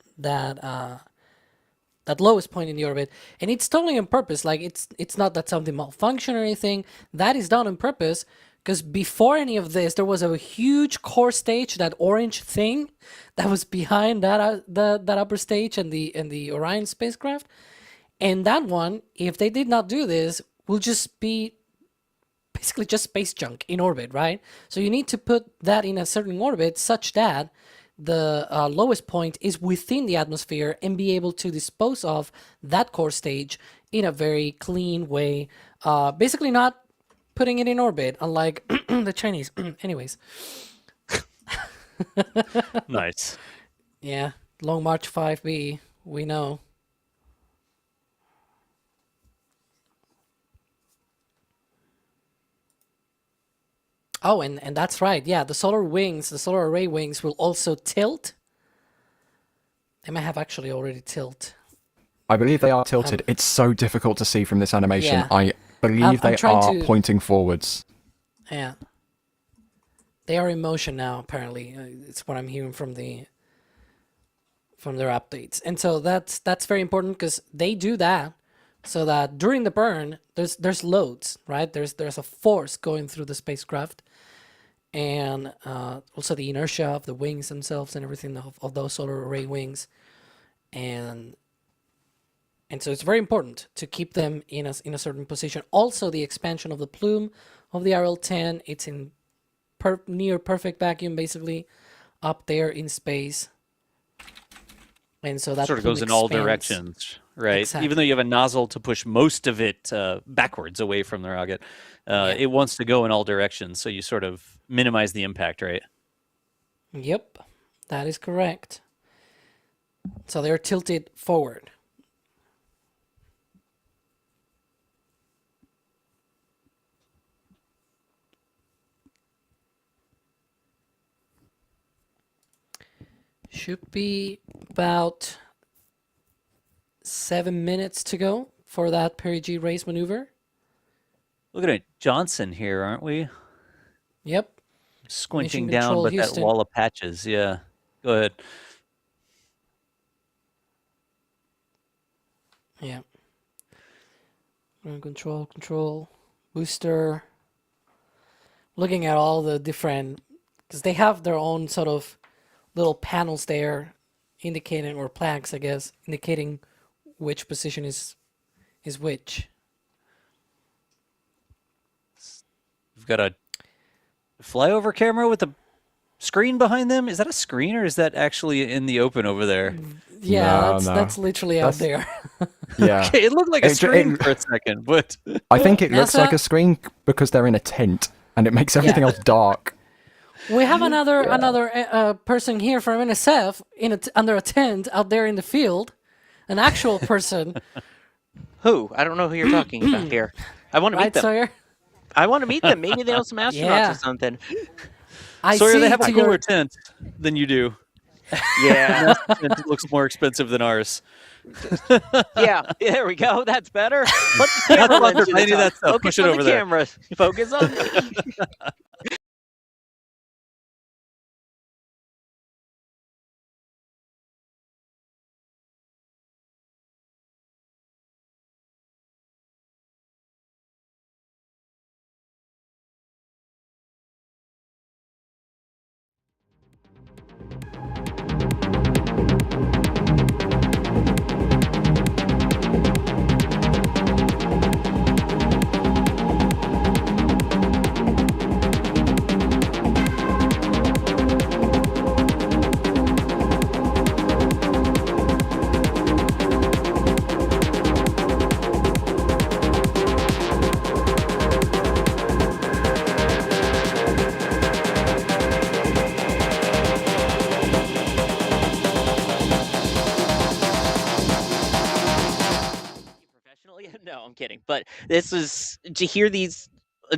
lowest point in the orbit. And it's totally on purpose. Like, it's not that something malfunction or anything. That is done on purpose, because before any of this, there was a huge core stage, that orange thing that was behind that that upper stage and the Orion spacecraft. And that one, if they did not do this, will just be basically just space junk in orbit, right? So you need to put that in a certain orbit such that the lowest point is within the atmosphere and be able to dispose of that core stage in a very clean way. Basically not putting it in orbit, unlike the Chinese. Anyways. Nice. Yeah, Long March 5B, we know. Oh, and that's right. Yeah, the solar array wings will also tilt. They might have actually already tilt. I believe they are tilted. It's so difficult to see from this animation. Yeah. I believe they are pointing forwards. Yeah. They are in motion now, apparently. It's what I'm hearing from their updates. And so that's very important because they do that so that during the burn, there's loads, right? There's a force going through the spacecraft, and also the inertia of the wings themselves and everything of those solar array wings, and so it's very important to keep them in a certain position. Also, the expansion of the plume of the RL-10, it's in near perfect vacuum, basically, up there in space. And so that sort of goes in all directions, right? Exactly. Even though you have a nozzle to push most of it backwards away from the rocket, it wants to go in all directions, so you sort of minimize the impact, right? Yep, that is correct. So they're tilted forward. Should be about 7 minutes to go for that perigee race maneuver. Looking at Johnson here, aren't we? Yep. Squinting down, but that wall of patches. Yeah. Go ahead. Yeah. Control, booster. Looking at all the different, because they have their own sort of little panels there indicating, or plaques, I guess, indicating which position is which. We've got a flyover camera with a screen behind them. Is that a screen or is that actually in the open over there? Yeah, that's literally out there. Yeah. Okay, it looked like a screen for a second, but I think it looks like a screen because they're in a tent and it makes everything else dark. We have another person here from NSF under a tent out there in the field, an actual person. Who? I don't know who you're talking about here. I want to meet them. Sawyer? I want to meet them. Maybe they know some astronauts or something. Sawyer, they have a cooler tent than you do. Yeah. It looks more expensive than ours. Yeah, there we go. That's better. Put the camera lens in the top. Focus Push it on over the there. camera. Focus on me. No, I'm kidding. But this is to hear these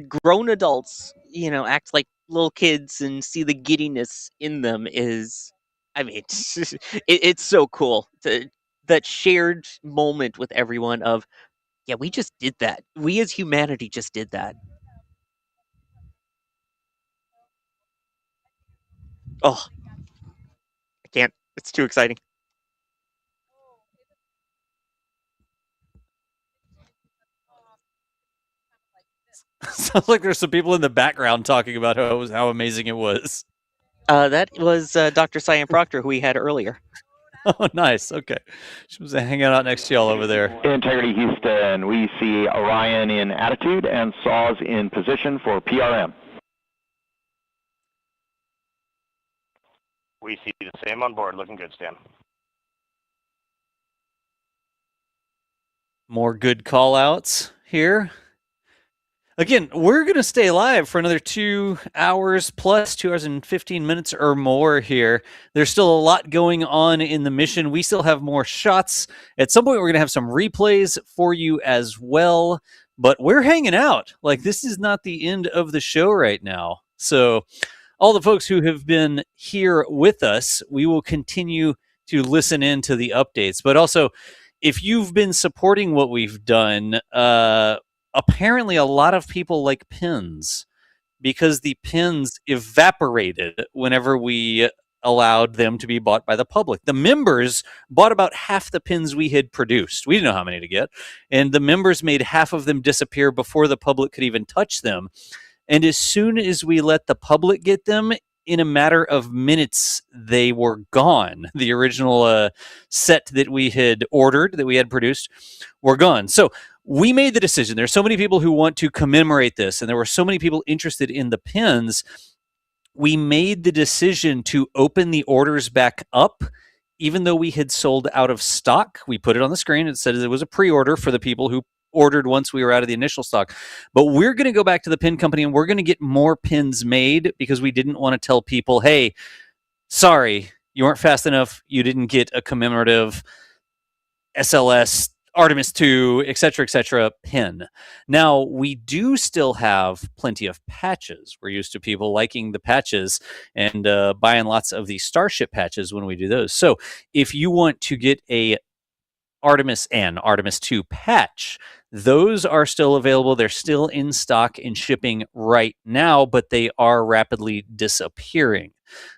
grown adults, act like little kids and see the giddiness in them is, I mean, it's so cool. That shared moment with everyone of, yeah, we just did that. We as humanity just did that. Oh, I can't. It's too exciting. Sounds like there's some people in the background talking about how amazing it was. That was Dr. Sian Proctor, who we had earlier. Oh, nice. Okay. She was hanging out next to y'all over there. Integrity Houston, we see Orion in attitude and SAW in position for PRM. We see the same on board. Looking good, Stan. More good call outs here. Again, we're going to stay live for another 2 hours plus 2 hours and 15 minutes or more here. There's still a lot going on in the mission. We still have more shots. At some point, we're going to have some replays for you as well. But we're hanging out. Like, this is not the end of the show right now. So all the folks who have been here with us, we will continue to listen in to the updates. But also, if you've been supporting what we've done, apparently a lot of people like pins because the pins evaporated whenever we allowed them to be bought by the public. The members bought about half the pins we had produced. We didn't know how many to get. And the members made half of them disappear before the public could even touch them. And as soon as we let the public get them, in a matter of minutes, they were gone. The original set that we had ordered, that we had produced, were gone. So we made the decision. There's so many people who want to commemorate this, and there were so many people interested in the pins. We made the decision to open the orders back up, even though we had sold out of stock. We put it on the screen. It said it was a pre-order for the people who ordered once we were out of the initial stock. But we're going to go back to the pin company and we're going to get more pins made because we didn't want to tell people, hey, sorry, you weren't fast enough. You didn't get a commemorative SLS, Artemis II, et cetera, pin. Now, we do still have plenty of patches. We're used to people liking the patches and buying lots of the Starship patches when we do those. So if you want to get a Artemis and Artemis II patch, those are still available. They're still in stock and shipping right now, but they are rapidly disappearing.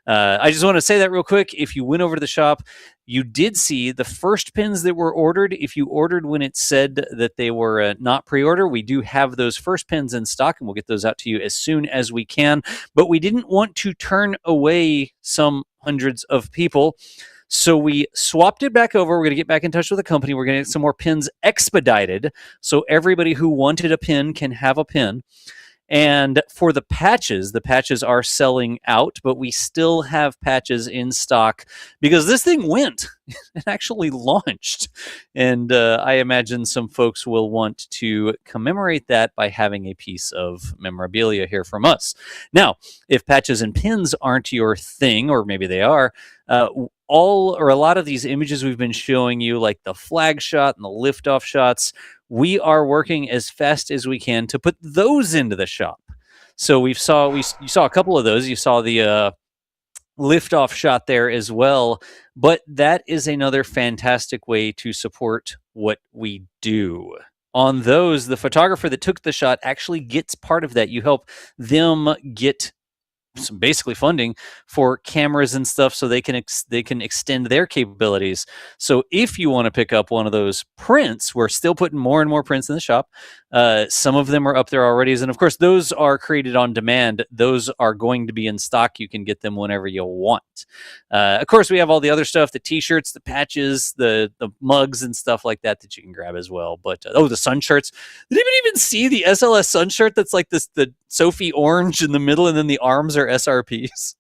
I just want to say that real quick. If you went over to the shop, you did see the first pins that were ordered. If you ordered when it said that they were not pre-order, we do have those first pins in stock, and we'll get those out to you as soon as we can. But we didn't want to turn away some hundreds of people. So we swapped it back over. We're going to get back in touch with the company. We're going to get some more pins expedited so everybody who wanted a pin can have a pin. And for the patches are selling out, but we still have patches in stock because this thing went. It actually launched. And I imagine some folks will want to commemorate that by having a piece of memorabilia here from us. Now, if patches and pins aren't your thing, or maybe they are, a lot of these images we've been showing you, like the flag shot and the liftoff shots, we are working as fast as we can to put those into the shop. So you saw a couple of those. You saw the liftoff shot there as well. But that is another fantastic way to support what we do. On those, the photographer that took the shot actually gets part of that. You help them get some basically funding for cameras and stuff so they can extend their capabilities. So if you want to pick up one of those prints, we're still putting more and more prints in the shop. Some of them are up there already, and of course those are created on demand. Those are going to be in stock. You can get them whenever you want. Of course, we have all the other stuff, the t-shirts, the patches, the mugs and stuff like that you can grab as well. But the sun shirts. Did anyone even see the SLS sun shirt that's like the Sophie orange in the middle and then the arms are SRPs?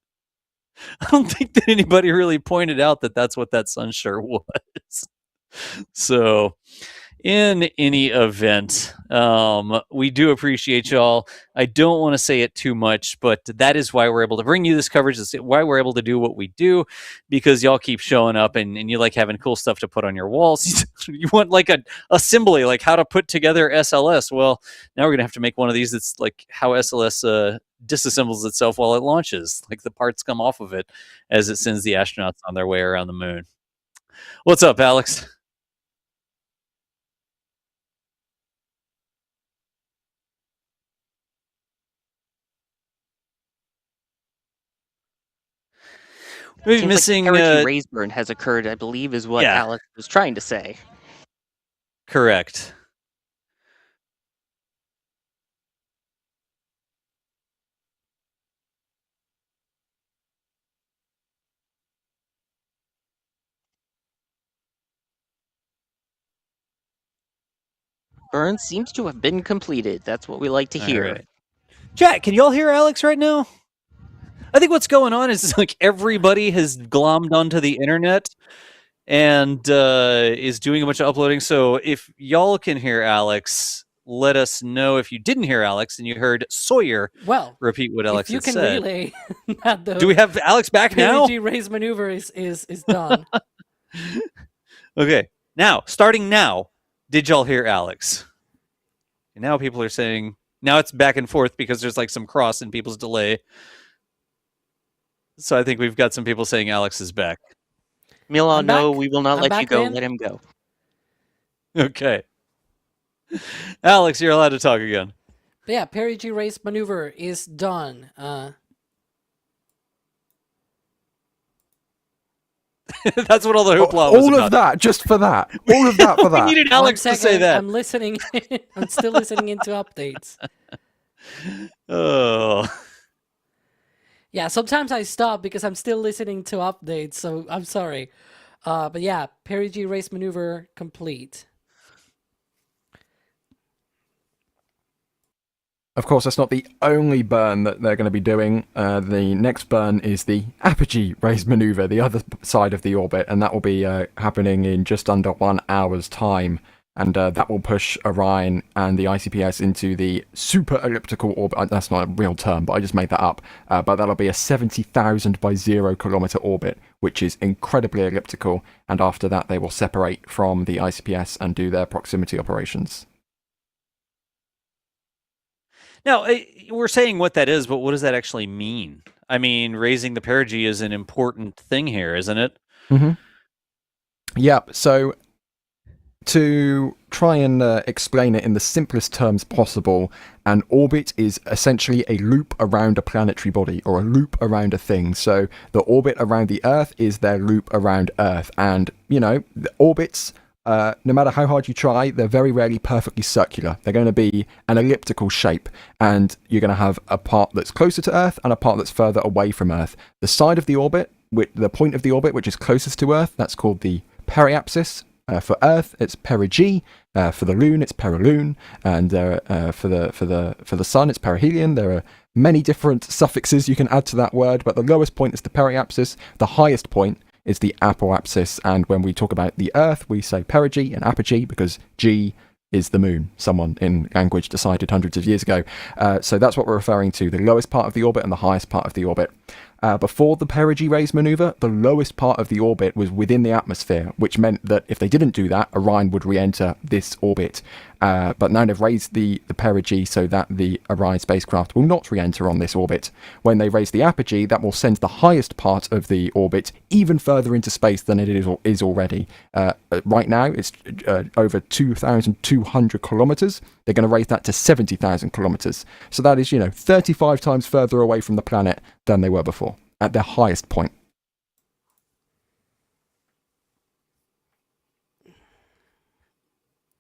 I don't think that anybody really pointed out that that's what that sun shirt was. So in any event, we do appreciate y'all. I don't want to say it too much, but that is why we're able to bring you this coverage. That's why we're able to do what we do, because y'all keep showing up and you like having cool stuff to put on your walls. You want like a assembly, like how to put together SLS. Well, now we're going to have to make one of these that's like how SLS disassembles itself while it launches. Like the parts come off of it as it sends the astronauts on their way around the moon. What's up, Alex? We're missing like Raisburn has occurred, I believe, is what Alex was trying to say. Correct. Burn seems to have been completed. That's what we like to hear. Right. Chat, can y'all hear Alex right now? I think what's going on is like everybody has glommed onto the internet and is doing a bunch of uploading. So if y'all can hear Alex, let us know if you didn't hear Alex and you heard Sawyer repeat what Alex had said. If you can relay that Do we have Alex back now? perigee raise maneuver is done. Okay, now, starting now, did y'all hear Alex? And now people are saying, now it's back and forth because there's like some cross in people's delay. So I think we've got some people saying Alex is back. Milan, no, we will not let you go. Let him go. Okay. Alex, you're allowed to talk again. But yeah, perigee raise maneuver is done. That's what all the hoopla was all about. of that, just for that. All of that for that. We needed Alex to say that. I'm listening. I'm still listening into updates. Oh. Yeah, sometimes I stop because I'm still listening to updates, so I'm sorry. But yeah, perigee raise maneuver complete. Of course, that's not the only burn that they're going to be doing. The next burn is the apogee raise maneuver, the other side of the orbit, and that will be happening in just under 1 hour's time. And that will push Orion and the ICPS into the super elliptical orbit. That's not a real term, but I just made that up. But that'll be a 70,000 by 0 kilometer orbit, which is incredibly elliptical. And after that, they will separate from the ICPS and do their proximity operations. Now, we're saying what that is, but what does that actually mean? I mean, raising the perigee is an important thing here, isn't it? Mm-hmm. Yep, so to try and explain it in the simplest terms possible, an orbit is essentially a loop around a planetary body, or a loop around a thing. So the orbit around the Earth is their loop around Earth. And, you know, the orbits, no matter how hard you try, they're very rarely perfectly circular. They're going to be an elliptical shape, and you're going to have a part that's closer to Earth and a part that's further away from Earth. The side of the orbit, the point of the orbit which is closest to Earth, that's called the periapsis. For Earth, it's perigee. For the Loon, it's periloon, and for the Sun, it's perihelion. There are many different suffixes you can add to that word, but the lowest point is the periapsis. The highest point is the apoapsis, and when we talk about the Earth, we say perigee and apogee because G is the moon. Someone in language decided hundreds of years ago. So that's what we're referring to, the lowest part of the orbit and the highest part of the orbit. Before the perigee raise maneuver, the lowest part of the orbit was within the atmosphere, which meant that if they didn't do that, Orion would re-enter this orbit. But now they've raised the perigee so that the Orion spacecraft will not re-enter on this orbit. When they raise the apogee, that will send the highest part of the orbit even further into space than it is already. Right now, it's over 2,200 kilometers. They're going to raise that to 70,000 kilometers. So that is, 35 times further away from the planet than they were before, at their highest point.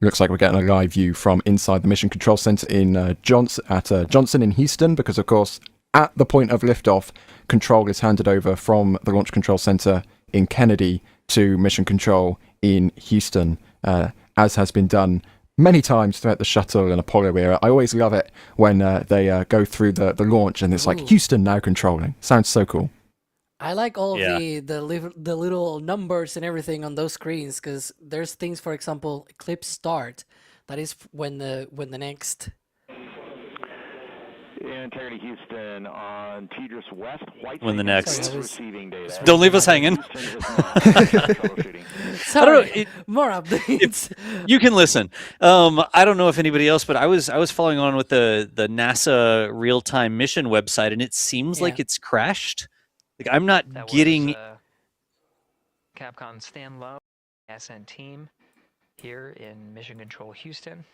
Looks like we're getting a live view from inside the Mission Control Center in Johnson in Houston, because, of course, at the point of liftoff, control is handed over from the Launch Control Center in Kennedy to Mission Control in Houston, as has been done many times throughout the Shuttle and Apollo era. I always love it when they go through the launch and it's like, Houston now controlling. Sounds so cool. I like all the little numbers and everything on those screens, because there's things, for example, eclipse start. That is when the next. Integrity Houston on Tidris West. When the next. Receiving data. Don't leave us hanging. Sorry, more updates. You can listen. I don't know if anybody else, but I was following on with the NASA real-time mission website, and it seems like it's crashed. Like, I'm not getting. Capcom Stan Lowe, Ascent team here in Mission Control Houston.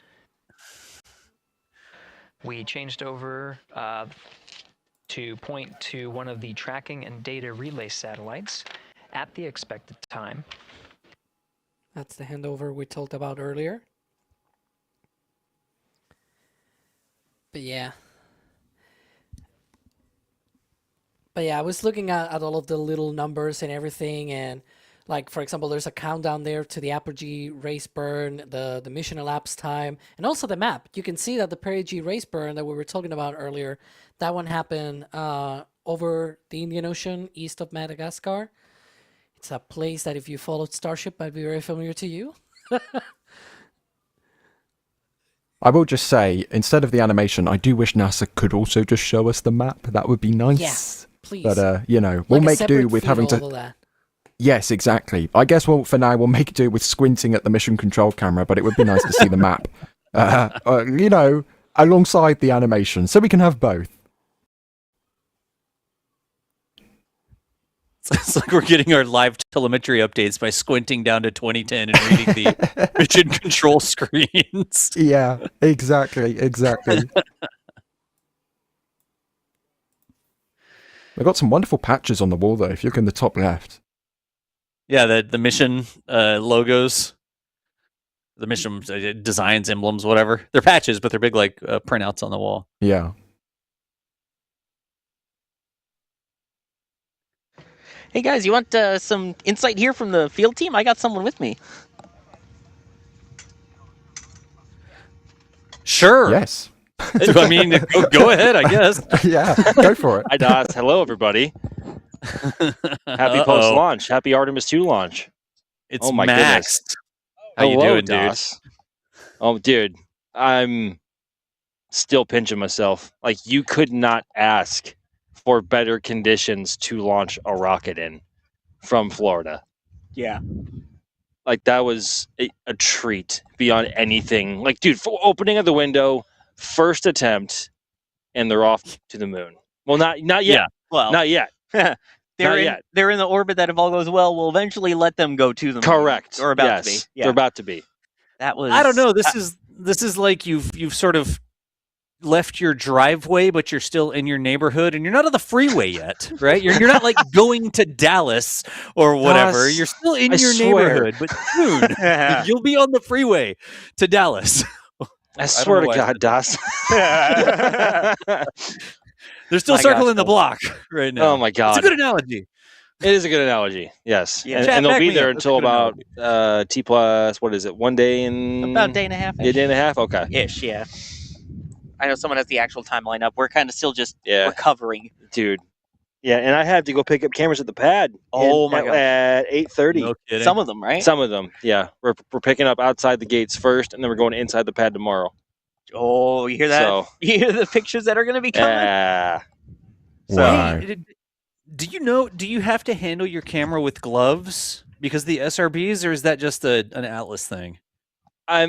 We changed over to point to one of the tracking and data relay satellites at the expected time. That's the handover we talked about earlier. But yeah. I was looking at all of the little numbers and everything, and like, for example, there's a countdown there to the apogee race burn, the mission elapsed time, and also the map. You can see that the perigee race burn that we were talking about earlier, that one happened over the Indian Ocean, east of Madagascar. It's a place that if you followed Starship might be very familiar to you. I will just say, instead of the animation, I do wish NASA could also just show us the map. That would be nice. Yes, please. But, you know, we'll make do with having to... Yes, exactly. I guess for now, we'll make do with squinting at the mission control camera, but it would be nice to see the map, you know, alongside the animation, so we can have both. It's like we're getting our live telemetry updates by squinting down to 2010 and reading the mission control screens. Yeah, exactly. We've got some wonderful patches on the wall, though, if you look in the top left. Yeah, the mission logos, the mission designs, emblems, whatever. They're patches, but they're big like printouts on the wall. Yeah. Hey guys, you want some insight here from the field team? I got someone with me. Sure. Yes. I mean, go ahead, I guess. Yeah, go for it. Hi, DOS. Hello, everybody. Happy post-launch. Happy Artemis II launch. It's maxed. How you doing, DOS? dude? Oh, dude, I'm still pinching myself. Like, you could not ask for better conditions to launch a rocket in from Florida. Yeah. Like, that was a treat beyond anything. Like, dude, for opening of the window, first attempt, and they're off to the moon. Well, not yet. Yeah. Well, not yet. They're in the orbit that, if all goes well, will eventually let them go to the moon. Correct. Or about to be. Yeah. They're about to be. That was. I don't know. This is like you've sort of left your driveway, but you're still in your neighborhood, and you're not on the freeway yet, right? You're not like going to Dallas or whatever. You're still in your neighborhood, but soon you'll be on the freeway to Dallas. I swear to God, DOS. They're still circling the block right now. Oh my God. It's a good analogy. It is a good analogy. Yes. Yeah. And they'll be there until about T plus, what is it, 1 day and... About a day and a half. A day and a half? Okay. Ish, yeah. I know someone has the actual timeline up. We're kind of still just recovering. Dude. Yeah, and I had to go pick up cameras at the pad. Oh my God. At 8:30. No kidding. Some of them, right? Some of them, yeah. We're picking up outside the gates first, and then we're going inside the pad tomorrow. Oh, you hear that? So, you hear the pictures that are going to be coming? Yeah. Wow. Hey, do you have to handle your camera with gloves because of the SRBs, or is that just an Atlas thing?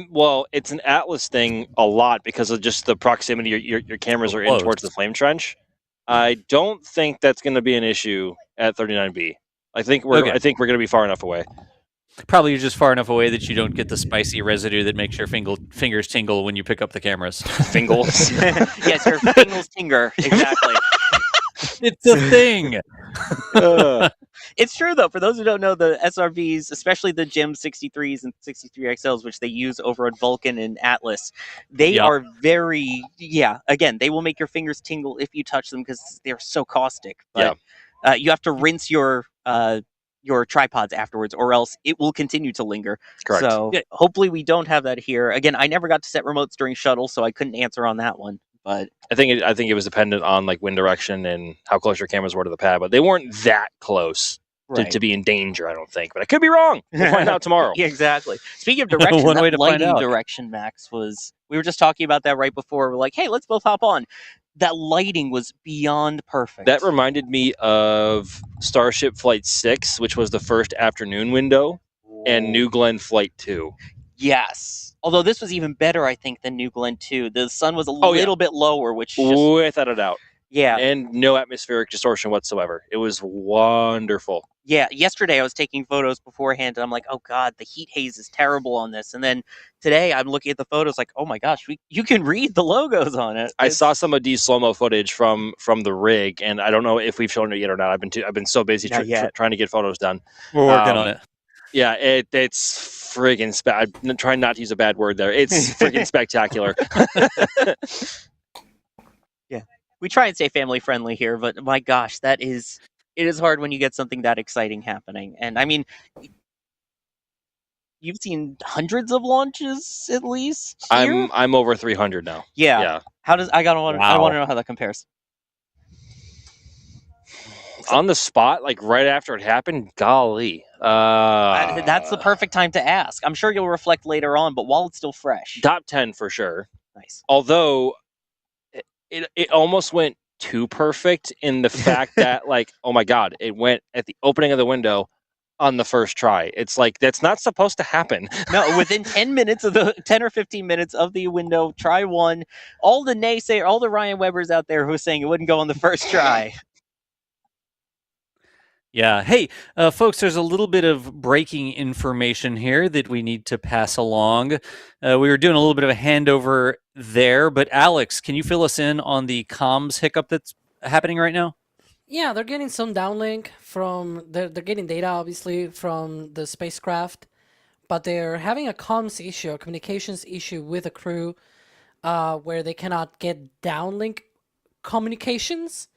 Well, it's an Atlas thing a lot because of just the proximity your cameras are in towards the flame trench. I don't think that's going to be an issue at 39B. I think we're going to be far enough away. Probably you're just far enough away that you don't get the spicy residue that makes your fingers tingle when you pick up the cameras. Fingles? Yes, your fingers tingle. Exactly. It's a thing. It's true, though. For those who don't know, the SRBs, especially the GEM 63s and 63XLs, which they use over at Vulcan and Atlas, they are very, again, they will make your fingers tingle if you touch them because they're so caustic. But you have to rinse your tripods afterwards, or else it will continue to linger. Correct. So hopefully we don't have that here. Again, I never got to set remotes during shuttle, so I couldn't answer on that one. But I think it was dependent on like wind direction and how close your cameras were to the pad, but they weren't that close to be in danger, I don't think. But I could be wrong. We'll find out tomorrow. Yeah, exactly. Speaking of direction, One that way to find lighting out. direction, Max, was... We were just talking about that right before. We're like, hey, let's both hop on. That lighting was beyond perfect. That reminded me of Starship Flight 6, which was the first afternoon window, and New Glenn Flight 2. Yes. Although this was even better, I think, than New Glenn 2. The sun was a little bit lower, which just... Without a doubt. Yeah. And no atmospheric distortion whatsoever. It was wonderful. Yeah, yesterday I was taking photos beforehand, and I'm like, oh God, the heat haze is terrible on this. And then today I'm looking at the photos like, oh my gosh, you can read the logos on it. I saw some of Dee's slow-mo footage from the rig, and I don't know if we've shown it yet or not. I've been so busy trying to get photos done. We're working on it. Yeah, it's friggin' I'm trying not to use a bad word there. It's friggin' spectacular. Yeah, we try and stay family friendly here, but my gosh, it is hard when you get something that exciting happening. And I mean, you've seen hundreds of launches at least here? I'm over 300 now. Yeah. How does I want to know how that compares. On the spot, like right after it happened, golly. That's the perfect time to ask. I'm sure you'll reflect later on, but while it's still fresh. Top 10 for sure. Nice. Although it almost went too perfect in the fact that, like, oh my God, it went at the opening of the window on the first try. It's like, that's not supposed to happen. No, within 10 or 15 minutes of the window, try one. All the Ryan Webbers out there who are saying it wouldn't go on the first try. Yeah. Hey, folks, there's a little bit of breaking information here that we need to pass along. We were doing a little bit of a handover there, but Alex, can you fill us in on the comms hiccup that's happening right now? Yeah, they're getting some downlink from they're getting data obviously from the spacecraft, but they're having a comms issue, a communications issue with the crew, where they cannot get downlink communications.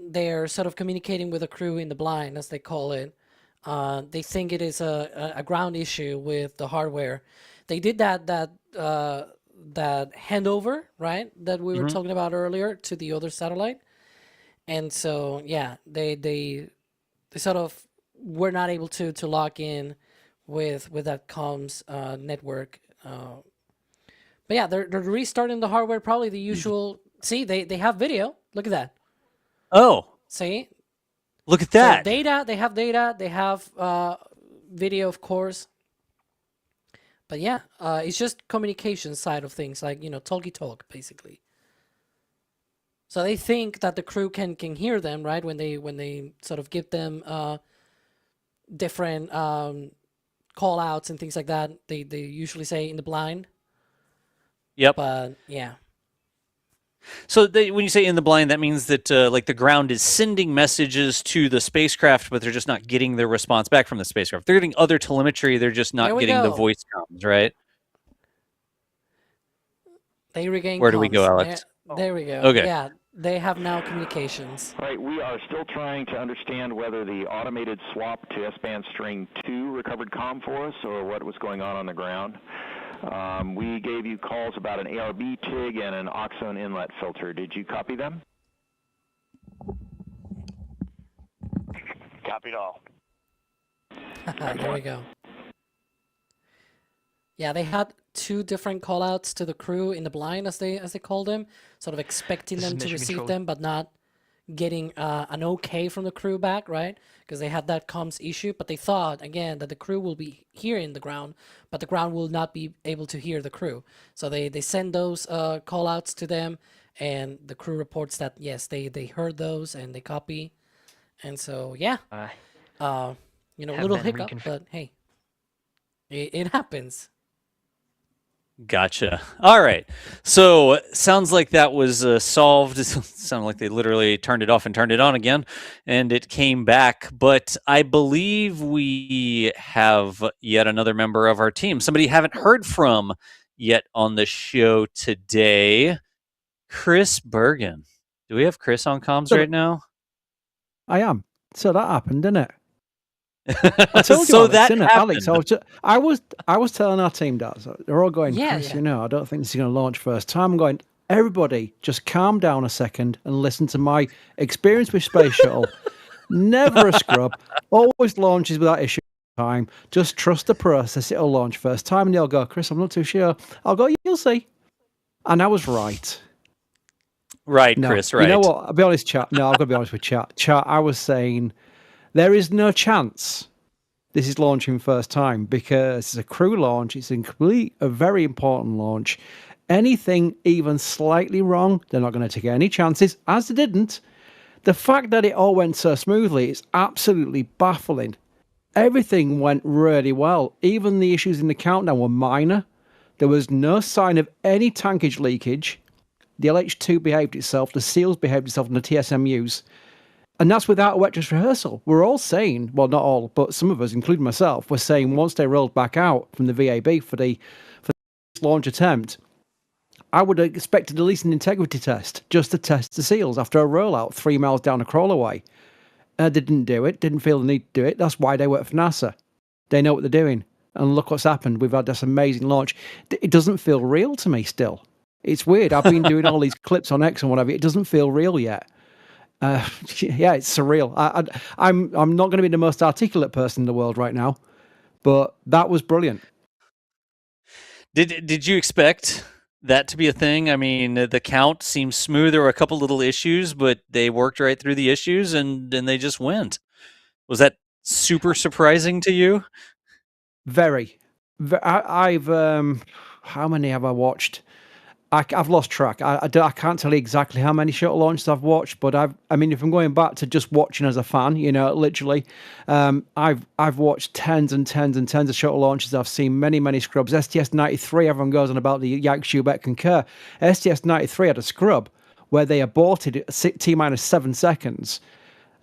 They're sort of communicating with the crew in the blind, as they call it. They think it is a ground issue with the hardware. They did that handover, right, that we were talking about earlier to the other satellite. And so, yeah, they sort of were not able to log in with that comms network. But yeah, they're restarting the hardware, probably the usual. See, they have video. Look at that. Oh. See? Look at that. So they have data. They have video, of course. But yeah, it's just communication side of things, like, talky talk, basically. So they think that the crew can hear them, right? When they sort of give them different call outs and things like that. They usually say in the blind. Yep. But yeah. So when you say in the blind, that means that like the ground is sending messages to the spacecraft, but they're just not getting their response back from the spacecraft. They're getting other telemetry. They're just not getting the voice comms, right? They regain Where do comms. we go, Alex? There we go. Okay. Yeah, they have now communications. All right, we are still trying to understand whether the automated swap to S-band string 2 recovered comm for us, or what was going on the ground. We gave you calls about an ARB TIG and an Oxone inlet filter. Did you copy them? Copied all. There we go. Yeah, they had 2 different callouts to the crew in the blind, as they called them, sort of expecting them to receive them, but not getting an okay from the crew back, right? Because they had that comms issue, but they thought, again, that the crew will be hearing the ground, but the ground will not be able to hear the crew. So they send those call-outs to them, and the crew reports that, yes, they heard those, and they copy. And so, yeah, a little hiccup, but hey, it happens. Gotcha. All right. So sounds like that was solved. It sounded like they literally turned it off and turned it on again, and it came back. But I believe we have yet another member of our team. Somebody you haven't heard from yet on the show today. Chris Bergen. Do we have Chris on comms right now? I am. So that happened, didn't it? I told you, so Alex, that didn't happened. it? Alex, I was telling our team that they're all going, Yeah, Chris, yeah. I don't think this is going to launch first time. I'm going, everybody, just calm down a second and listen to my experience with Space Shuttle. Never a scrub. Always launches without issue time. Just trust the process. It'll launch first time. And they'll go, Chris, I'm not too sure. I'll go, you'll see. And I was right. Right, No, Chris, right. You know what? I'll be honest, chat. No, I've got to be honest with chat. Chat, I was saying there is no chance this is launching first time because it's a crew launch. It's a very important launch. Anything even slightly wrong, they're not going to take any chances, as they didn't. The fact that it all went so smoothly is absolutely baffling. Everything went really well. Even the issues in the countdown were minor. There was no sign of any tankage leakage. The LH2 behaved itself. The seals behaved itself, and the TSMUs. And that's without a wet dress rehearsal. We're all saying, well, not all, but some of us, including myself, were saying once they rolled back out from the VAB for the launch attempt, I would have expected at least an integrity test, just to test the seals after a rollout 3 miles down a crawlaway. They didn't do it, didn't feel the need to do it. That's why they work for NASA. They know what they're doing. And look what's happened. We've had this amazing launch. It doesn't feel real to me still. It's weird. I've been doing all these clips on X and whatever. It doesn't feel real yet. Yeah, it's surreal. I'm not going to be the most articulate person in the world right now, but that was brilliant. Did you expect that to be a thing? I mean, the count seems smooth. There were a couple little issues, but they worked right through the issues, and they just went. Was that super surprising to you? Very. I've how many have I watched? I've lost track. I can't tell you exactly how many shuttle launches I've watched, but I mean, if I'm going back to just watching as a fan, literally, I've watched tens and tens and tens of shuttle launches. I've seen many scrubs. STS-93, everyone goes on about the Yanks-Schubeck concur. STS-93 had a scrub where they aborted at T-minus 7 seconds.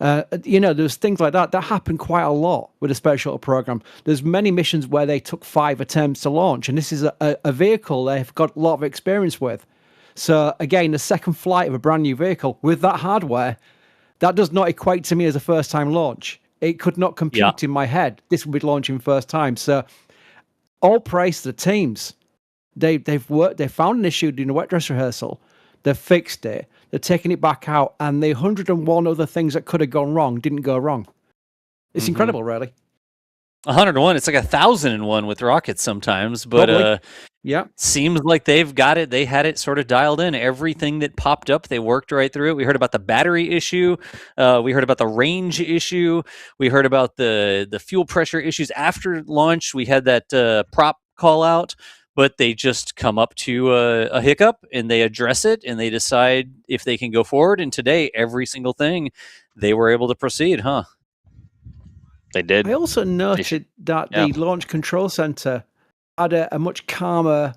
There's things like that happen quite a lot with the space shuttle program. There's many missions where they took 5 attempts to launch, and this is a vehicle they've got a lot of experience with. So again, the second flight of a brand new vehicle with that hardware, that does not equate to me as a first time launch. It could not compute in my head. This would be launching first time. So all praise to the teams. They've found an issue during the wet dress rehearsal. They've fixed it. They're taking it back out, and the 101 other things that could have gone wrong didn't go wrong. It's incredible, really. 101. It's like 1,001 with rockets sometimes, but seems like they've got it. They had it sort of dialed in. Everything that popped up, they worked right through it. We heard about the battery issue. We heard about the range issue. We heard about the fuel pressure issues after launch. We had that prop call out. But they just come up to a hiccup and they address it and they decide if they can go forward. And today, every single thing, they were able to proceed, huh? They did. I also noted that the Launch Control Center had a much calmer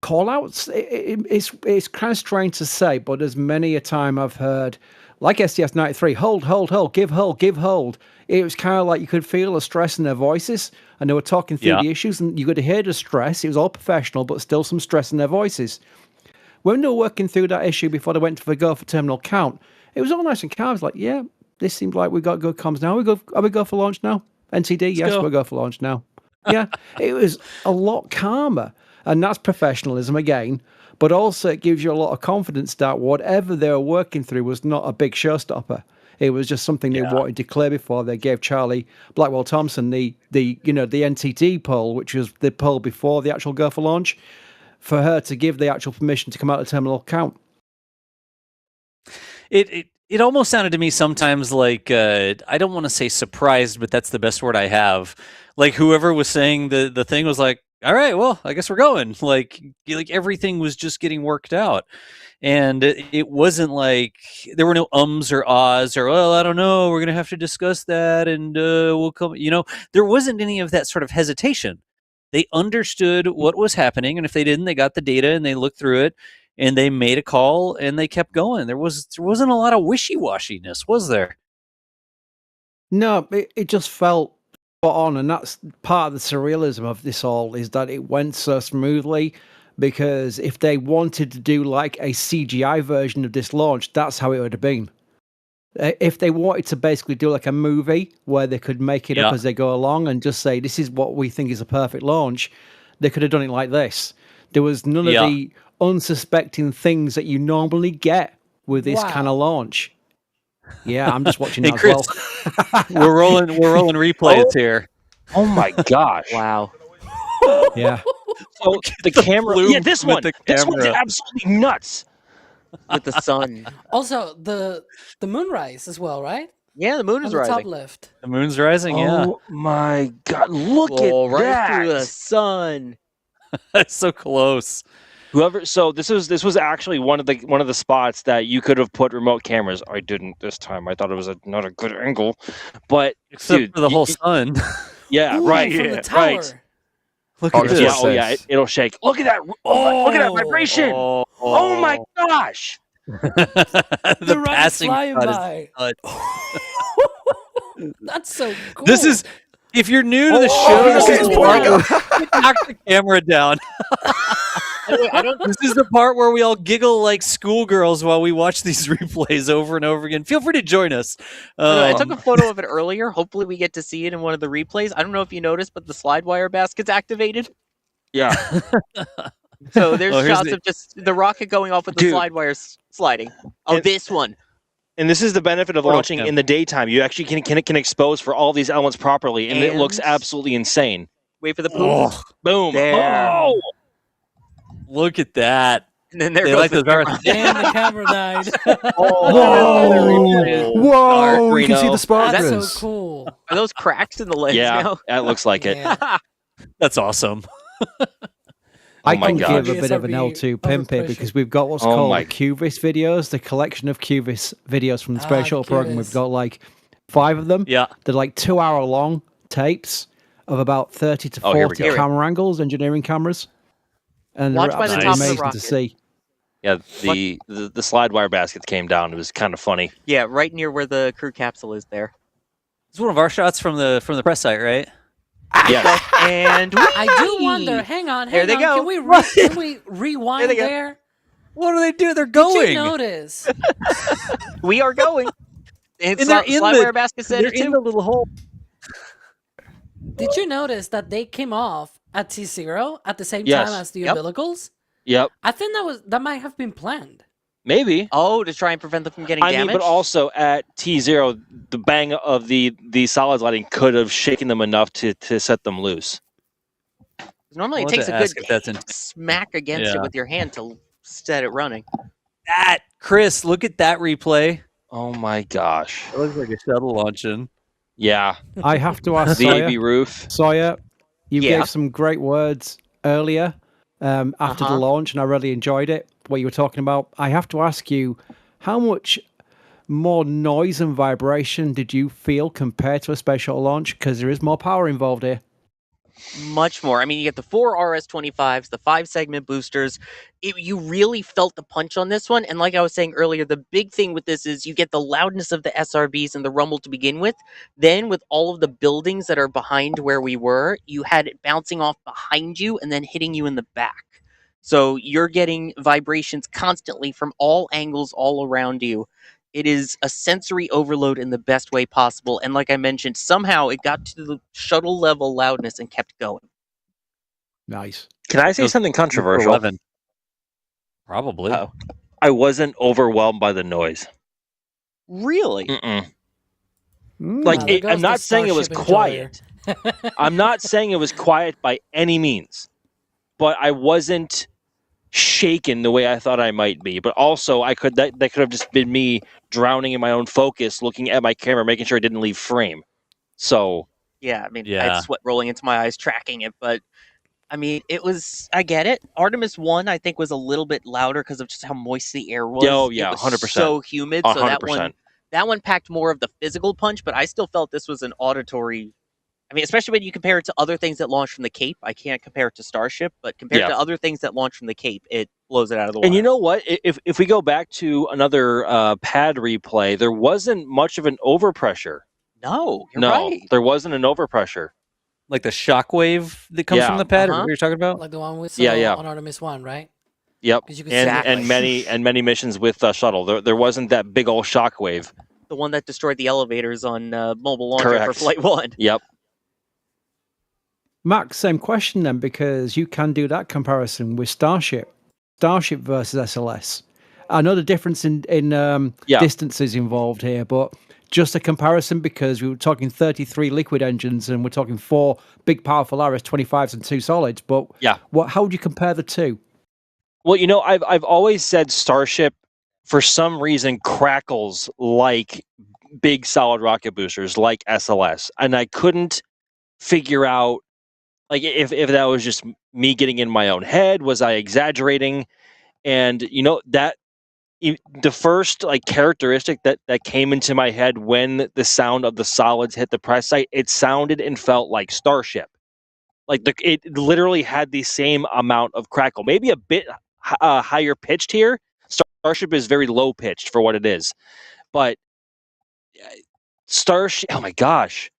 call-outs. It's kind of strange to say, but there's many a time I've heard, like STS-93, hold, give hold. It was kind of like you could feel the stress in their voices, and they were talking through the issues, and you could hear the stress. It was all professional, but still some stress in their voices. When they were working through that issue before they went to the go for terminal count, it was all nice and calm. I was like, yeah, this seems like we've got good comms now. Are we go for launch now? NTD, yes, we'll go for launch now. Yeah, it was a lot calmer, and that's professionalism again. But also it gives you a lot of confidence that whatever they were working through was not a big showstopper. It was just something they wanted to clear before they gave Charlie Blackwell Thompson the NTD poll, which was the poll before the actual go for launch, for her to give the actual permission to come out of terminal count. It almost sounded to me sometimes like I don't want to say surprised, but that's the best word I have. Like whoever was saying the thing was like, all right, well, I guess we're going. Like everything was just getting worked out. And it wasn't like there were no ums or ahs or, well, I don't know, we're going to have to discuss that and we'll come. There wasn't any of that sort of hesitation. They understood what was happening. And if they didn't, they got the data and they looked through it and they made a call and they kept going. There wasn't a lot of wishy-washiness, was there? No, it just felt spot on. And that's part of the surrealism of this all, is that it went so smoothly. Because if they wanted to do like a CGI version of this launch, that's how it would have been. If they wanted to basically do like a movie where they could make it up as they go along and just say, this is what we think is a perfect launch, they could have done it like this. There was none of the unsuspecting things that you normally get with this kind of launch. Yeah, I'm just watching that Chris, as well. we're rolling replays here. Oh my gosh. Wow. Yeah. So the camera, this one's absolutely nuts with the sun. Also, the moonrise as well, right? Yeah, the moon is rising. Top left. The moon's rising. Oh my God! Look at right that! Through the sun. That's so close. So this was actually one of the spots that you could have put remote cameras. I didn't this time. I thought it was not a good angle, but except for the whole sun. Yeah, Ooh, right. From the tower. Right. Look at this. It'll shake. Look at that! Look at that vibration! Oh my gosh! The passing flying shot by. Is That's so cool. This is, if you're new to the show, this is the part where knock the camera down. This is the part where we all giggle like schoolgirls while we watch these replays over and over again. Feel free to join us. I took a photo of it earlier. Hopefully we get to see it in one of the replays. I don't know if you noticed, but the slide wire basket's activated. Yeah. So there's shots of just the rocket going off with the slide wires sliding. Oh, this one. And this is the benefit of launching in the daytime. You actually can expose for all these elements properly, and it looks absolutely insane. Wait for the boom. Boom. There. Oh! Look at that. And then there They goes like the those Earth. And the camera died. Whoa! You can see the That's sparklers. so cool. Are those cracks in the lens Yeah, now? that looks like it. Yeah. That's awesome. I my can gosh. give a bit of an L2 pimp here because we've got what's Oh called my- QVIS videos, the collection of QVIS videos from the Space Shuttle program. QVIS. We've got like 5 of them. Yeah. They're like 2-hour long tapes of about 30 to Oh, here we 40 go. camera angles, engineering cameras. And Watch they're by the absolutely top of the amazing rocket. to see. Yeah, the slide wire baskets came down. It was kind of funny. Yeah, right near where the crew capsule is there. It's one of our shots from the press site, right? Yeah. And I do wonder. Hang on. There they go. Can we rewind There they go. there? What do they do? They're Did going. you notice? we are going. And And they're in slide the- wire basket They're center in too. the little hole. Did you notice that they came off at T0 at the same Yes. time as the Yep. umbilicals? Yep. I think that might have been planned. Maybe. Oh, to try and prevent them from getting I mean, damaged. but also at T0, the bang of the solids lighting could have shaken them enough to set them loose. Normally I it want takes to a good ask if that's in- smack against Yeah. it with your hand to set it running. That Chris, look at that replay. Oh my gosh. It looks like a shuttle launching. Yeah. I have to ask The Sawyer. AB roof. Sawyer, you Yeah. gave some great words earlier after the launch, and I really enjoyed it, what you were talking about. I have to ask you, how much more noise and vibration did you feel compared to a space shuttle launch? Because there is more power involved here. Much more. I mean, you get the 4 RS-25s, the 5-segment boosters. You really felt the punch on this one. And like I was saying earlier, the big thing with this is you get the loudness of the SRBs and the rumble to begin with. Then with all of the buildings that are behind where we were, you had it bouncing off behind you and then hitting you in the back. So you're getting vibrations constantly from all angles all around you. It is a sensory overload in the best way possible. And like I mentioned, somehow it got to the shuttle level loudness and kept going. Nice. Can I say something controversial? 11. Probably. Oh, I wasn't overwhelmed by the noise. really? Mm-mm. Mm. Like, Wow, there I'm goes not the saying it was Starship quiet. enjoyer. I'm not saying it was quiet by any means, but I wasn't shaken the way I thought I might be. But also, that could have just been me drowning in my own focus, looking at my camera, making sure it didn't leave frame. So Yeah, I mean, I Yeah. had sweat rolling into my eyes tracking it, but I mean, I get it. Artemis 1, I think, was a little bit louder because of just how moist the air was. Oh, yeah, It was 100%. so humid, so that 100%. one packed more of the physical punch, but I still felt this was an auditory. I mean, especially when you compare it to other things that launch from the Cape. I can't compare it to Starship, but compared to other things that launch from the Cape, it blows it out of the water. And you know what? If we go back to another pad replay, there wasn't much of an overpressure. No, you're No, right. there wasn't an overpressure. Like the shockwave that comes Yeah. from the pad, Uh-huh. what you're talking about? Like the one we saw Yeah. on Artemis 1, right? Yep. 'Cause you could And see- and many missions with shuttle. There wasn't that big old shockwave. The one that destroyed the elevators on Mobile Launcher for Correct. Flight 1. Yep. Max, same question then, because you can do that comparison with Starship versus SLS. I know the difference in distances involved here, but just a comparison because we were talking 33 liquid engines and we're talking 4 big, powerful RS-25s and 2 solids. But Yeah. How would you compare the two? Well, I've always said Starship, for some reason, crackles like big solid rocket boosters, like SLS, and I couldn't figure out, like, if that was just me getting in my own head. Was I exaggerating? And that the first characteristic that came into my head when the sound of the solids hit the press site, it sounded and felt like Starship. Like it literally had the same amount of crackle, maybe a bit higher pitched here. Starship is very low pitched for what it is, but Starship. Oh my gosh.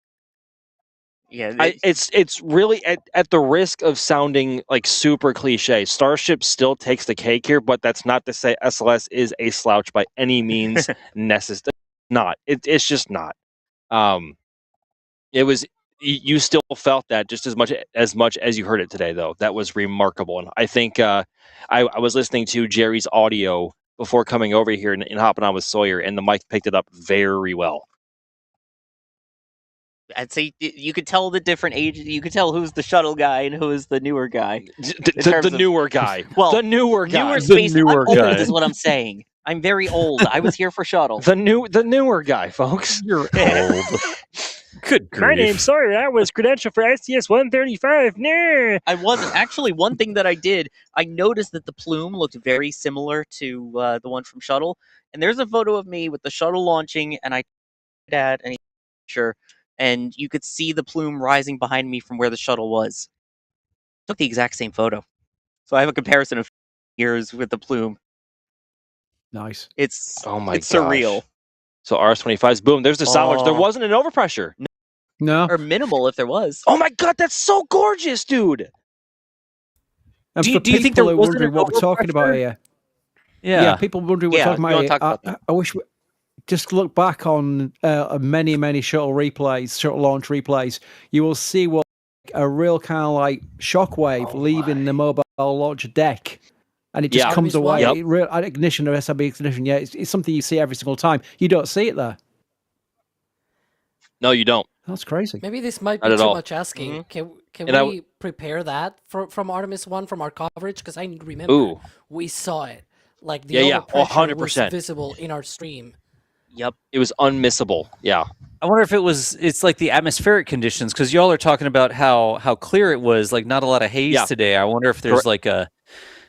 Yeah, it's really at the risk of sounding like super cliche. Starship still takes the cake here, but that's not to say SLS is a slouch by any means necessary. Not. It's just not. It was. You still felt that just as much as you heard it today, though. That was remarkable, and I think I was listening to Jerry's audio before coming over here and hopping on with Sawyer, and the mic picked it up very well. I'd say you could tell the different ages. You could tell who's the shuttle guy and who is the newer guy. The newer guy. Well, the newer guy. Newer The space. newer I'm guy. old, is what I'm saying. I'm very old. I was here for shuttle. The newer guy, folks. You're old. Good grief. My name's Sawyer. I was credentialed for STS 135. Nah. I wasn't. Actually, one thing that I did, I noticed that the plume looked very similar to the one from shuttle. And there's a photo of me with the shuttle launching, and I dad and sure, and you could see the plume rising behind me from where the shuttle was. Took the exact same photo, so I have a comparison of years with the plume. Nice. It's it's surreal. So RS-25's boom. There's the salvage. There wasn't an overpressure. No. Or minimal if there was. Oh my god, that's so gorgeous, dude. And Do for you think people there who are wasn't wondering an what we're talking about overpressure? here. Yeah. People wondering what Yeah, we're talking you wanna about talk here. about I wish just look back on many shuttle launch replays. You will see what a real kind of like shockwave leaving the mobile launch deck. And it just comes away. Yep. Real ignition or SRB ignition. Yeah, it's something you see every single time. You don't see it there. No, you don't. That's crazy. Maybe this might Not be at too all. much asking. Can And we prepare that from Artemis 1 from our coverage? Because I remember Ooh. we saw it. Like the Yeah, overpressure was 100%. visible in our stream. Yep. It was unmissable. Yeah. I wonder if it's like the atmospheric conditions, because y'all are talking about how clear it was, like not a lot of haze today. I wonder if there's Correct. like a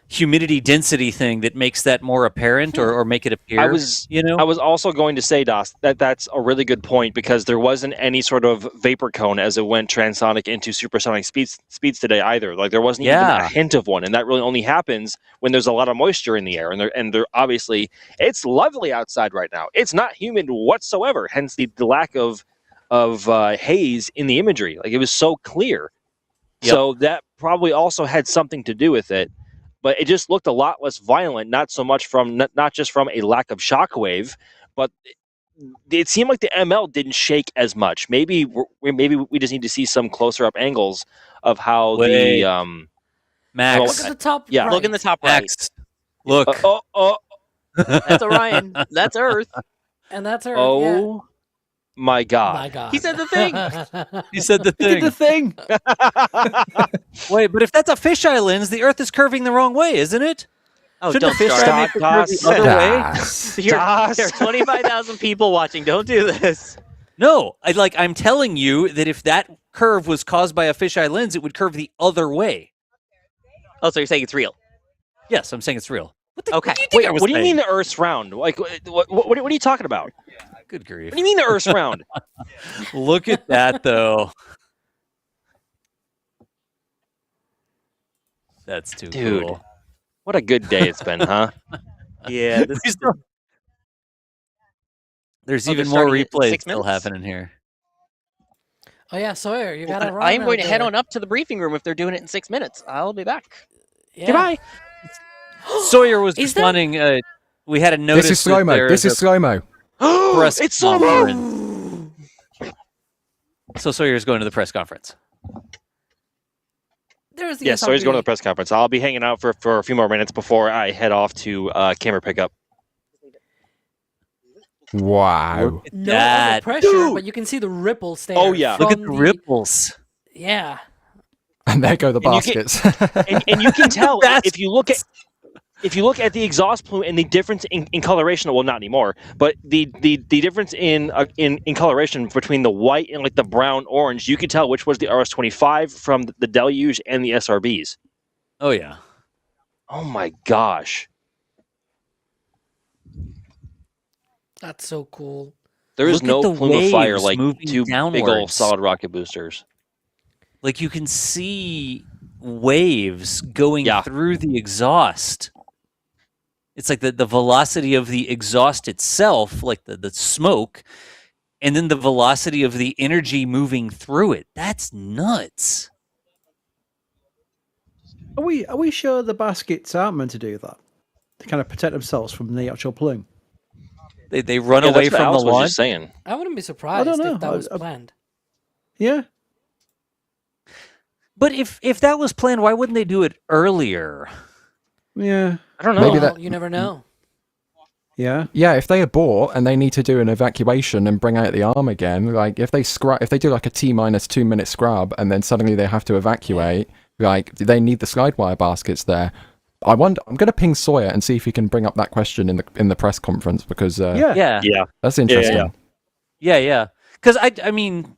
humidity density thing that makes that more apparent or make it appear. I was also going to say, Das, that's a really good point, because there wasn't any sort of vapor cone as it went transonic into supersonic speeds today either. Like there wasn't even a hint of one, and that really only happens when there's a lot of moisture in the air, and they're obviously it's lovely outside right now. It's not humid whatsoever. Hence the lack of haze in the imagery. Like it was so clear. Yep. So that probably also had something to do with it. But it just looked a lot less violent, not so much from not just from a lack of shockwave, but it seemed like the ML didn't shake as much. Maybe we just need to see some closer up angles of how Wait. the Max. Look at the top. Yeah. right. Look in the top right. Max, look. That's Orion. That's Earth. And that's Earth. Oh my god! My God. He said the thing. He said the He did thing. the thing. Wait, but if that's a fisheye lens, the Earth is curving the wrong way, isn't it? Oh, Shouldn't don't a fisheye start. make it curve the other way? There are 25,000 people watching. Don't do this. No, I'm telling you that if that curve was caused by a fisheye lens, it would curve the other way. Oh, so you're saying it's real? Yes, I'm saying it's real. Okay. Wait, what do you mean the Earth's round? Like, what are you talking about? Good grief. What do you mean the Earth's round? Look at that, though. That's too Dude, cool. what a good day it's been, huh? Yeah. There's Oh, even they're more starting in replays 6 still minutes? happening here. Oh yeah, Sawyer, you got to run. I'm going to out head there. on up to the briefing room if they're doing it in 6 minutes. I'll be back. Yeah. Goodbye. Sawyer was Is that- responding. We had a notice. This is slow-mo. This is slow-mo. Press It's slow-mo! conference. So Sawyer's going to the press conference. There's the Yeah, so he's SRB. going to the press conference. I'll be hanging out for a few more minutes before I head off to camera pickup. Wow. No that. pressure, but you can see the ripples there. Oh, yeah. Look at from the ripples. Yeah. And there go the And you can- baskets. and you can tell if you look at the exhaust plume and the difference in coloration. Well, not anymore, but the difference in coloration between the white and like the brown orange. You could tell which was the RS-25 from the Deluge and the SRBs. Oh yeah. Oh my gosh! That's so cool. There is Look at no the plume of fire waves like moving two big old downwards. solid rocket boosters. Like you can see waves going through the exhaust. It's like the velocity of the exhaust itself, like the smoke, and then the velocity of the energy moving through it. That's nuts. Are we sure the baskets aren't meant to do that? To kind of protect themselves from the actual plume? They run Yeah, away that's what from the Alice was launch. just saying. I wouldn't be surprised know. if that was planned. Yeah. But if that was planned, why wouldn't they do it earlier? Yeah. I don't know. Maybe Well, that- you never know. Yeah. Yeah, if they abort and they need to do an evacuation and bring out the arm again, like if they do like a T-2 minute scrub and then suddenly they have to evacuate, like they need the slide wire baskets there. I'm going to ping Sawyer and see if he can bring up that question in the press conference because yeah, that's interesting. Yeah. Because I mean,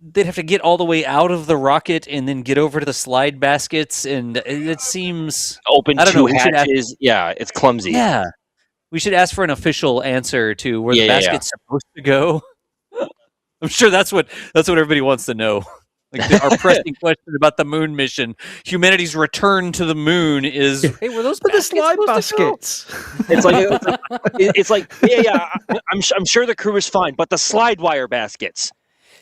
they'd have to get all the way out of the rocket and then get over to the slide baskets, and it seems open I don't know, two hatches. Yeah, it's clumsy. Yeah, we should ask for an official answer to where the basket's supposed to go. I'm sure that's what everybody wants to know. Like our pressing question about the moon mission, humanity's return to the moon is. Hey, were those the slide baskets? It's like I'm sure the crew is fine, but the slide wire baskets.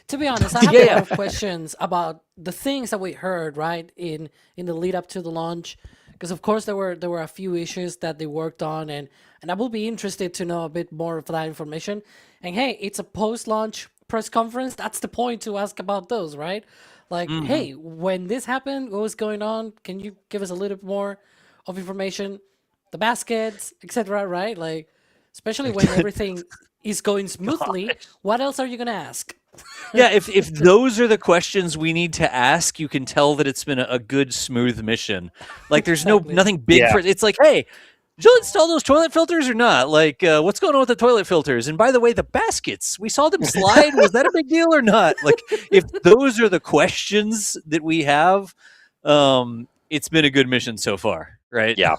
To be honest, I have a lot of questions about the things that we heard right in the lead up to the launch, because of course there were a few issues that they worked on, and I will be interested to know a bit more of that information. And hey, it's a post-launch press conference. That's the point to ask about those, right? Like, hey, when this happened, what was going on? Can you give us a little bit more of information? The baskets, etc. Right? Like, especially when everything is going smoothly. What else are you gonna ask? Yeah, if those are the questions we need to ask, you can tell that it's been a good, smooth mission. Like, there's nothing big for it. It's like, hey, did you install those toilet filters or not? Like, what's going on with the toilet filters? And by the way, the baskets, we saw them slide. Was that a big deal or not? Like, if those are the questions that we have, it's been a good mission so far, right? Yeah,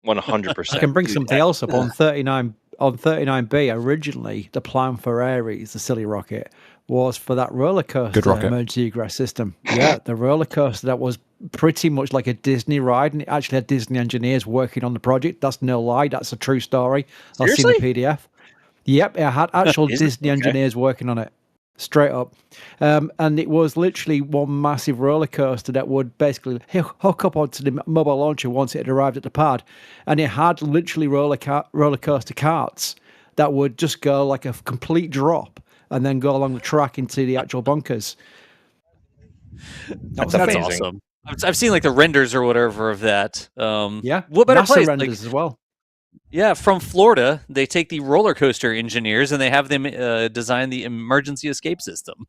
100%. I can bring something else up on 39. On 39B, originally, the plan for Ares, the silly rocket, was for that roller coaster emergency egress system. Yeah, the roller coaster that was pretty much like a Disney ride, and it actually had Disney engineers working on the project. That's no lie. That's a true story. Seriously? I've seen the PDF. Yep, it had actual Disney engineers working on it. Straight up. And it was literally one massive roller coaster that would basically hook up onto the mobile launcher once it had arrived at the pad. And it had literally roller coaster carts that would just go like a complete drop and then go along the track into the actual bunkers. That's awesome. I've seen like the renders or whatever of that. Yeah. What better NASA place? renders as well. Yeah, from Florida, they take the roller coaster engineers and they have them design the emergency escape system.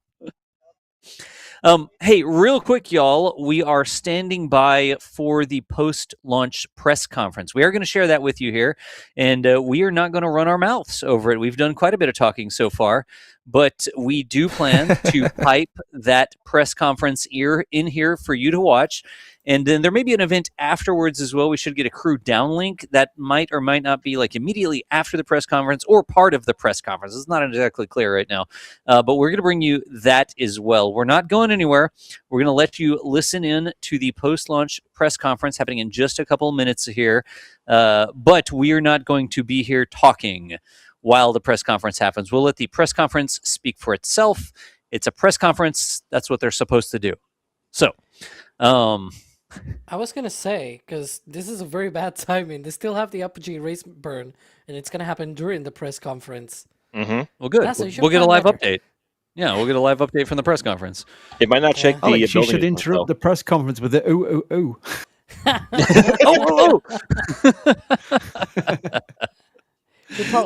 Hey, real quick, y'all, we are standing by for the post-launch press conference. We are going to share that with you here, and we are not going to run our mouths over it. We've done quite a bit of talking so far, but we do plan to pipe that press conference in here for you to watch. And then there may be an event afterwards as well. We should get a crew downlink that might or might not be like immediately after the press conference or part of the press conference. It's not exactly clear right now, but we're going to bring you that as well. We're not going anywhere. We're going to let you listen in to the post-launch press conference happening in just a couple of minutes here, but we are not going to be here talking while the press conference happens. We'll let the press conference speak for itself. It's a press conference. That's what they're supposed to do. So, I was going to say, because this is a very bad timing, they still have the Apogee race burn, and it's going to happen during the press conference. Well, good. We'll get a live update. Yeah, we'll get a live update from the press conference. It might not check the Alex, you should interrupt the press conference with the ooh, ooh, ooh.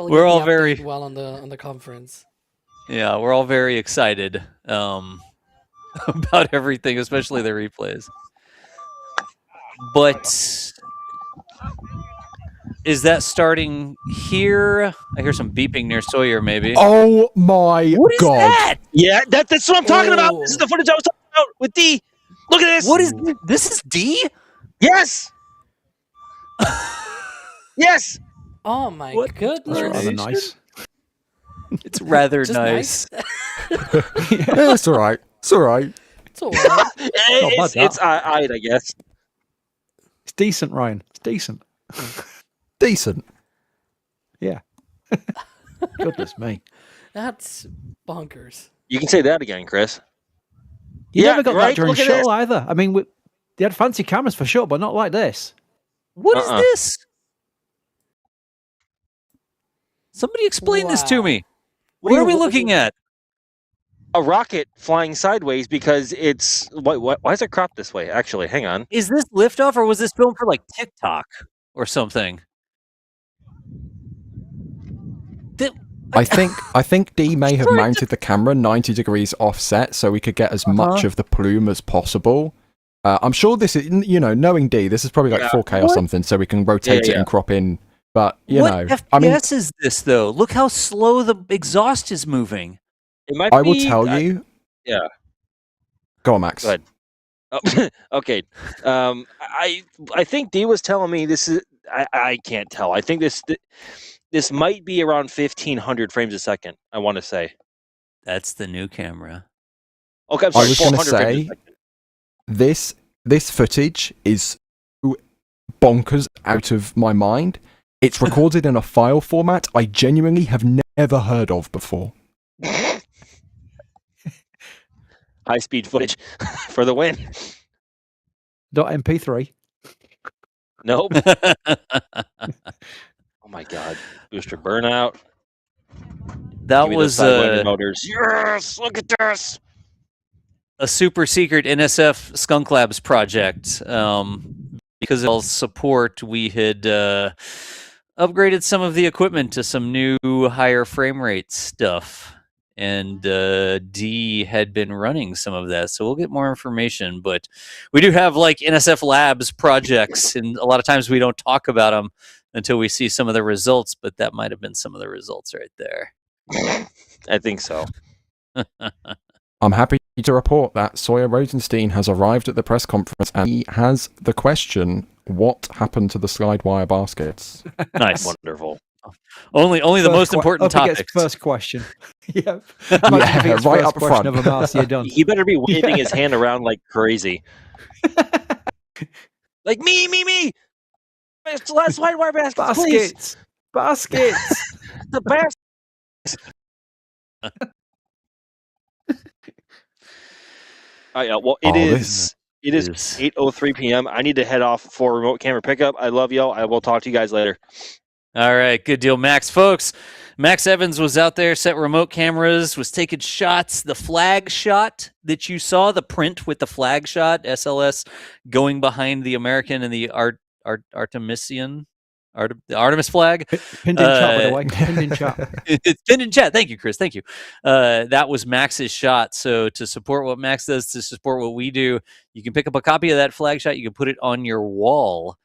We're all very well on the conference. Yeah, we're all very excited about everything, especially the replays. But is that starting here? I hear some beeping near Sawyer, maybe. Oh my God! That? Yeah, that's what I'm talking about. This is the footage I was talking about with D. Look at this. What is this? This is D? Yes. Yes. Oh my goodness! That's rather nice. It's rather nice. Yeah, it's all right. It's all right. It's all right. It's I guess. It's decent, Ryan. It's decent. Decent. Yeah. Goodness me. That's bonkers. You can say that again, Chris. You never got that during show either. I mean, they had fancy cameras for sure, but not like this. What is this? Somebody explain this to me. What are we looking at? A rocket flying sideways because it's... Why is it cropped this way? Actually, hang on. Is this liftoff or was this filmed for like TikTok or something? I think D may have mounted the camera 90 degrees offset so we could get as much of the plume as possible. I'm sure this is, knowing D, this is probably like 4K or something, so we can rotate it and crop in. But, what FPS is this, though? Look how slow the exhaust is moving. It might I will tell you. Yeah. Go on, Max. Go ahead. Oh, okay. I think D was telling me this is. I can't tell. I think this might be around 1,500 frames a second. I want to say. That's the new camera. Okay, I'm sorry. I was going to 400 frames a say second. this footage is bonkers out of my mind. It's recorded in a file format I genuinely have never heard of before. High-speed footage for the win. .mp3. Nope. Oh my god. Booster burnout. That was motors. Yes, look at this. A super secret NSF Skunk Labs project. Because of all support, we had upgraded some of the equipment to some new higher frame rate stuff. And D had been running some of that, so we'll get more information. But we do have like NSF Labs projects, and a lot of times we don't talk about them until we see some of the results, but that might have been some of the results right there. I think so. I'm happy to report that Sawyer Rosenstein has arrived at the press conference and he has the question, what happened to the slide wire baskets? Nice. Wonderful. Only the most important topics. First question. Yeah, right up front. Of a mouse, you're done. He better be waving his hand around like crazy. Like me. Last slide wire baskets, please. Baskets. The baskets. Well, it is 8:03 p.m. I need to head off for remote camera pickup. I love y'all. I will talk to you guys later. All right, good deal, Max. Folks, Max Evans was out there, set remote cameras, was taking shots. The flag shot that you saw, the print with the flag shot, SLS going behind the American and the the Artemis flag. Pinned in chat, by the way. Pinned in chat. It's pinned in chat. Thank you, Chris. Thank you. That was Max's shot. So to support what Max does, to support what we do, you can pick up a copy of that flag shot. You can put it on your wall,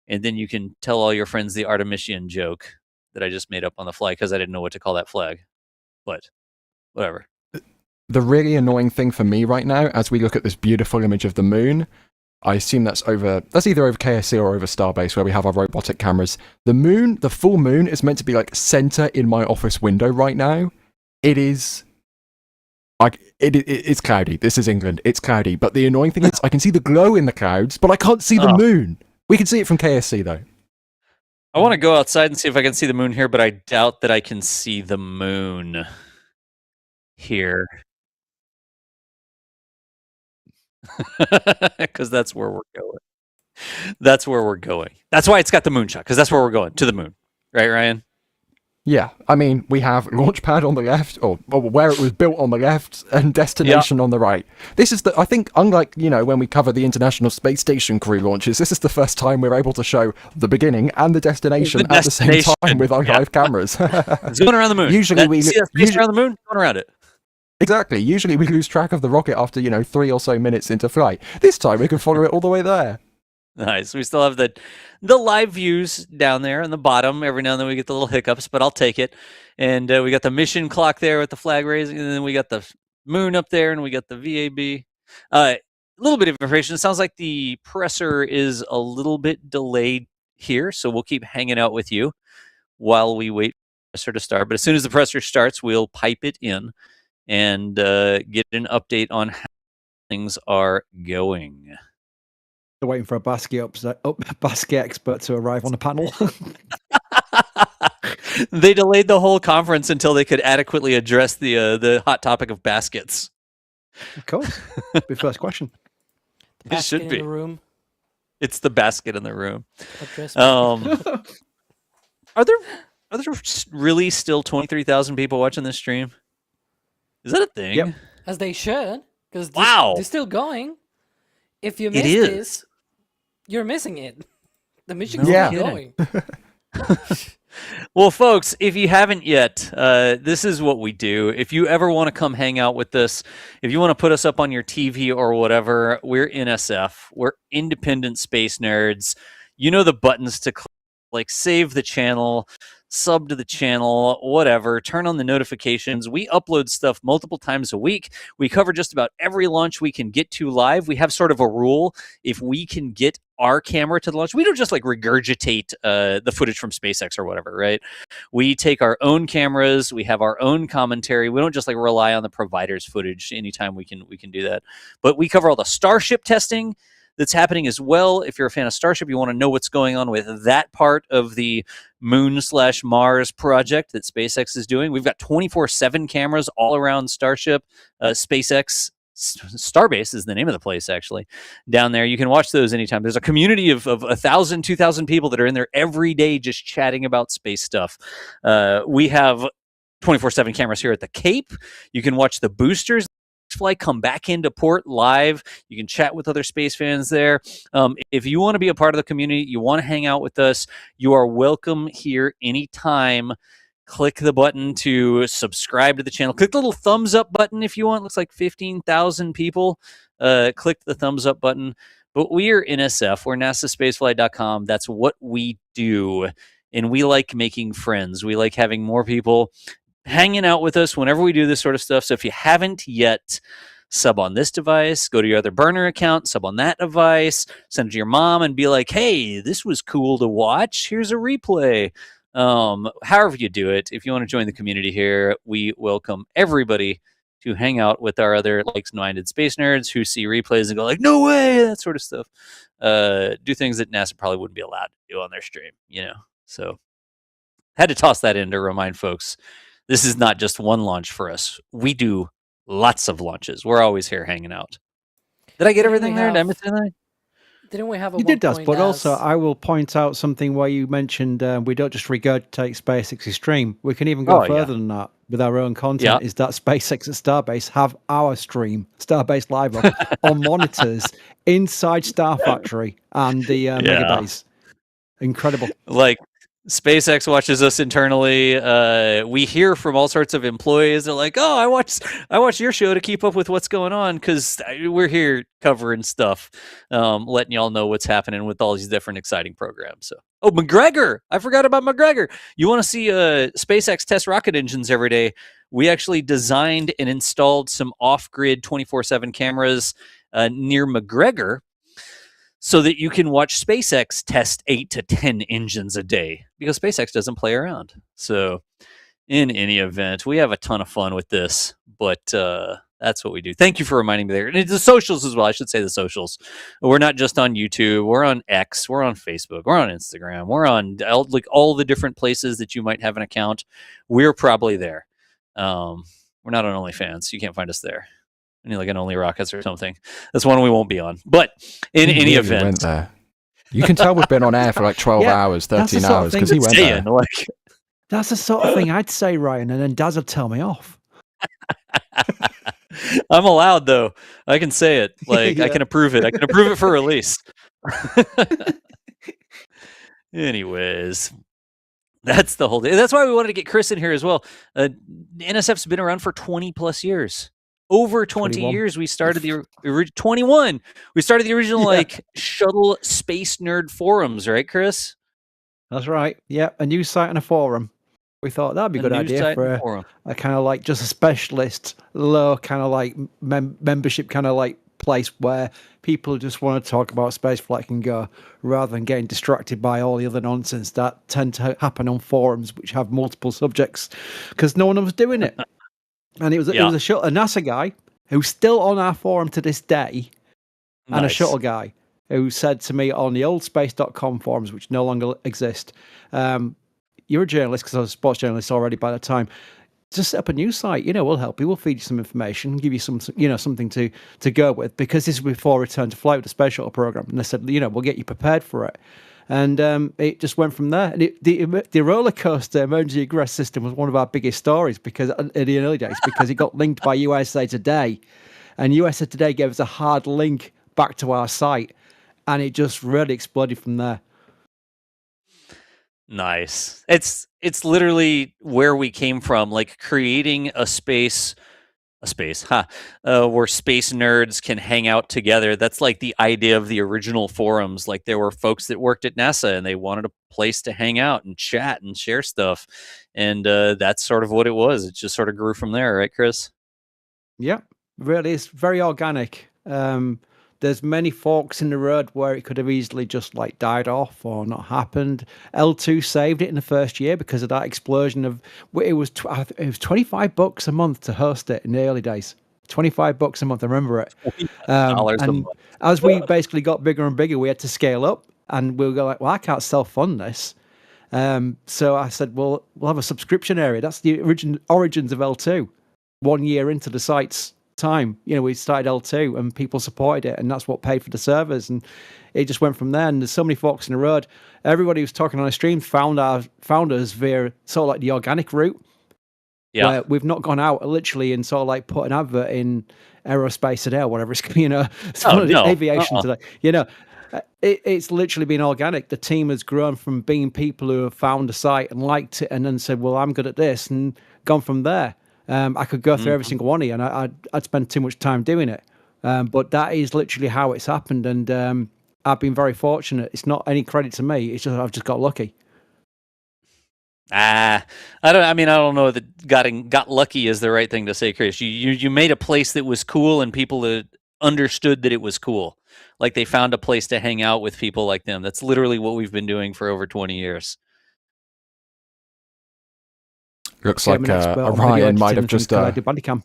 and then you can tell all your friends the Artemisian joke that I just made up on the fly because I didn't know what to call that flag. But whatever. The really annoying thing for me right now, as we look at this beautiful image of the moon, I assume that's either over KSC or over Starbase where we have our robotic cameras. The moon, the full moon, is meant to be like center in my office window right now. It is like it's cloudy. This is England. It's cloudy. But the annoying thing is I can see the glow in the clouds, but I can't see the moon. We can see it from KSC though. I want to go outside and see if I can see the moon here, but I doubt that I can see the moon here. Because that's where we're going. That's where we're going. That's why it's got the moonshot, because that's where we're going, to the moon. Right, Ryan? Yeah, I mean, we have launch pad on the left, or where it was built on the left, and destination on the right. This is I think, unlike, when we cover the International Space Station crew launches, this is the first time we're able to show the beginning and the destination at the same time with our live cameras. It's going around the moon. Usually we see that space around the moon, going around it. Exactly. Usually we lose track of the rocket after, 3 or so minutes into flight. This time we can follow it all the way there. Nice. We still have the live views down there on the bottom. Every now and then we get the little hiccups, but I'll take it. And we got the mission clock there with the flag raising, and then we got the moon up there, and we got the VAB. A little bit of information. It sounds like the presser is a little bit delayed here, so we'll keep hanging out with you while we wait for the presser to start. But as soon as the presser starts, we'll pipe it in and get an update on how things are going. They're waiting for a basket expert to arrive on the panel. They delayed the whole conference until they could adequately address the hot topic of baskets. Of course. Be first question. It should be. In the room. It's the basket in the room. Are there really still 23,000 people watching this stream? Is that a thing? Yep. As they should, because wow, they're still going. If you miss this, you're missing it. The mission's still going. Well, folks, if you haven't yet, this is what we do. If you ever want to come hang out with us, if you want to put us up on your TV or whatever, we're NSF. We're independent space nerds. You know the buttons to click, like save the channel, sub to the channel, whatever. Turn on the notifications. We upload stuff multiple times a week. We cover just about every launch we can get to live. We have sort of a rule. If we can get our camera to the launch, we don't just like regurgitate the footage from SpaceX or whatever, right? We take our own cameras. We have our own commentary. We don't just like rely on the provider's footage anytime we can do that. But we cover all the Starship testing that's happening as well. If you're a fan of Starship, you want to know what's going on with that part of the Moon/Mars project that SpaceX is doing. We've got 24/7 cameras all around Starship. SpaceX Starbase is the name of the place, actually, down there. You can watch those anytime. There's a community of 1,000, 2,000 people that are in there every day just chatting about space stuff. We have 24/7 cameras here at the Cape. You can watch the boosters flight come back into port live. You can chat with other space fans there. If you want to be a part of the community, you want to hang out with us, you are welcome here anytime. Click the button to subscribe to the channel. Click the little thumbs up button if you want. Looks like 15,000 people clicked the thumbs up button. But we are NSF. We're NASASpaceflight.com. That's what we do. And we like making friends. We like having more people hanging out with us whenever we do this sort of stuff. So if you haven't yet, sub on this device, go to your other burner account, sub on that device, send it to your mom and be like, hey, this was cool to watch. Here's a replay. However you do it, if you want to join the community here, we welcome everybody to hang out with our other like-minded space nerds who see replays and go like, no way, that sort of stuff. Do things that NASA probably wouldn't be allowed to do on their stream, So had to toss that in to remind folks, this is not just one launch for us. We do lots of launches. We're always here hanging out. Did I get everything there? Did I miss anything? Didn't we have a You did, Daz, but also I will point out something where you mentioned we don't just regurgitate SpaceX's stream. We can even go further than that with our own content. Is that SpaceX at Starbase have our stream, Starbase Live, on monitors inside Star Factory and the Mega Base. Incredible. Like, SpaceX watches us internally. We hear from all sorts of employees. They're like, "Oh, I watch your show to keep up with what's going on because we're here covering stuff, letting y'all know what's happening with all these different exciting programs." So, McGregor, I forgot about McGregor. You want to see SpaceX test rocket engines every day? We actually designed and installed some off-grid 24/7 cameras near McGregor, so that you can watch SpaceX test 8 to 10 engines a day, because SpaceX doesn't play around. So in any event, we have a ton of fun with this, but that's what we do. Thank you for reminding me there. And the socials as well. I should say the socials. We're not just on YouTube. We're on X. We're on Facebook. We're on Instagram. We're on all the different places that you might have an account. We're probably there. We're not on OnlyFans. You can't find us there. Like an Only Rockets or something. That's one we won't be on. But in any event, went there. You can tell we've been on air for like 12 hours, 13 hours, because he went there. That's the sort of thing I'd say, Ryan, and then Daz would tell me off. I'm allowed, though. I can say it. Like, I can approve it. I can approve it for release. Anyways, that's the whole day. That's why we wanted to get Chris in here as well. NSF's been around for 20 plus years. Over 20 years, we started the 21. We started the original shuttle space nerd forums, right, Chris? That's right. Yeah, a news site and a forum. We thought that'd be a good idea for a kind of like just a specialist, low kind of like membership kind of like place where people just want to talk about spaceflight can go, rather than getting distracted by all the other nonsense that tend to happen on forums which have multiple subjects, because no one was doing it. And it was a NASA guy who's still on our forum to this day, and a shuttle guy who said to me on the old space.com forums, which no longer exist, you're a journalist, because I was a sports journalist already by the time, just set up a news site, we'll help you, we'll feed you some information, give you some, something to go with, because this is before return to flight with the space shuttle program. And they said, we'll get you prepared for it. And it just went from there. And the roller coaster emergency egress system was one of our biggest stories because in the early days, because it got linked by USA Today, and USA Today gave us a hard link back to our site, and it just really exploded from there. Nice. It's literally where we came from, like creating a space, where space nerds can hang out together. That's like the idea of the original forums. Like there were folks that worked at NASA and they wanted a place to hang out and chat and share stuff, and that's sort of what it was. It just sort of grew from there, right, Chris? Yeah, really, it's very organic. There's many forks in the road where it could have easily just like died off or not happened. L2 saved it in the first year because of that explosion of it was $25 a month to host it in the early days. $25 a month, I remember it. And as we basically got bigger and bigger, we had to scale up, and we were like, well, I can't self-fund this. So I said, well, we'll have a subscription area. That's the origins of L2. 1 year into the site's time, we started L2 and people supported it, and that's what paid for the servers, and it just went from there. And there's so many forks in the road. Everybody who's talking on the stream found us via sort of like the organic route. Yeah, where we've not gone out literally and sort of like put an advert in aerospace today or whatever it's aviation today. It's literally been organic. The team has grown from being people who have found a site and liked it and then said, well, I'm good at this, and gone from there. I could go through every single one of you, and I'd spend too much time doing it. But that is literally how it's happened, and I've been very fortunate. It's not any credit to me. It's just I've just got lucky. I don't know that got lucky is the right thing to say, Chris. You made a place that was cool, and people that understood that it was cool. Like they found a place to hang out with people like them. That's literally what we've been doing for over 20 years. Looks like Orion might have just Bandicam.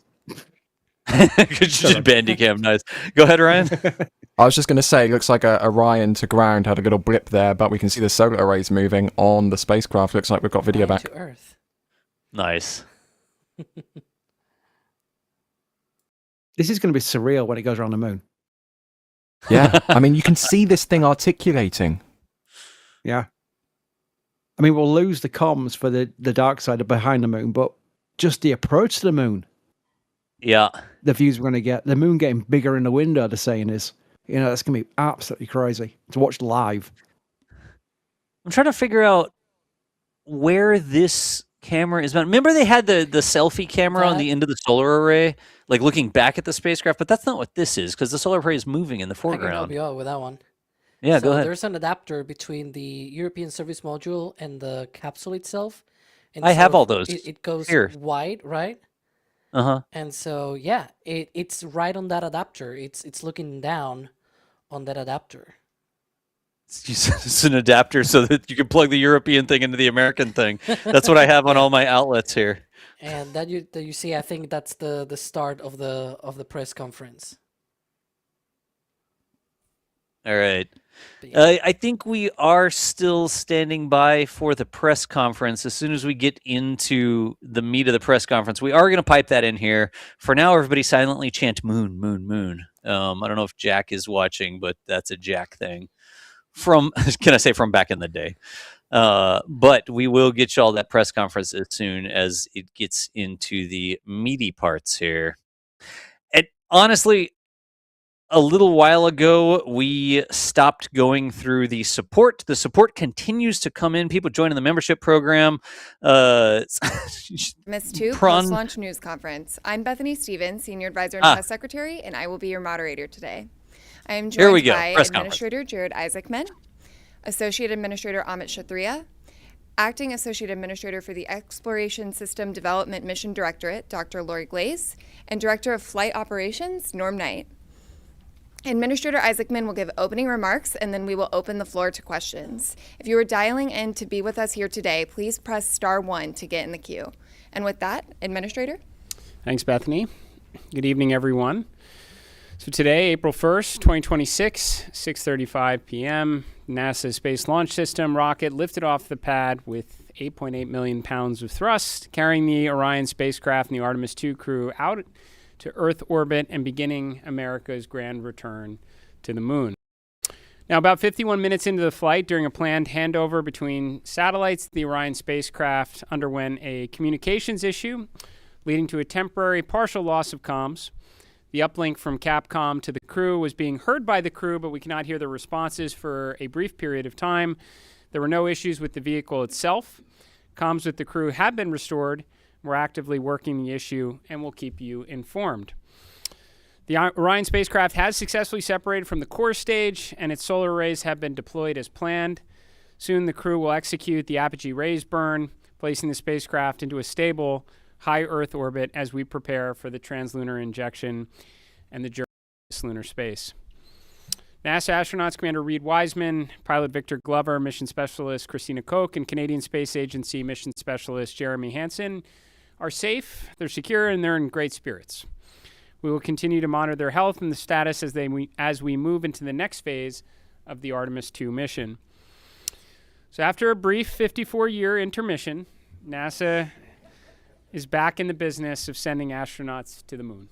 Bandicam, nice. Go ahead, Ryan. I was just going to say, it looks like Orion to ground had a little blip there, but we can see the solar arrays moving on the spacecraft. Looks like we've got video back. To Earth. Nice. This is going to be surreal when it goes around the moon. Yeah, I mean, you can see this thing articulating. Yeah. I mean, we'll lose the comms for the dark side of behind the moon, but just the approach to the moon. Yeah. The views we're going to get. The moon getting bigger in the window, the saying is. That's going to be absolutely crazy to watch live. I'm trying to figure out where this camera is. Remember they had the selfie camera on the end of the solar array, like looking back at the spacecraft, but that's not what this is, because the solar array is moving in the foreground. I can help you out with that one. Yeah, go ahead. There's an adapter between the European Service Module and the capsule itself. And I have all those. It goes here. wide, right? Uh-huh. And so, yeah, it's right on that adapter. It's looking down on that adapter. It's an adapter so that you can plug the European thing into the American thing. That's what I have on all my outlets here. And that you see, I think that's the start of the press conference. All right. I think we are still standing by for the press conference. As soon as we get into the meat of the press conference, we are going to pipe that in here. For now, everybody silently chant moon, moon, moon. I don't know if Jack is watching, but that's a Jack thing. From back in the day. But we will get you all that press conference as soon as it gets into the meaty parts here. And honestly, a little while ago, we stopped going through the support. The support continues to come in. People joining the membership program. Miss 2 Post-Launch News Conference. I'm Bethany Stevens, Senior Advisor and Press Secretary, and I will be your moderator today. I am joined by Administrator Jared Isaacman, Associate Administrator Amit Kshatriya, Acting Associate Administrator for the Exploration System Development Mission Directorate, Dr. Lori Glaze, and Director of Flight Operations, Norm Knight. Administrator Isaacman will give opening remarks, and then we will open the floor to questions. If you are dialing in to be with us here today, please press *1 to get in the queue. And with that, Administrator. Thanks, Bethany. Good evening, everyone. So today, April 1st, 2026, 6:35 p.m., NASA's Space Launch System rocket lifted off the pad with 8.8 million pounds of thrust, carrying the Orion spacecraft and the Artemis II crew out to Earth orbit and beginning America's grand return to the moon. Now, about 51 minutes into the flight, during a planned handover between satellites, the Orion spacecraft underwent a communications issue, leading to a temporary partial loss of comms. The uplink from Capcom to the crew was being heard by the crew, but we cannot hear their responses for a brief period of time There were no issues with the vehicle itself. Comms with the crew have been restored. We're actively working the issue, and we'll keep you informed. The Orion spacecraft has successfully separated from the core stage, and its solar arrays have been deployed as planned. Soon the crew will execute the apogee raise burn, placing the spacecraft into a stable, high Earth orbit as we prepare for the translunar injection and the journey to lunar space. NASA astronauts Commander Reed Wiseman, pilot Victor Glover, mission specialist Christina Koch, and Canadian Space Agency mission specialist Jeremy Hansen are safe, they're secure, and they're in great spirits. We will continue to monitor their health and the status as we move into the next phase of the Artemis II mission. So after a brief 54-year intermission, NASA is back in the business of sending astronauts to the moon.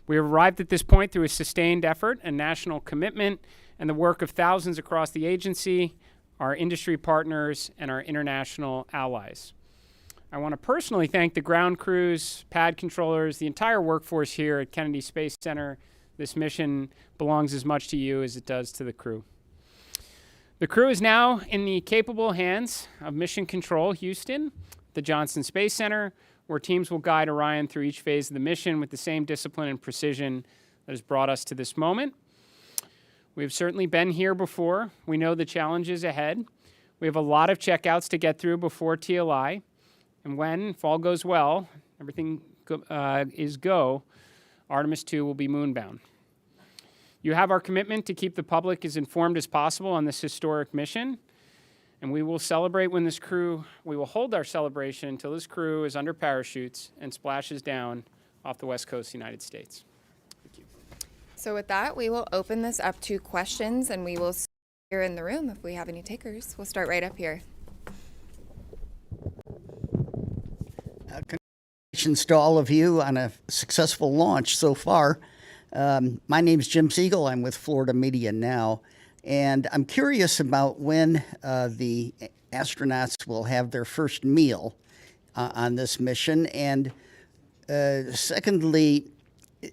We have arrived at this point through a sustained effort, a national commitment, and the work of thousands across the agency, our industry partners, and our international allies. I want to personally thank the ground crews, pad controllers, the entire workforce here at Kennedy Space Center. This mission belongs as much to you as it does to the crew. The crew is now in the capable hands of Mission Control Houston, the Johnson Space Center, where teams will guide Orion through each phase of the mission with the same discipline and precision that has brought us to this moment. We've certainly been here before. We know the challenges ahead. We have a lot of checkouts to get through before TLI. And when, if all goes well, everything is go, Artemis II will be moonbound. You have our commitment to keep the public as informed as possible on this historic mission. And we will celebrate when we will hold our celebration until this crew is under parachutes and splashes down off the west coast of the United States. Thank you. So with that, we will open this up to questions, and we will see here in the room if we have any takers. We'll start right up here. Congratulations to all of you on a successful launch so far. My name is Jim Siegel. I'm with Florida Media Now, and I'm curious about when the astronauts will have their first meal on this mission. And secondly,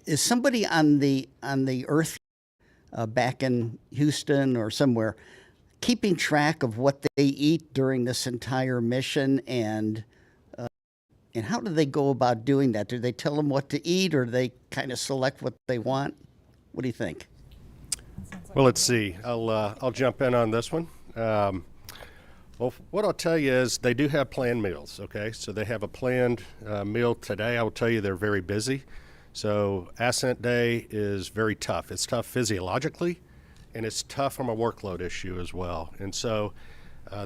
is somebody on the Earth back in Houston or somewhere keeping track of what they eat during this entire mission, and how do they go about doing that? Do they tell them what to eat, or do they kind of select what they want? What do you think? Well, let's see. I'll jump in on this one. Well, what I'll tell you is they do have planned meals, okay? So they have a planned meal today. I will tell you they're very busy. So Ascent Day is very tough. It's tough physiologically, and it's tough from a workload issue as well. And so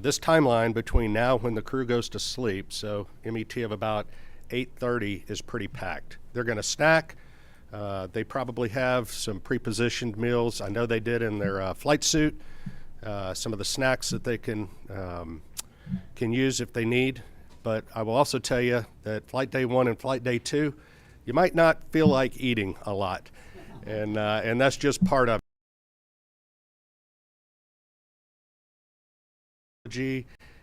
this timeline between now when the crew goes to sleep, so MET of about 8:30 is pretty packed. They're going to snack. They probably have some pre-positioned meals. I know they did in their flight suit. Some of the snacks that they can use if they need. But I will also tell you that flight day 1 and flight day 2, you might not feel like eating a lot, and that's just part of it.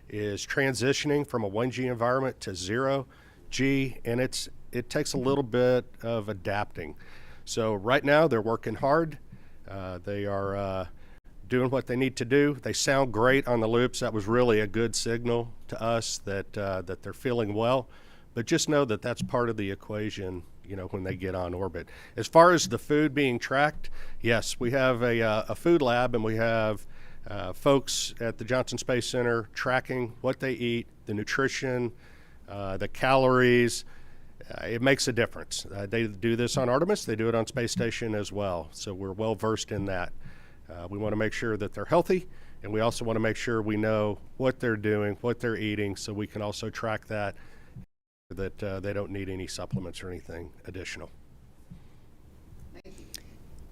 Is transitioning from a 1G environment to 0G, and it takes a little bit of adapting. So right now they're working hard. They are doing what they need to do. They sound great on the loops. That was really a good signal to us that they're feeling well. But just know that that's part of the equation, you know, when they get on orbit. As far as the food being tracked, yes, we have a food lab, and we have folks at the Johnson Space Center tracking what they eat, the nutrition, the calories. It makes a difference. They do this on Artemis. They do it on Space Station as well. So we're well versed in that. We want to make sure that they're healthy, and we also want to make sure we know what they're doing, what they're eating, so we can also track that they don't need any supplements or anything additional.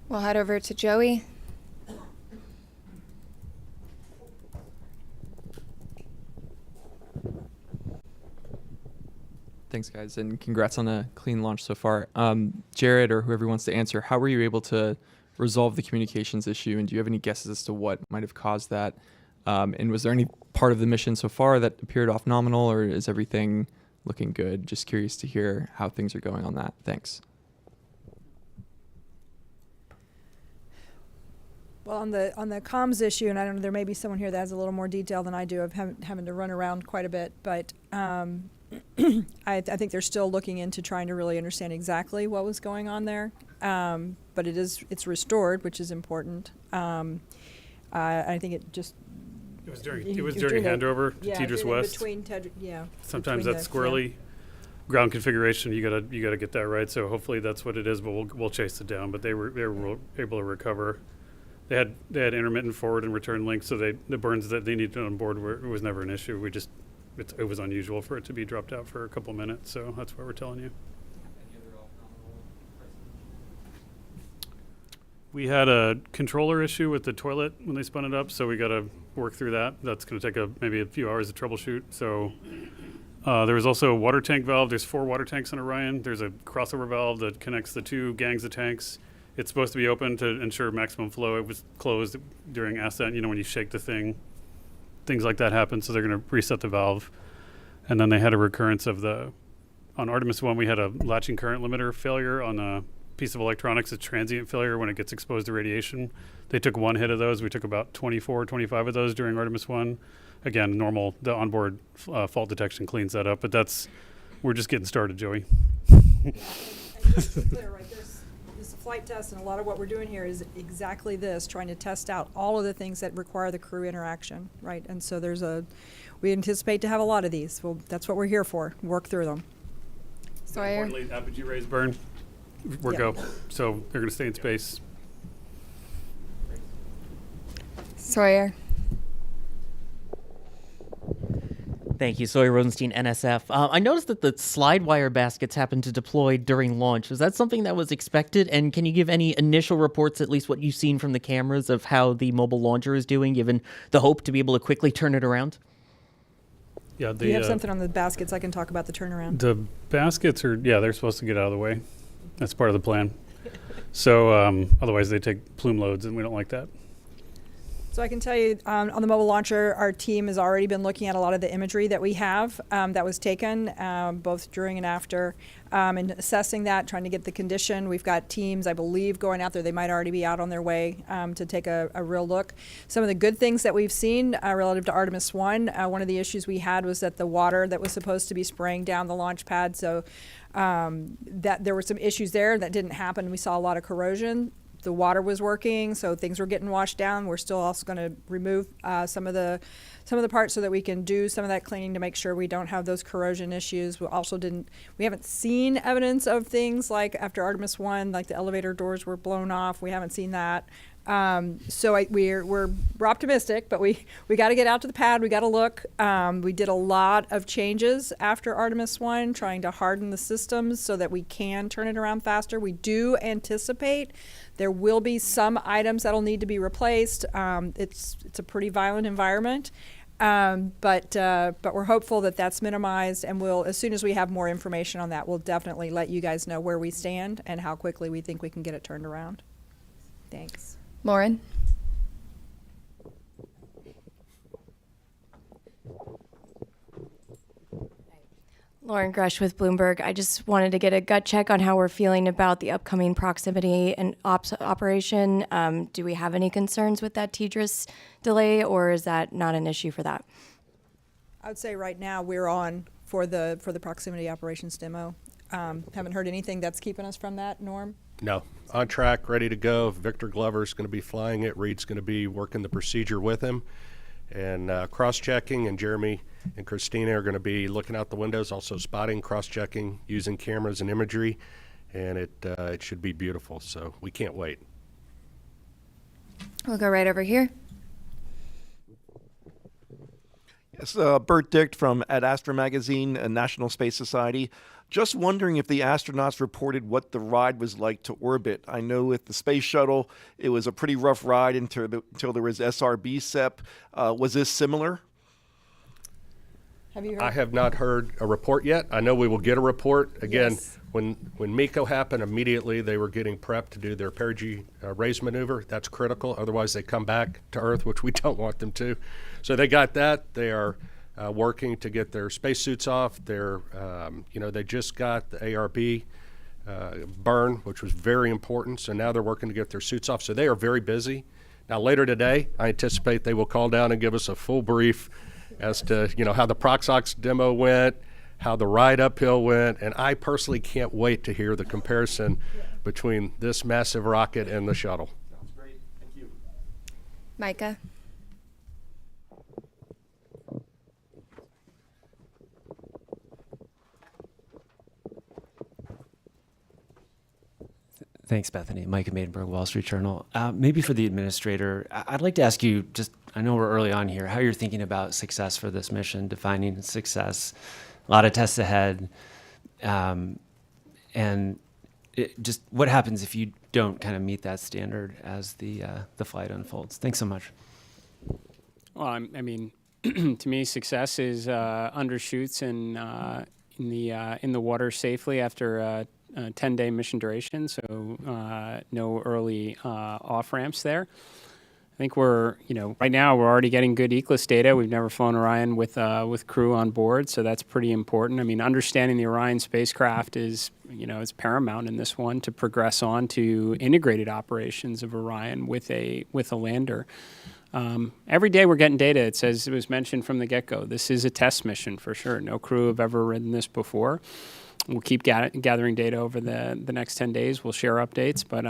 We'll head over to Joey. Thanks, guys, and congrats on a clean launch so far. Jared, or whoever wants to answer, how were you able to resolve the communications issue, and do you have any guesses as to what might have caused that? And was there any part of the mission so far that appeared off nominal, or is everything looking good? Just curious to hear how things are going on that. Thanks. Well, on the comms issue, and I don't know, there may be someone here that has a little more detail than I do of having to run around quite a bit, but I think they're still looking into trying to really understand exactly what was going on there. But it's restored, which is important. I think it just. It was during handover to Tidris West. Sometimes that's squirrely ground configuration. You gotta get that right. So hopefully that's what it is. But we'll chase it down. But they were able to recover. They had intermittent forward and return links, so the burns that they needed on board it was never an issue. It was unusual for it to be dropped out for a couple minutes. So that's why we're telling you. We had a controller issue with the toilet when they spun it up, so we got to work through that. That's going to take maybe a few hours to troubleshoot. So there was also a water tank valve. There's 4 water tanks on Orion. There's a crossover valve that connects the 2 gangs of tanks. It's supposed to be open to ensure maximum flow. It was closed during Ascent. When you shake the thing, things like that happen. So they're going to reset the valve. And then they had a recurrence on Artemis 1, we had a latching current limiter failure on a piece of electronics, a transient failure when it gets exposed to radiation. They took 1 hit of those. We took about 24, 25 of those during Artemis 1. Again, the onboard fault detection cleans that up, but we're just getting started, Joey. Just to be clear, right, this is a flight test, and a lot of what we're doing here is exactly this, trying to test out all of the things that require the crew interaction, right? And so we anticipate to have a lot of these. Well, that's what we're here for, work through them. Importantly, apogee rays burn. Go. So they're going to stay in space. Sawyer. Thank you, Sawyer Rosenstein, NSF. I noticed that the slide wire baskets happened to deploy during launch. Was that something that was expected? And can you give any initial reports, at least what you've seen from the cameras, of how the mobile launcher is doing, given the hope to be able to quickly turn it around? Yeah, you have something on the baskets. I can talk about the turnaround. The baskets they're supposed to get out of the way. That's part of the plan. So otherwise they take plume loads, and we don't like that. So I can tell you on the mobile launcher, our team has already been looking at a lot of the imagery that we have that was taken both during and after and assessing that, trying to get the condition. We've got teams, I believe, going out there. They might already be out on their way to take a real look. Some of the good things that we've seen relative to Artemis 1, one of the issues we had was that the water that was supposed to be spraying down the launch pad, so that there were some issues there that didn't happen. We saw a lot of corrosion. The water was working, so things were getting washed down. We're still also going to remove some of the parts so that we can do some of that cleaning to make sure we don't have those corrosion issues. We haven't seen evidence of things like after Artemis 1, like the elevator doors were blown off. We haven't seen that. We're optimistic, but we got to get out to the pad. We got to look. We did a lot of changes after Artemis 1, trying to harden the systems so that we can turn it around faster. We do anticipate there will be some items that'll need to be replaced. It's a pretty violent environment. But we're hopeful that that's minimized, and as soon as we have more information on that, we'll definitely let you guys know where we stand and how quickly we think we can get it turned around. Thanks. Lauren. Lauren Grush with Bloomberg. I just wanted to get a gut check on how we're feeling about the upcoming proximity and ops operation. Do we have any concerns with that Tidris delay, or is that not an issue for that? I would say right now we're on for the proximity operations demo. Haven't heard anything that's keeping us from that, Norm? No. On track, ready to go. Victor Glover's going to be flying it. Reed's going to be working the procedure with him. And cross-checking, and Jeremy and Christina are going to be looking out the windows, also spotting, cross-checking, using cameras and imagery, and it should be beautiful, so we can't wait. We'll go right over here. Yes, Bert Dicht from Ad Astra Magazine, a National Space Society. Just wondering if the astronauts reported what the ride was like to orbit. I know with the space shuttle, it was a pretty rough ride until there was SRB SEP. Was this similar? Have you heard? I have not heard a report yet. I know we will get a report. Again, yes. when MECO happened, immediately they were getting prepped to do their perigee raise maneuver. That's critical. Otherwise, they come back to Earth, which we don't want them to. So they got that. They are working to get their spacesuits off. They just got the ARB burn, which was very important. So now they're working to get their suits off. So they are very busy Now, later today, I anticipate they will call down and give us a full brief as to, how the Proxox demo went, how the ride uphill went, and I personally can't wait to hear the comparison between this massive rocket and the shuttle. Sounds great. Thank you. Micah. Thanks, Bethany. Micah Maidenberg, Wall Street Journal. Maybe for the administrator, I'd like to ask you, I know we're early on here, how you're thinking about success for this mission, defining success, a lot of tests ahead, and just what happens if you don't kind of meet that standard as the flight unfolds. Thanks so much. Well, I mean, to me, success is undershoots in the water safely after a 10-day mission duration, so no early off-ramps there. I think we're, right now we're already getting good ECLIS data. We've never flown Orion with crew on board, so that's pretty important. I mean, understanding the Orion spacecraft is, is paramount in this one to progress on to integrated operations of Orion with a lander. Every day we're getting data. It was mentioned from the get-go. This is a test mission for sure. No crew have ever ridden this before. We'll keep gathering data over the next 10 days. We'll share updates, but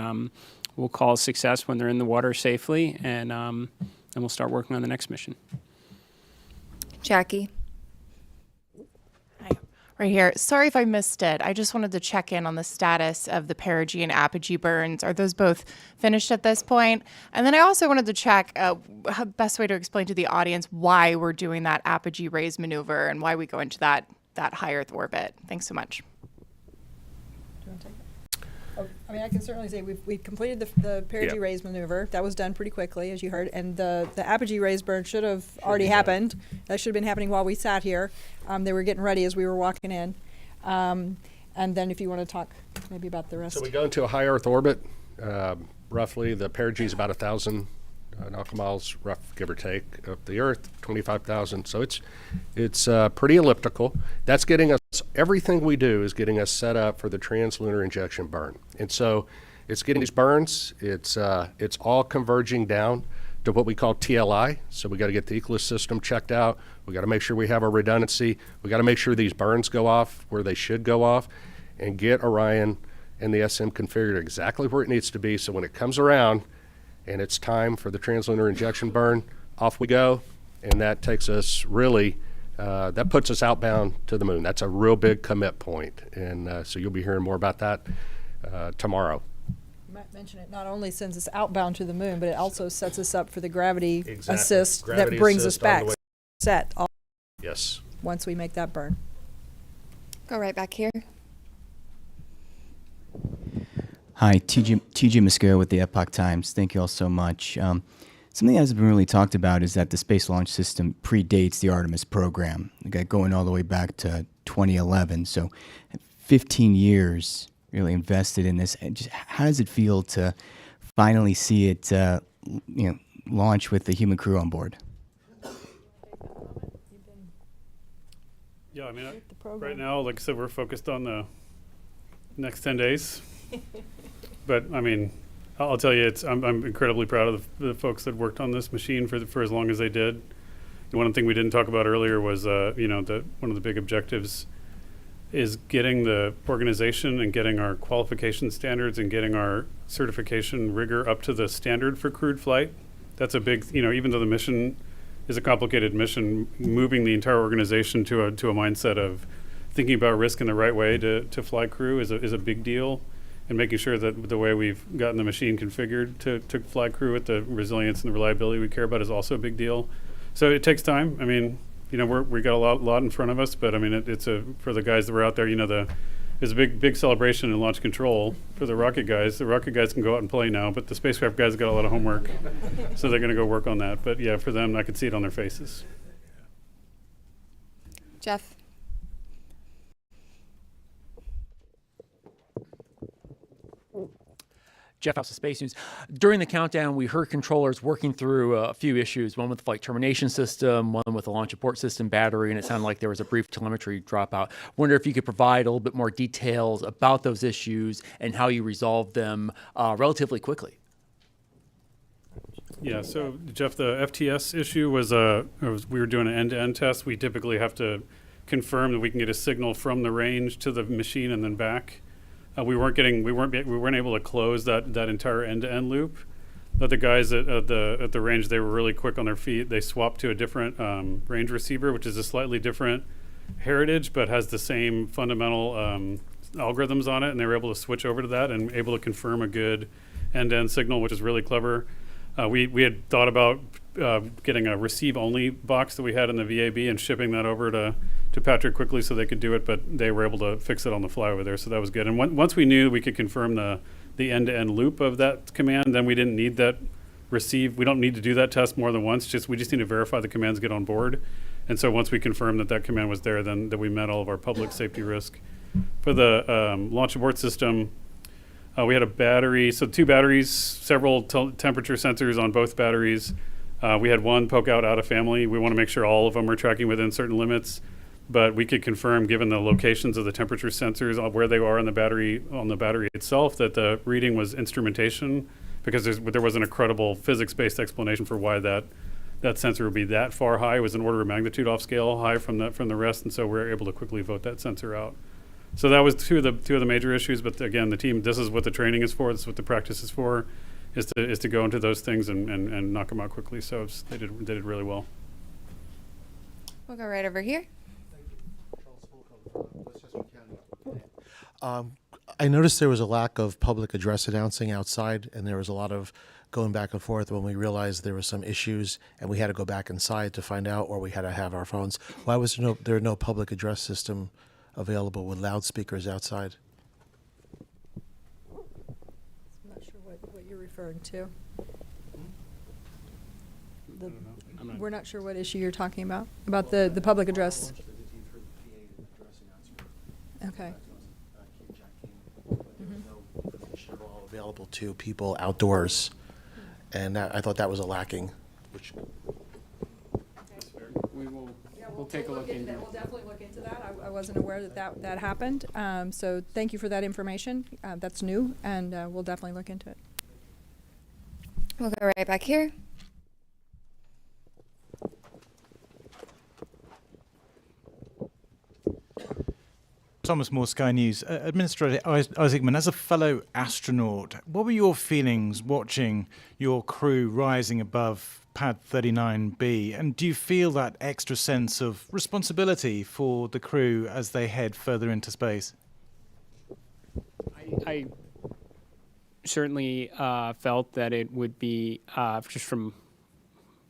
we'll call success when they're in the water safely, and we'll start working on the next mission. Jackie. Right here. Sorry if I missed it. I just wanted to check in on the status of the perigee and apogee burns. Are those both finished at this point? And then I also wanted to check best way to explain to the audience why we're doing that apogee raise maneuver and why we go into that high Earth orbit. Thanks so much. Do you want to take it? I mean, I can certainly say we've completed the perigee raise maneuver. That was done pretty quickly, as you heard, and the apogee raise burn should have already happened. That should have been happening while we sat here. They were getting ready as we were walking in. And then if you want to talk maybe about the rest. So we go into a high Earth orbit. Roughly, the perigee is about 1,000 nautical miles, rough, give or take, of the Earth, 25,000. So it's pretty elliptical. That's getting us, everything we do is getting us set up for the translunar injection burn. And so it's getting these burns, it's all converging down to what we call TLI. So we got to get the ECLIS system checked out. We got to make sure we have our redundancy. We got to make sure these burns go off where they should go off and get Orion and the SM configured exactly where it needs to be. So when it comes around, and it's time for the translunar injection burn, off we go, and that takes us really, that puts us outbound to the moon. That's a real big commit point, and so you'll be hearing more about that tomorrow. You might mention it not only sends us outbound to the moon, but it also sets us up for the gravity assist that brings us back. Yes. Once we make that burn. Go right back here. Hi, TJ Muscaro with the Epoch Times. Thank you all so much. Something that hasn't been really talked about is that the Space Launch System predates the Artemis program. It got going all the way back to 2011, so 15 years really invested in this. And just how does it feel to finally see it, launch with the human crew on board? Yeah, I mean, right now, like I said, we're focused on the next 10 days. But I mean, I'll tell you, I'm incredibly proud of the folks that worked on this machine for as long as they did. And one thing we didn't talk about earlier was, that one of the big objectives is getting the organization and getting our qualification standards and getting our certification rigor up to the standard for crewed flight. That's a big, even though the mission is a complicated mission, moving the entire organization to a mindset of thinking about risk in the right way to fly crew is a big deal. And making sure that the way we've gotten the machine configured to fly crew with the resilience and the reliability we care about is also a big deal. So it takes time. I mean, we got a lot in front of us, but I mean, it's for the guys that were out there, there's a big celebration in launch control for the rocket guys. The rocket guys can go out and play now, but the spacecraft guys got a lot of homework, so they're going to go work on that. But yeah, for them, I could see it on their faces. Jeff. Jeff House of Space News. During the countdown, we heard controllers working through a few issues, one with the flight termination system, one with the launch abort system battery, and it sounded like there was a brief telemetry dropout. Wonder if you could provide a little bit more details about those issues and how you resolved them relatively quickly. Yeah, so Jeff, the FTS issue was we were doing an end-to-end test. We typically have to confirm that we can get a signal from the range to the machine and then back. We weren't able to close that entire end-to-end loop. But the guys at the range, they were really quick on their feet. They swapped to a different range receiver, which is a slightly different heritage, but has the same fundamental algorithms on it, and they were able to switch over to that and able to confirm a good end-to-end signal, which is really clever. We had thought about getting a receive-only box that we had in the VAB and shipping that over to Patrick quickly so they could do it, but they were able to fix it on the fly over there, so that was good. And once we knew we could confirm the end-to-end loop of that command, then we didn't need that receive. We don't need to do that test more than once. We just need to verify the commands get on board. And so once we confirmed that command was there, then that we met all of our public safety risk. For the launch abort system, we had a battery, so 2 batteries, several temperature sensors on both batteries. We had one poke out of family. We want to make sure all of them are tracking within certain limits, but we could confirm, given the locations of the temperature sensors, where they are on the battery itself, that the reading was instrumentation, because there wasn't a credible physics-based explanation for why that sensor would be that far high. It was an order of magnitude off scale high from the rest, and so we were able to quickly vote that sensor out. So that was two of the major issues. But again, the team, this is what the training is for. This is what the practice is for, is to go into those things and knock them out quickly. So they did really well. We'll go right over here. I noticed there was a lack of public address announcing outside, and there was a lot of going back and forth when we realized there were some issues and we had to go back inside to find out, or we had to have our phones. Why was there no public address system available with loudspeakers outside? I'm not sure what you're referring to. We're not sure what issue you're talking about the public address. Okay. Available to people outdoors, and I thought that was a lacking. We'll take a look into that. We'll definitely look into that. I wasn't aware that happened. So thank you for that information. That's new, and we'll definitely look into it. We'll go right back here. Thomas Moore, Sky News. Administrator Isaacman, as a fellow astronaut, what were your feelings watching your crew rising above Pad 39B? And do you feel that extra sense of responsibility for the crew as they head further into space? I certainly felt that it would be, just from,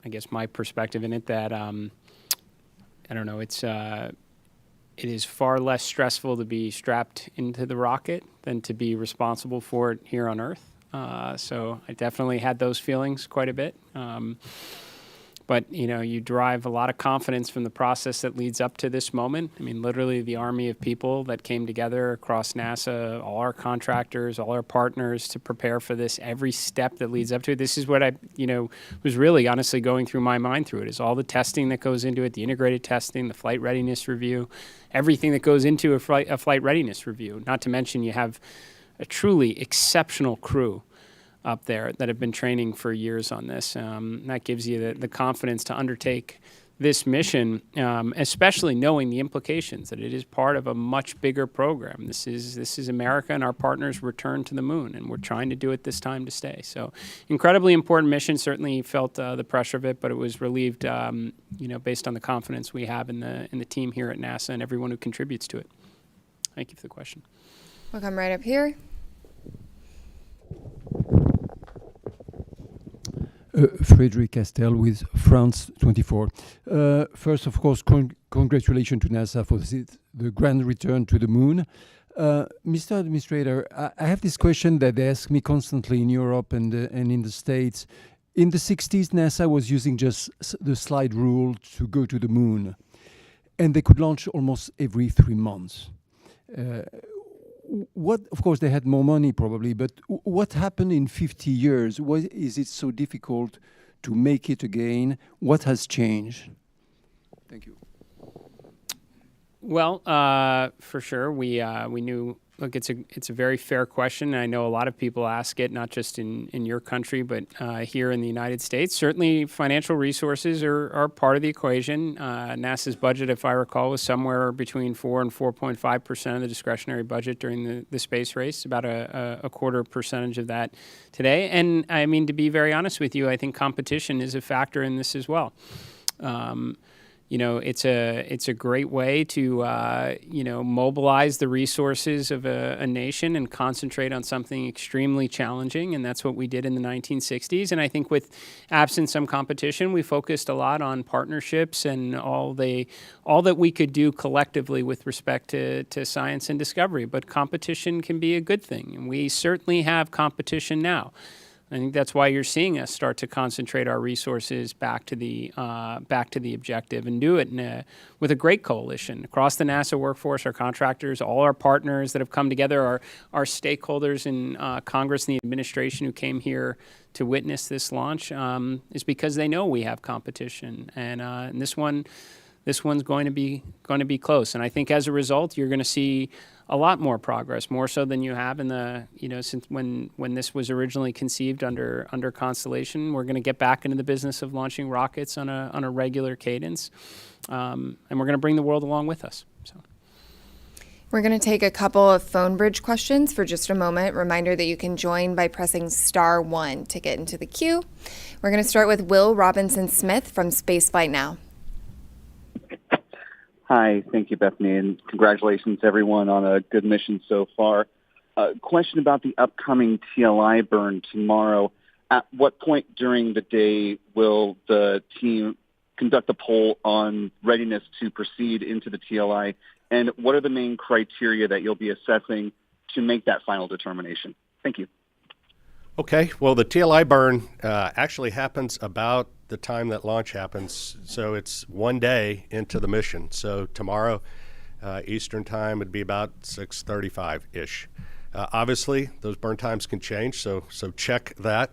I guess, my perspective in it, that, I don't know, it is far less stressful to be strapped into the rocket than to be responsible for it here on Earth. So I definitely had those feelings quite a bit. But, you derive a lot of confidence from the process that leads up to this moment. I mean, literally the army of people that came together across NASA, all our contractors, all our partners to prepare for this, every step that leads up to it. This is what I, was really honestly going through my mind through it, is all the testing that goes into it, the integrated testing, the flight readiness review, everything that goes into a flight readiness review. Not to mention you have a truly exceptional crew up there that have been training for years on this. That gives you the confidence to undertake this mission, especially knowing the implications that it is part of a much bigger program. This is America and our partners' return to the moon, and we're trying to do it this time to stay. So, incredibly important mission. Certainly felt the pressure of it, but it was relieved, based on the confidence we have in the team here at NASA and everyone who contributes to it. Thank you for the question. We'll come right up here. Frédéric Castel with France 24. First, of course, congratulations to NASA for the grand return to the moon. Mr. Administrator, I have this question that they ask me constantly in Europe and in the States. In the 60s, NASA was using just the slide rule to go to the moon, and they could launch almost every 3 months. Of course, they had more money probably, but what happened in 50 years? Why is it so difficult to make it again? What has changed? Thank you. Well, for sure, we knew. Look, it's a very fair question. And I know a lot of people ask it, not just in your country, but here in the United States. Certainly, financial resources are part of the equation. NASA's budget, if I recall, was somewhere between 4 and 4.5% of the discretionary budget during the space race. About a quarter percentage of that today. And I mean, to be very honest with you, I think competition is a factor in this as well. It's a great way to mobilize the resources of a nation and concentrate on something extremely challenging, and that's what we did in the 1960s. And I think with absent some competition, we focused a lot on partnerships and all that we could do collectively with respect to science and discovery. But competition can be a good thing, and we certainly have competition now. I think that's why you're seeing us start to concentrate our resources back to the objective, and do it with a great coalition across the NASA workforce, our contractors, all our partners that have come together, our stakeholders in Congress and the administration who came here to witness this launch, is because they know we have competition, and this one's going to be close. And I think as a result, you're going to see a lot more progress, more so than you have in since when this was originally conceived under Constellation. We're going to get back into the business of launching rockets on a regular cadence, and we're going to bring the world along with us. So. We're going to take a couple of phone bridge questions for just a moment. Reminder that you can join by pressing *1 to get into the queue. We're going to start with Will Robinson-Smith from Spaceflight Now. Hi, thank you, Bethany, and congratulations, everyone, on a good mission so far. Question about the upcoming TLI burn tomorrow. At what point during the day will the team conduct a poll on readiness to proceed into the TLI, and what are the main criteria that you'll be assessing to make that final determination? Thank you. Okay, well, the TLI burn actually happens about the time that launch happens, so it's 1 day into the mission. So tomorrow, Eastern time, would be about 6:35-ish. Obviously, those burn times can change, so check that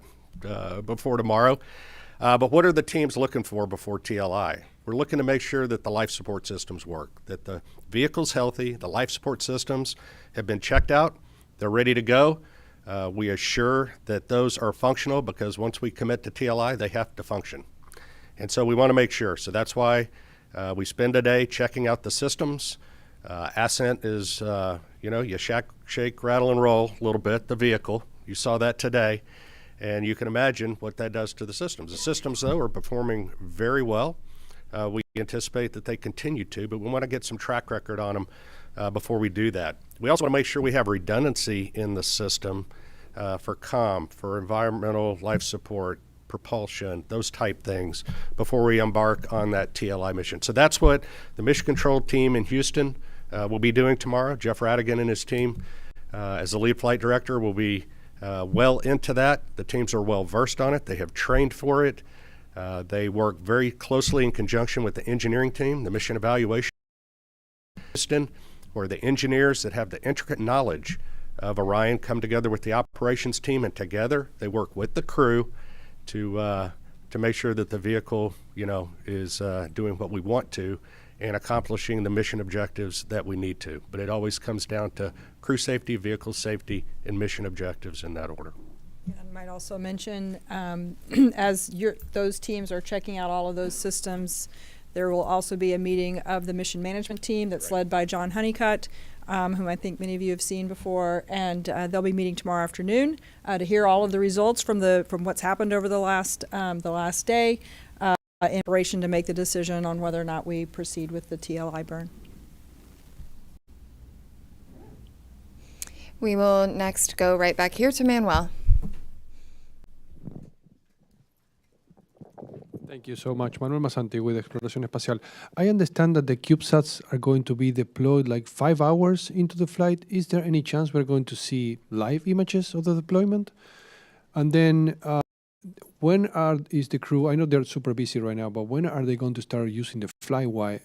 before tomorrow. But what are the teams looking for before TLI? We're looking to make sure that the life support systems work, that the vehicle's healthy, the life support systems have been checked out, they're ready to go. We assure that those are functional, because once we commit to TLI, they have to function. And so we want to make sure. So that's why we spend a day checking out the systems. Ascent is, you shake, rattle, and roll a little bit, the vehicle. You saw that today. And you can imagine what that does to the systems. The systems, though, are performing very well. We anticipate that they continue to, but we want to get some track record on them before we do that. We also want to make sure we have redundancy in the system for comm, for environmental life support, propulsion, those type things, before we embark on that TLI mission. So that's what the mission control team in Houston will be doing tomorrow. Jeff Radigan and his team, as the lead flight director, will be well into that. The teams are well versed on it. They have trained for it. They work very closely in conjunction with the engineering team, the mission evaluation Houston, where the engineers that have the intricate knowledge of Orion come together with the operations team, and together they work with the crew to make sure that the vehicle, is doing what we want to and accomplishing the mission objectives that we need to. But it always comes down to crew safety, vehicle safety, and mission objectives in that order. I might also mention, as those teams are checking out all of those systems, there will also be a meeting of the mission management team that's led by John Honeycutt, whom I think many of you have seen before, and they'll be meeting tomorrow afternoon to hear all of the results from what's happened over the last day, in preparation to make the decision on whether or not we proceed with the TLI burn. We will next go right back here to Manuel. Thank you so much. Manuel Masanti with Exploración Espacial. I understand that the CubeSats are going to be deployed like 5 hours into the flight. Is there any chance we're going to see live images of the deployment? And then when is the crew, I know they're super busy right now, but when are they going to start using the flywheel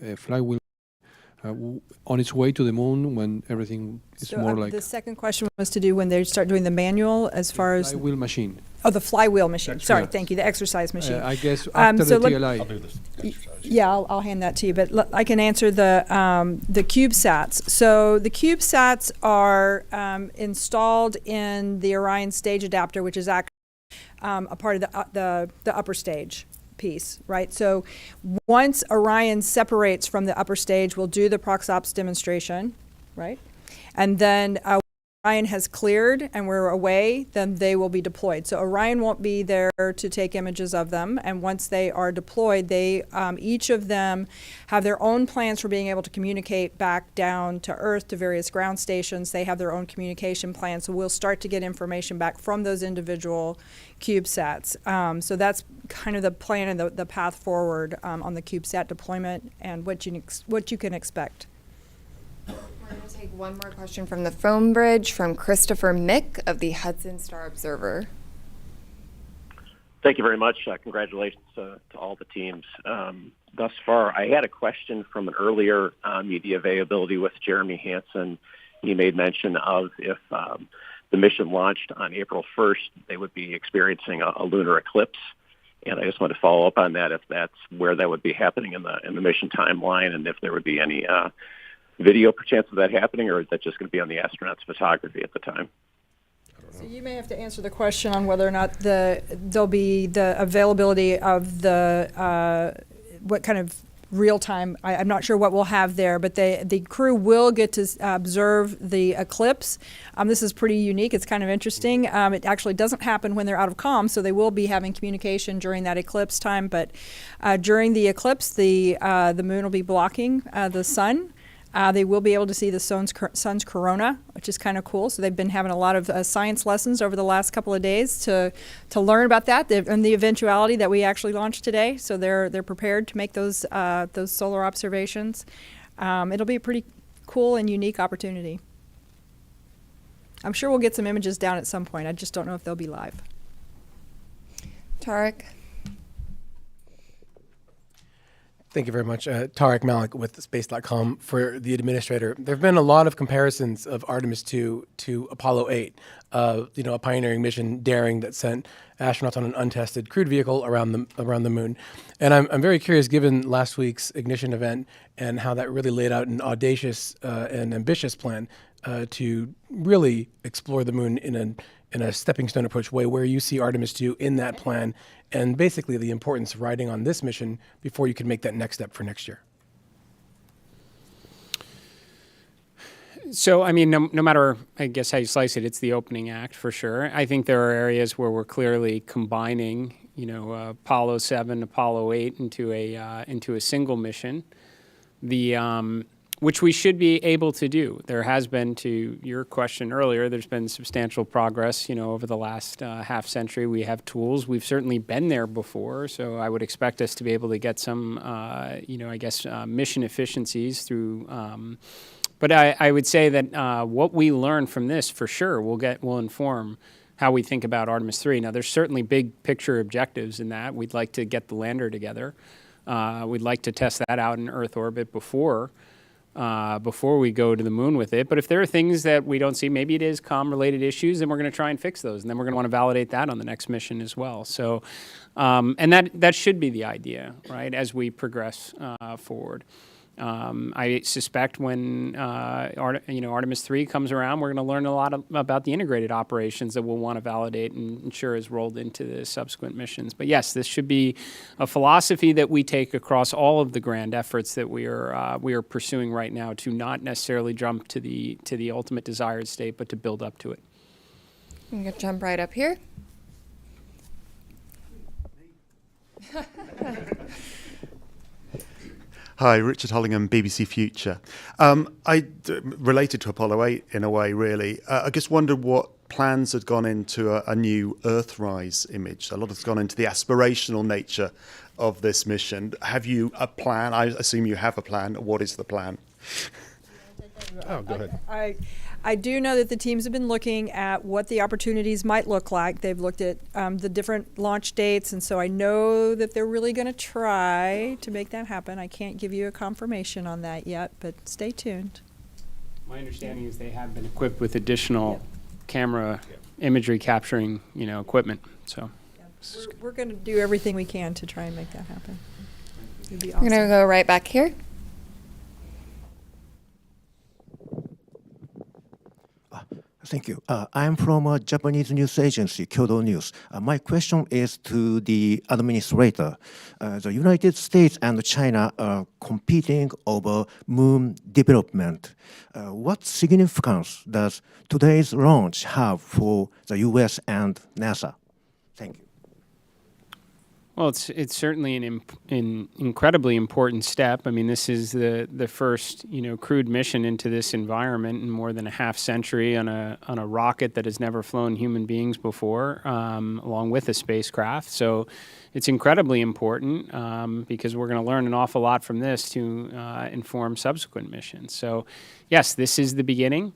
on its way to the moon, when everything is more like... The second question was to do when they start doing the manual as far as... Flywheel machine. Oh, the flywheel machine. Sorry, thank you. The exercise machine. I guess after the TLI. I'll do this exercise. Yeah, I'll hand that to you. But I can answer the CubeSats. So the CubeSats are installed in the Orion stage adapter, which is actually a part of the upper stage piece, right? So once Orion separates from the upper stage, we'll do the ProxOps demonstration, right? And then Orion has cleared and we're away, then they will be deployed. So Orion won't be there to take images of them. And once they are deployed, they each of them have their own plans for being able to communicate back down to Earth to various ground stations. They have their own communication plans. So we'll start to get information back from those individual CubeSats. So that's kind of the plan and the path forward on the CubeSat deployment and what you can expect. We're going to take one more question from the phone bridge from Christopher Mick of the Hudson Star Observer. Thank you very much. Congratulations to all the teams thus far. I had a question from an earlier media availability with Jeremy Hansen. He made mention of if the mission launched on April 1st, they would be experiencing a lunar eclipse. And I just want to follow up on that, if that's where that would be happening in the mission timeline, and if there would be any video perchance of that happening, or is that just going to be on the astronauts' photography at the time? So you may have to answer the question on whether or not there'll be the availability of the what kind of real time. I'm not sure what we'll have there, but the crew will get to observe the eclipse. This is pretty unique. It's kind of interesting. It actually doesn't happen when they're out of comm, so they will be having communication during that eclipse time. But during the eclipse, the moon will be blocking the sun. They will be able to see the sun's corona, which is kind of cool. So they've been having a lot of science lessons over the last couple of days to learn about that and the eventuality that we actually launched today. So they're prepared to make those solar observations. It'll be a pretty cool and unique opportunity. I'm sure we'll get some images down at some point. I just don't know if they'll be live. Tarek. Thank you very much. Tarek Malik with Space.com for the administrator. There have been a lot of comparisons of Artemis II to Apollo 8, a pioneering mission, daring, that sent astronauts on an untested crewed vehicle around the moon. And I'm very curious, given last week's ignition event and how that really laid out an audacious and ambitious plan to really explore the moon in a stepping stone approach way, where you see Artemis II in that plan, and basically the importance of riding on this mission before you can make that next step for next year. So, I mean, no matter, I guess, how you slice it, it's the opening act for sure. I think there are areas where we're clearly combining, Apollo 7, Apollo 8 into a single mission. Which we should be able to do. There has been, to your question earlier, there's been substantial progress, over the last half century. We have tools. We've certainly been there before, so I would expect us to be able to get some, mission efficiencies through. But I would say that what we learn from this, for sure, will inform how we think about Artemis III. Now, there's certainly big picture objectives in that. We'd like to get the lander together. We'd like to test that out in Earth orbit before we go to the moon with it. But if there are things that we don't see, maybe it is comm-related issues, then we're going to try and fix those. And then we're going to want to validate that on the next mission as well. So, and that should be the idea, right, as we progress forward. I suspect when Artemis III comes around, we're going to learn a lot about the integrated operations that we'll want to validate and ensure is rolled into the subsequent missions. But yes, this should be a philosophy that we take across all of the grand efforts that we are pursuing right now, to not necessarily jump to the ultimate desired state, but to build up to it. I'm going to jump right up here. Hi, Richard Hollingham, BBC Future. Related to Apollo 8 in a way, really. I just wondered what plans had gone into a new Earthrise image. A lot has gone into the aspirational nature of this mission. Have you a plan? I assume you have a plan. What is the plan? Oh, go ahead. I do know that the teams have been looking at what the opportunities might look like. They've looked at the different launch dates, and so I know that they're really going to try to make that happen. I can't give you a confirmation on that yet, but stay tuned. My understanding is they have been equipped with additional camera imagery capturing, equipment. So we're going to do everything we can to try and make that happen. It'd be awesome. We're going to go right back here. Thank you. I'm from a Japanese news agency, Kyodo News. My question is to the administrator. The United States and China are competing over moon development. What significance does today's launch have for the US and NASA? Thank you. Well, it's certainly an incredibly important step. I mean, this is the first crewed mission into this environment in more than a half century on a rocket that has never flown human beings before, along with a spacecraft. So it's incredibly important because we're going to learn an awful lot from this to inform subsequent missions. So, yes, this is the beginning.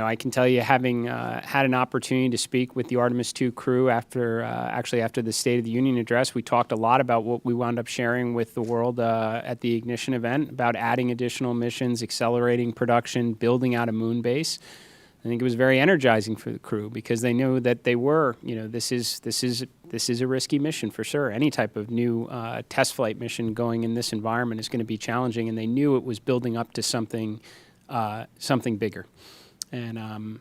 I can tell you, having had an opportunity to speak with the Artemis II crew after the State of the Union address, we talked a lot about what we wound up sharing with the world at the Ignition event about adding additional missions, accelerating production, building out a moon base. I think it was very energizing for the crew because they knew that they were, this is a risky mission for sure. Any type of new test flight mission going in this environment is going to be challenging, and they knew it was building up to something bigger. And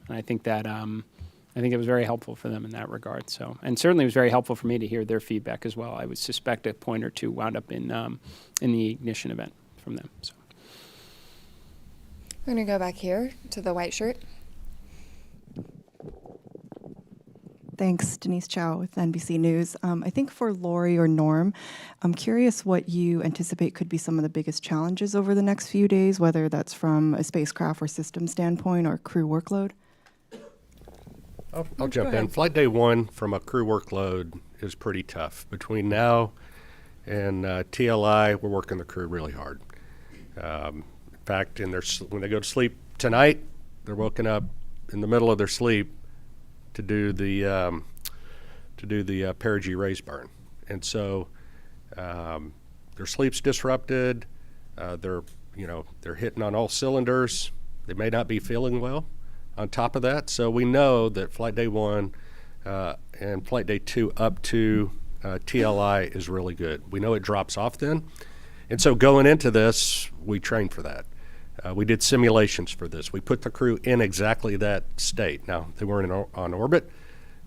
I think that it was very helpful for them in that regard. So, and certainly it was very helpful for me to hear their feedback as well. I would suspect a point or two wound up in the Ignition event from them. So, we're going to go back here to the white shirt. Thanks, Denise Chow with NBC News. I think for Lori or Norm, I'm curious what you anticipate could be some of the biggest challenges over the next few days, whether that's from a spacecraft or system standpoint or crew workload. I'll jump in. Flight day 1 from a crew workload is pretty tough. Between now and TLI, we're working the crew really hard. In fact, when they go to sleep tonight, they're woken up in the middle of their sleep to do the perigee raise burn, and so their sleep's disrupted. They're hitting on all cylinders. They may not be feeling well. On top of that, so we know that flight day 1 and flight day 2 up to TLI is really good. We know it drops off then, and so going into this, we trained for that. We did simulations for this. We put the crew in exactly that state. Now, they weren't on orbit.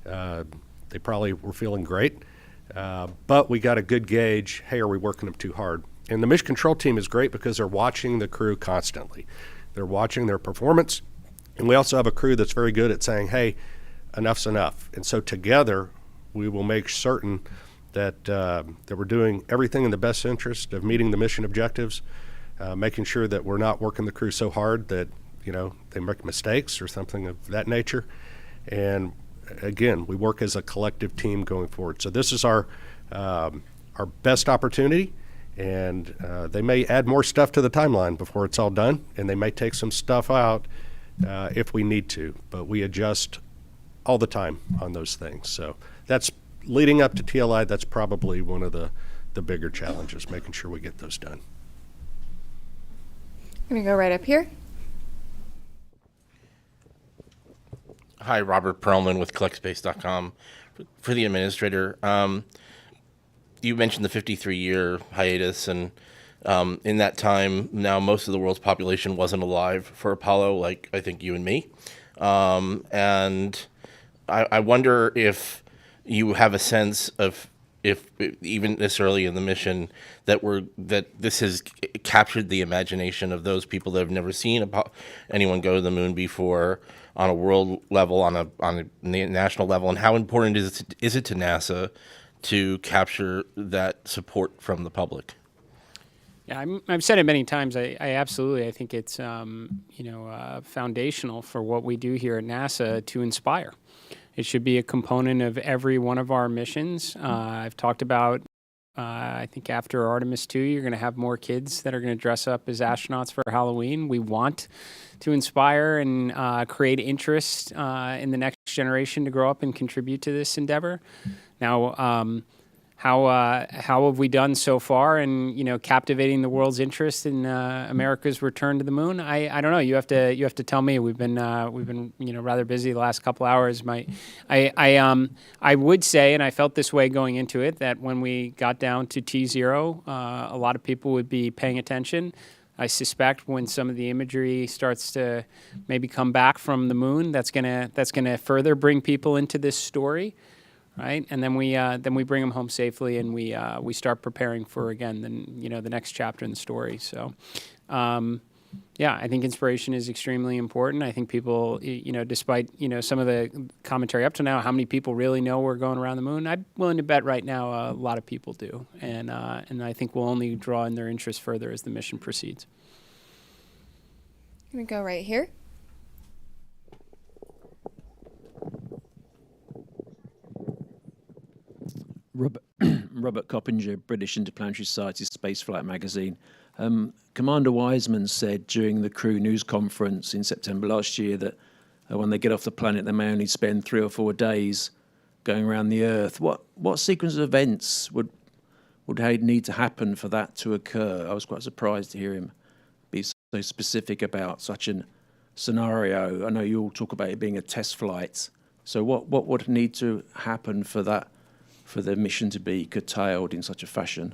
They probably were feeling great. But we got a good gauge, hey, are we working them too hard? And the mission control team is great because they're watching the crew constantly. They're watching their performance. And we also have a crew that's very good at saying, hey, enough's enough. And so together, we will make certain that we're doing everything in the best interest of meeting the mission objectives, making sure that we're not working the crew so hard that, they make mistakes or something of that nature. And again, we work as a collective team going forward. So this is our best opportunity, and they may add more stuff to the timeline before it's all done, and they may take some stuff out if we need to, but we adjust all the time on those things. So that's leading up to TLI. That's probably one of the bigger challenges, making sure we get those done. I'm going to go right up here. Hi, Robert Perlman with CollectSpace.com. For the administrator, you mentioned the 53-year hiatus, and in that time, now most of the world's population wasn't alive for Apollo, like I think you and me. And I wonder if you have a sense of if even this early in the mission that this has captured the imagination of those people that have never seen anyone go to the moon before on a world level, on a national level, and how important is it to NASA to capture that support from the public? Yeah, I've said it many times. I absolutely, I think it's foundational for what we do here at NASA to inspire. It should be a component of every one of our missions. I've talked about, I think after Artemis II, you're going to have more kids that are going to dress up as astronauts for Halloween. We want to inspire and create interest in the next generation to grow up and contribute to this endeavor. Now, how have we done so far in captivating the world's interest in America's return to the moon? I don't know. You have to tell me. We've been rather busy the last couple hours. I would say, and I felt this way going into it, that when we got down to T0, a lot of people would be paying attention. I suspect when some of the imagery starts to maybe come back from the moon, that's gonna further bring people into this story. Right, and then we bring them home safely, and we start preparing for again the next chapter in the story. So, I think inspiration is extremely important. I think people, despite some of the commentary up to now, how many people really know we're going around the moon? I'm willing to bet right now a lot of people do, and I think we'll only draw in their interest further as the mission proceeds. I'm gonna go right here. Robert Coppinger, British Interplanetary Society Spaceflight magazine. Commander Wiseman said during the crew news conference in September last year that when they get off the planet, they may only spend 3 or 4 days going around the Earth. What sequence of events would need to happen for that to occur? I was quite surprised to hear him be so specific about such a scenario. I know you all talk about it being a test flight. So what would need to happen for the mission to be curtailed in such a fashion?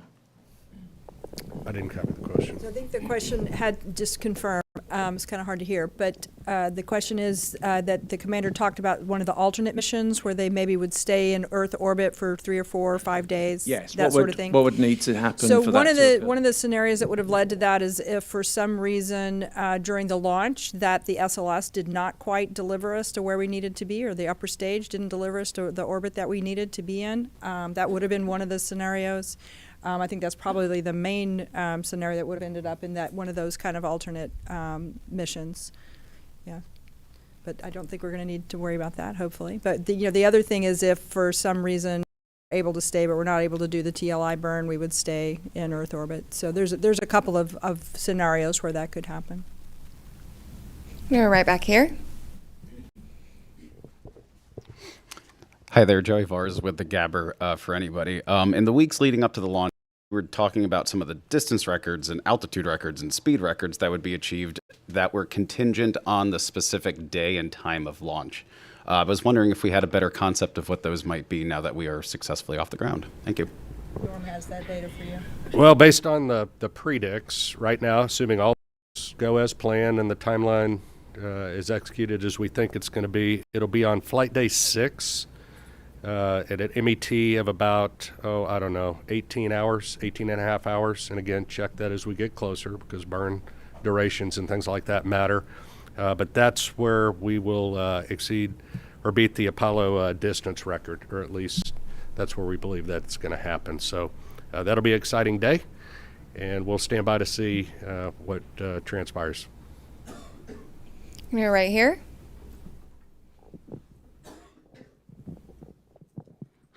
I didn't cover the question. So I think the question had just confirmed, it's kind of hard to hear, but the question is that the commander talked about one of the alternate missions where they maybe would stay in Earth orbit for 3 or 4 or 5 days, yes, that sort of thing. What would need to happen so for one that of to the occur? one of the scenarios that would have led to that is if for some reason during the launch that the SLS did not quite deliver us to where we needed to be, or the upper stage didn't deliver us to the orbit that we needed to be in. That would have been one of the scenarios. I think that's probably the main scenario that would have ended up in that one of those kind of alternate missions. Yeah, but I don't think we're going to need to worry about that, hopefully. But the other thing is if for some reason we're able to stay, but we're not able to do the TLI burn, we would stay in Earth orbit. So there's a couple of scenarios where that could happen. We're right back here. Hi there, Joey Vars with the Gabber for anybody. In the weeks leading up to the launch, we were talking about some of the distance records and altitude records and speed records that would be achieved that were contingent on the specific day and time of launch. I was wondering if we had a better concept of what those might be now that we are successfully off the ground. Thank you. Norm has that data for you. Well, based on the predicts right now, assuming all go as planned and the timeline is executed as we think it's going to be, it'll be on flight day 6. At an MET of about, 18 hours, 18 and a half hours. And again, check that as we get closer because burn durations and things like that matter. But that's where we will exceed or beat the Apollo distance record, or at least that's where we believe that's going to happen. So that'll be an exciting day, and we'll stand by to see what transpires. You're right here.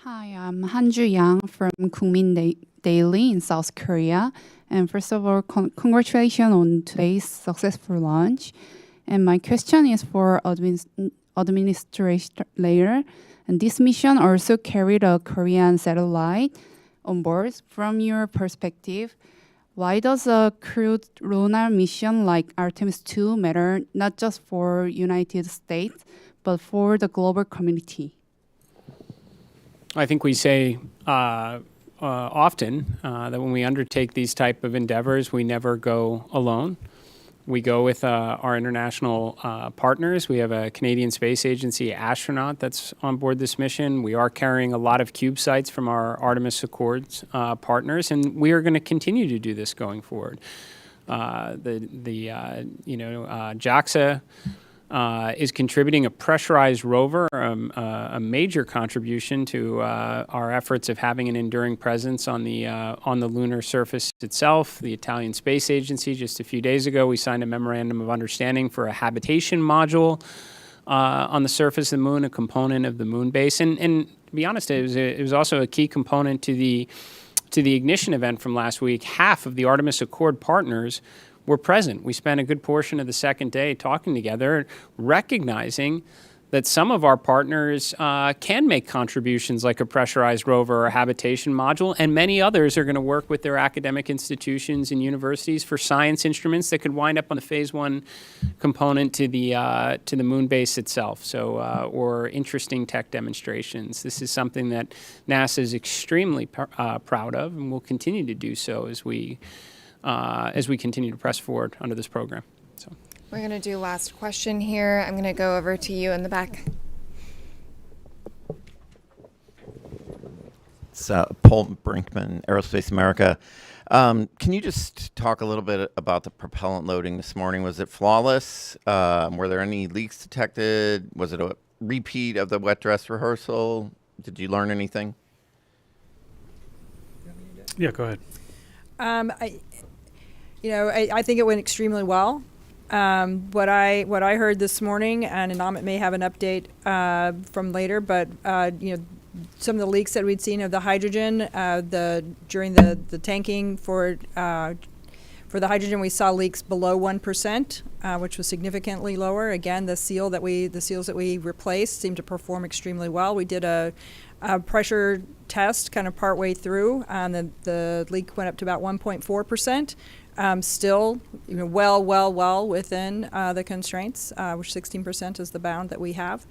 Hi, I'm Hanju Yang from Kookmin Daily in South Korea. And first of all, congratulations on today's successful launch. And my question is for administrator. And this mission also carried a Korean satellite on board. From your perspective, why does a crewed lunar mission like Artemis II matter not just for United States, but for the global community? I think we say often that when we undertake these type of endeavors, we never go alone. We go with our international partners. We have a Canadian Space Agency astronaut that's on board this mission. We are carrying a lot of CubeSats from our Artemis Accords partners, and we are going to continue to do this going forward. JAXA is contributing a pressurized rover, a major contribution to our efforts of having an enduring presence on the lunar surface itself. The Italian Space Agency, just a few days ago, we signed a memorandum of understanding for a habitation module on the surface of the moon, a component of the moon base. And to be honest, it was also a key component to the ignition event from last week. Half of the Artemis Accord partners were present. We spent a good portion of the second day talking together, recognizing that some of our partners can make contributions like a pressurized rover or a habitation module, and many others are going to work with their academic institutions and universities for science instruments that could wind up on the Phase 1 component to the moon base itself. So, or interesting tech demonstrations. This is something that NASA is extremely proud of, and will continue to do so as we continue to press forward under this program. So. We're going to do last question here. I'm going to go over to you in the back. It's Paul Brinkman, Aerospace America. Can you just talk a little bit about the propellant loading this morning? Was it flawless? Were there any leaks detected? Was it a repeat of the wet dress rehearsal? Did you learn anything? Yeah, go ahead. I think it went extremely well. What I heard this morning, and Amit may have an update from later, but some of the leaks that we'd seen of the hydrogen, during the tanking for the hydrogen, we saw leaks below 1%, which was significantly lower. Again, the seals that we replaced seemed to perform extremely well. We did a pressure test kind of partway through, and the leak went up to about 1.4%. Still, well within the constraints, which 16% is the bound that we have.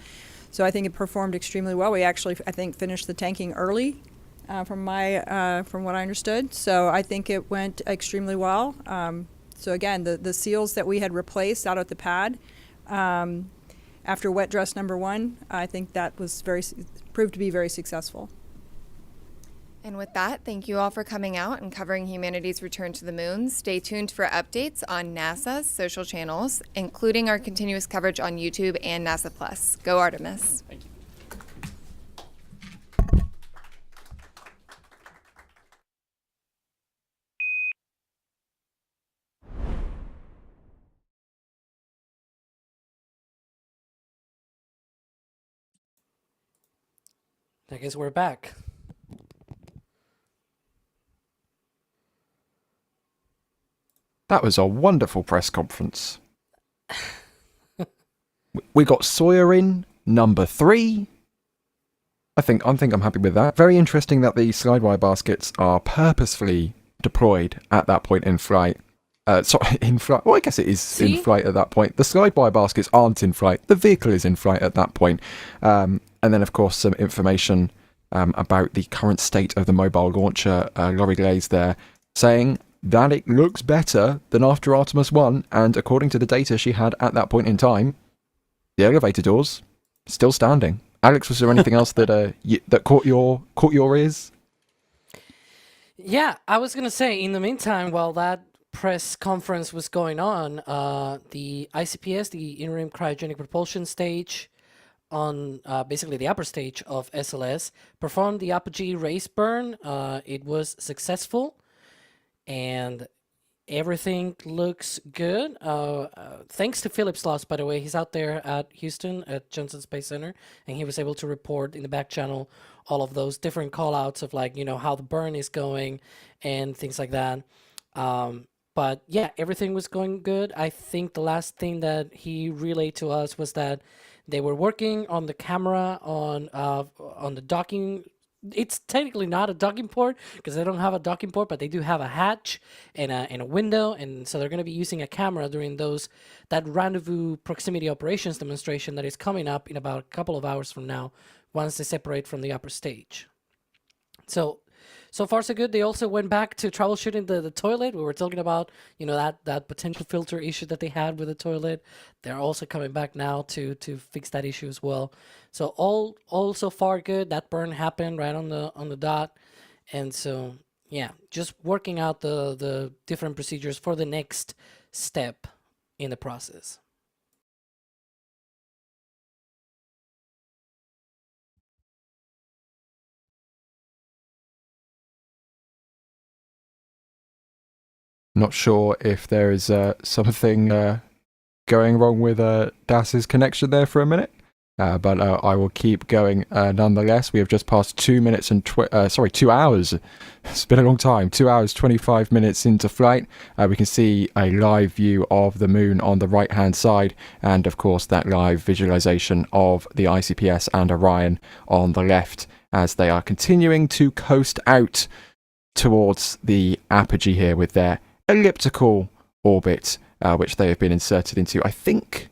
So I think it performed extremely well. We actually, I think, finished the tanking early, from what I understood. So I think it went extremely well. So again, the seals that we had replaced out at the pad after wet dress number 1, I think that was proved to be very successful. And with that, thank you all for coming out and covering humanity's return to the moon. Stay tuned for updates on NASA's social channels, including our continuous coverage on YouTube and NASA Plus. Go Artemis. Thank you. I guess we're back. That was a wonderful press conference. We got Sawyer in, number 3. I think I'm happy with that. Very interesting that the slidewire baskets are purposefully deployed at that point in flight. In flight. Well, I guess it is in flight at that point. The slidewire baskets aren't in flight. The vehicle is in flight at that point. And then, of course, some information about the current state of the mobile launcher. Laurie Glaze there saying that it looks better than after Artemis 1, and according to the data she had at that point in time, the elevator doors still standing. Alex, was there anything else that that caught your ears? Yeah, I was gonna say, in the meantime, while that press conference was going on, the ICPS, the interim cryogenic propulsion stage, on basically the upper stage of SLS, performed the apogee race burn. It was successful, and everything looks good. Thanks to Philip Sloss, by the way. He's out there at Houston at Johnson Space Center, and he was able to report in the back channel all of those different call-outs of, like, how the burn is going and things like that. But yeah, everything was going good. I think the last thing that he relayed to us was that they were working on the camera on the docking. It's technically not a docking port because they don't have a docking port, but they do have a hatch and a window, and so they're going to be using a camera during that rendezvous proximity operations demonstration that is coming up in about a couple of hours from now, once they separate from the upper stage. So far so good. They also went back to troubleshooting the toilet. We were talking about, that potential filter issue that they had with the toilet. They're also coming back now to fix that issue as well. So all so far good. That burn happened right on the dot. And so, yeah, just working out the different procedures for the next step in the process. Not sure if there is something going wrong with DAS's connection there for a minute. but I will keep going nonetheless. We have just passed 2 minutes and 2 hours. It's been a long time. 2 hours 25 minutes into flight. We can see a live view of the moon on the right hand side, and of course that live visualization of the ICPS and Orion on the left as they are continuing to coast out towards the apogee here with their elliptical orbit, which they have been inserted into. I think,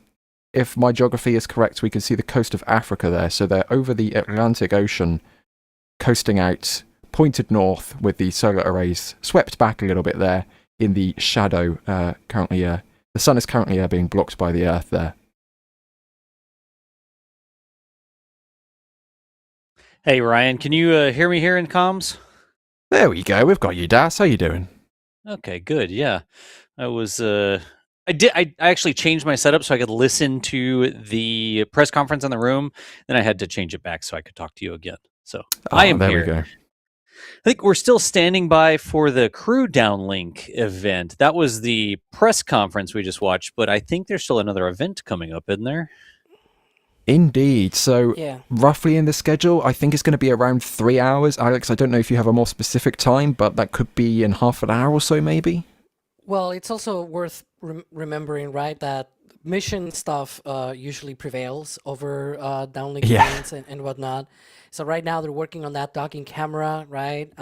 if my geography is correct, we can see the coast of Africa there. So they're over the Atlantic Ocean, coasting out, pointed north with the solar arrays swept back a little bit there in the shadow. Currently, the sun is currently being blocked by the Earth there. Hey, Ryan, can you hear me here in comms? There we go. We've got you, Das. How you doing? Okay, good. Yeah, I was. I actually changed my setup so I could listen to the press conference in the room. Then I had to change it back so I could talk to you again. So I am there here. We go. I think we're still standing by for the crew downlink event. That was the press conference we just watched, but I think there's still another event coming up, isn't there? Indeed. So Yeah. roughly in the schedule, I think it's going to be around 3 hours. Alex, I don't know if you have a more specific time, but that could be in half an hour or so, maybe. Well, it's also worth remembering, right, that mission stuff usually prevails over downlink events and whatnot. So right now they're working on that docking camera, right?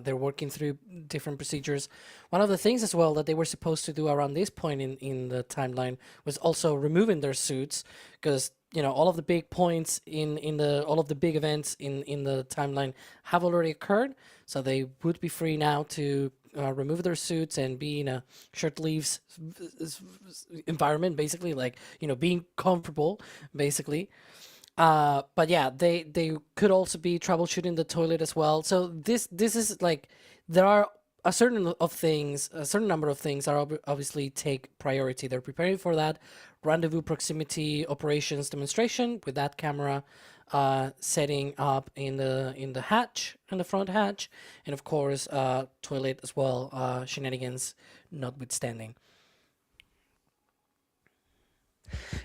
They're working through different procedures. One of the things as well that they were supposed to do around this point in the timeline was also removing their suits, because all of the big points all of the big events in the timeline have already occurred. So they would be free now to remove their suits and be in a shirt sleeves environment, basically, like being comfortable, basically. But yeah, they could also be troubleshooting the toilet as well. So this is like, there are a certain number of things that obviously take priority. They're preparing for that rendezvous proximity operations demonstration with that camera setting up in the hatch, in the front hatch, and of course toilet as well, shenanigans notwithstanding.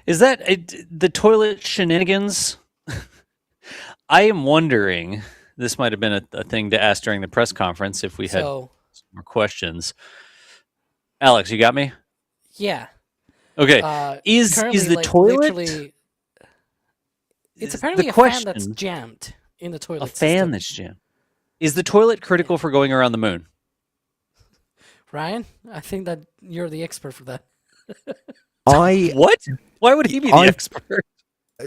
Is that the toilet shenanigans? I am wondering, this might have been a thing to ask during the press conference if we had some more questions. Alex, you got me? Yeah. Okay. Is the toilet... It's apparently the a question, fan that's jammed in the toilet A fan system. that's jammed. Is the toilet critical for going around the moon? Ryan, I think that you're the expert for that. What? Why would he be the expert?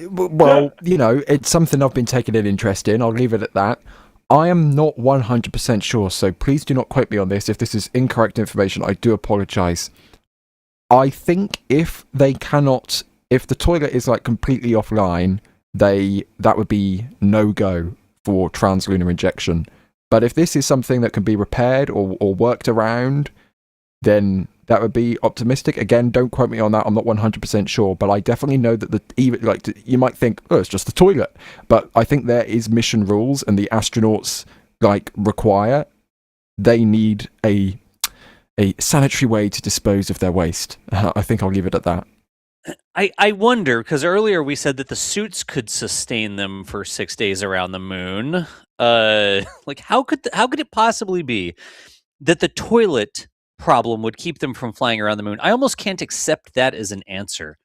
Well, it's something I've been taking an interest in. I'll leave it at that. I am not 100% sure, so please do not quote me on this. If this is incorrect information, I do apologize. I think if the toilet is like completely offline, that would be no-go for translunar injection. But if this is something that can be repaired or worked around, then that would be optimistic. Again, don't quote me on that. I'm not 100% sure, but I definitely know that you might think, oh, it's just the toilet. But I think there is mission rules, and the astronauts they need a sanitary way to dispose of their waste. I think I'll leave it at that. I wonder, because earlier we said that the suits could sustain them for 6 days around the moon. How could it possibly be that the toilet problem would keep them from flying around the moon? I almost can't accept that as an answer.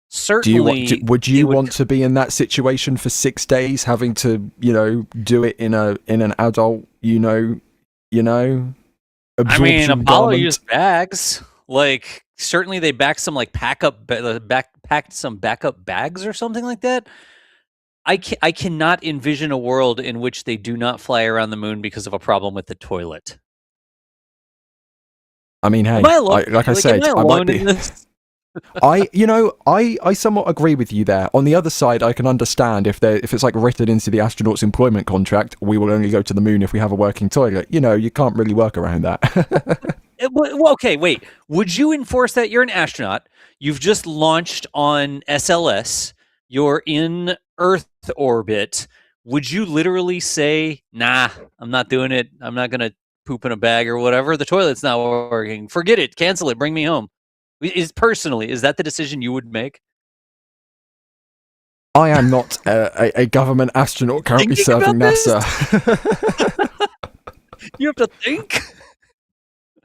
Certainly, would you want to be in that situation for 6 days, having to do it in an adult absorption Apollo garment? used bags. Certainly they packed some backup bags or something like that. I cannot envision a world in which they do not fly around the moon because of a problem with the toilet. I mean, hey, Am I alone? like I said, am I alone in this? I somewhat agree with you there. On the other side, I can understand if it's like written into the astronaut's employment contract, we will only go to the moon if we have a working toilet. You can't really work around that. Well, okay, wait. Would you enforce that? You're an astronaut. You've just launched on SLS. You're in Earth orbit. Would you literally say, nah, I'm not doing it. I'm not going to poop in a bag or whatever. The toilet's not working. Forget it. Cancel it. Bring me home. Is that the decision you would make? I am not a government astronaut currently serving NASA. You have to think.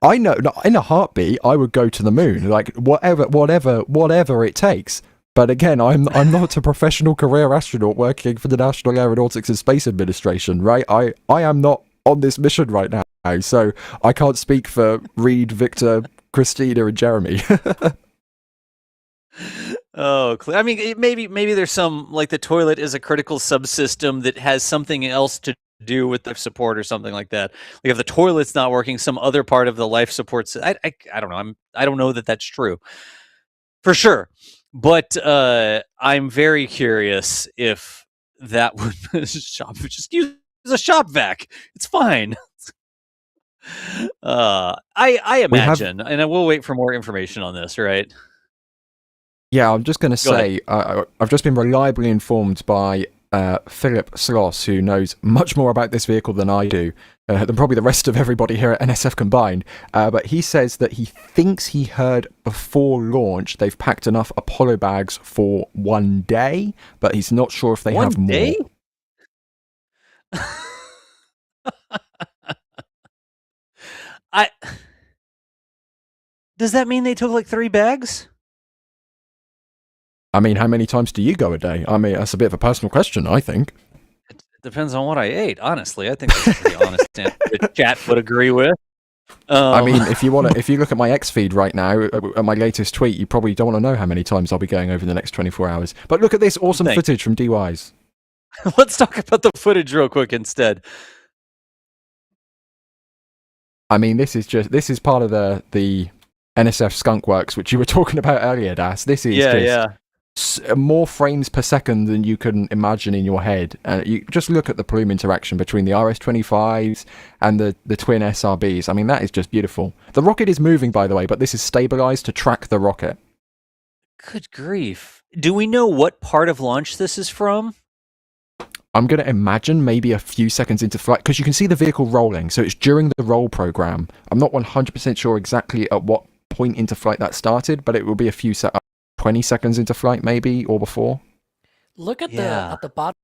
I know, in a heartbeat, I would go to the moon, like whatever it takes. But again, I'm not a professional career astronaut working for the National Aeronautics and Space Administration, right? I am not on this mission right now, so I can't speak for Reed, Victor, Christina, and Jeremy. Oh, I mean, maybe there's some, like, the toilet is a critical subsystem that has something else to do with life support or something like that. Like if the toilet's not working, some other part of the life support. I don't know. I don't know that that's true for sure. But I'm very curious if that would just use a shop vac. It's fine. I imagine, and I will wait for more information on this. Right? Yeah, I'm just going to say I've just been reliably informed by Philip Sloss, who knows much more about this vehicle than I do, than probably the rest of everybody here at NSF combined. But he says that he thinks he heard before launch they've packed enough Apollo bags for 1 day, but he's not sure if they have more. 1 day? Does that mean they took like 3 bags? I mean, how many times do you go a day? I mean, that's a bit of a personal question, I think. It depends on what I ate, honestly. I think that's a pretty honest answer that chat would agree with. I mean, if you look at my X feed right now, at my latest tweet, you probably don't want to know how many times I'll be going over the next 24 hours. But look at this awesome footage from DWise. Let's talk about the footage real quick instead. I mean, this is part of the NSF skunk works, which you were talking about earlier, Das. This is more frames per second than you can imagine in your head. You just look at the plume interaction between the RS-25s and the twin SRBs. I mean, that is just beautiful. The rocket is moving, by the way, but this is stabilized to track the rocket. Good grief. Do we know what part of launch this is from? I'm going to imagine maybe a few seconds into flight, because you can see the vehicle rolling, so it's during the roll program. I'm not 100% sure exactly at what point into flight that started, but it will be a few 20 seconds into flight maybe, or before. Look at the bottom,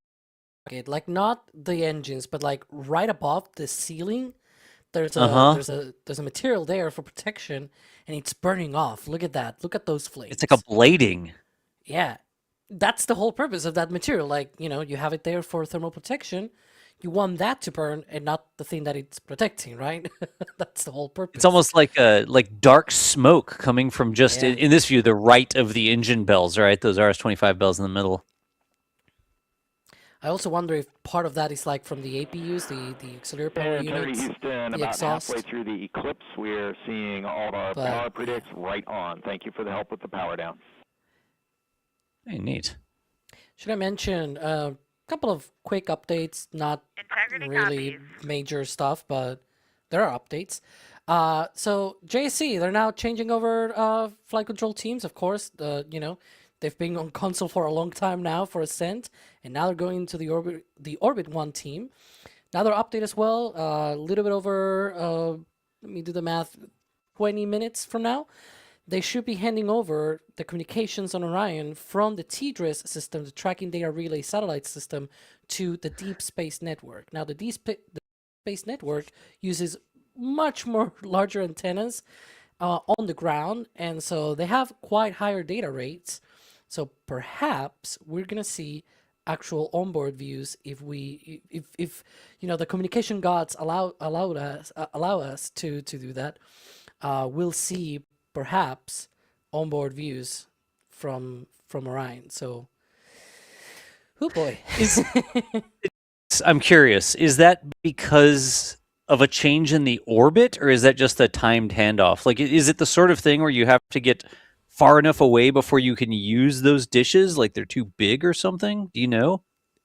like not the engines, but like right above the ceiling. There's a material there for protection, and it's burning off. Look at that. Look at those flames. It's like a blading. Yeah, that's the whole purpose of that material. Like, you know, you have it there for thermal protection. You want that to burn and not the thing that it's protecting, right? That's the whole purpose. It's almost like dark smoke coming from just, in this view, the right of the engine bells, right? Those RS-25 bells in the middle. I also wonder if part of that is like from the APUs, the auxiliary power units, Houston, the about exhaust. halfway through the eclipse, we're seeing all our power predicts right on. Thank you for the help with the power down. Hey, neat. Should I mention couple of quick updates, not really major stuff, but there are updates. So JSC, they're now changing over flight control teams, of course. You know, they've been on console for a long time now for Ascent, and now they're going into the Orbit 1 team. Another update as well, a little bit over, let me do the math, 20 minutes from now. They should be handing over the communications on Orion from the TDRS system, the Tracking Data Relay Satellite System, to the Deep Space Network. Now, the Space Network uses much more larger antennas on the ground, and so they have quite higher data rates. So perhaps we're going to see actual onboard views if you know, the communication gods allow us to do that. We'll see perhaps onboard views from Orion. So, oh boy. I'm curious, is that because of a change in the orbit, or is that just a timed handoff? Like, is it the sort of thing where you have to get far enough away before you can use those dishes? Like they're too big or something? Do you know?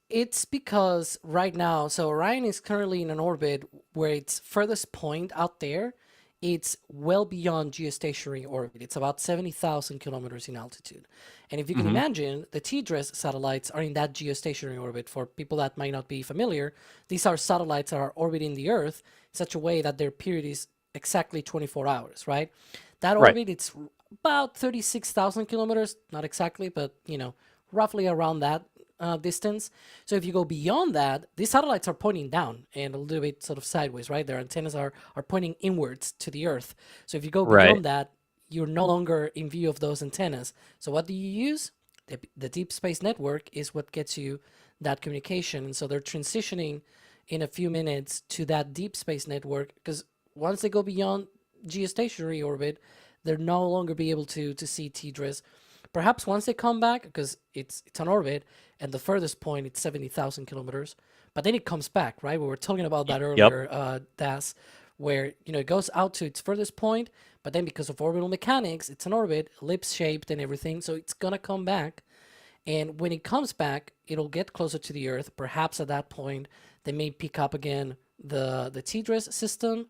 It's because right now, so Orion is currently in an orbit where its furthest point out there, it's well beyond geostationary orbit. It's about 70,000 kilometers in altitude. And if you can imagine, the TDRS satellites are in that geostationary orbit. For people that might not be familiar, these are satellites that are orbiting the Earth in such a way that their period is exactly 24 hours, right? That orbit, it's about 36,000 kilometers, not exactly, but, you know, roughly around that distance. So if you go beyond that, these satellites are pointing down and a little bit sort of sideways, right? Their antennas are pointing inwards to the Earth. So if you go beyond that, you're no longer in view of those antennas. So what do you use? The Deep Space Network is what gets you that communication. And so they're transitioning in a few minutes to that Deep Space Network, because once they go beyond geostationary orbit, they'll no longer be able to see TDRS. Perhaps once they come back, because it's on orbit, and the furthest point, it's 70,000 kilometers, but then it comes back, right? We were talking about that earlier, Das, where, you know, it goes out to its furthest point, but then because of orbital mechanics, it's an orbit, ellipse-shaped and everything, so it's going to come back. And when it comes back, it'll get closer to the Earth. Perhaps at that point, they may pick up again the TDRS system.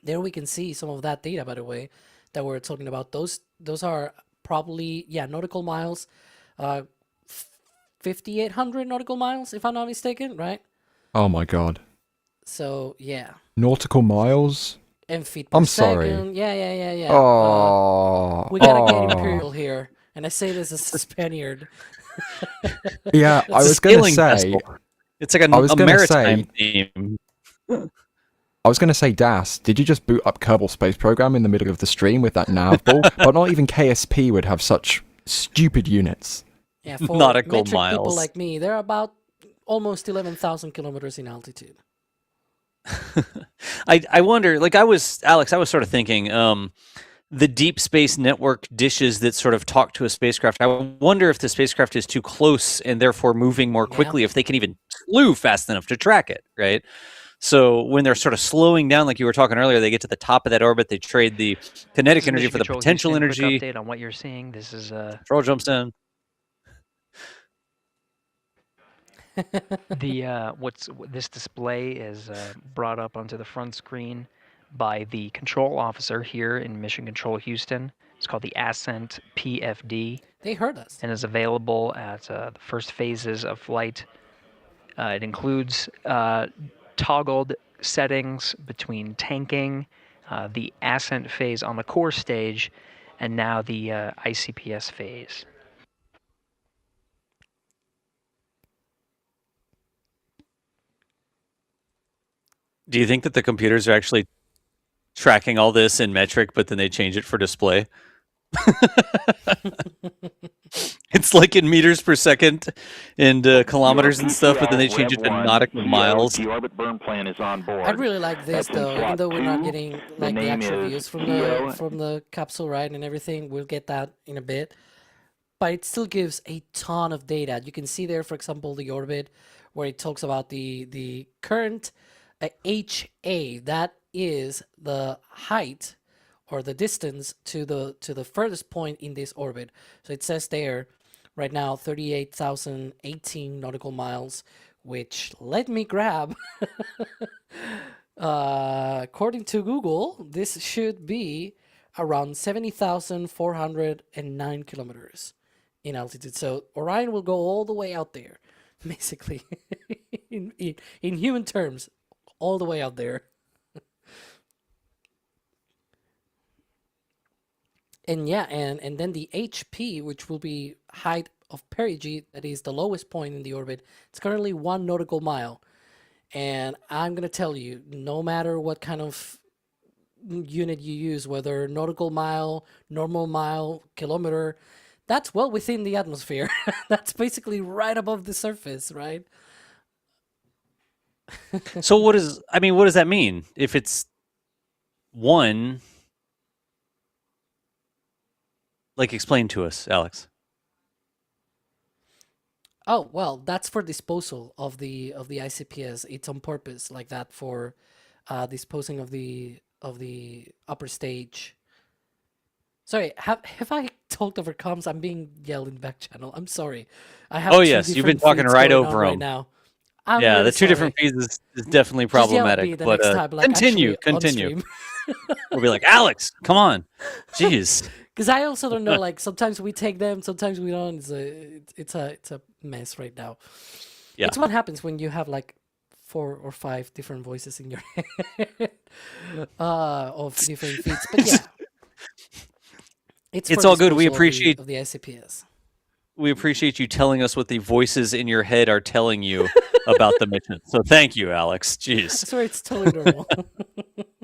There we can see some of that data, by the way, that we're talking about. Those are probably, nautical miles, 5,800 nautical miles, if I'm not mistaken, right? Oh my God. So, yeah. Nautical miles? And feet per second. Sorry. Yeah. Oh. We gotta get imperial here. And I say this as a Spaniard. Yeah, I was going to say... It's like a maritime theme. I was going to say, Das, did you just boot up Kerbal Space Program in the middle of the stream with that nav ball? But not even KSP would have such stupid units. Yeah, for nautical metric miles. people like me, they're about almost 11,000 kilometers in altitude. I wonder, like Alex, I was sort of thinking, the Deep Space Network dishes that sort of talk to a spacecraft, I wonder if the spacecraft is too close and therefore moving more quickly, if they can even slew fast enough to track it, right? So when they're sort of slowing down, like you were talking earlier, they get to the top of that orbit, they trade the kinetic energy for the potential Houston, energy. quick update on what you're seeing. This is Control jumps down. This display is brought up onto the front screen by the control officer here in Mission Control Houston. It's called the Ascent PFD. They heard us. And is available at the first phases of flight. It includes toggled settings between tanking, the Ascent phase on the core stage, and now the ICPS phase. Do you think that the computers are actually tracking all this in metric, but then they change it for display? It's like in meters per second and kilometers and stuff, but then they change it to nautical miles. The orbit burn plan is on board. I really like this though, even though we're not getting like the actual views from the capsule, right, and everything. We'll get that in a bit, but it still gives a ton of data. You can see there, for example, the orbit where it talks about the current HA. That is the height or the distance to the furthest point in this orbit. So it says there right now 38,018 nautical miles, which let me grab. According to Google, this should be around 70,409 kilometers in altitude. So Orion will go all the way out there, basically, in human terms, all the way out there. And yeah, and then the HP, which will be height of perigee, that is the lowest point in the orbit, it's currently 1 nautical mile. And I'm going to tell you, no matter what kind of unit you use, whether nautical mile, normal mile, kilometer, that's well within the atmosphere. That's basically right above the surface, right? So what does that mean? If it's 1... Like, explain to us, Alex. Oh, well, that's for disposal of the ICPS. It's on purpose like that for disposing of the upper stage. Sorry, have I talked over comms? I'm being yelled in back channel. I'm sorry. I have yes, you've been talking right over them. Right now. Yeah, really the two different feeds is definitely problematic. But continue. We'll be like, Alex, come on. Jeez. Because I also don't know, like, sometimes we take them, sometimes we don't. It's a mess right now. Yeah. It's what happens when you have, like, 4 or 5 different voices in your head of different feeds. But yeah. It's all good. We appreciate of the ICPS. we appreciate you telling us what the voices in your head are telling you about the mission. So thank you, Alex. Jeez. Sorry, it's totally normal.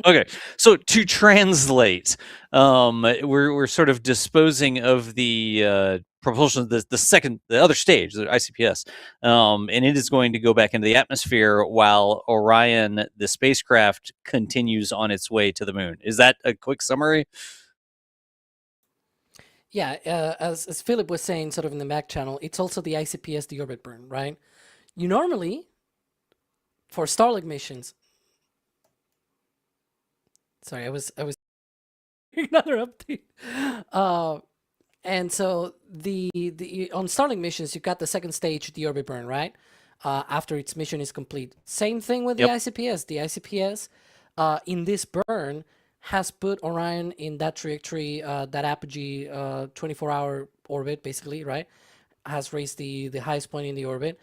Okay, so to translate, we're sort of disposing of the propulsion, the other stage, the ICPS, and it is going to go back into the atmosphere while Orion, the spacecraft, continues on its way to the moon. Is that a quick summary? Yeah, as Philip was saying, sort of in the back channel, it's also the ICPS deorbit burn, right? You normally, for Starlink missions, sorry, I was another update. And so the on Starlink missions, you got the second stage deorbit burn, right? After its mission is complete. Same thing with the ICPS. The ICPS in this burn has put Orion in that trajectory, that apogee 24-hour orbit, basically, right? Has raised the highest point in the orbit.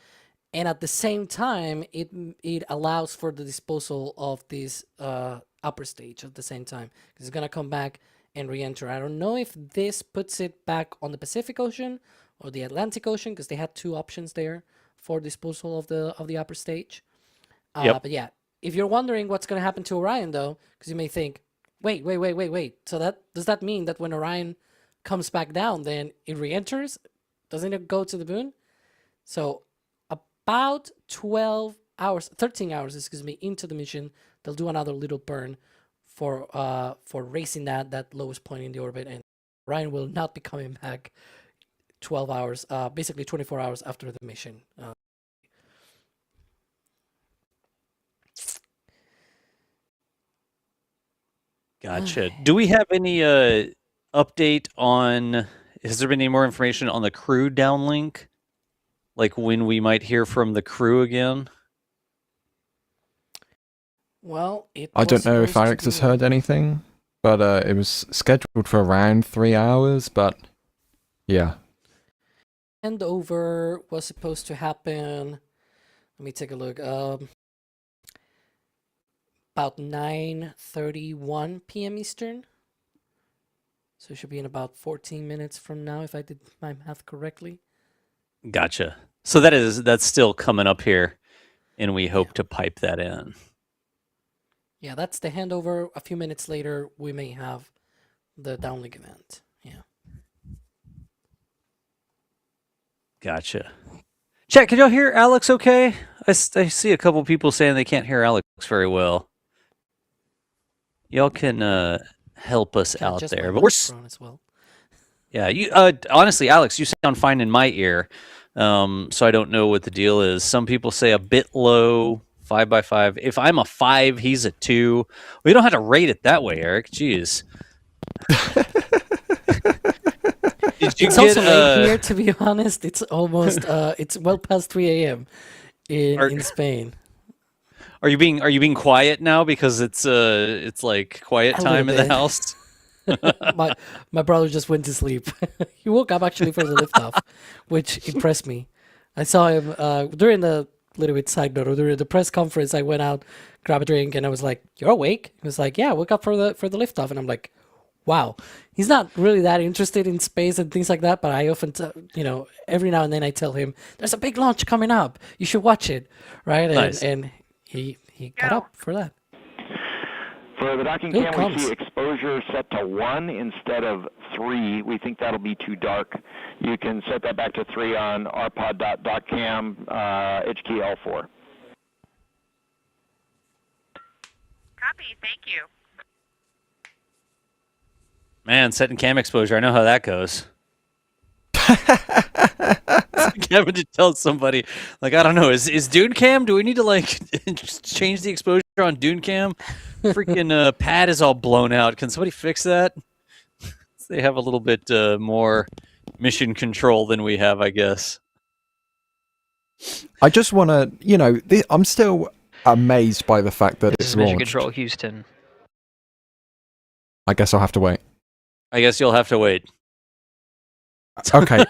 And at the same time, it allows for the disposal of this upper stage at the same time. It's going to come back and re-enter. I don't know if this puts it back on the Pacific Ocean or the Atlantic Ocean, because they had two options there for disposal of the upper stage. But yeah, if you're wondering what's going to happen to Orion, though, because you may think, wait. So does that mean that when Orion comes back down, then it re-enters? Doesn't it go to the moon? So about 13 hours, into the mission, they'll do another little burn for racing that lowest point in the orbit, and Orion will not be coming back 12 hours, basically 24 hours after the mission. Gotcha. Do we have any update on, has there been any more information on the crew downlink? Like when we might hear from the crew again? Well, I don't know if Alex has heard anything, but it was scheduled for around 3 hours, but yeah. Handover was supposed to happen, let me take a look, about 9:31 p.m. Eastern. So it should be in about 14 minutes from now, if I did my math correctly. Gotcha. So that's still coming up here, and we hope to pipe that in. Yeah, that's the handover. A few minutes later, we may have the downlink event. Yeah. Gotcha. Chat, can y'all hear Alex okay? I see a couple people saying they can't hear Alex very well. Y'all can help us out there. But we're as well. Yeah, you honestly, Alex, you sound fine in my ear. So I don't know what the deal is. Some people say a bit low, 5x5. If I'm a 5, he's a 2. We don't have to rate it that way, Eric. Jeez. It's also late here, to be honest. It's almost it's well past 3 a.m. in Spain. Are you being quiet now because it's like quiet time in the house? my brother just went to sleep. He woke up actually for the liftoff, which impressed me. I saw him during the little bit side note, during the press conference. I went out, grabbed a drink, and I was like, "You're awake?" He was like, "Yeah, I woke up for the liftoff," and I'm like, "Wow." He's not really that interested in space and things like that, but I often, every now and then I tell him, "There's a big launch coming up. You should watch it," right? Nice. And he got up for that. For the docking cam, we see exposure set to 1 instead of 3. We think that'll be too dark. You can set that back to 3 on rpod.doccam, HK L4. Copy, thank you. Man, setting cam exposure, I know how that goes. Kevin to tell somebody, like, I don't know, is Dune Cam? Do we need to change the exposure on Dune Cam? Freaking pad is all blown out. Can somebody fix that? They have a little bit more mission control than we have, I guess. I just want to, I'm still amazed by the fact that This it's is Mission launched. Control Houston. I guess I'll have to wait. I guess you'll have to wait. Okay,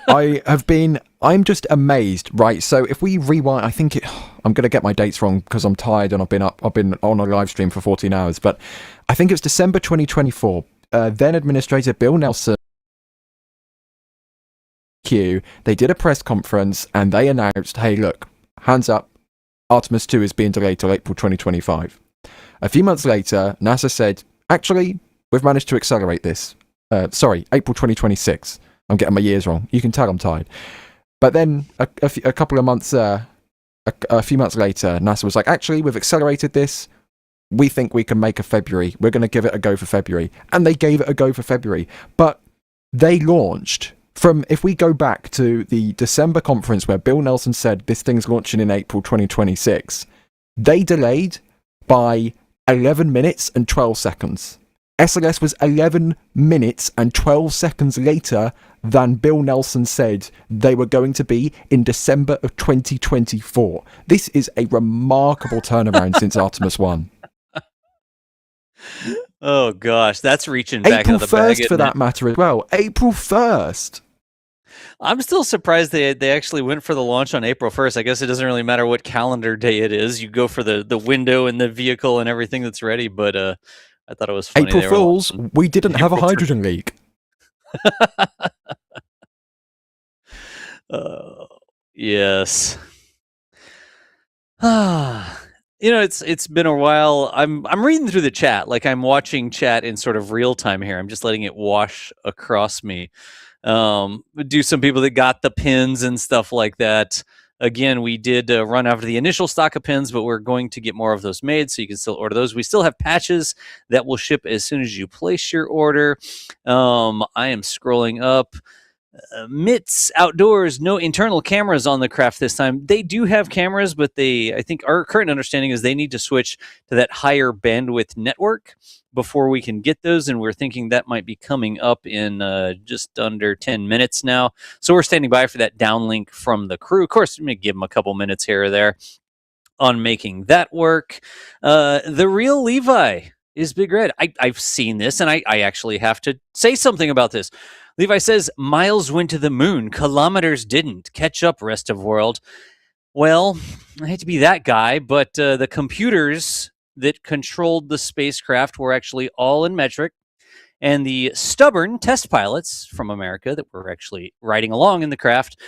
I'm just amazed, right? So if we rewind, I'm going to get my dates wrong because I'm tired and I've been on a live stream for 14 hours, but I think it was December 2024. Then Administrator Bill Nelson HQ, they did a press conference, and they announced, hey, look, hands up, Artemis II is being delayed till April 2025. A few months later, NASA said, actually, we've managed to accelerate this. April 2026. I'm getting my years wrong. You can tell I'm tired. But then a few months later, NASA was like, actually, we've accelerated this. We think we can make a February. We're going to give it a go for February. And they gave it a go for February. But they launched from, if we go back to the December conference where Bill Nelson said this thing's launching in April 2026, they delayed by 11 minutes and 12 seconds. SLS was 11 minutes and 12 seconds later than Bill Nelson said they were going to be in December of 2024. This is a remarkable turnaround since Artemis 1. Oh gosh, that's reaching back into the bag. April 1st for that matter as well. April 1st. I'm still surprised they actually went for the launch on April 1st. I guess it doesn't really matter what calendar day it is. You go for the window and the vehicle and everything that's ready, but I thought it was funny. April Fools, we didn't have a hydrogen leak. Yes. It's been a while. I'm reading through the chat, like I'm watching chat in sort of real time here. I'm just letting it wash across me. Do some people that got the pins and stuff like that. Again, we did run after the initial stock of pins, but we're going to get more of those made, so you can still order those. We still have patches that will ship as soon as you place your order. I am scrolling up. Mitts Outdoors, no internal cameras on the craft this time. They do have cameras, but I think our current understanding is they need to switch to that higher bandwidth network before we can get those, and we're thinking that might be coming up in just under 10 minutes now. So we're standing by for that downlink from the crew. Of course, I'm going to give them a couple minutes here or there on making that work. The real Levi is Big Red. I've seen this, and I actually have to say something about this. Levi says, miles went to the moon, kilometers didn't. Catch up, rest of world. Well, I hate to be that guy, but the computers that controlled the spacecraft were actually all in metric, and the stubborn test pilots from America that were actually riding along in the craft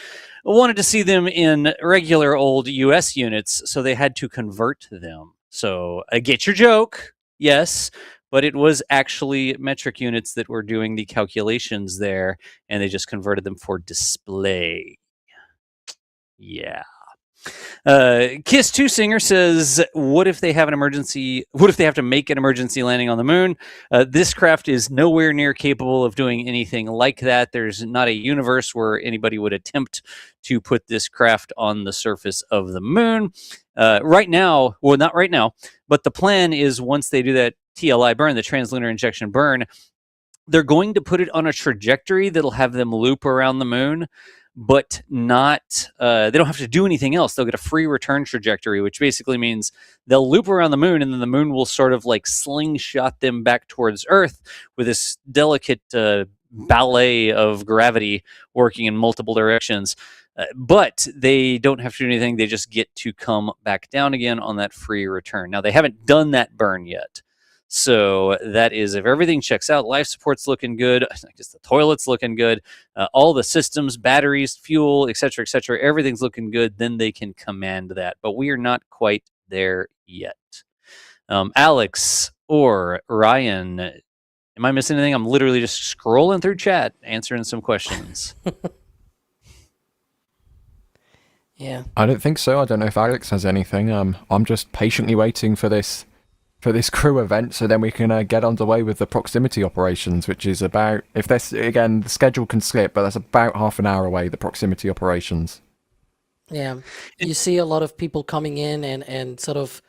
wanted to see them in regular old US units, so they had to convert them. So I get your joke, yes, but it was actually metric units that were doing the calculations there, and they just converted them for display. Yeah. Kiss 2 Singer says, what if they have to make an emergency landing on the moon? This craft is nowhere near capable of doing anything like that. There's not a universe where anybody would attempt to put this craft on the surface of the moon. Right now, well, not right now, but the plan is once they do that TLI burn, the translunar injection burn, they're going to put it on a trajectory that'll have them loop around the moon, but not, they don't have to do anything else. They'll get a free return trajectory, which basically means they'll loop around the moon, and then the moon will sort of like slingshot them back towards Earth with this delicate ballet of gravity working in multiple directions. But they don't have to do anything. They just get to come back down again on that free return. Now, they haven't done that burn yet. So that is, if everything checks out, life support's looking good. I guess the toilet's looking good. All the systems, batteries, fuel, et cetera, everything's looking good. Then they can command that. But we are not quite there yet. Alex or Ryan, am I missing anything? I'm literally just scrolling through chat, answering some questions. Yeah. I don't think so. I don't know if Alex has anything. I'm just patiently waiting for this crew event, so then we can get underway with the proximity operations, which is about, if there's, again, the schedule can slip, but that's about half an hour away, the proximity operations. Yeah, you see a lot of people coming in and sort of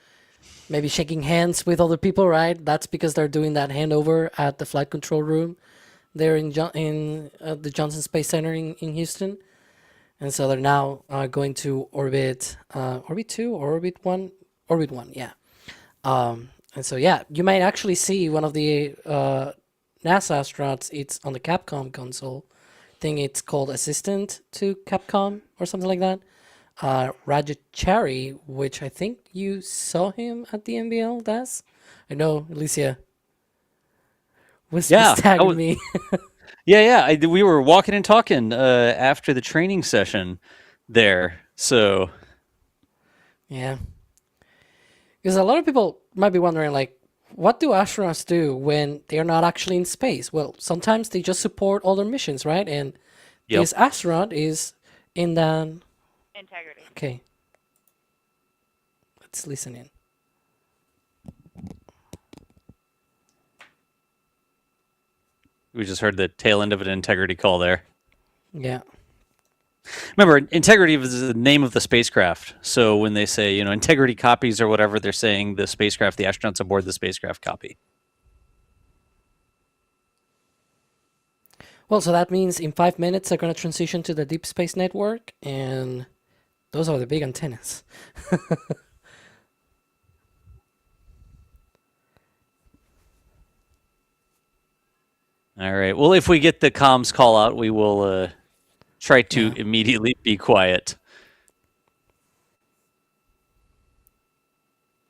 maybe shaking hands with other people, right? That's because they're doing that handover at the flight control room there in the Johnson Space Center in Houston. And so they're now going to orbit 2 or orbit 1? Orbit 1, yeah. And so, yeah, you might actually see one of the NASA astronauts. It's on the Capcom console. I think it's called Assistant to Capcom or something like that. Rajachari, which I think you saw him at the NBL, Das. I know Alicia was tagging me. Yeah. We were walking and talking after the training session there. So, yeah, because a lot of people might be wondering, like, what do astronauts do when they're not actually in space? Well, sometimes they just support other missions, right? And this astronaut is in the integrity. Okay, let's listen in. we just heard the tail end of an integrity call there. Yeah. Remember, integrity is the name of the spacecraft. So when they say, integrity copies or whatever, they're saying the spacecraft, the astronauts aboard the spacecraft copy. Well, so that means in 5 minutes they're going to transition to the Deep Space Network, and those are the big antennas. All right. Well, if we get the comms call out, we will try to immediately be quiet.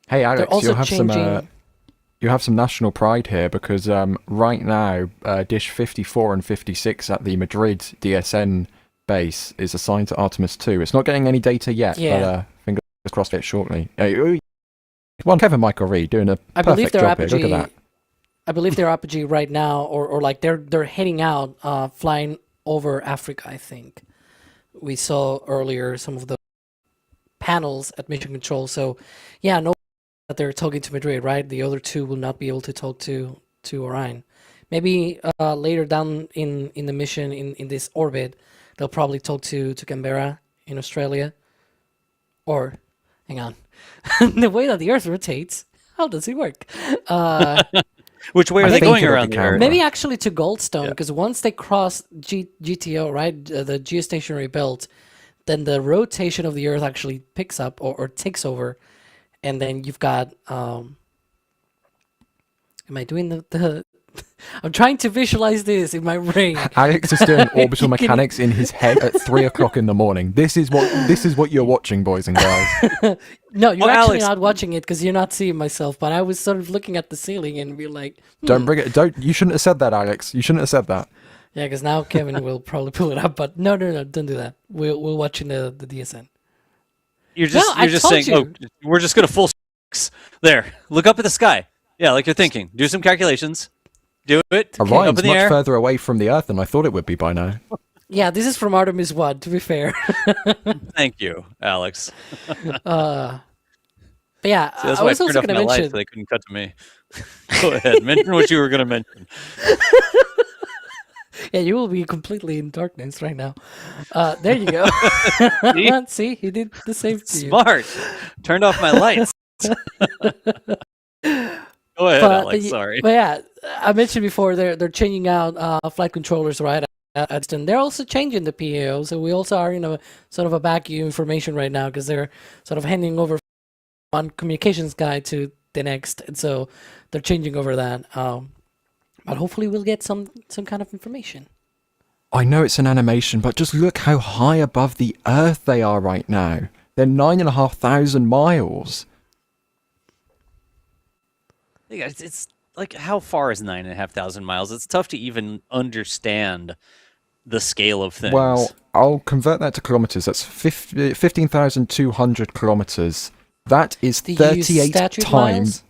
Hey, Alex, you have some national pride here because right now, Dish 54 and 56 at the Madrid DSN base is assigned to Artemis II. It's not getting any data yet, but fingers crossed it shortly. Well, Kevin Michael Reed doing a perfect job here. Look at that. I believe they're apogee right now, or like they're heading out, flying over Africa, I think. We saw earlier some of the panels at Mission Control. So, yeah, no, that they're talking to Madrid, right? The other two will not be able to talk to Orion. Maybe later down in the mission, in this orbit, they'll probably talk to Canberra in Australia. Or, hang on, the way that the Earth rotates, how does it work? Which way are they going around the Earth? Maybe actually to Goldstone, because once they cross GTO, right, the geostationary belt, then the rotation of the Earth actually picks up or takes over, and then you've got. Am I doing the? I'm trying to visualize this in my brain. Alex is doing orbital mechanics in his head at 3 o'clock in the morning. This is what you're watching, boys and girls. No, you're actually not watching it because you're not seeing myself. But I was sort of looking at the ceiling and be like, Don't bring it. You shouldn't have said that, Alex. You shouldn't have said that. Yeah, because now Kevin will probably pull it up. But no, don't do that. We're watching the DSN. You're just saying, oh, we're just gonna full there. Look up at the sky. Yeah, like you're thinking. Do some calculations. Do it. Orion's much further away from the Earth than I thought it would be by now. Yeah, this is from Artemis 1, to be fair. Thank you, Alex. But yeah, See, that's I why was I also turned going off to my mention... lights so they couldn't cut to me. Go ahead, mention what you were going to mention. Yeah, you will be completely in darkness right now. There you go. See, he did the same to you. Smart. Turned off my lights. Go ahead, Alex. Sorry. But yeah, I mentioned before they're changing out flight controllers, right? And they're also changing the PAO, so we also are in a sort of a vacuum formation right now because they're sort of handing over one communications guy to the next, and so they're changing over that. But hopefully we'll get some kind of information. I know it's an animation, but just look how high above the Earth they are right now. They're 9,500 miles. It's like, how far is 9,500 miles? It's tough to even understand the scale of things. Well, I'll convert that to kilometers. That's 15,200 kilometers. That is 38 times. Miles?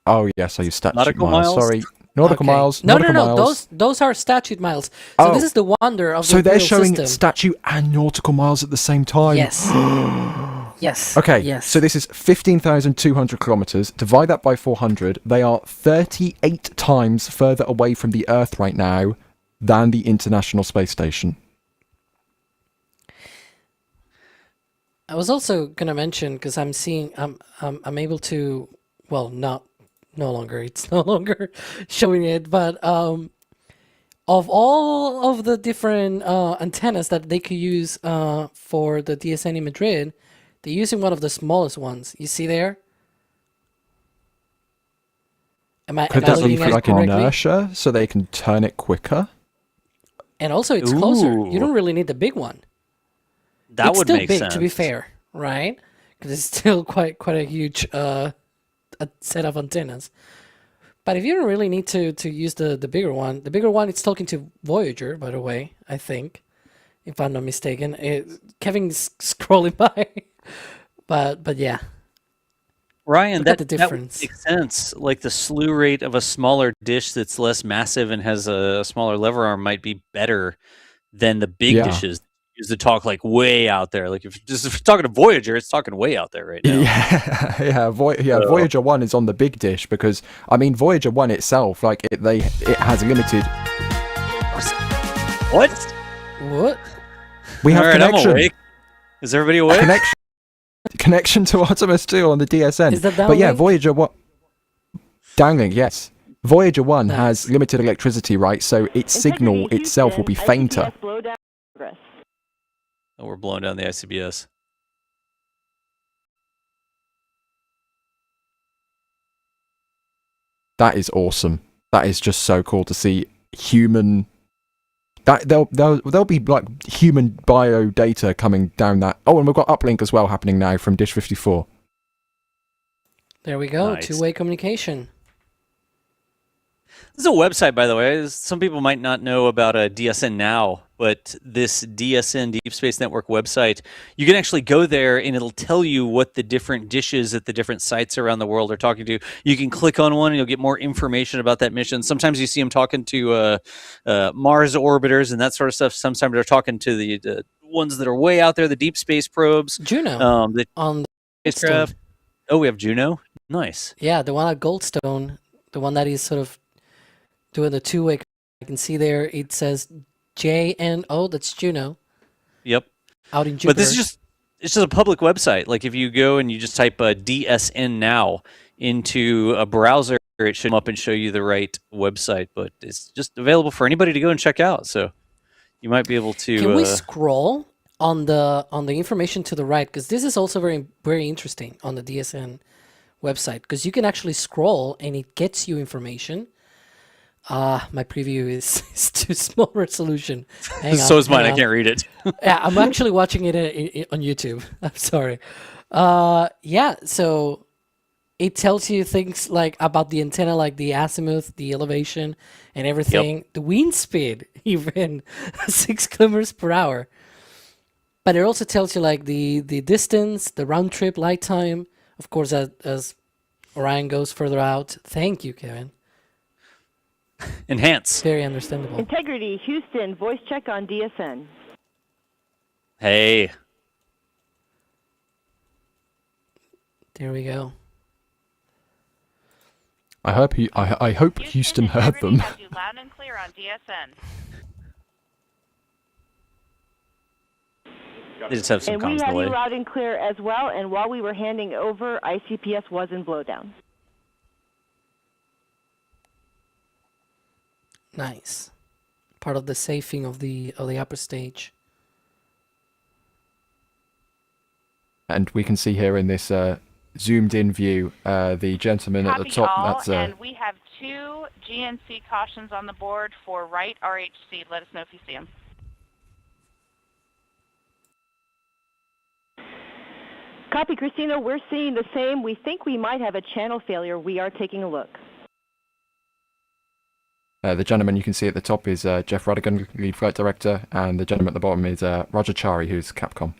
Oh yes, I use statute nautical miles. Sorry, nautical miles. No. Miles. Those are statute miles. So this is the wonder of the So they're showing system. statute and nautical miles at the same time. Yes. Yes. Okay. Yes. So this is 15,200 kilometers. Divide that by 400. They are 38 times further away from the Earth right now than the International Space Station. I was also gonna mention, because I'm seeing, I'm able to, well, no longer. It's no longer showing it, but of all of the different antennas that they could use for the DSN in Madrid, they're using one of the smallest ones. You see there? Could that be for like inertia, so they can turn it quicker? And also, it's closer. You don't really need the big one. That would make sense. It's still big, to be fair, right? Because it's still quite a huge set of antennas. But if you don't really need to use the bigger one it's talking to Voyager, by the way, I think, if I'm not mistaken. Kevin's scrolling by, but yeah. Ryan, Look at that the difference. makes sense. Like the slew rate of a smaller dish that's less massive and has a smaller lever arm might be better than the big dishes used to talk like way out there. Like if you're talking to Voyager, it's talking way out there right now. Yeah, Voyager 1 is on the big dish because, I mean, Voyager 1 itself, like, it has limited... What? We have connection. I'm awake. Is everybody awake? Connection to Artemis 2 on the DSN. Is that downlink? But yeah, Voyager 1... Downlink, yes. Voyager 1 has limited electricity, right? So its signal itself will be fainter. Oh, we're blowing down the ICBS. That is awesome. That is just so cool to see human... There'll be like human bio data coming down that. Oh, and we've got uplink as well happening now from Dish 54. There we go. Nice. Two-way communication. This is a website, by the way. Some people might not know about a DSN now, but this DSN, Deep Space Network website, you can actually go there and it'll tell you what the different dishes at the different sites around the world are talking to. You can click on one and you'll get more information about that mission. Sometimes you see them talking to Mars orbiters and that sort of stuff. Sometimes they're talking to the ones that are way out there, the deep space probes. Juno on the spacecraft. Oh, we have Juno? Nice. Yeah, the one at Goldstone, the one that is sort of doing the two-way. I can see there it says JNO, that's Juno. Yep. Out in Jupiter. But this is it's just a public website. Like if you go and you just type DSN now into a browser, it should come up and show you the right website. But it's just available for anybody to go and check out. So you might be able to. Can we scroll on the information to the right? Because this is also very, very interesting on the DSN website. Because you can actually scroll and it gets you information. My preview is too small resolution. So is mine. I can't read it. Yeah, I'm actually watching it on YouTube. I'm sorry. Yeah, so it tells you things like about the antenna, like the azimuth, the elevation, and everything. Yep. The wind speed, even 6 kilometers per hour. But it also tells you like the distance, the round trip, light time. Of course, as Orion goes further out. Thank you, Kevin. Enhance. Very understandable. Integrity, Houston, voice check on DSN. Hey. There we go. I hope Houston heard them. Has you loud and clear on DSN. They just have some and comms we had delay. you loud and clear as well, and while we were handing over, ICPS was in blowdown. Nice. Part of the safing of the upper stage. And we can see here in this zoomed in view, the gentleman at the top. All, that's and we have 2 GNC cautions on the board for right RHC. Let us know if you see them. Copy, Christina. We're seeing the same. We think we might have a channel failure. We are taking a look. The gentleman you can see at the top is Jeff Radigan, lead flight director, and the gentleman at the bottom is Roger Chari, who's Capcom.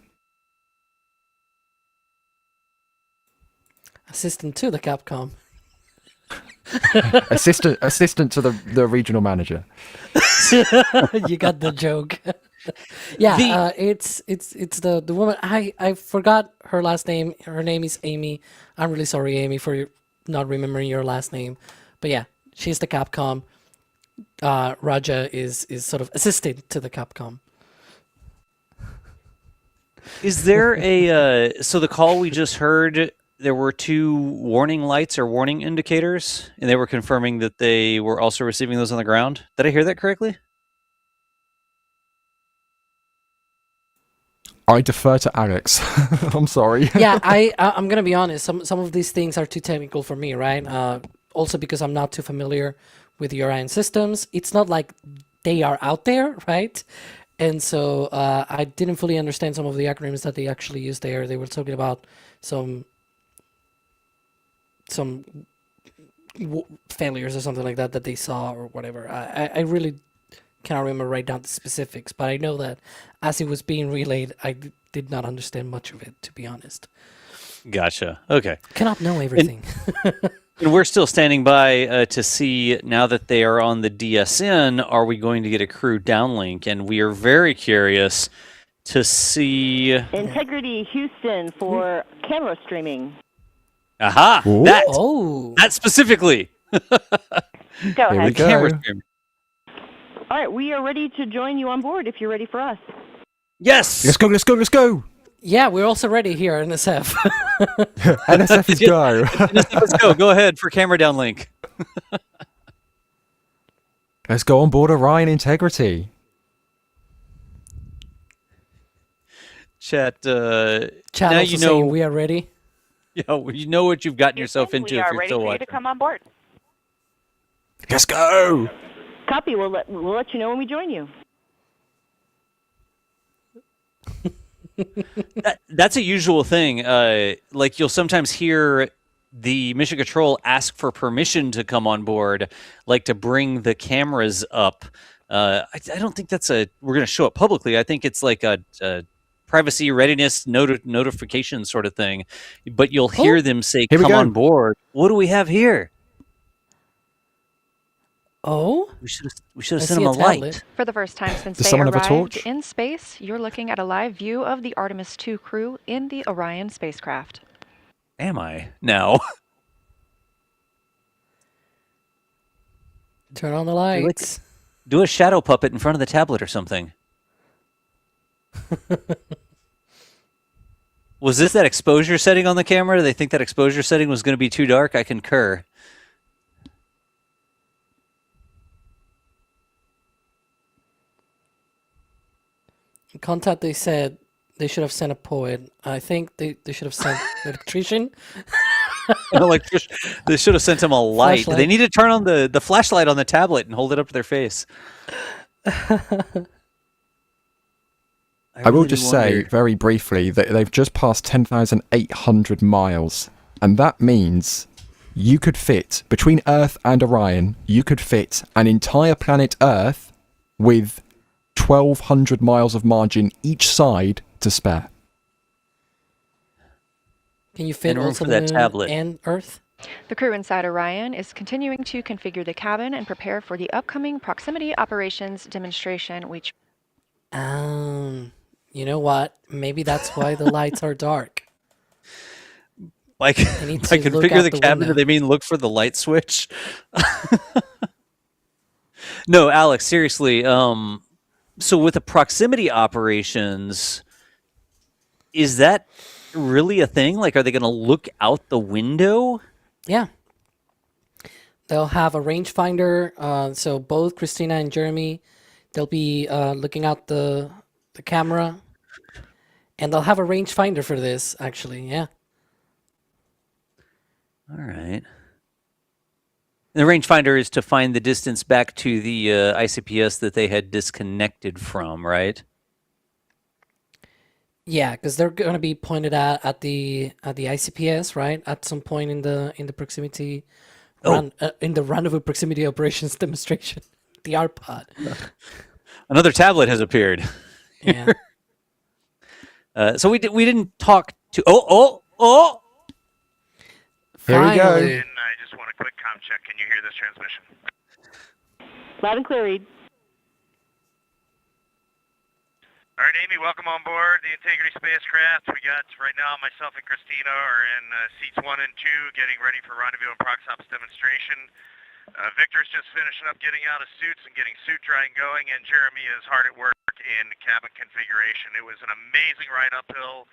Assistant to the Capcom. assistant to the regional manager. You got the joke. Yeah, it's the woman. I forgot her last name. Her name is Amy. I'm really sorry, Amy, for not remembering your last name. But yeah, she's the Capcom. Raja is sort of assistant to the Capcom. Is there a so the call we just heard, there were 2 warning lights or warning indicators, and they were confirming that they were also receiving those on the ground? Did I hear that correctly? I defer to Alex. I'm sorry. Yeah, I'm gonna be honest. Some of these things are too technical for me, right? Also because I'm not too familiar with the Orion systems. It's not like they are out there, right? And so I didn't fully understand some of the acronyms that they actually used there. They were talking about some failures or something like that they saw or whatever. I really cannot remember right down the specifics, but I know that as it was being relayed, I did not understand much of it, to be honest. Gotcha. Okay. Cannot know everything. And we're still standing by to see, now that they are on the DSN, are we going to get a crew downlink? And we are very curious to see... Integrity Houston for camera streaming. Aha! Ooh. That specifically! Go Here we ahead. go. Camera stream. All right, we are ready to join you on board if you're ready for us. Yes! Let's go, let's go, let's go! Yeah, we're also ready here, NSF. NSF is go. Let's go. Go ahead for camera downlink. Let's go on board Orion Integrity. Chat, Chat now also you know saying we are ready. Yeah, well, you know what you've gotten yourself into We if are you're ready still for you watching. to come on board. Let's go! Copy. We'll let you know when we join you. That's a usual thing. Like you'll sometimes hear the mission control ask for permission to come on board, like to bring the cameras up. I don't think we're going to show it publicly. I think it's like a privacy readiness notification sort of thing. But you'll hear them say, Here we come go. on board. What do we have here? Oh? We should have I sent see them a a light. tablet. For the first time since Does they someone have a arrived torch? in space, you're looking at a live view of the Artemis II crew in the Orion spacecraft. Am I now? Turn on the lights. Do a shadow puppet in front of the tablet or something. Was this that exposure setting on the camera? Do they think that exposure setting was going to be too dark? I concur. In contact, they said they should have sent a poet. I think they should have sent an electrician. They should have sent him a light. Flashlight. They need to turn on the flashlight on the tablet and hold it up to their face. I will just say very briefly that they've just passed 10,800 miles. And that means you could fit, between Earth and Orion, you could fit an entire planet Earth with 1,200 miles of margin each side to spare. Can you fit And room also for that the tablet. Moon and Earth? The crew inside Orion is continuing to configure the cabin and prepare for the upcoming proximity operations demonstration, which... You know what? Maybe that's why the lights are dark. Like, need by to look configure out the the cabinet, window. do they mean look for the light switch? No, Alex, seriously. So with the proximity operations, is that really a thing? Like, are they going to look out the window? Yeah. They'll have a rangefinder. So both Christina and Jeremy, they'll be looking out the camera. And they'll have a rangefinder for this, actually. Yeah. All right. The rangefinder is to find the distance back to the ICPS that they had disconnected from, right? Yeah, because they're going to be pointed at the ICPS, right? At some point in the proximity, in the rendezvous proximity operations demonstration, the RPod. Another tablet has appeared. Yeah. So we didn't talk to. Here we go. And I just want a quick comm check. Can you hear this transmission? Loud and clear, Reed. All right, Amy, welcome on board the Integrity spacecraft. We got, right now, myself and Christina are in seats 1 and 2, getting ready for rendezvous and prox ops demonstration. Victor's just finishing up getting out of suits and getting suit drying going, and Jeremy is hard at work in cabin configuration. It was an amazing ride uphill.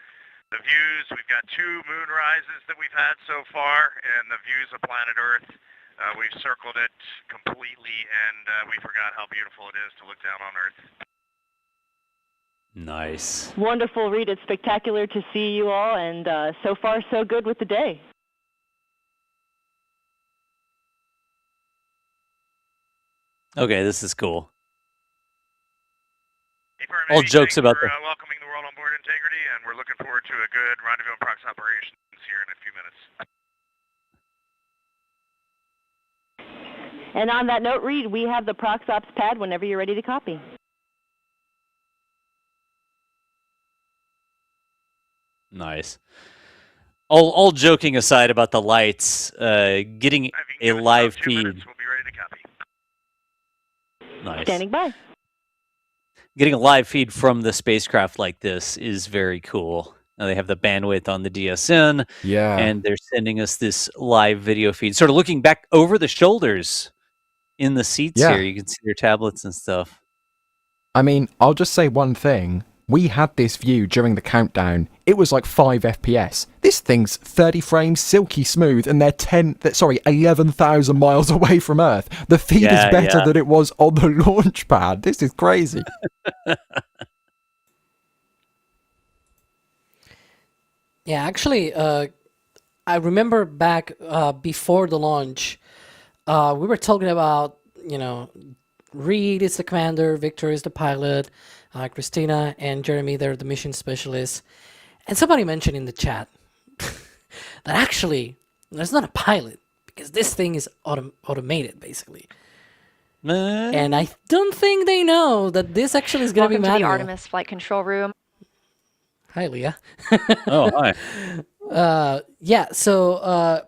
The views, we've got 2 moon rises that we've had so far, and the views of planet Earth. We've circled it completely, and we forgot how beautiful it is to look down on Earth. Nice. Wonderful, Reed. It's spectacular to see you all, and so far, so good with the day. Okay, this is cool. All jokes about the welcoming the world on board Integrity, and we're looking forward to a good rendezvous and prox operations here in a few minutes. And on that note, Reed, we have the ProxOps pad whenever you're ready to copy. Nice. All joking aside about the lights, getting a live feed. We'll be ready to copy. Nice. Standing by. Getting a live feed from the spacecraft like this is very cool. Now they have the bandwidth on the DSN, and they're sending us this live video feed. Sort of looking back over the shoulders in the seats here. You can see their tablets and stuff. I mean, I'll just say one thing. We had this view during the countdown. It was like 5 FPS. This thing's 30 frames, silky smooth, and they're 11,000 miles away from Earth. The feed is better than it was on the launch pad. This is crazy. Yeah, actually, I remember back before the launch, we were talking about, Reed is the commander, Victor is the pilot, Christina and Jeremy, they're the mission specialists. And somebody mentioned in the chat that actually there's not a pilot because this thing is automated, basically. And I don't think they know that this actually is going to be manual. Welcome to the Artemis flight control room. Hi, Leah. Oh, hi. So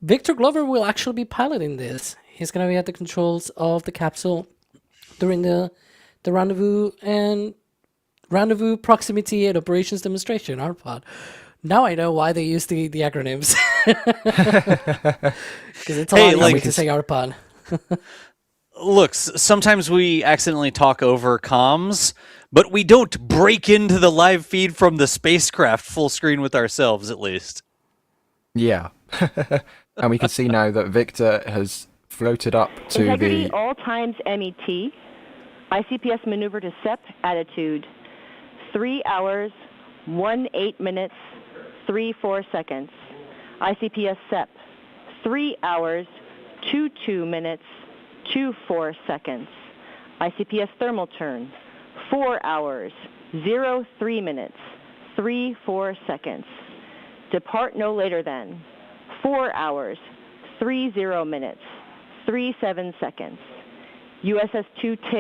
Victor Glover will actually be piloting this. He's going to be at the controls of the capsule during the rendezvous proximity and operations demonstration, RPOD. Now I know why they use the acronyms. Because it's a lot easier to say RPOD. Look, sometimes we accidentally talk over comms, but we don't break into the live feed from the spacecraft full screen with ourselves, at least. Yeah. And we can see now that Victor has floated up to Integrity, all times MET. ICPS maneuver to SEP, attitude. 3 hours, 1:08 minutes, 3:04 seconds. ICPS SEP. 3 hours, 2:02 minutes, 2:04 seconds. ICPS thermal turn. 4 hours, 0:03 minutes, 3:04 seconds. Depart no later than 4 hours, 30 minutes, 37 seconds. USS-2 TIG.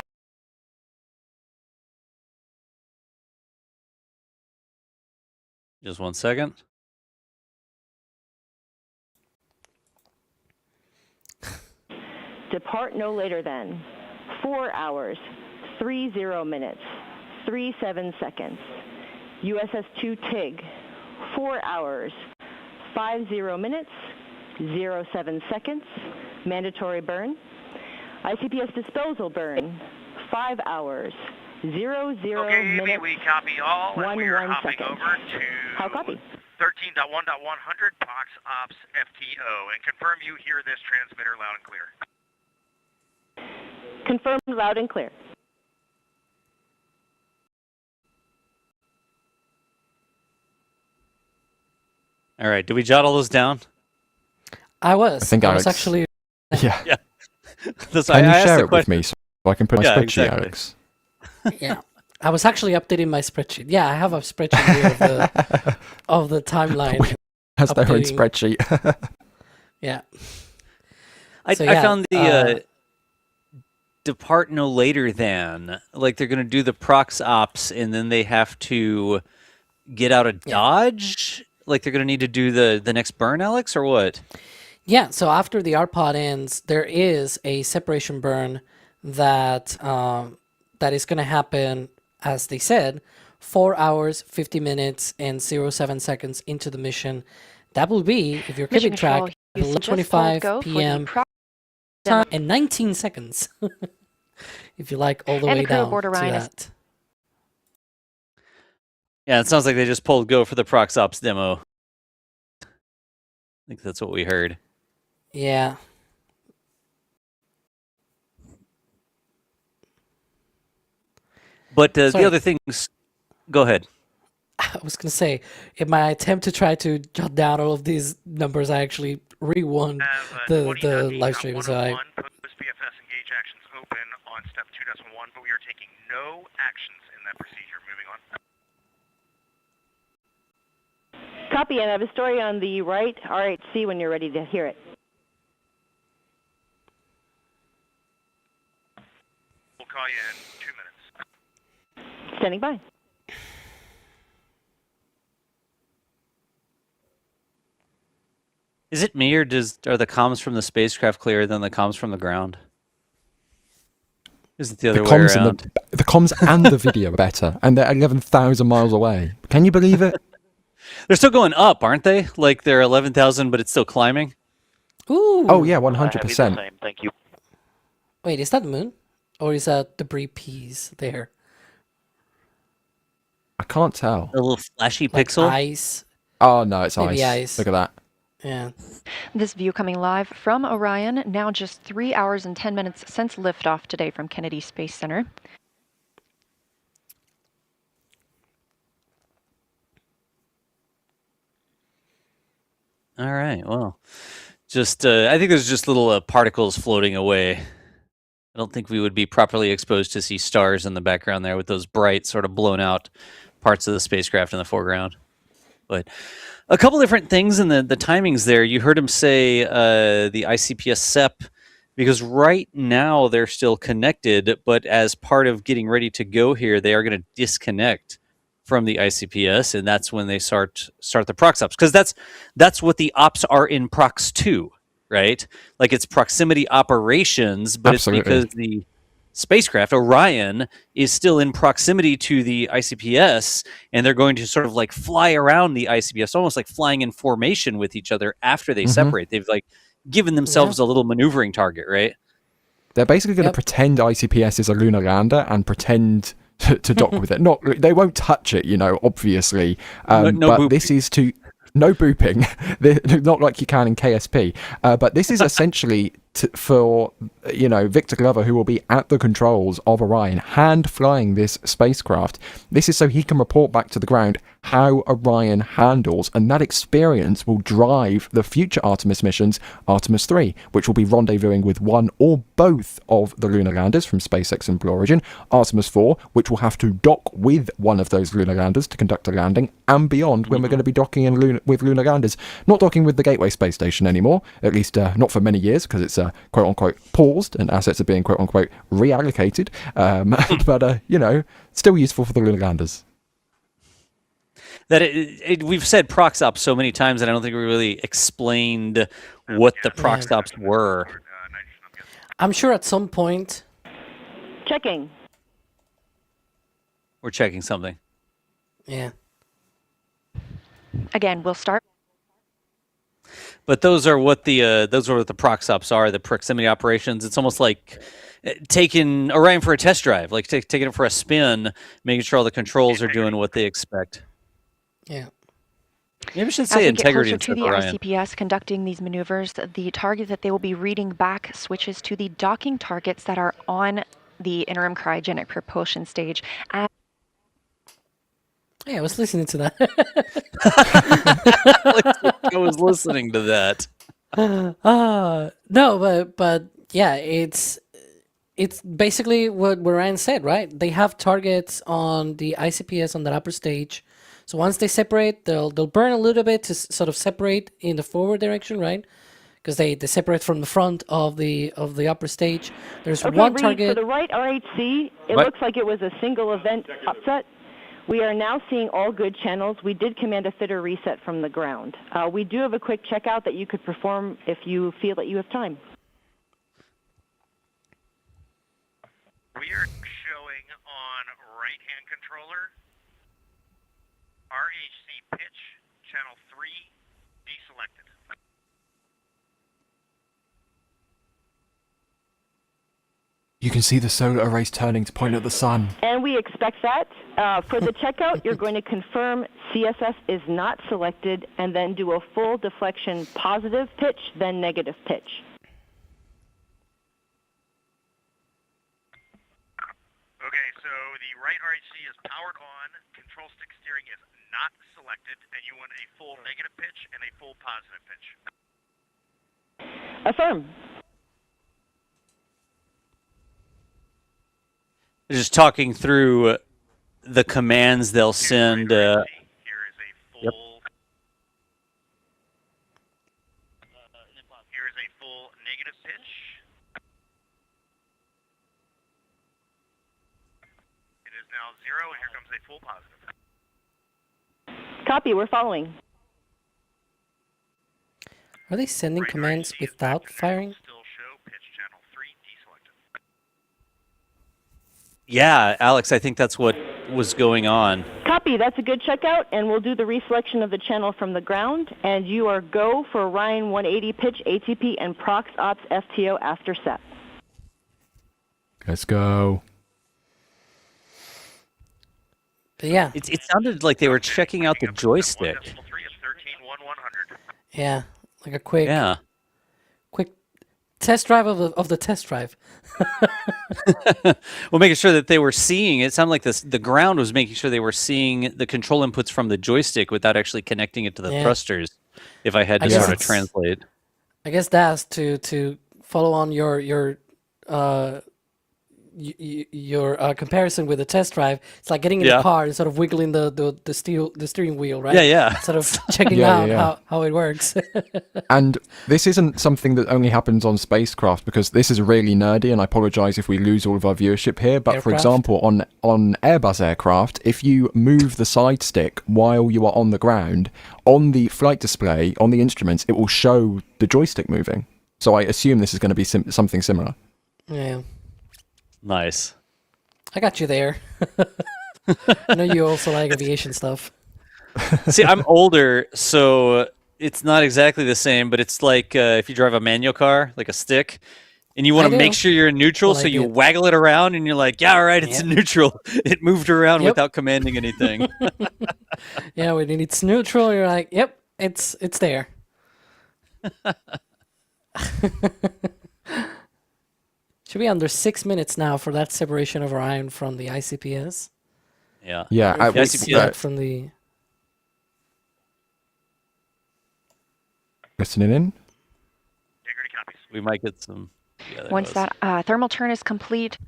Just 1 second. Depart no later than 4 hours, 30 minutes, 37 seconds. USS-2 TIG, 4 hours, 50 minutes, 07 seconds. Mandatory burn. ICPS disposal burn, 5 hours, 00 minutes, we copy all, and we are hopping seconds. over to How copy? 13.1.100 ProxOps FTO, and confirm you hear this transmitter loud and clear. Confirmed loud and clear. All right, did we jot all those down? I was. I think I was actually. Yeah. Yeah. Can you share it with me so I can put my spreadsheet, exactly. Alex? Yeah. I was actually updating my spreadsheet. Yeah, I have a spreadsheet here of the timeline. Has their own spreadsheet. Yeah. I found the depart no later than, like they're going to do the ProxOps and then they have to get out of Dodge? Like they're going to need to do the next burn, Alex, or what? Yeah, so after the RPOD ends, there is a separation burn that that is going to happen, as they said, 4 hours, 50 minutes, and 07 seconds into the mission. That will be, if you're keeping track, 11:25 p.m. time and 19 seconds. If you like, all the way down to that. Yeah, it sounds like they just pulled go for the ProxOps demo. I think that's what we heard. Yeah. But the other things, go ahead. I was going to say, in my attempt to try to jot down all of these numbers, I actually rewound the live stream. So I Post-BFS engage actions open on step 2.1, but we are taking no actions in that procedure. Moving on. Copy, and I have a story on the right RHC when you're ready to hear it. call you in 2 minutes. Standing by. Is it me, or are the comms from the spacecraft clearer than the comms from the ground? Is it the other way around? The comms and the video are better, and they're 11,000 miles away. Can you believe it? They're still going up, aren't they? Like they're 11,000, but it's still climbing? Ooh. Oh, yeah, 100%. Thank you. Wait, is that the moon? Or is that debris piece there? I can't tell. A little flashy like pixel? Ice. Oh, no, it's Maybe ice. Look at that. Yeah. This view coming live from Orion, now just 3 hours and 10 minutes since liftoff today from Kennedy Space Center. All right, well, just I think there's just little particles floating away. I don't think we would be properly exposed to see stars in the background there with those bright, sort of blown out parts of the spacecraft in the foreground. But a couple different things in the timings there. You heard him say the ICPS SEP, because right now they're still connected, but as part of getting ready to go here, they are going to disconnect from the ICPS, and that's when they start the prox ops, because that's what the ops are in Prox 2, right? Like it's proximity operations, but Absolutely. It's because the spacecraft Orion is still in proximity to the ICPS, and they're going to sort of like fly around the ICPS, almost like flying in formation with each other after they separate. They've like given themselves a little maneuvering target, right? They're basically going to pretend ICPS is a lunar lander and pretend to dock with it. They won't touch it, obviously. No but booping. This is to no booping, not like you can in KSP. But this is essentially for Victor Glover, who will be at the controls of Orion, hand flying this spacecraft. This is so he can report back to the ground how Orion handles, and that experience will drive the future Artemis missions, Artemis 3, which will be rendezvousing with one or both of the lunar landers from SpaceX and Blue Origin, Artemis 4, which will have to dock with one of those lunar landers to conduct a landing, and beyond, when we're going to be docking in with lunar landers. Not docking with the Gateway space station anymore, at least not for many years, because it's quote-unquote paused, and assets are being quote-unquote reallocated, but still useful for the lunar landers. That we've said prox ops so many times, and I don't think we really explained what the prox ops were. I'm sure at some point. Checking. We're checking something. Yeah. Again, we'll start. But those are what the prox ops are, the proximity operations. It's almost like taking Orion for a test drive, like taking it for a spin, making sure all the controls are doing what they expect. Yeah. Maybe we should say integrity As we get closer to the Orion. ICPS conducting these maneuvers, the target that they will be reading back switches to the docking targets that are on the interim cryogenic propulsion stage. Yeah, I was listening to that. I was listening to that. No, but yeah, it's basically what Ryan said, right? They have targets on the ICPS on that upper stage. So once they separate, they'll burn a little bit to sort of separate in the forward direction, right? Because they separate from the front of the upper stage. There's one target. For the right RHC, it looks like it was a single event upset. We are now seeing all good channels. We did command a fitter reset from the ground. We do have a quick checkout that you could perform if you feel that you have time. We are showing on right-hand controller, RHC pitch, channel 3, deselected. You can see the solar arrays turning to point at the sun. And we expect that. For the checkout, you're going to confirm CSS is not selected and then do a full deflection positive pitch, then negative pitch. Okay, so the right RHC is powered on, control stick steering is not selected, and you want a full negative pitch and a full positive pitch. Affirm. Just talking through the commands they'll send. Here is a full. Here is a full negative pitch. now 0, and here comes a full positive. Copy, we're following. Are they sending commands without firing? Still show pitch channel 3 deselected. Yeah, Alex, I think that's what was going on. Copy, that's a good checkout, and we'll do the reselection of the channel from the ground, and you are go for Orion 180 pitch ATP and Prox Ops FTO after set. Let's go. Yeah. It sounded like they were checking out the joystick. Yeah, like a quick test drive of the test drive. Well, making sure that they were seeing, it sounded like the ground was making sure they were seeing the control inputs from the joystick without actually connecting it to the thrusters, if I had to sort of translate. I guess that's to follow on your comparison with the test drive. It's like getting in the car and sort of wiggling the steering wheel, right? Yeah. Sort of checking out how it works. And this isn't something that only happens on spacecraft, because this is really nerdy, and I apologize if we lose all of our viewership here. But for example, on Airbus aircraft, if you move the side stick while you are on the ground, on the flight display, on the instruments, it will show the joystick moving. So I assume this is going to be something similar. Yeah. Nice. I got you there. I know you also like aviation stuff. See, I'm older, so it's not exactly the same, but it's like if you drive a manual car, like a stick, and you want to make sure you're in neutral, so you waggle it around, and you're like, yeah, all right, it's in neutral. It moved around without commanding anything. Yeah, when it's neutral, you're like, yep, it's there. Should be under 6 minutes now for that separation of Orion from the ICPS. Yeah. Yeah. ICPS from the. Listening in. We might get some. Yeah, Once that thermal turn is complete.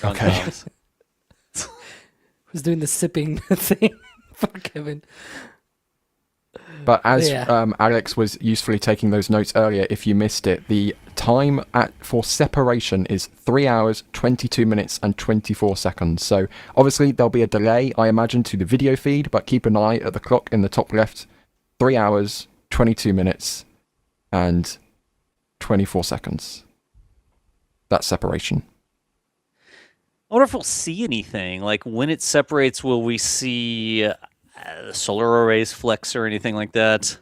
Okay. Who's doing the sipping thing for Kevin? But as Alex was usefully taking those notes earlier, if you missed it, the time for separation is 3 hours, 22 minutes and 24 seconds. So obviously there'll be a delay, I imagine, to the video feed, but keep an eye at the clock in the top left. 3 hours, 22 minutes and 24 seconds. That's separation. I wonder if we'll see anything. Like, when it separates, will we see solar arrays flex or anything like that?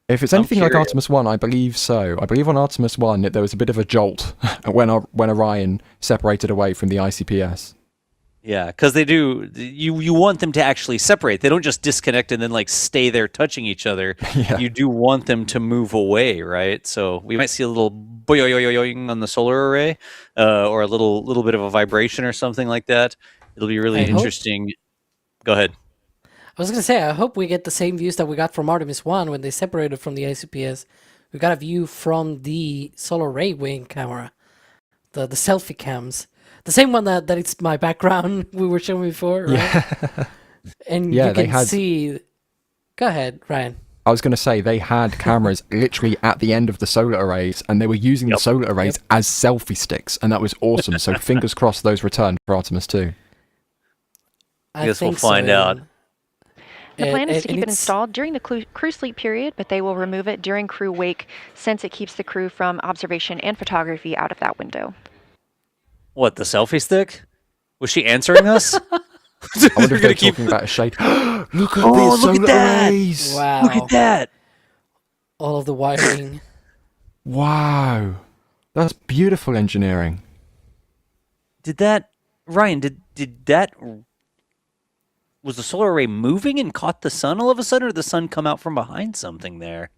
If it's anything like Artemis 1, I believe so. I believe on Artemis 1 there was a bit of a jolt when Orion separated away from the ICPS. Yeah, because they do. You want them to actually separate. They don't just disconnect and then like stay there touching each other. Yeah. You do want them to move away, right? So we might see a little boing on the solar array, or a little bit of a vibration or something like that. It'll be really interesting. Go ahead. I was going to say, I hope we get the same views that we got from Artemis 1 when they separated from the ICPS. We got a view from the solar array wing camera, the selfie cams. The same one that it's my background we were showing before, right? Yeah. And you can see... Go ahead, Ryan. I was going to say, they had cameras literally at the end of the solar arrays, and they were using the solar arrays as selfie sticks, and that was awesome. So fingers crossed those return for Artemis 2. I guess we'll find out. The plan is to keep it installed during the crew sleep period, but they will remove it during crew wake since it keeps the crew from observation and photography out of that window. What, the selfie stick? Was she answering us? I wonder if they're talking about a shade. Look at these solar arrays! Wow. Look at that! All of the wiring. Wow. That's beautiful engineering. Ryan, did that... Was the solar array moving and caught the sun all of a sudden, or did the sun come out from behind something there?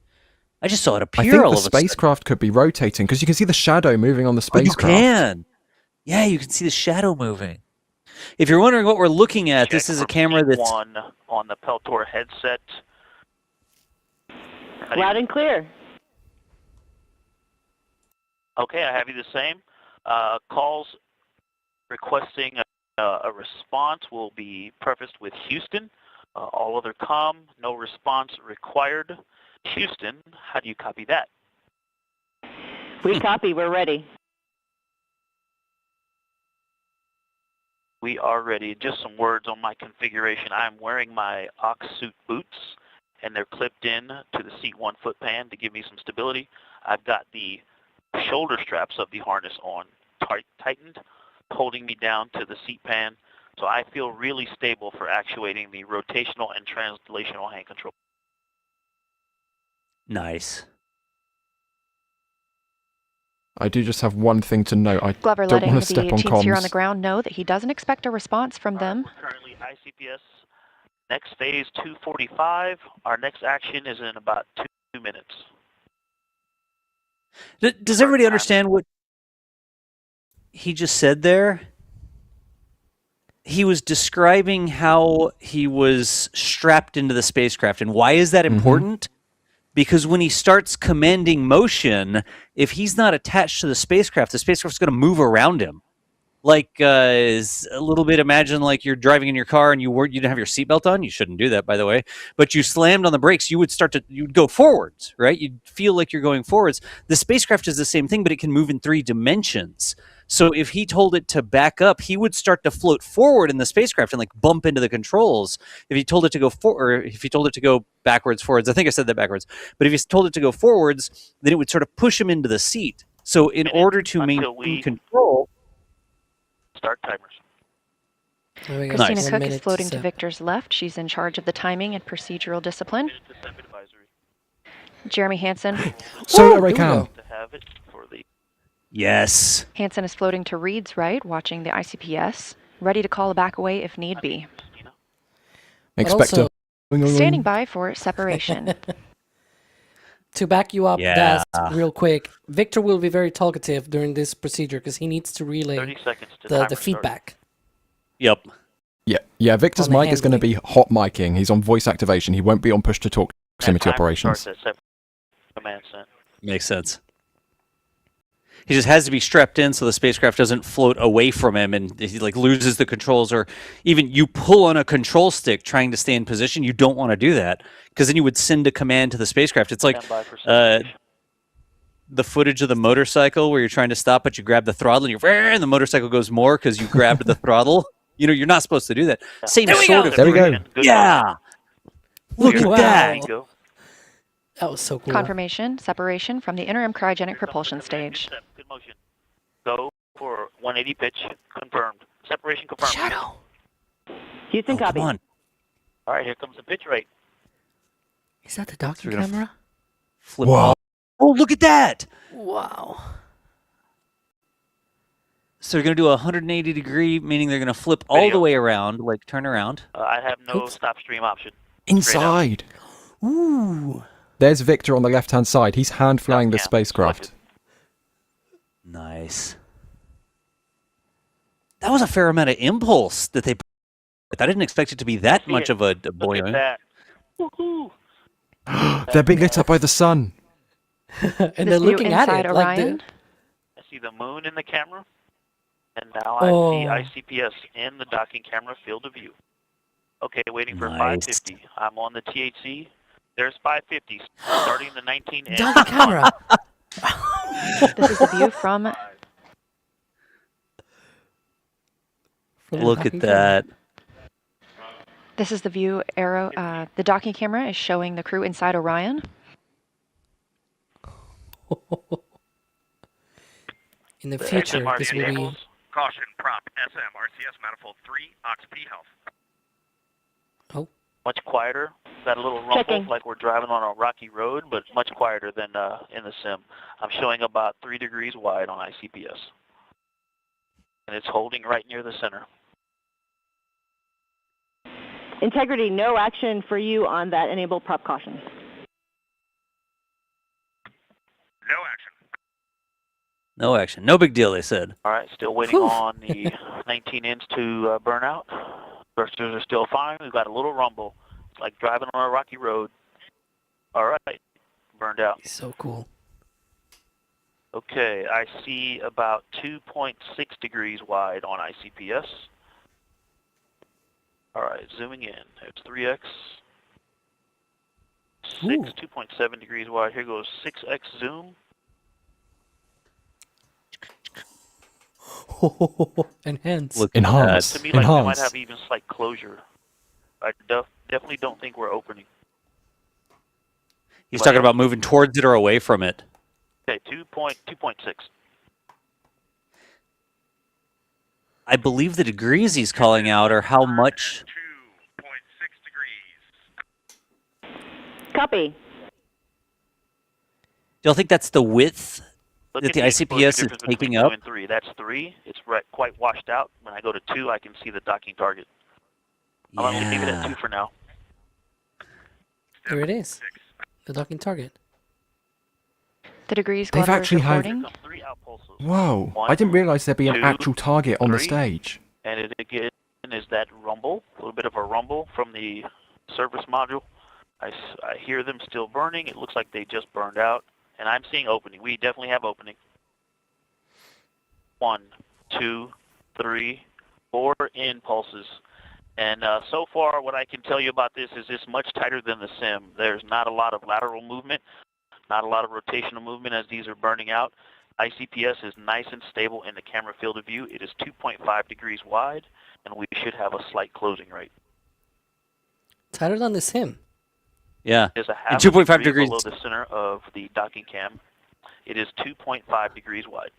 I just saw it appear all of a sudden. I think the spacecraft could be rotating, because you can see the shadow moving on the spacecraft. You can! Yeah, you can see the shadow moving. If you're wondering what we're looking at, this is a camera that's... One on the Peltor headset. Loud and clear. Okay, I have you the same. Calls requesting a response will be prefaced with Houston. All other comm, no response required. Houston, how do you copy that? We copy. We're ready. We are ready. Just some words on my configuration. I'm wearing my ox suit boots, and they're clipped in to the seat 1 foot pan to give me some stability. I've got the shoulder straps of the harness on tightened, holding me down to the seat pan. So I feel really stable for actuating the rotational and translational hand control. Nice. I do just have one thing to note. I Glover don't letting want to the step on teams here on comms. the ground know that he doesn't expect a response from them. We're currently ICPS. Next phase 245. Our next action is in about 2 minutes. Does everybody understand what he just said there? He was describing how he was strapped into the spacecraft. And why is that important? Because when he starts commanding motion, if he's not attached to the spacecraft's going to move around him. Like is a little bit, imagine like you're driving in your car and you didn't have your seatbelt on. You shouldn't do that, by the way. But you slammed on the brakes, you'd go forwards, right? You'd feel like you're going forwards. The spacecraft is the same thing, but it can move in 3 dimensions. So if he told it to back up, he would start to float forward in the spacecraft and like bump into the controls. If he told it to go or if he told it to go backwards, forwards, I think I said that backwards. But if he told it to go forwards, then it would sort of push him into the seat. So in order to maintain control, start timers. Christina Cook is floating to Victor's left. She's in charge of the timing and procedural discipline. Jeremy Hansen. Yes. Hansen is floating to Reed's right, watching the ICPS, ready to call a back away if need be. Expecto. Standing by for separation. To back you up, Daz, real quick, Victor will be very talkative during this procedure because he needs to relay the feedback. Yep. Yeah. Victor's mic is going to be hot micing. He's on voice activation. He won't be on push-to-talk proximity operations. Makes sense. He just has to be strapped in so the spacecraft doesn't float away from him and he like loses the controls, or even you pull on a control stick trying to stay in position. You don't want to do that because then you would send a command to the spacecraft. It's like the footage of the motorcycle where you're trying to stop, but you grab the throttle and the motorcycle goes more because you grabbed the throttle. You know, you're not supposed to do that. Same sort of. There we go. Yeah. Look at that. That was so cool. Confirmation, separation from the interim cryogenic propulsion stage. Good motion. Go for 180 pitch. Confirmed. Separation confirmed. Shadow. Houston, copy. Come on. All right, here comes the pitch rate. Is that the docking camera? Flip off. Oh, look at that. Wow. So they're going to do a 180 degree, meaning they're going to flip all the way around, like turn around. I have no stop stream option. Inside. Ooh. There's Victor on the left-hand side. He's hand-flying the spacecraft. Nice. That was a fair amount of impulse that they. I didn't expect it to be that much of a buoyant. They're being lit up by the sun. And they're looking at it. Orion. I see the moon in the camera, and now I see ICPS in the docking camera field of view. Okay, waiting for 550. I'm on the THC. There's 550, starting the 19 inch. Docking camera. This is the view from. Look at that. This is the view arrow. The docking camera is showing the crew inside Orion. In the future, this will be. Caution, prop, SM, RCS, manifold 3, OX-P health. Oh. Much quieter. Got a little rumble like we're driving on a rocky road, but much quieter than in the sim. I'm showing about 3 degrees wide on ICPS. And it's holding right near the center. Integrity, no action for you on that enable prop caution. No action. No action. No big deal, they said. All right, still waiting on the 19 inch to burn out. Thrusters are still fine. We've got a little rumble. It's like driving on a rocky road. All right, burned out. So cool. Okay, I see about 2.6 degrees wide on ICPS. All right, zooming in. There's 3x. 2.7 degrees wide. Here goes 6x zoom. Enhance. Enhance. To me, like we might Enhance. have even slight closure. I definitely don't think we're opening. He's talking about moving towards it or away from it. Okay, 2.6. I believe the degrees he's calling out are how much. 2.6 degrees. Copy. Do y'all think that's the width Look that at the exposure ICPS is difference between taking 2 up? and 3. That's 3. It's quite washed out. When I go to 2, I can see the docking target. I'm going to leave it at 2 for now. There it is. The docking target. The degrees They've Glover is actually had. reporting. Whoa! I didn't realise there'd be an 2, actual target on the 3. stage. And it again is that rumble, a little bit of a rumble from the service module. I hear them still burning. It looks like they just burned out. And I'm seeing opening. We definitely have opening. 1, 2, 3, 4 impulses. And so far, what I can tell you about this is it's much tighter than the sim. There's not a lot of lateral movement, not a lot of rotational movement as these are burning out. ICPS is nice and stable in the camera field of view. It is 2.5 degrees wide, and we should have a slight closing rate. Tighter than the sim. Yeah. It is a And half 2.5 degree degrees. below the center of the docking cam. It is 2.5 degrees wide.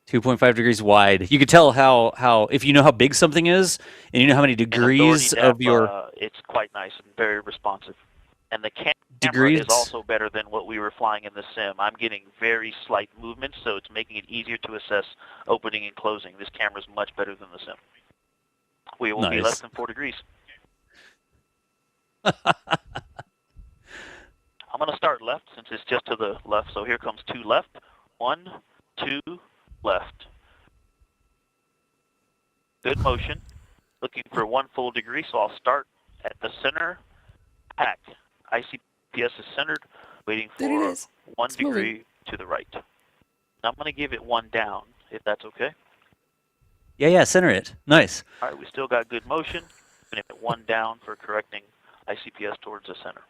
2.5 degrees wide. You could tell how if you know how big something is and you know how many degrees of your it's quite nice and very responsive. And the camera degrees is also better than what we were flying in the sim. I'm getting very slight movements, so it's making it easier to assess opening and closing. This camera is much better than the sim. We will be less than 4 degrees. I'm going to start left since it's just to the left. So here comes 2 left. 1, 2, left. Good motion. Looking for 1 full degree, so I'll start at the center. Hack. ICPS is centered, waiting for 1 degree to the right. Now I'm going to give it 1 down, if that's okay. Yeah, center it. Nice. All right, we still got good motion. Going to 1 down for correcting ICPS towards the center.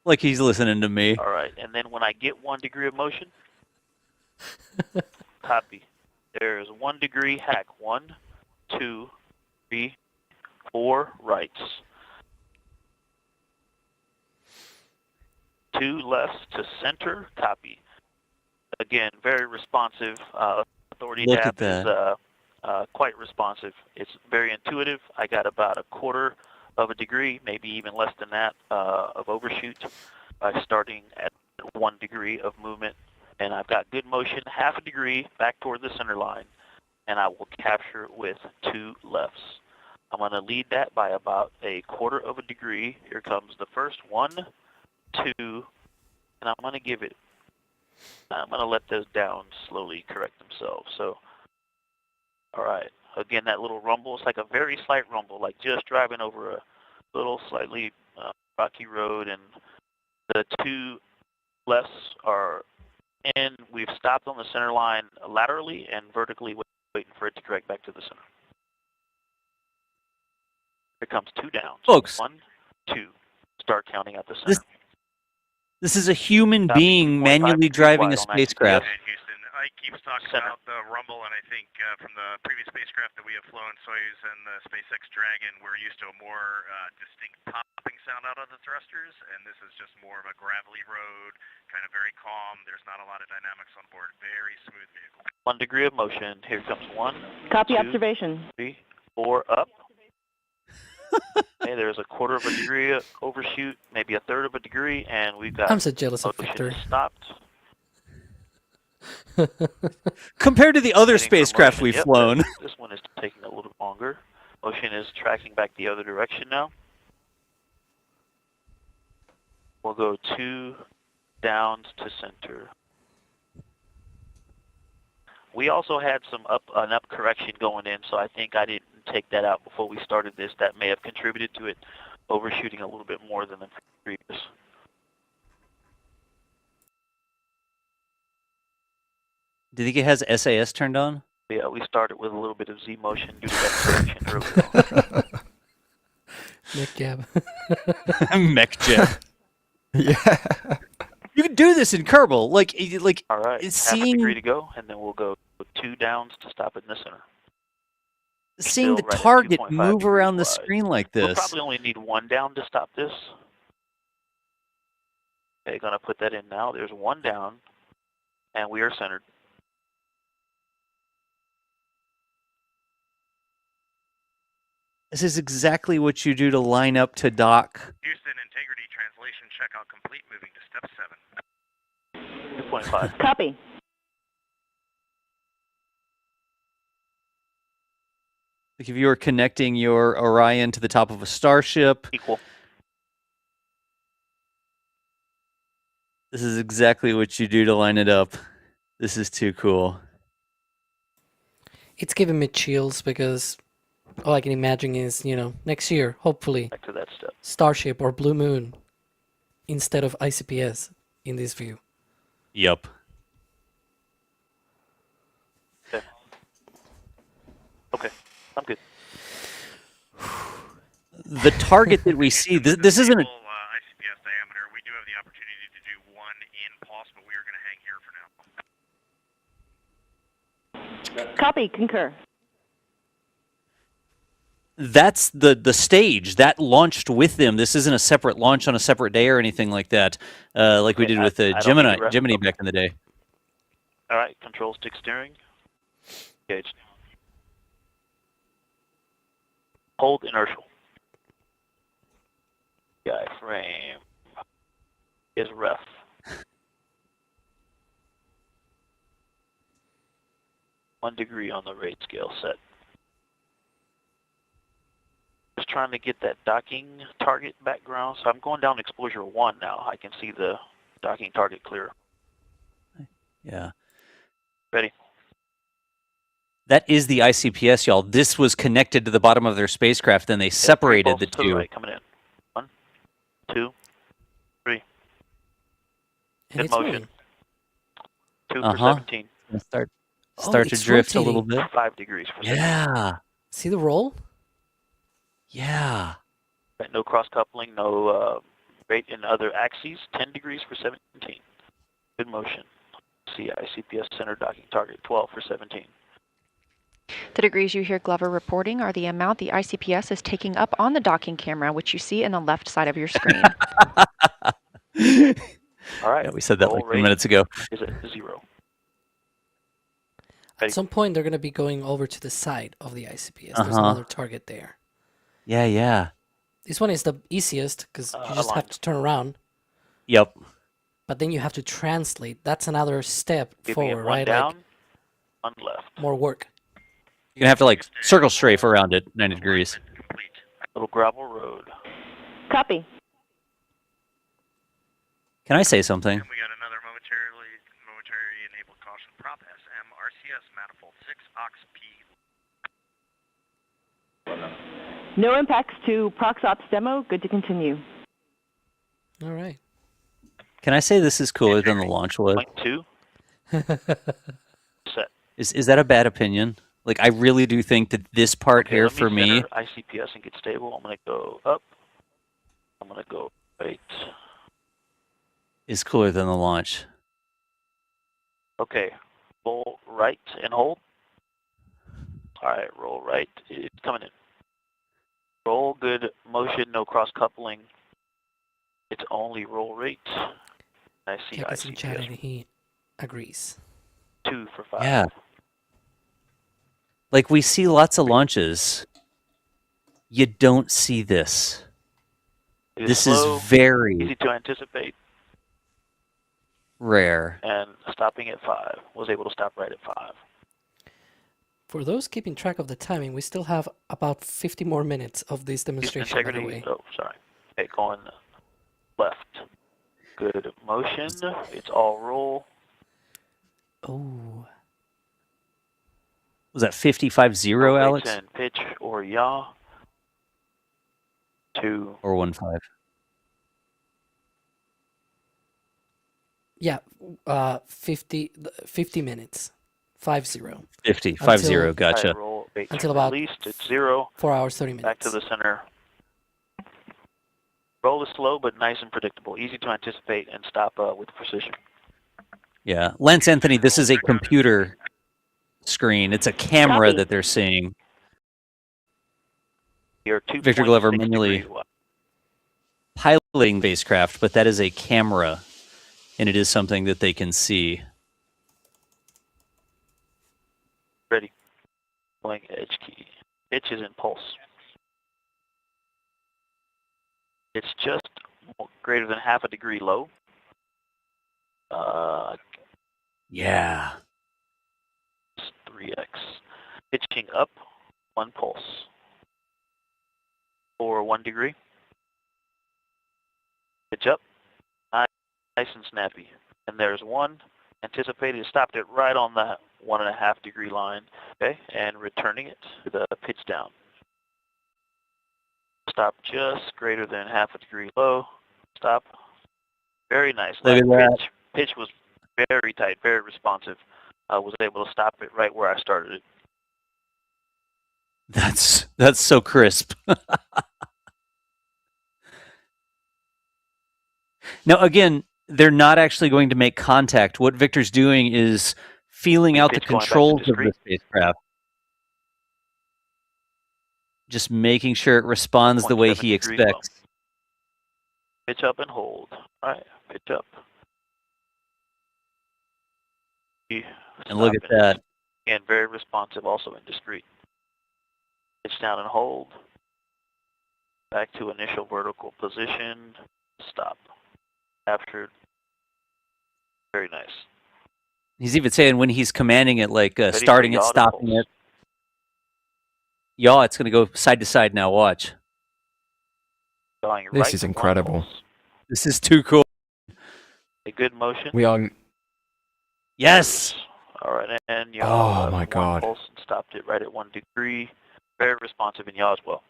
Like he's listening to me. All right, and then when I get 1 degree of motion, copy. There's 1 degree hack. 1, 2, 3, 4 rights. 2 lefts to center. Copy. Again, very responsive. Authority Look tab at is quite responsive. It's very intuitive. I got about 1/4 of a degree, maybe even less than that, of overshoot by starting at 1 degree of movement. And I've got good motion, 1/2 degree back toward the center line, and I will capture it with 2 lefts. I'm going to lead that by about 1/4 of a degree. Here comes the first 1, 2, and I'm going to give it, I'm going to let those down slowly correct themselves. So, all right. Again, that little rumble, it's like a very slight rumble, like just driving over a little slightly rocky road, and the 2 lefts are in. We've stopped on the center line laterally and vertically, waiting for it to correct back to the center. Here comes 2 downs. Folks. 1, 2. Start counting at the center. This is a human being manually driving a spacecraft. Ike keeps talking about the rumble, and I think from the previous spacecraft that we have flown, Soyuz and the SpaceX Dragon, we're used to a more distinct popping sound out of the thrusters, and this is just more of a gravelly road, kind of very calm. There's not a lot of dynamics on board. Very smooth vehicle. 1 degree of motion. Here comes 1. Copy 2, observation. 3, 4 up. Okay, there's 1/4 of a degree overshoot, maybe 1/3 of a degree, and we've got I'm so jealous of motion Victor. stopped. Compared to the other Waiting for spacecraft motion. we've Yep, flown. This one is taking a little longer. Motion is tracking back the other direction now. We'll go 2 downs to center. We also had an up correction going in, so I think I didn't take that out before we started this. That may have contributed to it overshooting a little bit more than the previous. Do you think it has SAS turned on? Yeah, we started with a little bit of Z motion due to that correction earlier. Mech jab. Mech jab. Yeah. You can do this in Kerbal. Like all right, it's 1/2 seeing. degree to go, and then we'll go Put 2 downs to stop it in the center. Seeing the Still right at target 2.5 move around the degrees wide. screen like We'll this. probably only need 1 down to stop this. Okay, gonna put that in now. There's 1 down, and we are centered. This is exactly what you do to line up to dock. Houston, integrity translation checkout complete. Moving to step 7. 2.5. Copy. Like if you were connecting your Orion to the top of a Starship. Equal. This is exactly what you do to line it up. This is too cool. It's giving me chills because all I can imagine is, next year, hopefully, Back to that step. Starship or Blue Moon instead of ICPS in this view. Yep. Okay, I'm good. The target that we see, this isn't a... ICPS diameter. We do have the opportunity to do 1 in pulse, but we are going to hang here for now. Copy. Concur. That's the stage that launched with them. This isn't a separate launch on a separate day or anything like that, like we did with the Gemini back in the day. All right, control stick steering. Engaged. Hold inertial. Diaphragm is ref. One degree on the rate scale set. Just trying to get that docking target background. So I'm going down exposure 1 now. I can see the docking target clear. Yeah. Ready. That is the ICPS, y'all. This was connected to the bottom of their spacecraft, then they separated the two. Right, coming in. 1, 2, 3. And Good motion. Moving. 2 for 17. Start to drift a little bit. 5 degrees for 17. Yeah. See the roll? Yeah. Right, no cross coupling, no rate in other axes. 10 degrees for 17. Good motion. See ICPS center docking target 12 for 17. The degrees you hear Glover reporting are the amount the ICPS is taking up on the docking camera, which you see in the left side of your screen. All right. Yeah, we said that like 2 minutes ago. Is at 0. At some point, they're going to be going over to the side of the ICPS. There's another target there. Yeah, yeah. This one is the easiest because you just have to turn around. Yep. But then you have to translate. That's another step forward, right? Down, on left. More work. You're going to have to like circle strafe around it 90 degrees. Little gravel road. Copy. Can I say something? And we got another momentary enabled caution prop SM RCS manifold 6 OX P. No impacts to ProxOps demo. Good to continue. All right. Can I say this is cooler than the launch was? Point 2. Set. Is that a bad opinion? Like, I really do think that this part here for me... ICPS and get stable. I'm going to go up. I'm going to go right. Is cooler than the launch. Okay. Roll right and hold. All right, roll right. It's coming in. Roll good motion, no cross coupling. It's only roll rate. I see ICPS. He agrees. 2 for 5. Yeah. Like, we see lots of launches. You don't see this. This slow, is very easy to anticipate. Rare. And stopping at 5. Was able to stop right at 5. For those keeping track of the timing, we still have about 50 more minutes of this demonstration. Integrity. Oh, sorry. Okay, going left. Good motion. It's all roll. Oh. Was that 55-0, Alex? And pitch or yaw. 2. Or 1-5. Yeah, 50 minutes. 5-0. 50, gotcha. Roll, until about released, it's 0. 4 hours, 30 minutes. Back to the center. Roll is slow, but nice and predictable. Easy to anticipate and stop with precision. Yeah. Lance Anthony, this is a computer. screen. It's a camera that they're seeing. Victor Glover manually piloting spacecraft, but that is a camera, and it is something that they can Ready. Going edge key. Pitch is in pulse. It's just greater than half a degree low. Yeah. 3x. Pitching up 1 pulse. For 1 degree. Pitch up. Nice and snappy. And there's 1. Anticipated. Stopped it right on that 1.5 degree line. Okay. And returning it to the pitch down. Stop just greater than half a degree low. Stop. Very nice. Look at that. Pitch was very tight, very responsive. I was able to stop it right where I started it. That's so crisp. Now, again, they're not actually going to make contact. What Victor's doing is feeling out the controls of the spacecraft. Just making sure it responds the way he expects. Pitch up and hold. All right, pitch up. And look at that. And very responsive, also in discrete. Pitch down and hold. Back to initial vertical position. Stop. Captured. Very nice. He's even saying when he's commanding it, like starting it, stopping it. Yaw, it's going to go side to side now. Watch. This is incredible. This is too cool. A good motion. We are. Yes. All right, and yaw. Oh my God. Pulse and stopped it right at 1 degree. Very responsive in yaw as well.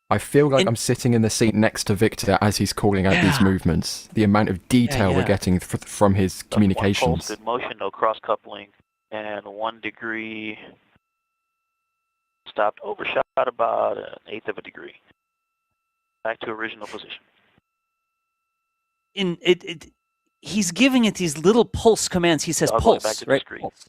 I feel like I'm sitting in the seat next to Victor as he's calling out these movements. The amount of detail we're getting from his communications. 1 pulse, good motion, no cross coupling, and 1 degree. Stopped, overshot about 1/8 of a degree. Back to original position. He's giving it these little pulse commands. He says pulse, right? Pulse.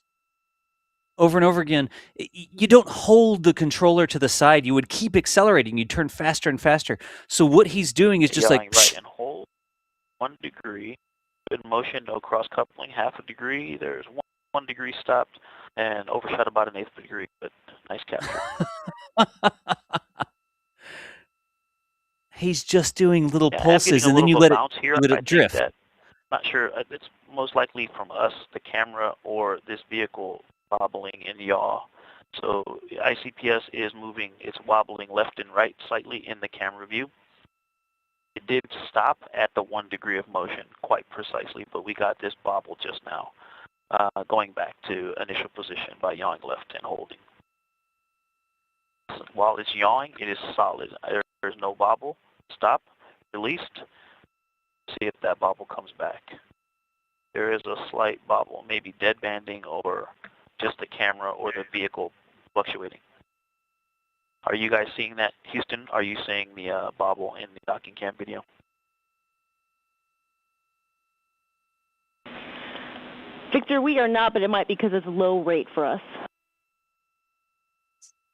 Over and over again. You don't hold the controller to the side. You would keep accelerating. You turn faster and faster. So what he's doing is just like right and hold 1 degree. Good motion, no cross coupling. 1/2 degree. There's 1 degree stopped and overshot about 1/8 of a degree. But nice capture. He's just doing little pulses, and then you let it drift. Not sure. It's most likely from us, the camera, or this vehicle wobbling in yaw. So ICPS is moving. It's wobbling left and right slightly in the camera view. It did stop at the 1 degree of motion quite precisely, but we got this bobble just now, going back to initial position by yawing left and holding. While it's yawing, it is solid. There's no bobble. Stop. Released. See if that bobble comes back. There is a slight bobble, maybe dead banding or just the camera or the vehicle fluctuating. Are you guys seeing that, Houston? Are you seeing the bobble in the docking cam video? Victor, we are not, but it might be because it's low rate for us.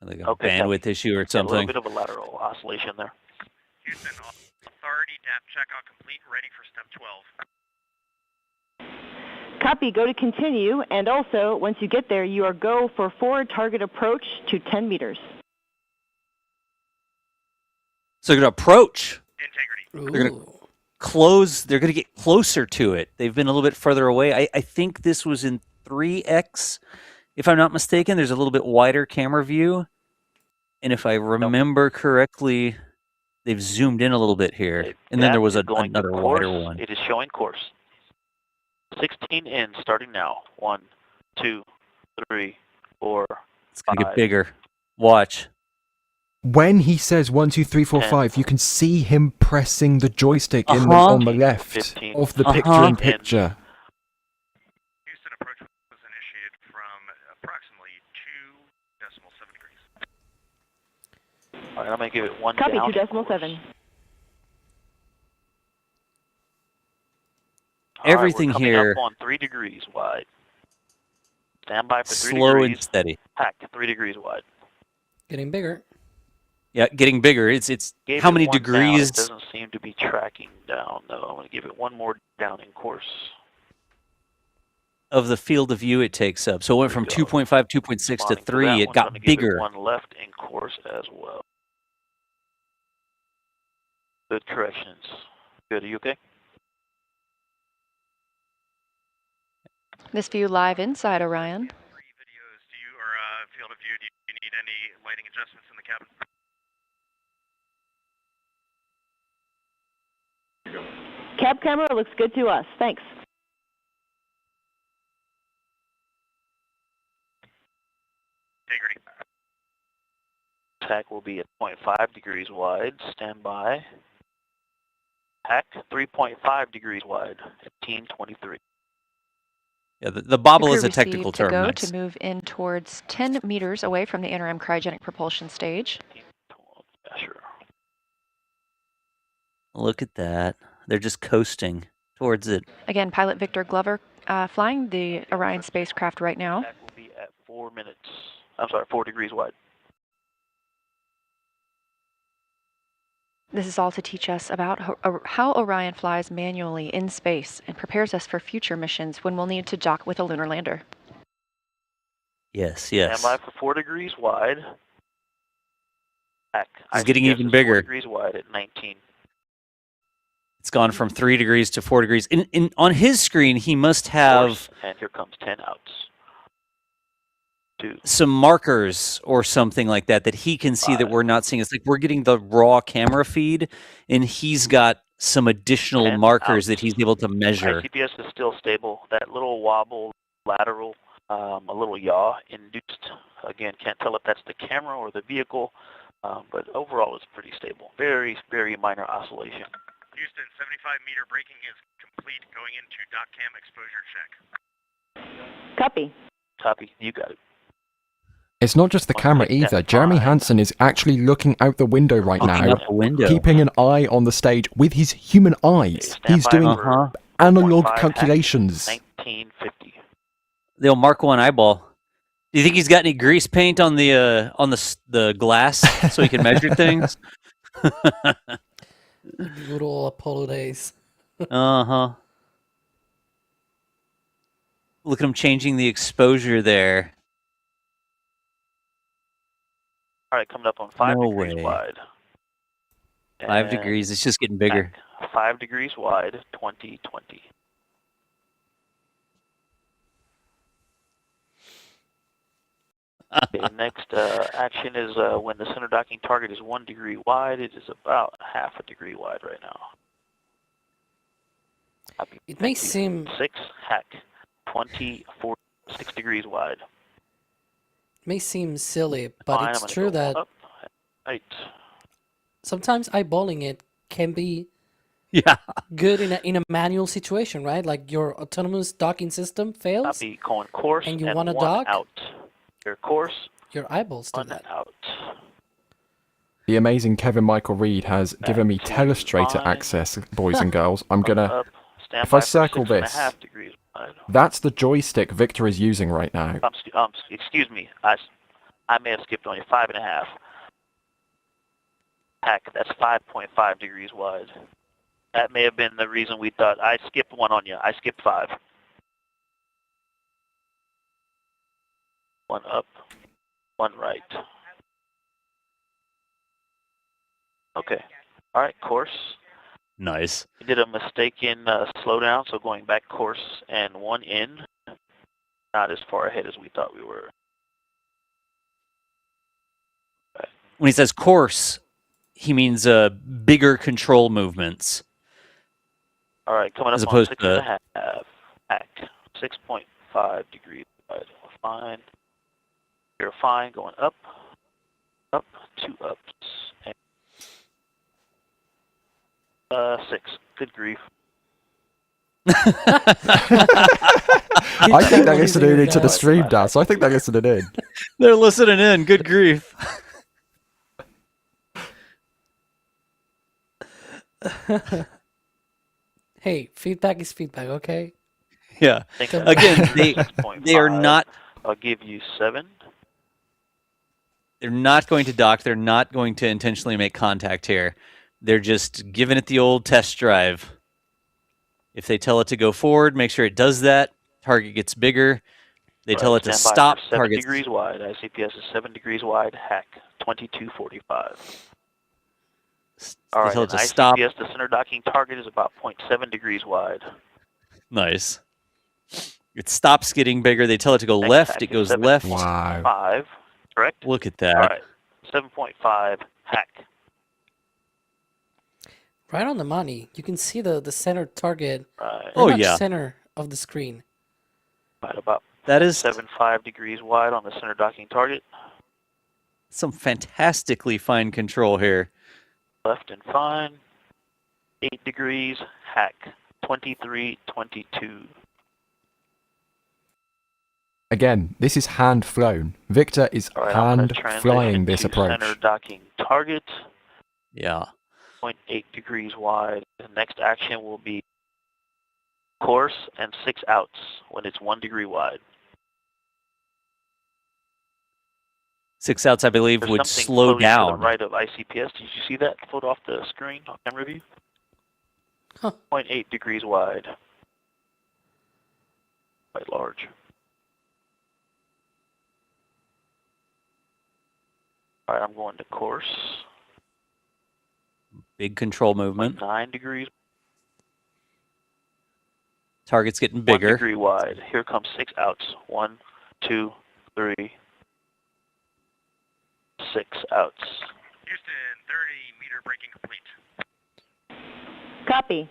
Like a bandwidth issue or something. A little bit of a lateral oscillation there. Houston, authority, DAP checkout complete, ready for step 12. Copy, go to continue, and also, once you get there, you are go for forward target approach to 10 meters. So they're going to approach. Integrity. They're going to close. They're going to get closer to it. They've been a little bit further away. I think this was in 3x. If I'm not mistaken, there's a little bit wider camera view. And if I remember correctly, they've zoomed in a little bit here. And then there was another wider one. It is showing course. 16 in, starting now. 1, 2, 3, 4, It's going to get bigger. Watch. When he says 1, 2, 3, 4, 5, you can see him pressing the joystick on the left 15, of the picture-in-picture. Houston approach was initiated from approximately 2.7 degrees. All right, I'm going to give it 1 Copy, down. 2.7. All right, Everything we're coming here up on 3 degrees wide. Stand by for 3 Slow degrees. and steady. Hack 3 degrees wide. Getting bigger. Yeah, getting bigger. It's Gave how it many one down. degrees? It doesn't seem to be tracking down, though. I'm going to give it one more down in course. Of the field of view it takes up. So it went from 2.5, 2.6 to 3. It got bigger. One left in course as well. Good corrections. Good. Are you okay? This view live inside Orion. Field of view, do you need any lighting adjustments in the cabin? Cab camera looks good to us. Thanks. Integrity. Hack will be at 0.5 degrees wide. Stand by. Hack 3.5 degrees wide at 1823. Yeah, the bobble The is crew a technical received to term. go Max. to move in towards 10 meters away from the interim cryogenic propulsion stage. Yeah, sure. Look at that. They're just coasting towards it. Again, pilot Victor Glover flying the Orion spacecraft right now. Hack will be at 4 minutes. I'm sorry, 4 degrees wide. This is all to teach us about how Orion flies manually in space and prepares us for future missions when we'll need to dock with a lunar lander. Yes, yes. Stand by for 4 degrees wide. Hack. It's getting even 4 bigger. degrees wide at 19. It's gone from 3 degrees to 4 degrees. On his screen, he must have And here comes 10 outs. 2. some markers or something like that that he can see that we're not seeing. It's like we're getting the raw camera feed, and he's got some additional 10 markers outs. that he's able to measure. ICPS is still stable. That little wobble, lateral, a little yaw induced. Again, can't tell if that's the camera or the vehicle, but overall it's pretty stable. Very, very minor oscillation. Houston, 75-meter braking is complete. Going into DOCCAM exposure check. Copy. Copy. You got it. It's not just the camera either. Jeremy Hansen is actually looking out the window right now, out the window. keeping an eye on the stage with his human eyes. He's doing analog calculations. 1950. The old Mark 1 eyeball. Do you think he's got any grease paint on the glass so he can measure things? Good old Apollo days. Uh-huh. Look at him changing the exposure there. All right, coming up on 5 No degrees way. wide. 5 degrees. It's just getting bigger. 5 degrees wide, 2020. Okay, next action is when the center docking target is 1 degree wide. It is about half a degree wide right now. It may seem 6 hack, 24, 6 degrees wide. may seem silly, but Fine, it's I'm gonna true go that up. 8. sometimes eyeballing it can be good in a manual situation, right? Like your autonomous docking system fails, Copy, going course and you and want to 1 dock. out. Your course, Your eyeballs do 1 that. out. The amazing Kevin Michael Reed has given me telestrator access, boys and girls. I'm gonna, Up. Stand if by I for circle 6.5 this, degrees wide. that's the joystick Victor is using right now. Excuse me, I may have skipped on you. 5.5. Hack, that's 5.5 degrees wide. That may have been the reason we thought I skipped 1 on you. I skipped 5. 1 up, 1 right. Okay. All right, course. Nice. We did a mistake in slowdown, so going back course and 1 in. Not as far ahead as we thought we were. When he says course, he means bigger control movements. All right, coming up As on opposed 6.5. Hack, 6.5 degrees wide. Fine. You're fine. Going up, up, 2 ups, and 6. Good grief. I think that gets it into the stream now, so I think that gets it in. They're listening in. Good grief. Hey, feedback is feedback, okay? Yeah. Again, they are not I'll give you 7. They're not going to dock. They're not going to intentionally make contact here. They're just giving it the old test drive. If they tell it to go forward, make sure it does that. Target gets bigger. They tell it to stop. 7 degrees wide. ICPS is 7 degrees wide. Hack 2245. All right. Tell it to ICPS, stop. the center docking target is about 0.7 degrees wide. Nice. It stops getting bigger. They tell it to go left. It goes left. Wow. 5. Correct. Look at that. All right. 7.5. Hack. Right on the money. You can see the center target. Right. Oh, much yeah. Center of the screen. Right about that is 7.5 degrees wide on the center docking target. Some fantastically fine control here. Left and fine. 8 degrees. Hack 2322. Again, this is hand flown. Victor is hand flying this approach. Center docking target. Yeah. 0.8 degrees wide. The next action will be course and 6 outs when it's 1 degree wide. 6 outs, I believe, There's would something slow floating to down. the right of ICPS. Did you see that photo off the screen on camera view? 0.8 degrees wide. Quite large. All right, I'm going to course. Big control movement. 9 degrees. Target's getting bigger. 1 degree wide. Here comes 6 outs. 1, 2, 3, 6 outs. Houston, 30 meter braking complete. Copy.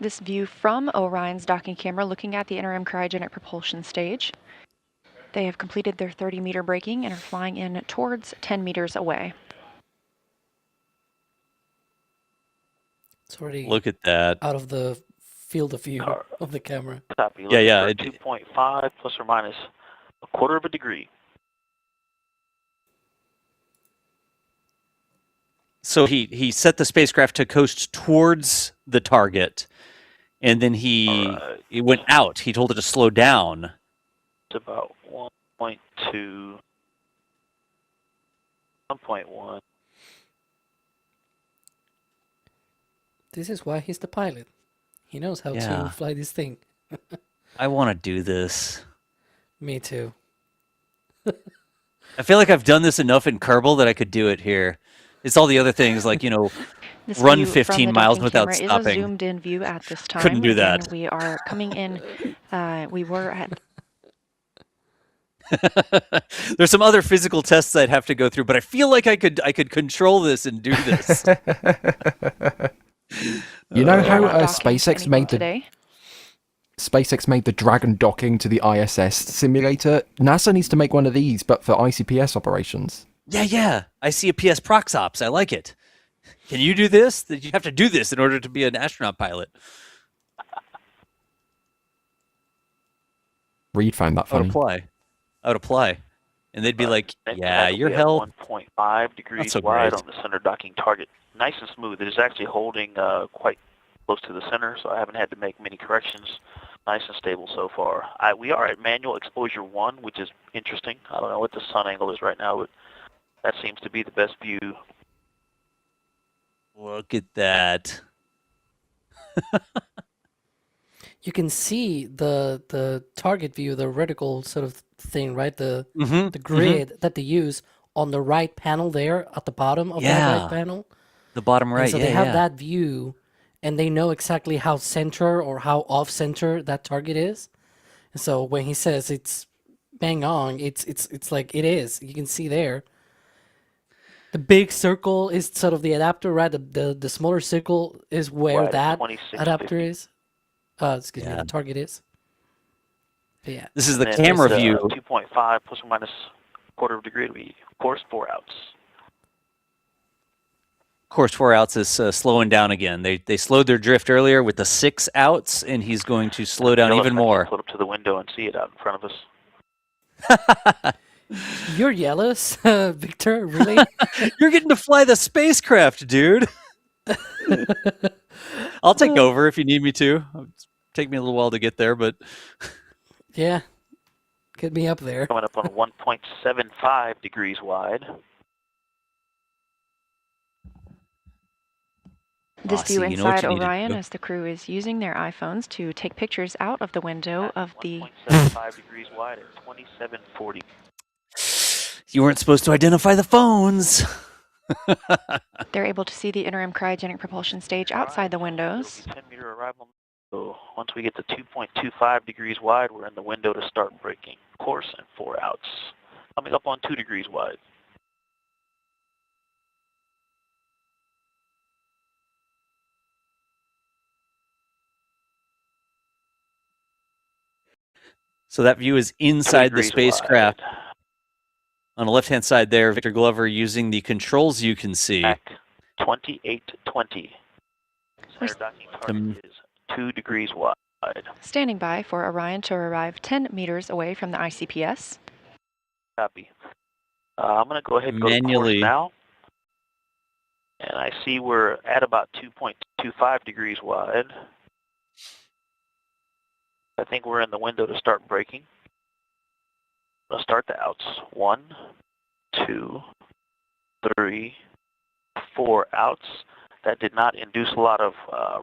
This view from Orion's docking camera looking at the interim cryogenic propulsion stage. They have completed their 30-meter braking and are flying in towards 10 meters away. It's already Look at that. out of the field of view of the camera. Copy. Yeah. 2.5 plus or minus 1/4 of a degree. So he set the spacecraft to coast towards the target, and then he went out. He told it to slow down. It's about 1.2, 1.1. This is why he's the pilot. He knows how to fly this thing. I want to do this. Me too. I feel like I've done this enough in Kerbal that I could do it here. It's all the other things like, run 15 miles without stopping. Is a zoomed-in view at this time. Couldn't do that. And we are coming in. We were at. There's some other physical tests I'd have to go through, but I feel like I could control this and do this. You know how SpaceX made the Dragon docking to the ISS simulator? NASA needs to make one of these, but for ICPS operations. Yeah. I see a PS Proxops. I like it. Can you do this? You have to do this in order to be an astronaut pilot. Reed found that funny. I would apply. And they'd be like, yeah, your hell. 1.5 degrees wide on the center docking target. Nice and smooth. It is actually holding quite close to the center, so I haven't had to make many corrections. Nice and stable so far. We are at manual exposure 1, which is interesting. I don't know what the sun angle is right now, but that seems to be the best view. Look at that. You can see the target view, the vertical sort of thing, right? The grid that they use on the right panel there at the bottom of that right panel. The bottom right, and so they have that view, and they know exactly how center or how off-center that target is. And so when he says it's bang on, it's like it is. You can see there. The big circle is sort of the adapter, right? The smaller circle is where that adapter is. Excuse me, the target is. But yeah. This is the camera view. 2.5 plus or minus 1/4 of a degree to be, of course, 4 outs. Course 4 outs is slowing down again. They slowed their drift earlier with the 6 outs, and he's going to slow down even more. Put up to the window and see it out in front of us. You're jealous, Victor? Really? You're getting to fly the spacecraft, dude. I'll take over if you need me to. It'll take me a little while to get there, but yeah, Get me up there. Coming up on 1.75 degrees wide. This view inside Orion as the crew is using their iPhones to take pictures out of the window of the 1.75 degrees wide at 2740. You weren't supposed to identify the phones. They're able to see the interim cryogenic propulsion stage outside the windows. 10-meter arrival. So once we get to 2.25 degrees wide, we're in the window to start braking. Course and 4 outs. Coming up on 2 degrees wide. So that view is inside the spacecraft. Wide. On the left-hand side there, Victor Glover using the controls you can see. Back 2820. Center docking target is 2 degrees wide. Standing by for Orion to arrive 10 meters away from the ICPS. Copy. I'm going to go ahead and go to course now. And I see we're at about 2.25 degrees wide. I think we're in the window to start braking. Let's start the outs. 1, 2, 3, 4 outs. That did not induce a lot of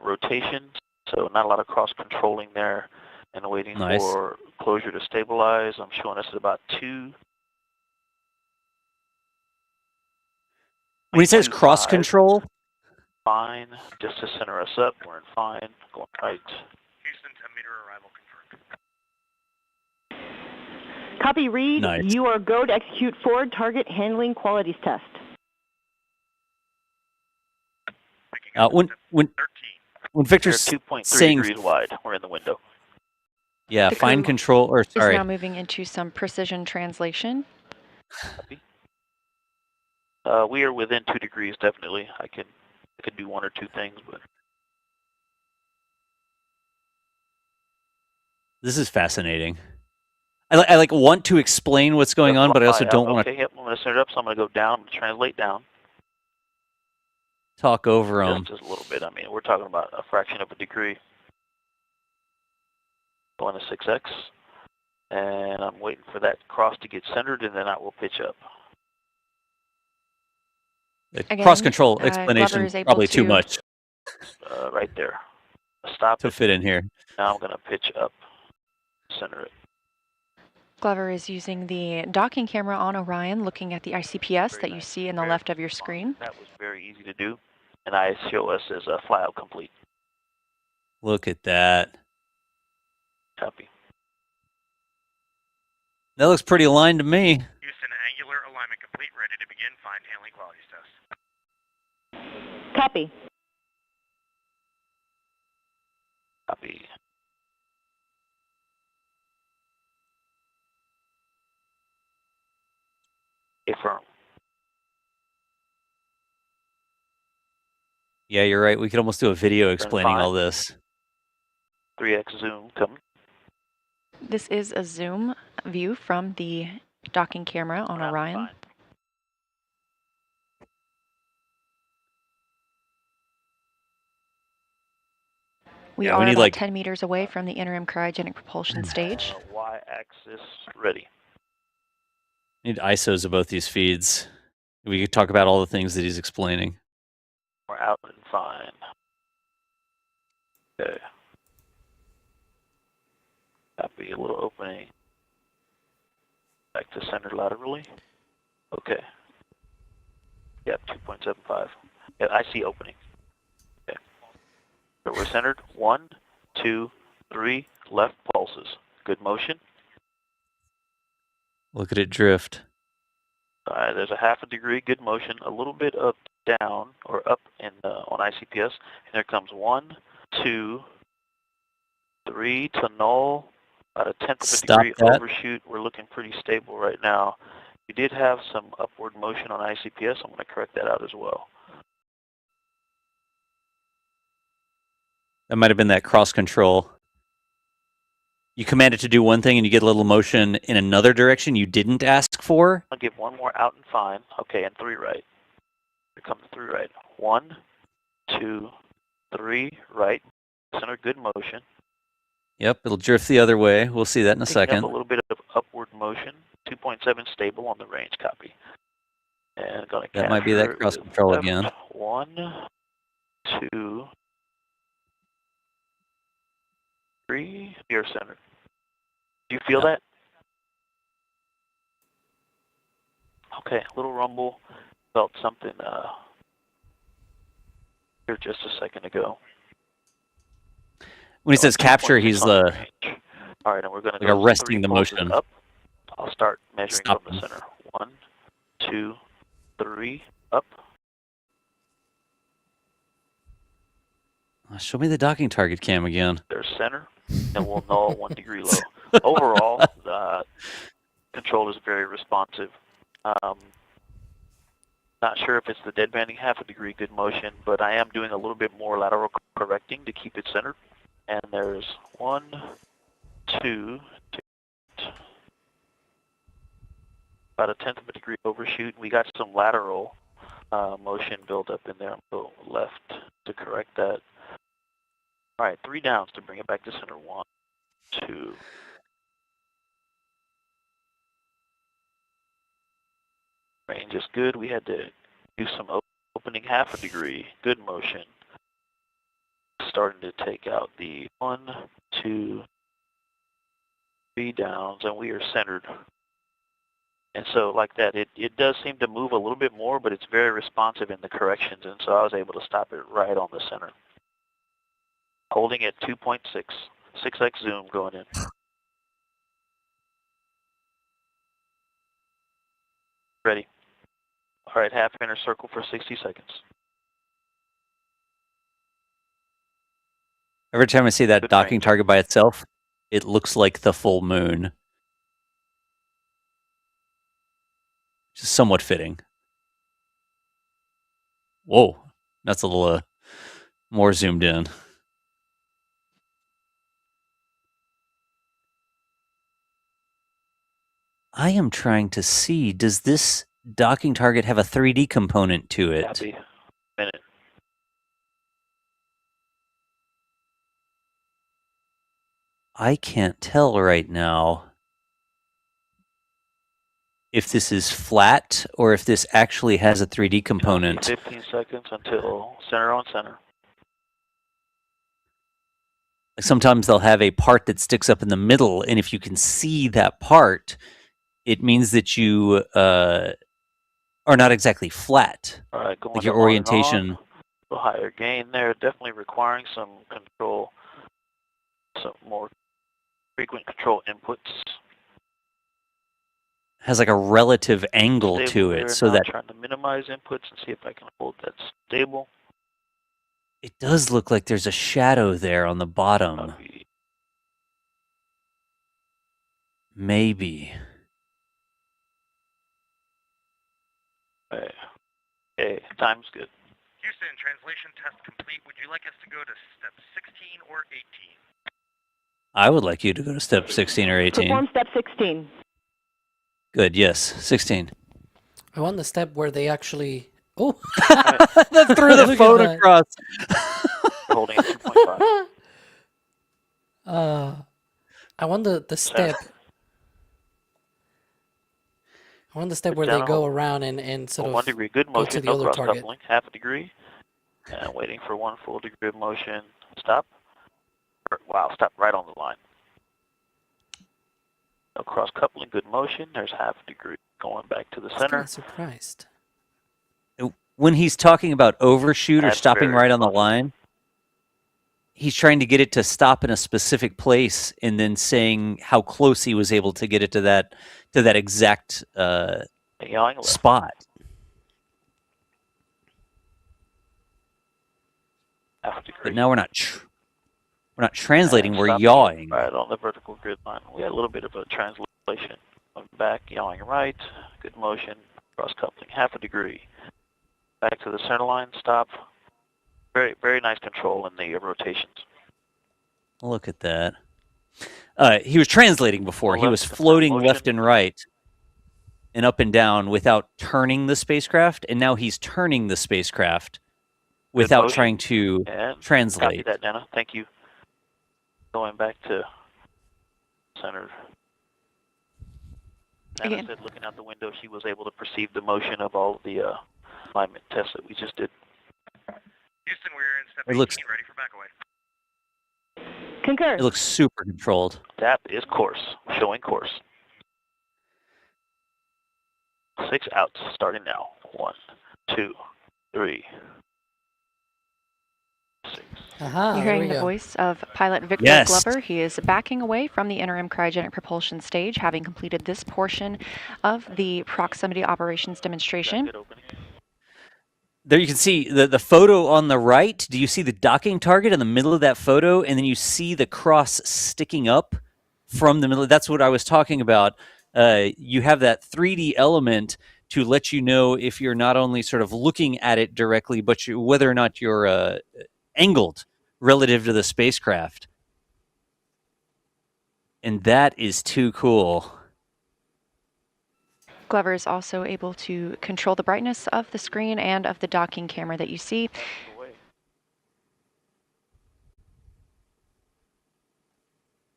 rotation, so not a lot of cross-controlling there and waiting for closure to stabilize. I'm showing us at about 2. When he says cross-control? Fine. Just to center us up, we're in fine. Going right. Houston, 10-meter arrival confirmed. Copy, Reed. Nice. You are go to execute forward target handling qualities test. When Victor's 2.3 degrees wide, we're in the window. Yeah, fine control, or sorry. Is now moving into some precision translation. Copy. We are within 2 degrees, definitely. I could do 1 or 2 things, but this is fascinating. I like want to explain what's going on, but I also don't want to. Okay, yep, I'm going to center it up, so I'm going to go down and translate down. Talk over them. Just a little bit. I mean, we're talking about a fraction of a degree. Going to 6x, and I'm waiting for that cross to get centered, and then I will pitch up. Again, cross-control explanation probably too much. Right there. Stop to fit in here. Now I'm going to pitch up, center it. Glover is using the docking camera on Orion, looking at the ICPS that you see in the left of your screen. That was very easy to do, and I show us as a flyout complete. Look at that. Copy. That looks pretty aligned to me. Houston, angular alignment complete, ready to begin fine handling qualities test. Copy. Copy. Affirm. Yeah, you're right. We could almost do a video explaining all this. 3x zoom coming. This is a zoom view from the docking camera on Orion. Fine. We are about 10 meters away from the interim cryogenic propulsion stage. Y-axis ready. Need ISOs of both these feeds. We could talk about all the things that he's explaining. We're out and fine. Okay. Copy, a little opening. Back to center laterally. Okay. Yep, 2.75. Yeah, I see opening. Okay. So we're centered. 1, 2, 3, left pulses. Good motion. Look at it drift. There's a half a degree, good motion, a little bit up, down, or up in on ICPS. And there comes 1, 2, 3 to null, about a tenth of a degree overshoot. We're looking pretty stable right now. We did have some upward motion on ICPS. I'm going to correct that out as well. That might have been that cross control. You command it to do one thing and you get a little motion in another direction you didn't ask for. I'll give one more out and fine. Okay, and 3 right. Here comes 3 right. 1, 2, 3 right. Center, good motion. Yep, it'll drift the other way. We'll see that in a second. Up a little bit of upward 2.7 stable on the range, copy. And going to That might be that cross control again. 1, 2, 3. You're centered. Do you feel that? Okay, a little rumble. Felt something here just a second ago. When he says capture, he's all right, and we're going to go arresting the motion. Up. I'll start measuring from the center. 1, 2, 3, up. Show me the docking target cam again. There's center, and we'll null 1 degree low. Overall, the control is very responsive. Not sure if it's the dead banding half a degree good motion, but I am doing a little bit more lateral correcting to keep it centered. And there's 1, 2, about a 1/10 of a degree overshoot. We got some lateral motion build up in there. I'll go left to correct that. All right, 3 downs to bring it back to center. 1, 2. Range is good. We had to do some opening half a degree. Good motion. Starting to take out the 1, 2, 3 downs, and we are centered. And so like that, it does seem to move a little bit more, but it's very responsive in the corrections, and so I was able to stop it right on the center. Holding at 2.6, 6x zoom going in. Ready. All right, half inner circle for 60 seconds. Every time I see that docking target by itself, it looks like the full moon. Just somewhat fitting. Whoa, that's a little more zoomed in. I am trying to see, does this docking target have a 3D component to it? Copy. Minute. I can't tell right now if this is flat or if this actually has a 3D component. 15 seconds until center on center. Like sometimes they'll have a part that sticks up in the middle, and if you can see that part, it means that you are not exactly flat. All right, going like your on orientation. On. A higher gain there, definitely requiring some control, some more frequent control inputs. Has like a relative angle Stable to there. it, so now that trying to minimize inputs and see if I can hold that stable. it does look like there's a shadow there on the bottom. Maybe. Okay, time's good. Houston, translation test complete. Would you like us to go to step 16 or 18? I would like you to go to step 16 or 18. Perform step 16. Good, yes, 16. I want the step where they actually... Oh! That threw the phone across. Holding at 2.5. I want the step... I want the step where they go around and sort of 1 degree good go motion, to the no other cross target. coupling, half a degree, and waiting for 1 full degree of motion. Stop. Wow, stop right on the line. No cross coupling, good motion. There's half a degree going back to the center. I'm surprised. When he's talking about overshoot or That's stopping very right on the line, he's trying to get it to stop in a specific place and then saying how close he was able to get it to that exact spot. Half a degree. But now we're not translating, we're yawing. Right on the vertical grid line. We had a little bit of a translation. Going back, yawing right, good motion, cross coupling, half a degree. Back to the center line, stop. Very, very nice control in the rotations. Look at that. He was translating before. He was floating left and right and up and down without turning the spacecraft, and now he's turning the spacecraft without trying to translate. Copy that, Dana. Thank you. Going back to center. Hannah said looking out the window, she was able to perceive the motion of all the alignment tests that we just did. Houston, we're in step 18, ready for back away. Concur. It looks super controlled. That is course, showing course. 6 outs, starting now. 1, 2, 3, 6. You're hearing the voice of pilot Victor Glover. He is backing away from the interim cryogenic propulsion stage, having completed this portion of the proximity operations demonstration. There you can see the photo on the right. Do you see the docking target in the middle of that photo? And then you see the cross sticking up from the middle. That's what I was talking about. You have that 3D element to let you know if you're not only sort of looking at it directly, but whether or not you're angled relative to the spacecraft. And that is too cool. Glover is also able to control the brightness of the screen and of the docking camera that you see.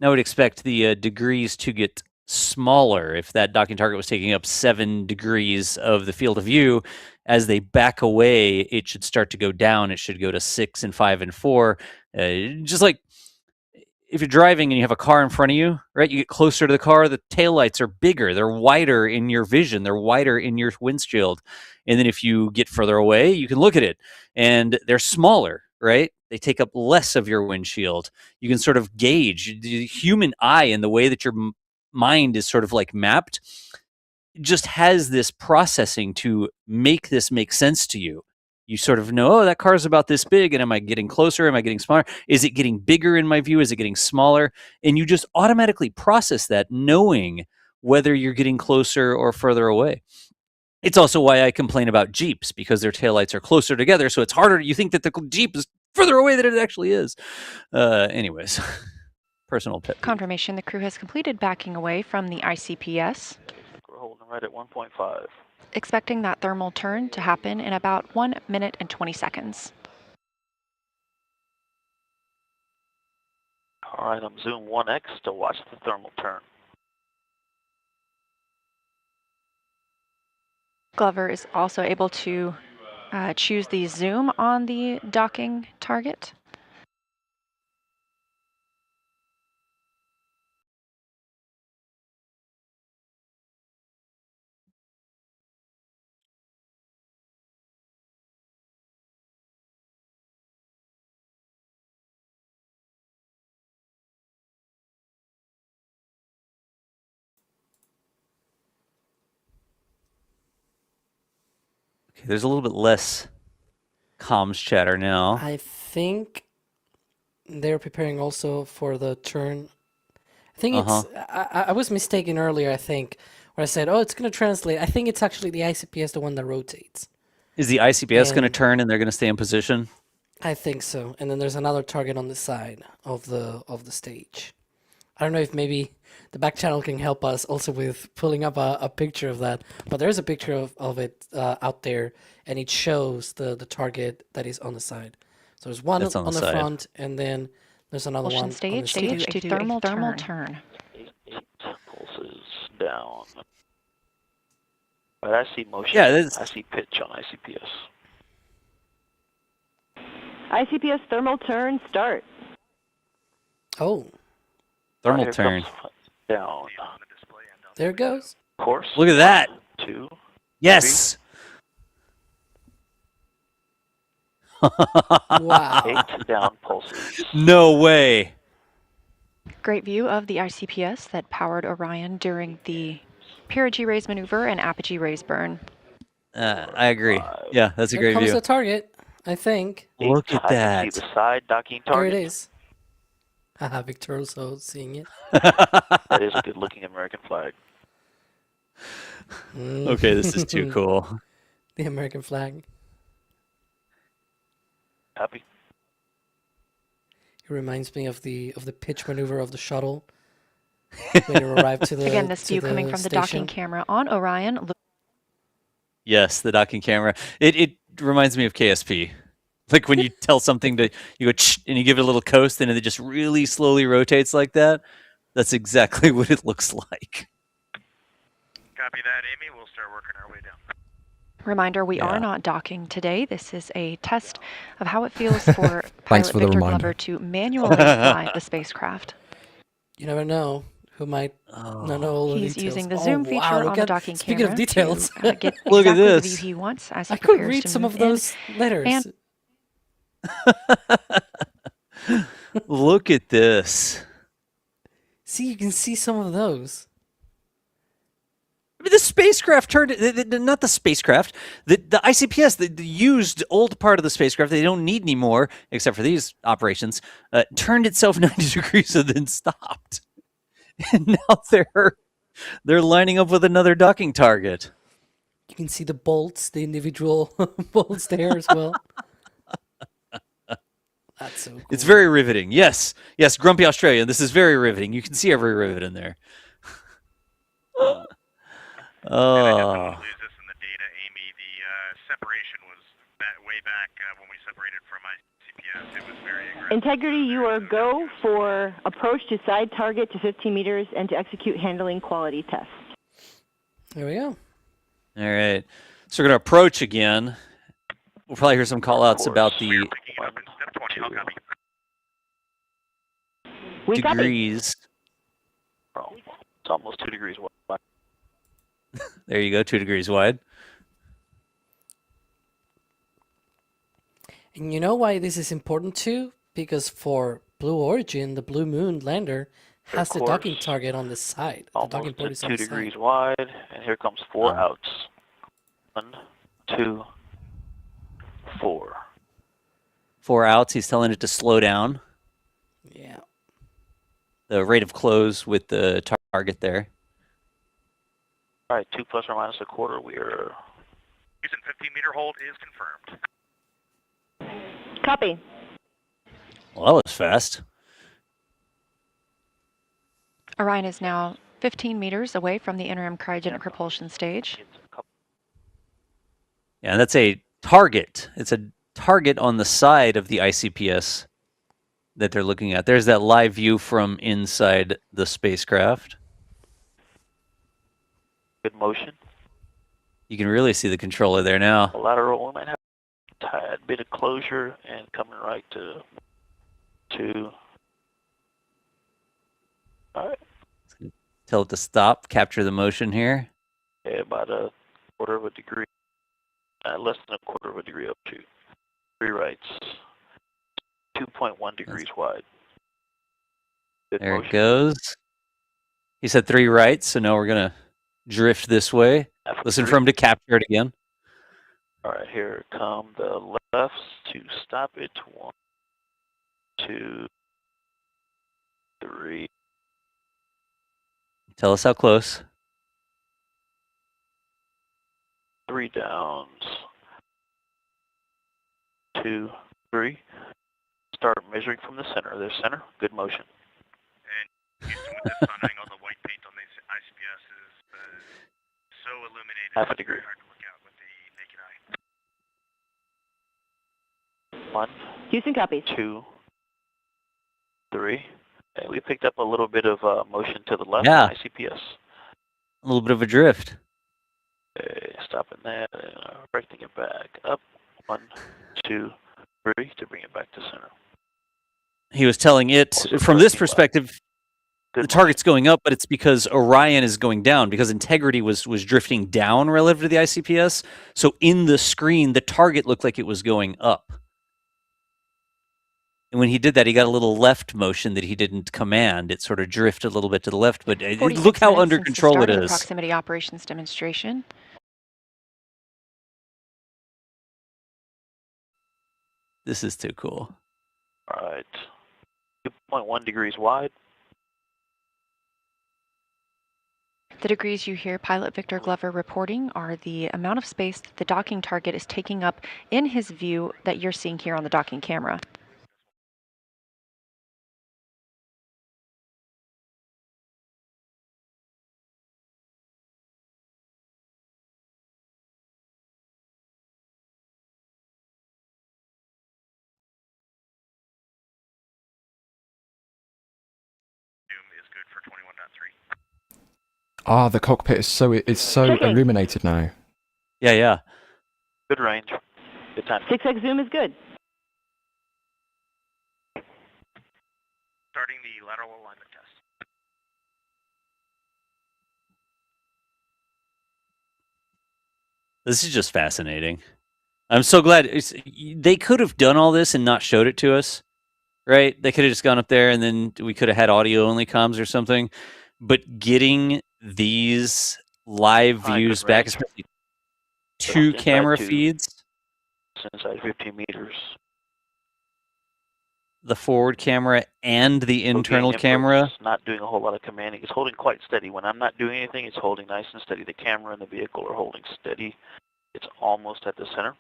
Now I would expect the degrees to get smaller. If that docking target was taking up 7 degrees of the field of view, as they back away, it should start to go down. It should go to 6 and 5 and 4. Just like if you're driving and you have a car in front of you, right? You get closer to the car, the taillights are bigger. They're wider in your vision. They're wider in your windshield. And then if you get further away, you can look at it. And they're smaller, right? They take up less of your windshield. You can sort of gauge the human eye and the way that your mind is sort of like mapped. Just has this processing to make this make sense to you. You sort of know, oh, that car's about this big, and am I getting closer? Am I getting smaller? Is it getting bigger in my view? Is it getting smaller? And you just automatically process that, knowing whether you're getting closer or further away. It's also why I complain about Jeeps, because their taillights are closer together, so it's harder. You think that the Jeep is further away than it actually is. Anyways, personal pet peeve. Confirmation the crew has completed backing away from the ICPS. We're holding right at 1.5. Expecting that thermal turn to happen in about 1 minute and 20 seconds. All right, I'm zoom 1x to watch the thermal turn. Glover is also able to choose the zoom on the docking target. Okay, there's a little bit less comms chatter now. I think they're preparing also for the turn. I think it's. I was mistaken earlier, I think, where I said, oh, it's going to translate. I think it's actually the ICPS, the one that rotates. Is the ICPS going to turn and they're going to stay in position? I think so. And then there's another target on the side of the stage. I don't know if maybe the back channel can help us also with pulling up a picture of that. But there's a picture of it out there, and it shows the target that is on the side. So there's one on the front, and then there's another one on the stage. To do a thermal turn. 8 pulses down. But I see motion. Yeah, I see pitch on ICPS. ICPS thermal turn, start. Oh. Thermal turn. Down. There it goes. Course. Look at that. 2. Yes. 3. Wow. 8 down pulses. No way. Great view of the ICPS that powered Orion during the perigee raise maneuver and apogee raise burn. I agree. Yeah, that's a great view. Here comes the target, I think. Look at that. See the side docking target. There it is. Haha, Victor also seeing it. That is a good-looking American flag. Okay, this is too cool. The American flag. Happy? It reminds me of the pitch maneuver of the shuttle when it arrived to the Again, this view coming from the docking camera on Orion. Yes, the docking camera. It reminds me of KSP. Like when you tell something to, you go, and you give it a little coast, and it just really slowly rotates like that. That's exactly what it looks like. Copy that, Amy. We'll start working our way down. Reminder, we are not docking today. This is a test of how it feels for Thanks pilot for the Victor reminder. Glover to manually fly the spacecraft. You never know who might not know all the He's details. using the zoom feature look on the at- docking Speaking camera of details, to get Look at exactly the this. view he wants as he I could prepares read to some move of those in. letters. And Look at this. See, you can see some of those. I mean, the spacecraft turned, not the spacecraft, the ICPS, the used old part of the spacecraft they don't need anymore, except for these operations, turned itself 90 degrees and then stopped. And now they're lining up with another docking target. You can see the bolts, the individual bolts there as well. That's so cool. It's very riveting. Yes, Grumpy Australian, this is very riveting. You can see every rivet in there. And I just don't want to lose this in the data, Amy. The separation was way back when we separated from ICPS. It was very aggressive. Integrity, you are go for approach to side target to 15 meters and to execute handling quality tests. There we go. All right. So we're going to approach again. We'll probably hear some call-outs about the degrees. Oh, it's almost 2 degrees wide. There you go, 2 degrees wide. And you know why this is important too? Because for Blue Origin, the Blue Moon lander has the docking target on the side. The docking port is on 2 the degrees side. wide, and here comes 4 outs. 1, 2, 4. 4 outs. He's telling it to slow down. Yeah. The rate of close with the target there. All right, 2 plus or minus a quarter. We are Houston 15-meter hold is confirmed. Copy. Well, that was fast. Orion is now 15 meters away from the interim cryogenic propulsion stage. Yeah, that's a target. It's a target on the side of the ICPS that they're looking at. There's that live view from inside the spacecraft. good motion. You can really see the controller there now. Lateral, we might have a tad bit of closure and coming right to 2. All right. Tell it to stop, capture the motion here. Yeah, about a quarter of a degree, less than a quarter of a degree up to 3 rights, 2.1 degrees wide. Good There motion. it goes. He said 3 rights, so now we're going to drift this way. Listen for him to capture it again. All right, here come the lefts to stop it. 1, 2, 3. Tell us how close. 3 downs. 2, 3. Start measuring from the center. There's center. Good motion. And Houston, with this sun angle, the white paint on these ICPS is so illuminated. Half a degree. It's hard to look out with the naked eye. 1. Houston copies. 2, 3. And we picked up a little bit of motion to the left Yeah. on ICPS. A little bit of a drift. Okay, stopping that and directing it back up. 1, 2, 3 to bring it back to center. He was telling it, Also from this directing perspective, the target's going up, but it's because Orion is going down, because Integrity was drifting down relative to the ICPS. So in the screen, the target looked like it was going up. And when he did that, he got a little left motion that he didn't command. It sort of drifted a little bit to the left, but look how under control it is. Proximity operations demonstration. This is too cool. All right. 2.1 degrees wide. The degrees you hear pilot Victor Glover reporting are the amount of space that the docking target is taking up in his view that you're seeing here on the docking camera. Zoom is good for 21.3. Ah, the cockpit is so illuminated now. Yeah, yeah. Good range. Good time. 6x zoom is good. Starting the lateral alignment test. This is just fascinating. I'm so glad they could have done all this and not showed it to us, right? They could have just gone up there and then we could have had audio only comms or something. But getting these live views back, especially two camera feeds, inside 15 meters. The forward camera and the internal camera. It's not doing a whole lot of commanding. It's holding quite steady. When I'm not doing anything, it's holding nice and steady. The camera and the vehicle are holding steady. It's almost at the center.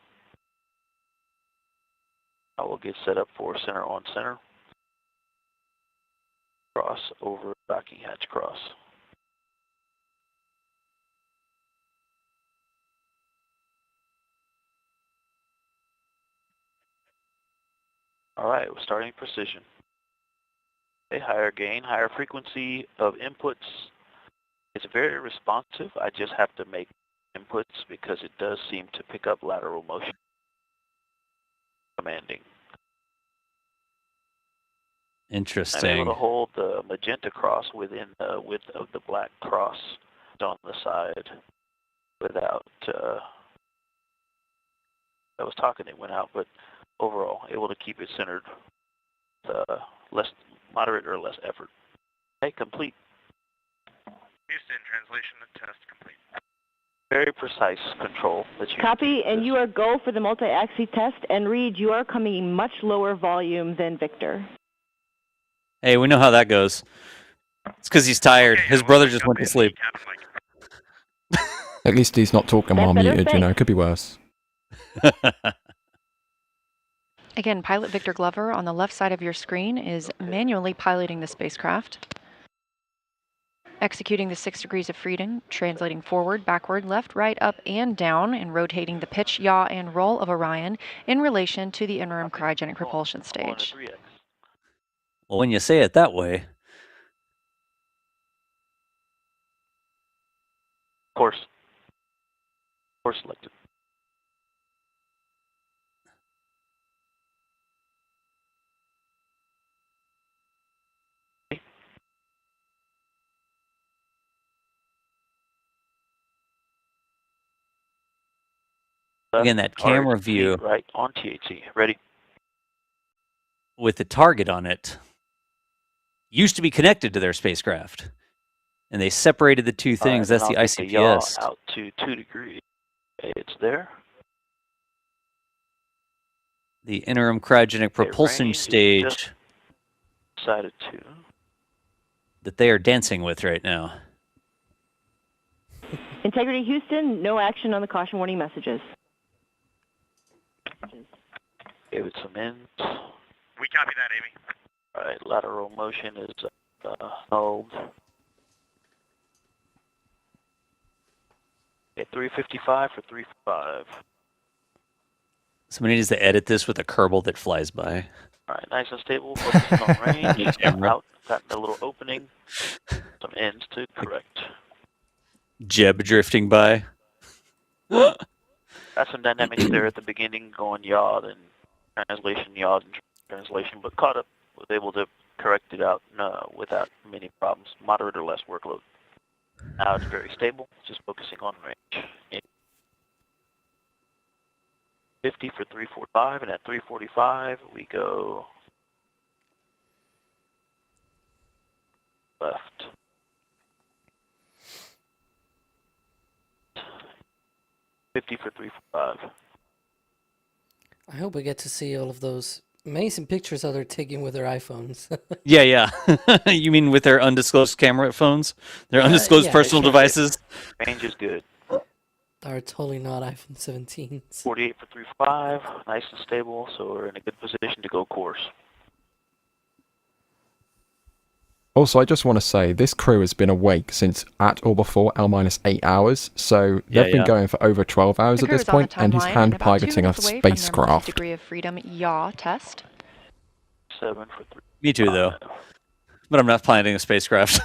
I will get set up for center on center. Cross over docking hatch cross. All right, we're starting precision. A higher gain, higher frequency of inputs. It's very responsive. I just have to make inputs because it does seem to pick up lateral motion. Commanding. Interesting. I'm able to hold the magenta cross within the width of the black cross on the side without, I was talking, it went out, but overall, able to keep it centered, less moderate or less effort. Okay, complete. Houston, translation and test complete. Very precise control. That you Copy, and you are go for the multi-axis test, and Reed, you are coming much lower volume than Victor. Hey, we know how that goes. It's because he's tired. Okay, his brother just went to sleep. At least he's not talking while muted, you know. It could be worse. Again, pilot Victor Glover on the left side of your screen is manually piloting the spacecraft, executing the 6 degrees of freedom, translating forward, backward, left, right, up, and down, and rotating the pitch, yaw, and roll of Orion in relation to the interim cryogenic propulsion stage. Well, when you say it that way. Course selected. Again, that camera view. Right on THC. Ready? With the target on it. Used to be connected to their spacecraft. And they separated the two things. That's the ICPS. The yaw out to 2 degrees. Okay, it's there. The interim cryogenic propulsion stage. Decided to. That they are dancing with right now. Integrity Houston, no action on the caution warning messages. Gave it some ends. We copy that, Amy. All right, lateral motion is held. Okay, 355 for 345. Somebody needs to edit this with a Kerbal that flies by. All right, nice and stable. Focusing on range. Out, got a little opening. Some ends to correct. Jeb drifting by. Got some dynamics there at the beginning, going yaw, then translation, yaw, and translation, but caught up, was able to correct it out without many problems, moderate or less workload. Now it's very stable, just focusing on range. 50 for 345, and at 345 we go left. $50 for 345. I hope we get to see all of those amazing pictures that they're taking with their iPhones. Yeah. You mean with their undisclosed camera phones? Their undisclosed personal devices? Range is good. Are totally not iPhone 17s. 48 for 3.5, nice and stable, so we're in a good position to go course. Also, I just want to say, this crew has been awake since at or before L-8 hours, so they've been going for over 12 hours at this point, and he's hand-piloting a spacecraft. Degree of freedom yaw test. 7 for 3. Me too, though. But I'm not piloting a spacecraft.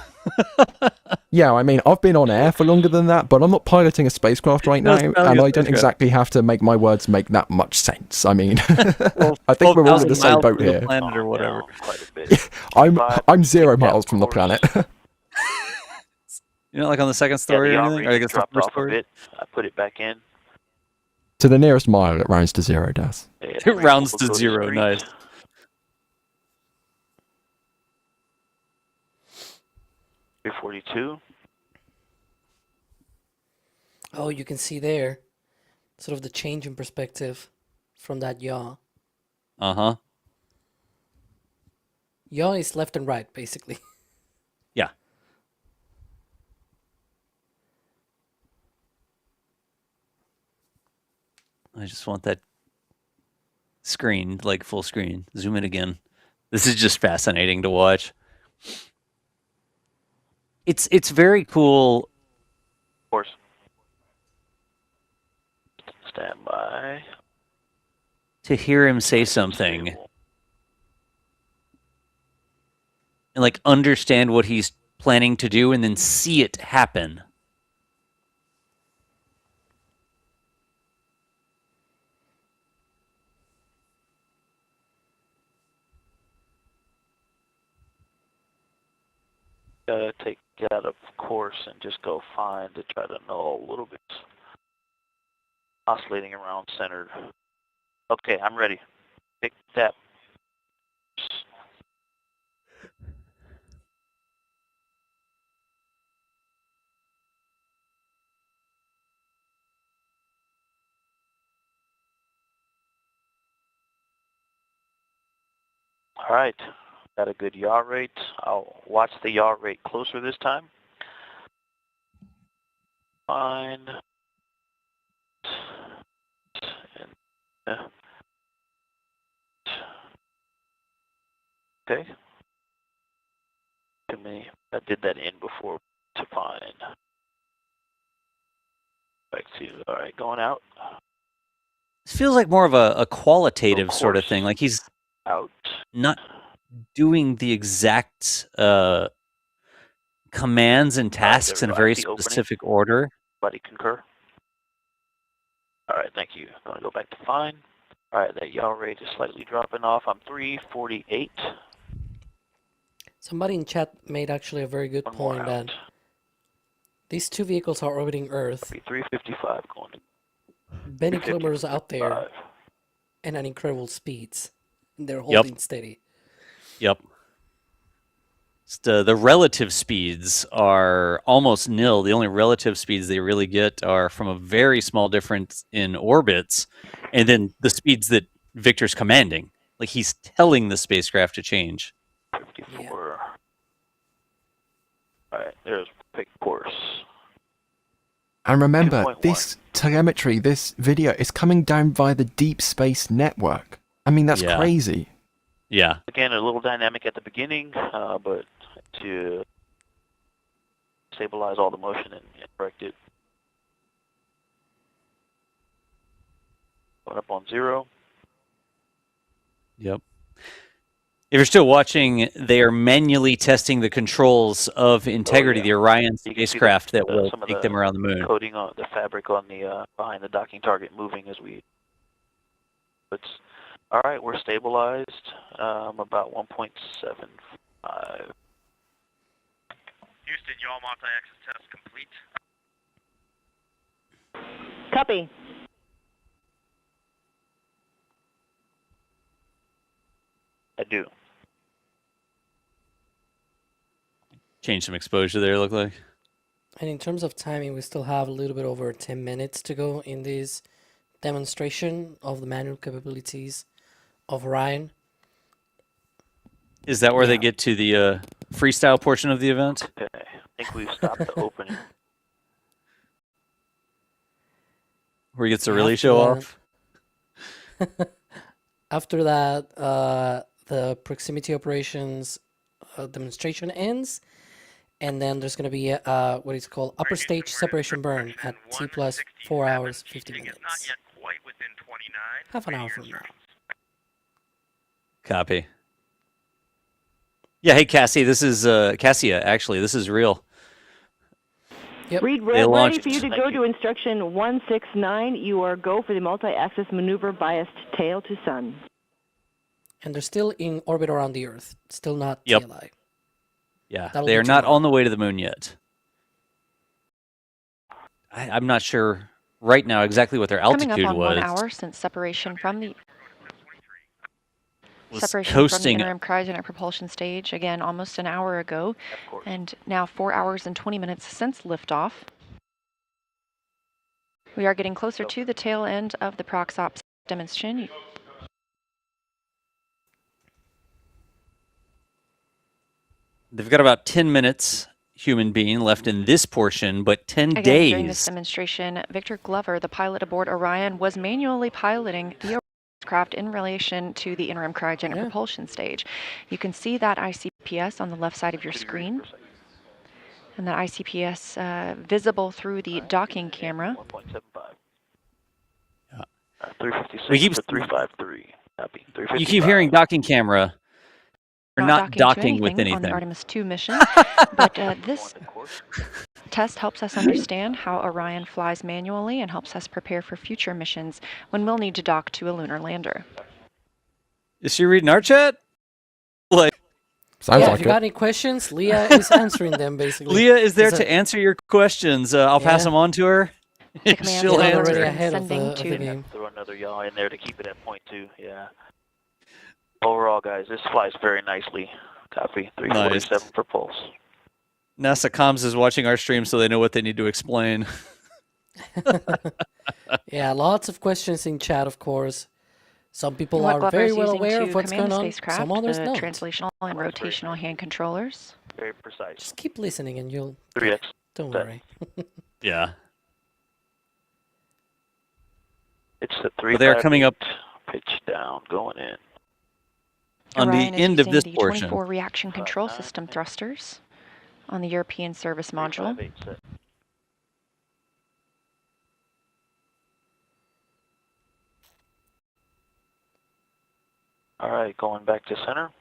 Yeah, I mean, I've been on air for longer than that, but I'm not piloting a spacecraft right now, and I don't exactly have to make my words make that much sense. I mean, I think we're all in the same boat here. Planet or whatever. I'm 0 miles from the planet. You know, like on the second story yeah, or anything? Or I guess the dropped first off story? a bit. I put it back in. To the nearest mile, it rounds to 0, Das. Yeah, It rounds to 0. Nice. $342. Oh, you can see there sort of the change in perspective from that yaw. Uh-huh. Yaw is left and right, basically. Yeah. I just want that screen, like full screen. Zoom in again. This is just fascinating to watch. It's very cool. Of course. Stand by. To hear him say something and like understand what he's planning to do and then see it happen. Take it out of course and just go find to try to know a little bit. Oscillating around centered. Okay, I'm ready. Pick that. All right, got a good yaw rate. I'll watch the yaw rate closer this time. Fine. And, okay. Too many. I did that in before to find. Back to, all right, going out. This feels like more of a qualitative sort of thing. Like he's out. Not doing the exact commands and tasks in a very specific order. Everybody concur? All right, thank you. Going to go back to fine. All right, that yaw rate is slightly dropping off. I'm 348. Somebody in chat made actually a very good point that these two vehicles are orbiting Earth. 355 going to Many kilometers out there and at incredible speeds. And they're holding steady. Yep. The relative speeds are almost nil. The only relative speeds they really get are from a very small difference in orbits, and then the speeds that Victor's commanding. Like he's telling the spacecraft to change. 54. Yeah. All right, there's pick course. And remember, this telemetry, this video is coming down via the Deep Space Network. I mean, that's crazy. Yeah. Again, a little dynamic at the beginning, but to stabilize all the motion and correct it. Going up on 0. Yep. If you're still watching, they are manually testing the controls of Integrity, the Orion spacecraft that will take them around the moon. Coating on the fabric on the behind the docking target moving as we. All right, we're stabilized. About 1.75. Houston, yaw multi-axis test complete. Copy. I do. Change some exposure there, look like. And in terms of timing, we still have a little bit over 10 minutes to go in this demonstration of the manual capabilities of Orion. Is that where they get to the freestyle portion of the event? Okay, I think we've stopped the opening. Where he gets to really show off? After that, the proximity operations demonstration ends, and then there's going to be what is called upper stage separation burn at T plus 4 hours, 50 minutes. Half an hour from now. Copy. Yeah, hey Cassie, this is Cassia. Actually, this is real. Yep. Reed, we're ready for you to go to instruction 169. You are go for the multi-axis maneuver biased tail to sun. And they're still in orbit around the Earth. Still not TLI. Yeah, they are not on the way to the moon yet. I'm not sure right now exactly what their altitude was. Coming up on 1 hour since separation from the interim cryogenic propulsion stage, again, almost an hour ago, and now 4 hours and 20 minutes since liftoff. We are getting closer to the tail end of the ProxOps demonstration. They've got about 10 minutes, human being, left in this portion, but 10 days. During this demonstration, Victor Glover, the pilot aboard Orion, was manually piloting the craft in relation to the interim cryogenic propulsion stage. You can see that ICPS on the left side of your screen, and that ICPS visible through the docking camera. 356 we keep, to 353. You keep hearing docking camera. We're not docking with anything on the Artemis II mission, but this test helps us understand how Orion flies manually and helps us prepare for future missions when we'll need to dock to a lunar lander. Is she reading our chat? If you got any questions, Leah is answering them, basically. Leah is there to answer your questions. I'll pass them on to her. She'll answer. Ahead of the game. Throw another yaw in there to keep it at 0.2. Yeah. Overall, guys, this flies very nicely. Copy. 347 per pulse. NASA Comms is watching our stream, so they know what they need to explain. Yeah, lots of questions in chat, of course. Some people are very well aware of what's going on. Some others don't. Translational and rotational hand controllers. Very precise. Just keep listening, and you'll. 3x. Don't worry. Yeah. It's the 3. They're coming up. Pitch down, going in. On Orion the end of this the portion. 24 reaction control system thrusters on the European service module. All right, going back to center.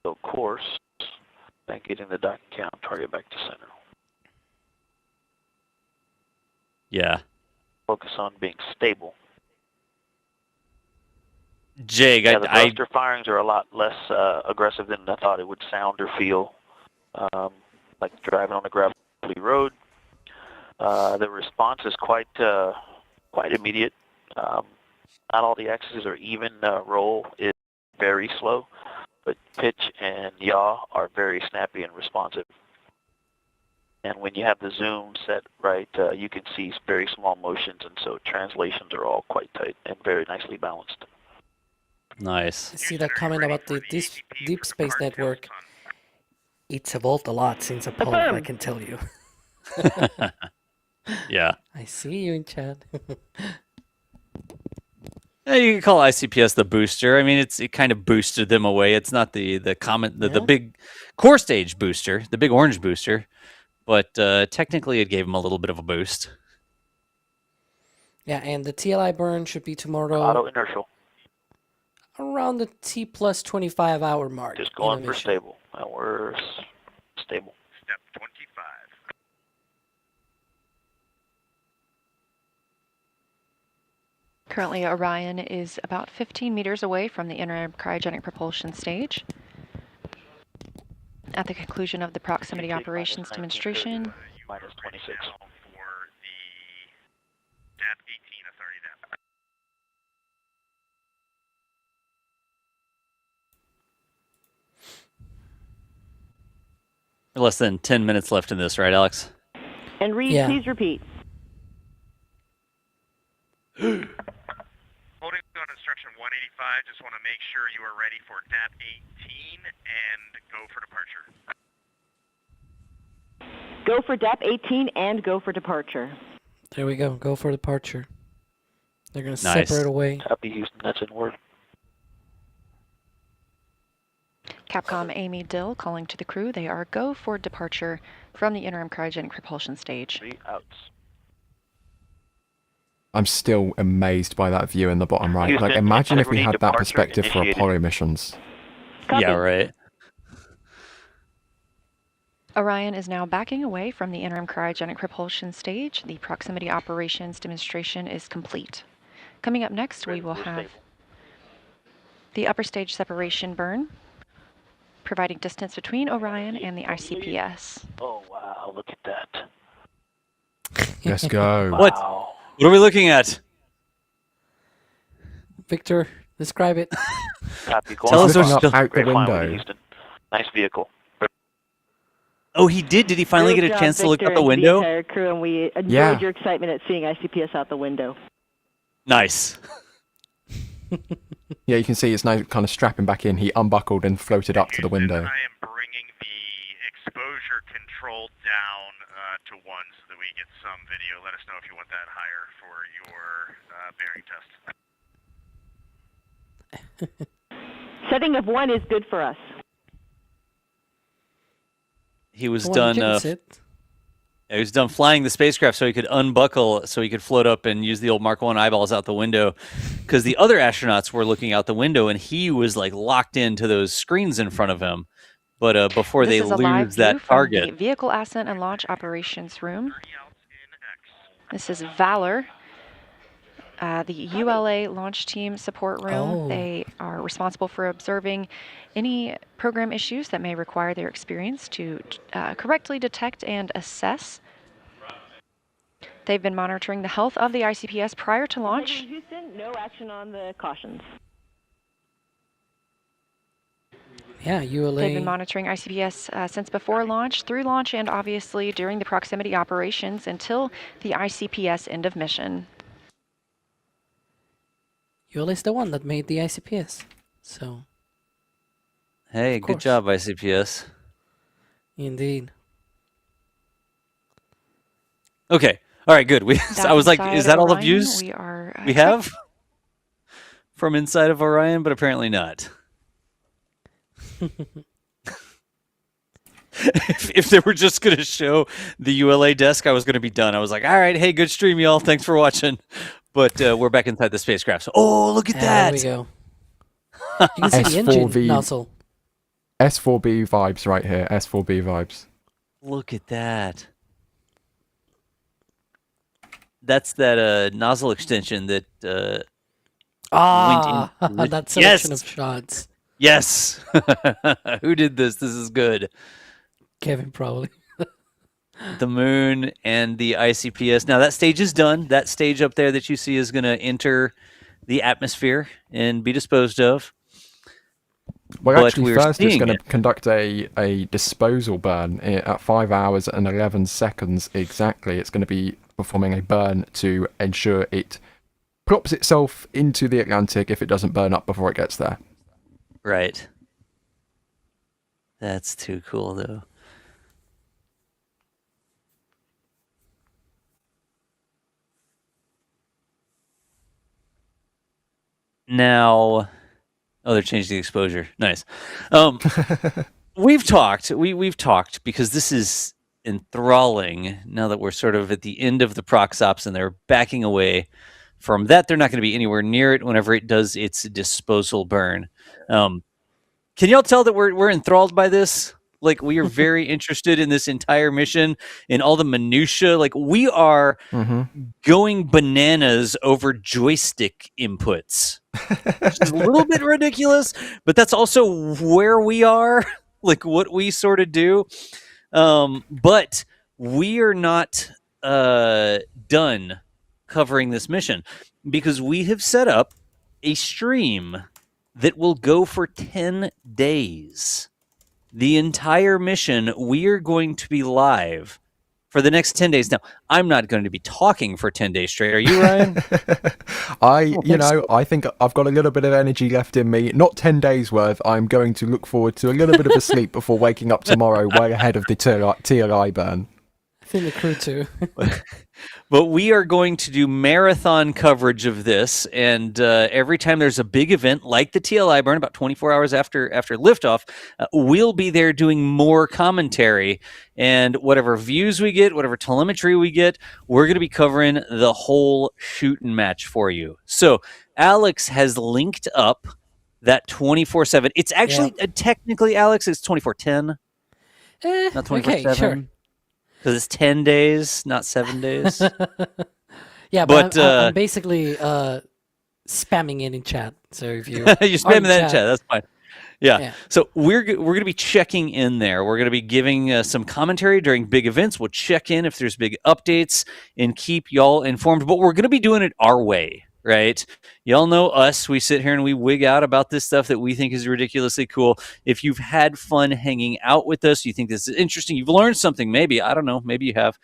So course, then getting the docking count, target back to center. Yeah. Focus on being stable. Jake, the thruster firings are a lot less aggressive than I thought it would sound or feel, like driving on a gravelly road. The response is quite immediate. Not all the axes are even. Roll is very slow, but pitch and yaw are very snappy and responsive. And when you have the zoom set right, you can see very small motions, and so translations are all quite tight and very nicely balanced. Nice. I see that comment about the Deep Space Network. It's evolved a lot since Apollo, I can tell you. Yeah. I see you in chat. Yeah, you can call ICPS the booster. I mean, it kind of boosted them away. It's not the big core stage booster, the big orange booster, but technically it gave them a little bit of a boost. Yeah, and the TLI burn should be tomorrow. Auto inertial. Around the T plus 25 hour mark. Just going for stable. We're stable. Step 25. Currently, Orion is about 15 meters away from the interim cryogenic propulsion stage. At the conclusion of the proximity operations demonstration, minus 26. For the DAP 18 authority DAP. Less than 10 minutes left in this, right, Alex? And Reed, please repeat. Holding on instruction 185, just want to make sure you are ready for DAP 18 and go for departure. Go for DAP 18 and go for departure. There we go. Go for departure. They're going to separate away. Copy, Houston. That's in word. Capcom Amy Dill calling to the crew. They are go for departure from the interim cryogenic propulsion stage. 3 outs. I'm still amazed by that view in the bottom right. Houston, like, imagine if we had that departure perspective for initiated. Apollo missions. Copy. Yeah, right. Orion is now backing away from the interim cryogenic propulsion stage. The proximity operations demonstration is complete. Coming up next, we will have the upper stage separation burn, providing distance between Orion and the ICPS. Oh, wow, look at that. Let's go. What? Wow. What are we looking at? Victor, describe it. Copy. Tell us Looking up out the Great flying, window. Houston. Nice vehicle. Oh, he did? Did he finally Great get a job, chance to look Victor, out the and window? The entire crew, and we enjoyed Yeah. your excitement at seeing ICPS out the window. Nice. Yeah, you can see it's now kind of strapping back in. He unbuckled and floated up to the window. I am bringing the exposure control down to 1 so that we get some video. Let us know if you want that higher for your bearing test. Setting of 1 is good for us. He was Well, done. jinx it. He was done flying the spacecraft so he could unbuckle, so he could float up and use the old Mark 1 eyeballs out the window. Because the other astronauts were looking out the window, and he was like locked into those screens in front of him. But before This they is a live lose view that from target, the Vehicle Ascent and Launch Operations Room. This is Valor, the ULA launch team support room. Oh. They are responsible for observing any program issues that may require their experience to correctly detect and assess. They've been monitoring the health of the ICPS prior to launch. Houston, no action on the cautions. Yeah, ULA. They've been monitoring ICPS since before launch, through launch, and obviously during the proximity operations until the ICPS end of mission. ULA is the one that made the ICPS. So, hey, Of good course. job, ICPS. indeed. Okay, all right, good. I was like, Inside is that all the Orion, views we are we have from inside of Orion? But apparently not. if they were just going to show the ULA desk, I was going to be done. I was like, all right, hey, good stream, y'all. Thanks for watching. But we're back inside the spacecraft. So, oh, look at that. There we go. You can see the engine S4V nozzle. S4B vibes right here. S4B vibes. Look at that. That's that nozzle extension that went in. That selection of shots. Yes. Who did this? This is good. Kevin, probably. The moon and the ICPS. Now, that stage is done. That stage up there that you see is going to enter the atmosphere and be disposed of. Well, But actually, we're first it's seeing going to it. conduct a disposal burn at 5 hours and 11 seconds exactly. It's going to be performing a burn to ensure it plops itself into the Atlantic if it doesn't burn up before it gets there. Right. That's too cool, though. Now, oh, they're changing the exposure. Nice. We've talked because this is enthralling. Now that we're sort of at the end of the prox ops and they're backing away from that, they're not going to be anywhere near it whenever it does its disposal burn. Can y'all tell that we're enthralled by this? Like, we are very interested in this entire mission, in all the minutia. Like, we are going bananas over joystick inputs. Which is a little bit ridiculous, but that's also where we are, like what we sort of do. But we are not done covering this mission because we have set up a stream that will go for 10 days. The entire mission, we are going to be live for the next 10 days. Now, I'm not going to be talking for 10 days straight. Are you, Ryan? I think I've got a little bit of energy left in me. Not 10 days worth. I'm going to look forward to a little bit of a sleep before waking up tomorrow, way ahead of the TLI burn. I think the crew too. But we are going to do marathon coverage of this, and every time there's a big event like the TLI burn, about 24 hours after liftoff, we'll be there doing more commentary. And whatever views we get, whatever telemetry we get, we're going to be covering the whole shooting match for you. So Alex has linked up that 24/7. It's actually technically, Alex, it's 24/10. Not 24/7. Okay, sure. Because it's 10 days, not 7 days. Yeah, but I'm basically spamming it in chat. So if you you're spamming that in chat, that's fine. Yeah. So we're going to be checking in there. We're going to be giving some commentary during big events. We'll check in if there's big updates and keep y'all informed. But we're going to be doing it our way, right? Y'all know us. We sit here and we wig out about this stuff that we think is ridiculously cool. If you've had fun hanging out with us, you think this is interesting, you've learned something, maybe, I don't know, maybe you have.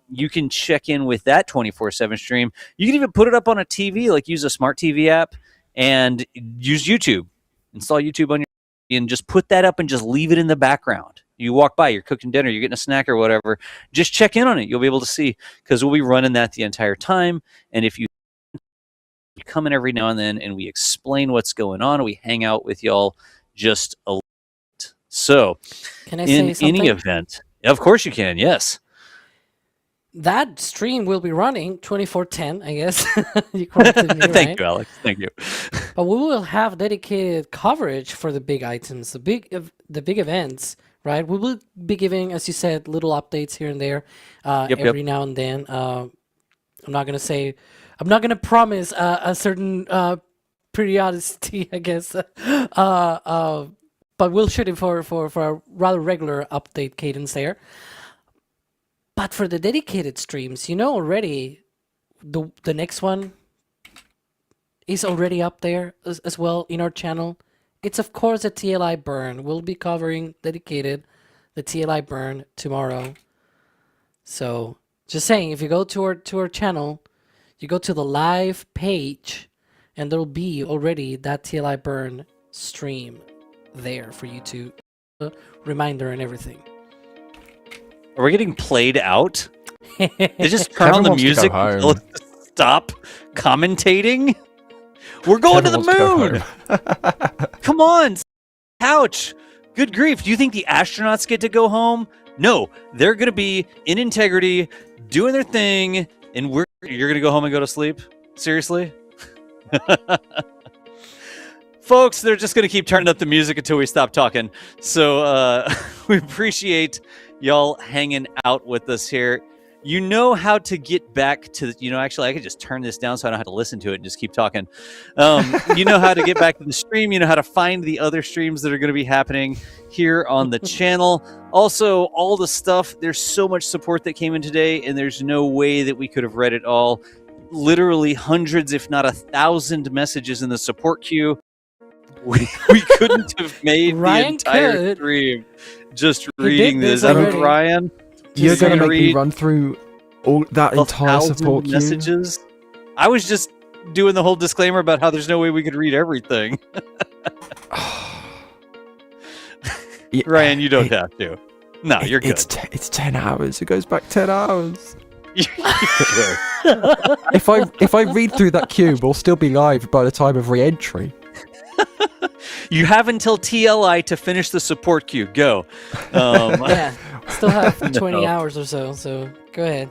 You can check in with that 24/7 stream. You can even put it up on a TV, like use a smart TV app and use YouTube. Install YouTube on your and just put that up and just leave it in the background. You walk by, you're cooking dinner, you're getting a snack or whatever, just check in on it. You'll be able to see, because we'll be running that the entire time. And if you come in every now and then and we explain what's going on, we hang out with y'all just a little bit. So, can I say something? Any event, of course you can, yes. That stream will be running 24/10, I guess. You corrected me, Thank you, Alex. Thank you. But we will have dedicated coverage for the big items, the big events, right? We will be giving, as you said, little updates here and there every now and then. I'm not gonna promise a certain periodicity, I guess. But we'll shoot it for a rather regular update cadence there. But for the dedicated streams, you know already the next one is already up there as well in our channel. It's of course a TLI burn. We'll be covering dedicated the TLI burn tomorrow. So just saying, if you go to our channel, you go to the live page, and there'll be already that TLI burn stream there for you to reminder and everything. Are we getting played out? They just turn on the music and stop commentating? We're going to the moon! Come on! Couch! Good grief, do you think the astronauts get to go home? No, they're going to be in integrity, doing their thing, and you're going to go home and go to sleep? Seriously? Folks, they're just going to keep turning up the music until we stop talking. So we appreciate y'all hanging out with us here. You know how to get back to, actually I could just turn this down so I don't have to listen to it and just keep talking. You know how to get back to the stream. You know how to find the other streams that are going to be happening here on the channel. Also, all the stuff, there's so much support that came in today, and there's no way that we could have read it all. Literally hundreds, if not 1,000 messages in the support queue. We couldn't have made the entire stream just reading this. I don't know, Ryan. You're going to make me run through all that entire support queue? Messages? I was just doing the whole disclaimer about how there's no way we could read everything. Ryan, you don't have to. No, you're good. It's 10 hours. It goes back 10 hours. If I read through that queue, we'll still be live by the time of re-entry. You have until TLI to finish the support queue. Go. Yeah, still have 20 hours or so go ahead.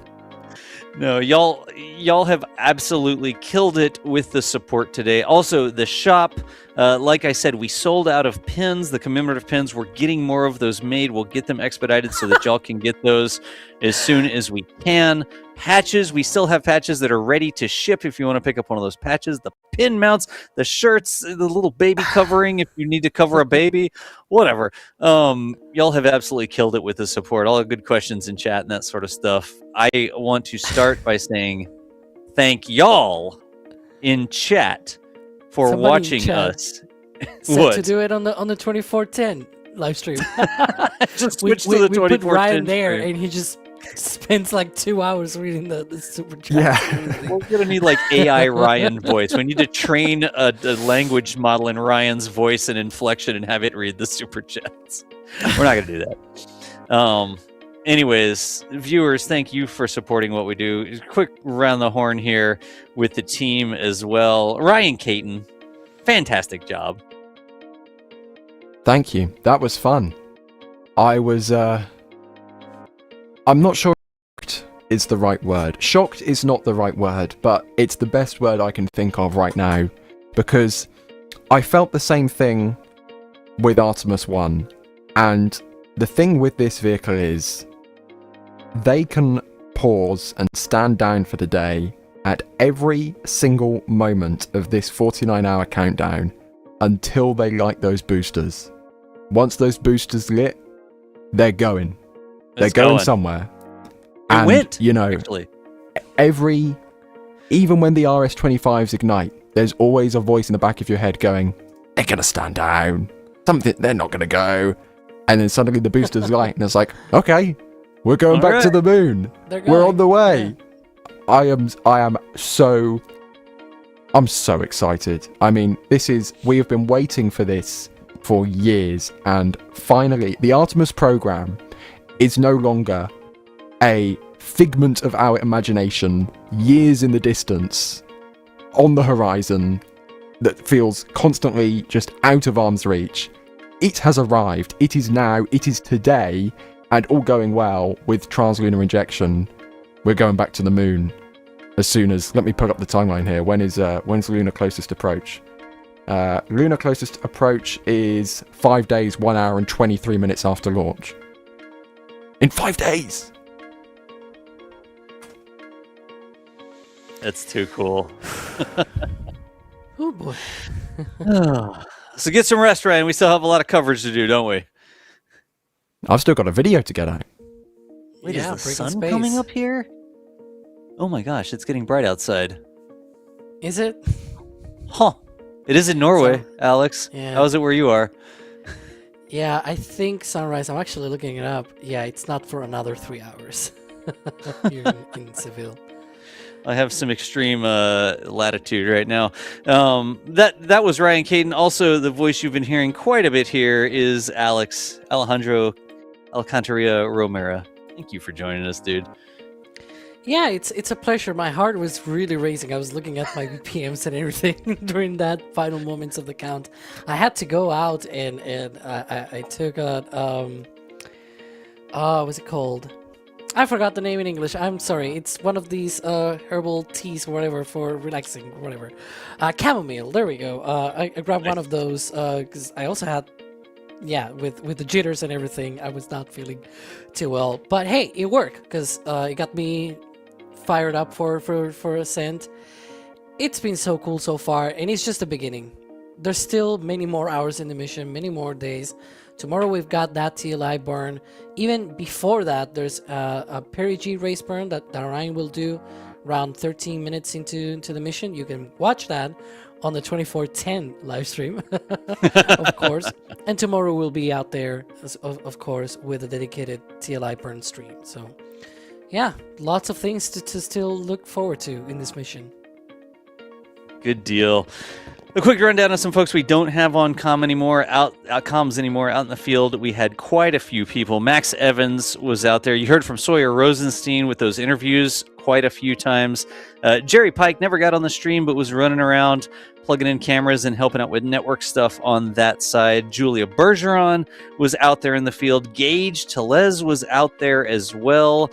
No, y'all have absolutely killed it with the support today. Also, the shop, like I said, we sold out of pins, the commemorative pins. We're getting more of those made. We'll get them expedited so that y'all can get those as soon as we can. Patches, we still have patches that are ready to ship if you want to pick up one of those patches. The pin mounts, the shirts, the little baby covering if you need to cover a baby, whatever. Y'all have absolutely killed it with the support. All the good questions in chat and that sort of stuff. I want to start by saying thank y'all in chat for watching us. What? To do it on the 24/10 live stream. Just switch to the 24/10 we put Ryan there, stream. and he just spends like 2 hours reading the super chat. Yeah. We're gonna need like AI Ryan voice. We need to train a language model in Ryan's voice and inflection and have it read the super chats. We're not gonna do that. Anyways, viewers, thank you for supporting what we do. Quick round the horn here with the team as well. Ryan Caton, fantastic job. Thank you. That was fun. I was, I'm not sure shocked is the right word. Shocked is not the right word, but it's the best word I can think of right now, because I felt the same thing with Artemis 1, and the thing with this vehicle is they can pause and stand down for the day at every single moment of this 49-hour countdown until they light those boosters. Once those boosters lit, they're going. They're going somewhere. It went, you know, actually. Even when the RS-25s ignite, there's always a voice in the back of your head going, they're going to stand down. They're not going to go. And then suddenly the boosters light, and it's like, okay, we're going back to the moon. We're on the way. Yeah. I'm so excited. I mean, we have been waiting for this for years, and finally, the Artemis program is no longer a figment of our imagination, years in the distance, on the horizon, that feels constantly just out of arm's reach. It has arrived. It is now. It is today, and all going well with translunar injection, we're going back to the moon as soon as. Let me put up the timeline here. When's lunar closest approach? Lunar closest approach is 5 days, 1 hour, and 23 minutes after launch. In 5 days. That's too cool. Oh boy. So get some rest, Ryan. We still have a lot of coverage to do, don't we? I've still got a video to get out. Wait, is the sun coming up here? Oh my gosh, it's getting bright outside. Is it? Huh. It is in Norway, Alex. Yeah. How is it where you are? Yeah, I think sunrise. I'm actually looking it up. Yeah, it's not for another 3 hours here in Seville. I have some extreme latitude right now. That was Ryan Caden. Also, the voice you've been hearing quite a bit here is Alejandro Alcantara Romero. Thank you for joining us, dude. Yeah, it's a pleasure. My heart was really racing. I was looking at my BPMs and everything during that final moments of the count. I had to go out and I took a what's it called? I forgot the name in English. I'm sorry. It's one of these herbal teas or whatever for relaxing or whatever. Chamomile. There we go. I grabbed one of those because I also had, with the jitters and everything, I was not feeling too well. But hey, it worked because it got me fired up for Ascent. It's been so cool so far, and it's just the beginning. There's still many more hours in the mission, many more days. Tomorrow we've got that TLI burn. Even before that, there's a perigee race burn that Orion will do around 13 minutes into the mission. You can watch that on the 2410 live stream, of course. And tomorrow we'll be out there, of course, with a dedicated TLI burn stream. So, yeah, lots of things to still look forward to in this mission. Good deal. A quick rundown of some folks we don't have on comms anymore out in the field. We had quite a few people. Max Evans was out there. You heard from Sawyer Rosenstein with those interviews quite a few times. Jerry Pike never got on the stream, but was running around plugging in cameras and helping out with network stuff on that side. Julia Bergeron was out there in the field. Gage Telez was out there as well.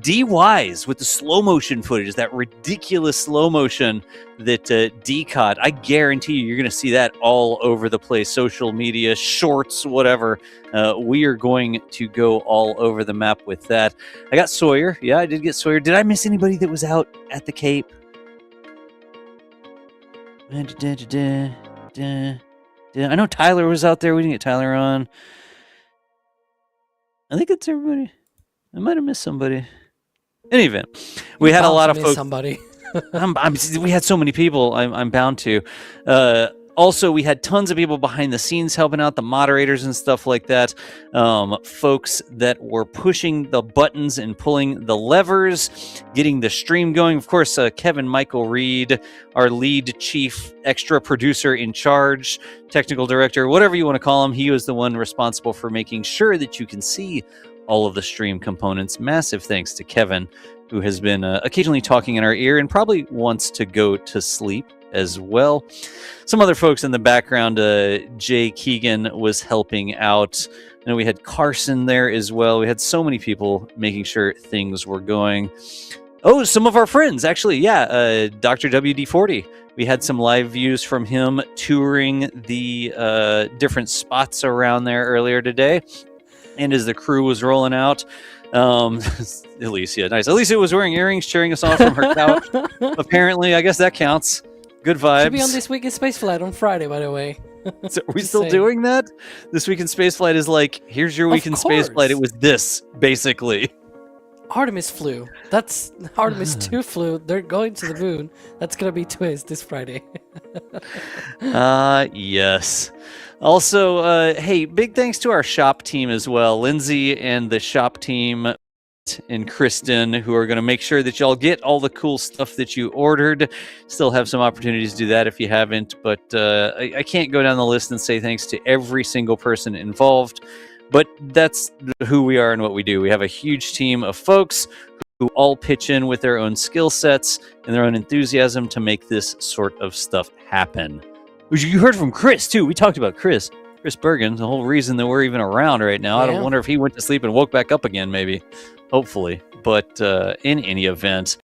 D Wise with the slow motion footage, that ridiculous slow motion that D caught. I guarantee you're going to see that all over the place, social media, shorts, whatever. We are going to go all over the map with that. I got Sawyer. Yeah, I did get Sawyer. Did I miss anybody that was out at the Cape? I know Tyler was out there. We didn't get Tyler on. I think that's everybody. I might have missed somebody. In any event, we had a lot of folks. Somebody. We had so many people. I'm bound to. Also, we had tons of people behind the scenes helping out, the moderators and stuff like that. Folks that were pushing the buttons and pulling the levers, getting the stream going. Of course, Kevin Michael Reed, our lead chief extra producer in charge, technical director, whatever you want to call him. He was the one responsible for making sure that you can see all of the stream components. Massive thanks to Kevin, who has been occasionally talking in our ear and probably wants to go to sleep as well. Some other folks in the background, Jay Keegan was helping out. I know we had Carson there as well. We had so many people making sure things were going. Oh, some of our friends, actually, yeah. Dr. WD40. We had some live views from him touring the different spots around there earlier today. And as the crew was rolling out, Alicia, nice. Alicia was wearing earrings, cheering us on from her couch. Apparently, I guess that counts. Good vibes. Should be on This Week in Spaceflight on Friday, by the way. So are we still doing that? This Week in Spaceflight is like, here's your Week in Spaceflight. It was this, basically. Artemis flew. That's Artemis II flew. They're going to the moon. That's going to be Twiz this Friday. Yes. Also, hey, big thanks to our shop team as well. Lindsay and the shop team and Kristen, who are going to make sure that y'all get all the cool stuff that you ordered. Still have some opportunities to do that if you haven't, but I can't go down the list and say thanks to every single person involved. But that's who we are and what we do. We have a huge team of folks who all pitch in with their own skill sets and their own enthusiasm to make this sort of stuff happen. You heard from Chris, too. We talked about Chris Bergen, the whole reason that we're even around right now. Yeah. I don't wonder if he went to sleep and woke back up again, maybe. Hopefully. But in any event,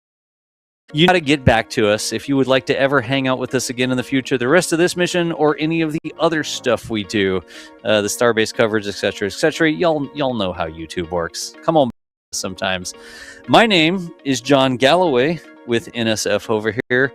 you got to get back to us if you would like to ever hang out with us again in the future, the rest of this mission or any of the other stuff we do, the Starbase coverage, etc., etc. Y'all know how YouTube works. Come on sometimes. My name is John Galloway with NSF over here.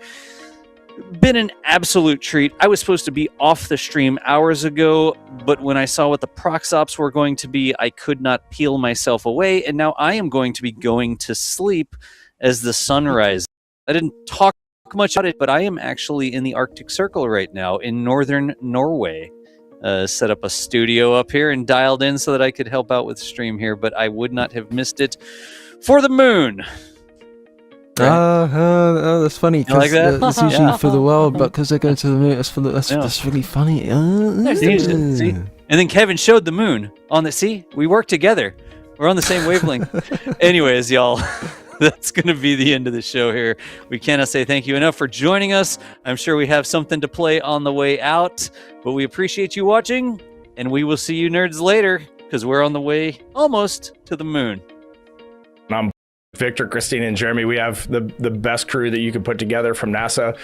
Been an absolute treat. I was supposed to be off the stream hours ago, but when I saw what the prox ops were going to be, I could not peel myself away, and now I am going to be going to sleep as the sun rises. I didn't talk much about it, but I am actually in the Arctic Circle right now in northern Norway. Set up a studio up here and dialed in so that I could help out with the stream here, but I would not have missed it for the moon. That's funny. You like that? It's usually for the world, but because they go to the moon, that's really funny. See? And then Kevin showed the moon on the sea. We work together. We're on the same wavelength. Anyways, y'all, that's going to be the end of the show here. We cannot say thank you enough for joining us. I'm sure we have something to play on the way out, but we appreciate you watching, and we will see you nerds later because we're on the way almost to the moon. I'm Victor, Christina, and Jeremy. We have the best crew that you could put together from NASA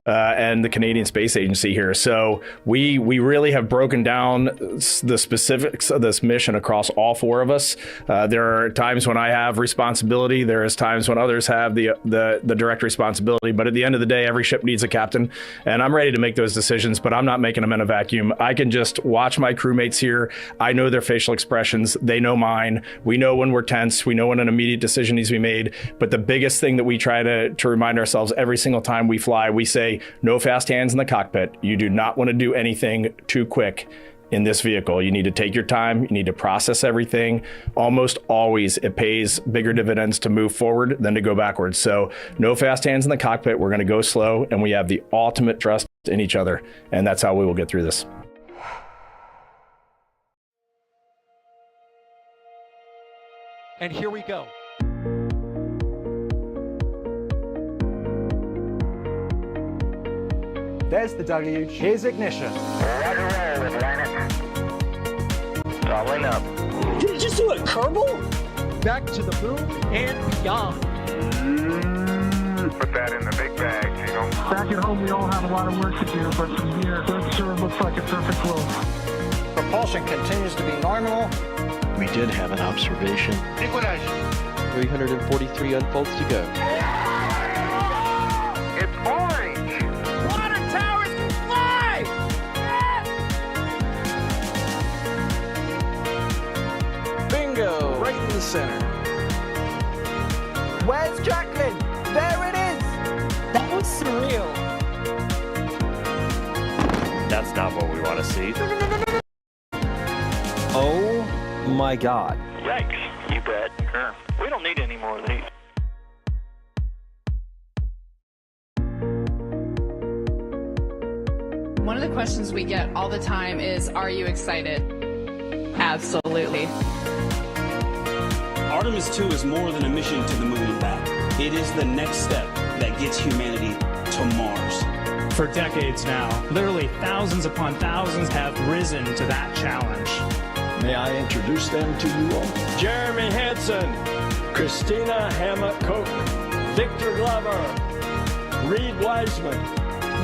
and the Canadian Space Agency here. So we really have broken down the specifics of this mission across all four of us. There are times when I have responsibility. There is times when others have the direct responsibility. But at the end of the day, every ship needs a captain, and I'm ready to make those decisions. But I'm not making them in a vacuum. I can just watch my crewmates here. I know their facial expressions. They know mine. We know when we're tense. We know when an immediate decision needs to be made. But the biggest thing that we try to remind ourselves every single time we fly, we say, no fast hands in the cockpit. You do not want to do anything too quick in this vehicle. You need to take your time. You need to process everything. Almost always it pays bigger dividends to move forward than to go backwards. So no fast hands in the cockpit. We're going to go slow, and we have the ultimate trust in each other. And that's how we will get through this. And here we go. There's the W. Here's ignition. Doubling up. Did he just do a Kerbal? Back to the moon and beyond. Put that in the big bag, you know. Back at home, we all have a lot of work to do, but from here, it sure looks like a perfect flow. Propulsion continues to be normal. We did have an observation. Equalization. 343 unfolds to go. It's orange. Water towers can fly! Bingo! Right in the center. Where's Jacqueline? There it is! That was surreal. That's not what we want to see. Oh my God. Yikes, you bet. Sure. We don't need any more of these. One of the questions we get all the time is, are you excited? Absolutely. Artemis II is more than a mission to the moon and back. It is the next step that gets humanity to Mars. For decades now, literally thousands upon thousands have risen to that challenge. May I introduce them to you all? Jeremy Hansen, Christina Hammett-Koch, Victor Glover, Reed Wiseman.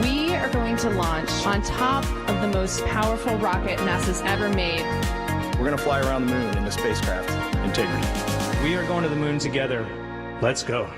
We are going to launch on top of the most powerful rocket NASA's ever made. We're going to fly around the moon in the spacecraft Integrity. We are going to the moon together. Let's go.